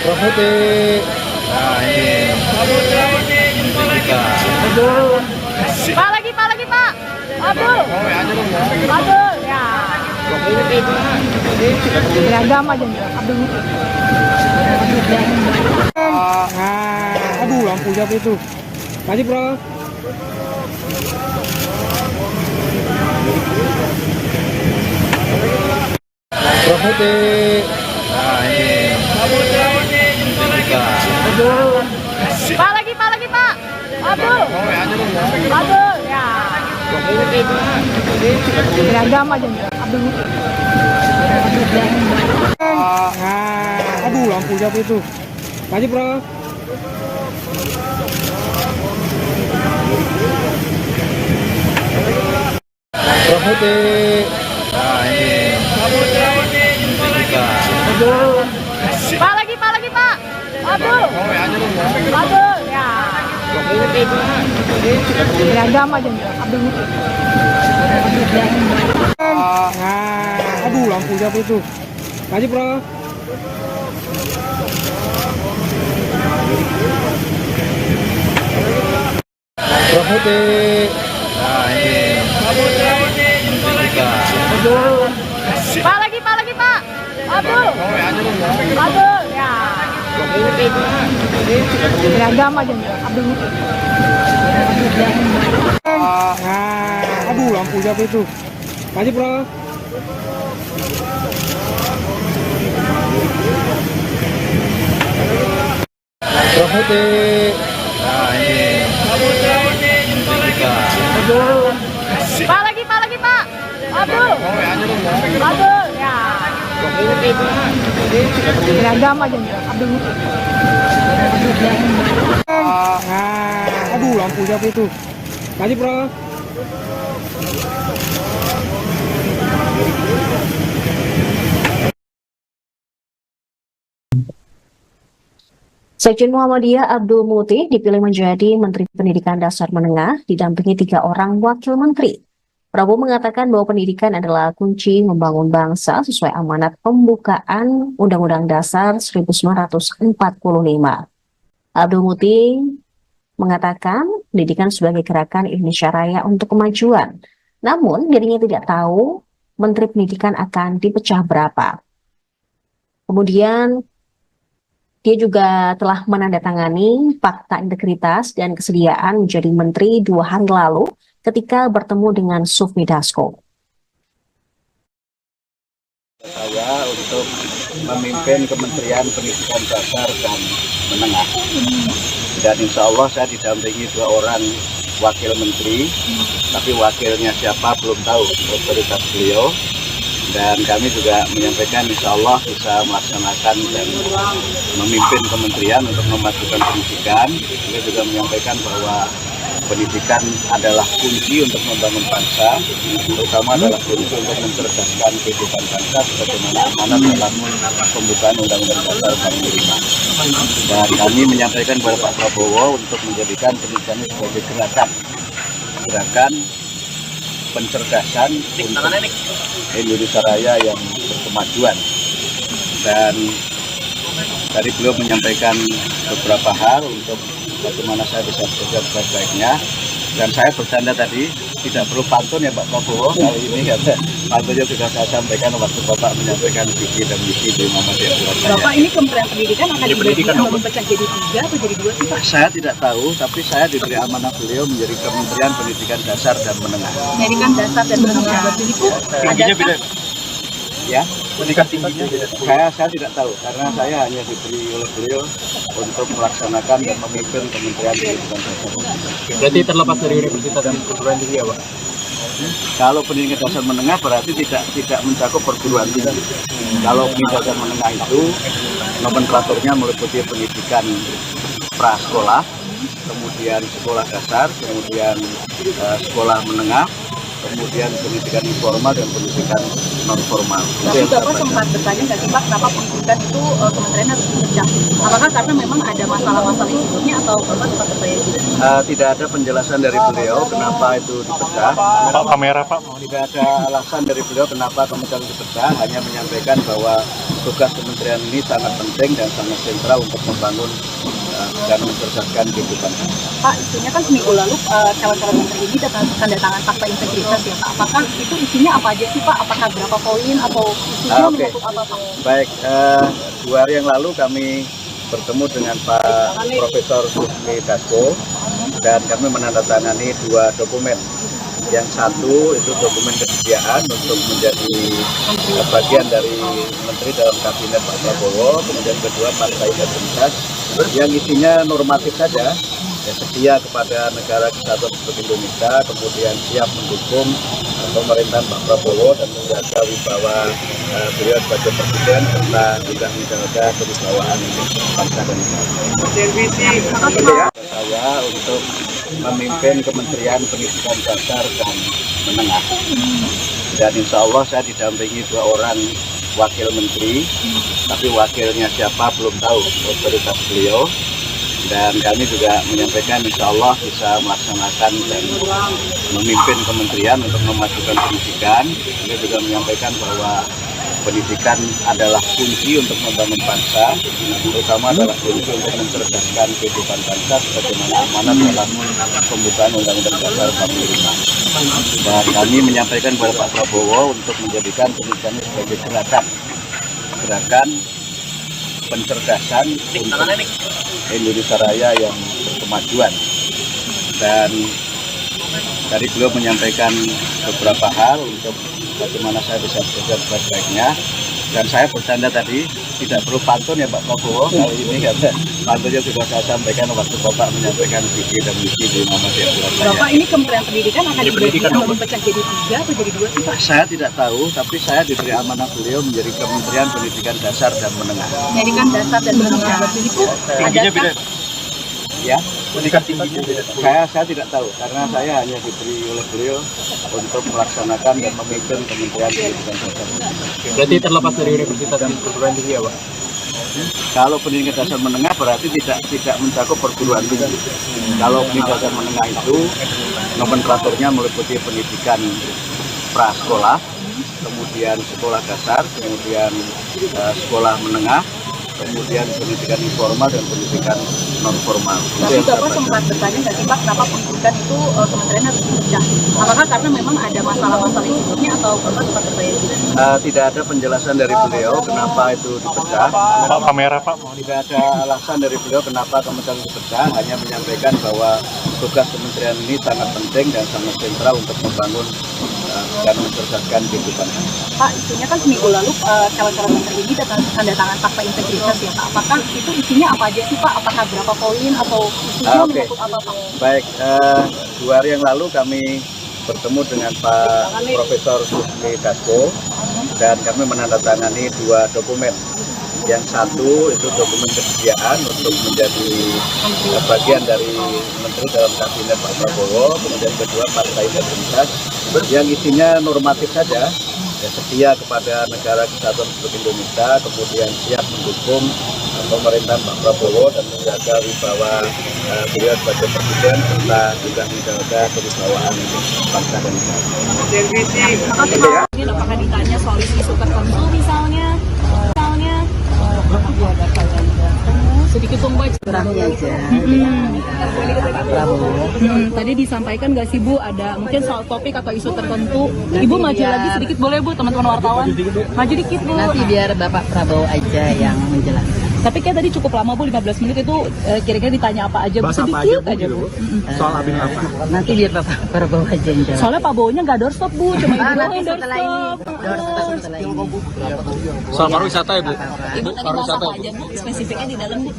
Putih. Nah ini. Pak lagi Pak. Abdul. Abdul ya. Beragam aja Abdul. Aduh, lampu siapa itu? Maju, Bro. Putih. Nah ini. Pak lagi Pak. Abdul. Abdul ya. Beragam aja Abdul. Aduh, lampu siapa itu? Maju, Bro. Putih. Nah ini. Pak lagi Pak. Abdul. Abdul ya. Beragam aja Abdul. Aduh, lampu siapa itu? Maju, Bro. Nah ini Pak lagi Pak. Abdul. Abdul, ya. Beragam aja Abdul. Aduh, lampu siapa itu? Maju, bro. Nah ini Pak lagi Pak. Abdul. Abdul, ya. Beragam aja Abdul. Aduh, lampu siapa itu? Maju, bro. Sekjen Muhammadiyah Abdul Muti dipilih menjadi Menteri Pendidikan Dasar Menengah didampingi 3 orang wakil menteri. Prabowo mengatakan bahwa pendidikan adalah kunci membangun bangsa sesuai amanat pembukaan Undang-Undang Dasar 1945. Abdul Muti mengatakan pendidikan sebagai gerakan Indonesia Raya untuk kemajuan. Namun dirinya tidak tahu Menteri Pendidikan akan dipecah berapa. Kemudian dia juga telah menandatangani fakta integritas dan kesediaan menjadi menteri 2 hari lalu ketika bertemu dengan Sufmi Dasko. Saya untuk memimpin Kementerian Pendidikan Dasar dan Menengah. Dan insya Allah saya didampingi 2 orang wakil menteri, tapi wakilnya siapa belum tahu, otoritas beliau. Dan kami juga menyampaikan insya Allah bisa melaksanakan dan memimpin kementerian untuk memajukan pendidikan. Beliau juga menyampaikan bahwa pendidikan adalah kunci untuk membangun bangsa, terutama adalah kunci untuk mencerdaskan kehidupan bangsa sebagaimana amanat dalam pembukaan Undang-Undang Dasar 45. Dan kami menyampaikan kepada Pak Prabowo untuk menjadikan pendidikan sebagai gerakan pencerdasan untuk Indonesia Raya yang berkemajuan. Dan tadi beliau menyampaikan beberapa hal untuk bagaimana saya bisa bekerja sebaik-baiknya. Dan saya bercanda tadi, tidak perlu pantun ya Pak Prabowo kali ini, karena pantunnya sudah saya sampaikan waktu Bapak menyampaikan visi dan misi di Muhammadiyah Surabaya. Bapak ini Kementerian Pendidikan akan dibagi atau memecah jadi 3 atau jadi 2 sih Pak? Saya tidak tahu, tapi saya diberi amanah beliau menjadi Kementerian Pendidikan Dasar dan Menengah. Pendidikan dasar dan menengah. Itu ada Ya, pendidikan tingginya saya tidak tahu, karena saya hanya diberi oleh beliau untuk melaksanakan dan memimpin Kementerian Pendidikan Dasar. Berarti terlepas dari universitas dan perguruan tinggi ya Pak? Kalau pendidikan dasar menengah berarti tidak mencakup perguruan tinggi. Kalau pendidikan dasar menengah itu nomenklaturnya meliputi pendidikan prasekolah, kemudian sekolah dasar, kemudian sekolah menengah, kemudian pendidikan informal dan pendidikan non formal. Tapi Bapak sempat bertanya nggak sih Pak, kenapa pendidikan itu kementerian harus dipecah? Apakah karena memang ada masalah-masalah di sebelumnya atau Bapak sempat bertanya juga? Tidak ada penjelasan dari beliau kenapa itu dipecah. Pak kamera Pak. Tidak ada alasan dari beliau kenapa kementerian dipecah, hanya menyampaikan bahwa tugas kementerian ini sangat penting dan sangat sentral untuk membangun dan mencerdaskan kehidupan. Pak, isunya kan seminggu lalu calon-calon menteri ini tanda tangan fakta integritas ya Pak. Apakah itu isinya apa aja sih Pak? Apakah berapa poin atau isinya menyangkut apa Pak? Baik, 2 hari yang lalu kami bertemu dengan Pak Profesor Sufmi Dasko dan kami menandatangani 2 dokumen. Yang satu itu dokumen kesediaan untuk menjadi bagian dari menteri dalam kabinet Pak Prabowo, kemudian kedua partai integritas yang isinya normatif saja, ya, setia kepada negara kesatuan Republik Indonesia, kemudian siap mendukung pemerintahan Pak Prabowo dan menjaga wibawa beliau sebagai presiden serta tidak menjaga kewibawaan bangsa dan negara. Saya untuk memimpin Kementerian Pendidikan Dasar dan Menengah. Dan insya Allah saya didampingi 2 orang wakil menteri, tapi wakilnya siapa belum tahu, otoritas beliau. Dan kami juga menyampaikan insya Allah bisa melaksanakan dan memimpin kementerian untuk memajukan pendidikan. Beliau juga menyampaikan bahwa pendidikan adalah kunci untuk membangun bangsa, terutama adalah kunci untuk mencerdaskan kehidupan bangsa sebagaimana amanat dalam pembukaan Undang-Undang Dasar 45. Dan kami menyampaikan kepada Pak Prabowo untuk menjadikan pendidikan sebagai gerakan pencerdasan untuk Indonesia Raya yang berkemajuan. Dan tadi beliau menyampaikan beberapa hal untuk bagaimana saya bisa bekerja sebaik-baiknya. Dan saya bercanda tadi, tidak perlu pantun ya Pak Prabowo kali ini, karena pantunnya sudah saya sampaikan waktu Bapak menyampaikan visi dan misi di Muhammadiyah Surabaya. Bapak, ini Kementerian Pendidikan akan dipecah jadi 3 atau jadi 2 sih Pak? Saya tidak tahu, tapi saya diberi amanah beliau menjadi Kementerian Pendidikan Dasar dan Menengah. Pendidikan dasar dan menengah itu adakah? Ya, pendidikan tingginya saya tidak tahu, karena saya hanya diberi oleh beliau untuk melaksanakan dan memimpin Kementerian Pendidikan Dasar. Berarti terlepas dari universitas dan perguruan tinggi ya Pak? Kalau pendidikan dasar menengah berarti tidak mencakup perguruan tinggi. Kalau pendidikan dasar menengah itu nomenklaturnya meliputi pendidikan prasekolah, kemudian sekolah dasar, kemudian sekolah menengah, kemudian pendidikan informal dan pendidikan non formal. Tapi Bapak sempat bertanya nggak sih Pak, kenapa pendidikan itu kementerian harus dipecah? Apakah karena memang ada masalah-masalah sebelumnya atau Bapak sempat bertanya juga? Tidak ada penjelasan dari beliau kenapa itu dipecah. Pak, kamera Pak. Tidak ada alasan dari beliau kenapa kementerian dipecah, hanya menyampaikan bahwa tugas kementerian ini sangat penting dan sangat sentral untuk membangun dan mencerdaskan kehidupan. Pak, isunya kan seminggu lalu calon-calon menteri ini tanda tangan fakta integritas ya Pak. Apakah itu isinya apa aja sih Pak? Apakah berapa poin atau isunya menyangkut apa Pak? Baik, 2 hari yang lalu kami bertemu dengan Pak Profesor Susmi Dasko dan kami menandatangani 2 dokumen. Yang satu itu dokumen kesediaan untuk menjadi bagian dari menteri dalam kabinet Pak Prabowo, kemudian kedua fakta integritas yang isinya normatif saja, ya, setia kepada negara kesatuan Republik Indonesia, kemudian siap mendukung pemerintahan Pak Prabowo dan menjaga wibawa beliau sebagai presiden serta juga menjaga kewibawaan bangsa dan negara. Apakah ditanya soal isu tertentu misalnya? Sedikit tombak Kurangnya aja. Tadi disampaikan nggak sih Bu, ada mungkin soal topik atau isu tertentu. Ibu maju lagi sedikit boleh Bu, teman-teman wartawan. Maju dikit Bu. Nanti biar Bapak Prabowo aja yang menjelaskan. Tapi kayak tadi cukup lama Bu, 15 menit itu kira-kira ditanya apa aja Bu, sedikit aja Bu. Soal Abin apa? Nanti biar Bapak Prabowo aja yang jelaskan. Soalnya Pak Bowonya nggak doorstop Bu, cuma Ibu doang yang setelah ini. doorstop. Soal pariwisata ya Bu? Ibu tadi bahas apa aja Bu, spesifiknya di dalam Bu?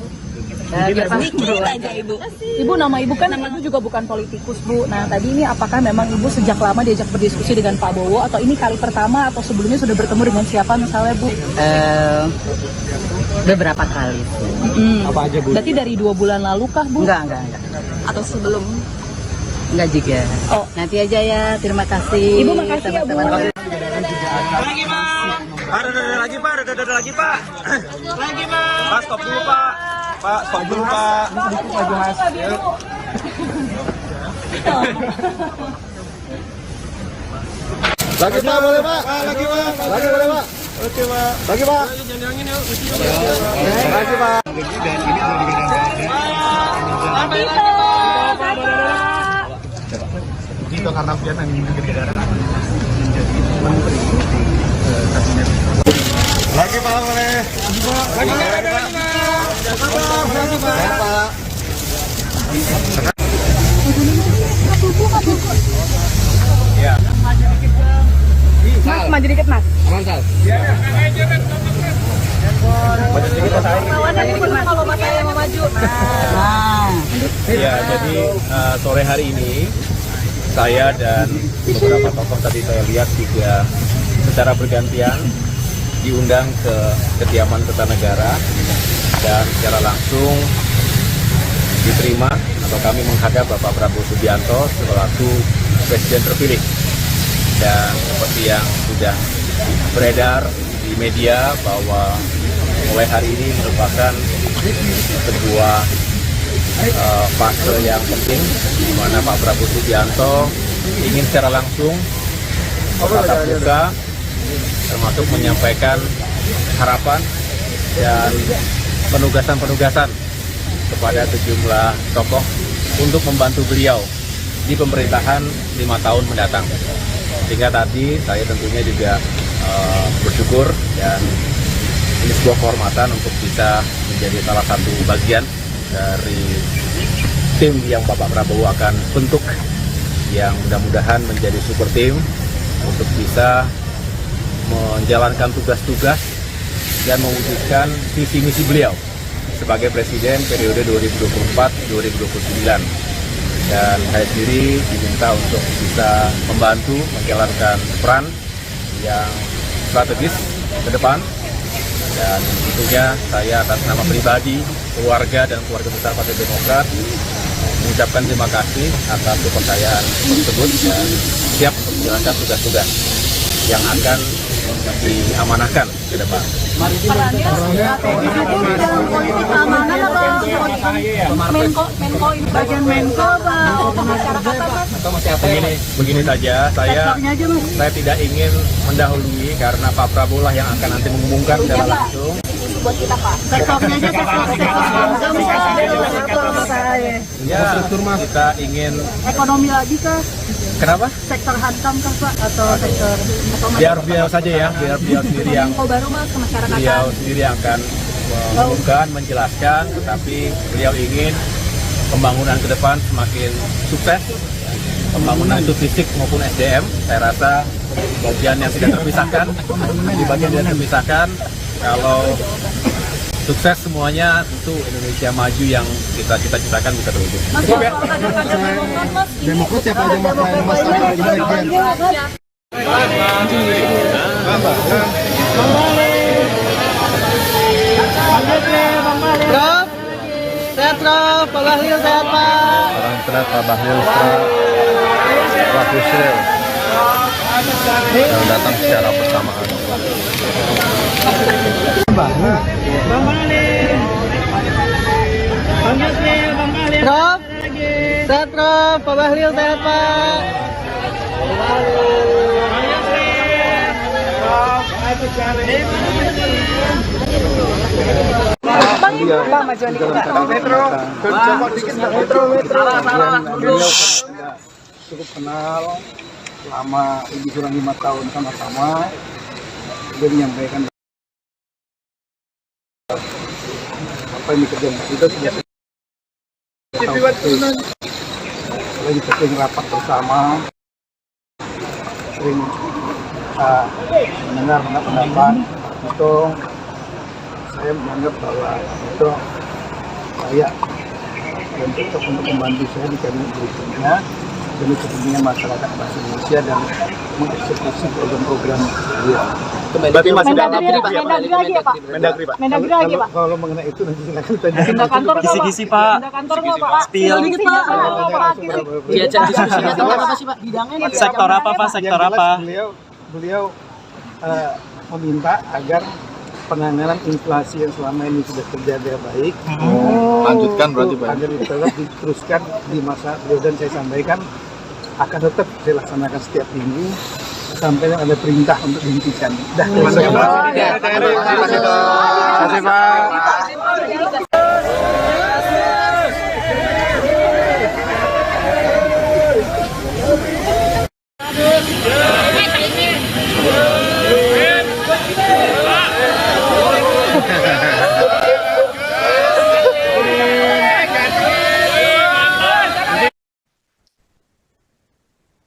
Sedikit aja Ibu. Ibu, nama Ibu kan Ibu juga bukan politikus Bu. Nah tadi ini apakah memang Ibu sejak lama diajak berdiskusi dengan Pak Bowo atau ini kali pertama atau sebelumnya sudah bertemu dengan siapa misalnya Bu? Beberapa kali. Apa aja Bu? Berarti dari 2 bulan lalu kah Bu? Enggak. Atau sebelum? Enggak juga. Oh. Nanti aja ya, terima kasih. Ibu makasih ya Bu. Lagi Pak, ada lagi Pak. Lagi Pak, stop dulu Pak. Pak, stop dulu Pak. Lagi Pak, boleh Pak? Lagi Pak. Lagi boleh Pak? Oke Pak. Lagi Pak. Lagi Pak. Itu karena kegiatan ini negara menjadi menteri kabinet. Lagi Pak, boleh. Lagi Pak. Lagi Pak. Ya. Mas, maju dikit Mas. Aman Sal. Kalau Mas saya mau maju. Ya, jadi sore hari ini saya dan beberapa tokoh tadi saya lihat juga secara bergantian diundang ke kediaman Kertanegara dan secara langsung diterima atau kami menghadap Bapak Prabowo Subianto selaku Presiden terpilih. Dan seperti yang sudah beredar di media bahwa mulai hari ini merupakan sebuah fase yang penting di mana Pak Prabowo Subianto ingin secara langsung tatap muka termasuk menyampaikan harapan dan penugasan-penugasan kepada sejumlah tokoh untuk membantu beliau di pemerintahan 5 tahun mendatang. Sehingga tadi saya tentunya juga bersyukur dan ini sebuah kehormatan untuk bisa menjadi salah satu bagian dari tim yang Bapak Prabowo akan bentuk, yang mudah-mudahan menjadi super tim untuk bisa menjalankan tugas-tugas dan mewujudkan visi misi beliau sebagai presiden periode 2024-2029. Dan saya sendiri diminta untuk bisa membantu menjalankan peran yang strategis ke depan, dan tentunya saya atas nama pribadi, keluarga, dan keluarga besar Partai Demokrat mengucapkan terima kasih atas kepercayaan tersebut dan siap untuk menjalankan tugas-tugas yang akan diamanahkan ke depan. Begini saja, saya tidak ingin mendahului karena Pak Prabowo lah yang akan nanti mengumumkan secara langsung. Buat kita Pak. Sektornya aja Ya, kita ingin ekonomi lagi kah? Kenapa? Sektor hankam kah Pak? Atau sektor Biar beliau saja ya, biar beliau sendiri yang baru Mas ke masyarakat. beliau sendiri yang akan mengumumkan, menjelaskan, tetapi beliau ingin pembangunan ke depan semakin sukses, pembangunan itu fisik maupun SDM. Saya rasa bagian yang tidak terpisahkan, di bagian tidak terpisahkan. Kalau sukses semuanya, tentu Indonesia maju yang kita cita-citakan bisa terwujud. Demokrat siapa aja Mas? Prof, sehat Prof, Pak Bahlil sehat Pak. Orang sehat Pak Bahlil, Pak Yusril yang datang secara bersamaan. Prof, sehat Prof, Pak Bahlil sehat Pak. Pak, majuan dikit Pak. Metro, cukup kenal selama lebih kurang 5 tahun sama-sama. Dia menyampaikan apa yang dikerjakan kita sudah lagi sering rapat bersama, sering mendengar pendapat itu. Saya menganggap bahwa itu layak dan cocok untuk membantu saya di kabinet berikutnya demi kepentingan masyarakat bangsa Indonesia dan mengeksekusi program-program dia. Berarti masih dalam Mendagri lagi ya Pak? Mendagri Pak. Mendagri lagi Pak? Kalau mengenai itu nanti silakan tanya. Pindah kantor nggak, Pak? Kisi-kisi Pak. Pindah kantor nggak Pak? Spill. Dikit Pak. Diajak diskusinya tentang apa sih Pak? Bidangnya Sektor apa Pak? Sektor Yang jelas apa? Beliau meminta agar penanganan inflasi yang selama ini sudah terjaga baik, Lanjutkan berarti Pak. agar tetap diteruskan di masa beliau, dan saya sampaikan akan tetap saya laksanakan setiap minggu sampai ada perintah untuk dihentikan. Terima kasih Pak.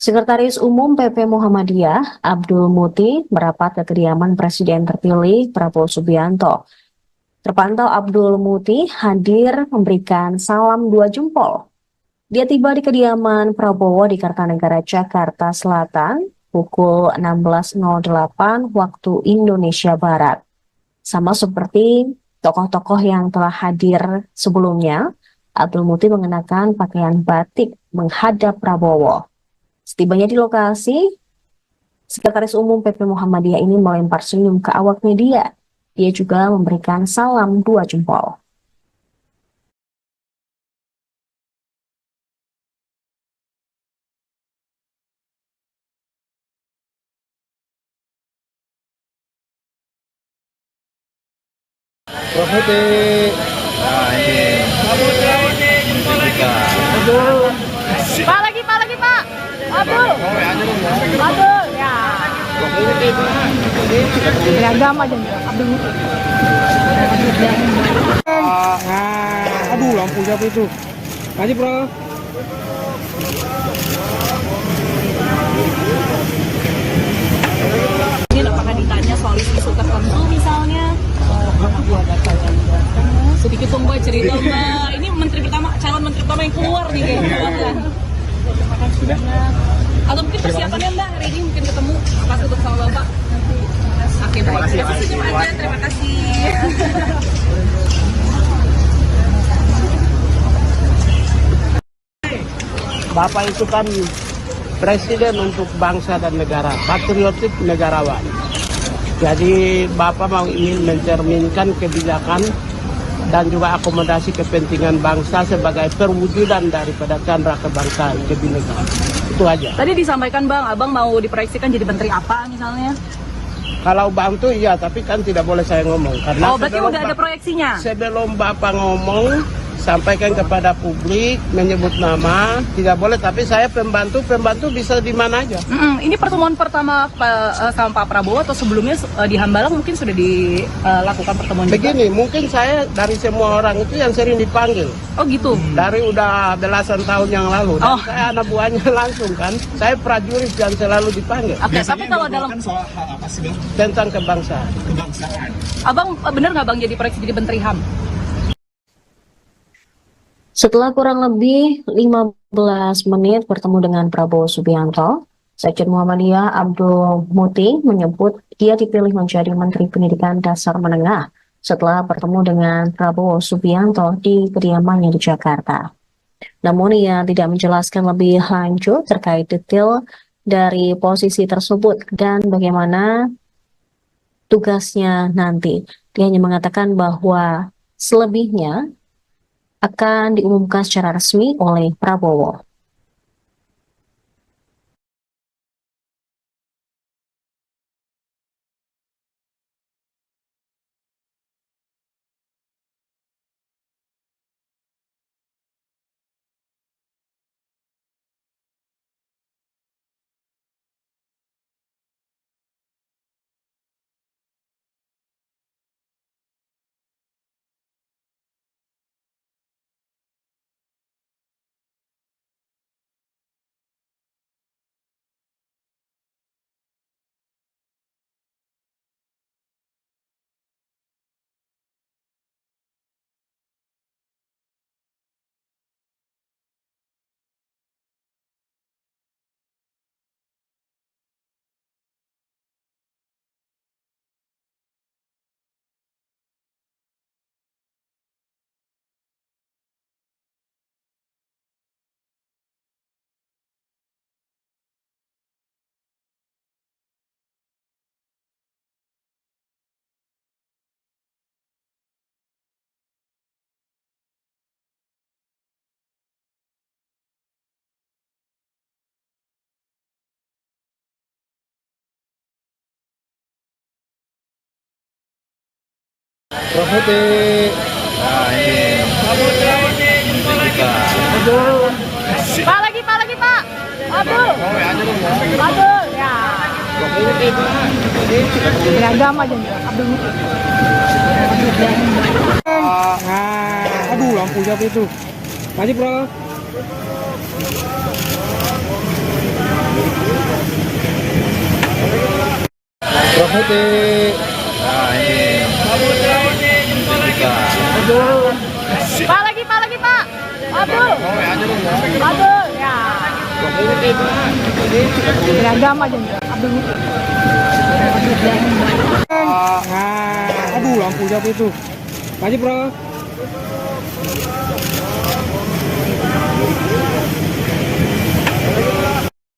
Sekretaris Umum PP Muhammadiyah, Abdul Muti, merapat ke kediaman Presiden terpilih Prabowo Subianto. Terpantau Abdul Muti hadir memberikan salam 2 jempol. Dia tiba di kediaman Prabowo di Kartanegara, Jakarta Selatan, pukul 16.08 waktu Indonesia Barat. Sama seperti tokoh-tokoh yang telah hadir sebelumnya, Abdul Muti mengenakan pakaian batik menghadap Prabowo. Setibanya di lokasi, Sekretaris Umum PP Muhammadiyah ini melempar senyum ke awak media. Dia juga memberikan salam 2 jempol. Nah ini kita. Pak lagi Pak. Abdul. Abdul ya. Beragam aja Abdul. Aduh, lampu siapa itu? Aji bro. Mungkin apakah ditanya soal isu tertentu misalnya? Sedikit dong Mbak cerita Mbak. Ini calon menteri pertama yang keluar nih kayaknya. Sudah. Atau mungkin persiapannya Mbak hari ini mungkin ketemu pas untuk sama Bapak. Oke, terima kasih. Terima kasih. Bapak itu kan presiden untuk bangsa dan negara, patriotik negarawan. Jadi Bapak mau ingin mencerminkan kebijakan dan juga akomodasi kepentingan bangsa sebagai perwujudan daripada candra kebangsaan kebinekaan. Itu aja. Tadi disampaikan Bang, Abang mau diproyeksikan jadi menteri apa misalnya? Kalau bantu iya, tapi kan tidak boleh saya ngomong. Karena berarti udah ada proyeksinya? Sebelum Bapak ngomong, sampaikan kepada publik, menyebut nama, tidak boleh. Tapi saya pembantu bisa di mana aja. Ini pertemuan pertama sama Pak Prabowo atau sebelumnya di Hambalang mungkin sudah dilakukan pertemuan juga? Begini, mungkin saya dari semua orang itu yang sering dipanggil. Oh gitu? Dari udah belasan tahun yang lalu. Dan saya anak buahnya langsung kan. Saya prajurit yang selalu dipanggil. Oke, tapi kalau dalam soal hal apa sih Bang? tentang kebangsaan. Abang benar nggak Bang jadi proyeksi jadi menteri HAM? Setelah kurang lebih 15 menit bertemu dengan Prabowo Subianto, Sekjen Muhammadiyah Abdul Muti menyebut dia dipilih menjadi Menteri Pendidikan Dasar Menengah setelah bertemu dengan Prabowo Subianto di kediamannya di Jakarta. Namun ia tidak menjelaskan lebih lanjut terkait detail dari posisi tersebut dan bagaimana tugasnya nanti. Dia hanya mengatakan bahwa selebihnya akan diumumkan secara resmi oleh Prabowo. Nah ini kita. Pak lagi Pak. Abdul. Abdul ya. Beragam aja Abdul. Aduh, lampu siapa itu? Aji bro. Nah ini kita. Pak lagi Pak. Abdul. Abdul ya. Beragam aja Abdul. Aduh, lampu siapa itu? Aji bro.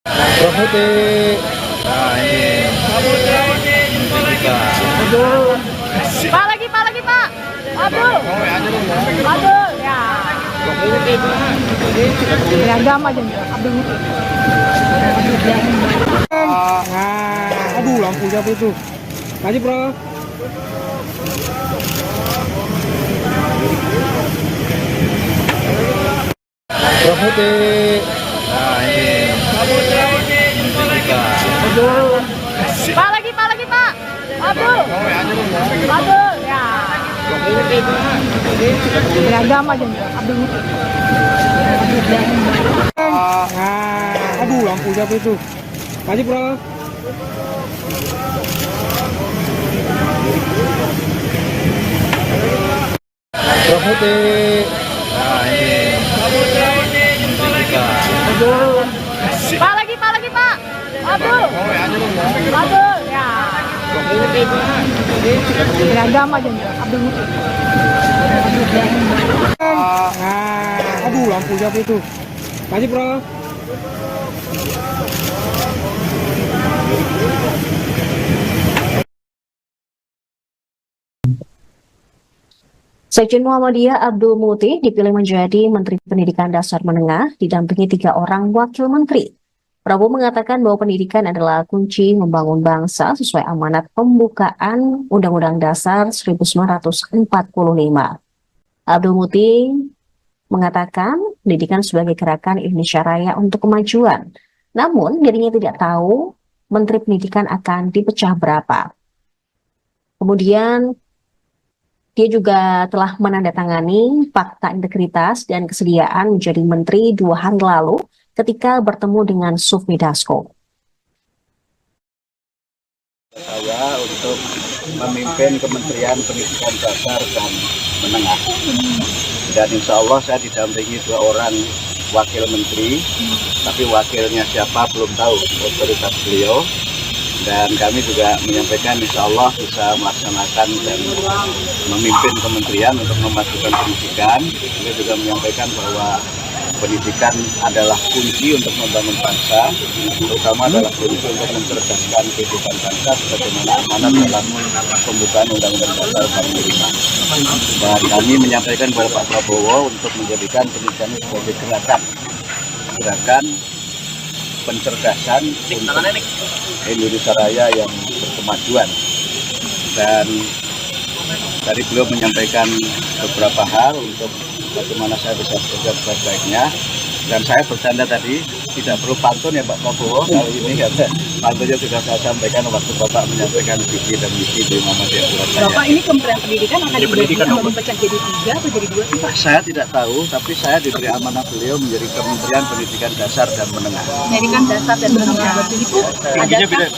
Nah ini kita. Pak lagi Pak. Abdul. Abdul ya. Beragam aja Abdul. Aduh, lampu siapa itu? Aji bro. Prof Muti. Nah ini. Pak lagi Pak. Abdul. Abdul ya. Beragam aja Abdul. Aduh, lampu siapa itu? Maju, Bro. Prof Muti. Nah ini. Pak lagi Pak. Abdul. Abdul ya. Beragam aja Abdul. Aduh, lampu siapa itu? Maju, Bro. Sekjen Muhammadiyah Abdul Muti dipilih menjadi Menteri Pendidikan Dasar Menengah didampingi 3 orang wakil menteri. Prabowo mengatakan bahwa pendidikan adalah kunci membangun bangsa sesuai amanat pembukaan Undang-Undang Dasar 1945. Abdul Muti mengatakan pendidikan sebagai gerakan Indonesia Raya untuk kemajuan. Namun dirinya tidak tahu Menteri Pendidikan akan dipecah berapa. Kemudian dia juga telah menandatangani fakta integritas dan kesediaan menjadi menteri 2 hari lalu ketika bertemu dengan Sufmi Dasko. Saya untuk memimpin Kementerian Pendidikan Dasar dan Menengah. Dan insya Allah saya didampingi 2 orang wakil menteri, tapi wakilnya siapa belum tahu, otoritas beliau. Dan kami juga menyampaikan insya Allah bisa melaksanakan dan memimpin kementerian untuk memajukan pendidikan. Beliau juga menyampaikan bahwa pendidikan adalah kunci untuk membangun bangsa, terutama adalah kunci untuk mencerdaskan kehidupan bangsa sebagaimana amanat dalam pembukaan Undang-Undang Dasar 45. Dan kami menyampaikan kepada Pak Prabowo untuk menjadikan pendidikan sebagai gerakan pencerdasan untuk Indonesia Raya yang berkemajuan. Dan tadi beliau menyampaikan beberapa hal untuk bagaimana saya bisa bekerja sebaik-baiknya. Dan saya bercanda tadi, tidak perlu pantun ya Pak Prabowo kali ini, karena pantunnya sudah saya sampaikan waktu Bapak menyampaikan visi dan misi di Muhammadiyah Surabaya. Bapak, ini Kementerian Pendidikan akan dipecah jadi 3 atau jadi 2 sih Pak? Saya tidak tahu, tapi saya diberi amanah beliau menjadi Kementerian Pendidikan Dasar dan Menengah. Pendidikan Dasar dan Menengah, itu adakah?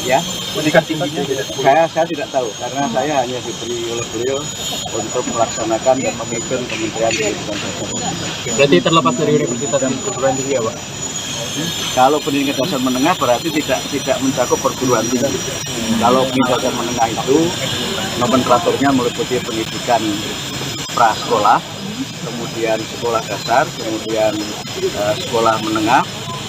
Ya, pendidikan tingginya saya tidak tahu, karena saya hanya diberi oleh beliau untuk melaksanakan dan memimpin Kementerian Pendidikan Dasar. Berarti terlepas dari universitas dan perguruan tinggi ya Pak? Kalau pendidikan dasar menengah berarti tidak mencakup perguruan tinggi. Kalau pendidikan dasar menengah itu nomenklaturnya meliputi pendidikan prasekolah, kemudian sekolah dasar, kemudian sekolah menengah,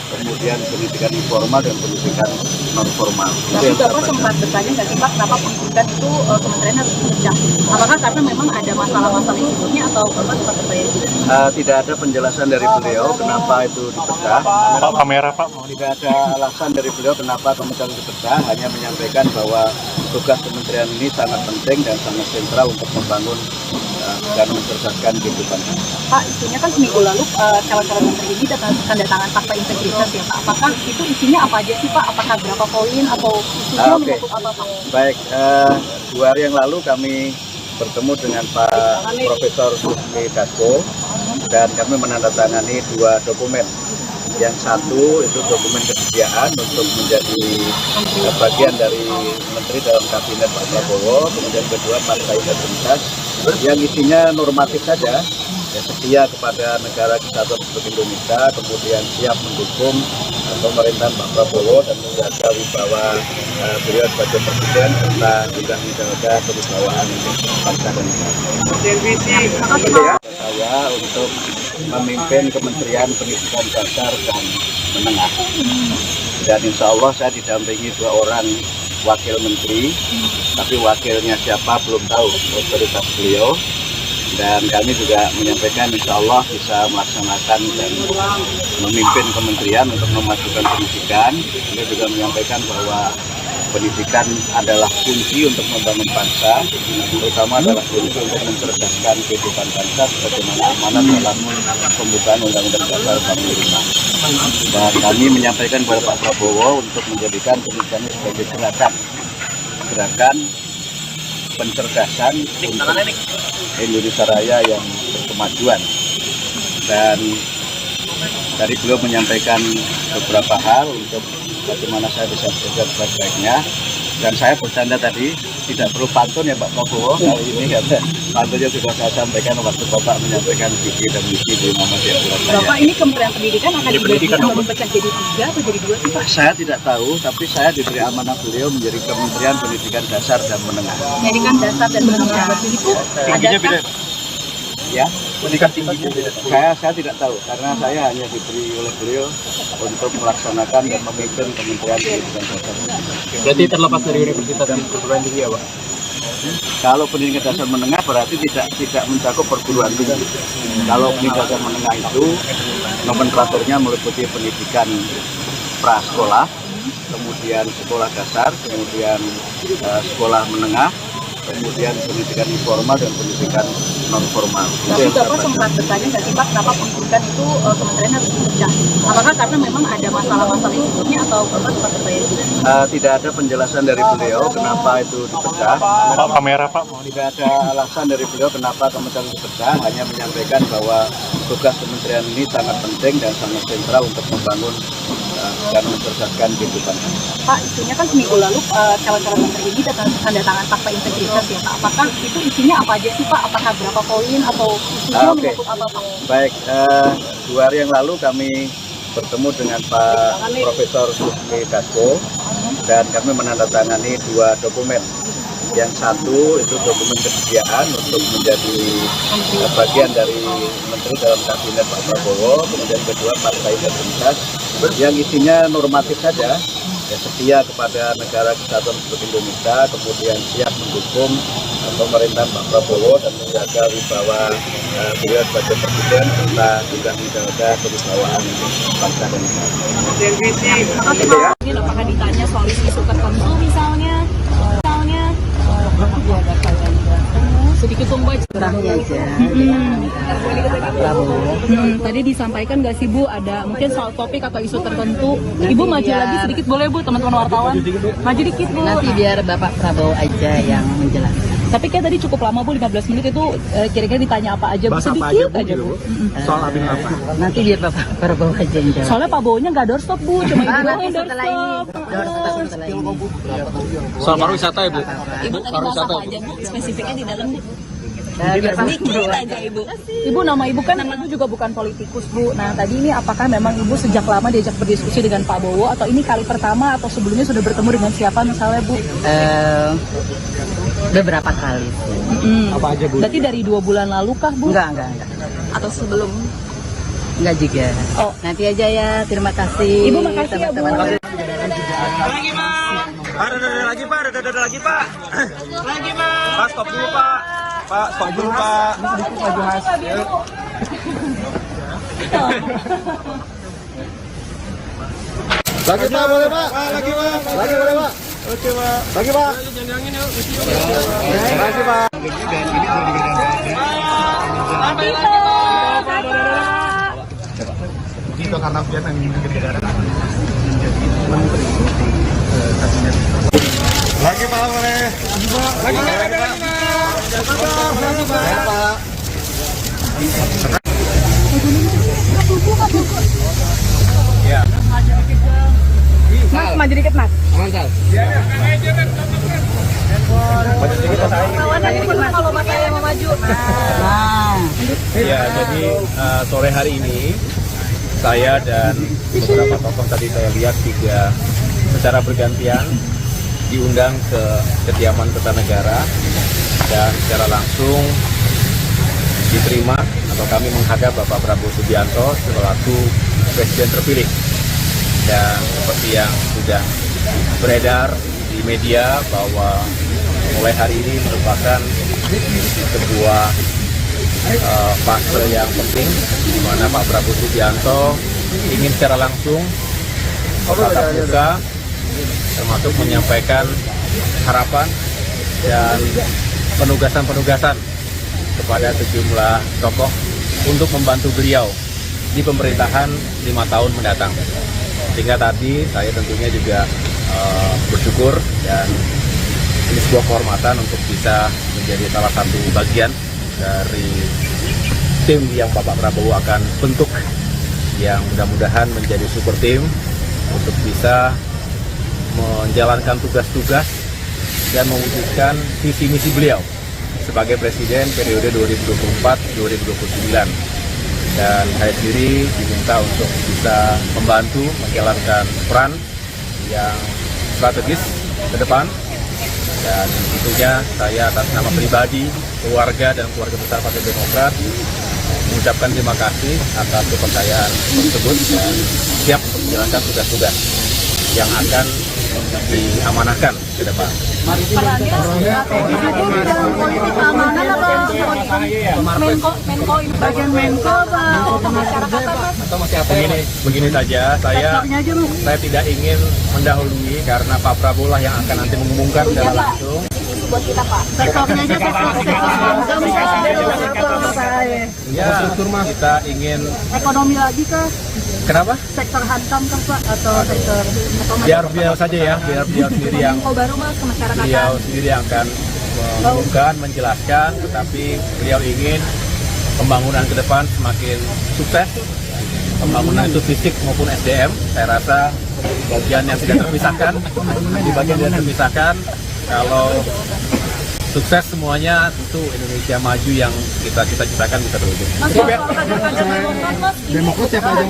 kemudian pendidikan informal dan pendidikan non formal. Tapi Bapak sempat bertanya nggak sih Pak, kenapa pendidikan itu kementerian harus dipecah? Apakah karena memang ada masalah-masalah yang sebelumnya atau Bapak sempat bertanya juga? Tidak ada penjelasan dari beliau kenapa itu dipecah. Pak, kamera Pak. Tidak ada alasan dari beliau kenapa kementerian dipecah, hanya menyampaikan bahwa tugas kementerian ini sangat penting dan sangat sentral untuk membangun dan mencerdaskan kehidupan. Pak, isunya kan seminggu lalu calon-calon menteri ini tanda tangan fakta integritas ya Pak. Apakah itu isinya apa aja sih Pak? Apakah berapa poin atau isunya menyangkut apa Pak? Baik, 2 hari yang lalu kami bertemu dengan Pak Profesor Sufmi Dasko dan kami menandatangani 2 dokumen. Yang satu itu dokumen kesediaan untuk menjadi bagian dari menteri dalam kabinet Pak Prabowo, kemudian kedua fakta integritas yang isinya normatif saja, ya, setia kepada negara kesatuan Republik Indonesia, kemudian siap mendukung pemerintahan Pak Prabowo dan menjaga wibawa beliau sebagai presiden serta juga menjaga kewibawaan bangsa dan negara. Saya untuk memimpin Kementerian Pendidikan Dasar dan Menengah. Dan insya Allah saya didampingi 2 orang wakil menteri, tapi wakilnya siapa belum tahu, otoritas beliau. Dan kami juga menyampaikan insya Allah bisa melaksanakan dan memimpin kementerian untuk memajukan pendidikan. Beliau juga menyampaikan bahwa pendidikan adalah kunci untuk membangun bangsa, terutama adalah kunci untuk mencerdaskan kehidupan bangsa sebagaimana amanat dalam pembukaan Undang-Undang Dasar 45. Dan kami menyampaikan kepada Pak Prabowo untuk menjadikan pendidikan sebagai gerakan pencerdasan untuk Indonesia Raya yang berkemajuan. Dan tadi beliau menyampaikan beberapa hal untuk bagaimana saya bisa bekerja sebaik-baiknya. Dan saya bercanda tadi, tidak perlu pantun ya Pak Prabowo kali ini, karena pantunnya sudah saya sampaikan waktu Bapak menyampaikan visi dan misi di Muhammadiyah Surabaya. Bapak, ini Kementerian Pendidikan akan dipecah jadi 3 atau jadi 2 sih Pak? Saya tidak tahu, tapi saya diberi amanah beliau menjadi Kementerian Pendidikan Dasar dan Menengah. Pendidikan dasar dan menengah itu adakah? Ya, pendidikan tingginya beda. Saya tidak tahu, karena saya hanya diberi oleh beliau untuk melaksanakan dan memimpin Kementerian Pendidikan Dasar. Berarti terlepas dari universitas dan perguruan tinggi ya Pak? Kalau pendidikan dasar menengah berarti tidak mencakup perguruan tinggi. Kalau pendidikan dasar menengah itu nomenklaturnya meliputi pendidikan prasekolah, kemudian sekolah dasar, kemudian sekolah menengah, kemudian pendidikan informal dan pendidikan non formal. Tapi Bapak sempat bertanya nggak sih Pak, kenapa pendidikan itu kementerian harus dipecah? Apakah karena memang ada masalah-masalah yang sebelumnya atau Bapak sempat bertanya juga? Tidak ada penjelasan dari beliau kenapa itu dipecah. Pak kamera Pak. Tidak ada alasan dari beliau kenapa kementerian dipecah, hanya menyampaikan bahwa tugas kementerian ini sangat penting dan sangat sentral untuk membangun dan mencerdaskan kehidupan. Pak, isunya kan seminggu lalu calon-calon menteri ini tanda tangan fakta integritas ya Pak. Apakah itu isinya apa aja sih Pak? Apakah berapa poin atau isunya menyangkut apa Pak? Baik, 2 hari yang lalu kami bertemu dengan Pak Profesor Sufmi Dasko dan kami menandatangani 2 dokumen. Yang satu itu dokumen kesediaan untuk menjadi bagian dari menteri dalam kabinet Pak Prabowo, kemudian kedua fakta integritas yang isinya normatif saja, ya, setia kepada negara kesatuan Republik Indonesia, kemudian siap mendukung pemerintahan Pak Prabowo dan menjaga wibawa beliau sebagai presiden serta juga menjaga kewibawaan bangsa dan negara. Apakah ditanya soal isu tertentu misalnya sedikit tunggu aja Prabowo. Tadi disampaikan nggak sih Bu, ada mungkin soal topik atau isu tertentu. Ibu maju lagi sedikit boleh Bu, teman-teman wartawan. Maju dikit Bu. Nanti biar Bapak Prabowo aja yang menjelaskan. Tapi kayak tadi cukup lama Bu, 15 menit itu kira-kira ditanya apa aja Bu, sedikit aja Bu. Soal abis apa? Nanti biar Bapak Prabowo aja yang jawab. Soalnya Pak Bowo-nya nggak doorstop Bu, cuma Ibu doang yang setelah ini doorstop. setelah ini. Soal pariwisata ya Bu? Ibu tadi bahas apa aja Bu, spesifiknya di dalam Bu? Sedikit aja Ibu. Ibu, nama Ibu kan Ibu juga bukan politikus Bu. Nah tadi ini apakah memang Ibu sejak lama diajak berdiskusi dengan Pak Bowo atau ini kali pertama atau sebelumnya sudah bertemu dengan siapa misalnya Bu? Beberapa kali. Apa aja Bu? Berarti dari 2 bulan lalu kah Bu? Enggak. Atau sebelum? Enggak juga. Oh. Nanti aja ya. Terima kasih. Ibu makasih ya Bu. Lagi Pak. Ada lagi Pak. Lagi Pak. Pak stop dulu Pak. Pak stop dulu Pak. Lagi Pak, boleh Pak? Lagi Pak. Lagi boleh Pak? Oke Pak. Lagi Pak. Lagi Pak. Itu karena dia yang negara. Lagi Pak, boleh. Lagi Pak. Lagi Pak. Ya. Mas, maju dikit Mas. Kalau Bapak yang mau maju. Ya, jadi sore hari ini saya dan beberapa tokoh tadi saya lihat juga secara bergantian diundang ke kediaman Kertanegara dan secara langsung diterima atau kami menghadap Bapak Prabowo Subianto selaku Presiden terpilih. Dan seperti yang sudah beredar di media bahwa mulai hari ini merupakan sebuah fase yang penting di mana Pak Prabowo Subianto ingin secara langsung tatap muka termasuk menyampaikan harapan dan penugasan-penugasan kepada sejumlah tokoh untuk membantu beliau di pemerintahan 5 tahun mendatang. Sehingga tadi saya tentunya juga bersyukur dan ini sebuah kehormatan untuk bisa menjadi salah satu bagian dari tim yang Bapak Prabowo akan bentuk, yang mudah-mudahan menjadi super tim untuk bisa menjalankan tugas-tugas dan mewujudkan visi misi beliau sebagai Presiden periode 2024-2029. Dan saya sendiri diminta untuk bisa membantu menjalankan peran yang strategis ke depan. Dan tentunya saya atas nama pribadi, keluarga, dan keluarga besar Partai Demokrat mengucapkan terima kasih atas kepercayaan tersebut dan siap untuk menjalankan tugas-tugas yang akan diamanahkan ke depan. Perannya strategi itu di dalam politik keamanan Menko ini bagian Menko atau masyarakat apa? Begini saja, saya tidak ingin mendahului karena Pak Prabowo lah yang akan nanti mengumumkan secara langsung. Buat kita Pak. Sektornya aja Ya, kita ingin ekonomi lagi kah? Kenapa? Sektor hantam kah Pak atau sektor Biar beliau saja ya, biar beliau sendiri yang baru Mas ke masyarakat. beliau sendiri yang akan mengumumkan, menjelaskan, tetapi beliau ingin pembangunan ke depan semakin sukses. Pembangunan itu fisik maupun SDM, saya rasa bagian yang tidak terpisahkan, di bagian yang terpisahkan. Kalau sukses semuanya, tentu Indonesia maju yang kita cita-citakan bisa terwujud. Demokrat siapa aja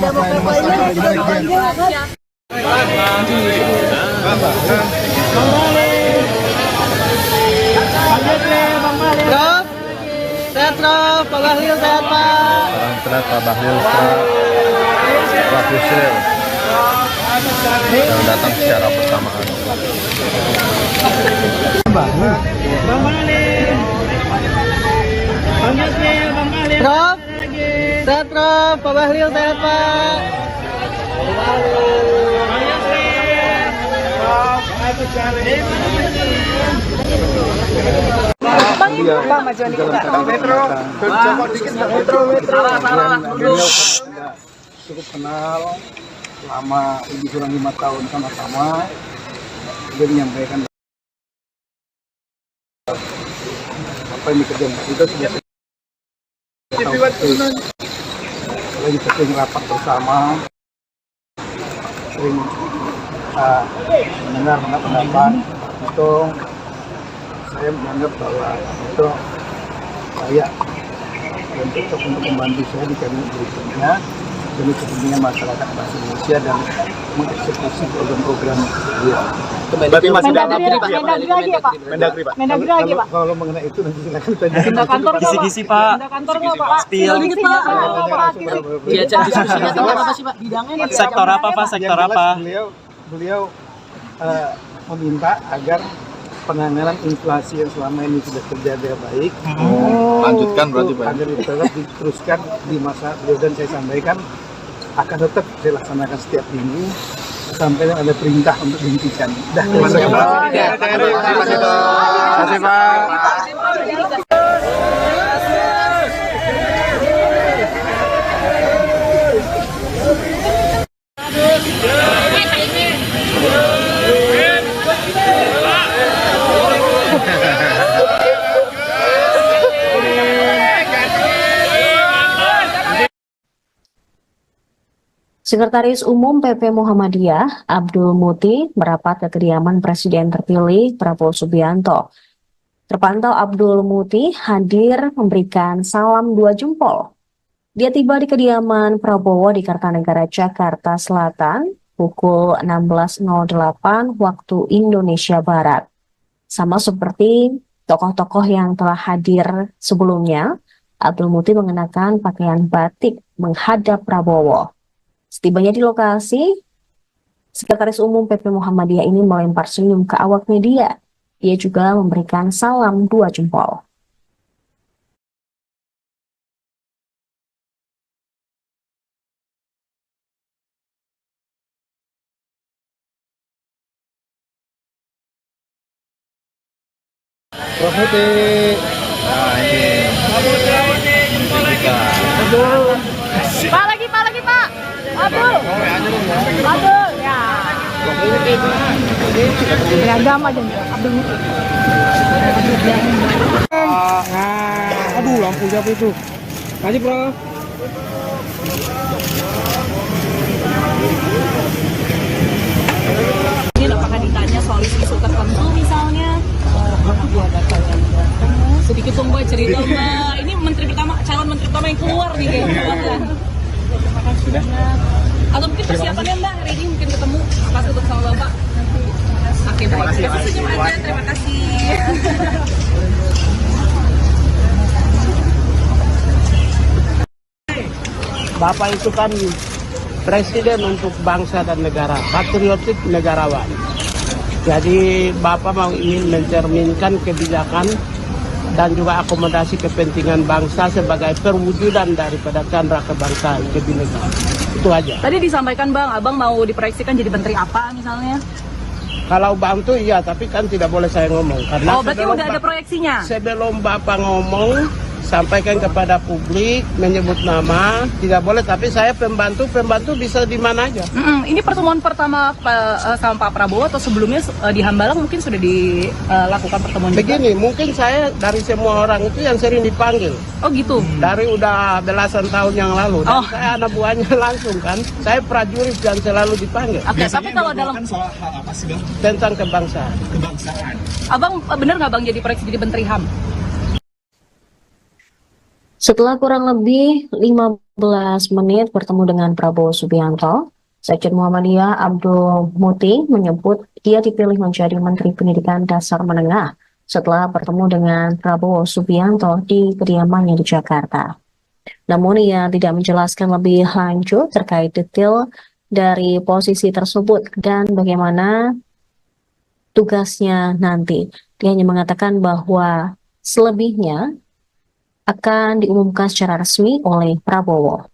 Prof, sehat Prof, Pak Bahlil sehat Pak. Salam sehat Pak Bahlil, Pak Yusril yang datang secara bersamaan. Prof, sehat Prof, Pak Bahlil sehat Pak. Cukup kenal selama lebih kurang 5 tahun sama-sama. Dia menyampaikan apa yang dikerjakan kita sudah lagi sering rapat bersama, sering mendengar pendapat. Itu saya menganggap bahwa itu saya dan cocok untuk membantu saya di kabinet berikutnya demi kepentingan masyarakat bangsa Indonesia dan mengeksekusi program-program dia. Berarti masih Mendagri lagi ya Pak? Mendagri Pak. Mendagri lagi Pak? Kalau mengenai itu nanti silakan tanya. Pindah kantor nggak Pak? Kisi-kisi Pak. Pindah kantor nggak Pak? Spill. Diajak diskusinya tentang apa sih Pak? Bidangnya Sektor apa Pak? Sektor Yang jelas apa? Beliau meminta agar penanganan inflasi yang selama ini sudah terjaga baik, Lanjutkan berarti Pak. agar tetap diteruskan di masa beliau, dan saya sampaikan akan tetap saya laksanakan setiap minggu sampai ada perintah untuk dihentikan. Terima kasih Pak. Sekretaris Umum PP Muhammadiyah, Abdul Muti, merapat ke kediaman Presiden terpilih Prabowo Subianto. Terpantau Abdul Muti hadir memberikan salam 2 jempol. Dia tiba di kediaman Prabowo di Kartanegara, Jakarta Selatan, pukul 16.08 waktu Indonesia Barat. Sama seperti tokoh-tokoh yang telah hadir sebelumnya, Abdul Muti mengenakan pakaian batik menghadap Prabowo. Setibanya di lokasi, Sekretaris Umum PP Muhammadiyah ini melempar senyum ke awak media. Ia juga memberikan salam 2 jempol. Prof. Nah ini kita Pak lagi Pak. Abdul. Abdul ya. Beragam aja Abdul. Aduh, lampu siapa itu? Kasih, Bro. Ini apakah ditanya soal isu tertentu misalnya? Sedikit dong Mbak cerita Mbak. Ini calon menteri pertama yang keluar nih kayaknya. Sudah. Atau mungkin persiapannya Mbak hari ini mungkin ketemu pas ketemu sama Bapak. Oke baik. Senyum aja. Terima kasih. Bapak itu kan presiden untuk bangsa dan negara, patriotik negarawan. Jadi Bapak mau ingin mencerminkan kebijakan dan juga akomodasi kepentingan bangsa sebagai perwujudan daripada candra kebangsaan kebinekaan. Itu aja. Tadi disampaikan Bang, Abang mau diproyeksikan jadi menteri apa misalnya? Kalau bantu iya, tapi kan tidak boleh saya ngomong. Karena Berarti udah ada proyeksinya? Sebelum Bapak ngomong, sampaikan kepada publik, menyebut nama, tidak boleh. Tapi saya pembantu bisa di mana aja. Ini pertemuan pertama sama Pak Prabowo atau sebelumnya di Hambalang mungkin sudah dilakukan pertemuan juga? Begini, mungkin saya dari semua orang itu yang sering dipanggil. Oh gitu? Dari udah belasan tahun yang lalu. Dan saya anak buahnya langsung kan. Saya prajurit dan selalu dipanggil. Oke, tapi kalau dalam soal hal apa sih Bang? Tentang kebangsaan. Kebangsaan. Abang benar nggak Bang jadi proyeksi jadi menteri HAM? Setelah kurang lebih 15 menit bertemu dengan Prabowo Subianto, Sekjen Muhammadiyah Abdul Muti menyebut dia dipilih menjadi Menteri Pendidikan Dasar Menengah setelah bertemu dengan Prabowo Subianto di kediamannya di Jakarta. Namun ia tidak menjelaskan lebih lanjut terkait detail dari posisi tersebut dan bagaimana tugasnya nanti. Dia hanya mengatakan bahwa selebihnya akan diumumkan secara resmi oleh Prabowo.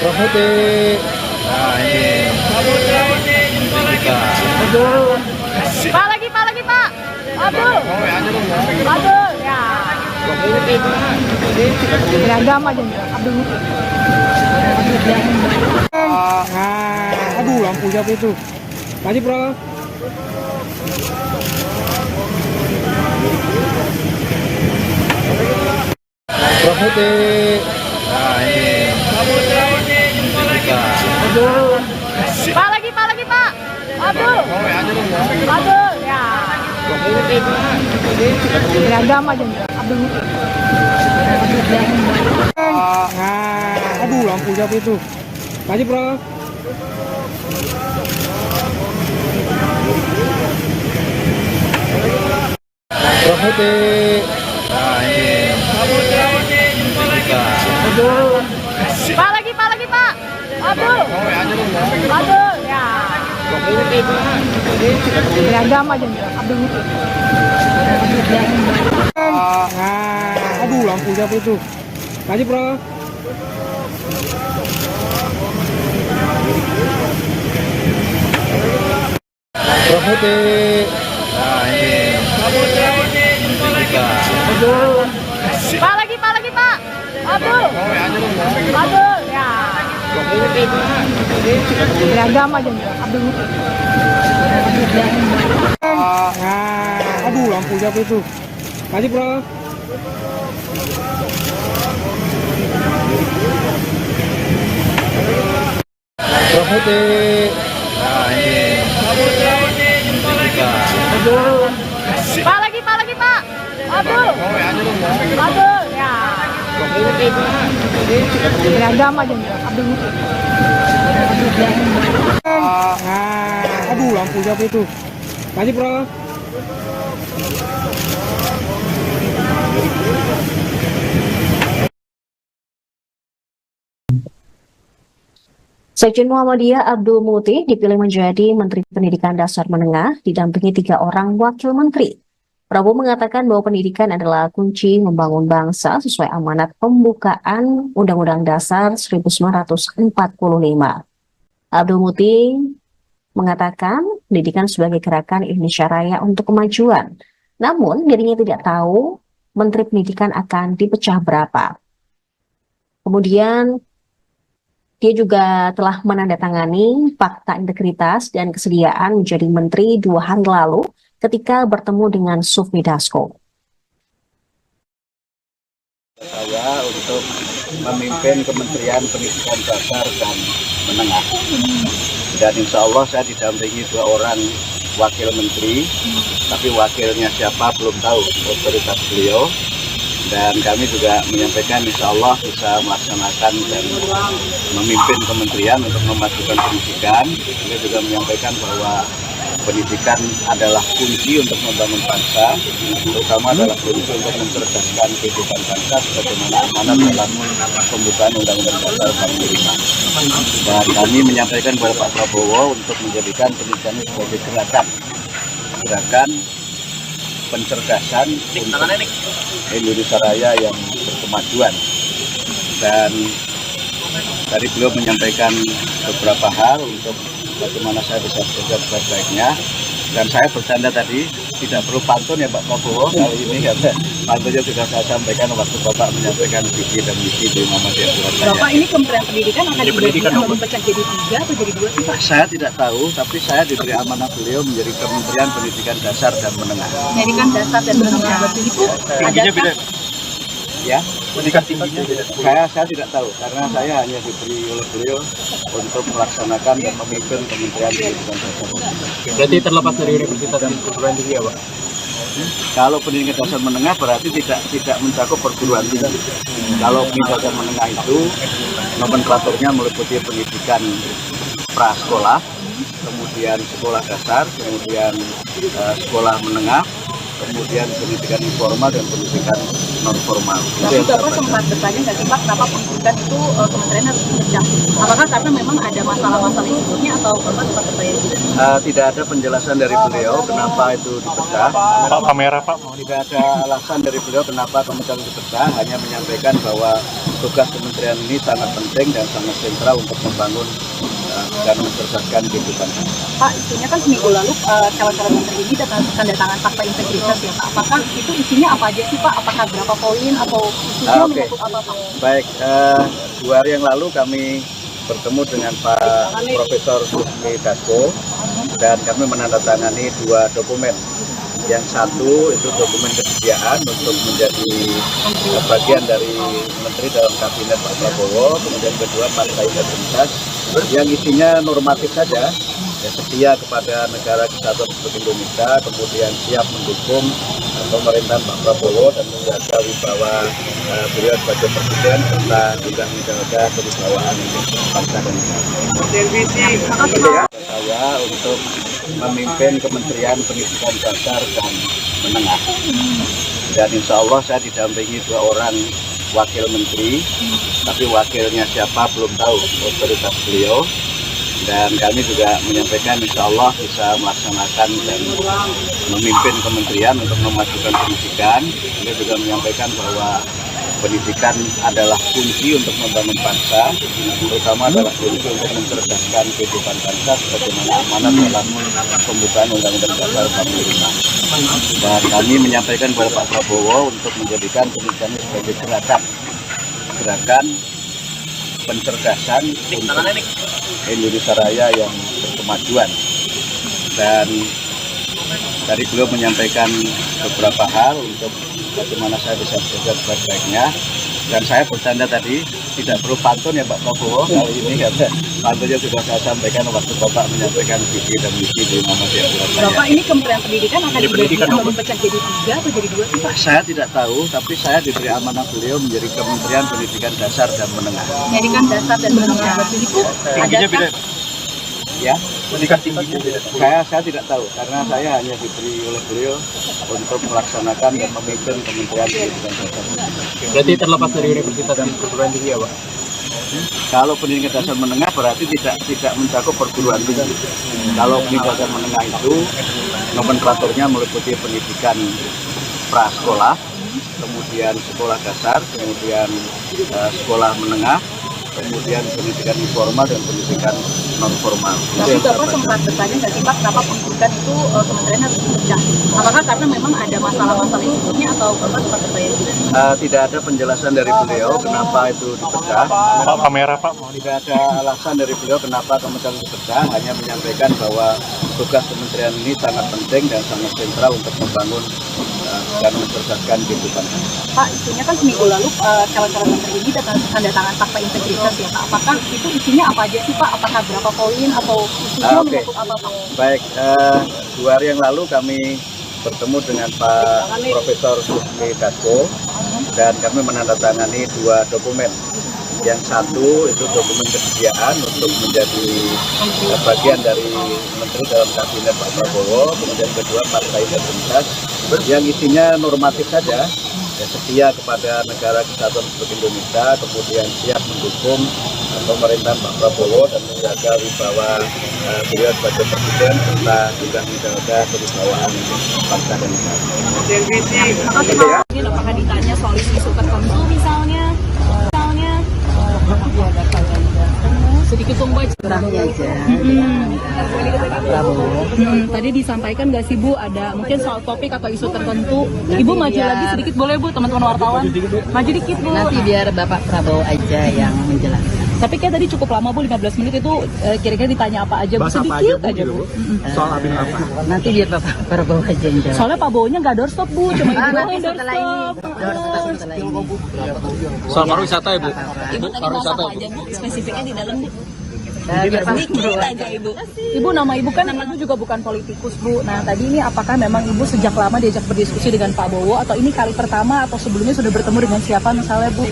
Prof. Nah ini kita Pak lagi Pak. Abdul. Abdul ya. Beragam aja Abdul. Aduh, lampu siapa itu? Kasih, Bro. Prof. Nah ini kita Pak lagi Pak. Abdul. Abdul ya. Beragam aja Abdul. Aduh, lampu siapa itu? Kasih, Bro. Prof. Nah ini kita Pak lagi Pak. Abdul. Abdul ya. Beragam aja Abdul. Aduh, lampu siapa itu? Kasih, Bro. Putih. Nah ini. Pak lagi Pak. Abdul. Ya. Beragam aja Abdul. Aduh, lampu siapa itu? Masih bro. Putih. Nah ini. Pak lagi Pak. Abdul. Ya. Beragam aja Abdul. Aduh, lampu siapa itu? Masih bro. Sekjen Muhammadiyah Abdul Muti dipilih menjadi Menteri Pendidikan Dasar Menengah didampingi 3 orang wakil menteri. Prabowo mengatakan bahwa pendidikan adalah kunci membangun bangsa sesuai amanat pembukaan Undang-Undang Dasar 1945. Abdul Muti mengatakan pendidikan sebagai gerakan Indonesia Raya untuk kemajuan. Namun dirinya tidak tahu Menteri Pendidikan akan dipecah berapa. Kemudian dia juga telah menandatangani fakta integritas dan kesediaan menjadi menteri 2 hari lalu ketika bertemu dengan Sufmi Dasko. Saya untuk memimpin Kementerian Pendidikan Dasar dan Menengah. Dan insya Allah saya didampingi 2 orang wakil menteri, tapi wakilnya siapa belum tahu, otoritas beliau. Dan kami juga menyampaikan insya Allah bisa melaksanakan dan memimpin kementerian untuk memajukan pendidikan. Beliau juga menyampaikan bahwa pendidikan adalah kunci untuk membangun bangsa, terutama adalah kunci untuk mencerdaskan kehidupan bangsa sebagaimana amanat dalam pembukaan Undang-Undang Dasar 45. Dan kami menyampaikan kepada Pak Prabowo untuk menjadikan pendidikan sebagai gerakan pencerdasan untuk Indonesia Raya yang berkemajuan. Dan tadi beliau menyampaikan beberapa hal untuk bagaimana saya bisa bekerja sebaik-baiknya. Dan saya bercanda tadi, tidak perlu pantun ya Pak Prabowo kali ini, karena pantunnya sudah saya sampaikan waktu Bapak menyampaikan visi dan misi di Muhammadiyah Surabaya. Bapak ini Kementerian Pendidikan akan dipecah jadi 3 atau jadi 2 sih Pak? Saya tidak tahu, tapi saya diberi amanah beliau menjadi Kementerian Pendidikan Dasar dan Menengah. Pendidikan Dasar dan Menengah itu ada Ya, pendidikan tingginya saya tidak tahu, karena saya hanya diberi oleh beliau untuk melaksanakan dan memimpin Kementerian Pendidikan Dasar. Berarti terlepas dari universitas dan perguruan tinggi ya Pak? Kalau pendidikan dasar menengah berarti tidak mencakup perguruan tinggi. Kalau pendidikan dasar menengah itu nomenklaturnya meliputi pendidikan prasekolah, kemudian sekolah dasar, kemudian sekolah menengah, kemudian pendidikan informal dan pendidikan non formal. Tapi Bapak sempat bertanya nggak sih Pak, kenapa pendidikan itu kementerian harus dipecah? Apakah karena memang ada masalah-masalah sebelumnya atau Bapak sempat bertanya juga? Tidak ada penjelasan dari beliau kenapa itu dipecah. Pak kamera Pak. Tidak ada alasan dari beliau kenapa kementerian dipecah, hanya menyampaikan bahwa tugas kementerian ini sangat penting dan sangat sentral untuk membangun dan mencerdaskan kehidupan. Pak, isunya kan seminggu lalu calon-calon menteri ini tanda tangan fakta integritas ya Pak. Apakah itu isinya apa aja sih Pak? Apakah berapa poin atau isunya menyangkut apa Pak? Baik, 2 hari yang lalu kami bertemu dengan Pak Profesor Sufmi Dasko dan kami menandatangani 2 dokumen. Yang satu itu dokumen kesediaan untuk menjadi bagian dari menteri dalam kabinet Pak Prabowo. Kemudian kedua fakta integritas yang isinya normatif saja, ya, setia kepada negara kesatuan Republik Indonesia, kemudian siap mendukung pemerintahan Pak Prabowo dan menjaga wibawa beliau sebagai presiden serta juga menjaga kewibawaan bangsa dan negara. Saya untuk memimpin Kementerian Pendidikan Dasar dan Menengah. Dan insya Allah saya didampingi 2 orang wakil menteri, tapi wakilnya siapa belum tahu, otoritas beliau. Dan kami juga menyampaikan insya Allah bisa melaksanakan dan memimpin kementerian untuk memajukan pendidikan. Beliau juga menyampaikan bahwa pendidikan adalah kunci untuk membangun bangsa, terutama adalah kunci untuk mencerdaskan kehidupan bangsa sebagaimana amanat dalam pembukaan Undang-Undang Dasar 45. Dan kami menyampaikan kepada Pak Prabowo untuk menjadikan pendidikan sebagai gerakan pencerdasan untuk Indonesia Raya yang berkemajuan. Dan tadi beliau menyampaikan beberapa hal untuk bagaimana saya bisa bekerja sebaik-baiknya. Dan saya bercanda tadi, tidak perlu pantun ya Pak Prabowo kali ini, karena pantunnya sudah saya sampaikan waktu Bapak menyampaikan visi dan misi di Muhammadiyah Surabaya. Bapak, ini Kementerian Pendidikan akan dibagi atau dipecah jadi 3 atau jadi 2 sih Pak? Saya tidak tahu, tapi saya diberi amanah beliau menjadi Kementerian Pendidikan Dasar dan Menengah. Pendidikan dasar dan menengah. Itu ada Ya, pendidikan tingginya saya tidak tahu, karena saya hanya diberi oleh beliau untuk melaksanakan dan memimpin Kementerian Pendidikan Dasar. Berarti terlepas dari universitas dan perguruan tinggi ya Pak? Kalau pendidikan dasar menengah berarti tidak mencakup perguruan tinggi. Kalau pendidikan dasar menengah itu nomenklaturnya meliputi pendidikan prasekolah, kemudian sekolah dasar, kemudian sekolah menengah, kemudian pendidikan informal dan pendidikan non formal. Tapi Bapak sempat bertanya nggak sih Pak, kenapa pendidikan itu kementerian harus dipecah? Apakah karena memang ada masalah-masalah sebelumnya atau Bapak sempat bertanya juga? Tidak ada penjelasan dari beliau kenapa itu dipecah. Pak, kamera Pak. Tidak ada alasan dari beliau kenapa kementerian dipecah, hanya menyampaikan bahwa tugas kementerian ini sangat penting dan sangat sentral untuk membangun dan mencerdaskan kehidupan. Pak, isunya kan seminggu lalu calon-calon menteri ini tanda tangan fakta integritas ya Pak. Apakah itu isinya apa aja sih Pak? Apakah berapa poin atau isunya menyangkut apa Pak? Baik, 2 hari yang lalu kami bertemu dengan Pak Profesor Susmi Dasko dan kami menandatangani 2 dokumen. Yang satu itu dokumen kesediaan untuk menjadi bagian dari menteri dalam kabinet Pak Prabowo, kemudian kedua fakta integritas yang isinya normatif saja, ya, setia kepada negara kesatuan Republik Indonesia, kemudian siap mendukung pemerintahan Pak Prabowo dan menjaga wibawa beliau sebagai presiden serta juga menjaga kewibawaan bangsa dan negara. Apakah ditanya soal isu tertentu misalnya? Sedikit tumbuh Kurangnya aja. Tadi disampaikan nggak sih Bu, ada mungkin soal topik atau isu tertentu. Ibu maju lagi sedikit boleh Bu, teman-teman wartawan. Maju dikit Bu. Nanti biar Bapak Prabowo aja yang menjelaskan. Tapi kayak tadi cukup lama Bu, 15 menit itu kira-kira ditanya apa aja Bu, sedikit aja Bu. Soal abin apa? Nanti biar Bapak Prabowo aja yang jawab. Soalnya Pak Bowonya nggak doorstop Bu, cuma Ibu doang Nanti yang setelah ini. doorstop. Setelah ini. Soal pariwisata ya Bu? Ibu tadi bahas apa aja Bu, spesifiknya di dalam Bu? Biar Pak Sedikit aja Ibu. Ibu, nama Ibu kan Ibu juga bukan politikus Bu. Nah tadi ini apakah memang Ibu sejak lama diajak berdiskusi dengan Pak Bowo atau ini kali pertama atau sebelumnya sudah bertemu dengan siapa misalnya Bu?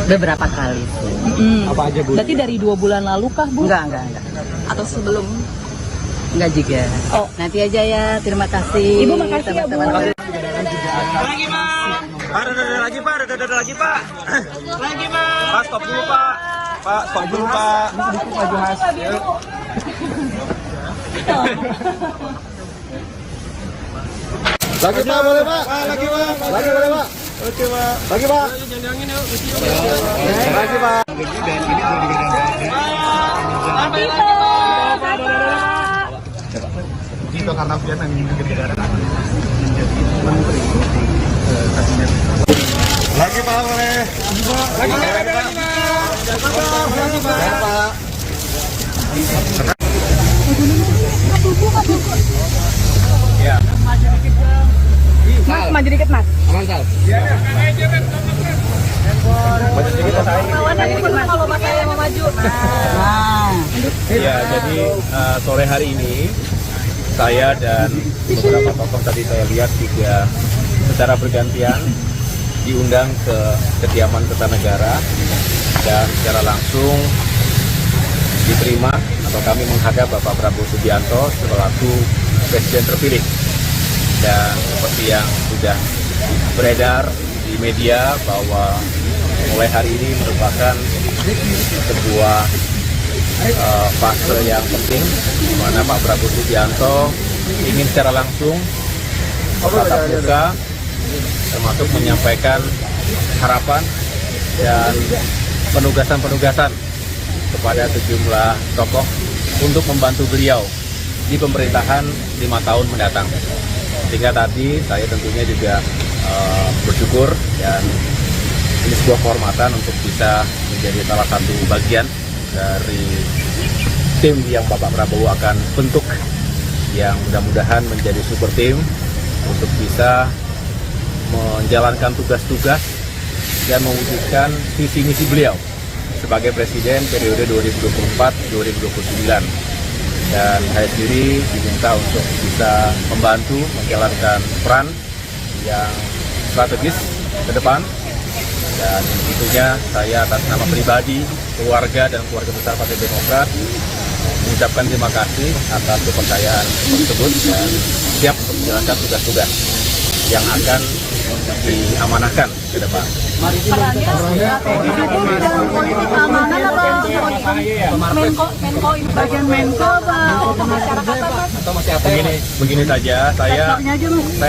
Beberapa kali. Apa aja Bu? Berarti dari 2 bulan lalu kah Bu? Enggak. Atau sebelum? Enggak juga. Oh. Nanti aja ya, terima kasih. Ibu makasih ya Bu. Lagi Pak, ada lagi Pak. Lagi Pak, stop dulu Pak. Pak, stop dulu Pak. Maju Mas. Lagi Pak, boleh Pak? Lagi Pak. Lagi boleh Pak? Oke Pak. Lagi Pak. Lagi Pak. Tito Karnavian yang menjadi menteri kabinet. Lagi Pak, boleh. Lagi Pak. Lagi Pak. Ya. Mas, maju dikit Mas. Mansal. Kalau Mas saya mau maju. Ya, jadi sore hari ini saya dan beberapa tokoh tadi saya lihat juga secara bergantian diundang ke kediaman Kertanegara dan secara langsung diterima atau kami menghadap Bapak Prabowo Subianto selaku Presiden terpilih. Dan seperti yang sudah beredar di media bahwa mulai hari ini merupakan sebuah fase yang penting di mana Pak Prabowo Subianto ingin secara langsung tatap muka termasuk menyampaikan harapan dan penugasan-penugasan kepada sejumlah tokoh untuk membantu beliau di pemerintahan 5 tahun mendatang. Sehingga tadi saya tentunya juga bersyukur dan ini sebuah kehormatan untuk bisa menjadi salah satu bagian dari tim yang Bapak Prabowo akan bentuk, yang mudah-mudahan menjadi super tim untuk bisa menjalankan tugas-tugas dan mewujudkan visi misi beliau sebagai presiden periode 2024-2029. Dan saya sendiri diminta untuk bisa membantu menjalankan peran yang strategis ke depan. Dan tentunya saya atas nama pribadi, keluarga, dan keluarga besar Partai Demokrat mengucapkan terima kasih atas kepercayaan tersebut dan siap untuk menjalankan tugas-tugas yang akan diamanahkan ke depan. Perannya strategi dalam politik keamanan apa Menko ini bagian Menko apa masyarakat? Begini saja, saya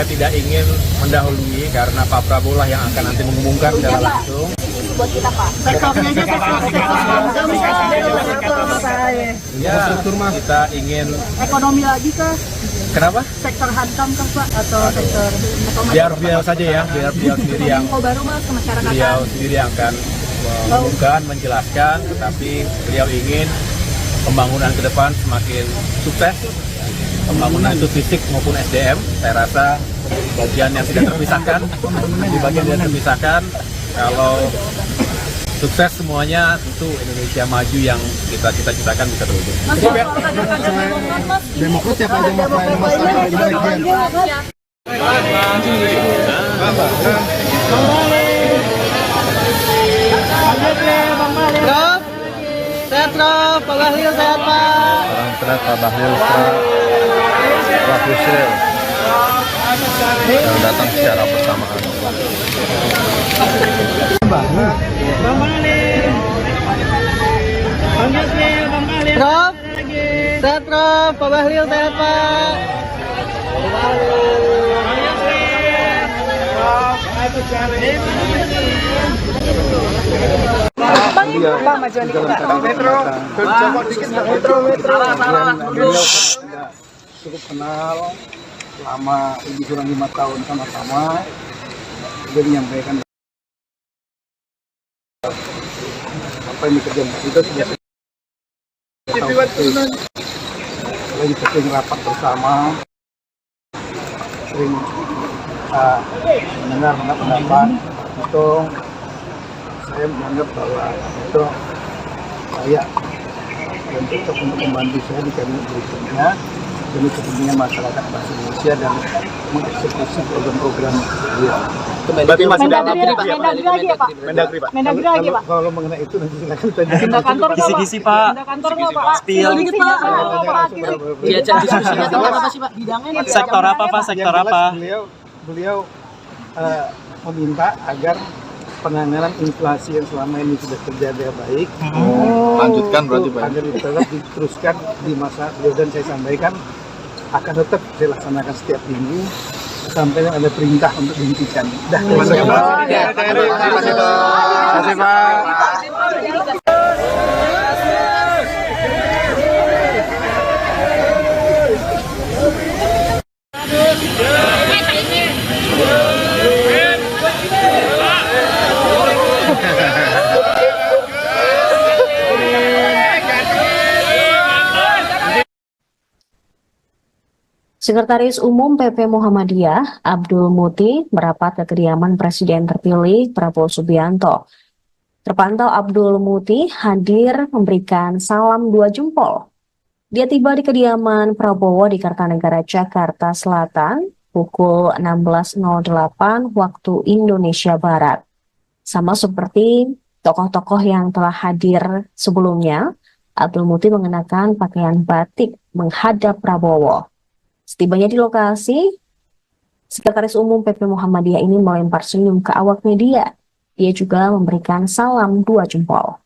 tidak ingin mendahului karena Pak Prabowo lah yang akan nanti mengumumkan secara langsung. Buat kita Pak. Sektornya aja Ya, kita ingin ekonomi lagi kah? Kenapa? Sektor hankam kah Pak atau sektor Biar beliau saja ya, biar beliau sendiri yang baru Mas ke masyarakat. beliau sendiri yang akan mengumumkan, menjelaskan, tetapi beliau ingin pembangunan ke depan semakin sukses, pembangunan itu fisik maupun SDM. Saya rasa bagian yang tidak terpisahkan, di bagian yang terpisahkan, kalau sukses semuanya, tentu Indonesia maju yang kita cita-citakan bisa terwujud. Demokrat siapa aja Prof, sehat Prof, Pak Bahlil sehat Pak. Sehat Pak Bahlil, Pak Yusril yang datang secara bersamaan. Prof, sehat Prof, Pak Bahlil sehat Pak. Cukup kenal selama lebih kurang 5 tahun sama-sama. Dia menyampaikan apa yang dikerjakan kita sudah lagi sering rapat bersama, sering mendengar pendapat itu. Saya menganggap bahwa itu saya dan cocok untuk membantu saya di kabinet berikutnya demi kepentingan masyarakat bangsa Indonesia dan mengeksekusi program-program dia. Berarti masih dalam Mendagri lagi ya Pak? Mendagri Pak. Mendagri lagi Pak? Kalau mengenai itu nanti silakan tanya. Pindah kantor nggak Pak? Kisi-kisi Pak. Pindah kantor nggak Pak? Spill. Diajak diskusinya tentang apa sih Pak? Bidangnya Sektor apa Pak? Sektor Yang jelas apa? Beliau meminta agar penanganan inflasi yang selama ini sudah terjadi baik. Lanjutkan berarti Pak. Agar tetap diteruskan di masa beliau, dan saya sampaikan akan tetap saya laksanakan setiap minggu sampai ada perintah untuk dihentikan. Terima kasih Pak. Sekretaris Umum PP Muhammadiyah, Abdul Muti, merapat ke kediaman Presiden terpilih Prabowo Subianto. Terpantau Abdul Muti hadir memberikan salam 2 jempol. Dia tiba di kediaman Prabowo di Kartanegara, Jakarta Selatan, pukul 16.08 waktu Indonesia Barat. Sama seperti tokoh-tokoh yang telah hadir sebelumnya, Abdul Muti mengenakan pakaian batik menghadap Prabowo. Setibanya di lokasi, Sekretaris Umum PP Muhammadiyah ini melempar senyum ke awak media. Dia juga memberikan salam 2 jempol.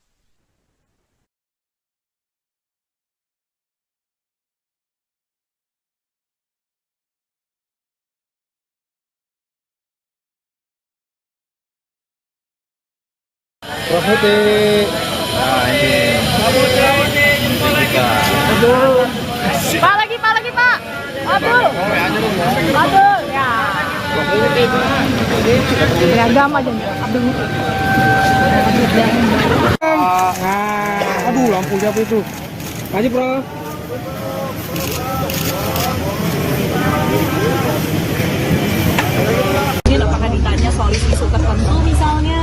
Putih. Nah ini. Pak lagi Pak. Abdul. Ya. Beragam aja Abdul. Aduh, lampu siapa itu? Maju, bro. Ini apakah ditanya soal isu tertentu misalnya?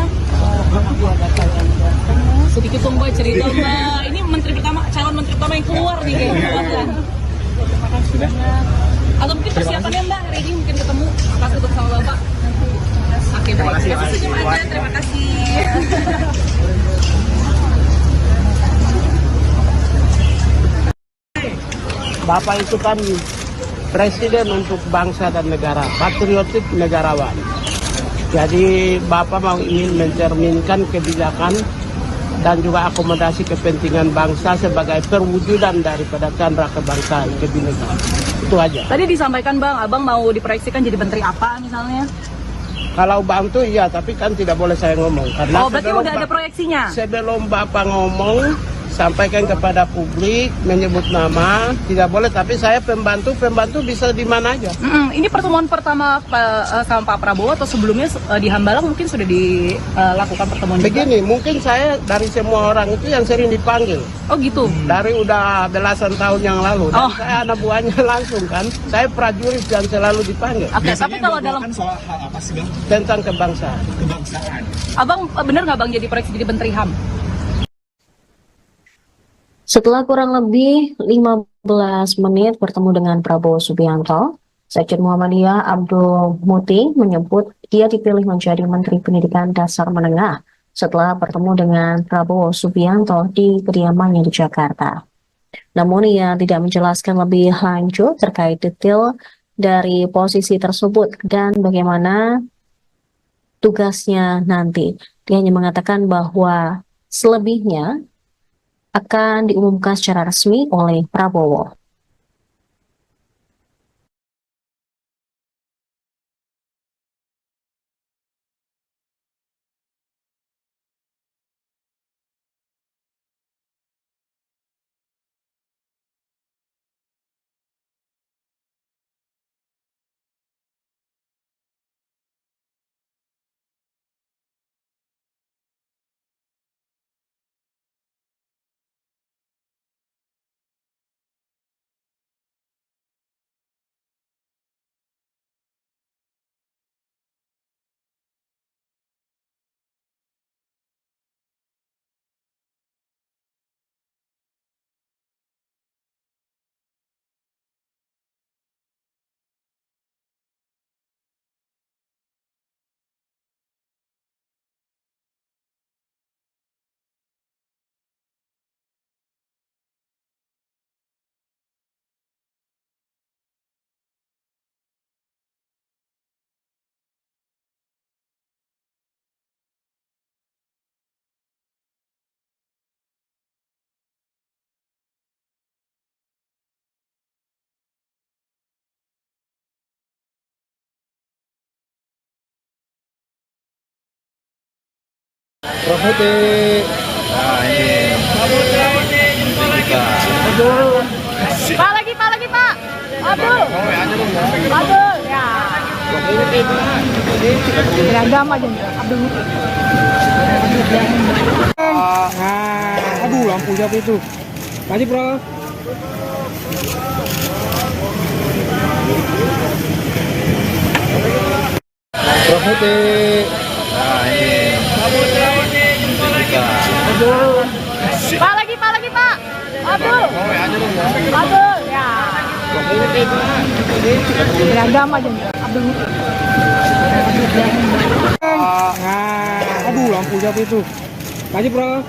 Sedikit dong Mbak cerita Mbak. Ini calon menteri pertama yang keluar nih kayaknya. Sudah. Atau mungkin persiapannya Mbak hari ini mungkin ketemu pas ketemu sama Bapak. Oke, terima kasih. Terima kasih. Bapak itu kan presiden untuk bangsa dan negara, patriotik negarawan. Jadi Bapak mau ingin mencerminkan kebijakan dan juga akomodasi kepentingan bangsa sebagai perwujudan daripada candra kebangsaan kebinekaan. Itu aja. Tadi disampaikan Bang, Abang mau diproyeksikan jadi menteri apa misalnya? Kalau bantu iya, tapi kan tidak boleh saya ngomong. Karena berarti udah ada proyeksinya? Sebelum Bapak ngomong, sampaikan kepada publik, menyebut nama, tidak boleh. Tapi saya pembantu bisa di mana aja. Ini pertemuan pertama sama Pak Prabowo atau sebelumnya di Hambalang mungkin sudah dilakukan pertemuan Begini, juga? mungkin saya dari semua orang itu yang sering dipanggil. Oh gitu? Dari udah belasan tahun yang lalu. Dan saya anak buahnya langsung kan. Saya prajurit yang selalu dipanggil. Oke, tapi kalau dalam soal hal apa sih Bang? Tentang kebangsaan. Abang benar nggak Bang jadi proyeksi jadi menteri HAM? Setelah kurang lebih 15 menit bertemu dengan Prabowo Subianto, Sekjen Muhammadiyah Abdul Muti menyebut dia dipilih menjadi Menteri Pendidikan Dasar Menengah setelah bertemu dengan Prabowo Subianto di kediamannya di Jakarta. Namun ia tidak menjelaskan lebih lanjut terkait detail dari posisi tersebut dan bagaimana tugasnya nanti. Dia hanya mengatakan bahwa selebihnya akan diumumkan secara resmi oleh Prabowo. Putih. Nah ini. Pak lagi Pak. Abdul. Ya. Beragam aja Abdul. Aduh, lampu siapa itu? Maju, bro. Putih. Nah ini. Pak lagi Pak. Abdul. Ya. Beragam aja Abdul. Aduh, lampu siapa itu? Maju, bro.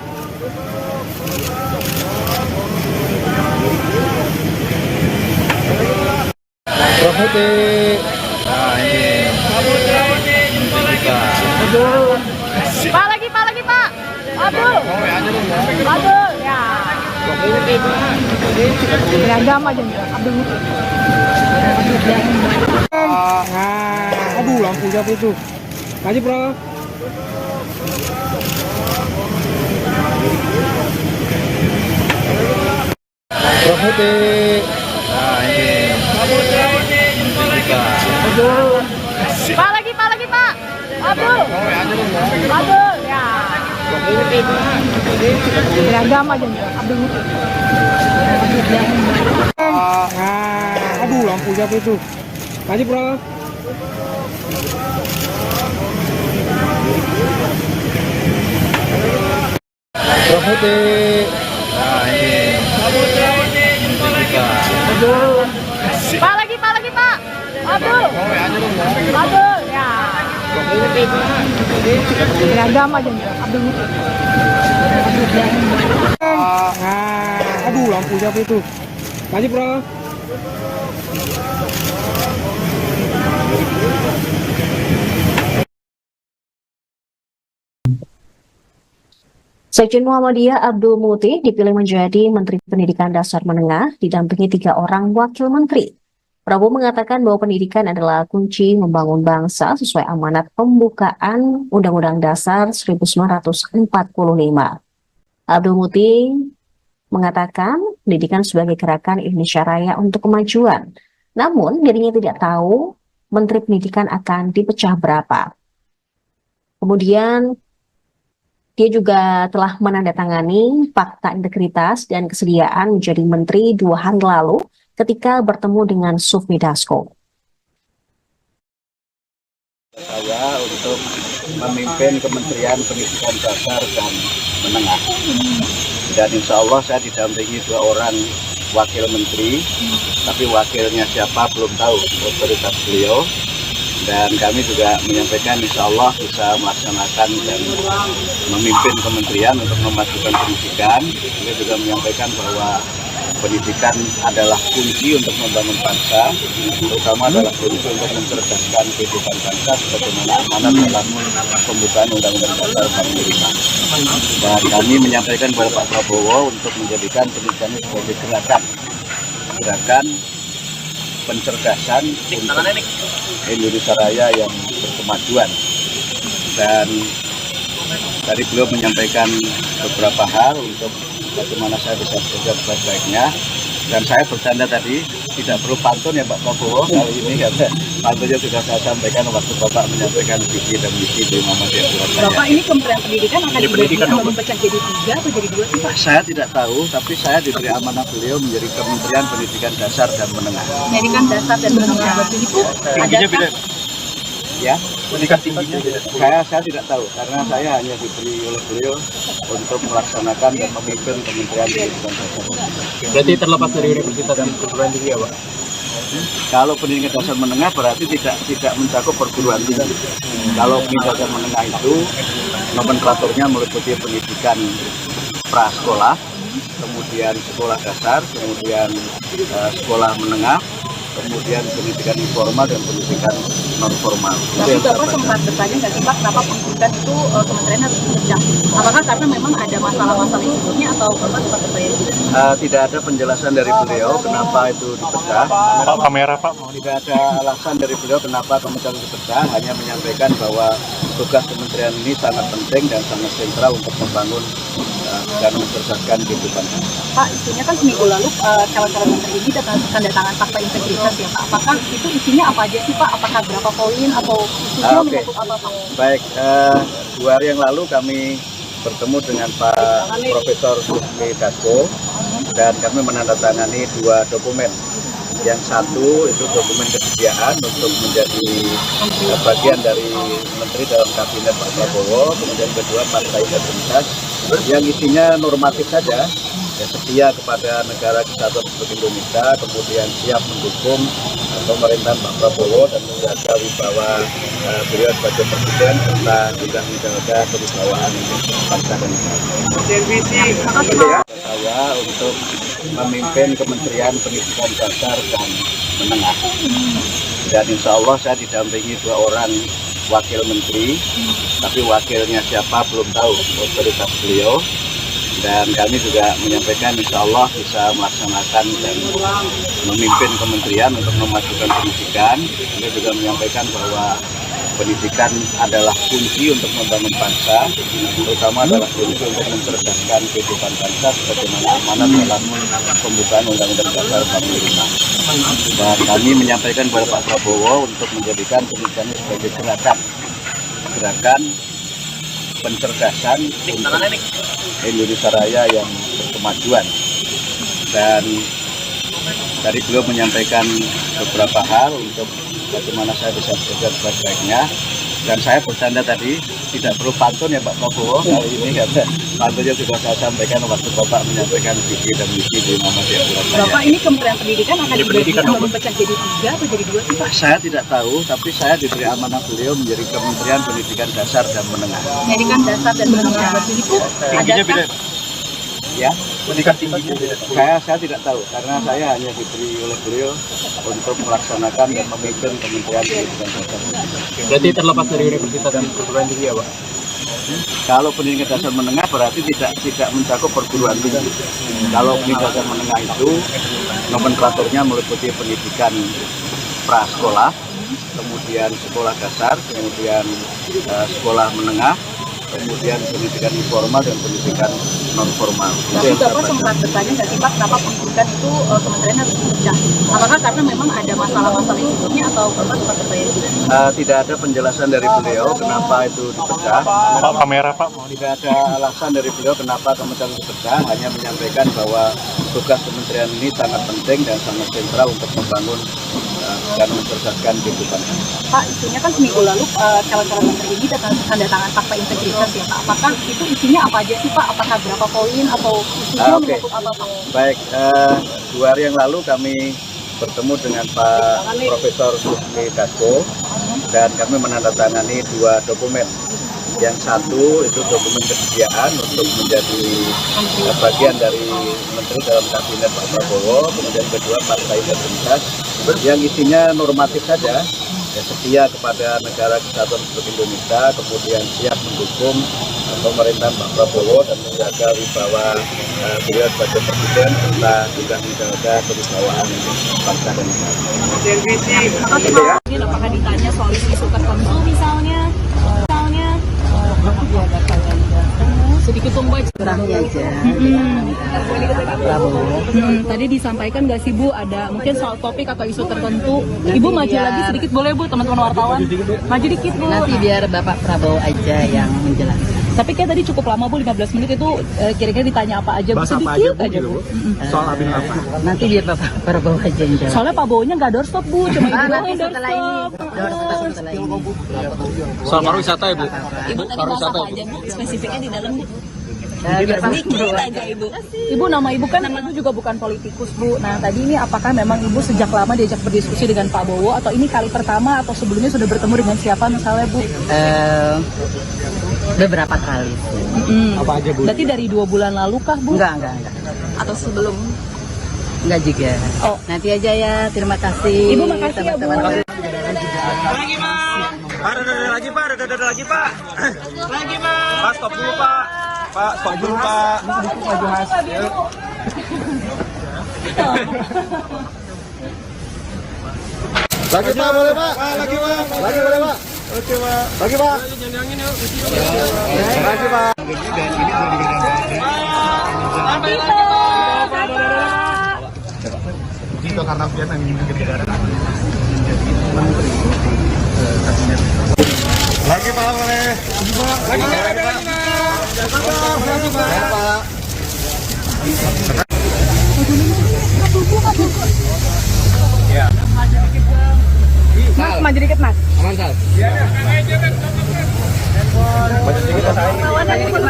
Putih. Nah ini. Pak lagi Pak. Abdul. Ya. Beragam aja Abdul. Aduh, lampu siapa itu? Maju, bro. putih. Nah ini menteri kita. Pak lagi Pak. Abdul. Ya. Beragam aja Abdul. Aduh, lampu siapa itu? Maju, Bro. Putih. Nah ini menteri kita. Pak lagi Pak. Abdul. Ya. Beragam aja Abdul. Aduh, lampu siapa itu? Maju, Bro. Sekjen Muhammadiyah Abdul Muti dipilih menjadi Menteri Pendidikan Dasar Menengah didampingi 3 orang wakil menteri. Prabowo mengatakan bahwa pendidikan adalah kunci membangun bangsa sesuai amanat pembukaan Undang-Undang Dasar 1945. Abdul Muti mengatakan pendidikan sebagai gerakan Indonesia Raya untuk kemajuan. Namun dirinya tidak tahu Menteri Pendidikan akan dipecah berapa. Kemudian dia juga telah menandatangani fakta integritas dan kesediaan menjadi menteri 2 hari lalu ketika bertemu dengan Sufmi Dasko. Saya untuk memimpin Kementerian Pendidikan Dasar dan Menengah. Dan insya Allah saya didampingi 2 orang wakil menteri, tapi wakilnya siapa belum tahu, otoritas beliau. Dan kami juga menyampaikan insya Allah bisa melaksanakan dan memimpin kementerian untuk memajukan pendidikan. Beliau juga menyampaikan bahwa pendidikan adalah kunci untuk membangun bangsa, terutama adalah kunci untuk mencerdaskan kehidupan bangsa sebagaimana amanat dalam pembukaan Undang-Undang Dasar 45. Dan kami menyampaikan kepada Pak Prabowo untuk menjadikan pendidikan sebagai gerakan pencerdasan untuk Indonesia Raya yang berkemajuan. Dan tadi beliau menyampaikan beberapa hal untuk bagaimana saya bisa bekerja sebaik-baiknya. Dan saya bercanda tadi, tidak perlu pantun ya Pak Prabowo kali ini, karena pantunnya sudah saya sampaikan waktu Bapak menyampaikan visi dan misi di Muhammadiyah Surabaya. Bapak ini Kementerian Pendidikan akan dibagi atau dipecah jadi 3 atau jadi 2 sih Pak? Saya tidak tahu, tapi saya diberi amanah beliau menjadi Kementerian Pendidikan Dasar dan Menengah. Pendidikan Dasar dan Menengah itu ada Ya, saya tidak tahu karena saya hanya diberi oleh beliau untuk melaksanakan dan memimpin Kementerian Pendidikan Dasar. Berarti terlepas dari universitas dan perguruan tinggi ya Pak? Kalau pendidikan dasar menengah berarti tidak mencakup perguruan tinggi. Kalau pendidikan dasar menengah itu nomenklaturnya meliputi pendidikan prasekolah, kemudian sekolah dasar, kemudian sekolah menengah, kemudian pendidikan informal dan pendidikan non formal. Tapi Bapak sempat bertanya nggak sih Pak, kenapa pendidikan itu kementerian harus dipecah? Apakah karena memang ada masalah-masalah sebelumnya atau Bapak sempat bertanya juga? Tidak ada penjelasan dari beliau kenapa itu dipecah. Pak kamera Pak. Tidak ada alasan dari beliau kenapa kementerian dipecah, hanya menyampaikan bahwa tugas kementerian ini sangat penting dan sangat sentral untuk membangun dan mencerdaskan kehidupan. Pak, isunya kan seminggu lalu calon-calon menteri ini tanda tangan fakta integritas ya Pak. Apakah itu isinya apa aja sih Pak? Apakah berapa poin atau isunya menyangkut apa Pak? Baik, 2 hari yang lalu kami bertemu dengan Pak Profesor Sufmi Dasko dan kami menandatangani 2 dokumen. Yang satu itu dokumen kesediaan untuk menjadi bagian dari menteri dalam kabinet Pak Prabowo, kemudian kedua partai integritas yang isinya normatif saja, ya, setia kepada negara kesatuan Republik Indonesia, kemudian siap mendukung pemerintahan Pak Prabowo dan menjaga wibawa beliau sebagai presiden serta juga menjaga kewibawaan bangsa dan negara. Saya untuk memimpin Kementerian Pendidikan Dasar dan Menengah. Dan insya Allah saya didampingi 2 orang wakil menteri, tapi wakilnya siapa belum tahu, otoritas beliau. Dan kami juga menyampaikan insya Allah bisa melaksanakan dan memimpin kementerian untuk memajukan pendidikan. Beliau juga menyampaikan bahwa pendidikan adalah kunci untuk membangun bangsa, terutama adalah kunci untuk mencerdaskan kehidupan bangsa sebagaimana amanat dalam pembukaan Undang-Undang Dasar 45. Dan kami menyampaikan kepada Pak Prabowo untuk menjadikan pendidikan ini sebagai gerakan pencerdasan untuk Indonesia Raya yang berkemajuan. Dan tadi beliau menyampaikan beberapa hal untuk bagaimana saya bisa bekerja sebaik-baiknya. Dan saya bercanda tadi, tidak perlu pantun ya Pak Prabowo kali ini, karena pantunnya sudah saya sampaikan waktu Bapak menyampaikan visi dan misi di Muhammadiyah Surabaya. Bapak, ini Kementerian Pendidikan akan dipecah jadi 3 atau jadi 2 sih Pak? Saya tidak tahu, tapi saya diberi amanah beliau menjadi Kementerian Pendidikan Dasar dan Menengah. Pendidikan dasar dan menengah itu adakah? Ya, pendidikan tinggi. Saya tidak tahu karena saya hanya diberi oleh beliau untuk melaksanakan dan memimpin Kementerian Pendidikan Dasar. Berarti terlepas dari universitas dan perguruan tinggi ya Pak? Kalau pendidikan dasar menengah berarti tidak mencakup perguruan tinggi. Kalau pendidikan dasar menengah itu nomenklaturnya meliputi pendidikan prasekolah, kemudian sekolah dasar, kemudian sekolah menengah, kemudian pendidikan informal dan pendidikan non formal. Tapi Bapak sempat bertanya nggak sih Pak, kenapa pendidikan itu kementerian harus dipecah? Apakah karena memang ada masalah-masalah yang sebelumnya atau Bapak sempat bertanya juga? Tidak ada penjelasan dari beliau kenapa itu dipecah. Pak kamera Pak. Tidak ada alasan dari beliau kenapa kementerian dipecah, hanya menyampaikan bahwa tugas kementerian ini sangat penting dan sangat sentral untuk membangun dan mencerdaskan kehidupan. Pak, isunya kan seminggu lalu calon-calon menteri ini tanda tangan fakta integritas ya Pak. Apakah itu isinya apa aja sih Pak? Apakah berapa poin atau isunya menyangkut apa Pak? Baik, 2 hari yang lalu kami bertemu dengan Pak Profesor Susmi Dasko dan kami menandatangani 2 dokumen. Yang satu itu dokumen kesediaan untuk menjadi bagian dari menteri dalam kabinet Pak Prabowo, kemudian kedua fakta integritas yang isinya normatif saja, ya, setia kepada negara kesatuan Republik Indonesia, kemudian siap mendukung pemerintahan Pak Prabowo dan menjaga wibawa beliau sebagai presiden serta juga menjaga kewibawaan bangsa dan negara. Apakah ditanya soal isu tertentu misalnya? Sedikit tombak Kurangnya aja. Tadi disampaikan nggak sih Bu, ada mungkin soal topik atau isu tertentu. Ibu maju lagi sedikit boleh Bu, teman-teman wartawan. Maju dikit Bu. Nanti biar Bapak Prabowo aja yang menjelaskan. Tapi kayak tadi cukup lama Bu, 15 menit itu kira-kira ditanya apa aja Bu, sedikit aja Bu. Soal Abin apa? Nanti biar Bapak Prabowo aja yang jawab. Soalnya Pak Bowonya nggak doorstop Bu, cuma Ibu doang Nanti yang setelah ini. doorstop. Setelah ini. Soal pariwisata ya Bu? Ibu tadi bahas apa aja Bu, spesifiknya di dalam Bu? Biar Pak Sedikit aja Ibu. Ibu, nama Ibu kan Ibu juga bukan politikus Bu. Nah tadi ini apakah memang Ibu sejak lama diajak berdiskusi dengan Pak Bowo atau ini kali pertama atau sebelumnya sudah bertemu dengan siapa misalnya Bu? Beberapa kali. Apa aja Bu? Berarti dari 2 bulan lalu kah Bu? Enggak. Atau sebelum? Enggak juga. Oh. Nanti aja ya. Terima kasih. Ibu makasih ya Bu. Lagi Pak, ada lagi Pak. Lagi Pak, stop dulu Pak. Pak, stop dulu Pak. Lagi Pak, boleh Pak? Lagi Pak. Lagi boleh Pak? Oke Pak. Lagi Pak. Lagi Pak. Itu karena Vietnam ingin negara menteri kabinet. Lagi Pak, boleh. Lagi Pak. Lagi Pak. Ya. Mas, maju dikit Mas. Aman Sal. Maju sedikit Mas.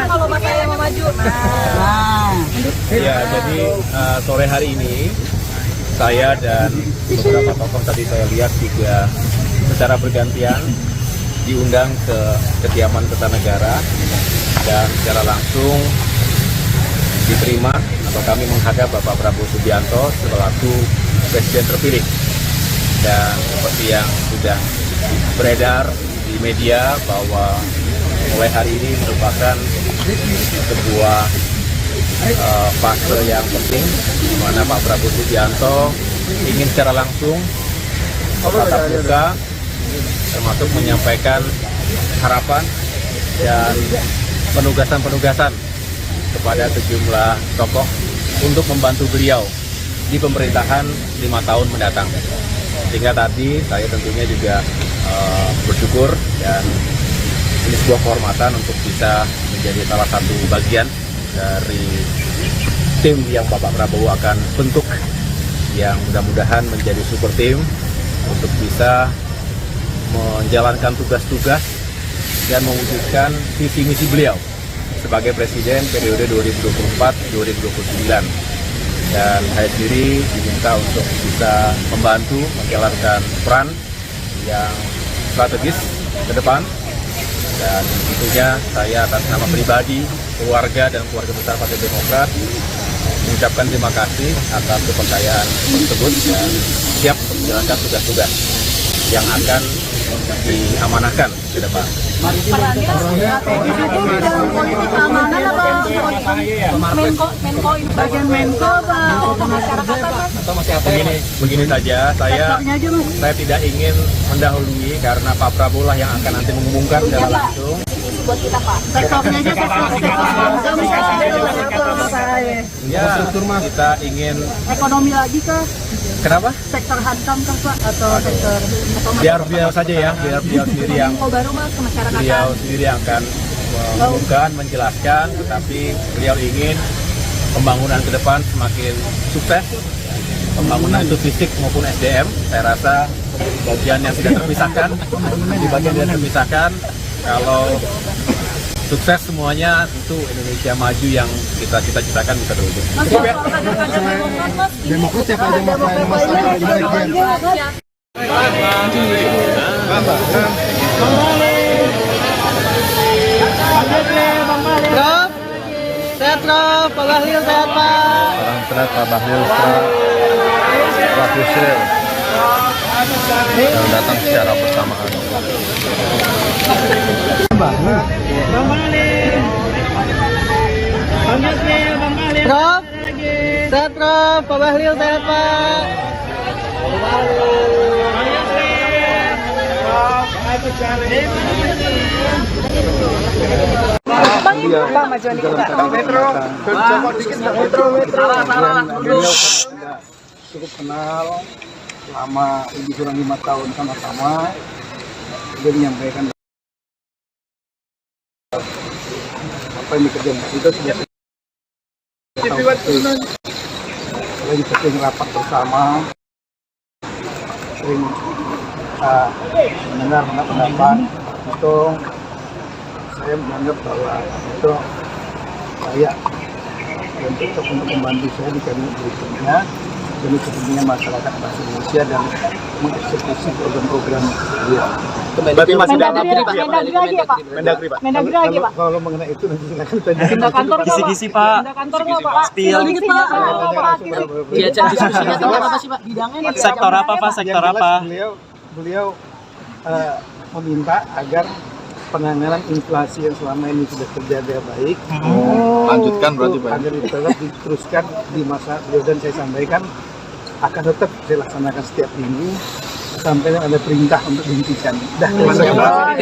Kalau Bapak yang mau maju. Ya, jadi sore hari ini saya dan beberapa tokoh tadi saya lihat juga secara bergantian diundang ke kediaman Kertanegara dan secara langsung diterima atau kami menghadap Bapak Prabowo Subianto selaku Presiden terpilih. Dan seperti yang sudah beredar di media bahwa mulai hari ini merupakan sebuah fase yang penting di mana Pak Prabowo Subianto ingin secara langsung tatap muka termasuk menyampaikan harapan dan penugasan-penugasan kepada sejumlah tokoh untuk membantu beliau di pemerintahan 5 tahun mendatang. Sehingga tadi saya tentunya juga bersyukur dan ini sebuah kehormatan untuk bisa menjadi salah satu bagian dari tim yang Bapak Prabowo akan bentuk, yang mudah-mudahan menjadi super tim untuk bisa menjalankan tugas-tugas dan mewujudkan visi misi beliau sebagai Presiden periode 2024-2029. Dan saya sendiri diminta untuk bisa membantu menjalankan peran yang strategis ke depan. Dan tentunya saya atas nama pribadi, keluarga, dan keluarga besar Partai Demokrat mengucapkan terima kasih atas kepercayaan tersebut dan siap untuk menjalankan tugas-tugas yang akan diamanahkan ke depan. Perannya dalam politik keamanan atau Menko ini bagian Menko atau pemasyarakatan? Begini saja, saya tidak ingin mendahului karena Pak Prabowo lah yang akan nanti mengumumkan secara langsung. Buat kita Pak, sektornya aja Ya, kita ingin ekonomi lagi kah? Kenapa? Sektor hankam kah Pak? Atau sektor Biar beliau saja ya, biar beliau sendiri yang baru Mas ke masyarakat. beliau sendiri yang akan mengumumkan, menjelaskan, tetapi beliau ingin pembangunan ke depan semakin sukses. Pembangunan itu fisik maupun SDM, saya rasa bagian yang tidak terpisahkan, di bagian yang terpisahkan, kalau sukses semuanya tentu Indonesia maju yang kita cita-citakan bisa terwujud. Demokrat siapa aja Prof, sehat Prof, Pak Bahlil sehat Pak. Salam sehat Pak Bahlil, Pak Yusril yang datang secara bersamaan. Prof, sehat Prof, Pak Bahlil sehat Pak. Cukup kenal selama lebih kurang 5 tahun sama-sama. Dia menyampaikan apa yang dikerjakan itu sudah lagi sering rapat bersama, sering mendengar pendapat itu. Saya menganggap bahwa itu saya dan cocok untuk membantu saya di kabinet berikutnya demi kepentingan masyarakat bangsa Indonesia dan mengeksekusi program-program dia. Berarti masih Mendagri lagi ya Pak? Mendagri Pak. Mendagri lagi Pak? Kalau mengenai itu nanti silakan tanya. Pindah kantor nggak, Pak? Kisi-kisi Pak. Pindah kantor nggak Pak? Spill. Dikit Pak. Diajak diskusinya tentang apa sih Pak? Bidangnya Sektor apa Pak? Sektor Yang jelas apa? Beliau meminta agar penanganan inflasi yang selama ini sudah terjaga baik, Lanjutkan berarti Pak. agar tetap diteruskan di masa beliau, dan saya sampaikan akan tetap saya laksanakan setiap minggu sampai ada perintah untuk dihentikan. Terima kasih Pak.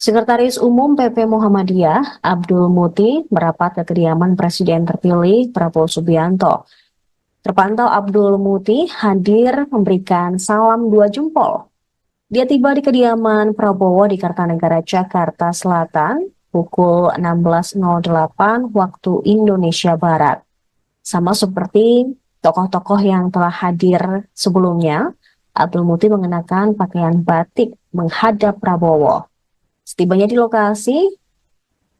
Sekretaris Umum PP Muhammadiyah, Abdul Muti, merapat ke kediaman Presiden terpilih Prabowo Subianto. Terpantau Abdul Muti hadir memberikan salam 2 jempol. Dia tiba di kediaman Prabowo di Kartanegara, Jakarta Selatan, pukul 16.08 waktu Indonesia Barat. Sama seperti tokoh-tokoh yang telah hadir sebelumnya, Abdul Muti mengenakan pakaian batik menghadap Prabowo. Setibanya di lokasi,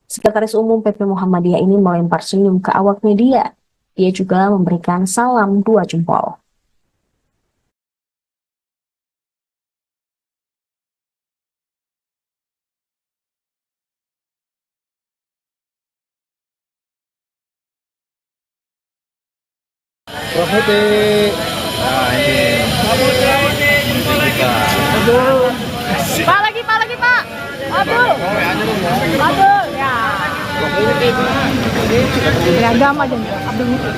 Sekretaris Umum PP Muhammadiyah ini melempar senyum ke awak media. Ia juga memberikan salam 2 jempol. Profeti. Nah ini. Pak lagi Pak. Aduh. Aduh ya. Beragam aja Abdul Muti.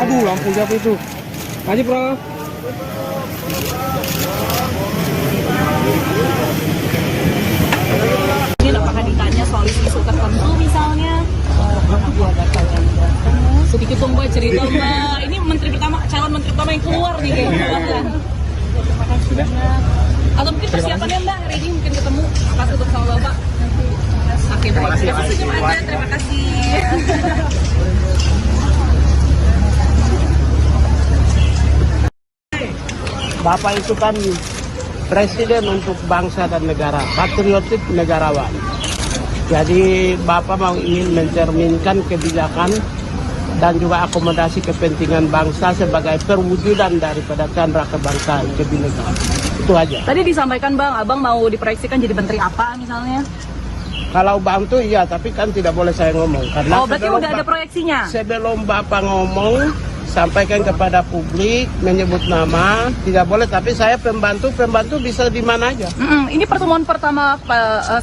Aduh, lampu siapa itu? Maju, Prof. Ini apakah ditanya soal isu tertentu misalnya? Sedikit dong Mbak cerita Mbak. Ini calon menteri pertama yang keluar nih kayaknya. Sudah. Atau mungkin persiapannya Mbak hari ini mungkin ketemu pas ketemu sama Bapak. Oke, baik. Terima kasih aja. Terima kasih. Bapak itu kan presiden untuk bangsa dan negara, patriotik negarawan. Jadi Bapak mau ingin mencerminkan kebijakan dan juga akomodasi kepentingan bangsa sebagai perwujudan daripada candra kebangsaan kebinekaan. Itu aja. Tadi disampaikan Bang, Abang mau diproyeksikan jadi menteri apa misalnya? Kalau bantu iya, tapi kan tidak boleh saya ngomong. Karena oh, berarti udah ada proyeksinya? Sebelum Bapak ngomong, sampaikan kepada publik, menyebut nama, tidak boleh. Tapi saya pembantu bisa di mana aja. Ini pertemuan pertama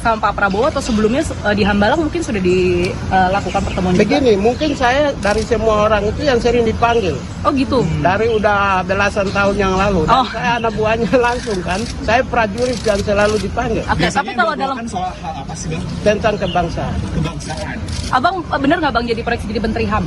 sama Pak Prabowo atau sebelumnya di Hambalang mungkin sudah dilakukan pertemuan juga? Begini, mungkin saya dari semua orang itu yang sering dipanggil. Oh gitu? Dari udah belasan tahun yang lalu. Dan saya anak buahnya langsung kan. Saya prajurit yang selalu dipanggil. Oke, tapi kalau dalam soal hal apa sih Bang? Tentang kebangsaan. Kebangsaan. Abang benar nggak Bang jadi proyeksi jadi menteri HAM?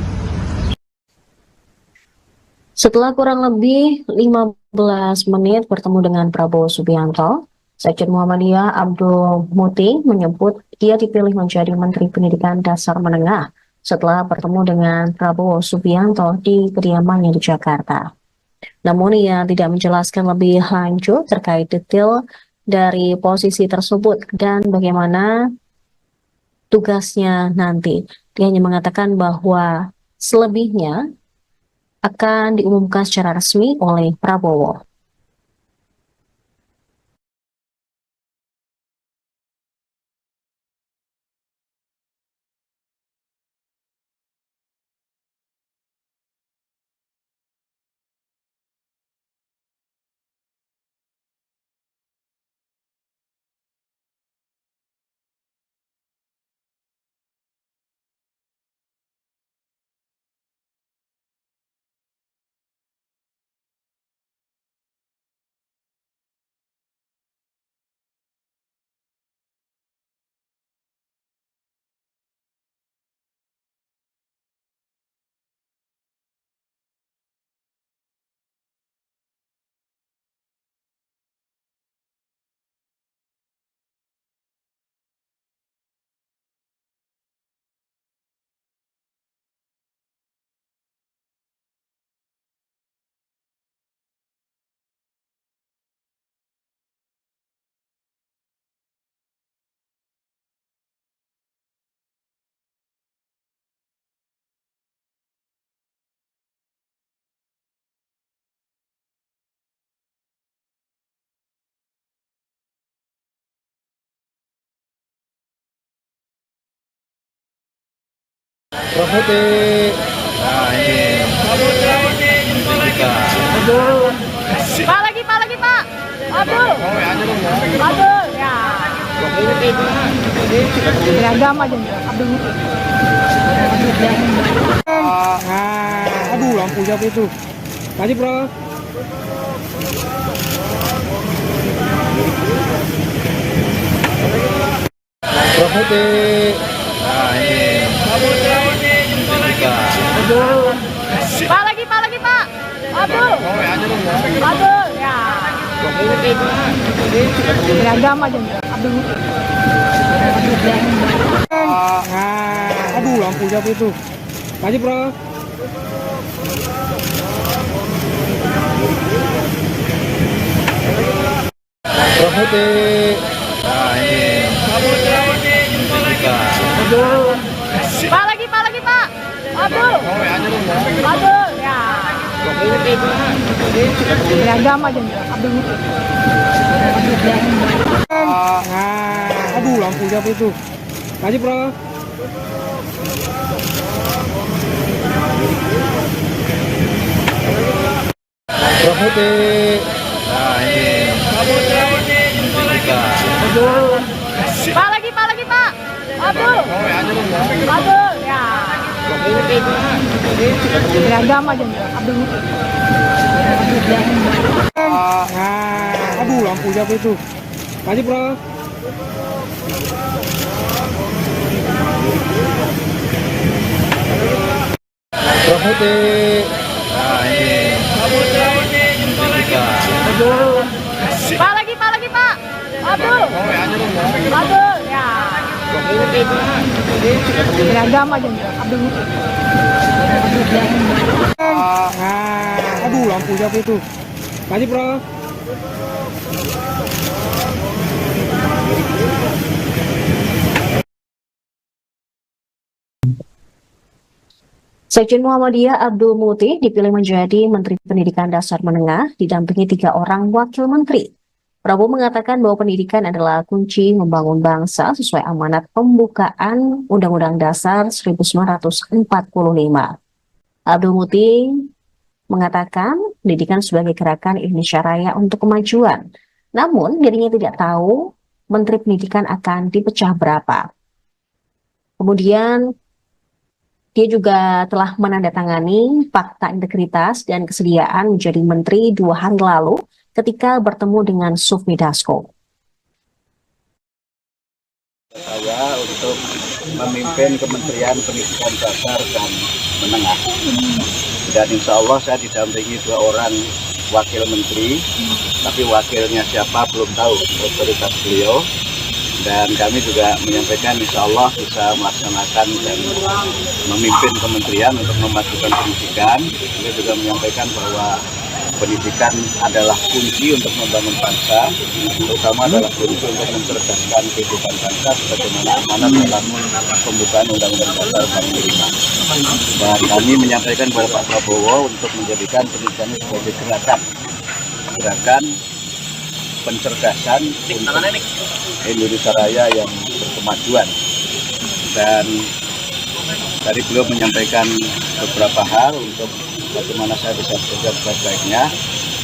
Setelah kurang lebih 15 menit bertemu dengan Prabowo Subianto, Sekjen Muhammadiyah Abdul Muti menyebut dia dipilih menjadi Menteri Pendidikan Dasar Menengah setelah bertemu dengan Prabowo Subianto di kediamannya di Jakarta. Namun ia tidak menjelaskan lebih lanjut terkait detail dari posisi tersebut dan bagaimana tugasnya nanti. Dia hanya mengatakan bahwa selebihnya akan diumumkan secara resmi oleh Prabowo. Profeti. Nah ini. Pak lagi Pak. Aduh. Aduh ya. Beragam aja Abdul Muti. Aduh, lampu siapa itu? Maju, Prof. Profeti. Nah ini. Pak lagi Pak. Aduh. Aduh ya. Beragam aja Abdul Muti. Aduh, lampu siapa itu? Maju, Prof. Profeti. Nah ini. Pak lagi Pak. Aduh. Aduh ya. Beragam aja Abdul Muti. Aduh, lampu siapa itu? Maju, Prof. Nah ini Pak lagi Pak. Abdul. Ya. Beragam aja Abdul. Aduh, lampunya apa itu? Maju, bro. Nah ini Pak lagi Pak. Abdul. Ya. Beragam aja Abdul. Aduh, lampunya apa itu? Maju, bro. Sekjen Muhammadiyah Abdul Muti dipilih menjadi Menteri Pendidikan Dasar Menengah didampingi 3 orang wakil menteri. Prabowo mengatakan bahwa pendidikan adalah kunci membangun bangsa sesuai amanat pembukaan Undang-Undang Dasar 1945. Abdul Muti mengatakan pendidikan sebagai gerakan Indonesia Raya untuk kemajuan. Namun dirinya tidak tahu Menteri Pendidikan akan dipecah berapa. Kemudian dia juga telah menandatangani fakta integritas dan kesediaan menjadi menteri 2 hari lalu ketika bertemu dengan Sufmi Dasko. saya untuk memimpin Kementerian Pendidikan Dasar dan Menengah. Dan insya Allah saya didampingi 2 orang wakil menteri, tapi wakilnya siapa belum tahu, otoritas beliau. Dan kami juga menyampaikan insya Allah bisa melaksanakan dan memimpin kementerian untuk memajukan pendidikan. Beliau juga menyampaikan bahwa pendidikan adalah kunci untuk membangun bangsa, terutama adalah kunci untuk mencerdaskan kehidupan bangsa sebagaimana amanat dalam pembukaan Undang-Undang Dasar 45. Dan kami menyampaikan kepada Pak Prabowo untuk menjadikan pendidikan ini sebagai gerakan pencerdasan untuk Indonesia Raya yang berkemajuan. Dan tadi beliau menyampaikan beberapa hal untuk bagaimana saya bisa bekerja sebaik-baiknya.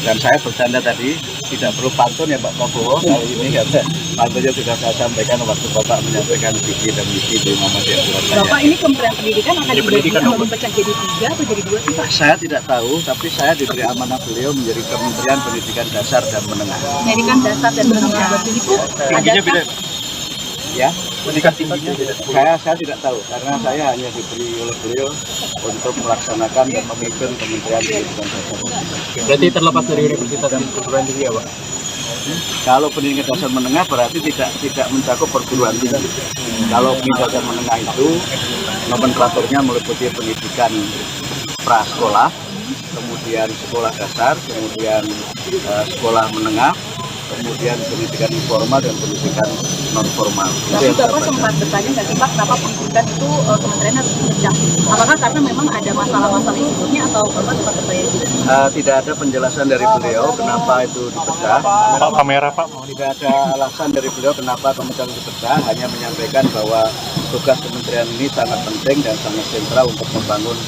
Dan saya bercanda tadi, tidak perlu pantun ya Pak Prabowo kali ini, karena pantunnya sudah saya sampaikan waktu Bapak menyampaikan visi dan misi di Muhammadiyah Surabaya. Bapak ini Kementerian Pendidikan akan dipecah jadi 3 atau jadi 2 sih Pak? Saya tidak tahu, tapi saya diberi amanah beliau menjadi Kementerian Pendidikan Dasar dan Menengah. Pendidikan Dasar dan Menengah itu ada Ya, pendidikan tingginya saya tidak tahu, karena saya hanya diberi oleh beliau untuk melaksanakan dan memimpin Kementerian Pendidikan Dasar. Berarti terlepas dari universitas dan perguruan tinggi ya Pak? Kalau pendidikan dasar menengah berarti tidak mencakup perguruan tinggi. Kalau pendidikan dasar menengah itu nomenklaturnya meliputi pendidikan prasekolah, kemudian sekolah dasar, kemudian sekolah menengah, kemudian pendidikan informal dan pendidikan non formal. Tapi Bapak sempat bertanya nggak sih Pak, kenapa pendidikan itu kementerian harus dipecah? Apakah karena memang ada masalah-masalah yang sebelumnya atau Bapak sempat bertanya juga? Tidak ada penjelasan dari beliau kenapa itu dipecah. Pak kamera Pak. Tidak ada alasan dari beliau kenapa kementerian dipecah, hanya menyampaikan bahwa tugas kementerian ini sangat penting dan sangat sentral untuk membangun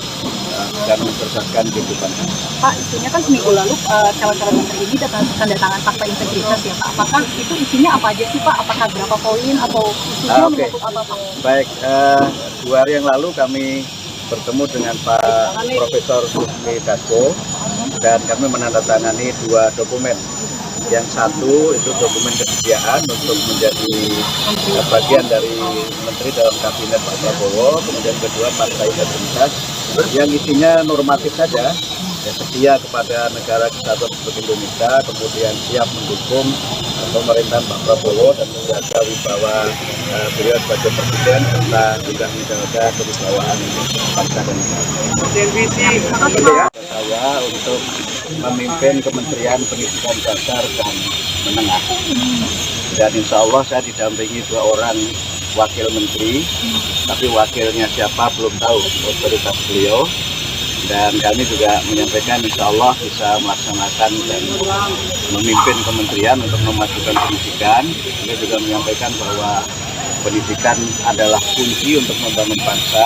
dan mencerdaskan kehidupan. Pak, isunya kan seminggu lalu calon-calon menteri ini tanda tangan fakta integritas ya Pak. Apakah itu isinya apa aja sih Pak? Apakah berapa poin atau isunya menyangkut apa Pak? Baik, 2 hari yang lalu kami bertemu dengan Pak Profesor Sufmi Dasko dan kami menandatangani 2 dokumen. Yang satu itu dokumen kesediaan untuk menjadi bagian dari menteri dalam kabinet Pak Prabowo, kemudian kedua partai integritas yang isinya normatif saja, ya, setia kepada negara kesatuan Republik Indonesia, kemudian siap mendukung pemerintahan Pak Prabowo dan menjaga wibawa beliau sebagai presiden serta juga menjaga kewibawaan bangsa dan negara. Saya untuk memimpin Kementerian Pendidikan Dasar dan Menengah. Dan insya Allah saya didampingi 2 orang wakil menteri, tapi wakilnya siapa belum tahu, otoritas beliau. Dan kami juga menyampaikan insya Allah bisa melaksanakan dan memimpin kementerian untuk memajukan pendidikan. Beliau juga menyampaikan bahwa pendidikan adalah kunci untuk membangun bangsa,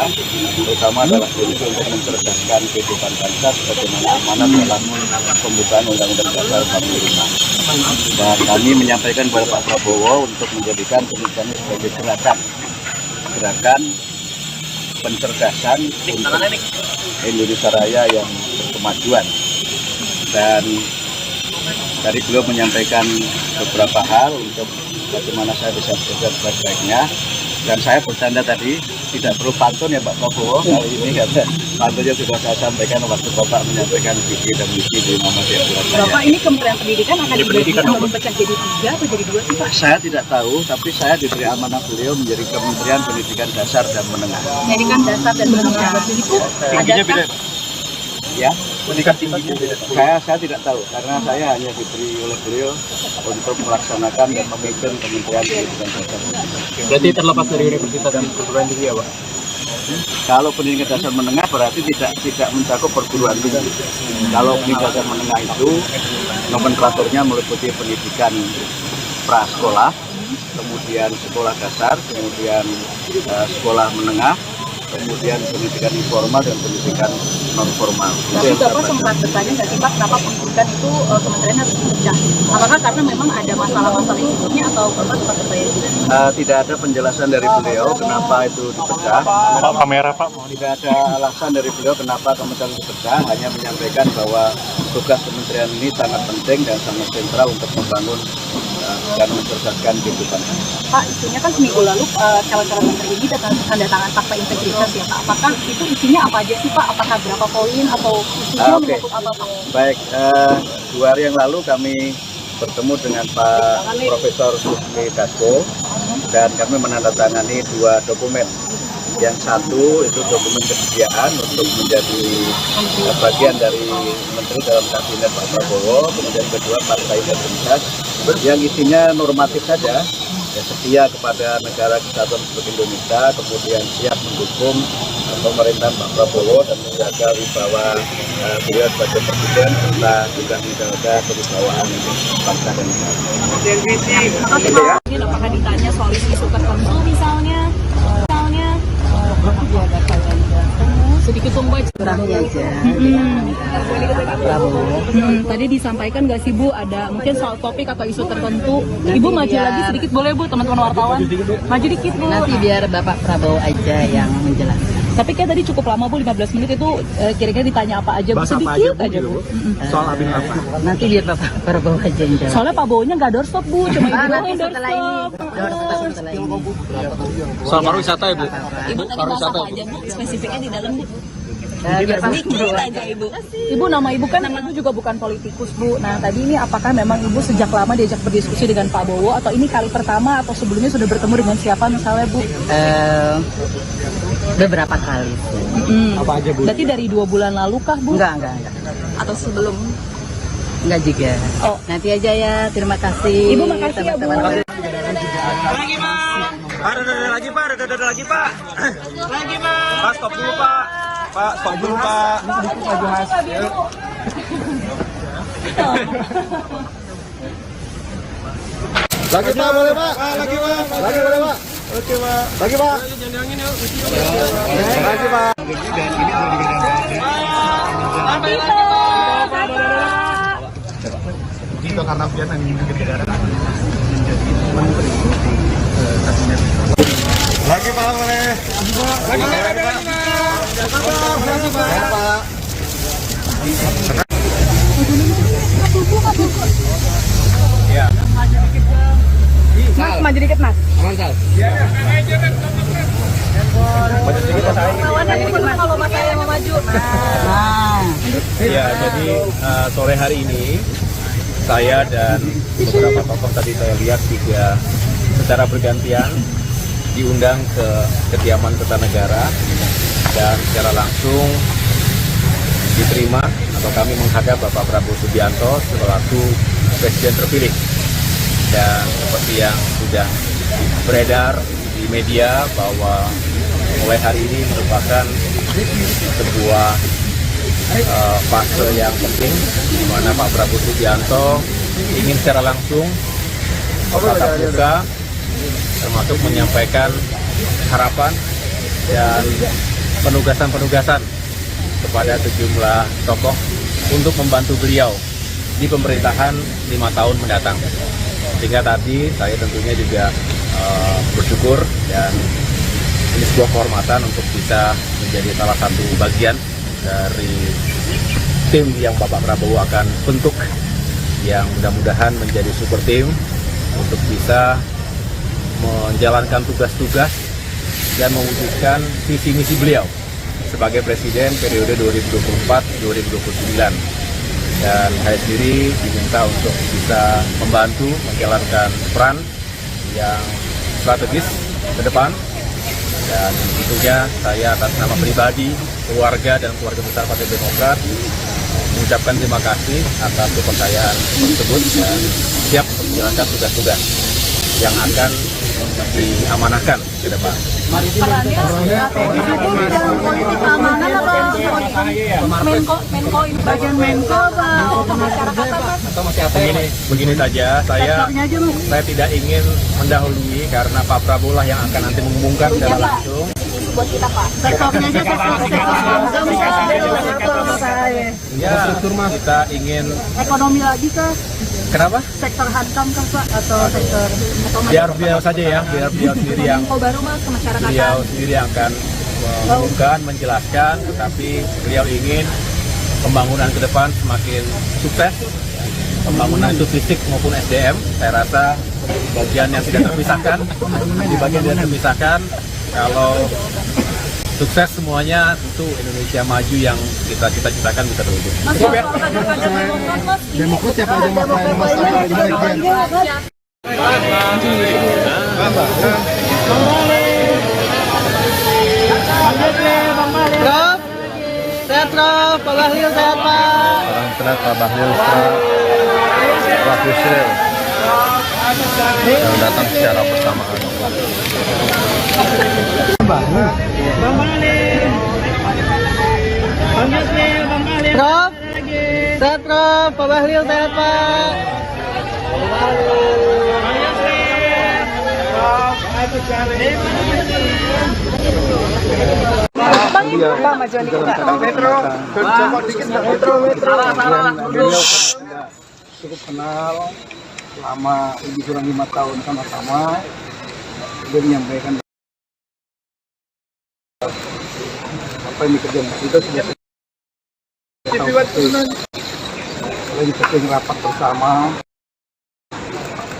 terutama adalah kunci untuk mencerdaskan kehidupan bangsa sebagaimana amanat dalam pembukaan Undang-Undang Dasar 45. Dan kami menyampaikan kepada Pak Prabowo untuk menjadikan pendidikan sebagai gerakan pencerdasan untuk Indonesia Raya yang berkemajuan. Dan tadi beliau menyampaikan beberapa hal untuk bagaimana saya bisa bekerja sebaik-baiknya. Dan saya bercanda tadi, tidak perlu pantun ya Pak Prabowo kali ini, karena pantunnya sudah saya sampaikan waktu Bapak menyampaikan visi dan misi di Muhammadiyah Surabaya. Bapak, ini Kementerian Pendidikan akan dipecah jadi 3 atau jadi 2 sih Pak? Saya tidak tahu, tapi saya diberi amanah beliau menjadi Kementerian Pendidikan Dasar dan Menengah. Pendidikan dasar dan menengah itu adakah? Ya, pendidikan tingginya saya tidak tahu, karena saya hanya diberi oleh beliau untuk melaksanakan dan memimpin Kementerian Pendidikan Dasar. Berarti terlepas dari universitas dan perguruan tinggi ya Pak? Kalau pendidikan dasar menengah berarti tidak mencakup perguruan tinggi. Kalau pendidikan dasar menengah itu nomenklaturnya meliputi pendidikan prasekolah, kemudian sekolah dasar, kemudian sekolah menengah, kemudian pendidikan informal dan pendidikan non formal. Tapi Bapak sempat bertanya nggak sih Pak, kenapa pendidikan itu kementerian harus dipecah? Apakah karena memang ada masalah-masalah sebelumnya atau Bapak sempat bertanya juga? Tidak ada penjelasan dari beliau kenapa itu dipecah. Pak kamera Pak. Tidak ada alasan dari beliau kenapa kementerian dipecah, hanya menyampaikan bahwa tugas kementerian ini sangat penting dan sangat sentral untuk membangun dan mencerdaskan kehidupan. Pak, isunya kan seminggu lalu calon-calon menteri ini tanda tangan fakta integritas ya Pak. Apakah itu isinya apa aja sih Pak? Apakah berapa poin atau isunya menyangkut apa Pak? Baik, 2 hari yang lalu kami bertemu dengan Pak Profesor Susmi Dasko dan kami menandatangani 2 dokumen. Yang satu itu dokumen kesediaan untuk menjadi bagian dari menteri dalam kabinet Pak Prabowo, kemudian kedua partai integritas yang isinya normatif saja, ya, setia kepada negara kesatuan Republik Indonesia, kemudian siap mendukung pemerintahan Pak Prabowo dan menjaga wibawa beliau sebagai presiden serta juga menjaga kewibawaan bangsa dan negara. Apakah ditanya soal isu tertentu misalnya? Sedikit tunggu Kurangnya aja. Tadi disampaikan nggak sih Bu, ada mungkin soal topik atau isu tertentu. Ibu maju lagi sedikit boleh Bu, teman-teman wartawan. Maju dikit Bu. Nanti biar Bapak Prabowo aja yang menjelaskan. Tapi kayak tadi cukup lama Bu, 15 menit itu kira-kira ditanya apa aja Bu, sedikit aja Bu. Soal abin apa? Nanti biar Bapak Prabowo aja yang jawab. Soalnya Pak Bowo-nya nggak doorstop Bu, cuma Ibu doang yang setelah ini doorstop. setelah ini. Soal pariwisata ya Bu? Ibu tadi bahas apa aja Bu, spesifiknya di dalam Bu? Biar Pak Sedikit aja Ibu. Ibu, nama Ibu kan Ibu juga bukan politikus Bu. Nah tadi ini apakah memang Ibu sejak lama diajak berdiskusi dengan Pak Bowo atau ini kali pertama atau sebelumnya sudah bertemu dengan siapa misalnya Bu? Beberapa kali. Apa aja Bu? Berarti dari 2 bulan lalu kah Bu? Enggak. Atau sebelum? Enggak juga. Oh. Nanti aja ya. Terima kasih. Ibu makasih ya Bu. Lagi Pak. Ada lagi Pak. Lagi Pak. Pak stop dulu Pak. Pak stop dulu Pak. Lagi Pak, boleh Pak? Lagi Pak. Lagi boleh Pak? Oke Pak. Lagi Pak. Lagi Pak. Tito Karnavian yang ingin negara menjadi menteri kabinet. Lagi Pak, boleh. Lagi Pak. Lagi Pak. Ya. Mas, maju dikit Mas. Mansal. Kalau Mas saya mau maju. Ya, jadi sore hari ini saya dan beberapa tokoh tadi saya lihat juga secara bergantian diundang ke kediaman Kertanegara dan secara langsung diterima atau kami menghadap Bapak Prabowo Subianto selaku Presiden terpilih. Dan seperti yang sudah beredar di media bahwa mulai hari ini merupakan sebuah fase yang penting di mana Pak Prabowo Subianto ingin secara langsung tatap muka termasuk menyampaikan harapan dan penugasan-penugasan kepada sejumlah tokoh untuk membantu beliau di pemerintahan 5 tahun mendatang. Sehingga tadi saya tentunya juga bersyukur dan ini sebuah kehormatan untuk bisa menjadi salah satu bagian dari tim yang Bapak Prabowo akan bentuk, yang mudah-mudahan menjadi super tim untuk bisa menjalankan tugas-tugas dan mewujudkan visi misi beliau sebagai Presiden periode 2024-2029. Dan saya sendiri diminta untuk bisa membantu menjalankan peran yang strategis ke depan. Dan tentunya saya atas nama pribadi, keluarga, dan keluarga besar Partai Demokrat mengucapkan terima kasih atas kepercayaan tersebut dan siap untuk menjalankan tugas-tugas yang akan diamanahkan ke depan. Begini saja, saya tidak ingin mendahului karena Pak Prabowo lah yang akan nanti mengumumkan secara langsung. Buat kita Pak. Sektornya aja Ya, kita ingin ekonomi lagi kah? Kenapa? Sektor hankam kah Pak atau sektor Biar beliau saja ya, biar beliau sendiri yang baru Mas ke masyarakat. beliau sendiri yang akan mengumumkan, menjelaskan, tetapi beliau ingin pembangunan ke depan semakin sukses, pembangunan itu fisik maupun SDM. Saya rasa bagian yang tidak terpisahkan, di bagian yang terpisahkan, kalau sukses semuanya tentu Indonesia maju yang kita cita-citakan bisa terwujud. Demokrat siapa aja Prof, sehat Prof, Pak Bahlil sehat Pak. Salam sehat Pak Bahlil, Pak Yusril yang datang secara bersamaan. Prof, sehat Prof, Pak Bahlil sehat Pak. Cukup kenal selama lebih kurang 5 tahun sama-sama. Dia menyampaikan apa yang dikerjakan kita sudah sering sering rapat bersama,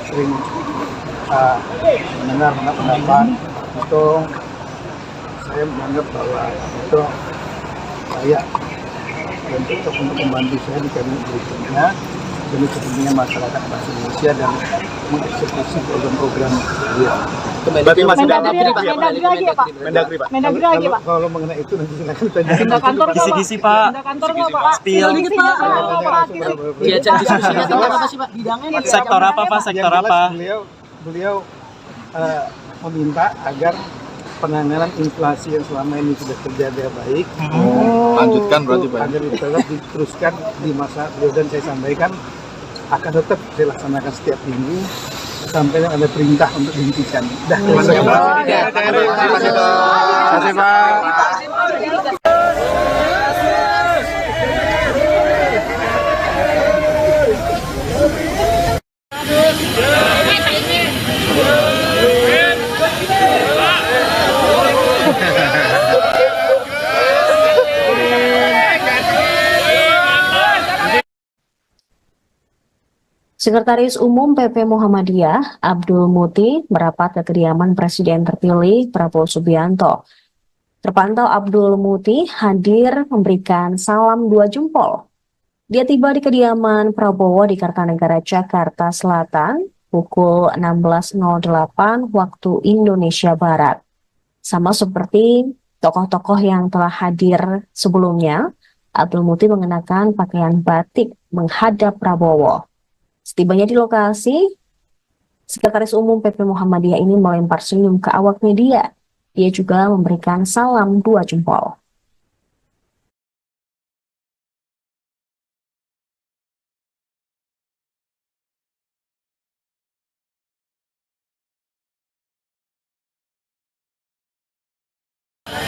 sering mendengar pendapat itu. Saya menganggap bahwa itu saya dan cocok untuk membantu saya di kabinet berikutnya demi kepentingan masyarakat bangsa Indonesia dan mengeksekusi program-program dia. Berarti masih dalam Mendagri lagi ya Pak? Mendagri, Pak. Mendagri lagi Pak? Kalau mengenai itu nanti silakan tanya. Pindah kantor nggak Pak? Kisi-kisi, Pak. Pindah kantor nggak Pak? Spill Dikit Pak. Diajak diskusinya tentang apa sih Pak? Bidangnya nih. Sektor apa, Pak? Sektor Yang jelas apa? Beliau meminta agar penanganan inflasi yang selama ini sudah terjaga baik, Lanjutkan berarti, Pak. agar tetap diteruskan di masa beliau, dan saya sampaikan akan tetap saya laksanakan setiap minggu sampai ada perintah untuk dihentikan. Terima kasih Pak. Sekretaris Umum PP Muhammadiyah, Abdul Muti, merapat ke kediaman Presiden terpilih Prabowo Subianto. Terpantau Abdul Muti hadir memberikan salam 2 jempol. Dia tiba di kediaman Prabowo di Kartanegara, Jakarta Selatan, pukul 16.08 waktu Indonesia Barat. Sama seperti tokoh-tokoh yang telah hadir sebelumnya, Abdul Muti mengenakan pakaian batik menghadap Prabowo. Setibanya di lokasi, Sekretaris Umum PP Muhammadiyah ini melempar senyum ke awak media. Dia juga memberikan salam 2 jempol.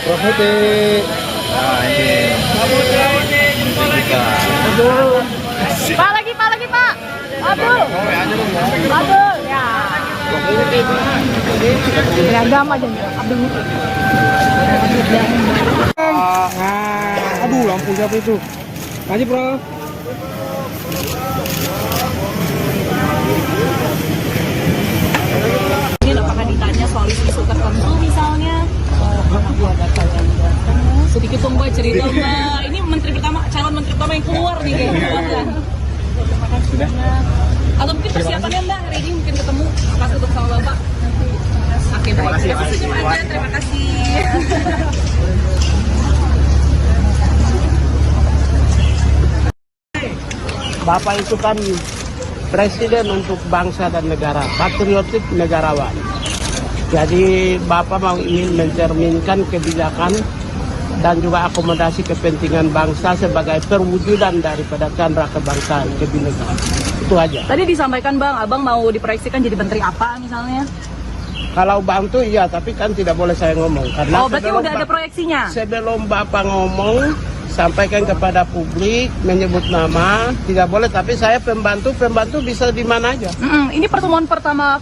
Nah ini. Pak lagi Pak. Abdul. Ya. Beragam aja Abdul. Aduh, lampu siapa itu? Maju, bro. Ini apakah ditanya soal isu tertentu misalnya? Sedikit dong Mbak cerita Mbak. Ini calon menteri pertama yang keluar nih kayaknya. Sudah. Atau mungkin persiapannya Mbak hari ini mungkin ketemu pas ketemu sama Bapak. Oke, baik. Terima kasih. Bapak itu kan presiden untuk bangsa dan negara, patriotik negarawan. Jadi Bapak mau ingin mencerminkan kebijakan dan juga akomodasi kepentingan bangsa sebagai perwujudan daripada candra kebangsaan kebinekaan. Itu aja. Tadi disampaikan Bang, Abang mau diproyeksikan jadi menteri apa misalnya? Kalau bantu iya, tapi kan tidak boleh saya ngomong. Karena berarti udah ada proyeksinya? Sebelum Bapak ngomong, sampaikan kepada publik, menyebut nama, tidak boleh. Tapi saya pembantu bisa di mana aja. Ini pertemuan pertama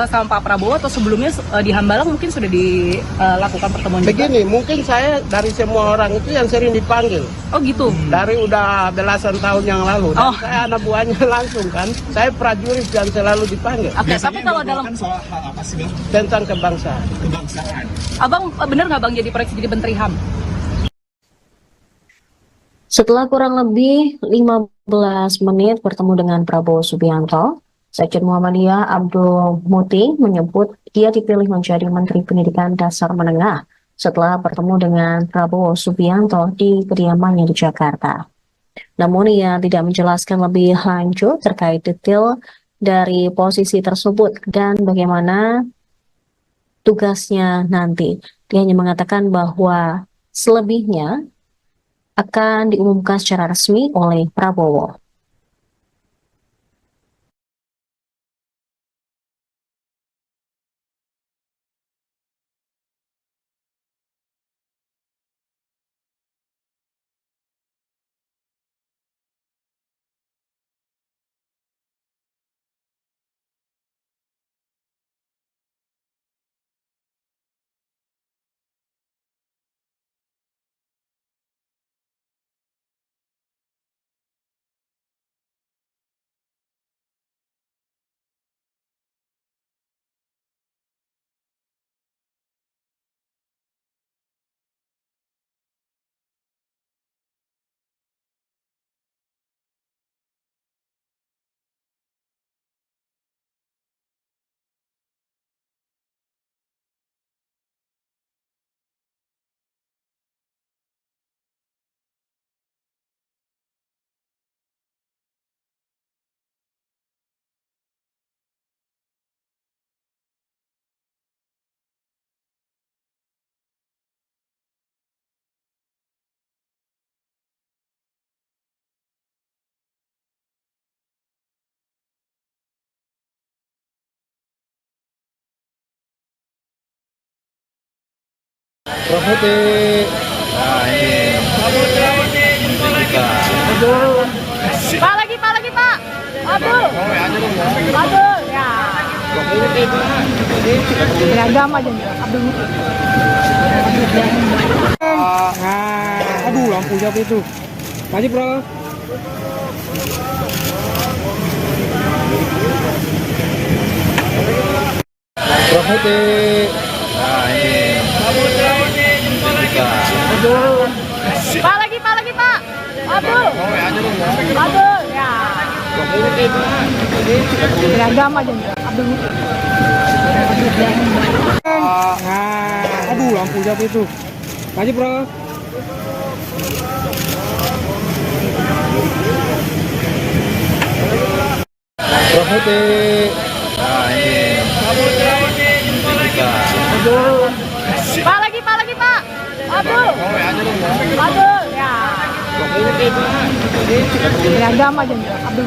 sama Pak Prabowo atau sebelumnya di Hambalang mungkin sudah dilakukan pertemuan Begini, mungkin saya dari semua orang itu yang sering dipanggil. Oh gitu? Dari udah belasan tahun yang lalu. Dan saya anak buahnya langsung kan. Saya prajurit yang selalu dipanggil. Oke, tapi kalau dalam soal hal apa sih Bang? Tentang kebangsaan. Abang benar nggak Bang jadi proyeksi jadi menteri HAM? Setelah kurang lebih 15 menit bertemu dengan Prabowo Subianto, Sekjen Muhammadiyah Abdul Muti menyebut dia dipilih menjadi Menteri Pendidikan Dasar Menengah setelah bertemu dengan Prabowo Subianto di kediamannya di Jakarta. Namun ia tidak menjelaskan lebih lanjut terkait detail dari posisi tersebut dan bagaimana tugasnya nanti. Dia hanya mengatakan bahwa selebihnya akan diumumkan secara resmi oleh Prabowo. Nah ini. Pak lagi Pak. Abdul. Ya. Beragam aja Abdul. Aduh, lampu siapa itu? Maju, bro. Nah ini. Pak lagi Pak. Abdul. Ya. Beragam aja Abdul. Aduh, lampu siapa itu? Maju, bro. Nah ini. Pak lagi Pak. Abdul. Ya. Beragam aja Abdul.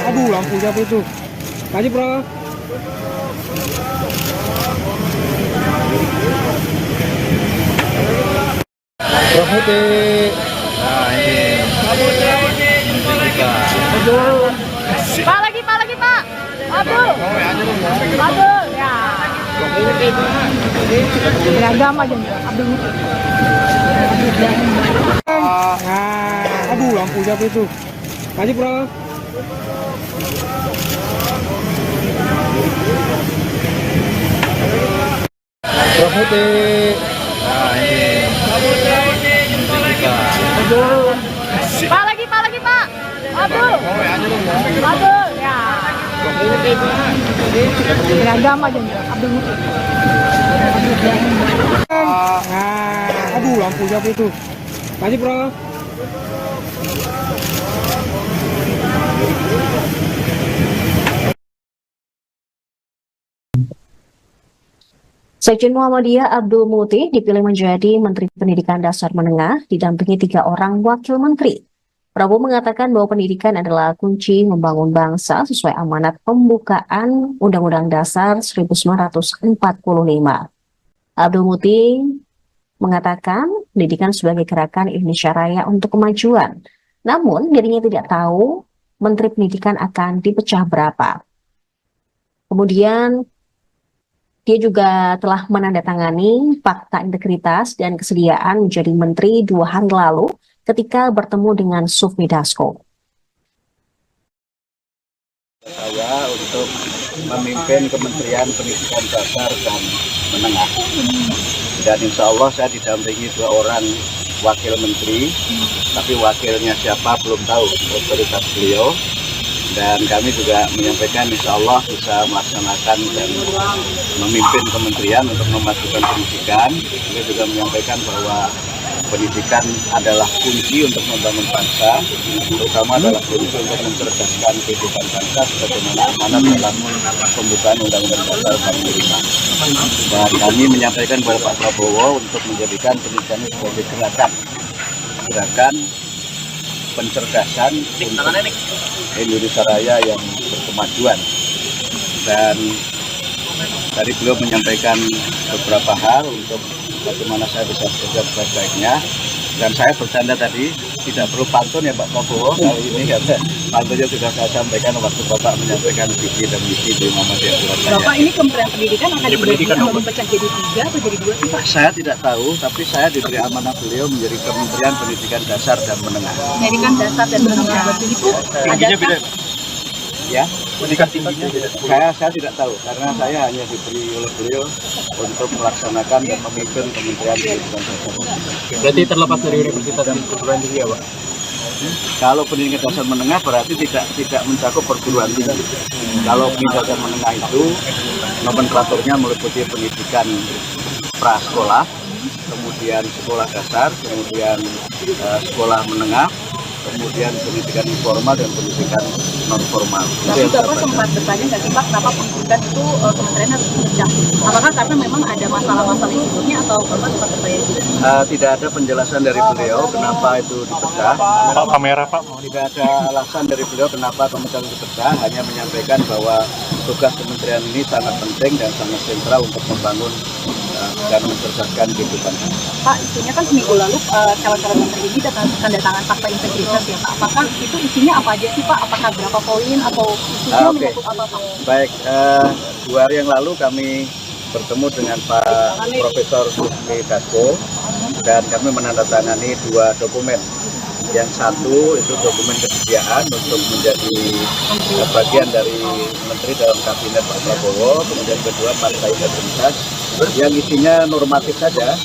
Aduh, lampu siapa itu? Maju, bro. Nah ini Pak lagi Pak. Abdul. Ya. Beragam aja Abdul. Aduh, lampu siapa itu? Maju, bro. Nah ini Pak lagi Pak. Abdul. Ya. Beragam aja Abdul. Aduh, lampu siapa itu? Maju, bro. Sekjen Muhammadiyah Abdul Muti dipilih menjadi Menteri Pendidikan Dasar Menengah didampingi 3 orang wakil menteri. Prabowo mengatakan bahwa pendidikan adalah kunci membangun bangsa sesuai amanat pembukaan Undang-Undang Dasar 1945. Abdul Muti mengatakan pendidikan sebagai gerakan Indonesia Raya untuk kemajuan. Namun dirinya tidak tahu Menteri Pendidikan akan dipecah berapa. Kemudian dia juga telah menandatangani fakta integritas dan kesediaan menjadi menteri 2 hari lalu ketika bertemu dengan Sufmi Dasko. saya untuk memimpin Kementerian Pendidikan Dasar dan Menengah. Dan insya Allah saya didampingi 2 orang wakil menteri, tapi wakilnya siapa belum tahu, otoritas beliau. Dan kami juga menyampaikan insya Allah bisa melaksanakan dan memimpin kementerian untuk memajukan pendidikan. Kami juga menyampaikan bahwa pendidikan adalah kunci untuk membangun bangsa, terutama adalah kunci untuk mencerdaskan kehidupan bangsa sebagaimana amanat dalam pembukaan Undang-Undang Dasar 45. Dan kami menyampaikan kepada Pak Prabowo untuk menjadikan pendidikan sebagai gerakan pencerdasan untuk Indonesia Raya yang berkemajuan. Dan tadi beliau menyampaikan beberapa hal untuk bagaimana saya bisa bekerja sebaik-baiknya. Dan saya bercanda tadi, tidak perlu pantun ya Pak Prabowo kali ini, karena pantunnya sudah saya sampaikan waktu Bapak menyampaikan visi dan misi di Muhammadiyah Surabaya. Bapak ini Kementerian Pendidikan akan dibagi atau memecah jadi 3 atau jadi 2 sih Pak? Saya tidak tahu, tapi saya diberi amanah beliau menjadi Kementerian Pendidikan Dasar dan Menengah. Pendidikan Dasar dan Menengah itu ada Ya, pendidikan tingginya saya tidak tahu, karena saya hanya diberi oleh beliau untuk melaksanakan dan memimpin Kementerian Pendidikan Dasar. Berarti terlepas dari universitas dan perguruan tinggi ya Pak? Kalau pendidikan dasar menengah berarti tidak mencakup perguruan tinggi. Kalau pendidikan dasar menengah itu nomenklaturnya meliputi pendidikan prasekolah, kemudian sekolah dasar, kemudian sekolah menengah, kemudian pendidikan informal dan pendidikan non formal. Tapi Bapak sempat bertanya nggak sih Pak, kenapa pendidikan itu kementerian harus dipecah? Apakah karena memang ada masalah-masalah yang sebelumnya atau Bapak sempat bertanya juga? Tidak ada penjelasan dari beliau kenapa itu dipecah. Pak kamera Pak. Tidak ada alasan dari beliau kenapa kementerian dipecah, hanya menyampaikan bahwa tugas kementerian ini sangat penting dan sangat sentral untuk membangun dan mencerdaskan kehidupan. Pak, isunya kan seminggu lalu calon-calon menteri ini tanda tangan fakta integritas ya Pak. Apakah itu isinya apa aja sih Pak? Apakah berapa poin atau isunya menyangkut apa Pak? Baik, 2 hari yang lalu kami bertemu dengan Pak Profesor Sufmi Dasko dan kami menandatangani 2 dokumen. Yang satu itu dokumen kesediaan untuk menjadi bagian dari menteri dalam kabinet Pak Prabowo, kemudian kedua partai integritas yang isinya normatif saja,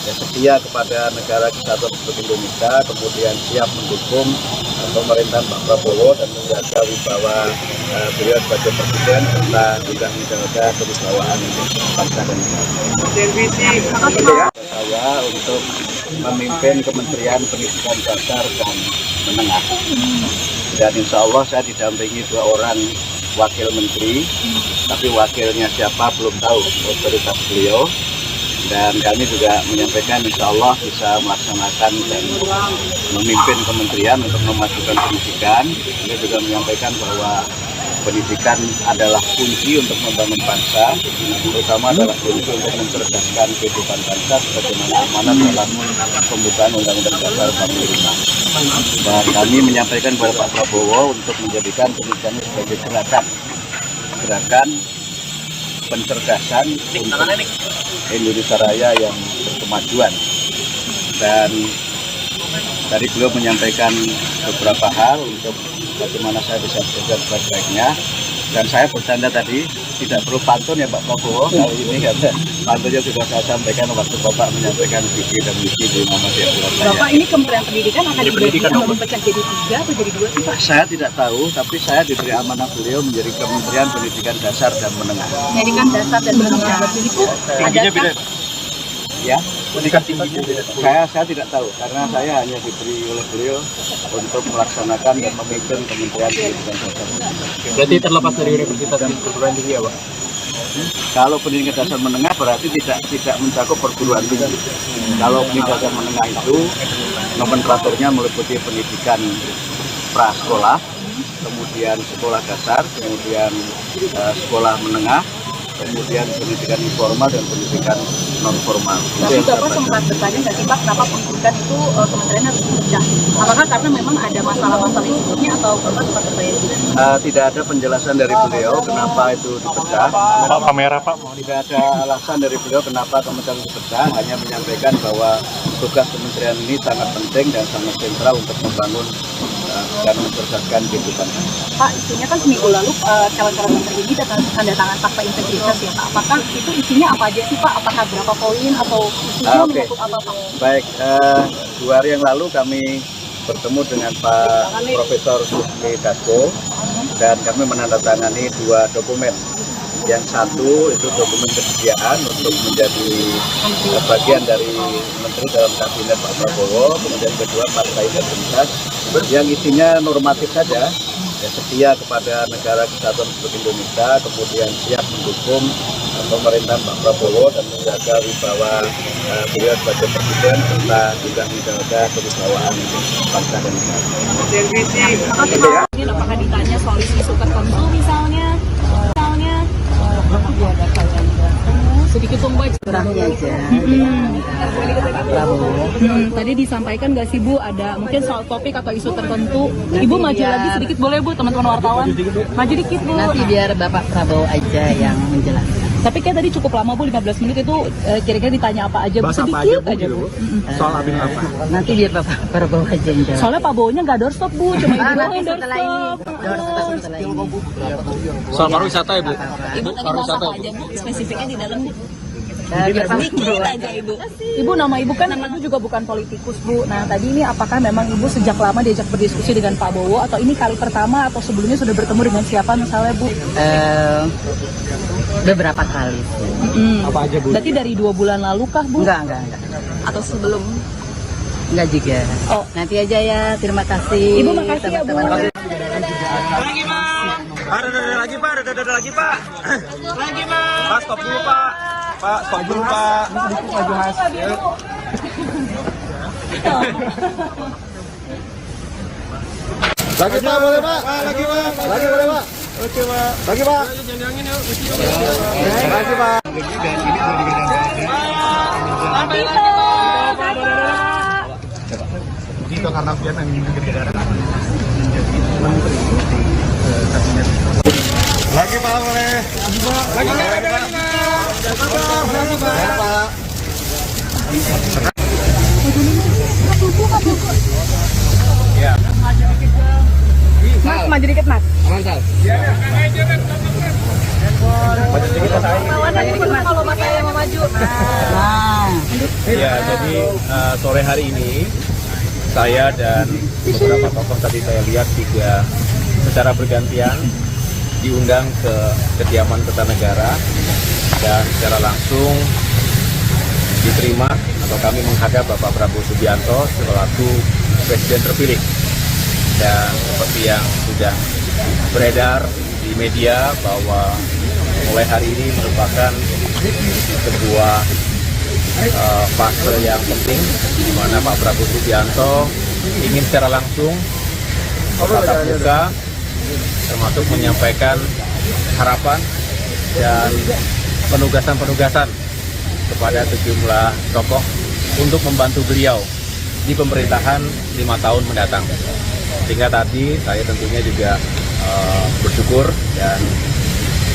ya, setia kepada negara kesatuan Republik Indonesia, kemudian siap mendukung pemerintahan Pak Prabowo dan menjaga wibawa beliau sebagai presiden serta juga menjaga kewibawaan bangsa dan negara. Saya untuk memimpin Kementerian Pendidikan Dasar dan Menengah. Dan insya Allah saya didampingi 2 orang wakil menteri, tapi wakilnya siapa belum tahu, otoritas beliau. Dan kami juga menyampaikan insya Allah bisa melaksanakan dan memimpin kementerian untuk memajukan pendidikan. Kami juga menyampaikan bahwa pendidikan adalah kunci untuk membangun bangsa, terutama adalah kunci untuk mencerdaskan kehidupan bangsa sebagaimana amanat dalam pembukaan Undang-Undang Dasar 45. Dan kami menyampaikan kepada Pak Prabowo untuk menjadikan pendidikan sebagai gerakan pencerdasan untuk Indonesia Raya yang berkemajuan. Dan tadi beliau menyampaikan beberapa hal untuk bagaimana saya bisa bekerja sebaik-baiknya. Dan saya bercanda tadi, tidak perlu pantun ya Pak Prabowo kali ini, karena pantunnya sudah saya sampaikan waktu Bapak menyampaikan visi dan misi di Muhammadiyah Surabaya. Bapak, ini Kementerian Pendidikan akan dipecah jadi 3 atau jadi 2 sih Pak? Saya tidak tahu, tapi saya diberi amanah beliau menjadi Kementerian Pendidikan Dasar dan Menengah. Pendidikan dasar dan menengah itu adakah? Ya, pendidikan tingginya saya tidak tahu, karena saya hanya diberi oleh beliau untuk melaksanakan dan memimpin Kementerian Pendidikan Dasar. Berarti terlepas dari universitas dan perguruan tinggi ya Pak? Kalau pendidikan dasar menengah berarti tidak mencakup perguruan tinggi. Kalau pendidikan dasar menengah itu nomenklaturnya meliputi pendidikan prasekolah, kemudian sekolah dasar, kemudian sekolah menengah, kemudian pendidikan informal dan pendidikan non formal. Tapi Bapak sempat bertanya nggak sih Pak, kenapa pendidikan itu kementerian harus dipecah? Apakah karena memang ada masalah-masalah sebelumnya atau Bapak sempat bertanya juga? Tidak ada penjelasan dari beliau kenapa itu dipecah. Pak, kamera Pak. Tidak ada alasan dari beliau kenapa kementerian dipecah, hanya menyampaikan bahwa tugas kementerian ini sangat penting dan sangat sentral untuk membangun dan mencerdaskan kehidupan. Pak, isunya kan seminggu lalu calon-calon menteri ini tanda tangan fakta integritas ya Pak. Apakah itu isinya apa aja sih Pak? Apakah berapa poin atau isinya menyangkut apa Pak? Baik, 2 hari yang lalu kami bertemu dengan Pak Profesor Sufmi Dasko dan kami menandatangani 2 dokumen. Yang satu itu dokumen kesediaan untuk menjadi bagian dari menteri dalam kabinet Pak Prabowo, kemudian kedua fakta integritas yang isinya normatif saja, ya, setia kepada negara kesatuan Republik Indonesia, kemudian siap mendukung pemerintahan Pak Prabowo dan menjaga wibawa beliau sebagai presiden serta juga menjaga kewibawaan bangsa dan negara. Apakah ditanya soal isu tertentu misalnya? Sedikit tombak Kurangnya aja. Tadi disampaikan nggak sih Bu, ada mungkin soal topik atau isu tertentu. Ibu maju lagi sedikit boleh Bu, teman-teman wartawan. Maju dikit Bu. Nanti biar Bapak Prabowo aja yang menjelaskan. Tapi kayak tadi cukup lama Bu, 15 menit itu kira-kira ditanya apa aja Bu, sedikit aja Bu. Soal abin apa? Nanti biar Bapak Prabowo aja yang jawab. Soalnya Pak Bowo-nya nggak doorstop Bu, cuma Ibu doang Nanti yang setelah ini, doorstop. setelah ini. Soal pariwisata ya Bu? Ibu tadi bahas apa aja Bu, spesifiknya di dalam Bu? Biar Sedikit aja Ibu. Ibu, nama Ibu kan Ibu juga bukan politikus Bu. Nah tadi ini apakah memang Ibu sejak lama diajak berdiskusi dengan Pak Bowo atau ini kali pertama atau sebelumnya sudah bertemu dengan siapa misalnya Bu? Beberapa kali. Apa aja Bu? Berarti dari 2 bulan lalu kah Bu? Enggak. Atau sebelum? Enggak juga. Oh. Nanti aja ya, terima kasih. Ibu makasih ya Bu. Lagi Pak, ada lagi Pak. Lagi Pak, stop dulu Pak. Pak, stop dulu Pak. Sedikit maju Mas. Lagi Pak, boleh Pak? Lagi Pak. Lagi boleh Pak? Oke Pak. Lagi Pak. Lagi Pak. Itu karena Vietnam yang negara menjadi menteri kabinet. Lagi Pak, boleh. Lagi Pak. Pak. Ya. Mas, maju dikit Mas. Aman Sal. Maju dikit Mas. Kalau Mas saya mau maju. Ya, jadi sore hari ini saya dan beberapa tokoh tadi saya lihat juga secara bergantian diundang ke kediaman Kertanegara dan secara langsung diterima atau kami menghadap Bapak Prabowo Subianto selaku Presiden terpilih. Dan seperti yang sudah beredar di media bahwa mulai hari ini merupakan sebuah fase yang penting di mana Pak Prabowo Subianto ingin secara langsung tatap muka termasuk menyampaikan harapan dan penugasan-penugasan kepada sejumlah tokoh untuk membantu beliau di pemerintahan 5 tahun mendatang. Sehingga tadi saya tentunya juga bersyukur dan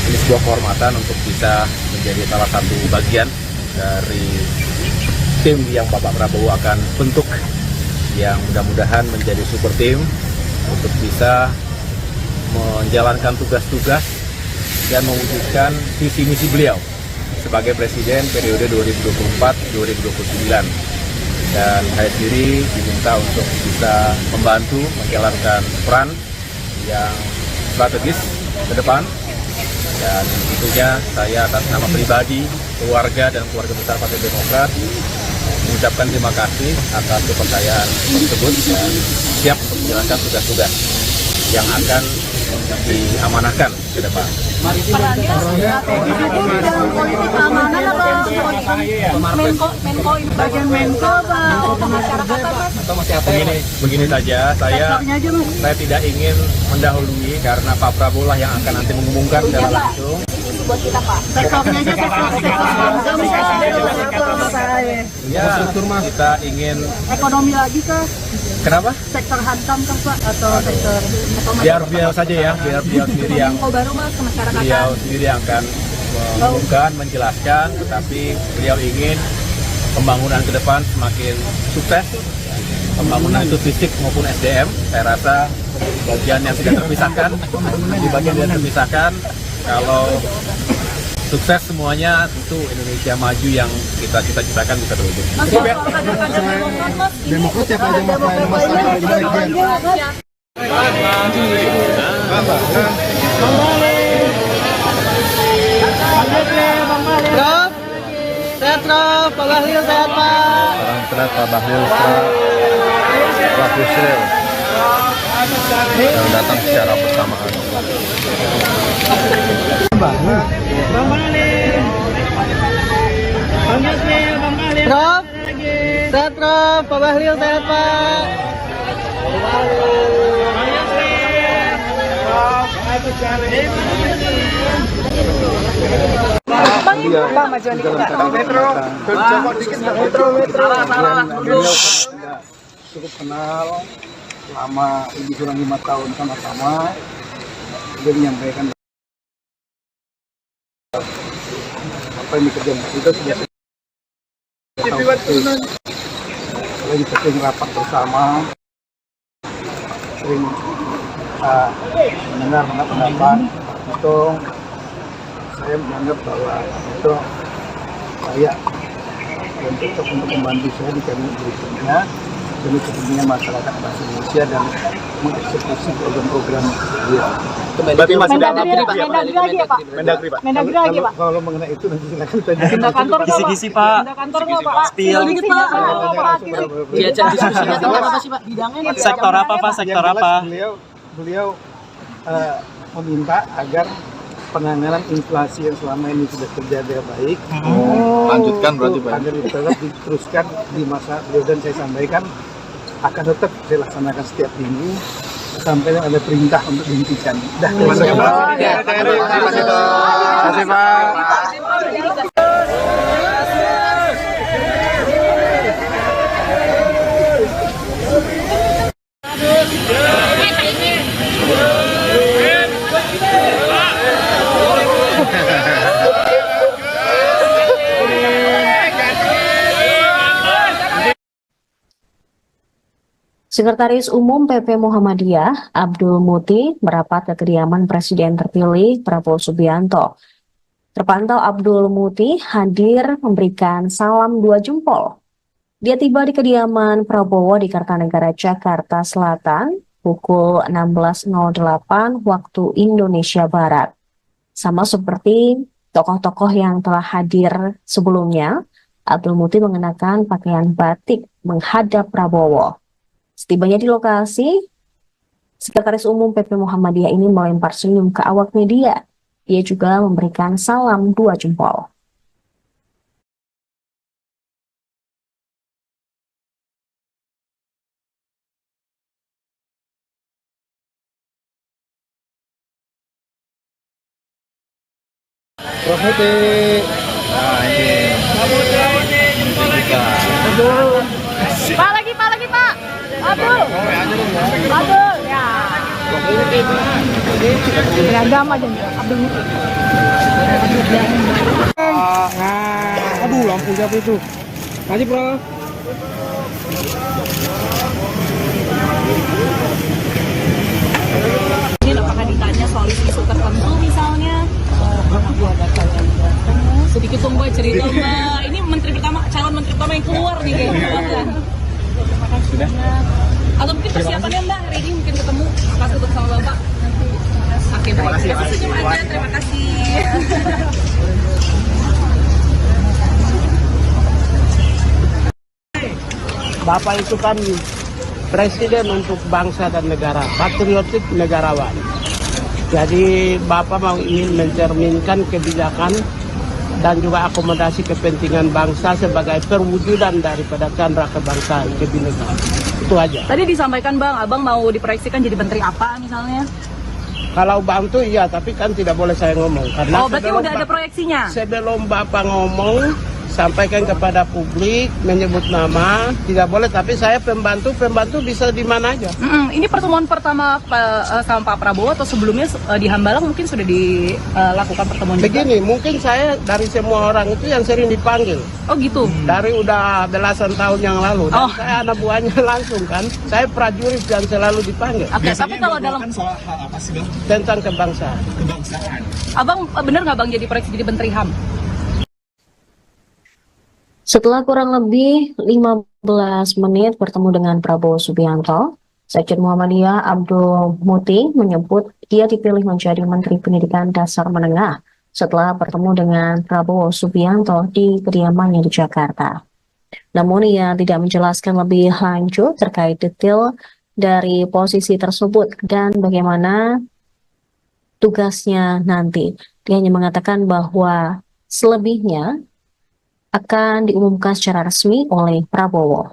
ini sebuah kehormatan untuk bisa menjadi salah satu bagian dari tim yang Bapak Prabowo akan bentuk, yang mudah-mudahan menjadi super tim untuk bisa menjalankan tugas-tugas dan mewujudkan visi misi beliau sebagai Presiden periode 2024-2029. Dan saya sendiri diminta untuk bisa membantu menjalankan peran yang strategis ke depan, dan tentunya saya atas nama pribadi, keluarga, dan keluarga besar Partai Demokrat mengucapkan terima kasih atas kepercayaan tersebut dan siap untuk menjalankan tugas-tugas yang akan diamanahkan ke depan. Begini saja, saya tidak ingin mendahului karena Pak Prabowo lah yang akan nanti mengumumkan secara langsung. Ya, kita ingin ekonomi lagi kah? Kenapa? Sektor hantam kah Pak? Atau sektor Biar beliau saja ya, biar beliau sendiri yang akan mengumumkan, menjelaskan, tetapi beliau ingin pembangunan ke depan semakin sukses. Pembangunan itu fisik maupun SDM, saya rasa bagian yang tidak terpisahkan, di bagian yang terpisahkan. Kalau sukses semuanya, tentu Indonesia maju yang kita cita-citakan bisa terwujud. Demokrat siapa aja Prof, sehat Prof, Pak Bahlil sehat Pak. Setelah Pak Bahlil, Pak Yusril yang datang secara bersamaan. Prof, sehat Prof, Pak Bahlil sehat Pak. Pak maju dikit Pak. Metro. Cukup kenal selama lebih kurang 5 tahun sama-sama. Dia menyampaikan apa yang dikerjakan kita sudah lagi sering rapat bersama, sering mendengar pendapat itu. Saya menganggap bahwa itu layak dan cocok untuk membantu saya di kabinet berikutnya demi kepentingan masyarakat bangsa Indonesia dan mengeksekusi program-program dia. Berarti masih dalam Mendagri lagi ya Pak? Mendagri Pak. Mendagri lagi Pak? Kalau mengenai itu nanti silakan tanya. Pindah kantor nggak, Pak? Kisi-kisi Pak. Pindah kantor nggak Pak? Spill. Sedikit Pak. Diajak diskusinya tentang apa sih Pak? Bidangnya Sektor apa Pak? Sektor Yang jelas apa? Beliau meminta agar penanganan inflasi yang selama ini sudah terjadi baik. Lanjutkan berarti Pak. Agar tetap diteruskan di masa beliau, dan saya sampaikan akan tetap saya laksanakan setiap minggu sampai ada perintah untuk dihentikan. Terima kasih Pak. Sekretaris Umum PP Muhammadiyah, Abdul Muti, merapat ke kediaman Presiden terpilih Prabowo Subianto. Terpantau Abdul Muti hadir memberikan salam 2 jempol. Dia tiba di kediaman Prabowo di Kartanegara, Jakarta Selatan, pukul 16.08 waktu Indonesia Barat. Sama seperti tokoh-tokoh yang telah hadir sebelumnya, Abdul Muti mengenakan pakaian batik menghadap Prabowo. Setibanya di lokasi, Sekretaris Umum PP Muhammadiyah ini melempar senyum ke awak media. Ia juga memberikan salam 2 jempol. Profetik. Nah ini. Pak lagi Pak. Abdul. Ya. Beragam aja Abdul. Aduh, lampu siapa itu? Kasih, bro. Ini apakah ditanya soal isu tertentu misalnya? Sedikit tunggu cerita Mbak. Ini calon menteri pertama yang keluar nih kayaknya. Sudah. Atau mungkin persiapannya Mbak hari ini mungkin ketemu pas ketemu sama Bapak. Oke, terima kasih. Senyum aja, terima kasih. Bapak itu kan presiden untuk bangsa dan negara, patriotik negarawan. Jadi Bapak mau ingin mencerminkan kebijakan dan juga akomodasi kepentingan bangsa sebagai perwujudan daripada candra kebangsaan kebinekaan. Itu aja. Tadi disampaikan Bang, Abang mau diproyeksikan jadi menteri apa misalnya? Kalau bantu iya, tapi kan tidak boleh saya ngomong. Karena berarti udah ada proyeksinya? Sebelum Bapak ngomong, sampaikan kepada publik, menyebut nama, tidak boleh. Tapi saya pembantu bisa di mana aja. Ini pertemuan pertama sama Pak Prabowo atau sebelumnya di Hambalang mungkin sudah dilakukan pertemuan juga? Begini, mungkin saya dari semua orang itu yang sering dipanggil. Oh gitu? Dari udah belasan tahun yang lalu. Dan saya anak buahnya langsung kan. Saya prajurit yang selalu dipanggil. Oke, tapi kalau dalam soal hal apa sih Bang? tentang kebangsaan. Kebangsaan. Abang bener nggak Bang jadi proyeksi jadi menteri HAM? Setelah kurang lebih 15 menit bertemu dengan Prabowo Subianto, Sekjen Muhammadiyah Abdul Muti menyebut dia dipilih menjadi Menteri Pendidikan Dasar Menengah setelah bertemu dengan Prabowo Subianto di kediamannya di Jakarta. Namun ia tidak menjelaskan lebih lanjut terkait detail dari posisi tersebut dan bagaimana tugasnya nanti. Dia hanya mengatakan bahwa selebihnya akan diumumkan secara resmi oleh Prabowo.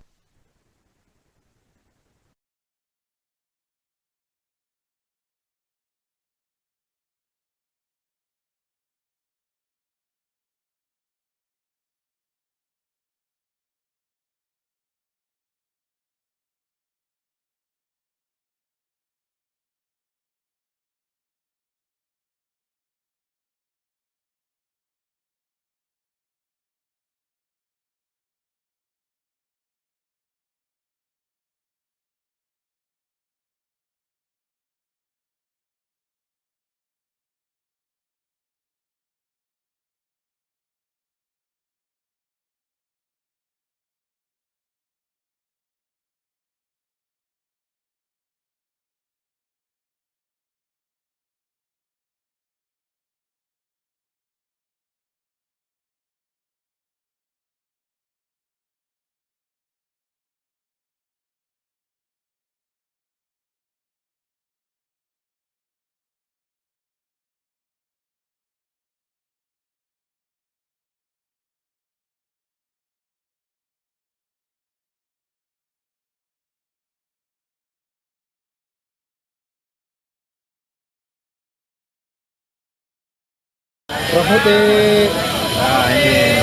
Profetik. Nah ini.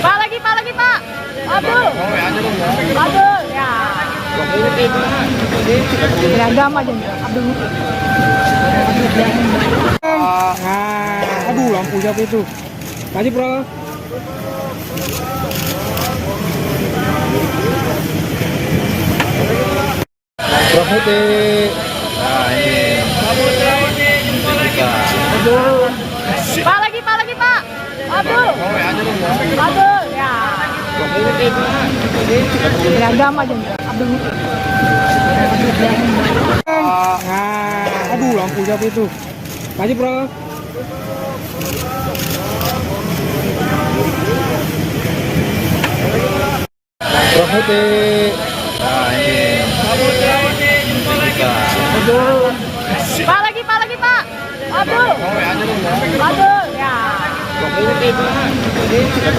Pak lagi Pak. Abdul. Ya. Beragam aja Abdul. Aduh, lampu siapa itu? Kasih, bro. Profetik. Nah ini. Pak lagi Pak. Abdul. Ya. Beragam aja Abdul. Aduh, lampu siapa itu? Kasih, bro. Profetik. Nah ini. Pak lagi Pak. Abdul. Ya.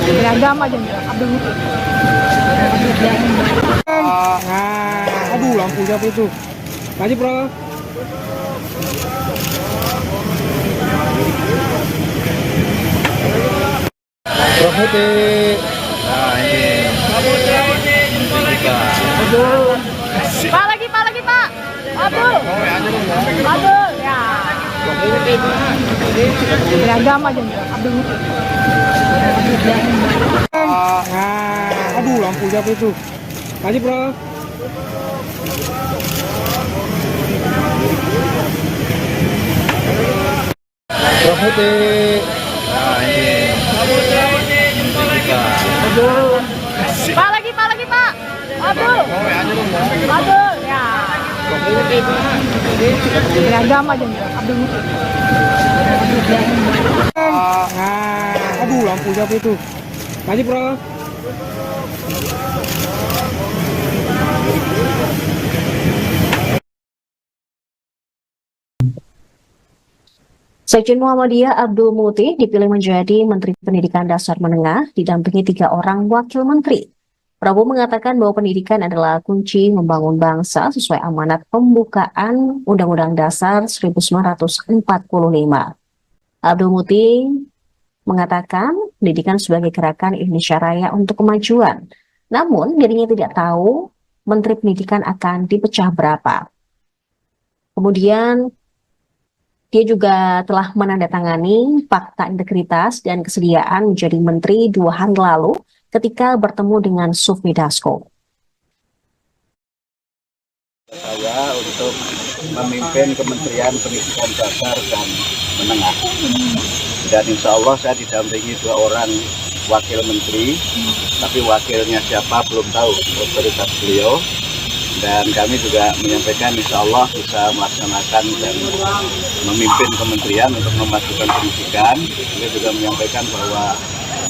Beragam aja Abdul. Aduh, lampu siapa itu? Kasih, bro. Prof Muti. Nah ini. Pak lagi Pak. Abdul. Ya. Beragam aja Abdul. Aduh, lampu siapa itu? Maju, Bro. Prof Muti. Nah ini. Pak lagi Pak. Abdul. Ya. Beragam aja Abdul. Aduh, lampu siapa itu? Maju, Bro. Sekjen Muhammadiyah Abdul Muti dipilih menjadi Menteri Pendidikan Dasar Menengah didampingi 3 orang wakil menteri. Prabowo mengatakan bahwa pendidikan adalah kunci membangun bangsa sesuai amanat pembukaan Undang-Undang Dasar 1945. Abdul Muti mengatakan pendidikan sebagai gerakan Indonesia Raya untuk kemajuan. Namun dirinya tidak tahu Menteri Pendidikan akan dipecah berapa. Kemudian dia juga telah menandatangani fakta integritas dan kesediaan menjadi menteri 2 hari lalu ketika bertemu dengan Sufmi Dasko. Saya untuk memimpin Kementerian Pendidikan Dasar dan Menengah. Dan insya Allah saya didampingi 2 orang wakil menteri, tapi wakilnya siapa belum tahu, otoritas beliau. Dan kami juga menyampaikan insya Allah bisa melaksanakan dan memimpin kementerian untuk memajukan pendidikan. Beliau juga menyampaikan bahwa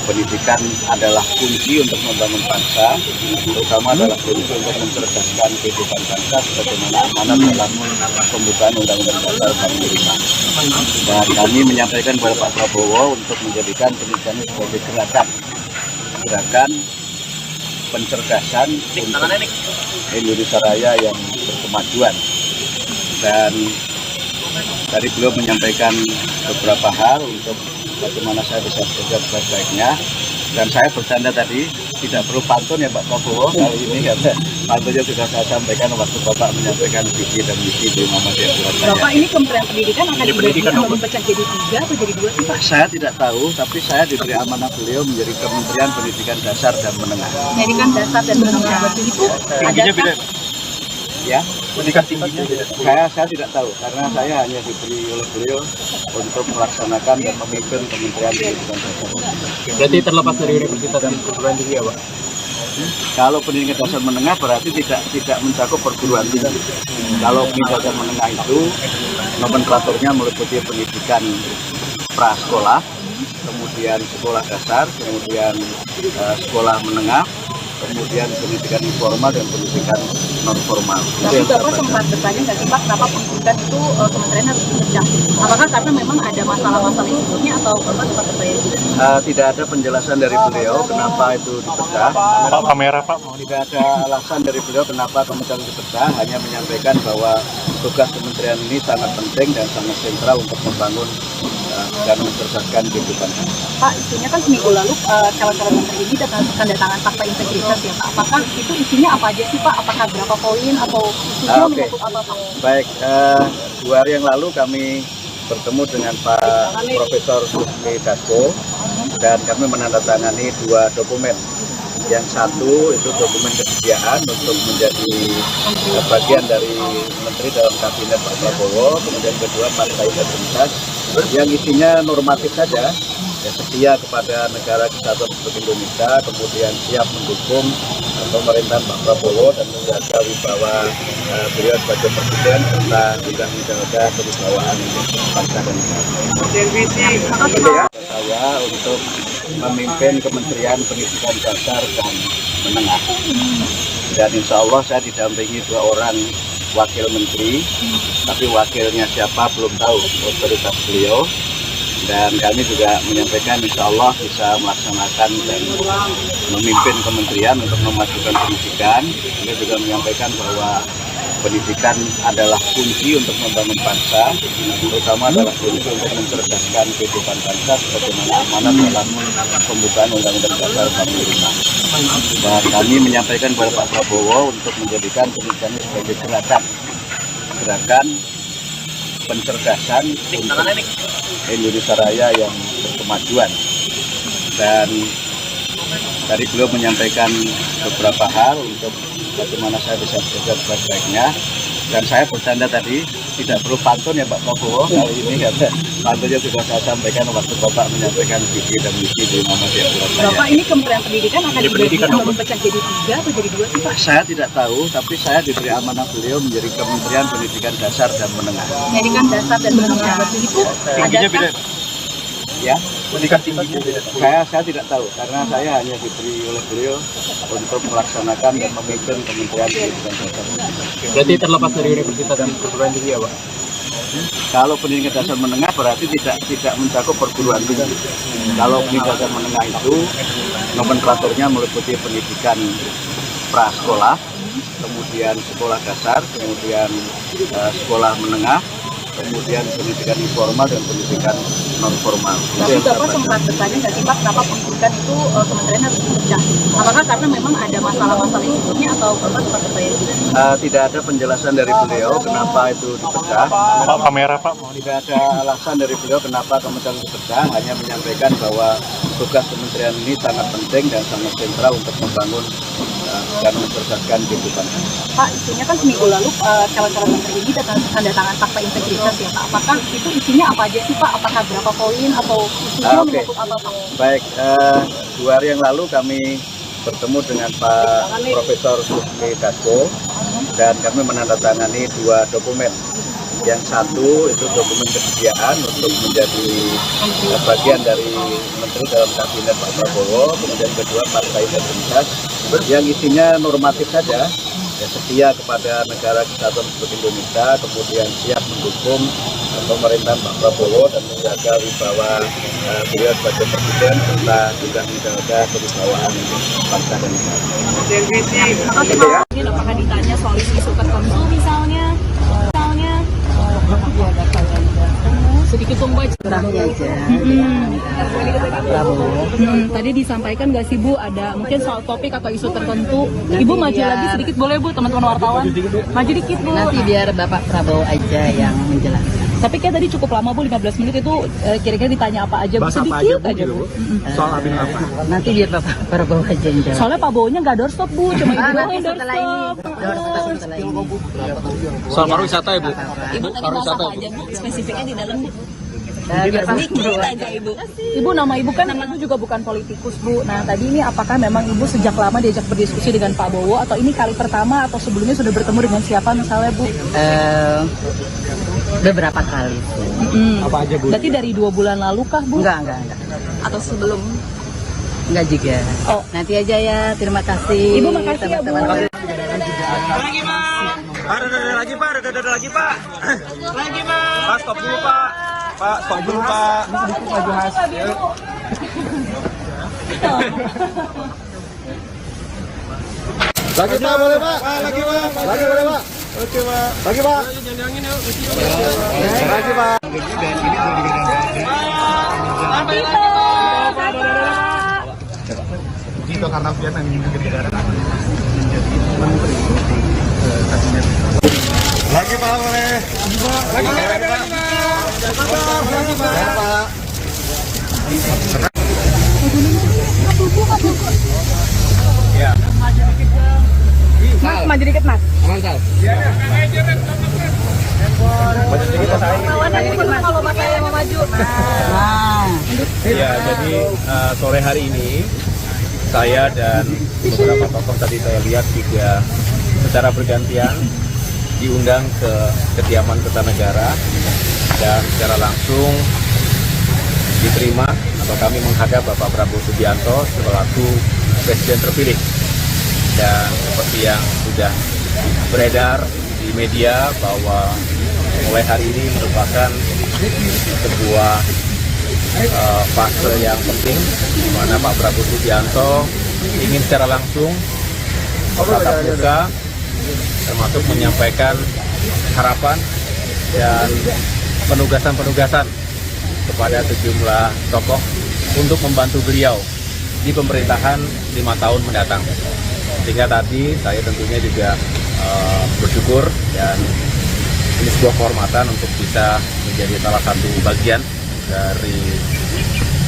pendidikan adalah kunci untuk membangun bangsa, terutama adalah kunci untuk mencerdaskan kehidupan bangsa sebagaimana amanat dalam pembukaan Undang-Undang Dasar 45. Dan kami menyampaikan kepada Pak Prabowo untuk menjadikan pendidikan sebagai gerakan pencerdasan untuk Indonesia Raya yang berkemajuan. Dan tadi beliau menyampaikan beberapa hal untuk bagaimana saya bisa bekerja sebaik-baiknya. Dan saya bercanda tadi, tidak perlu pantun ya Pak Prabowo kali ini, karena pantunnya sudah saya sampaikan waktu Bapak menyampaikan visi dan misi di Muhammadiyah Surabaya. Bapak ini Kementerian Pendidikan akan dipecah jadi 3 atau jadi 2 sih Pak? Saya tidak tahu, tapi saya diberi amanah beliau menjadi Kementerian Pendidikan Dasar dan Menengah. Pendidikan Dasar dan Menengah itu ada Ya, pendidikan tingginya saya tidak tahu, karena saya hanya diberi oleh beliau untuk melaksanakan dan memimpin Kementerian Pendidikan Dasar. Berarti terlepas dari universitas dan perguruan tinggi ya Pak? Kalau pendidikan dasar menengah berarti tidak mencakup perguruan tinggi. Kalau pendidikan dasar menengah itu nomenklaturnya meliputi pendidikan prasekolah, kemudian sekolah dasar, kemudian sekolah menengah, kemudian pendidikan informal dan pendidikan non formal. Tapi Bapak sempat bertanya nggak sih Pak, kenapa pendidikan itu kementerian harus dipecah? Apakah karena memang ada masalah-masalah sebelumnya atau Bapak sempat bertanya juga? Tidak ada penjelasan dari beliau kenapa itu dipecah. Pak kamera Pak. Tidak ada alasan dari beliau kenapa kementerian dipecah, hanya menyampaikan bahwa tugas kementerian ini sangat penting dan sangat sentral untuk membangun dan mencerdaskan kehidupan. Pak, isunya kan seminggu lalu calon-calon menteri ini tanda tangan fakta integritas ya Pak. Apakah itu isinya apa aja sih Pak? Apakah berapa poin atau isunya menyangkut apa Pak? Baik, 2 hari yang lalu kami bertemu dengan Pak Profesor Sufmi Dasko dan kami menandatangani 2 dokumen. Yang satu itu dokumen kesediaan untuk menjadi bagian dari menteri dalam kabinet Pak Prabowo, kemudian kedua partai integritas yang isinya normatif saja, ya, setia kepada negara kesatuan Republik Indonesia, kemudian siap mendukung pemerintahan Pak Prabowo dan menjaga wibawa beliau sebagai presiden serta juga menjaga kewibawaan bangsa dan negara. Saya untuk memimpin Kementerian Pendidikan Dasar dan Menengah. Dan insya Allah saya didampingi 2 orang wakil menteri, tapi wakilnya siapa belum tahu, otoritas beliau. Dan kami juga menyampaikan insya Allah bisa melaksanakan dan memimpin kementerian untuk memajukan pendidikan. Beliau juga menyampaikan bahwa pendidikan adalah kunci untuk membangun bangsa, terutama adalah kunci untuk mencerdaskan kehidupan bangsa sebagaimana amanat dalam pembukaan Undang-Undang Dasar 45. Dan kami menyampaikan kepada Pak Prabowo untuk menjadikan pendidikan ini sebagai gerakan pencerdasan untuk Indonesia Raya yang berkemajuan. Dan tadi beliau menyampaikan beberapa hal untuk bagaimana saya bisa bekerja sebaik-baiknya. Dan saya bercanda tadi, tidak perlu pantun ya Pak Prabowo kali ini, karena pantunnya sudah saya sampaikan waktu Bapak menyampaikan visi dan misi di Muhammadiyah Surabaya. Bapak, ini Kementerian Pendidikan akan dibagi atau memecah jadi 3 atau jadi 2 sih Pak? Saya tidak tahu, tapi saya diberi amanah beliau menjadi Kementerian Pendidikan Dasar dan Menengah. Pendidikan dasar dan menengah itu adakah? Ya, pendidikan tingginya beda. Saya tidak tahu, karena saya hanya diberi oleh beliau untuk melaksanakan dan memimpin Kementerian Pendidikan Dasar. Berarti terlepas dari universitas dan perguruan tinggi ya Pak? Kalau pendidikan dasar menengah berarti tidak mencakup perguruan tinggi. Kalau pendidikan dasar menengah itu nomenklaturnya meliputi pendidikan prasekolah, kemudian sekolah dasar, kemudian sekolah menengah, kemudian pendidikan informal dan pendidikan non formal. Tapi Bapak sempat bertanya nggak sih Pak, kenapa pendidikan itu kementerian harus dipecah? Apakah karena memang ada masalah-masalah yang sebelumnya atau Bapak sempat bertanya juga? Tidak ada penjelasan dari beliau kenapa itu dipecah. Pak kamera Pak. Tidak ada alasan dari beliau kenapa kementerian dipecah, hanya menyampaikan bahwa tugas kementerian ini sangat penting dan sangat sentral untuk membangun dan mencerdaskan kehidupan. Pak, isunya kan seminggu lalu calon-calon menteri ini tanda tangan fakta integritas ya Pak. Apakah itu isinya apa aja sih Pak? Apakah berapa poin atau isunya menyangkut apa Pak? Baik, 2 hari yang lalu kami bertemu dengan Pak Profesor Sufmi Dasko dan kami menandatangani 2 dokumen. Yang satu itu dokumen kesediaan untuk menjadi bagian dari menteri dalam kabinet Pak Prabowo. Kemudian kedua fakta integritas yang isinya normatif saja, ya, setia kepada negara kesatuan Republik Indonesia, kemudian siap mendukung pemerintahan Pak Prabowo dan menjaga wibawa beliau sebagai presiden serta juga menjaga kewibawaan bangsa dan negara. Apakah ditanya soal isu tertentu misalnya? Sedikit tunggu aja. Prabowo. Tadi disampaikan nggak sih Bu, ada mungkin soal topik atau isu tertentu. Ibu maju lagi sedikit boleh Bu, teman-teman wartawan. Maju dikit Bu. Nanti biar Bapak Prabowo aja yang menjelaskan. Tapi kayak tadi cukup lama Bu, 15 menit itu kira-kira ditanya apa aja Bu, sedikit aja Bu. Soal abin apa? Nanti biar Bapak Prabowo aja yang jawab. Soalnya Pak Bowo-nya nggak doorstop Bu, cuma Ibu doang yang setelah ini. doorstop. Setelah ini. Soal pariwisata ya Bu? Ibu tadi masak aja Bu, spesifiknya di dalam Bu. Sedikit aja Ibu. Ibu, nama Ibu kan Ibu juga bukan politikus Bu. Nah tadi ini apakah memang Ibu sejak lama diajak berdiskusi dengan Pak Bowo atau ini kali pertama atau sebelumnya sudah bertemu dengan siapa misalnya Bu? Beberapa kali. Apa aja Bu? Berarti dari 2 bulan lalu kah Bu? Enggak. Atau sebelum? Enggak juga. Oh. Nanti aja ya. Terima kasih. Ibu makasih ya Bu. Lagi Pak. Ada lagi Pak. Lagi Pak. Pak stop dulu Pak. Pak stop dulu Pak. Lagi Pak, boleh Pak? Lagi Pak. Lagi boleh Pak? Oke Pak. Lagi Pak. Lagi Pak. Itu karena Vietnam yang negara menteri kabinet. Lagi Pak, boleh. Lagi Pak. Lagi Pak. Ya. Mas, maju dikit Mas. Mantap. Kalau Mas saya mau maju. Ya, jadi sore hari ini saya dan beberapa tokoh tadi saya lihat juga secara bergantian diundang ke kediaman Kertanegara dan secara langsung diterima atau kami menghadap Bapak Prabowo Subianto selaku Presiden terpilih. Dan seperti yang sudah beredar di media bahwa mulai hari ini merupakan sebuah fase yang penting di mana Pak Prabowo Subianto ingin secara langsung tatap muka termasuk menyampaikan harapan dan penugasan-penugasan kepada sejumlah tokoh untuk membantu beliau di pemerintahan 5 tahun mendatang. Sehingga tadi saya tentunya juga bersyukur dan ini sebuah kehormatan untuk bisa menjadi salah satu bagian dari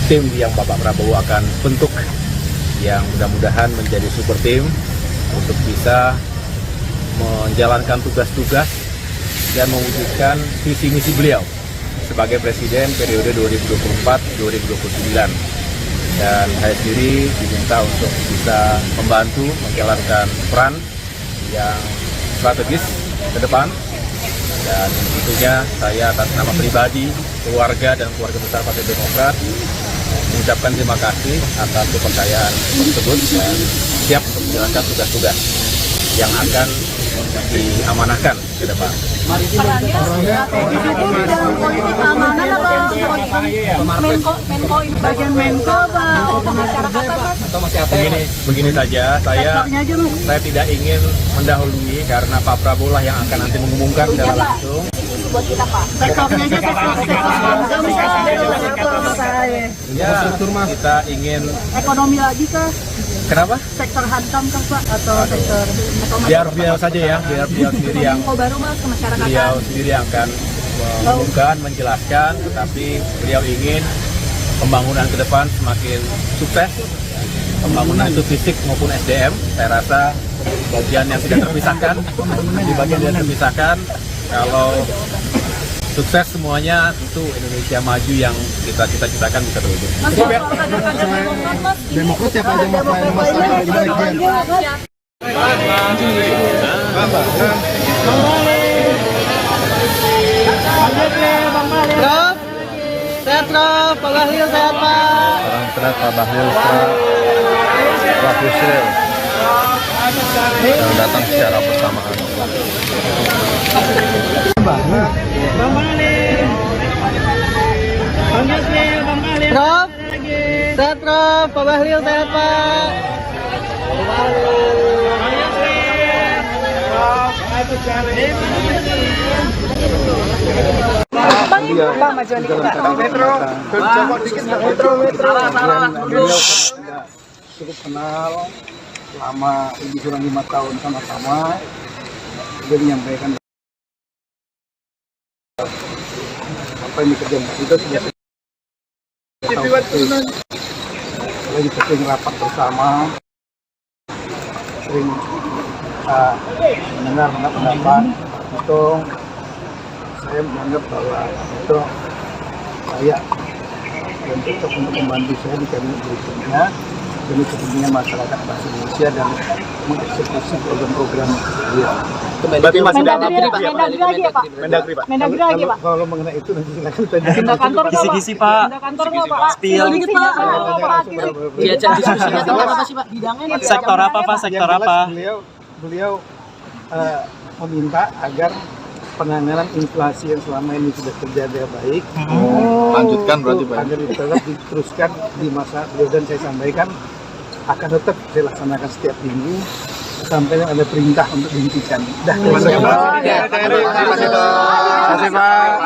tim yang Bapak Prabowo akan bentuk, yang mudah-mudahan menjadi super tim untuk bisa menjalankan tugas-tugas dan mewujudkan visi misi beliau sebagai Presiden periode 2024-2029. Dan saya sendiri diminta untuk bisa membantu menjalankan peran yang strategis ke depan. Dan tentunya saya atas nama pribadi, keluarga, dan keluarga besar Partai Demokrat mengucapkan terima kasih atas kepercayaan tersebut dan siap untuk menjalankan tugas-tugas yang akan diamanahkan ke depan. Perannya strategi itu dalam politik keamanan apa Menko bagian Menko apa masyarakat apa? Begini saja, saya tidak ingin mendahului karena Pak Prabowo lah yang akan nanti mengumumkan secara langsung. Buat kita Pak. Sektornya aja Ya, kita ingin ekonomi lagi kah? kenapa? Sektor hankam kah Pak atau sektor Biar beliau saja ya, biar beliau sendiri yang Menko baru Mas ke masyarakat. beliau sendiri yang akan mengumumkan, menjelaskan, tetapi beliau ingin pembangunan ke depan semakin sukses. Pembangunan itu fisik maupun SDM, saya rasa bagian yang tidak terpisahkan, di bagian yang terpisahkan. Kalau sukses semuanya, tentu Indonesia maju yang kita cita-citakan bisa terwujud. Demokrat siapa aja Mas di bagian? Prof, sehat Prof, Pak Bahlil sehat Pak. Orang terat Pak Bahlil, Pak Yusril yang datang secara bersamaan. Prof, sehat Prof, Pak Bahlil sehat Pak. Bang majuan dikit Pak. Cukup kenal selama lebih kurang 5 tahun sama-sama. Dia menyampaikan apa yang dikerjakan kita sudah lagi sering rapat bersama, sering mendengar pendapat. Itu saya menganggap bahwa itu saya dan cocok untuk membantu saya di kabinet berikutnya demi kepentingan masyarakat bangsa Indonesia dan mengeksekusi program-program dia. Berarti masih Mendagri lagi ya Pak? Mendagri Pak. Mendagri lagi Pak? Kalau mengenai itu nanti silakan tanya. Pindah kantor nggak, Pak? Kisi-kisi, Pak. Pindah kantor nggak Pak? Spill. Dikit Pak. Diajak diskusinya tentang apa sih Pak? Bidangnya Sektor apa Pak? Sektor Yang jelas apa? Beliau meminta agar penanganan inflasi yang selama ini sudah terjaga baik, Lanjutkan berarti Pak. agar tetap diteruskan di masa beliau, dan saya sampaikan akan tetap saya laksanakan setiap minggu sampai ada perintah untuk dihentikan. Terima kasih Pak.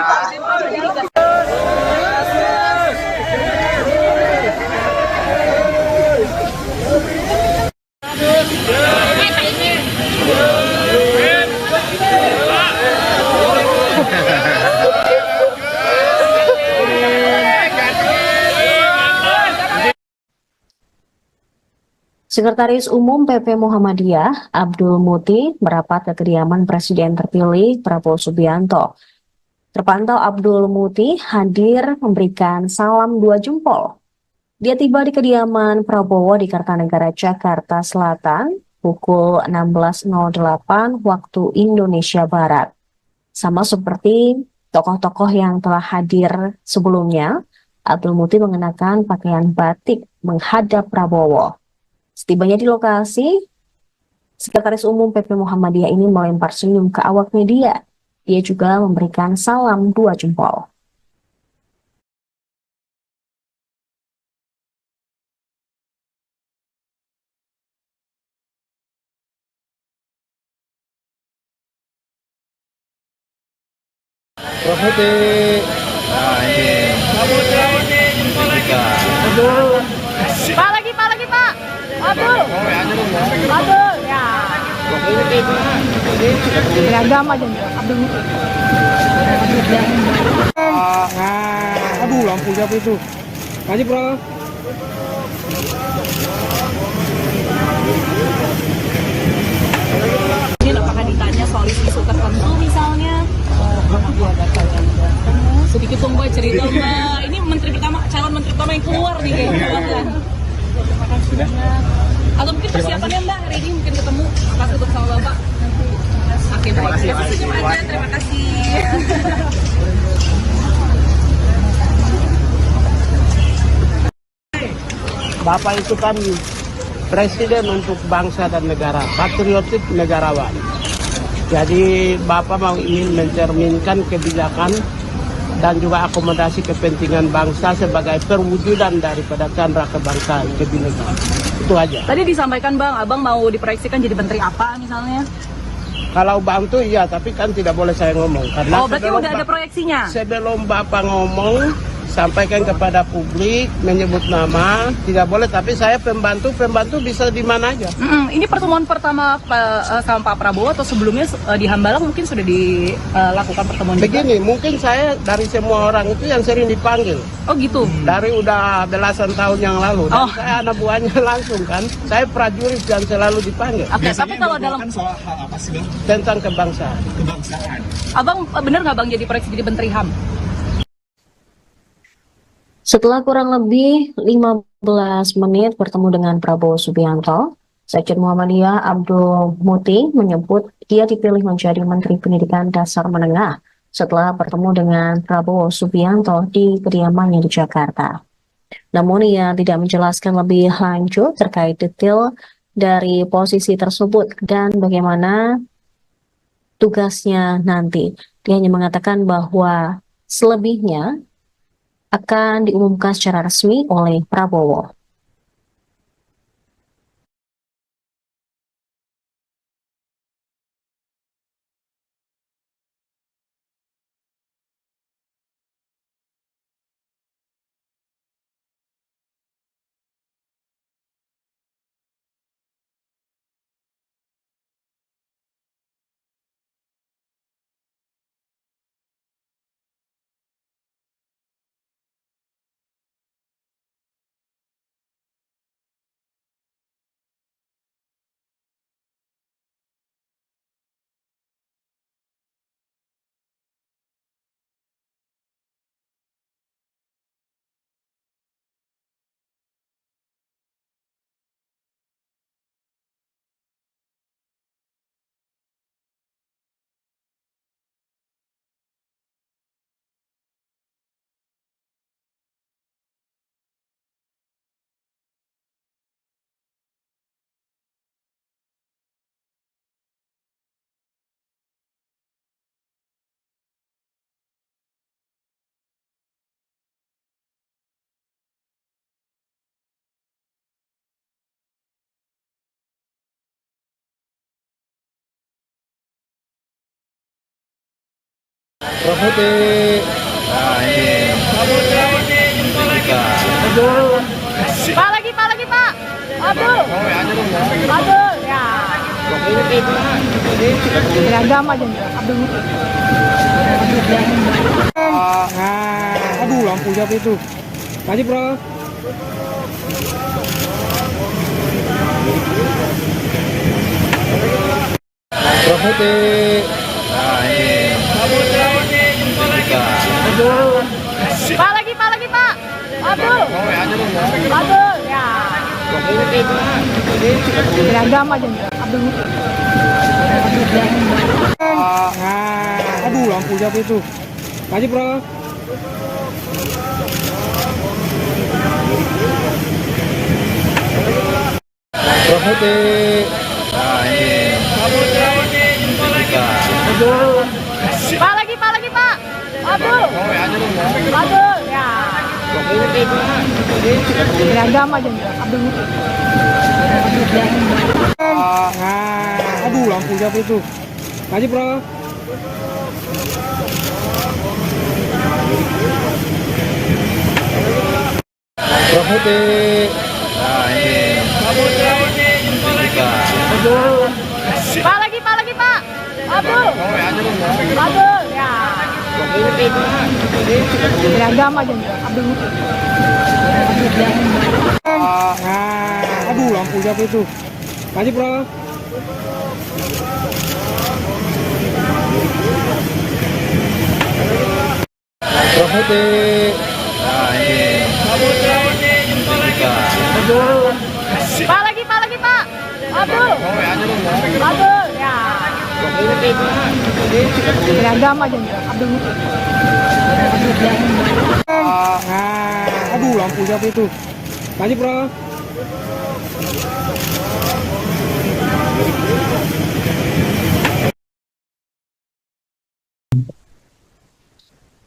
Sekretaris Umum PP Muhammadiyah, Abdul Muti, merapat ke kediaman Presiden terpilih Prabowo Subianto. Terpantau Abdul Muti hadir memberikan salam 2 jempol. Dia tiba di kediaman Prabowo di Kartanegara, Jakarta Selatan, pukul 16.08 waktu Indonesia Barat. Sama seperti tokoh-tokoh yang telah hadir sebelumnya, Abdul Muti mengenakan pakaian batik menghadap Prabowo. Setibanya di lokasi, Sekretaris Umum PP Muhammadiyah ini melempar senyum ke awak media. Dia juga memberikan salam 2 jempol. Profiti. Nah ini. Pak lagi Pak. Abdul. Abdul ya. Beragam aja Abdul. Aduh, lampu siapa itu? Maju, bro. Ini apakah ditanya soal isu tertentu misalnya? Sedikit dong Mbak cerita Mbak. Ini calon menteri pertama yang keluar nih kayaknya. Sudah. Atau mungkin persiapannya Mbak hari ini mungkin ketemu pas ketemu sama Bapak. Oke, baik. Terima kasih. Bapak itu kan presiden untuk bangsa dan negara, patriotik negarawan. Jadi Bapak mau ingin mencerminkan kebijakan dan juga akomodasi kepentingan bangsa sebagai perwujudan daripada candra kebangsaan kebinekaan. Itu aja. Tadi disampaikan Bang, Abang mau diproyeksikan jadi menteri apa misalnya? Kalau bantu iya, tapi kan tidak boleh saya ngomong. Karena berarti udah ada proyeksinya? Sebelum Bapak ngomong, sampaikan kepada publik, menyebut nama, tidak boleh. Tapi saya pembantu bisa di mana aja. Ini pertemuan pertama sama Pak Prabowo atau sebelumnya di Hambalang mungkin sudah dilakukan pertemuan juga? Begini, mungkin saya dari semua orang itu yang sering dipanggil. Oh gitu? Dari udah belasan tahun yang lalu. Dan saya anak buahnya langsung kan. Saya prajurit yang selalu dipanggil. Oke, tapi kalau dalam soal hal apa sih Bang? Tentang kebangsaan. Abang benar nggak Bang jadi proyeksi jadi menteri HAM? Setelah kurang lebih 15 menit bertemu dengan Prabowo Subianto, Sekjen Muhammadiyah Abdul Muti menyebut dia dipilih menjadi Menteri Pendidikan Dasar Menengah setelah bertemu dengan Prabowo Subianto di kediamannya di Jakarta. Namun ia tidak menjelaskan lebih lanjut terkait detail dari posisi tersebut dan bagaimana tugasnya nanti. Dia hanya mengatakan bahwa selebihnya akan diumumkan secara resmi oleh Prabowo. Profiti. Nah ini. Pak lagi Pak. Abdul. Abdul ya. Beragam aja Abdul. Aduh, lampu siapa itu? Maju, bro. Profiti. Nah ini. Pak lagi Pak. Abdul. Abdul ya. Beragam aja Abdul. Aduh, lampu siapa itu? Maju, bro. Profiti. Nah ini. Pak lagi Pak. Abdul. Abdul ya. Beragam aja Abdul. Aduh, lampu siapa itu? Maju, bro. Prof Muti. Nah ini. Pak lagi, Pak. Abdul. Ya. Beragam aja nih, Abdul Muti. Aduh, lampu siapa itu? Maju, Bro. Prof Muti. Nah ini. Pak lagi, Pak. Abdul. Ya. Beragam aja nih, Abdul Muti. Aduh, lampu siapa itu? Maju, Bro.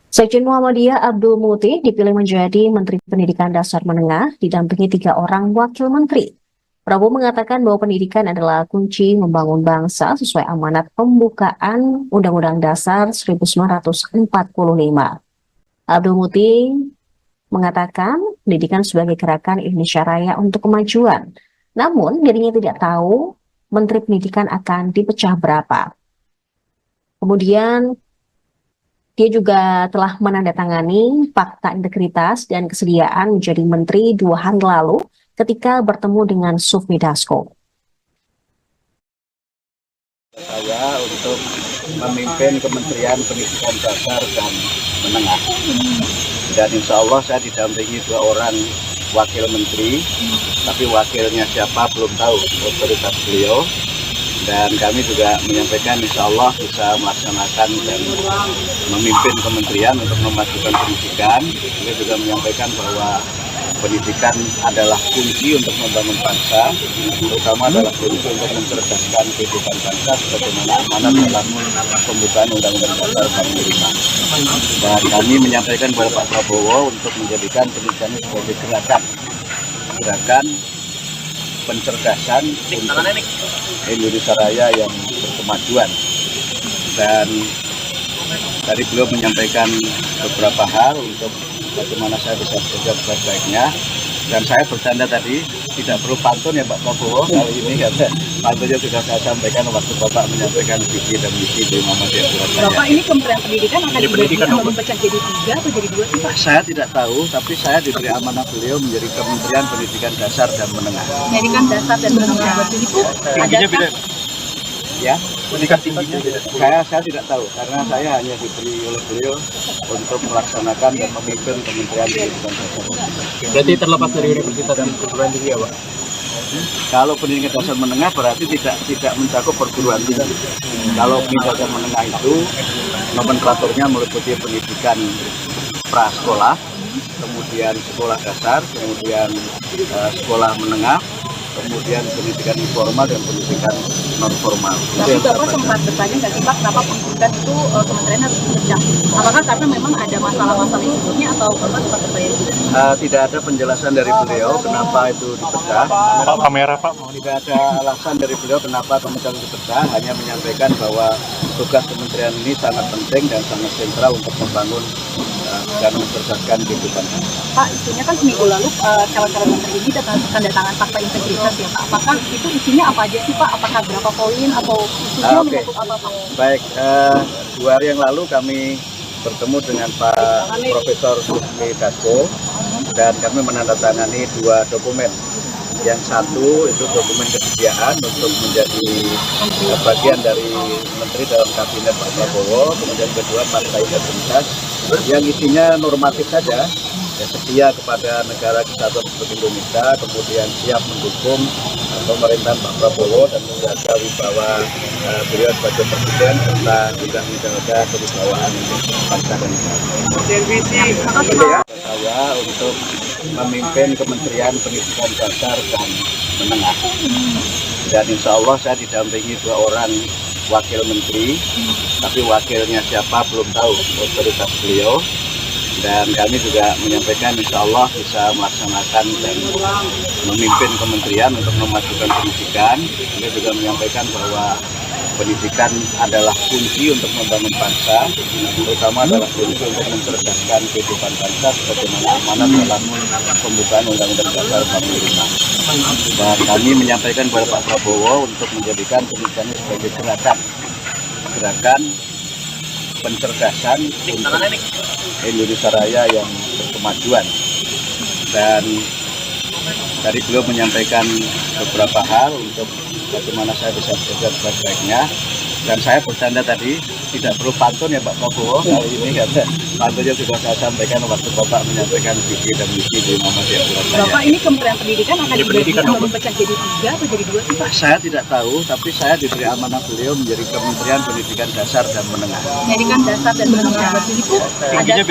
Sekjen Muhammadiyah Abdul Muti dipilih menjadi Menteri Pendidikan Dasar Menengah didampingi 3 orang wakil menteri. Prabowo mengatakan bahwa pendidikan adalah kunci membangun bangsa sesuai amanat pembukaan Undang-Undang Dasar 1945. Abdul Muti mengatakan pendidikan sebagai gerakan Indonesia Raya untuk kemajuan. Namun dirinya tidak tahu Menteri Pendidikan akan dipecah berapa. Kemudian dia juga telah menandatangani fakta integritas dan kesediaan menjadi menteri 2 hari lalu ketika bertemu dengan Sufmi Dasko. Saya untuk memimpin Kementerian Pendidikan Dasar dan Menengah. Dan insya Allah saya didampingi 2 orang wakil menteri, tapi wakilnya siapa belum tahu, otoritas beliau. Dan kami juga menyampaikan insya Allah bisa melaksanakan dan memimpin kementerian untuk memajukan pendidikan. Beliau juga menyampaikan bahwa pendidikan adalah kunci untuk membangun bangsa, terutama adalah kunci untuk mencerdaskan kehidupan bangsa sebagaimana amanat dalam pembukaan Undang-Undang Dasar 45. Dan kami menyampaikan kepada Pak Prabowo untuk menjadikan pendidikan sebagai gerakan pencerdasan untuk Indonesia Raya yang berkemajuan. Dan tadi beliau menyampaikan beberapa hal untuk bagaimana saya bisa bekerja sebaik-baiknya. Dan saya bercanda tadi, tidak perlu pantun ya Pak Prabowo kali ini, karena pantunnya sudah saya sampaikan waktu Bapak menyampaikan visi dan misi di Muhammadiyah Surabaya. Bapak ini Kementerian Pendidikan akan dipecah jadi 3 atau jadi 2 sih Pak? Saya tidak tahu, tapi saya diberi amanah beliau menjadi Kementerian Pendidikan Dasar dan Menengah. Pendidikan Dasar dan Menengah itu ada Ya, pendidikan tingginya saya tidak tahu, karena saya hanya diberi oleh beliau untuk melaksanakan dan memimpin Kementerian Pendidikan Dasar. Berarti terlepas dari universitas dan perguruan tinggi ya Pak? Kalau pendidikan dasar menengah berarti tidak mencakup perguruan tinggi. Kalau pendidikan dasar menengah itu nomenklaturnya meliputi pendidikan prasekolah, kemudian sekolah dasar, kemudian sekolah menengah, kemudian pendidikan informal dan pendidikan non formal. Tapi Bapak sempat bertanya nggak sih Pak, kenapa pendidikan itu kementerian harus dipecah? Apakah karena memang ada masalah-masalah yang sebelumnya atau Bapak sempat bertanya juga? Tidak ada penjelasan dari beliau kenapa itu dipecah. Pak kamera Pak. Tidak ada alasan dari beliau kenapa kementerian dipecah, hanya menyampaikan bahwa tugas kementerian ini sangat penting dan sangat sentral untuk membangun dan mencerdaskan kehidupan. Pak, isunya kan seminggu lalu calon-calon menteri ini tanda tangan fakta integritas ya Pak. Apakah itu isinya apa aja sih Pak? Apakah berapa poin atau isunya menyangkut apa Pak? Baik, 2 hari yang lalu kami bertemu dengan Pak Profesor Sufmi Dasko dan kami menandatangani 2 dokumen. Yang satu itu dokumen kesediaan untuk menjadi bagian dari menteri dalam kabinet Pak Prabowo. Kemudian kedua fakta integritas yang isinya normatif saja, ya, setia kepada negara kesatuan Republik Indonesia, kemudian siap mendukung pemerintahan Pak Prabowo dan menjaga wibawa beliau sebagai presiden serta juga menjaga kewibawaan bangsa dan negara. Saya untuk memimpin Kementerian Pendidikan Dasar dan Menengah. Dan insya Allah saya didampingi 2 orang wakil menteri, tapi wakilnya siapa belum tahu, otoritas beliau. Dan kami juga menyampaikan insya Allah bisa melaksanakan dan memimpin kementerian untuk memajukan pendidikan. Beliau juga menyampaikan bahwa pendidikan adalah kunci untuk membangun bangsa, terutama adalah kunci untuk mencerdaskan kehidupan bangsa sebagaimana amanat dalam pembukaan Undang-Undang Dasar 45. Dan kami menyampaikan kepada Pak Prabowo untuk menjadikan pendidikan sebagai gerakan pencerdasan untuk Indonesia Raya yang berkemajuan. Dan tadi beliau menyampaikan beberapa hal untuk bagaimana saya bisa bekerja sebaik-baiknya. Dan saya bercanda tadi, tidak perlu pantun ya Pak Prabowo kali ini, karena pantunnya sudah saya sampaikan waktu Bapak menyampaikan visi dan misi di Muhammadiyah Surabaya. Bapak, ini Kementerian Pendidikan akan dibagi atau dipecah jadi 3 atau jadi 2 sih Pak? Saya tidak tahu, tapi saya diberi amanah beliau menjadi Kementerian Pendidikan Dasar dan Menengah. Pendidikan dasar dan menengah. Itu ada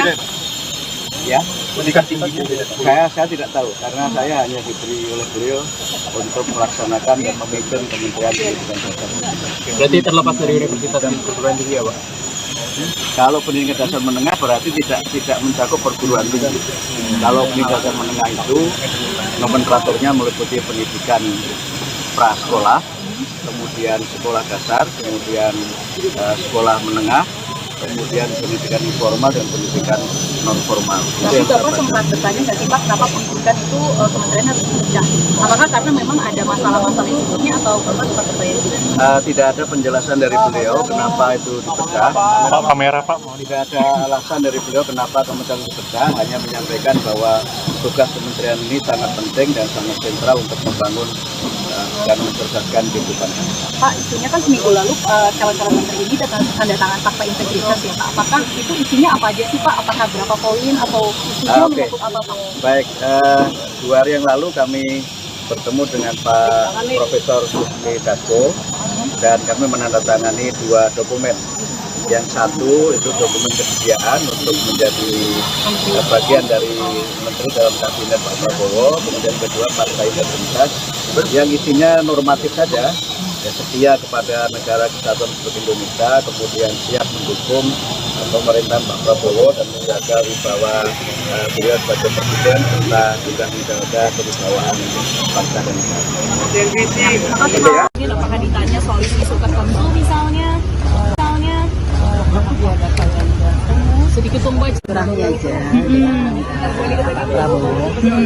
Ya, pendidikan tinggi saya tidak tahu, karena saya hanya diberi oleh beliau untuk melaksanakan dan memimpin Kementerian Pendidikan Dasar. Berarti terlepas dari universitas dan perguruan tinggi ya Pak? Kalau pendidikan dasar menengah berarti tidak mencakup perguruan tinggi. Kalau pendidikan dasar menengah itu nomenklaturnya meliputi pendidikan prasekolah, kemudian sekolah dasar, kemudian sekolah menengah, kemudian pendidikan informal dan pendidikan non formal. Tapi Bapak sempat bertanya nggak sih Pak, kenapa pendidikan itu kementerian harus dipecah? Apakah karena memang ada masalah-masalah yang sebelumnya atau Bapak sempat bertanya juga? Tidak ada penjelasan dari beliau kenapa itu dipecah. Pak, kamera Pak. Tidak ada alasan dari beliau kenapa kementerian dipecah, hanya menyampaikan bahwa tugas kementerian ini sangat penting dan sangat sentral untuk membangun dan mencerdaskan kehidupan. Pak, isunya kan seminggu lalu calon-calon menteri ini tanda tangan fakta integritas ya Pak. Apakah itu isinya apa aja sih Pak? Apakah berapa poin atau isunya menyangkut apa Pak? Baik, 2 hari yang lalu kami bertemu dengan Pak Profesor Susmi Dasko dan kami menandatangani 2 dokumen. Yang satu itu dokumen kesediaan untuk menjadi bagian dari menteri dalam kabinet Pak Prabowo, kemudian kedua partai integritas yang isinya normatif saja, ya, setia kepada negara kesatuan Republik Indonesia, kemudian siap mendukung pemerintahan Pak Prabowo dan menjaga wibawa beliau sebagai presiden serta juga menjaga kewibawaan bangsa dan negara. Apakah ditanya soal isu tertentu misalnya sedikit tumbuh curahnya aja.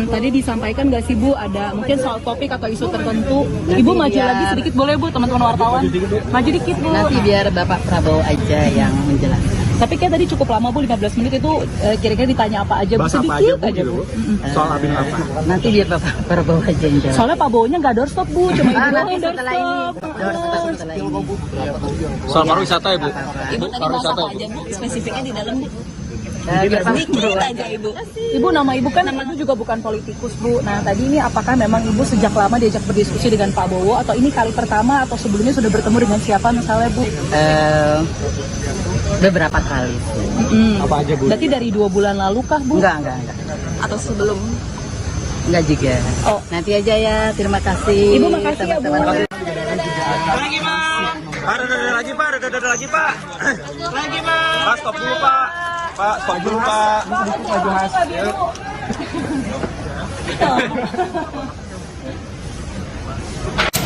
Tadi disampaikan nggak sih Bu, ada mungkin soal topik atau isu tertentu. Ibu maju lagi sedikit boleh Bu, teman-teman wartawan. Maju dikit Bu. Nanti biar Bapak Prabowo aja yang menjelaskan. Tapi kayak tadi cukup lama Bu, 15 menit itu kira-kira ditanya apa aja Bu, sedikit aja Bu. Soal abin apa? Nanti biar Bapak Prabowo aja yang jawab. Soalnya Pak Bowo-nya nggak doorstop Bu, cuma Ibu doang yang setelah ini. doorstop. Setelah ini. Soal pariwisata ya Bu? Ibu tadi bahas apa aja Bu, spesifiknya di dalam Bu? Biar Sedikit aja Ibu. Ibu, nama Ibu kan Ibu juga bukan politikus Bu. Nah tadi ini apakah memang Ibu sejak lama diajak berdiskusi dengan Pak Bowo atau ini kali pertama atau sebelumnya sudah bertemu dengan siapa misalnya Bu? Beberapa kali sih. Apa aja Bu? Berarti dari 2 bulan lalu kah Bu? Enggak. Atau sebelum? Enggak juga. Oh. Nanti aja ya, terima kasih. Ibu makasih ya Bu. Lagi Pak, ada lagi Pak. Lagi Pak, stop dulu Pak. Pak, stop dulu Pak.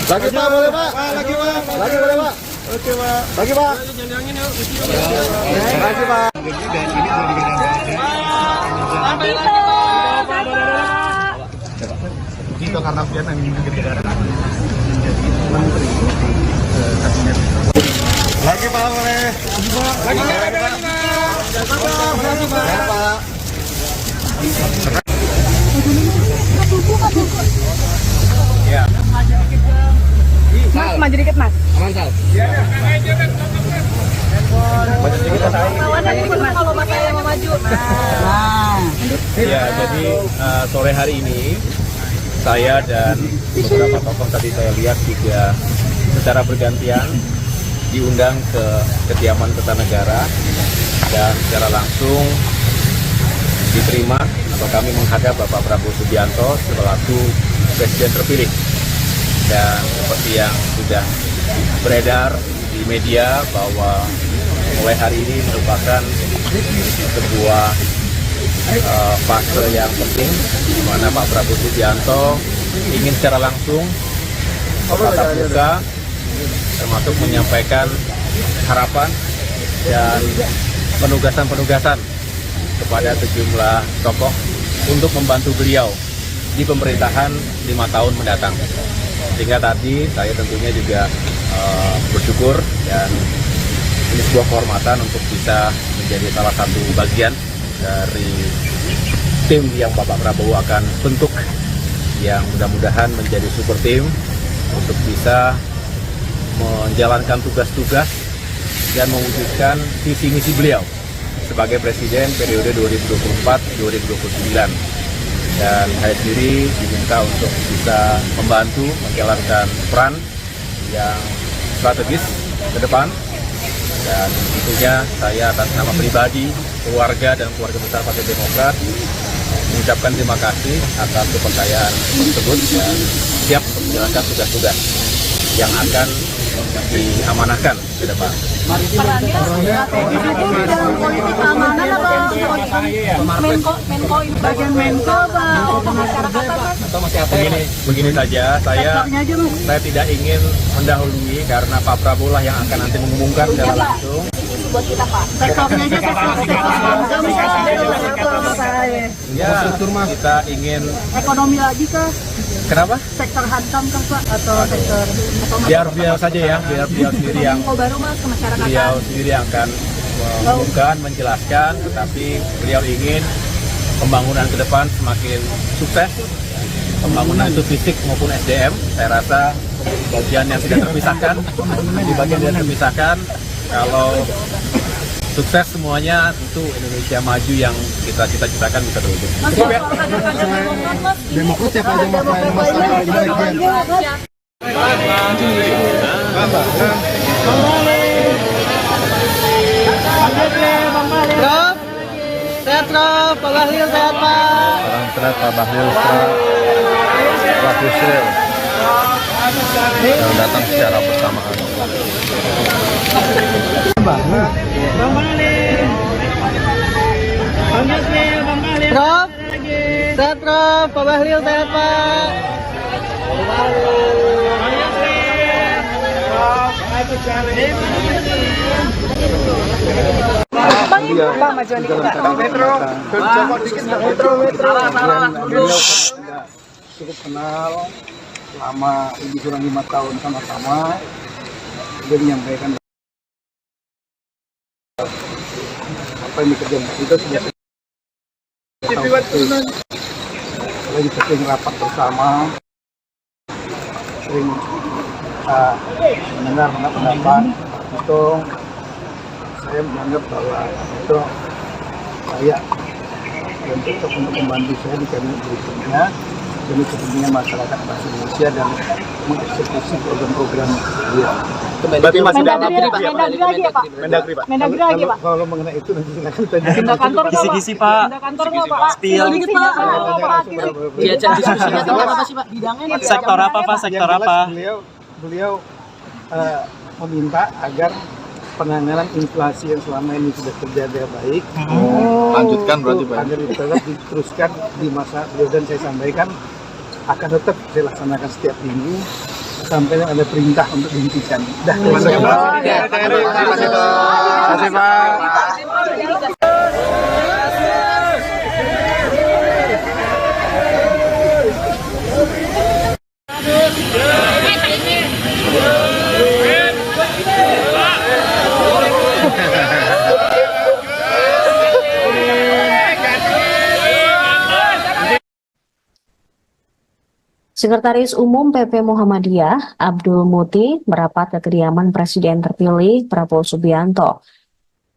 Lagi Pak, boleh Pak? Lagi Pak. Lagi boleh Pak? Oke Pak. Lagi Pak. Lagi Pak. Jika karena pian yang negara menteri kabinet. Lagi Pak, boleh. Lagi Pak. Lagi Pak. Ya. Mas, maju dikit Mas. Aman Sal. Kalau Mas saya mau maju. Ya, jadi sore hari ini saya dan beberapa tokoh tadi saya lihat juga secara bergantian diundang ke kediaman Kertanegara dan secara langsung diterima atau kami menghadap Bapak Prabowo Subianto selaku Presiden terpilih. Dan seperti yang sudah beredar di media bahwa mulai hari ini merupakan sebuah fase yang penting di mana Pak Prabowo Subianto ingin secara langsung tatap muka termasuk menyampaikan harapan dan penugasan-penugasan kepada sejumlah tokoh untuk membantu beliau di pemerintahan 5 tahun mendatang. Sehingga tadi saya tentunya juga bersyukur dan ini sebuah kehormatan untuk bisa menjadi salah satu bagian dari tim yang Bapak Prabowo akan bentuk, yang mudah-mudahan menjadi super tim untuk bisa menjalankan tugas-tugas dan mewujudkan visi misi beliau sebagai Presiden periode 2024-2029. Dan saya sendiri diminta untuk bisa membantu menjalankan peran yang strategis ke depan. Dan tentunya saya atas nama pribadi, keluarga, dan keluarga besar Partai Demokrat mengucapkan terima kasih atas kepercayaan tersebut dan siap menjalankan tugas-tugas yang akan diamanahkan ke depan. Perannya strategi dalam politik keamanan apa Menko ini bagian Menko apa masyarakat? Begini saja, saya tidak ingin mendahului karena Pak Prabowo lah yang akan nanti mengumumkan secara langsung. Buat kita Pak, sektornya aja Ya, kita ingin ekonomi lagi kah? Kenapa? Sektor hantam kah Pak atau sektor Biar beliau saja ya, biar beliau sendiri yang baru Mas ke masyarakat. beliau sendiri yang akan mengumumkan, menjelaskan, tetapi beliau ingin pembangunan ke depan semakin sukses, pembangunan itu fisik maupun SDM. Saya rasa bagian yang tidak terpisahkan, di bagian yang terpisahkan, kalau sukses semuanya tentu Indonesia maju yang kita cita-citakan bisa terwujud. Cukup ya? Demokrat siapa aja Prof, sehat Prof, Pak Bahlil sehat Pak. Salam sehat Pak Bahlil, Pak Yusril yang datang secara bersamaan. Prof, sehat Prof, Pak Bahlil sehat Pak. Cukup kenal selama lebih kurang 5 tahun sama-sama. Dia menyampaikan apa yang dikerjakan kita sudah lagi sering rapat bersama, sering mendengar pendapat itu. Saya menganggap bahwa itu saya dan cocok untuk membantu saya di kabinet berikutnya demi kepentingan masyarakat bangsa Indonesia dan mengeksekusi program-program dia. Berarti masih dalam Mendagri lagi ya Pak? Mendagri Pak. Mendagri lagi Pak? Kalau mengenai itu nanti silakan tanya. Pindah kantor nggak Pak? Kisi-kisi Pak. Pindah kantor nggak Pak? Spill. Dikit Pak. Diajak diskusinya tentang apa sih Pak? Bidangnya Sektor apa Pak? Sektor Yang jelas apa? Beliau meminta agar penanganan inflasi yang selama ini sudah terjadi baik, Lanjutkan berarti Pak. agar tetap diteruskan di masa beliau, dan saya sampaikan akan tetap saya laksanakan setiap minggu sampai ada perintah untuk dihentikan. Terima kasih Pak. Sekretaris Umum PP Muhammadiyah, Abdul Muti, merapat ke kediaman Presiden terpilih Prabowo Subianto.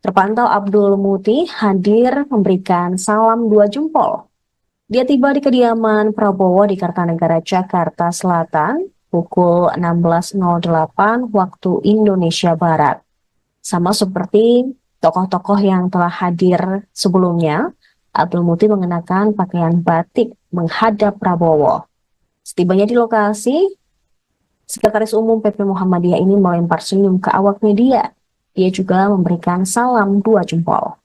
Terpantau Abdul Muti hadir memberikan salam 2 jempol. Dia tiba di kediaman Prabowo di Kartanegara, Jakarta Selatan, pukul 16.08 waktu Indonesia Barat. Sama seperti tokoh-tokoh yang telah hadir sebelumnya, Abdul Muti mengenakan pakaian batik menghadap Prabowo. Setibanya di lokasi, Sekretaris Umum PP Muhammadiyah ini melempar senyum ke awak media. Dia juga memberikan salam 2 jempol.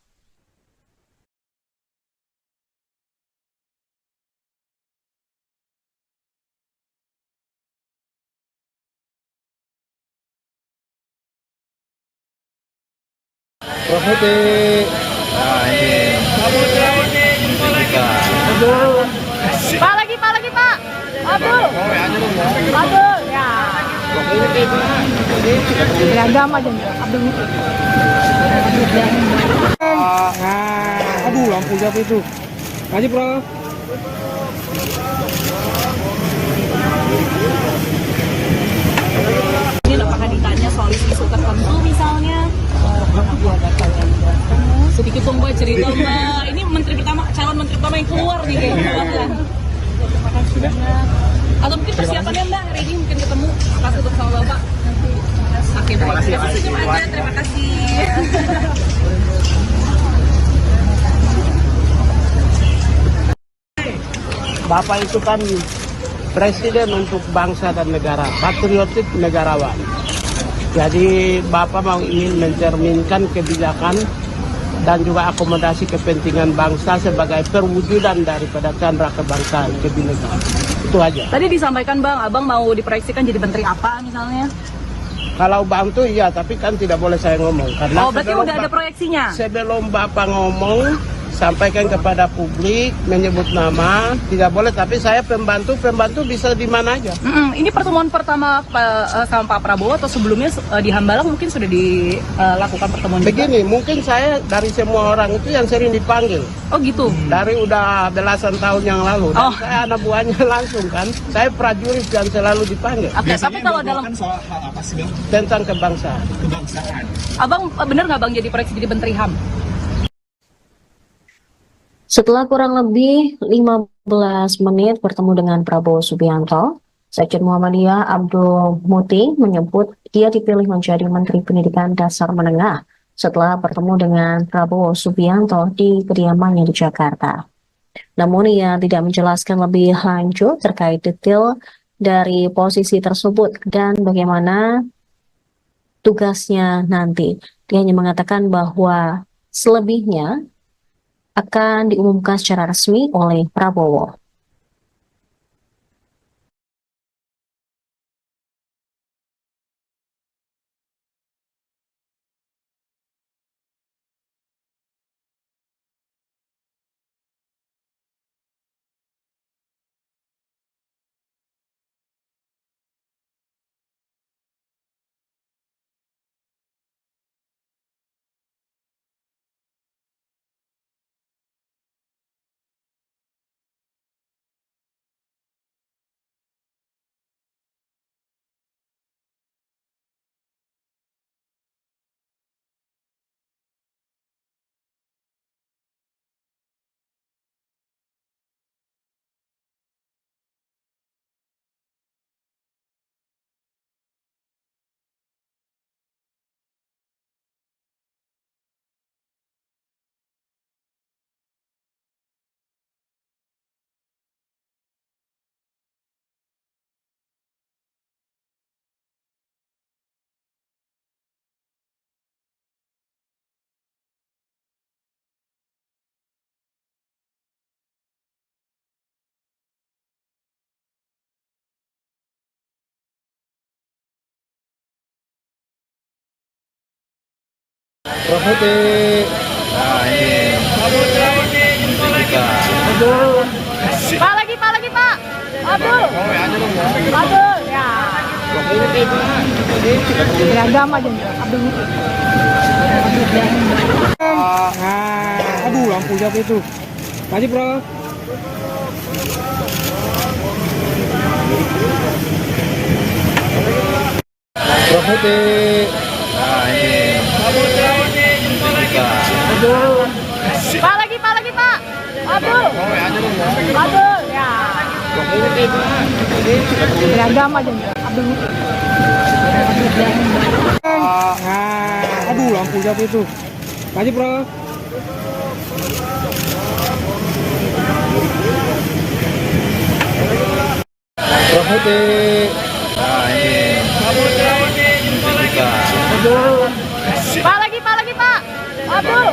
Nah ini kita. Pak lagi Pak. Abdul. Ya. Beragam aja Abdul. Aduh, lampu siapa itu? Maju, bro. Ini apakah ditanya soal isu tertentu misalnya? Sedikit dong Mbak cerita Mbak. Ini calon menteri pertama yang keluar nih kayaknya. Sudah. Atau mungkin persiapannya Mbak hari ini mungkin ketemu pas ketemu sama Bapak. Oke, terima kasih. Terima kasih. Bapak itu kan presiden untuk bangsa dan negara, patriotik negarawan. Jadi Bapak mau ingin mencerminkan kebijakan dan juga akomodasi kepentingan bangsa sebagai perwujudan daripada candra kebangsaan kebinekaan. Itu aja. Tadi disampaikan Bang, Abang mau diproyeksikan jadi menteri apa misalnya? Kalau bantu iya, tapi kan tidak boleh saya ngomong. Karena berarti udah ada proyeksinya? Sebelum Bapak ngomong, sampaikan kepada publik, menyebut nama, tidak boleh. Tapi saya pembantu bisa di mana aja. Ini pertemuan pertama sama Pak Prabowo atau sebelumnya di Hambalang mungkin sudah dilakukan pertemuan Begini, juga? mungkin saya dari semua orang itu yang sering dipanggil. Oh gitu? Dari udah belasan tahun yang lalu. Dan saya anak buahnya langsung kan. Saya prajurit yang selalu dipanggil. Oke, tapi kalau dalam soal hal apa sih Bang? Tentang kebangsaan. Abang benar nggak Bang jadi proyeksi jadi menteri HAM? Setelah kurang lebih 15 menit bertemu dengan Prabowo Subianto, Sekjen Muhammadiyah Abdul Muti menyebut dia dipilih menjadi Menteri Pendidikan Dasar Menengah setelah bertemu dengan Prabowo Subianto di kediamannya di Jakarta. Namun ia tidak menjelaskan lebih lanjut terkait detail dari posisi tersebut dan bagaimana tugasnya nanti. Dia hanya mengatakan bahwa selebihnya akan diumumkan secara resmi oleh Prabowo. Nah ini kita. Pak lagi Pak. Abdul. Ya. Beragam aja Abdul. Aduh, lampu siapa itu? Maju, bro. Nah ini kita. Pak lagi Pak. Abdul. Ya. Beragam aja Abdul. Aduh, lampu siapa itu? Maju, bro. Nah ini kita. Pak lagi Pak. Abdul.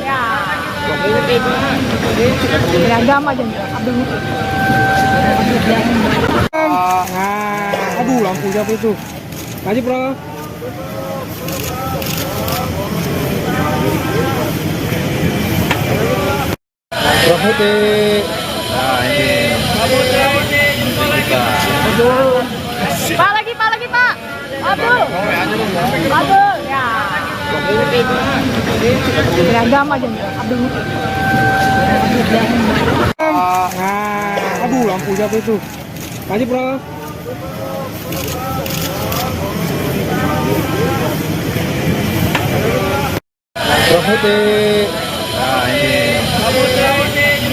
Ya. Beragam aja Abdul. Aduh, lampu siapa itu? Maju, bro. Putih. Nah ini menteri kita. Pak lagi Pak. Abdul. Ya. Beragam aja Abdul. Aduh, lampu siapa itu? Maju, Bro. Putih. Nah ini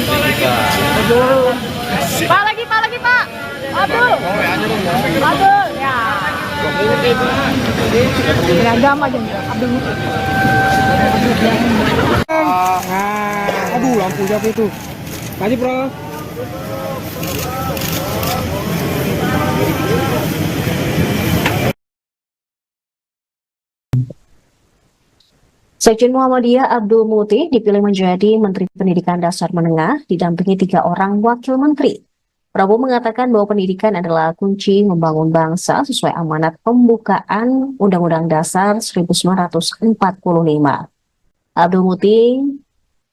menteri kita. Pak lagi Pak. Abdul. Ya. Beragam aja Abdul. Aduh, lampu siapa itu? Maju, Bro. Sekjen Muhammadiyah Abdul Muti dipilih menjadi Menteri Pendidikan Dasar Menengah didampingi 3 orang wakil menteri. Prabowo mengatakan bahwa pendidikan adalah kunci membangun bangsa sesuai amanat pembukaan Undang-Undang Dasar 1945. Abdul Muti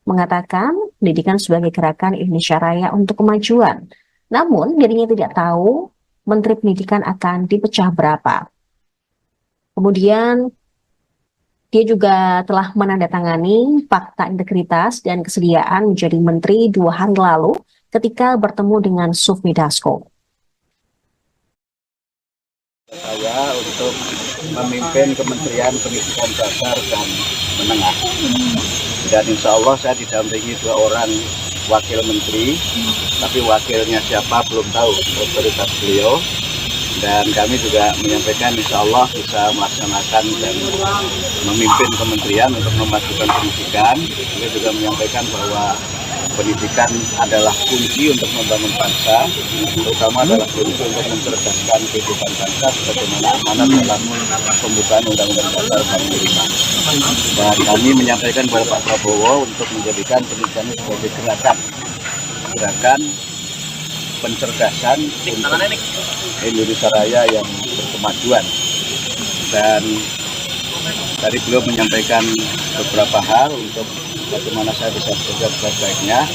mengatakan pendidikan sebagai gerakan Indonesia Raya untuk kemajuan. Namun dirinya tidak tahu Menteri Pendidikan akan dipecah berapa. Kemudian dia juga telah menandatangani fakta integritas dan kesediaan menjadi menteri 2 hari lalu ketika bertemu dengan Sufmi Dasko. Saya untuk memimpin Kementerian Pendidikan Dasar dan Menengah. Dan insya Allah saya didampingi 2 orang wakil menteri, tapi wakilnya siapa belum tahu, otoritas beliau. Dan kami juga menyampaikan insya Allah bisa melaksanakan dan memimpin kementerian untuk memajukan pendidikan. Beliau juga menyampaikan bahwa pendidikan adalah kunci untuk membangun bangsa, terutama adalah kunci untuk mencerdaskan kehidupan bangsa sebagaimana amanat dalam pembukaan Undang-Undang Dasar 45. Dan kami menyampaikan kepada Pak Prabowo untuk menjadikan pendidikan sebagai gerakan pencerdasan untuk Indonesia Raya yang berkemajuan. Dan tadi beliau menyampaikan beberapa hal untuk bagaimana saya bisa bekerja sebaik-baiknya.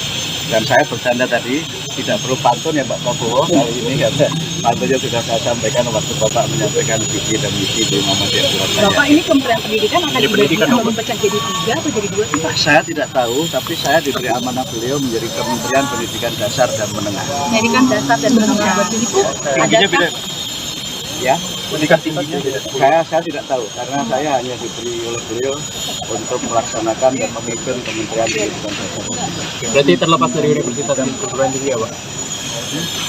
Dan saya bercanda tadi, tidak perlu pantun ya Pak Prabowo kali ini, karena pantunnya sudah saya sampaikan waktu Bapak menyampaikan visi dan misi di Muhammadiyah Surabaya. Bapak ini Kementerian Pendidikan akan dipecah jadi 3 atau jadi 2 sih Pak? Saya tidak tahu, tapi saya diberi amanah beliau menjadi Kementerian Pendidikan Dasar dan Menengah. Pendidikan Dasar dan Menengah itu ada Ya, pendidikan tingginya saya tidak tahu, karena saya hanya diberi oleh beliau untuk melaksanakan dan memimpin Kementerian Pendidikan Dasar. Berarti terlepas dari universitas dan perguruan tinggi ya Pak?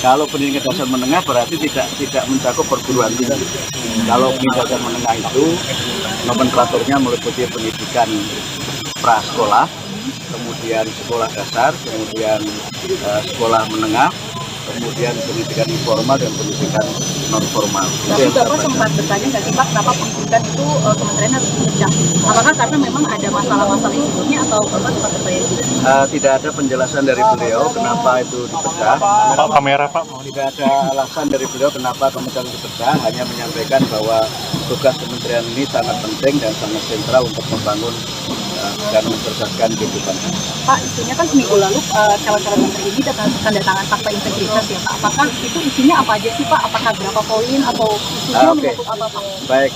Kalau pendidikan dasar menengah berarti tidak mencakup perguruan tinggi. Kalau pendidikan dasar menengah itu nomenklaturnya meliputi pendidikan prasekolah, kemudian sekolah dasar, kemudian sekolah menengah, kemudian pendidikan informal dan pendidikan non formal. Tapi Bapak sempat bertanya nggak sih Pak, kenapa pendidikan itu kementerian harus dipecah? Apakah karena memang ada masalah-masalah yang sebelumnya atau Bapak sempat bertanya juga? Tidak ada penjelasan dari beliau kenapa itu dipecah. Pak kamera Pak. Tidak ada alasan dari beliau kenapa kementerian dipecah, hanya menyampaikan bahwa tugas kementerian ini sangat penting dan sangat sentral untuk membangun dan mencerdaskan kehidupan. Pak, isunya kan seminggu lalu calon-calon menteri ini tanda tangan fakta integritas ya Pak. Apakah itu isinya apa aja sih Pak? Apakah berapa poin atau isunya menyangkut apa Pak? Baik,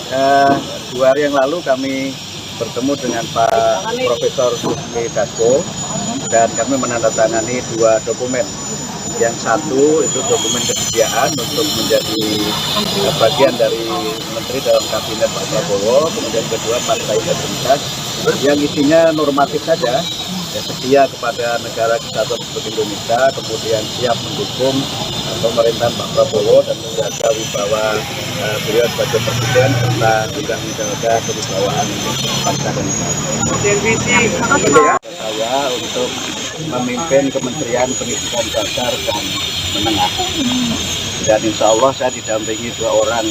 2 hari yang lalu kami bertemu dengan Pak Profesor Sufmi Dasko dan kami menandatangani 2 dokumen. Yang satu itu dokumen kesediaan untuk menjadi bagian dari menteri dalam kabinet Pak Prabowo, kemudian kedua fakta integritas yang isinya normatif saja, ya, setia kepada negara kesatuan Republik Indonesia, kemudian siap mendukung pemerintahan Pak Prabowo dan menjaga wibawa beliau sebagai presiden serta juga menjaga kewibawaan bangsa dan negara. Saya untuk memimpin Kementerian Pendidikan Dasar dan Menengah. Dan insya Allah saya didampingi 2 orang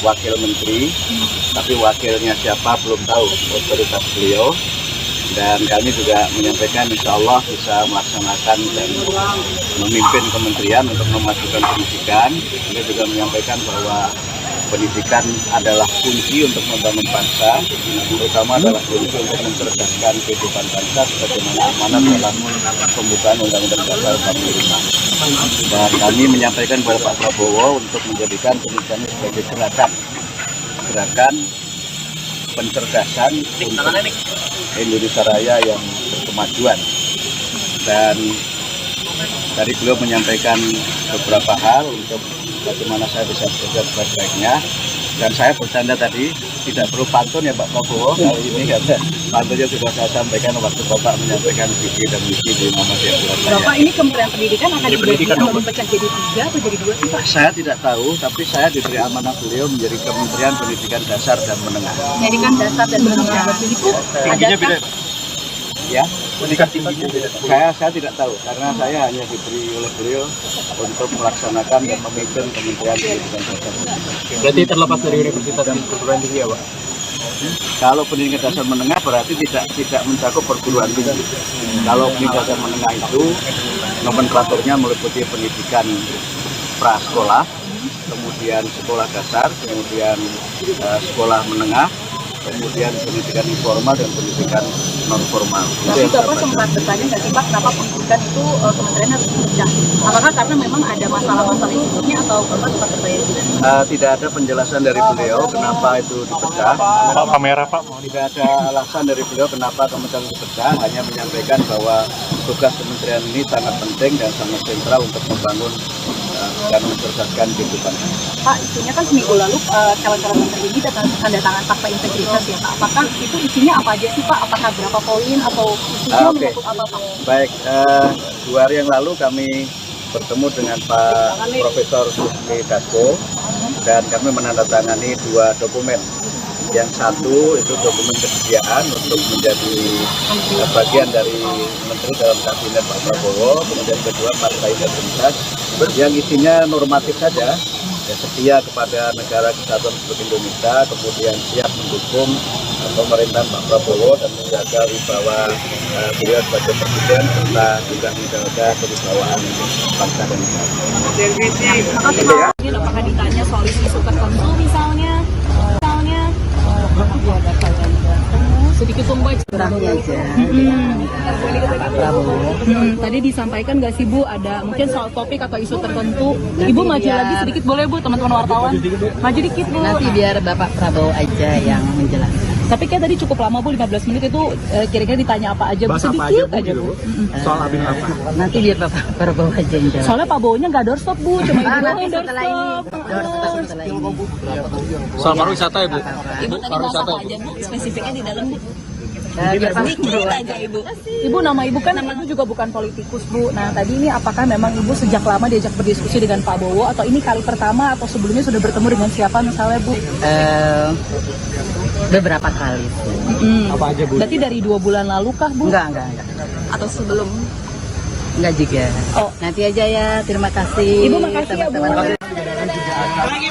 wakil menteri, tapi wakilnya siapa belum tahu, otoritas beliau. Dan kami juga menyampaikan insya Allah bisa melaksanakan dan memimpin kementerian untuk memajukan pendidikan. Beliau juga menyampaikan bahwa pendidikan adalah kunci untuk membangun bangsa, terutama adalah kunci untuk mencerdaskan kehidupan bangsa sebagaimana amanat dalam pembukaan Undang-Undang Dasar 45. Dan kami menyampaikan kepada Pak Prabowo untuk menjadikan pendidikan ini sebagai gerakan pencerdasan untuk Indonesia Raya yang berkemajuan. Dan tadi beliau menyampaikan beberapa hal untuk bagaimana saya bisa bekerja sebaik-baiknya. Dan saya bercanda tadi, tidak perlu pantun ya Pak Prabowo kali ini, karena pantunnya sudah saya sampaikan waktu Bapak menyampaikan visi dan misi di Muhammadiyah Surabaya. Bapak, ini Kementerian Pendidikan akan dipecah jadi 3 atau jadi 2 sih Pak? Saya tidak tahu, tapi saya diberi amanah beliau menjadi Kementerian Pendidikan Dasar dan Menengah. Pendidikan dasar dan menengah itu adakah? Ya, pendidikan tingginya beda. Saya tidak tahu, karena saya hanya diberi oleh beliau untuk melaksanakan dan memimpin Kementerian Pendidikan Dasar. Berarti terlepas dari universitas dan perguruan tinggi ya Pak? Kalau pendidikan dasar menengah berarti tidak mencakup perguruan tinggi. Kalau pendidikan dasar menengah itu nomenklaturnya meliputi pendidikan prasekolah, kemudian sekolah dasar, kemudian sekolah menengah, kemudian pendidikan informal dan pendidikan non formal. Tapi Bapak sempat bertanya nggak sih Pak, kenapa pendidikan itu kementerian harus dipecah? Apakah karena memang ada masalah-masalah yang sebelumnya atau Bapak sempat bertanya juga? Tidak ada penjelasan dari beliau kenapa itu dipecah. Pak kamera Pak. Tidak ada alasan dari beliau kenapa kementerian dipecah, hanya menyampaikan bahwa tugas kementerian ini sangat penting dan sangat sentral untuk membangun dan mencerdaskan kehidupan. Pak, isunya kan seminggu lalu calon-calon menteri ini tanda tangan fakta integritas ya Pak. Apakah itu isinya apa aja sih Pak? Apakah berapa poin atau isunya menyangkut apa Pak? Baik, 2 hari yang lalu kami bertemu dengan Pak Profesor Susmi Dasko dan kami menandatangani 2 dokumen. Yang satu itu dokumen kesediaan untuk menjadi bagian dari menteri dalam kabinet Pak Prabowo, kemudian kedua fakta integritas yang isinya normatif saja, ya, setia kepada negara kesatuan Republik Indonesia, kemudian siap mendukung pemerintahan Pak Prabowo dan menjaga wibawa beliau sebagai presiden serta juga menjaga kewibawaan bangsa dan negara. Apakah ditanya soal isu tertentu misalnya? Sedikit tumbuh curangnya aja. Tadi disampaikan nggak sih Bu, ada mungkin soal topik atau isu tertentu. Ibu maju lagi sedikit boleh Bu, teman-teman wartawan. Maju dikit Bu. Nanti biar Bapak Prabowo aja yang menjelaskan. Tapi kayak tadi cukup lama Bu, 15 menit itu kira-kira ditanya apa aja Bu, sedikit aja Bu. Soal Abin apa? Nanti biar Bapak Prabowo aja yang jawab. Soalnya Pak Bowo-nya nggak doorstop Bu, cuma Ibu doang yang setelah ini. doorstop. Setelah ini. Soal pariwisata ya Bu? Ibu tadi bahas apa aja Bu, spesifiknya di dalam Bu? Biar Pak Sedikit aja Ibu. Ibu, nama Ibu kan Ibu juga bukan politikus Bu. Nah tadi ini apakah memang Ibu sejak lama diajak berdiskusi dengan Pak Bowo atau ini kali pertama atau sebelumnya sudah bertemu dengan siapa misalnya Bu? Beberapa kali. Apa aja Bu? Berarti dari 2 bulan lalu kah Bu? Enggak. Atau sebelum? Enggak juga. Oh. Nanti aja ya. Terima kasih. Ibu makasih ya Bu. Lagi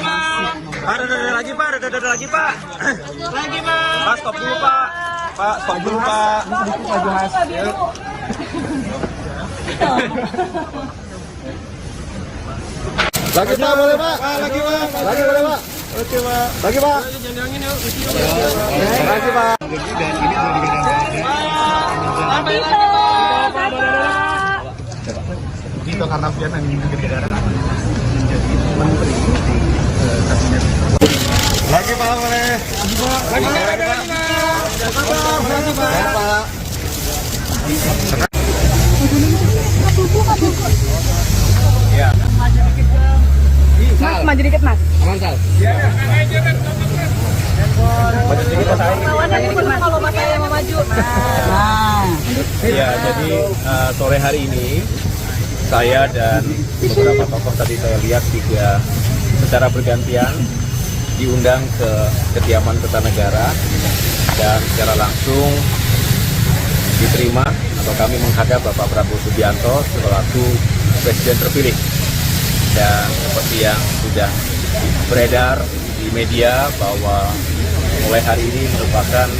Pak. Ada lagi Pak. Ada lagi Pak. Lagi Pak. Stop dulu Pak. Pak, stop dulu Pak. Lagi Pak, boleh Pak? Lagi Pak. Lagi boleh Pak? Oke Pak. Lagi Pak. Lagi Pak. Itu karena dia ingin negara menjadi menteri kabinet. Lagi Pak, boleh. Lagi Pak. Lagi Pak. Ya. Mas, maju dikit Mas. Aman Sal. Maju sedikit Mas. Kalau Mas saya mau maju. Ya, jadi sore hari ini saya dan beberapa tokoh tadi saya lihat juga secara bergantian diundang ke kediaman Kertanegara dan secara langsung diterima atau kami menghadap Bapak Prabowo Subianto selaku Presiden terpilih. Dan seperti yang sudah beredar di media bahwa mulai hari ini merupakan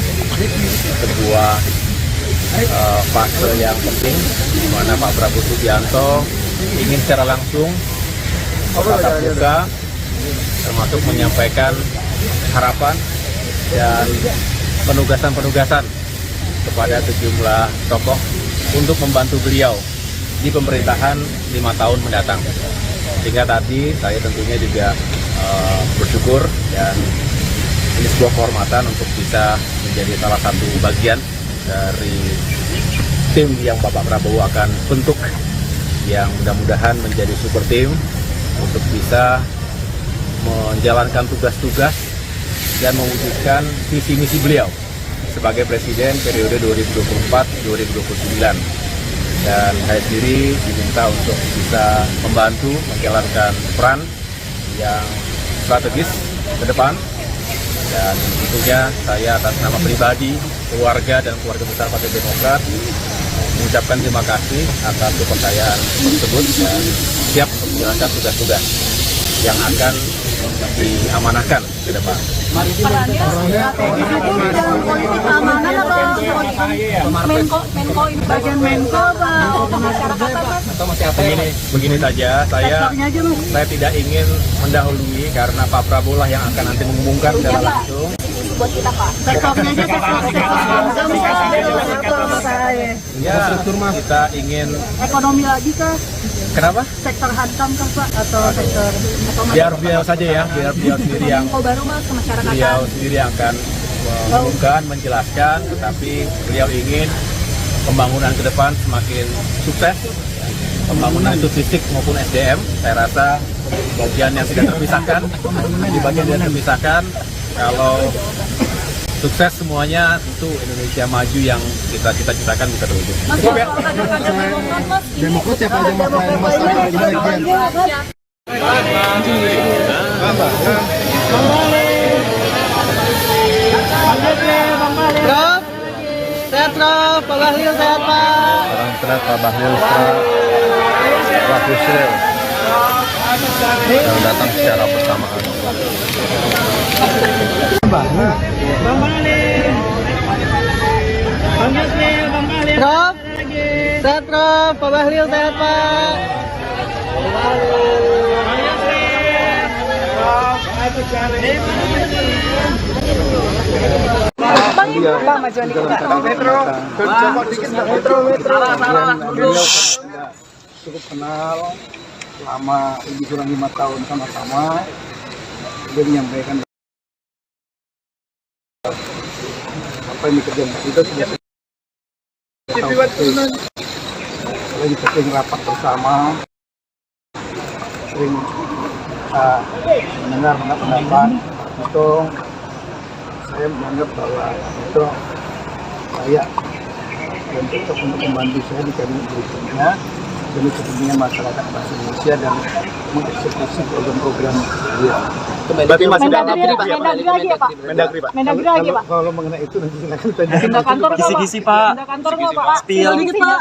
sebuah fase yang penting di mana Pak Prabowo Subianto ingin secara langsung bertatap muka termasuk menyampaikan harapan dan penugasan-penugasan kepada sejumlah tokoh untuk membantu beliau di pemerintahan 5 tahun mendatang. Sehingga tadi saya tentunya juga bersyukur dan ini sebuah kehormatan untuk bisa menjadi salah satu bagian dari tim yang Bapak Prabowo akan bentuk, yang mudah-mudahan menjadi super tim untuk bisa menjalankan tugas-tugas dan mewujudkan visi misi beliau sebagai Presiden periode 2024-2029. Dan saya sendiri diminta untuk bisa membantu menjalankan peran yang strategis ke depan. Dan tentunya saya atas nama pribadi, keluarga, dan keluarga besar Partai Demokrat mengucapkan terima kasih atas kepercayaan tersebut dan siap untuk menjalankan tugas-tugas yang akan diamanahkan ke depan. Begini saja, saya tidak ingin mendahului karena Pak Prabowo lah yang akan nanti mengumumkan secara langsung. Buat kita Pak. Sektornya aja sektor Kita ingin ekonomi lagi kah? Kenapa? Sektor hankam kah Pak? Atau sektor Biar beliau saja ya, biar beliau sendiri yang baru Mas ke masyarakat. Beliau sendiri yang akan mengumumkan, menjelaskan, tetapi beliau ingin pembangunan ke depan semakin sukses. Pembangunan itu fisik maupun SDM, saya rasa bagian yang tidak terpisahkan, di bagian yang terpisahkan, kalau sukses semuanya tentu Indonesia maju yang kita cita-citakan bisa terwujud. Demokrat siapa aja Prof, sehat Prof, Pak Bahlil sehat Pak. Sehat Pak Bahlil, Pak Yusril yang datang secara bersamaan. Prof, sehat Prof, Pak Bahlil sehat Pak. Cukup kenal selama lebih kurang 5 tahun sama-sama. Dia menyampaikan apa yang dikerjakan kita sudah lagi sering rapat bersama, sering mendengar pendapat. Itu saya menganggap bahwa itu saya dan cocok untuk membantu saya di kabinet berikutnya demi kepentingan masyarakat bangsa Indonesia dan mengeksekusi program-program dia. Berarti masih Mendagri lagi ya Pak? Mendagri Pak. Mendagri lagi Pak? Kalau mengenai itu nanti silakan tanya. Pindah kantor nggak, Pak? Kisi-kisi Pak. Pindah kantor nggak Pak? Spill. Dikit Pak.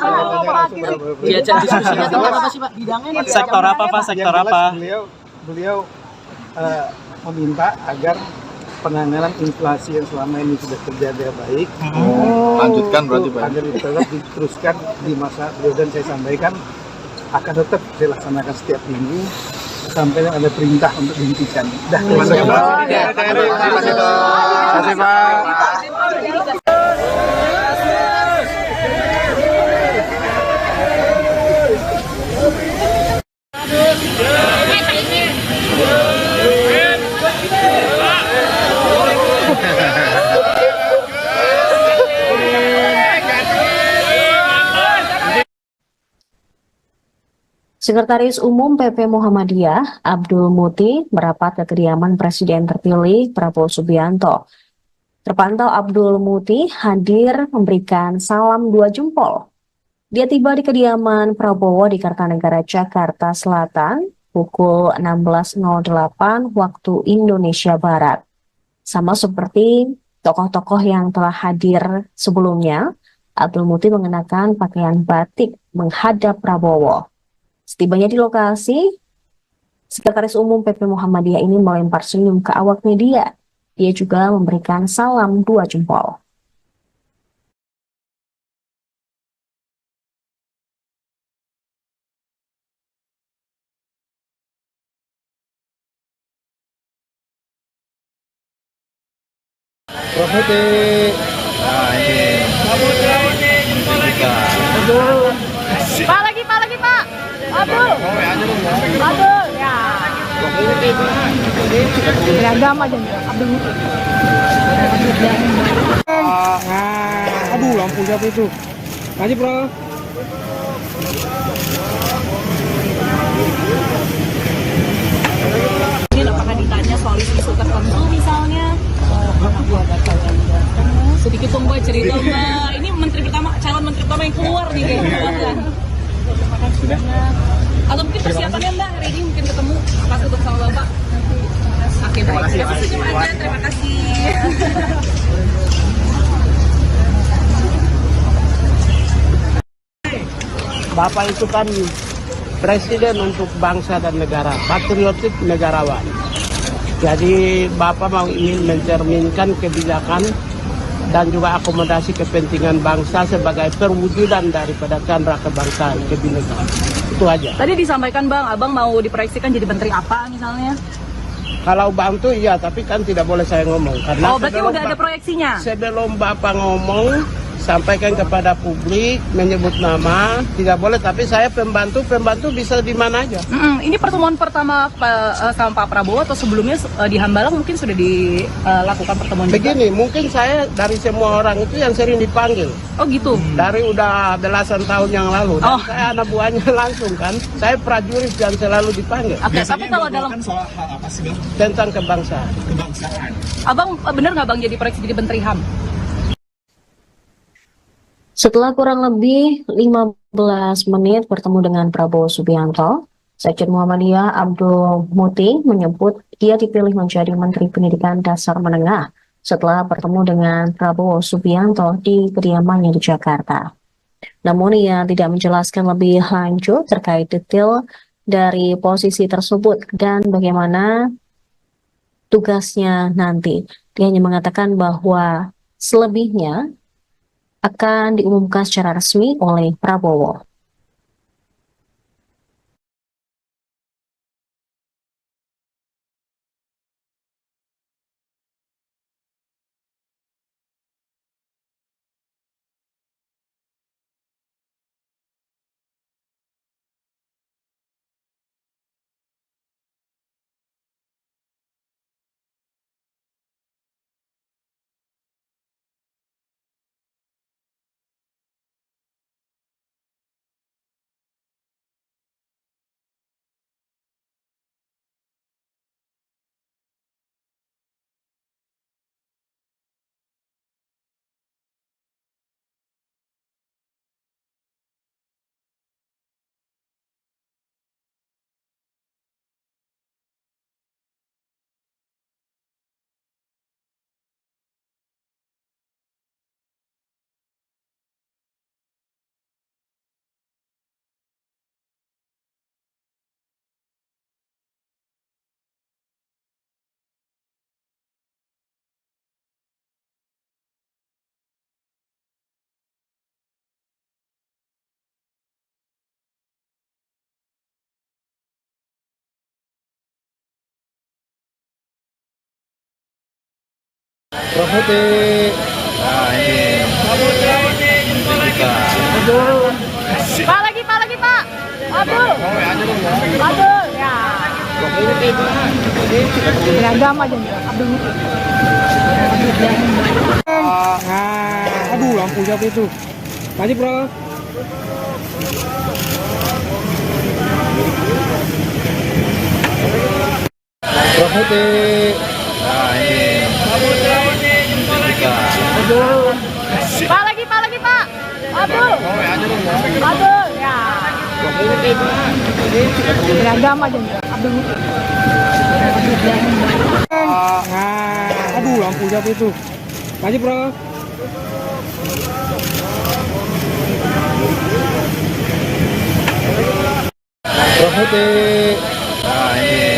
Diajak diskusinya tentang apa sih Pak? Bidangnya nih. Sektor apa Pak? Sektor apa? Beliau meminta agar penanganan inflasi yang selama ini sudah terjaga baik, Lanjutkan berarti Pak. agar tetap diteruskan di masa beliau, dan saya sampaikan akan tetap saya laksanakan setiap minggu sampai ada perintah untuk dihentikan. Terima kasih Pak. Sekretaris Umum PP Muhammadiyah, Abdul Muti, merapat ke kediaman Presiden terpilih Prabowo Subianto. Terpantau Abdul Muti hadir memberikan salam 2 jempol. Dia tiba di kediaman Prabowo di Kartanegara, Jakarta Selatan, pukul 16.08 waktu Indonesia Barat. Sama seperti tokoh-tokoh yang telah hadir sebelumnya, Abdul Muti mengenakan pakaian batik menghadap Prabowo. Setibanya di lokasi, Sekretaris Umum PP Muhammadiyah ini melempar senyum ke awak media. Dia juga memberikan salam 2 jempol. Putih. Nah ini. Pak lagi Pak. Aduh. Aduh ya. Beragam aja nih. Aduh, lampu siapa itu? Maju, bro. Ini apakah ditanya soal isu tertentu misalnya? Sedikit dong Mbak cerita Mbak. Ini calon menteri pertama yang keluar nih kayaknya. Sudah. Atau mungkin persiapannya Mbak hari ini mungkin ketemu pas ketemu sama Bapak. Oke baik. Terima kasih aja. Terima kasih. Bapak itu kan presiden untuk bangsa dan negara, patriotik negarawan. Jadi Bapak mau ingin mencerminkan kebijakan dan juga akomodasi kepentingan bangsa sebagai perwujudan daripada candra kebangsaan kebinekaan. Itu aja. Tadi disampaikan Bang, Abang mau diproyeksikan jadi menteri apa misalnya? Kalau bantu iya, tapi kan tidak boleh saya ngomong. Karena berarti udah ada proyeksinya? Sebelum Bapak ngomong, sampaikan kepada publik, menyebut nama, tidak boleh. Tapi saya pembantu bisa di mana aja. Ini pertemuan pertama sama Pak Prabowo atau sebelumnya di Hambalang mungkin sudah dilakukan pertemuan juga? Begini, mungkin saya dari semua orang itu yang sering dipanggil. Oh gitu? Dari udah belasan tahun yang lalu. Dan saya anak buahnya langsung kan. Saya prajurit yang selalu dipanggil. Oke, tapi kalau dalam soal hal apa sih Bang? Tentang kebangsaan. Abang benar nggak Bang jadi proyeksi jadi menteri HAM? Setelah kurang lebih 15 menit bertemu dengan Prabowo Subianto, Sekjen Muhammadiyah Abdul Muti menyebut dia dipilih menjadi Menteri Pendidikan Dasar Menengah setelah bertemu dengan Prabowo Subianto di kediamannya di Jakarta. Namun ia tidak menjelaskan lebih lanjut terkait detail dari posisi tersebut dan bagaimana tugasnya nanti. Dia hanya mengatakan bahwa selebihnya akan diumumkan secara resmi oleh Prabowo. Putih. Nah ini. Pak lagi Pak. Aduh. Aduh ya. Beragam aja nih. Aduh, lampu siapa itu? Maju, bro. Putih. Nah ini. Pak lagi Pak. Aduh. Aduh ya. Beragam aja nih. Aduh, lampu siapa itu? Maju, bro. Putih. Nah ini.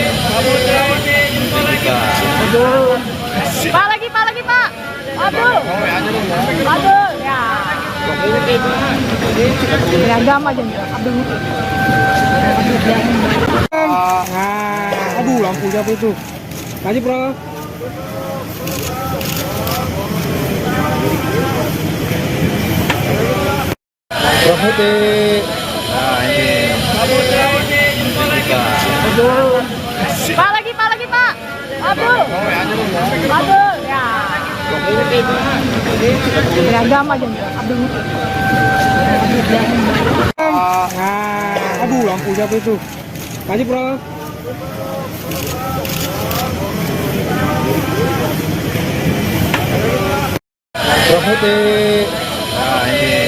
Pak lagi Pak. Aduh. Aduh ya. Beragam aja nih. Aduh, lampu siapa itu? Maju, bro. Prof Muti. Nah ini. Pak lagi Pak. Abdul. Ya. Beragam aja Abdul. Aduh, lampu siapa itu? Maju, Prof. Prof Muti. Nah ini.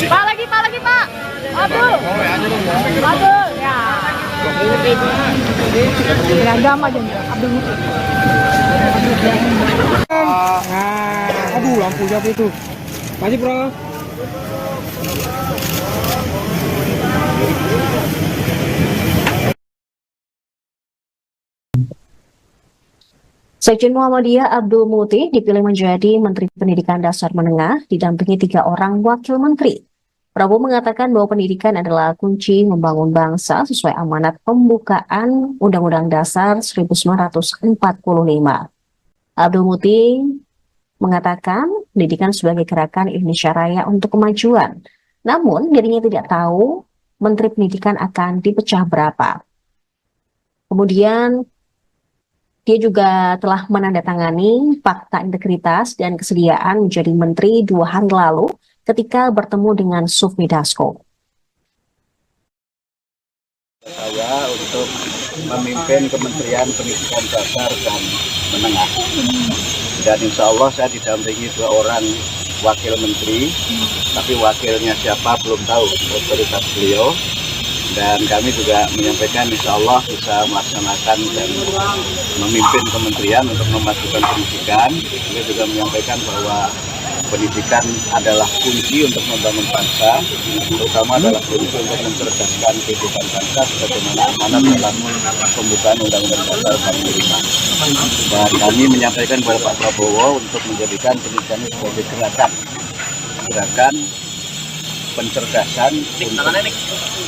Pak lagi Pak. Abdul. Ya. Beragam aja Abdul. Aduh, lampu siapa itu? Maju, Prof. Sekjen Muhammadiyah Abdul Muti dipilih menjadi Menteri Pendidikan Dasar Menengah didampingi 3 orang wakil menteri. Prabowo mengatakan bahwa pendidikan adalah kunci membangun bangsa sesuai amanat pembukaan Undang-Undang Dasar 1945. Abdul Muti mengatakan pendidikan sebagai gerakan Indonesia Raya untuk kemajuan. Namun dirinya tidak tahu Menteri Pendidikan akan dipecah berapa. Kemudian dia juga telah menandatangani fakta integritas dan kesediaan menjadi menteri 2 hari lalu ketika bertemu dengan Sufmi Dasko. Saya untuk memimpin Kementerian Pendidikan Dasar dan Menengah. Dan insya Allah saya didampingi 2 orang wakil menteri, tapi wakilnya siapa belum tahu, otoritas beliau. Dan kami juga menyampaikan insya Allah bisa melaksanakan dan memimpin kementerian untuk memajukan pendidikan. Beliau juga menyampaikan bahwa pendidikan adalah kunci untuk membangun bangsa, terutama adalah kunci untuk mencerdaskan kehidupan bangsa sebagaimana amanat dalam pembukaan Undang-Undang Dasar 45. Dan kami menyampaikan kepada Pak Prabowo untuk menjadikan pendidikan ini sebagai gerakan pencerdasan untuk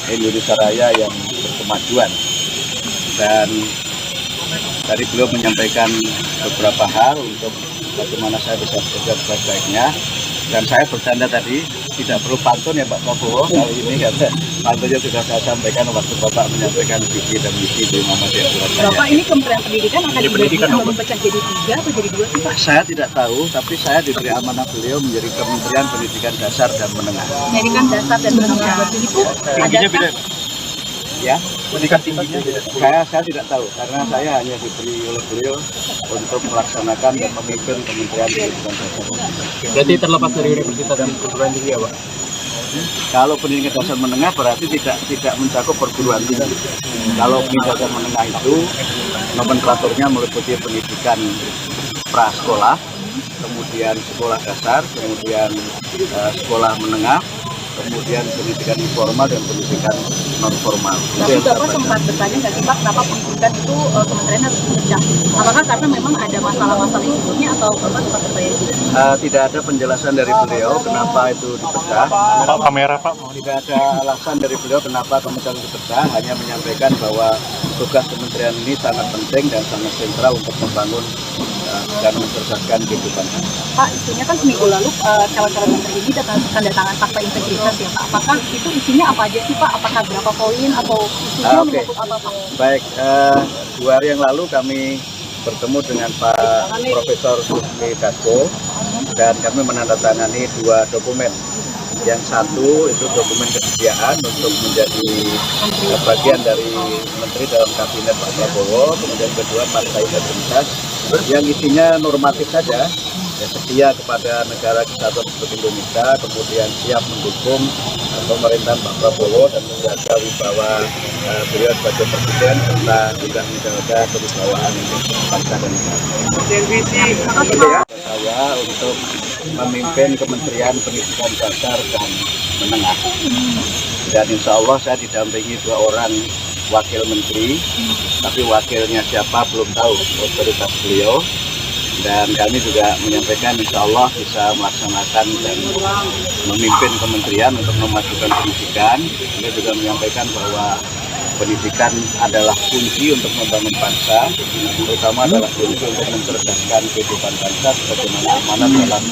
Indonesia Raya yang berkemajuan. Dan tadi beliau menyampaikan beberapa hal untuk bagaimana saya bisa bekerja sebaik-baiknya. Dan saya bercanda tadi, tidak perlu pantun ya Pak Prabowo kali ini, karena pantunnya sudah saya sampaikan waktu Bapak menyampaikan visi dan misi di Muhammadiyah Surabaya. Bapak ini Kementerian Pendidikan akan dipecah jadi 3 atau jadi 2 sih Pak? Saya tidak tahu, tapi saya diberi amanah beliau menjadi Kementerian Pendidikan Dasar dan Menengah. Pendidikan Dasar dan Menengah itu ada Ya, pendidikan tingginya saya tidak tahu, karena saya hanya diberi oleh beliau untuk melaksanakan dan memimpin Kementerian Pendidikan Dasar. Berarti terlepas dari universitas dan perguruan tinggi ya Pak? Kalau pendidikan dasar menengah berarti tidak mencakup perguruan tinggi. Kalau pendidikan dasar menengah itu nomenklaturnya meliputi pendidikan prasekolah, kemudian sekolah dasar, kemudian sekolah menengah, kemudian pendidikan informal dan pendidikan non formal. Tapi Bapak sempat bertanya nggak sih Pak, kenapa pendidikan itu kementerian harus dipecah? Apakah karena memang ada masalah-masalah yang sebelumnya atau Bapak sempat bertanya juga? Tidak ada penjelasan dari beliau kenapa itu dipecah. Pak kamera Pak. Tidak ada alasan dari beliau kenapa kementerian dipecah, hanya menyampaikan bahwa tugas kementerian ini sangat penting dan sangat sentral untuk membangun dan mencerdaskan kehidupan. Pak, isunya kan seminggu lalu calon-calon menteri ini tanda tangan fakta integritas ya Pak. Apakah itu isinya apa aja sih Pak? Apakah berapa poin atau isunya menyangkut apa Pak? Baik, 2 hari yang lalu kami bertemu dengan Pak Profesor Sufmi Dasko dan kami menandatangani 2 dokumen. Yang satu itu dokumen kesediaan untuk menjadi bagian dari menteri dalam kabinet Pak Prabowo, kemudian kedua partai integritas yang isinya normatif saja, ya, setia kepada negara kesatuan Republik Indonesia, kemudian siap mendukung pemerintahan Pak Prabowo dan menjaga wibawa beliau sebagai presiden serta juga menjaga kewibawaan bangsa dan negara. Saya untuk memimpin Kementerian Pendidikan Dasar dan Menengah. Dan insya Allah saya didampingi 2 orang wakil menteri, tapi wakilnya siapa belum tahu, otoritas beliau. Dan kami juga menyampaikan insya Allah bisa melaksanakan dan memimpin kementerian untuk memajukan pendidikan. Beliau juga menyampaikan bahwa pendidikan adalah kunci untuk membangun bangsa, terutama adalah kunci untuk mencerdaskan kehidupan bangsa sebagaimana amanat dalam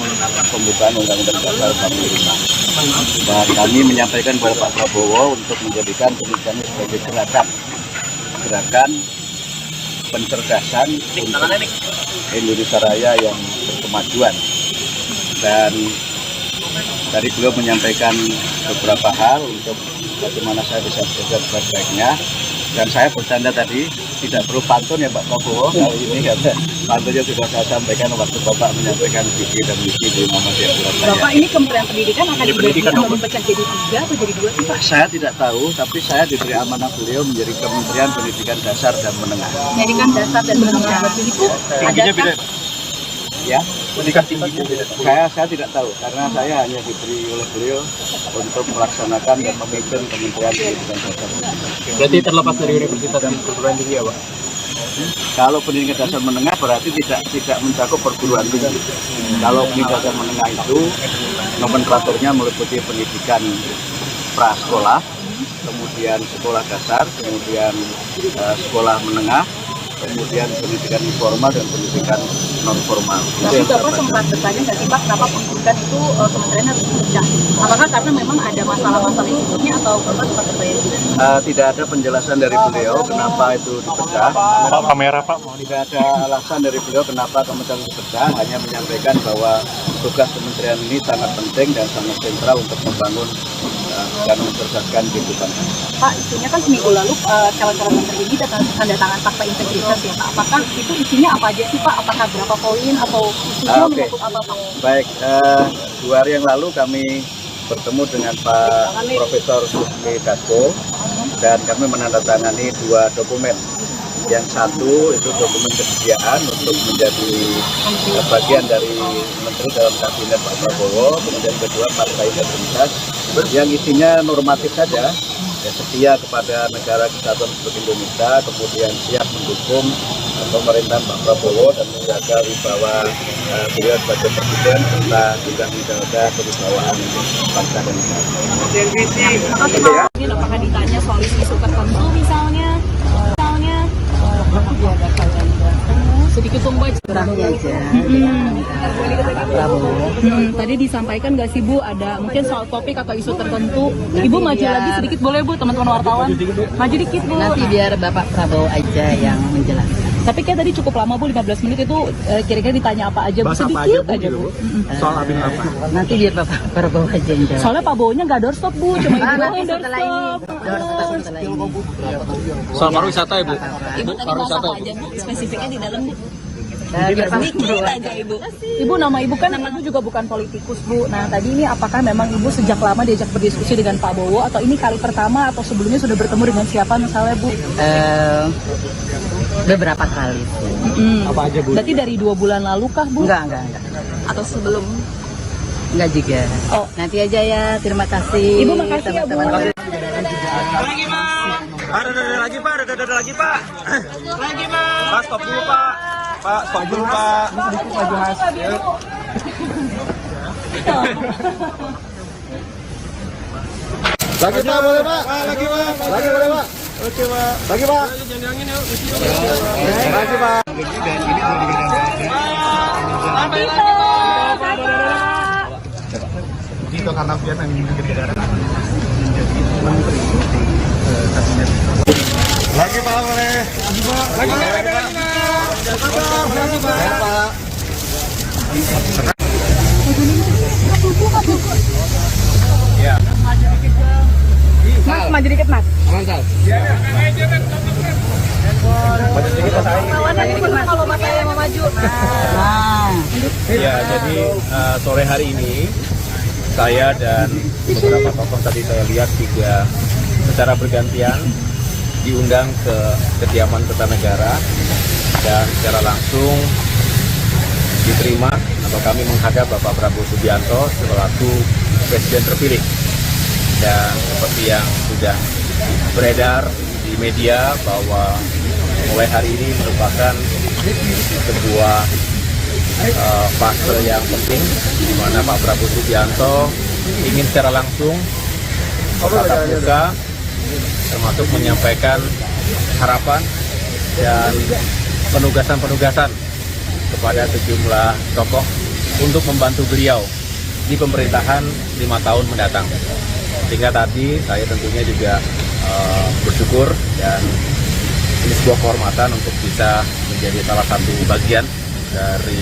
pembukaan Undang-Undang Dasar 45. Dan kami menyampaikan kepada Pak Prabowo untuk menjadikan pendidikan sebagai gerakan pencerdasan untuk Indonesia Raya yang berkemajuan. Dan tadi beliau menyampaikan beberapa hal untuk bagaimana saya bisa bekerja sebaik-baiknya. Dan saya bercanda tadi, tidak perlu pantun ya Pak Prabowo kali ini, karena pantunnya sudah saya sampaikan waktu Bapak menyampaikan visi dan misi di Muhammadiyah Surabaya. Bapak, ini Kementerian Pendidikan akan dipecah jadi 3 atau jadi 2 sih Pak? Saya tidak tahu, tapi saya diberi amanah beliau menjadi Kementerian Pendidikan Dasar dan Menengah. Pendidikan dasar dan menengah itu ada Ya, pendidikan tingginya saya tidak tahu, karena saya hanya diberi oleh beliau untuk melaksanakan dan memimpin Kementerian Pendidikan Dasar. Berarti terlepas dari universitas dan perguruan tinggi ya Pak? Kalau pendidikan dasar menengah berarti tidak mencakup perguruan tinggi. Kalau pendidikan dasar menengah itu nomenklaturnya meliputi pendidikan prasekolah, kemudian sekolah dasar, kemudian sekolah menengah, kemudian pendidikan informal dan pendidikan non formal. Tapi Bapak sempat bertanya nggak sih Pak, kenapa pendidikan itu kementerian harus dipecah? Apakah karena memang ada masalah-masalah institutnya atau Bapak sempat bertanya juga? Tidak ada penjelasan dari beliau kenapa itu dipecah. Pak kamera Pak. Tidak ada alasan dari beliau kenapa kementerian dipecah, hanya menyampaikan bahwa tugas kementerian ini sangat penting dan sangat sentral untuk membangun dan mencerdaskan kehidupan. Pak, isunya kan seminggu lalu calon-calon menteri ini tanda tangan fakta integritas ya Pak. Apakah itu isinya apa aja sih Pak? Apakah berapa poin atau isunya menyangkut apa Pak? Baik, 2 hari yang lalu kami bertemu dengan Pak Profesor Sufmi Dasko dan kami menandatangani 2 dokumen. Yang satu itu dokumen kesediaan untuk menjadi bagian dari menteri dalam kabinet Pak Prabowo, kemudian kedua fakta integritas yang isinya normatif saja, ya, setia kepada negara kesatuan Republik Indonesia, kemudian siap mendukung pemerintahan Pak Prabowo dan menjaga wibawa beliau sebagai presiden serta juga menjaga kewibawaan bangsa dan negara. Apakah ditanya soal isu tertentu misalnya? Sedikit tunggu aja. Tadi disampaikan nggak sih Bu, ada mungkin soal topik atau isu tertentu. Ibu maju lagi sedikit boleh Bu, teman-teman wartawan. Maju dikit Bu. Nanti biar Bapak Prabowo aja yang menjelaskan. Tapi kayak tadi cukup lama Bu, 15 menit itu kira-kira ditanya apa aja Bu, sedikit aja Bu. Soal abin apa? Nanti biar Bapak Prabowo aja yang jawab. Soalnya Pak Bowo-nya nggak doorstop Bu, cuma Ibu doang yang setelah ini, doorstop. setelah ini. Soal pariwisata ya Bu? Ibu tadi bahas apa aja Bu, spesifiknya di dalam Bu? Biar Pak Sedikit aja Ibu. Ibu, nama Ibu kan Ibu juga bukan politikus Bu. Nah tadi ini apakah memang Ibu sejak lama diajak berdiskusi dengan Pak Bowo atau ini kali pertama atau sebelumnya sudah bertemu dengan siapa misalnya Bu? Beberapa kali. Apa aja Bu? Berarti dari 2 bulan lalu kah Bu? Enggak. Atau sebelum? Enggak juga. Oh. Nanti aja ya, terima kasih. Ibu makasih ya Bu. Lagi Pak. Ada lagi Pak, ada lagi Pak. Lagi Pak. Pak stop dulu Pak. Pak stop dulu Pak. Lagi Pak, boleh Pak? Lagi Pak. Lagi boleh Pak? Oke Pak. Lagi Pak. Lagi Pak. Tito Karnavian yang negara menjadi menteri kabinet. Lagi Pak, boleh. Lagi Pak. Lagi Pak. Ya. Mas, maju dikit Mas. Mantap. Kalau Mas saya mau maju. Ya, jadi sore hari ini saya dan beberapa tokoh tadi saya lihat juga secara bergantian diundang ke kediaman Kertanegara dan secara langsung diterima atau kami menghadap Bapak Prabowo Subianto selaku Presiden terpilih. Dan seperti yang sudah beredar di media bahwa mulai hari ini merupakan sebuah fase yang penting di mana Pak Prabowo Subianto ingin secara langsung tatap muka termasuk menyampaikan harapan dan penugasan-penugasan kepada sejumlah tokoh untuk membantu beliau di pemerintahan 5 tahun mendatang. Sehingga tadi saya tentunya juga bersyukur dan ini sebuah kehormatan untuk bisa menjadi salah satu bagian dari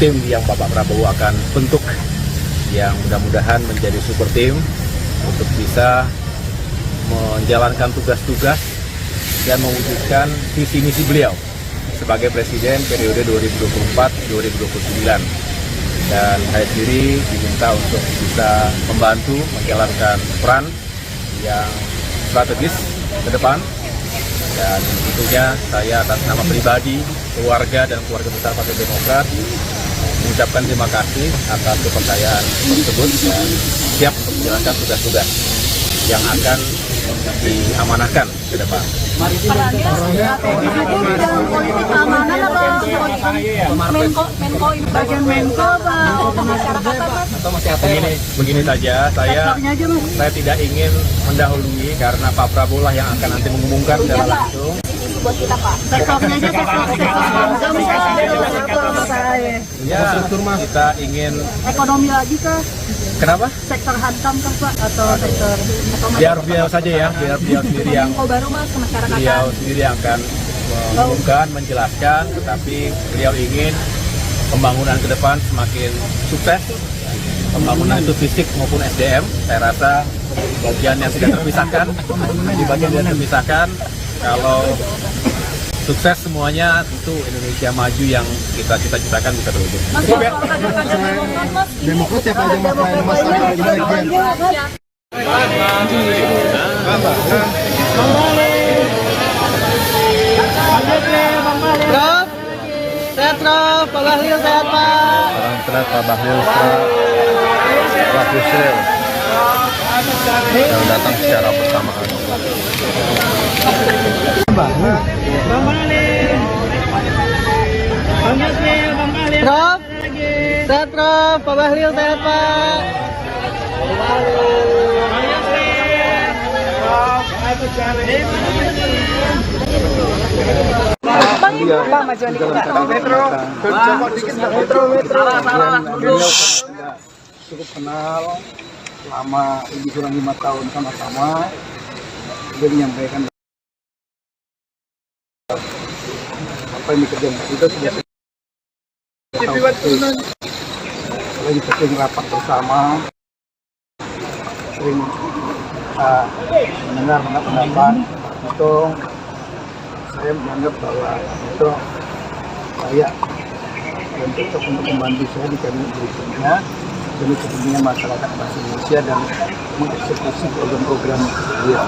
tim yang Bapak Prabowo akan bentuk, yang mudah-mudahan menjadi super tim untuk bisa menjalankan tugas-tugas dan mewujudkan visi misi beliau sebagai Presiden periode 2024-2029. Dan saya sendiri diminta untuk bisa membantu menjalankan peran yang strategis ke depan. Dan tentunya saya atas nama pribadi, keluarga, dan keluarga besar Partai Demokrat mengucapkan terima kasih atas kepercayaan tersebut dan siap untuk menjalankan tugas-tugas yang akan diamanahkan ke depan. Begini saja, saya tidak ingin mendahului karena Pak Prabowo lah yang akan nanti mengumumkan secara langsung. Buat kita Pak. Sektornya aja Ya, kita ingin ekonomi lagi kah? Kenapa? Sektor hankam kah Pak atau sektor Biar beliau saja ya, biar beliau sendiri yang baru Mas ke masyarakat. beliau sendiri yang akan mengumumkan, menjelaskan, tetapi beliau ingin pembangunan ke depan semakin sukses. Pembangunan itu fisik maupun SDM, saya rasa bagian yang tidak terpisahkan, di bagian yang terpisahkan. Kalau sukses semuanya, tentu Indonesia maju yang kita cita-citakan bisa terwujud. Demokrat siapa aja mas Prof, sehat Prof, Pak Bahlil sehat Pak. Salam sehat Pak Bahlil, Pak Yusril yang datang secara bersamaan. Prof, sehat Prof, Pak Bahlil sehat Pak. Cukup kenal selama lebih kurang 5 tahun sama-sama. Dia menyampaikan apa yang dikerjakan kita sudah sering sering rapat bersama, sering mendengar pendapat itu. Saya menganggap bahwa itu saya dan cocok untuk membantu saya di kabinet berikutnya demi kepentingan masyarakat bangsa Indonesia dan mengeksekusi program-program dia.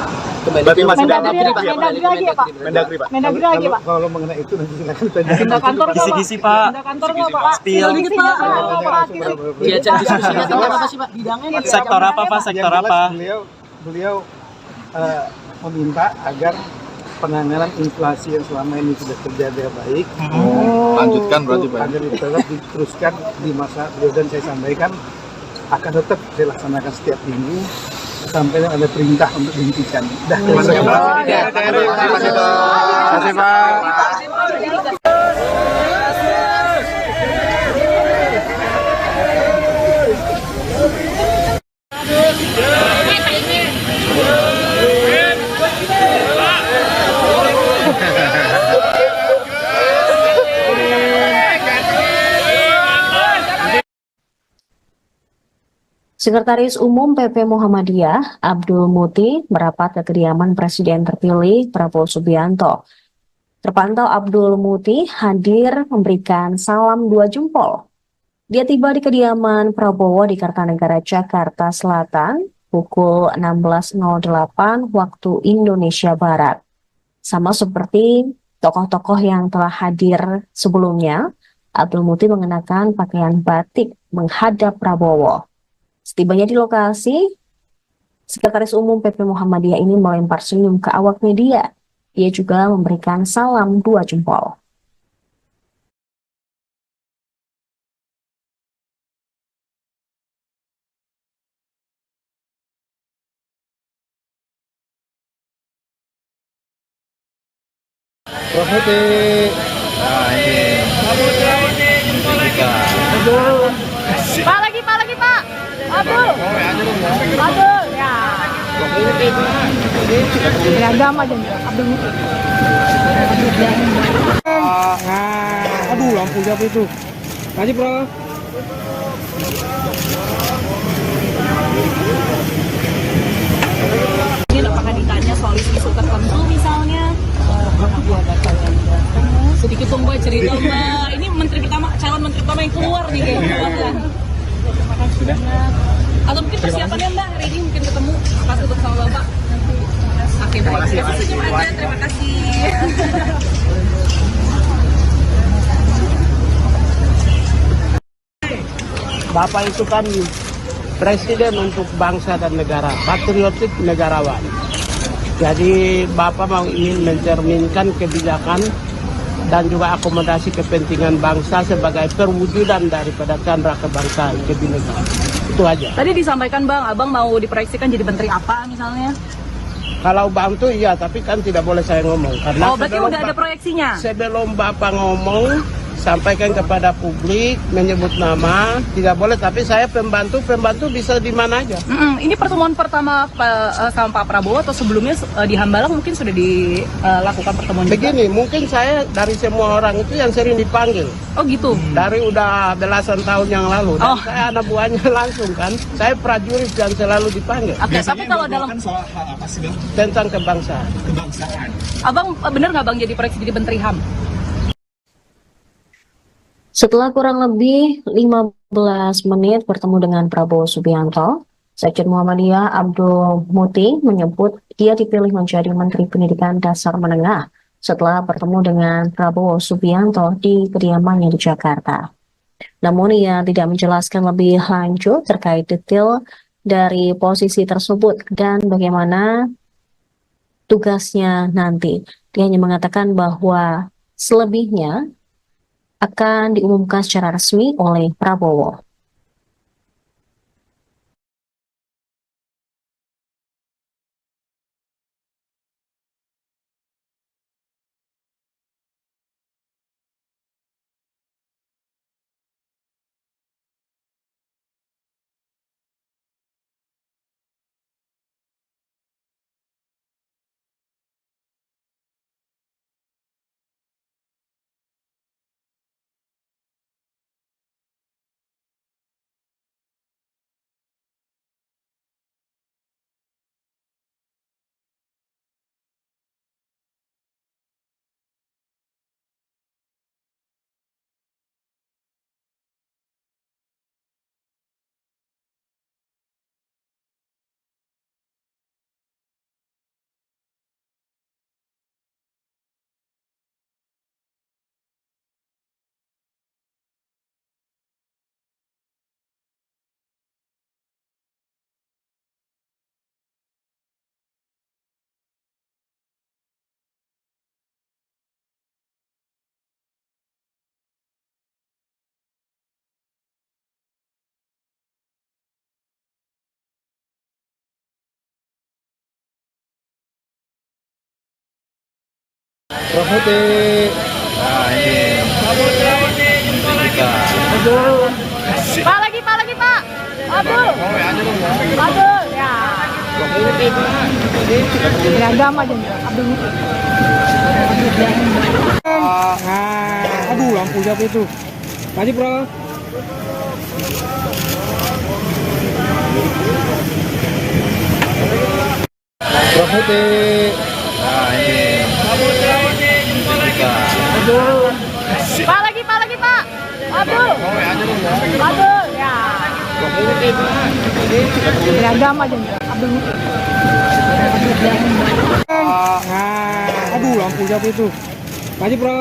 Berarti masih dalam Mendagri lagi ya Pak? Mendagri, Pak. Mendagri lagi Pak? Kalau mengenai itu nanti silakan tanya. Pindah kantor nggak Pak? Kisi-kisi, Pak. Pindah kantor nggak Pak? Spill. Dikit Pak. Diajak diskusinya tentang apa sih Pak? Bidangnya nih. Sektor apa, Pak? Sektor Yang jelas apa? Beliau meminta agar penanganan inflasi yang selama ini sudah terjaga baik, Lanjutkan berarti, Pak. agar tetap diteruskan di masa beliau, dan saya sampaikan akan tetap saya laksanakan setiap minggu sampai ada perintah untuk dihentikan. Terima kasih Pak. Sekretaris Umum PP Muhammadiyah, Abdul Muti, merapat ke kediaman Presiden terpilih Prabowo Subianto. Terpantau Abdul Muti hadir memberikan salam 2 jempol. Dia tiba di kediaman Prabowo di Kartanegara, Jakarta Selatan, pukul 16.08 waktu Indonesia Barat. Sama seperti tokoh-tokoh yang telah hadir sebelumnya, Abdul Muti mengenakan pakaian batik menghadap Prabowo. Setibanya di lokasi, Sekretaris Umum PP Muhammadiyah ini melempar senyum ke awak media. Ia juga memberikan salam 2 jempol. Nah ini. Pak lagi Pak. Abdul. Ya. Beragam aja Abdul. Aduh, lampu siapa itu? Maju, bro. Ini apakah ditanya soal isu tertentu misalnya? Sedikit dong Mbak cerita Mbak. Ini calon menteri pertama yang keluar nih kayaknya. Sudah. Atau mungkin persiapannya Mbak hari ini mungkin ketemu pas ketemu sama Bapak nanti. Oke, terima kasih. Terima kasih. Bapak itu kan presiden untuk bangsa dan negara, patriotik negarawan. Jadi Bapak mau ingin mencerminkan kebijakan dan juga akomodasi kepentingan bangsa sebagai perwujudan daripada candra kebangsaan kebinekaan. Itu aja. Tadi disampaikan Bang, Abang mau diproyeksikan jadi menteri apa misalnya? Kalau bantu iya, tapi kan tidak boleh saya ngomong. Karena berarti udah ada proyeksinya? Sebelum Bapak ngomong, sampaikan kepada publik, menyebut nama, tidak boleh. Tapi saya pembantu bisa di mana aja. Ini pertemuan pertama sama Pak Prabowo atau sebelumnya di Hambalang mungkin sudah dilakukan pertemuan Begini, mungkin saya dari semua orang itu yang sering dipanggil. Oh gitu? Dari udah belasan tahun yang lalu. Dan saya anak buahnya langsung kan. Saya prajurit yang selalu dipanggil. Oke, tapi kalau dalam soal hal apa sih Bang? Tentang kebangsaan. Abang bener nggak Bang jadi proyeksi jadi menteri HAM? Setelah kurang lebih 15 menit bertemu dengan Prabowo Subianto, Sekjen Muhammadiyah Abdul Muti menyebut dia dipilih menjadi Menteri Pendidikan Dasar Menengah setelah bertemu dengan Prabowo Subianto di kediamannya di Jakarta. Namun ia tidak menjelaskan lebih lanjut terkait detail dari posisi tersebut dan bagaimana tugasnya nanti. Dia hanya mengatakan bahwa selebihnya akan diumumkan secara resmi oleh Prabowo. Nah ini. Pak lagi Pak. Abdul. Ya. Beragam aja Abdul. Aduh, lampu siapa itu? Maju, bro. Nah ini. Pak lagi Pak. Abdul. Ya. Beragam aja Abdul. Aduh, lampu siapa itu? Maju, bro.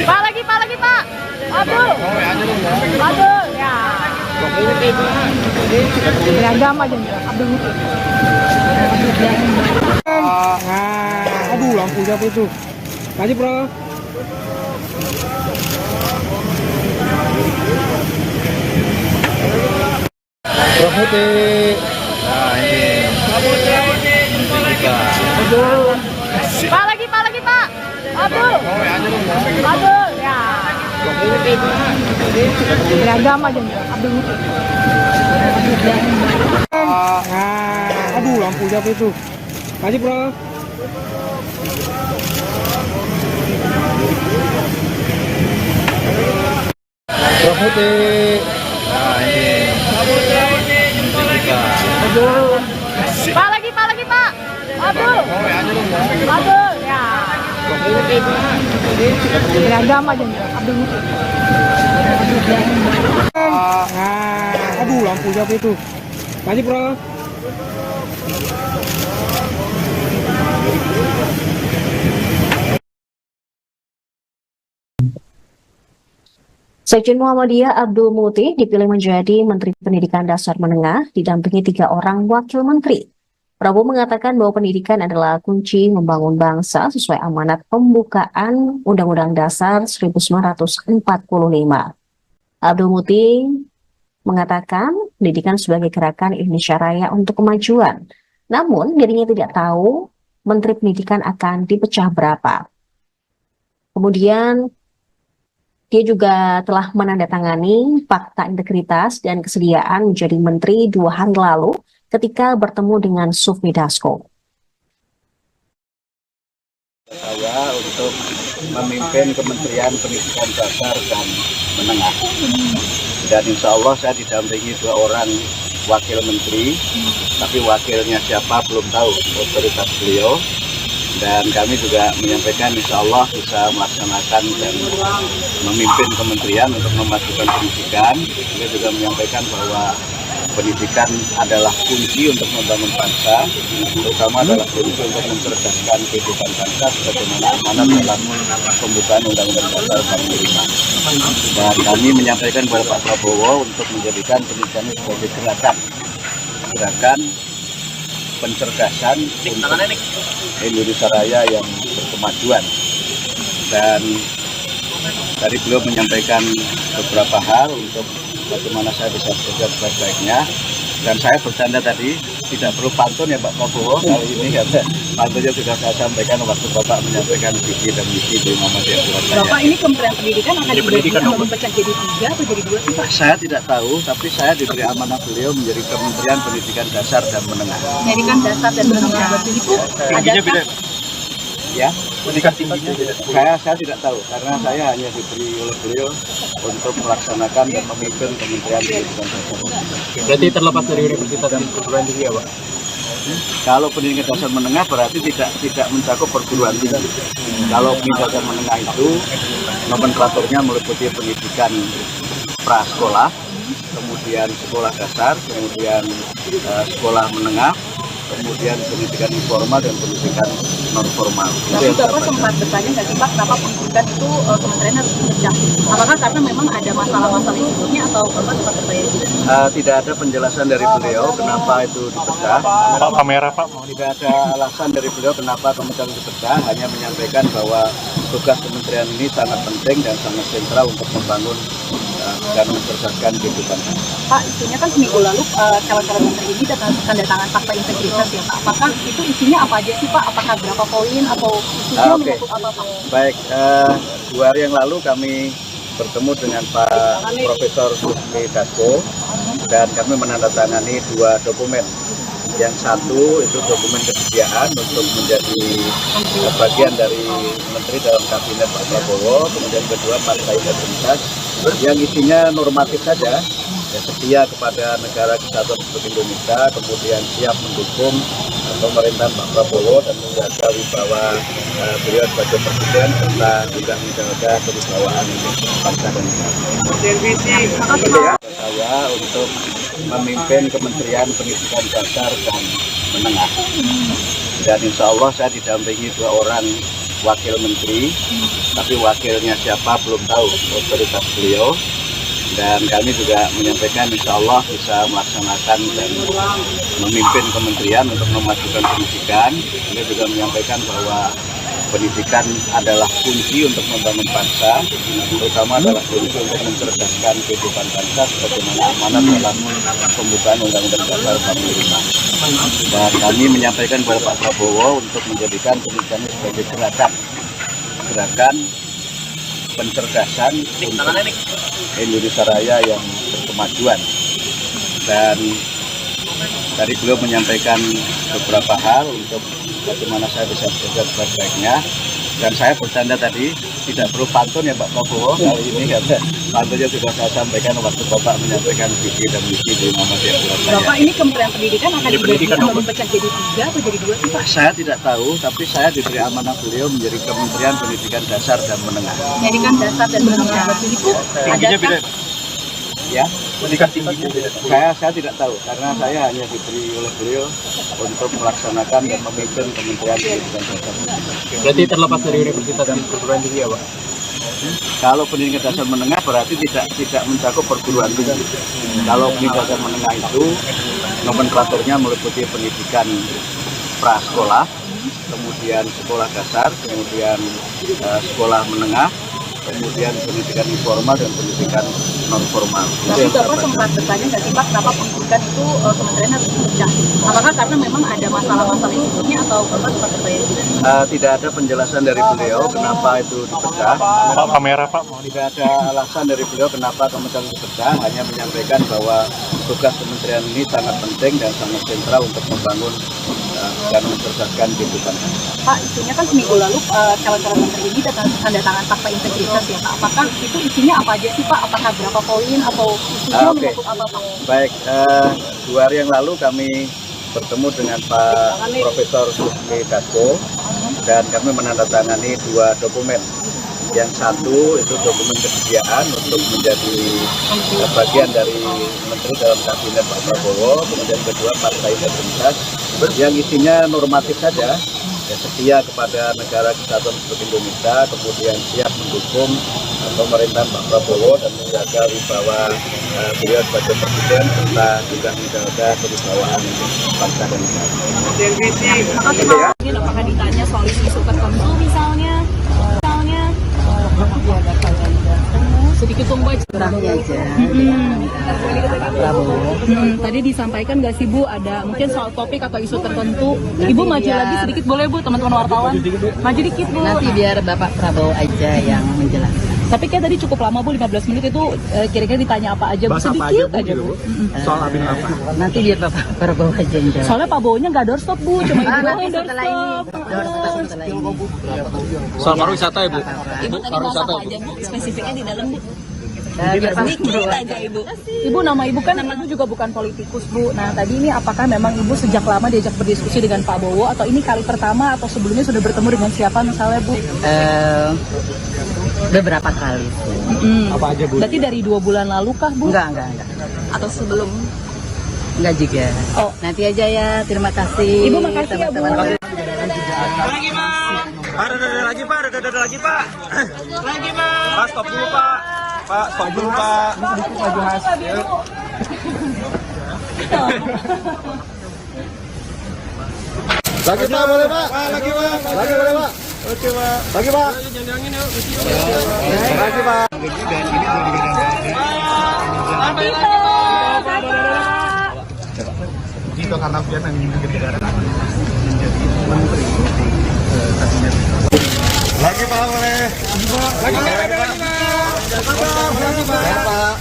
Nah ini. Pak lagi Pak. Abdul. Ya. Beragam aja Abdul. Aduh, lampu siapa itu? Maju, bro. Putih. Nah ini kita. Pak lagi Pak. Abdul. Ya. Beragam aja Abdul. Aduh, lampu siapa itu? Kasih, Bro. Putih. Nah ini kita. Pak lagi Pak. Abdul. Ya. Beragam aja Abdul. Aduh, lampu siapa itu? Kasih, Bro. Sekjen Muhammadiyah Abdul Muti dipilih menjadi Menteri Pendidikan Dasar Menengah didampingi 3 orang wakil menteri. Prabowo mengatakan bahwa pendidikan adalah kunci membangun bangsa sesuai amanat pembukaan Undang-Undang Dasar 1945. Abdul Muti mengatakan pendidikan sebagai gerakan Indonesia Raya untuk kemajuan. Namun dirinya tidak tahu Menteri Pendidikan akan dipecah berapa. Kemudian dia juga telah menandatangani fakta integritas dan kesediaan menjadi menteri 2 hari lalu ketika bertemu dengan Sufmi Dasko. Saya untuk memimpin Kementerian Pendidikan Dasar dan Menengah. Dan insya Allah saya didampingi 2 orang wakil menteri, tapi wakilnya siapa belum tahu, otoritas beliau. Dan kami juga menyampaikan insya Allah bisa melaksanakan dan memimpin kementerian untuk memajukan pendidikan. Beliau juga menyampaikan bahwa pendidikan adalah kunci untuk membangun bangsa, terutama adalah kunci untuk mencerdaskan kehidupan bangsa sebagaimana amanat dalam pembukaan Undang-Undang Dasar 45. Dan kami menyampaikan kepada Pak Prabowo untuk menjadikan pendidikan sebagai gerakan pencerdasan untuk Indonesia Raya yang berkemajuan. Dan tadi beliau menyampaikan beberapa hal untuk bagaimana saya bisa bekerja sebaik-baiknya. Dan saya bercanda tadi, tidak perlu pantun ya Pak Prabowo kali ini, karena pantunnya sudah saya sampaikan waktu Bapak menyampaikan visi dan misi di Muhammadiyah Surabaya. Bapak ini Kementerian Pendidikan akan dibagi atau memecah jadi 3 atau jadi 2 sih Pak? Saya tidak tahu, tapi saya diberi amanah beliau menjadi Kementerian Pendidikan Dasar dan Menengah. Pendidikan Dasar dan Menengah itu ada Ya, pendidikan tingginya saya tidak tahu, karena saya hanya diberi oleh beliau untuk melaksanakan dan memimpin Kementerian Pendidikan Dasar. Berarti terlepas dari universitas dan perguruan tinggi ya Pak? Kalau pendidikan dasar menengah berarti tidak mencakup perguruan tinggi. Kalau pendidikan dasar menengah itu nomenklaturnya meliputi pendidikan prasekolah, kemudian sekolah dasar, kemudian sekolah menengah, kemudian pendidikan informal dan pendidikan non formal. Tapi Bapak sempat bertanya nggak sih Pak, kenapa pendidikan itu kementerian harus dipecah? Apakah karena memang ada masalah-masalah yang sebelumnya atau Bapak sempat bertanya juga? Tidak ada penjelasan dari beliau kenapa itu dipecah. Pak kamera Pak. Tidak ada alasan dari beliau kenapa kementerian dipecah, hanya menyampaikan bahwa tugas kementerian ini sangat penting dan sangat sentral untuk membangun dan mencerdaskan kehidupan. Pak, isunya kan seminggu lalu calon-calon menteri ini tanda tangan fakta integritas ya Pak. Apakah itu isinya apa aja sih Pak? Apakah berapa poin atau isunya menyangkut apa Pak? Baik, 2 hari yang lalu kami bertemu dengan Pak Profesor Sufmi Dasko dan kami menandatangani 2 dokumen. Yang satu itu dokumen kesediaan untuk menjadi bagian dari menteri dalam kabinet Pak Prabowo, kemudian kedua fakta integritas yang isinya normatif saja, ya, setia kepada negara kesatuan Republik Indonesia, kemudian siap mendukung pemerintahan Pak Prabowo dan menjaga wibawa beliau sebagai presiden serta juga menjaga kewibawaan bangsa dan negara. Saya untuk memimpin Kementerian Pendidikan Dasar dan Menengah. Dan insya Allah saya didampingi 2 orang wakil menteri, tapi wakilnya siapa belum tahu, otoritas beliau. Dan kami juga menyampaikan insya Allah bisa melaksanakan dan memimpin kementerian untuk memajukan pendidikan. Beliau juga menyampaikan bahwa pendidikan adalah kunci untuk membangun bangsa, terutama adalah kunci untuk mencerdaskan kehidupan bangsa sebagaimana amanat dalam pembukaan Undang-Undang Dasar 45. Dan kami menyampaikan kepada Pak Prabowo untuk menjadikan pendidikan sebagai gerakan pencerdasan untuk Indonesia Raya yang berkemajuan. Dan tadi beliau menyampaikan beberapa hal untuk bagaimana saya bisa bekerja sebaik-baiknya. Dan saya bercanda tadi, tidak perlu pantun ya Pak Prabowo kali ini, karena pantunnya sudah saya sampaikan waktu Bapak menyampaikan visi dan misi di Muhammadiyah Surabaya. Bapak, ini Kementerian Pendidikan akan dipecah jadi 3 atau jadi 2 sih Pak? Saya tidak tahu, tapi saya diberi amanah beliau menjadi Kementerian Pendidikan Dasar dan Menengah. Pendidikan dasar dan menengah itu adakah? Ya, pendidikan tingginya saya tidak tahu, karena saya hanya diberi oleh beliau untuk melaksanakan dan memimpin Kementerian Pendidikan Dasar. Berarti terlepas dari universitas dan perguruan tinggi ya Pak? Kalau pendidikan dasar menengah berarti tidak mencakup perguruan tinggi. Kalau pendidikan dasar menengah itu nomenklaturnya meliputi pendidikan prasekolah, kemudian sekolah dasar, kemudian sekolah menengah, kemudian pendidikan informal dan pendidikan non formal. Tapi Bapak sempat bertanya nggak sih Pak, kenapa pendidikan itu kementerian harus dipecah? Apakah karena memang ada masalah-masalah sebelumnya atau Bapak sempat bertanya juga? Tidak ada penjelasan dari beliau kenapa itu dipecah. Pak, kamera Pak. Tidak ada alasan dari beliau kenapa kementerian dipecah, hanya menyampaikan bahwa tugas kementerian ini sangat penting dan sangat sentral untuk membangun dan mencerdaskan kehidupan. Pak, isunya kan seminggu lalu calon-calon menteri ini tanda tangan fakta integritas ya Pak. Apakah itu isinya apa aja sih Pak? Apakah berapa poin atau isunya menyangkut apa Pak? Baik, 2 hari yang lalu kami bertemu dengan Pak Profesor Susmi Dasko dan kami menandatangani 2 dokumen. Yang satu itu dokumen kesediaan untuk menjadi bagian dari menteri dalam kabinet Pak Prabowo, kemudian kedua partai integritas yang isinya normatif saja, ya, setia kepada negara kesatuan Republik Indonesia, kemudian siap mendukung pemerintahan Pak Prabowo dan menjaga wibawa beliau sebagai presiden serta juga menjaga kewibawaan bangsa dan negara. Apakah ditanya soal isu tertentu misalnya? Sedikit tunggu aja. Tadi disampaikan nggak sih Bu, ada mungkin soal topik atau isu tertentu. Ibu maju lagi sedikit boleh Bu, teman-teman wartawan. Maju dikit Bu. Nanti biar Bapak Prabowo aja yang menjelaskan. Tapi kayak tadi cukup lama Bu, 15 menit itu kira-kira ditanya apa aja Bu, sedikit aja Bu. Soal Abin apa? Nanti biar Bapak Prabowo aja yang jelaskan. Soalnya Pak Bowonya nggak doorstop Bu, cuma Ibu doang yang setelah ini. doorstop. Setelah ini. Soal pariwisata ya Bu? Ibu tadi bahas apa aja Bu, spesifiknya di dalam Bu? Sedikit aja Ibu. Ibu, nama Ibu kan Ibu juga bukan politikus Bu. Nah tadi ini apakah memang Ibu sejak lama diajak berdiskusi dengan Pak Bowo atau ini kali pertama atau sebelumnya sudah bertemu dengan siapa misalnya Bu? Beberapa kali. Apa aja Bu? Berarti dari 2 bulan lalu kah Bu? Enggak. Atau sebelum? Enggak juga. Oh. Nanti aja ya. Terima kasih. Ibu makasih ya Bu. Lagi Pak, ada lagi Pak. Lagi Pak, stop dulu Pak. Pak, stop dulu Pak. Maju Mas. Lagi Pak, boleh Pak? Lagi Pak. Lagi boleh Pak? Oke Pak. Lagi Pak. Lagi Pak. Itu karena Vietnam yang negara menjadi menteri kabinet. Lagi Pak, boleh. Lagi Pak. Lagi Pak.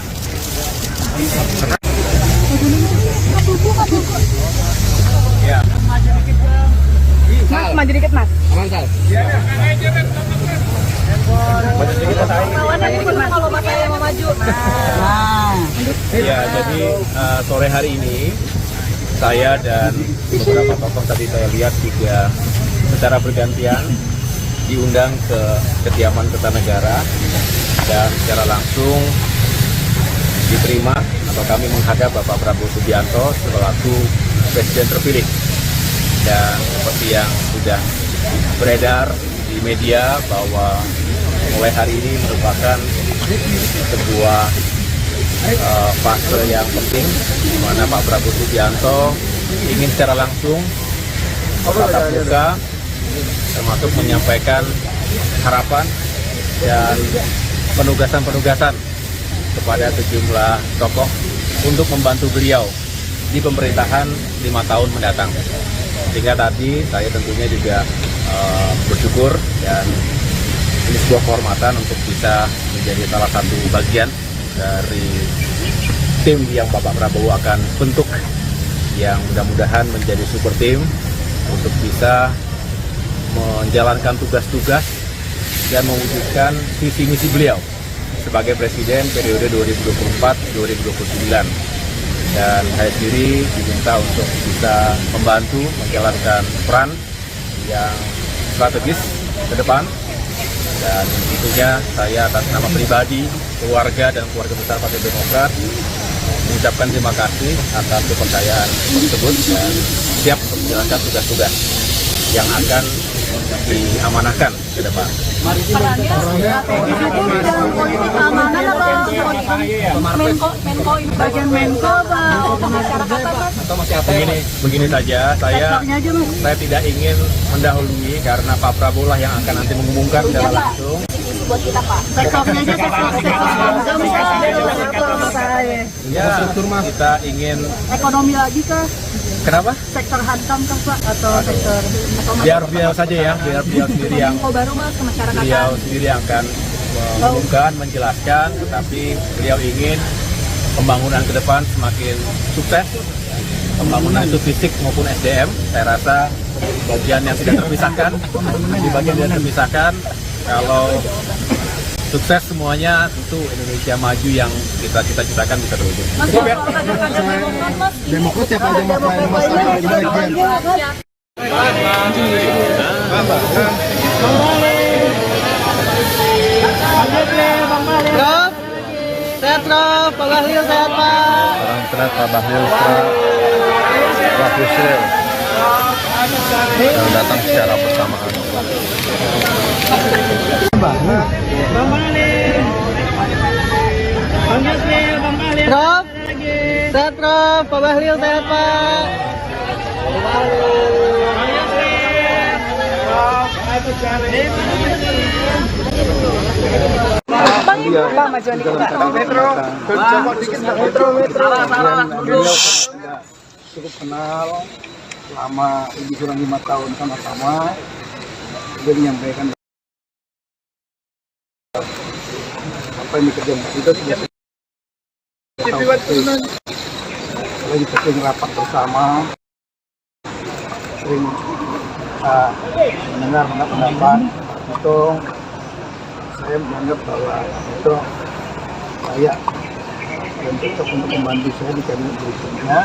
Ya. Mas, maju dikit Mas. Aman Sal. Kalau Mas saya mau maju. Ya, jadi sore hari ini saya dan beberapa tokoh tadi saya lihat juga secara bergantian diundang ke kediaman Kertanegara dan secara langsung diterima atau kami menghadap Bapak Prabowo Subianto selaku Presiden terpilih. Dan seperti yang sudah beredar di media bahwa mulai hari ini merupakan sebuah fase yang penting di mana Pak Prabowo Subianto ingin secara langsung tatap muka termasuk menyampaikan harapan dan penugasan-penugasan kepada sejumlah tokoh untuk membantu beliau di pemerintahan 5 tahun mendatang. Sehingga tadi saya tentunya juga bersyukur dan ini sebuah kehormatan untuk bisa menjadi salah satu bagian dari tim yang Bapak Prabowo akan bentuk, yang mudah-mudahan menjadi super tim untuk bisa menjalankan tugas-tugas dan mewujudkan visi misi beliau sebagai presiden periode 2024-2029. Dan saya sendiri diminta untuk bisa membantu menjalankan peran yang strategis ke depan, dan tentunya saya atas nama pribadi, keluarga, dan keluarga besar Partai Demokrat mengucapkan terima kasih atas kepercayaan tersebut dan siap untuk menjalankan tugas-tugas yang akan diamanahkan ke depan. Begini saja, saya tidak ingin mendahului karena Pak Prabowo lah yang akan nanti mengumumkan secara langsung. Ya, kita ingin ekonomi lagi kah? Kenapa? Sektor hankam kah Pak? Atau sektor Biar beliau saja ya, biar beliau sendiri yang akan mengumumkan, menjelaskan, tetapi beliau ingin pembangunan ke depan semakin sukses, pembangunan itu fisik maupun SDM. Saya rasa bagian yang tidak terpisahkan, di bagian tidak terpisahkan. Kalau sukses semuanya, tentu Indonesia maju yang kita cita-citakan bisa terwujud. Demokrat siapa aja Prof, sehat Prof, Pak Bahlil sehat Pak. Sehat Pak Bahlil, Pak Yusril yang datang secara bersamaan. Prof, sehat Prof, Pak Bahlil sehat Pak. Pak maju dikit Pak. Metro. Cukup kenal selama lebih kurang 5 tahun sama-sama. Dia menyampaikan apa yang dikerjakan itu sudah lagi sering rapat bersama, sering mendengar pendapat itu. Saya menganggap bahwa itu layak dan cocok untuk membantu saya di kabinet berikutnya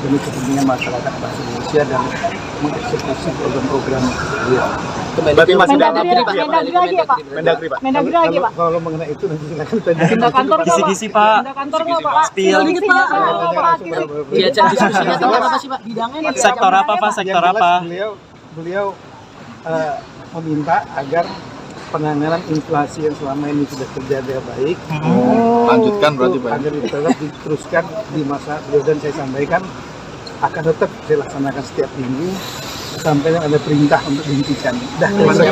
demi kepentingan masyarakat bangsa Indonesia dan mengeksekusi program-program beliau. Berarti masih Mendagri lagi ya Pak? Mendagri Pak. Mendagri lagi Pak? Kalau mengenai itu nanti silakan tanya. Pindah kantor Pak? Kisi-kisi Pak. Pindah kantor nggak Pak? Spill. Sedikit Pak. Diajak diskusinya tentang apa sih Pak? Bidangnya Sektor apa Pak? Sektor Yang jelas apa? Beliau meminta agar penanganan inflasi yang selama ini sudah terjadi baik, Lanjutkan berarti Pak. agar tetap diteruskan di masa beliau, dan saya sampaikan akan tetap saya laksanakan setiap minggu sampai ada perintah untuk dihentikan. Terima kasih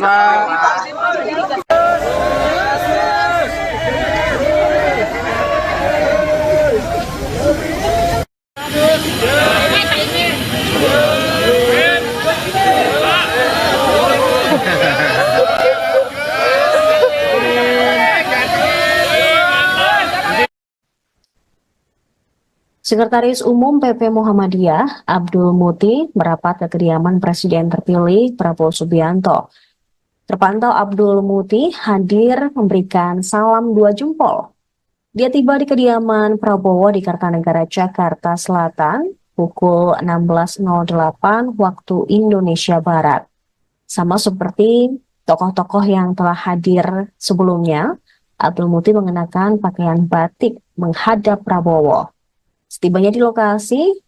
Pak. Sekretaris Umum PP Muhammadiyah, Abdul Muti, merapat ke kediaman Presiden terpilih Prabowo Subianto. Terpantau Abdul Muti hadir memberikan salam 2 jempol. Dia tiba di kediaman Prabowo di Kartanegara, Jakarta Selatan, pukul 16.08 waktu Indonesia Barat. Sama seperti tokoh-tokoh yang telah hadir sebelumnya, Abdul Muti mengenakan pakaian batik menghadap Prabowo. Setibanya di lokasi,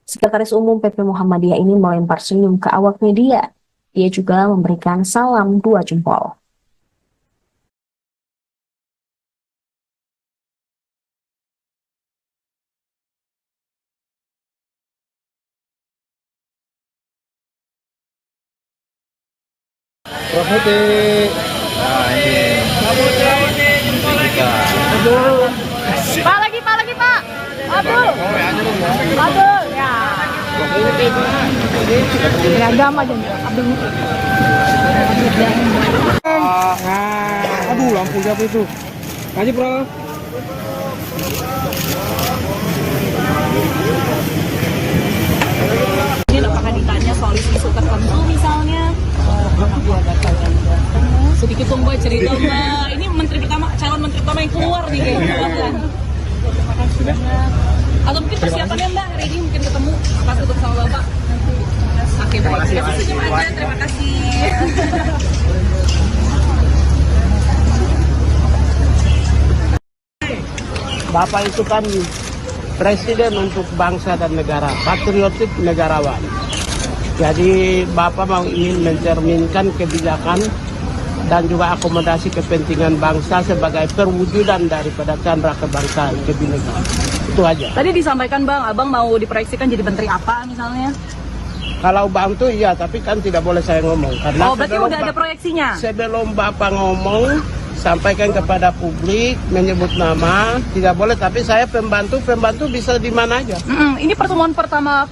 Sekretaris Umum PP Muhammadiyah ini melempar senyum ke awak media. Dia juga memberikan salam 2 jempol. Putih. Nah ini. Pak lagi Pak. Aduh. Ya. Beragam aja Abdul Muti. Aduh, lampu siapa itu? Aja, Bro. Ini apakah ditanya soal isu tertentu misalnya? Sedikit tunggu cerita Mbak. Ini calon menteri pertama yang keluar nih kayaknya. Sudah. Atau mungkin persiapannya Mbak hari ini mungkin ketemu pas ketemu sama Bapak. Oke, baik. Terima kasih senyum aja. Terima kasih. Bapak itu kan presiden untuk bangsa dan negara, patriotik negarawan. Jadi Bapak mau ingin mencerminkan kebijakan dan juga akomodasi kepentingan bangsa sebagai perwujudan daripada candra kebangsaan kebinekaan. Itu aja. Tadi disampaikan Bang, Abang mau diproyeksikan jadi menteri apa misalnya? Kalau bantu iya, tapi kan tidak boleh saya ngomong. Karena berarti udah ada proyeksinya? Sebelum Bapak ngomong, sampaikan kepada publik, menyebut nama, tidak boleh. Tapi saya pembantu bisa di mana aja. Ini pertemuan pertama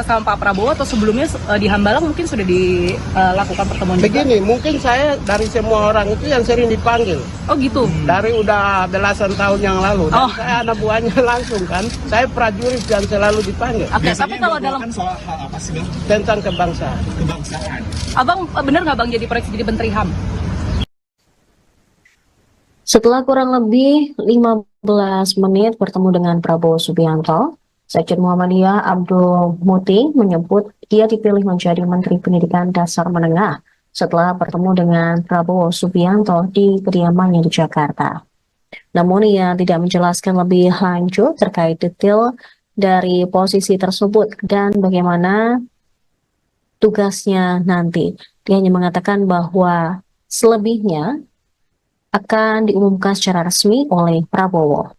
sama Pak Prabowo atau sebelumnya di Hambalang mungkin sudah dilakukan pertemuan juga? Begini, mungkin saya dari semua orang itu yang sering dipanggil. Oh gitu? Dari udah belasan tahun yang lalu. Dan saya anak buahnya langsung kan. Saya prajurit yang selalu dipanggil. Oke, tapi kalau dalam soal hal apa sih, Bang? tentang kebangsaan. Abang benar nggak Bang jadi proyeksi jadi menteri HAM? Setelah kurang lebih 15 menit bertemu dengan Prabowo Subianto, Sekjen Muhammadiyah Abdul Muti menyebut dia dipilih menjadi Menteri Pendidikan Dasar Menengah setelah bertemu dengan Prabowo Subianto di kediamannya di Jakarta. Namun ia tidak menjelaskan lebih lanjut terkait detail dari posisi tersebut dan bagaimana tugasnya nanti. Dia hanya mengatakan bahwa selebihnya akan diumumkan secara resmi oleh Prabowo.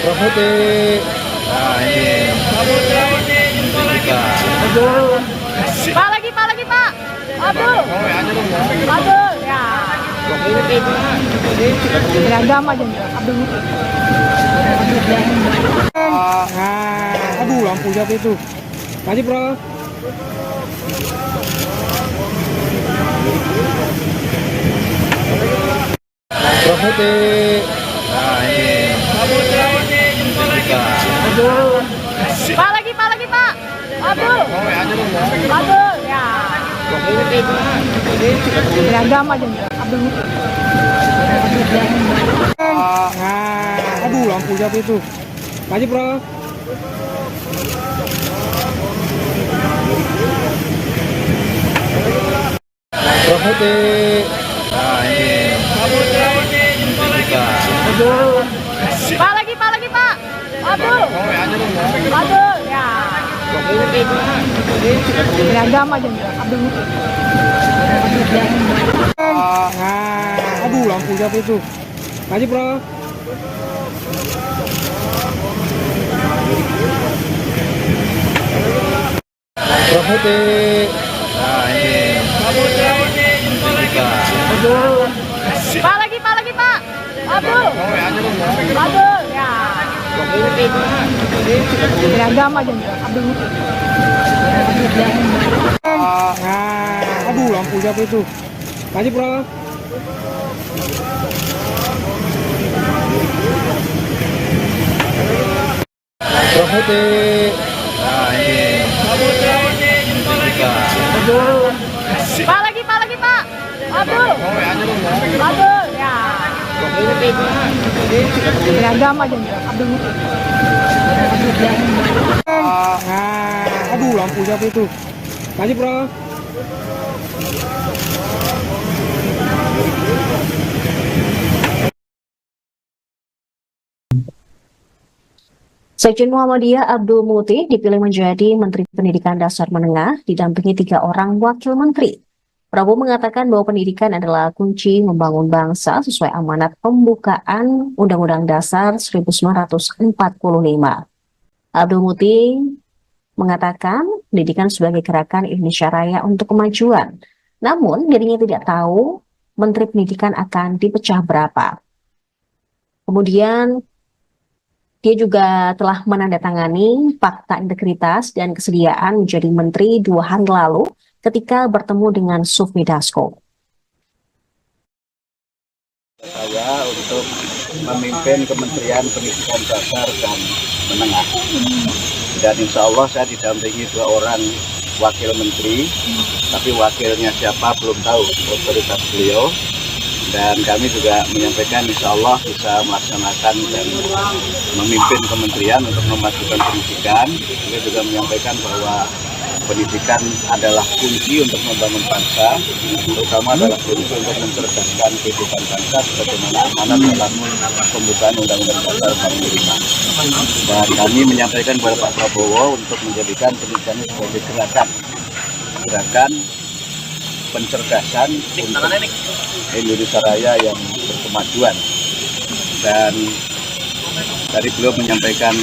Putih. Nah ini. Pak lagi Pak. Aduh. Ya. Beragam aja Abdul Muti. Aduh, lampu siapa itu? Aja, Bro. Putih. Nah ini. Pak lagi Pak. Aduh. Ya. Beragam aja Abdul Muti. Aduh, lampu siapa itu? Aja, Bro. Putih. Nah ini. Pak lagi Pak. Aduh. Ya. Beragam aja Abdul Muti. Aduh, lampu siapa itu? Aja, Bro. Putih. Nah ini. Pak lagi Pak. Abdul. Ya. Beragam aja Abdul. Aduh, lampu siapa itu? Maju, Bro. Putih. Nah ini. Pak lagi Pak. Abdul. Ya. Beragam aja Abdul. Aduh, lampu siapa itu? Maju, Bro. Sekjen Muhammadiyah Abdul Muti dipilih menjadi Menteri Pendidikan Dasar Menengah didampingi 3 orang wakil menteri. Prabowo mengatakan bahwa pendidikan adalah kunci membangun bangsa sesuai amanat pembukaan Undang-Undang Dasar 1945. Abdul Muti mengatakan pendidikan sebagai gerakan Indonesia Raya untuk kemajuan. Namun dirinya tidak tahu Menteri Pendidikan akan dipecah berapa. Kemudian dia juga telah menandatangani fakta integritas dan kesediaan menjadi menteri 2 hari lalu ketika bertemu dengan Sufmi Dasko. Saya untuk memimpin Kementerian Pendidikan Dasar dan Menengah. Dan insya Allah saya didampingi 2 orang wakil menteri, tapi wakilnya siapa belum tahu, otoritas beliau. Dan kami juga menyampaikan insya Allah bisa melaksanakan dan memimpin kementerian untuk memajukan pendidikan. Beliau juga menyampaikan bahwa pendidikan adalah kunci untuk membangun bangsa, terutama adalah kunci untuk mencerdaskan kehidupan bangsa sebagaimana amanat dalam pembukaan Undang-Undang Dasar 45. Dan kami menyampaikan kepada Pak Prabowo untuk menjadikan pendidikan sebagai gerakan pencerdasan untuk Indonesia Raya yang berkemajuan. Dan tadi beliau menyampaikan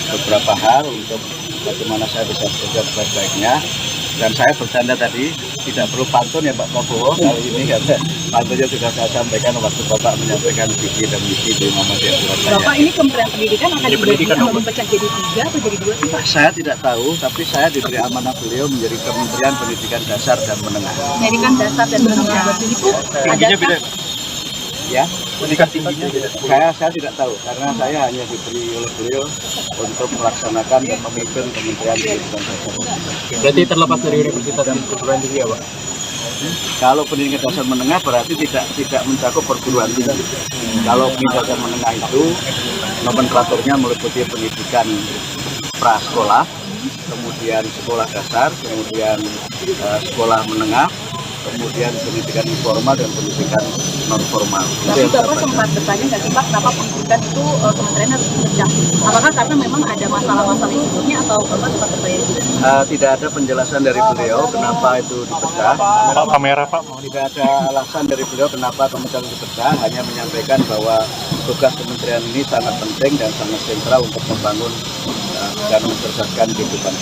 beberapa hal untuk bagaimana saya bisa bekerja sebaik-baiknya. Dan saya bercanda tadi, tidak perlu pantun ya Pak Prabowo kali ini, karena pantunnya sudah saya sampaikan waktu Bapak menyampaikan visi dan misi di Muhammadiyah Surabaya. Bapak ini Kementerian Pendidikan akan dipecah jadi 3 atau jadi 2 sih Pak? Saya tidak tahu, tapi saya diberi amanah beliau menjadi Kementerian Pendidikan Dasar dan Menengah. Pendidikan Dasar dan Menengah itu ada Ya, pendidikan tingginya saya tidak tahu, karena saya hanya diberi oleh beliau untuk melaksanakan dan memimpin Kementerian Pendidikan Dasar. Berarti terlepas dari universitas dan perguruan tinggi ya Pak? Kalau pendidikan dasar menengah berarti tidak mencakup perguruan tinggi. Kalau pendidikan dasar menengah itu nomenklaturnya meliputi pendidikan prasekolah, kemudian sekolah dasar, kemudian sekolah menengah, kemudian pendidikan informal dan pendidikan non formal. Tapi Bapak sempat bertanya nggak sih Pak, kenapa pendidikan itu kementerian harus dipecah? Apakah karena memang ada masalah-masalah sebelumnya atau Bapak sempat bertanya juga? Tidak ada penjelasan dari beliau kenapa itu dipecah. Pak kamera Pak. Tidak ada alasan dari beliau kenapa kementerian dipecah, hanya menyampaikan bahwa tugas kementerian ini sangat penting dan sangat sentral untuk membangun dan mencerdaskan kehidupan.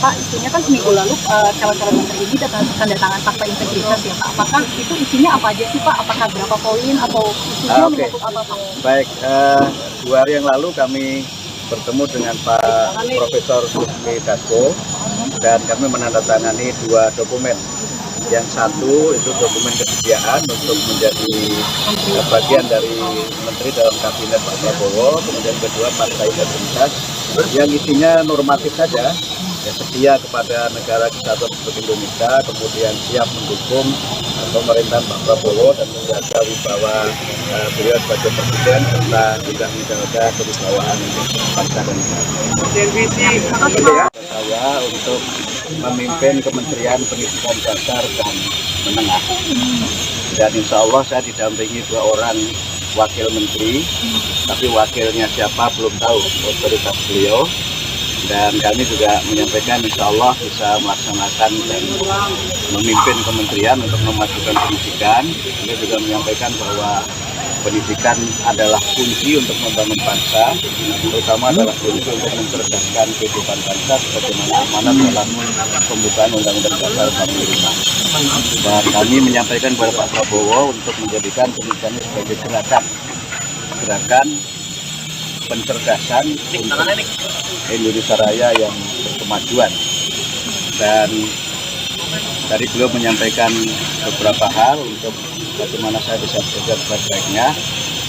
Pak, isunya kan seminggu lalu calon-calon menteri ini tanda tangan fakta integritas ya Pak. Apakah itu isinya apa aja sih Pak? Apakah berapa poin atau isunya menyangkut apa Pak? Baik, 2 hari yang lalu kami bertemu dengan Pak Profesor Sufmi Dasko dan kami menandatangani 2 dokumen. Yang satu itu dokumen kesediaan untuk menjadi bagian dari menteri dalam kabinet Pak Prabowo, kemudian kedua fakta integritas yang isinya normatif saja, ya, setia kepada negara kesatuan Republik Indonesia, kemudian siap mendukung pemerintahan Pak Prabowo dan menjaga wibawa beliau sebagai presiden serta juga menjaga kewibawaan bangsa dan negara. Saya untuk memimpin Kementerian Pendidikan Dasar dan Menengah. Dan insya Allah saya didampingi 2 orang wakil menteri, tapi wakilnya siapa belum tahu, otoritas beliau. Dan kami juga menyampaikan insya Allah bisa melaksanakan dan memimpin kementerian untuk memajukan pendidikan. Beliau juga menyampaikan bahwa pendidikan adalah kunci untuk membangun bangsa, terutama adalah kunci untuk mencerdaskan kehidupan bangsa sebagaimana amanat dalam pembukaan Undang-Undang Dasar 45. Dan kami menyampaikan kepada Pak Prabowo untuk menjadikan pendidikan sebagai gerakan pencerdasan untuk Indonesia Raya yang berkemajuan. Dan tadi beliau menyampaikan beberapa hal untuk bagaimana saya bisa bekerja sebaik-baiknya.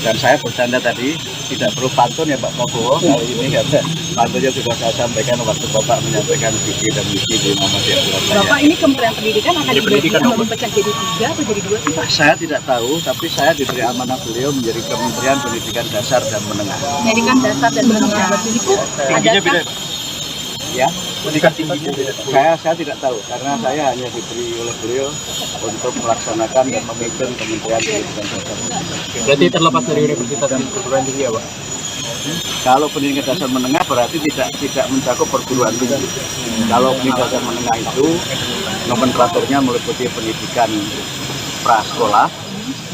Dan saya bercanda tadi, tidak perlu pantun ya Pak Prabowo kali ini, karena pantunnya sudah saya sampaikan waktu Bapak menyampaikan visi dan misi di Muhammadiyah Surabaya. Bapak, ini Kementerian Pendidikan akan dipecah jadi 3 atau jadi 2 sih Pak? Saya tidak tahu, tapi saya diberi amanah beliau menjadi Kementerian Pendidikan Dasar dan Menengah. Pendidikan dasar dan menengah itu adakah? Ya, pendidikan tingginya saya tidak tahu, karena saya hanya diberi oleh beliau untuk melaksanakan dan memimpin Kementerian Pendidikan Dasar. Berarti terlepas dari universitas dan perguruan tinggi ya Pak? Kalau pendidikan dasar menengah berarti tidak mencakup perguruan tinggi. Kalau pendidikan dasar menengah itu nomenklaturnya meliputi pendidikan prasekolah,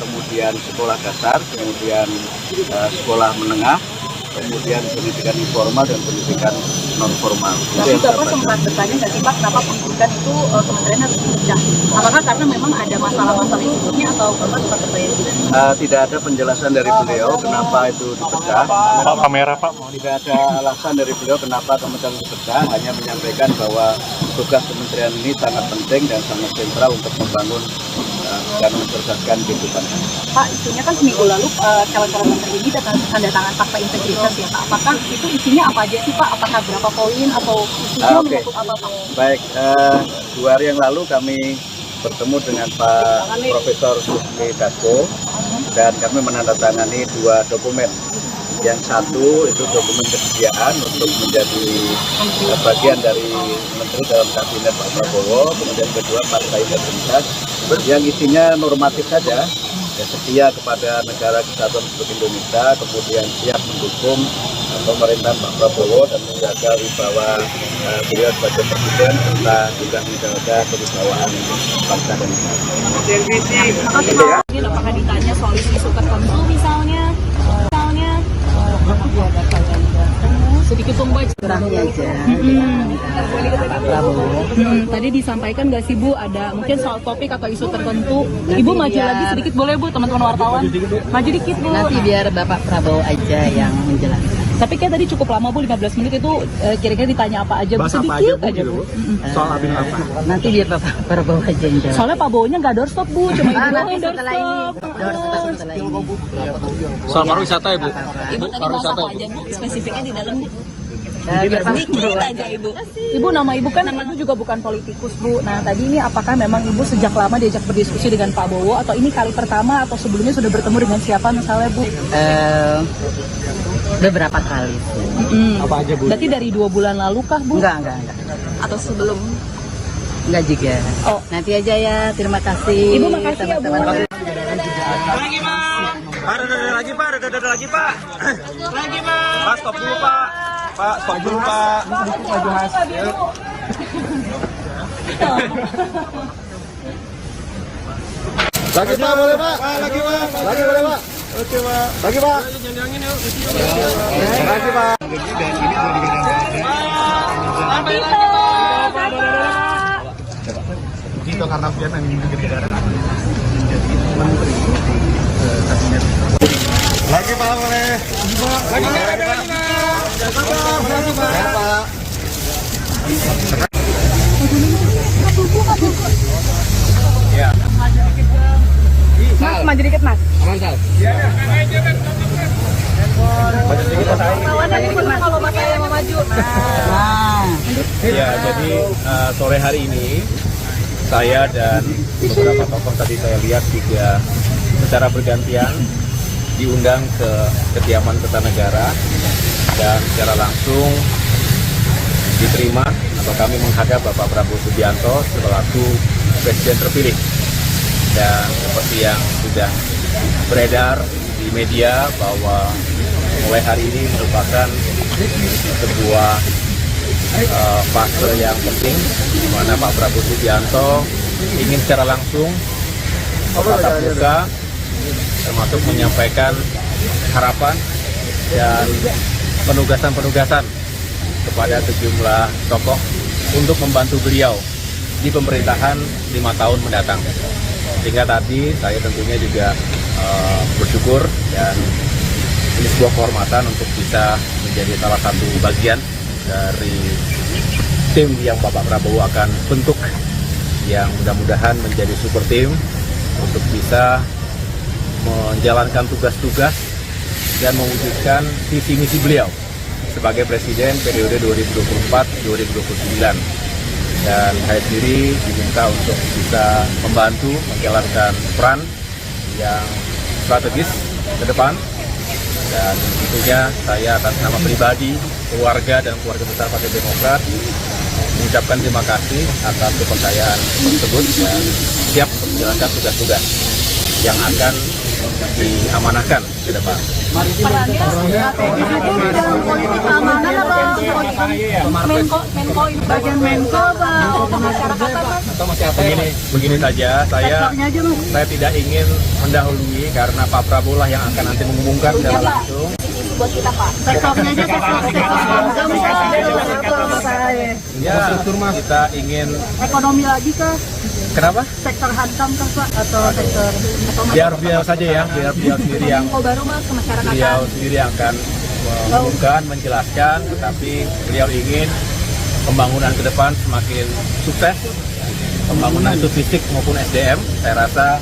kemudian sekolah dasar, kemudian sekolah menengah, kemudian pendidikan informal dan pendidikan non formal. Tapi Bapak sempat bertanya nggak sih Pak, kenapa pendidikan itu kementerian harus dipecah? Apakah karena memang ada masalah-masalah yang sebelumnya atau Bapak sempat bertanya juga? Tidak ada penjelasan dari beliau kenapa itu dipecah. Pak kamera Pak. Tidak ada alasan dari beliau kenapa kementerian dipecah, hanya menyampaikan bahwa tugas kementerian ini sangat penting dan sangat sentral untuk membangun dan mencerdaskan kehidupan. Pak, isunya kan seminggu lalu calon-calon menteri ini tanda tangan fakta integritas ya Pak. Apakah itu isinya apa aja sih Pak? Apakah berapa poin atau isunya menyangkut apa Pak? Baik, 2 hari yang lalu kami bertemu dengan Pak Profesor Sufmi Dasko dan kami menandatangani 2 dokumen. Yang satu itu dokumen kesediaan untuk menjadi bagian dari menteri dalam kabinet Pak Prabowo, kemudian kedua fakta integritas yang isinya normatif saja, ya, setia kepada negara kesatuan Republik Indonesia, kemudian siap mendukung pemerintahan Pak Prabowo dan menjaga wibawa beliau sebagai presiden serta juga menjaga kewibawaan bangsa dan negara. Apakah ditanya soal isu tertentu misalnya? Sedikit tunggu aja. Tadi disampaikan nggak sih Bu, ada mungkin soal topik atau isu tertentu. Ibu maju lagi sedikit boleh Bu, teman-teman wartawan. Maju dikit Bu. Nanti biar Bapak Prabowo aja yang menjelaskan. Tapi kayak tadi cukup lama Bu, 15 menit itu kira-kira ditanya apa aja Bu, sedikit aja Bu. Soal abin apa? Nanti biar Bapak Prabowo aja yang jawab. Soalnya Pak Bowo-nya nggak doorstop Bu, cuma Ibu doang yang setelah ini, doorstop. setelah ini. Soal pariwisata ya Bu? Ibu tadi bahas apa aja Bu, spesifiknya di dalam Bu? Sedikit aja Ibu. Ibu, nama Ibu kan Ibu juga bukan politikus Bu. Nah tadi ini apakah memang Ibu sejak lama diajak berdiskusi dengan Pak Bowo atau ini kali pertama atau sebelumnya sudah bertemu dengan siapa misalnya Bu? Beberapa kali. Apa aja Bu? Berarti dari 2 bulan lalu kah Bu? Enggak. Atau sebelum? Enggak juga. Oh. Nanti aja ya, terima kasih. Ibu makasih ya Bu. Lagi Pak, ada lagi Pak. Lagi Pak. Pak stop dulu Pak. Pak stop dulu Pak. Lagi Pak, boleh Pak? Lagi Pak. Lagi boleh Pak? Oke Pak. Lagi Pak. Lagi Pak. Itu karena Fian yang ingin negara menteri kabinet. Lagi Pak, boleh. Lagi Pak. Lagi Pak. Ya. Mas, maju dikit Mas. Aman Sal. Kalau Bapak yang mau maju. Ya, jadi sore hari ini saya dan beberapa tokoh tadi saya lihat juga secara bergantian diundang ke kediaman Kertanegara dan secara langsung diterima atau kami menghadap Bapak Prabowo Subianto selaku Presiden terpilih. Dan seperti yang sudah beredar di media bahwa mulai hari ini merupakan sebuah fase yang penting di mana Pak Prabowo Subianto ingin secara langsung tatap muka termasuk menyampaikan harapan dan penugasan-penugasan kepada sejumlah tokoh untuk membantu beliau di pemerintahan 5 tahun mendatang. Sehingga tadi saya tentunya juga bersyukur dan ini sebuah kehormatan untuk bisa menjadi salah satu bagian dari tim yang Bapak Prabowo akan bentuk, yang mudah-mudahan menjadi super tim untuk bisa menjalankan tugas-tugas dan mewujudkan visi misi beliau sebagai Presiden periode 2024-2029. Dan saya sendiri diminta untuk bisa membantu menjalankan peran yang strategis ke depan. Dan tentunya saya atas nama pribadi, keluarga, dan keluarga besar Partai Demokrat mengucapkan terima kasih atas kepercayaan tersebut dan siap untuk menjalankan tugas-tugas yang akan diamanahkan ke depan. Perannya strategis itu dalam politik keamanan apa Menko bagian Menko atau masyarakat apa? Begini saja, saya tidak ingin mendahului karena Pak Prabowo lah yang akan nanti mengumumkan secara langsung. Buat kita Pak. Sektornya aja Ya, kita ingin ekonomi lagi kah? Kenapa? Sektor hankam kah Pak? Atau sektor Biar beliau saja ya, biar beliau sendiri yang baru Mas ke masyarakat. beliau sendiri yang akan mengumumkan, menjelaskan, tetapi beliau ingin pembangunan ke depan semakin sukses, pembangunan itu fisik maupun SDM. Saya rasa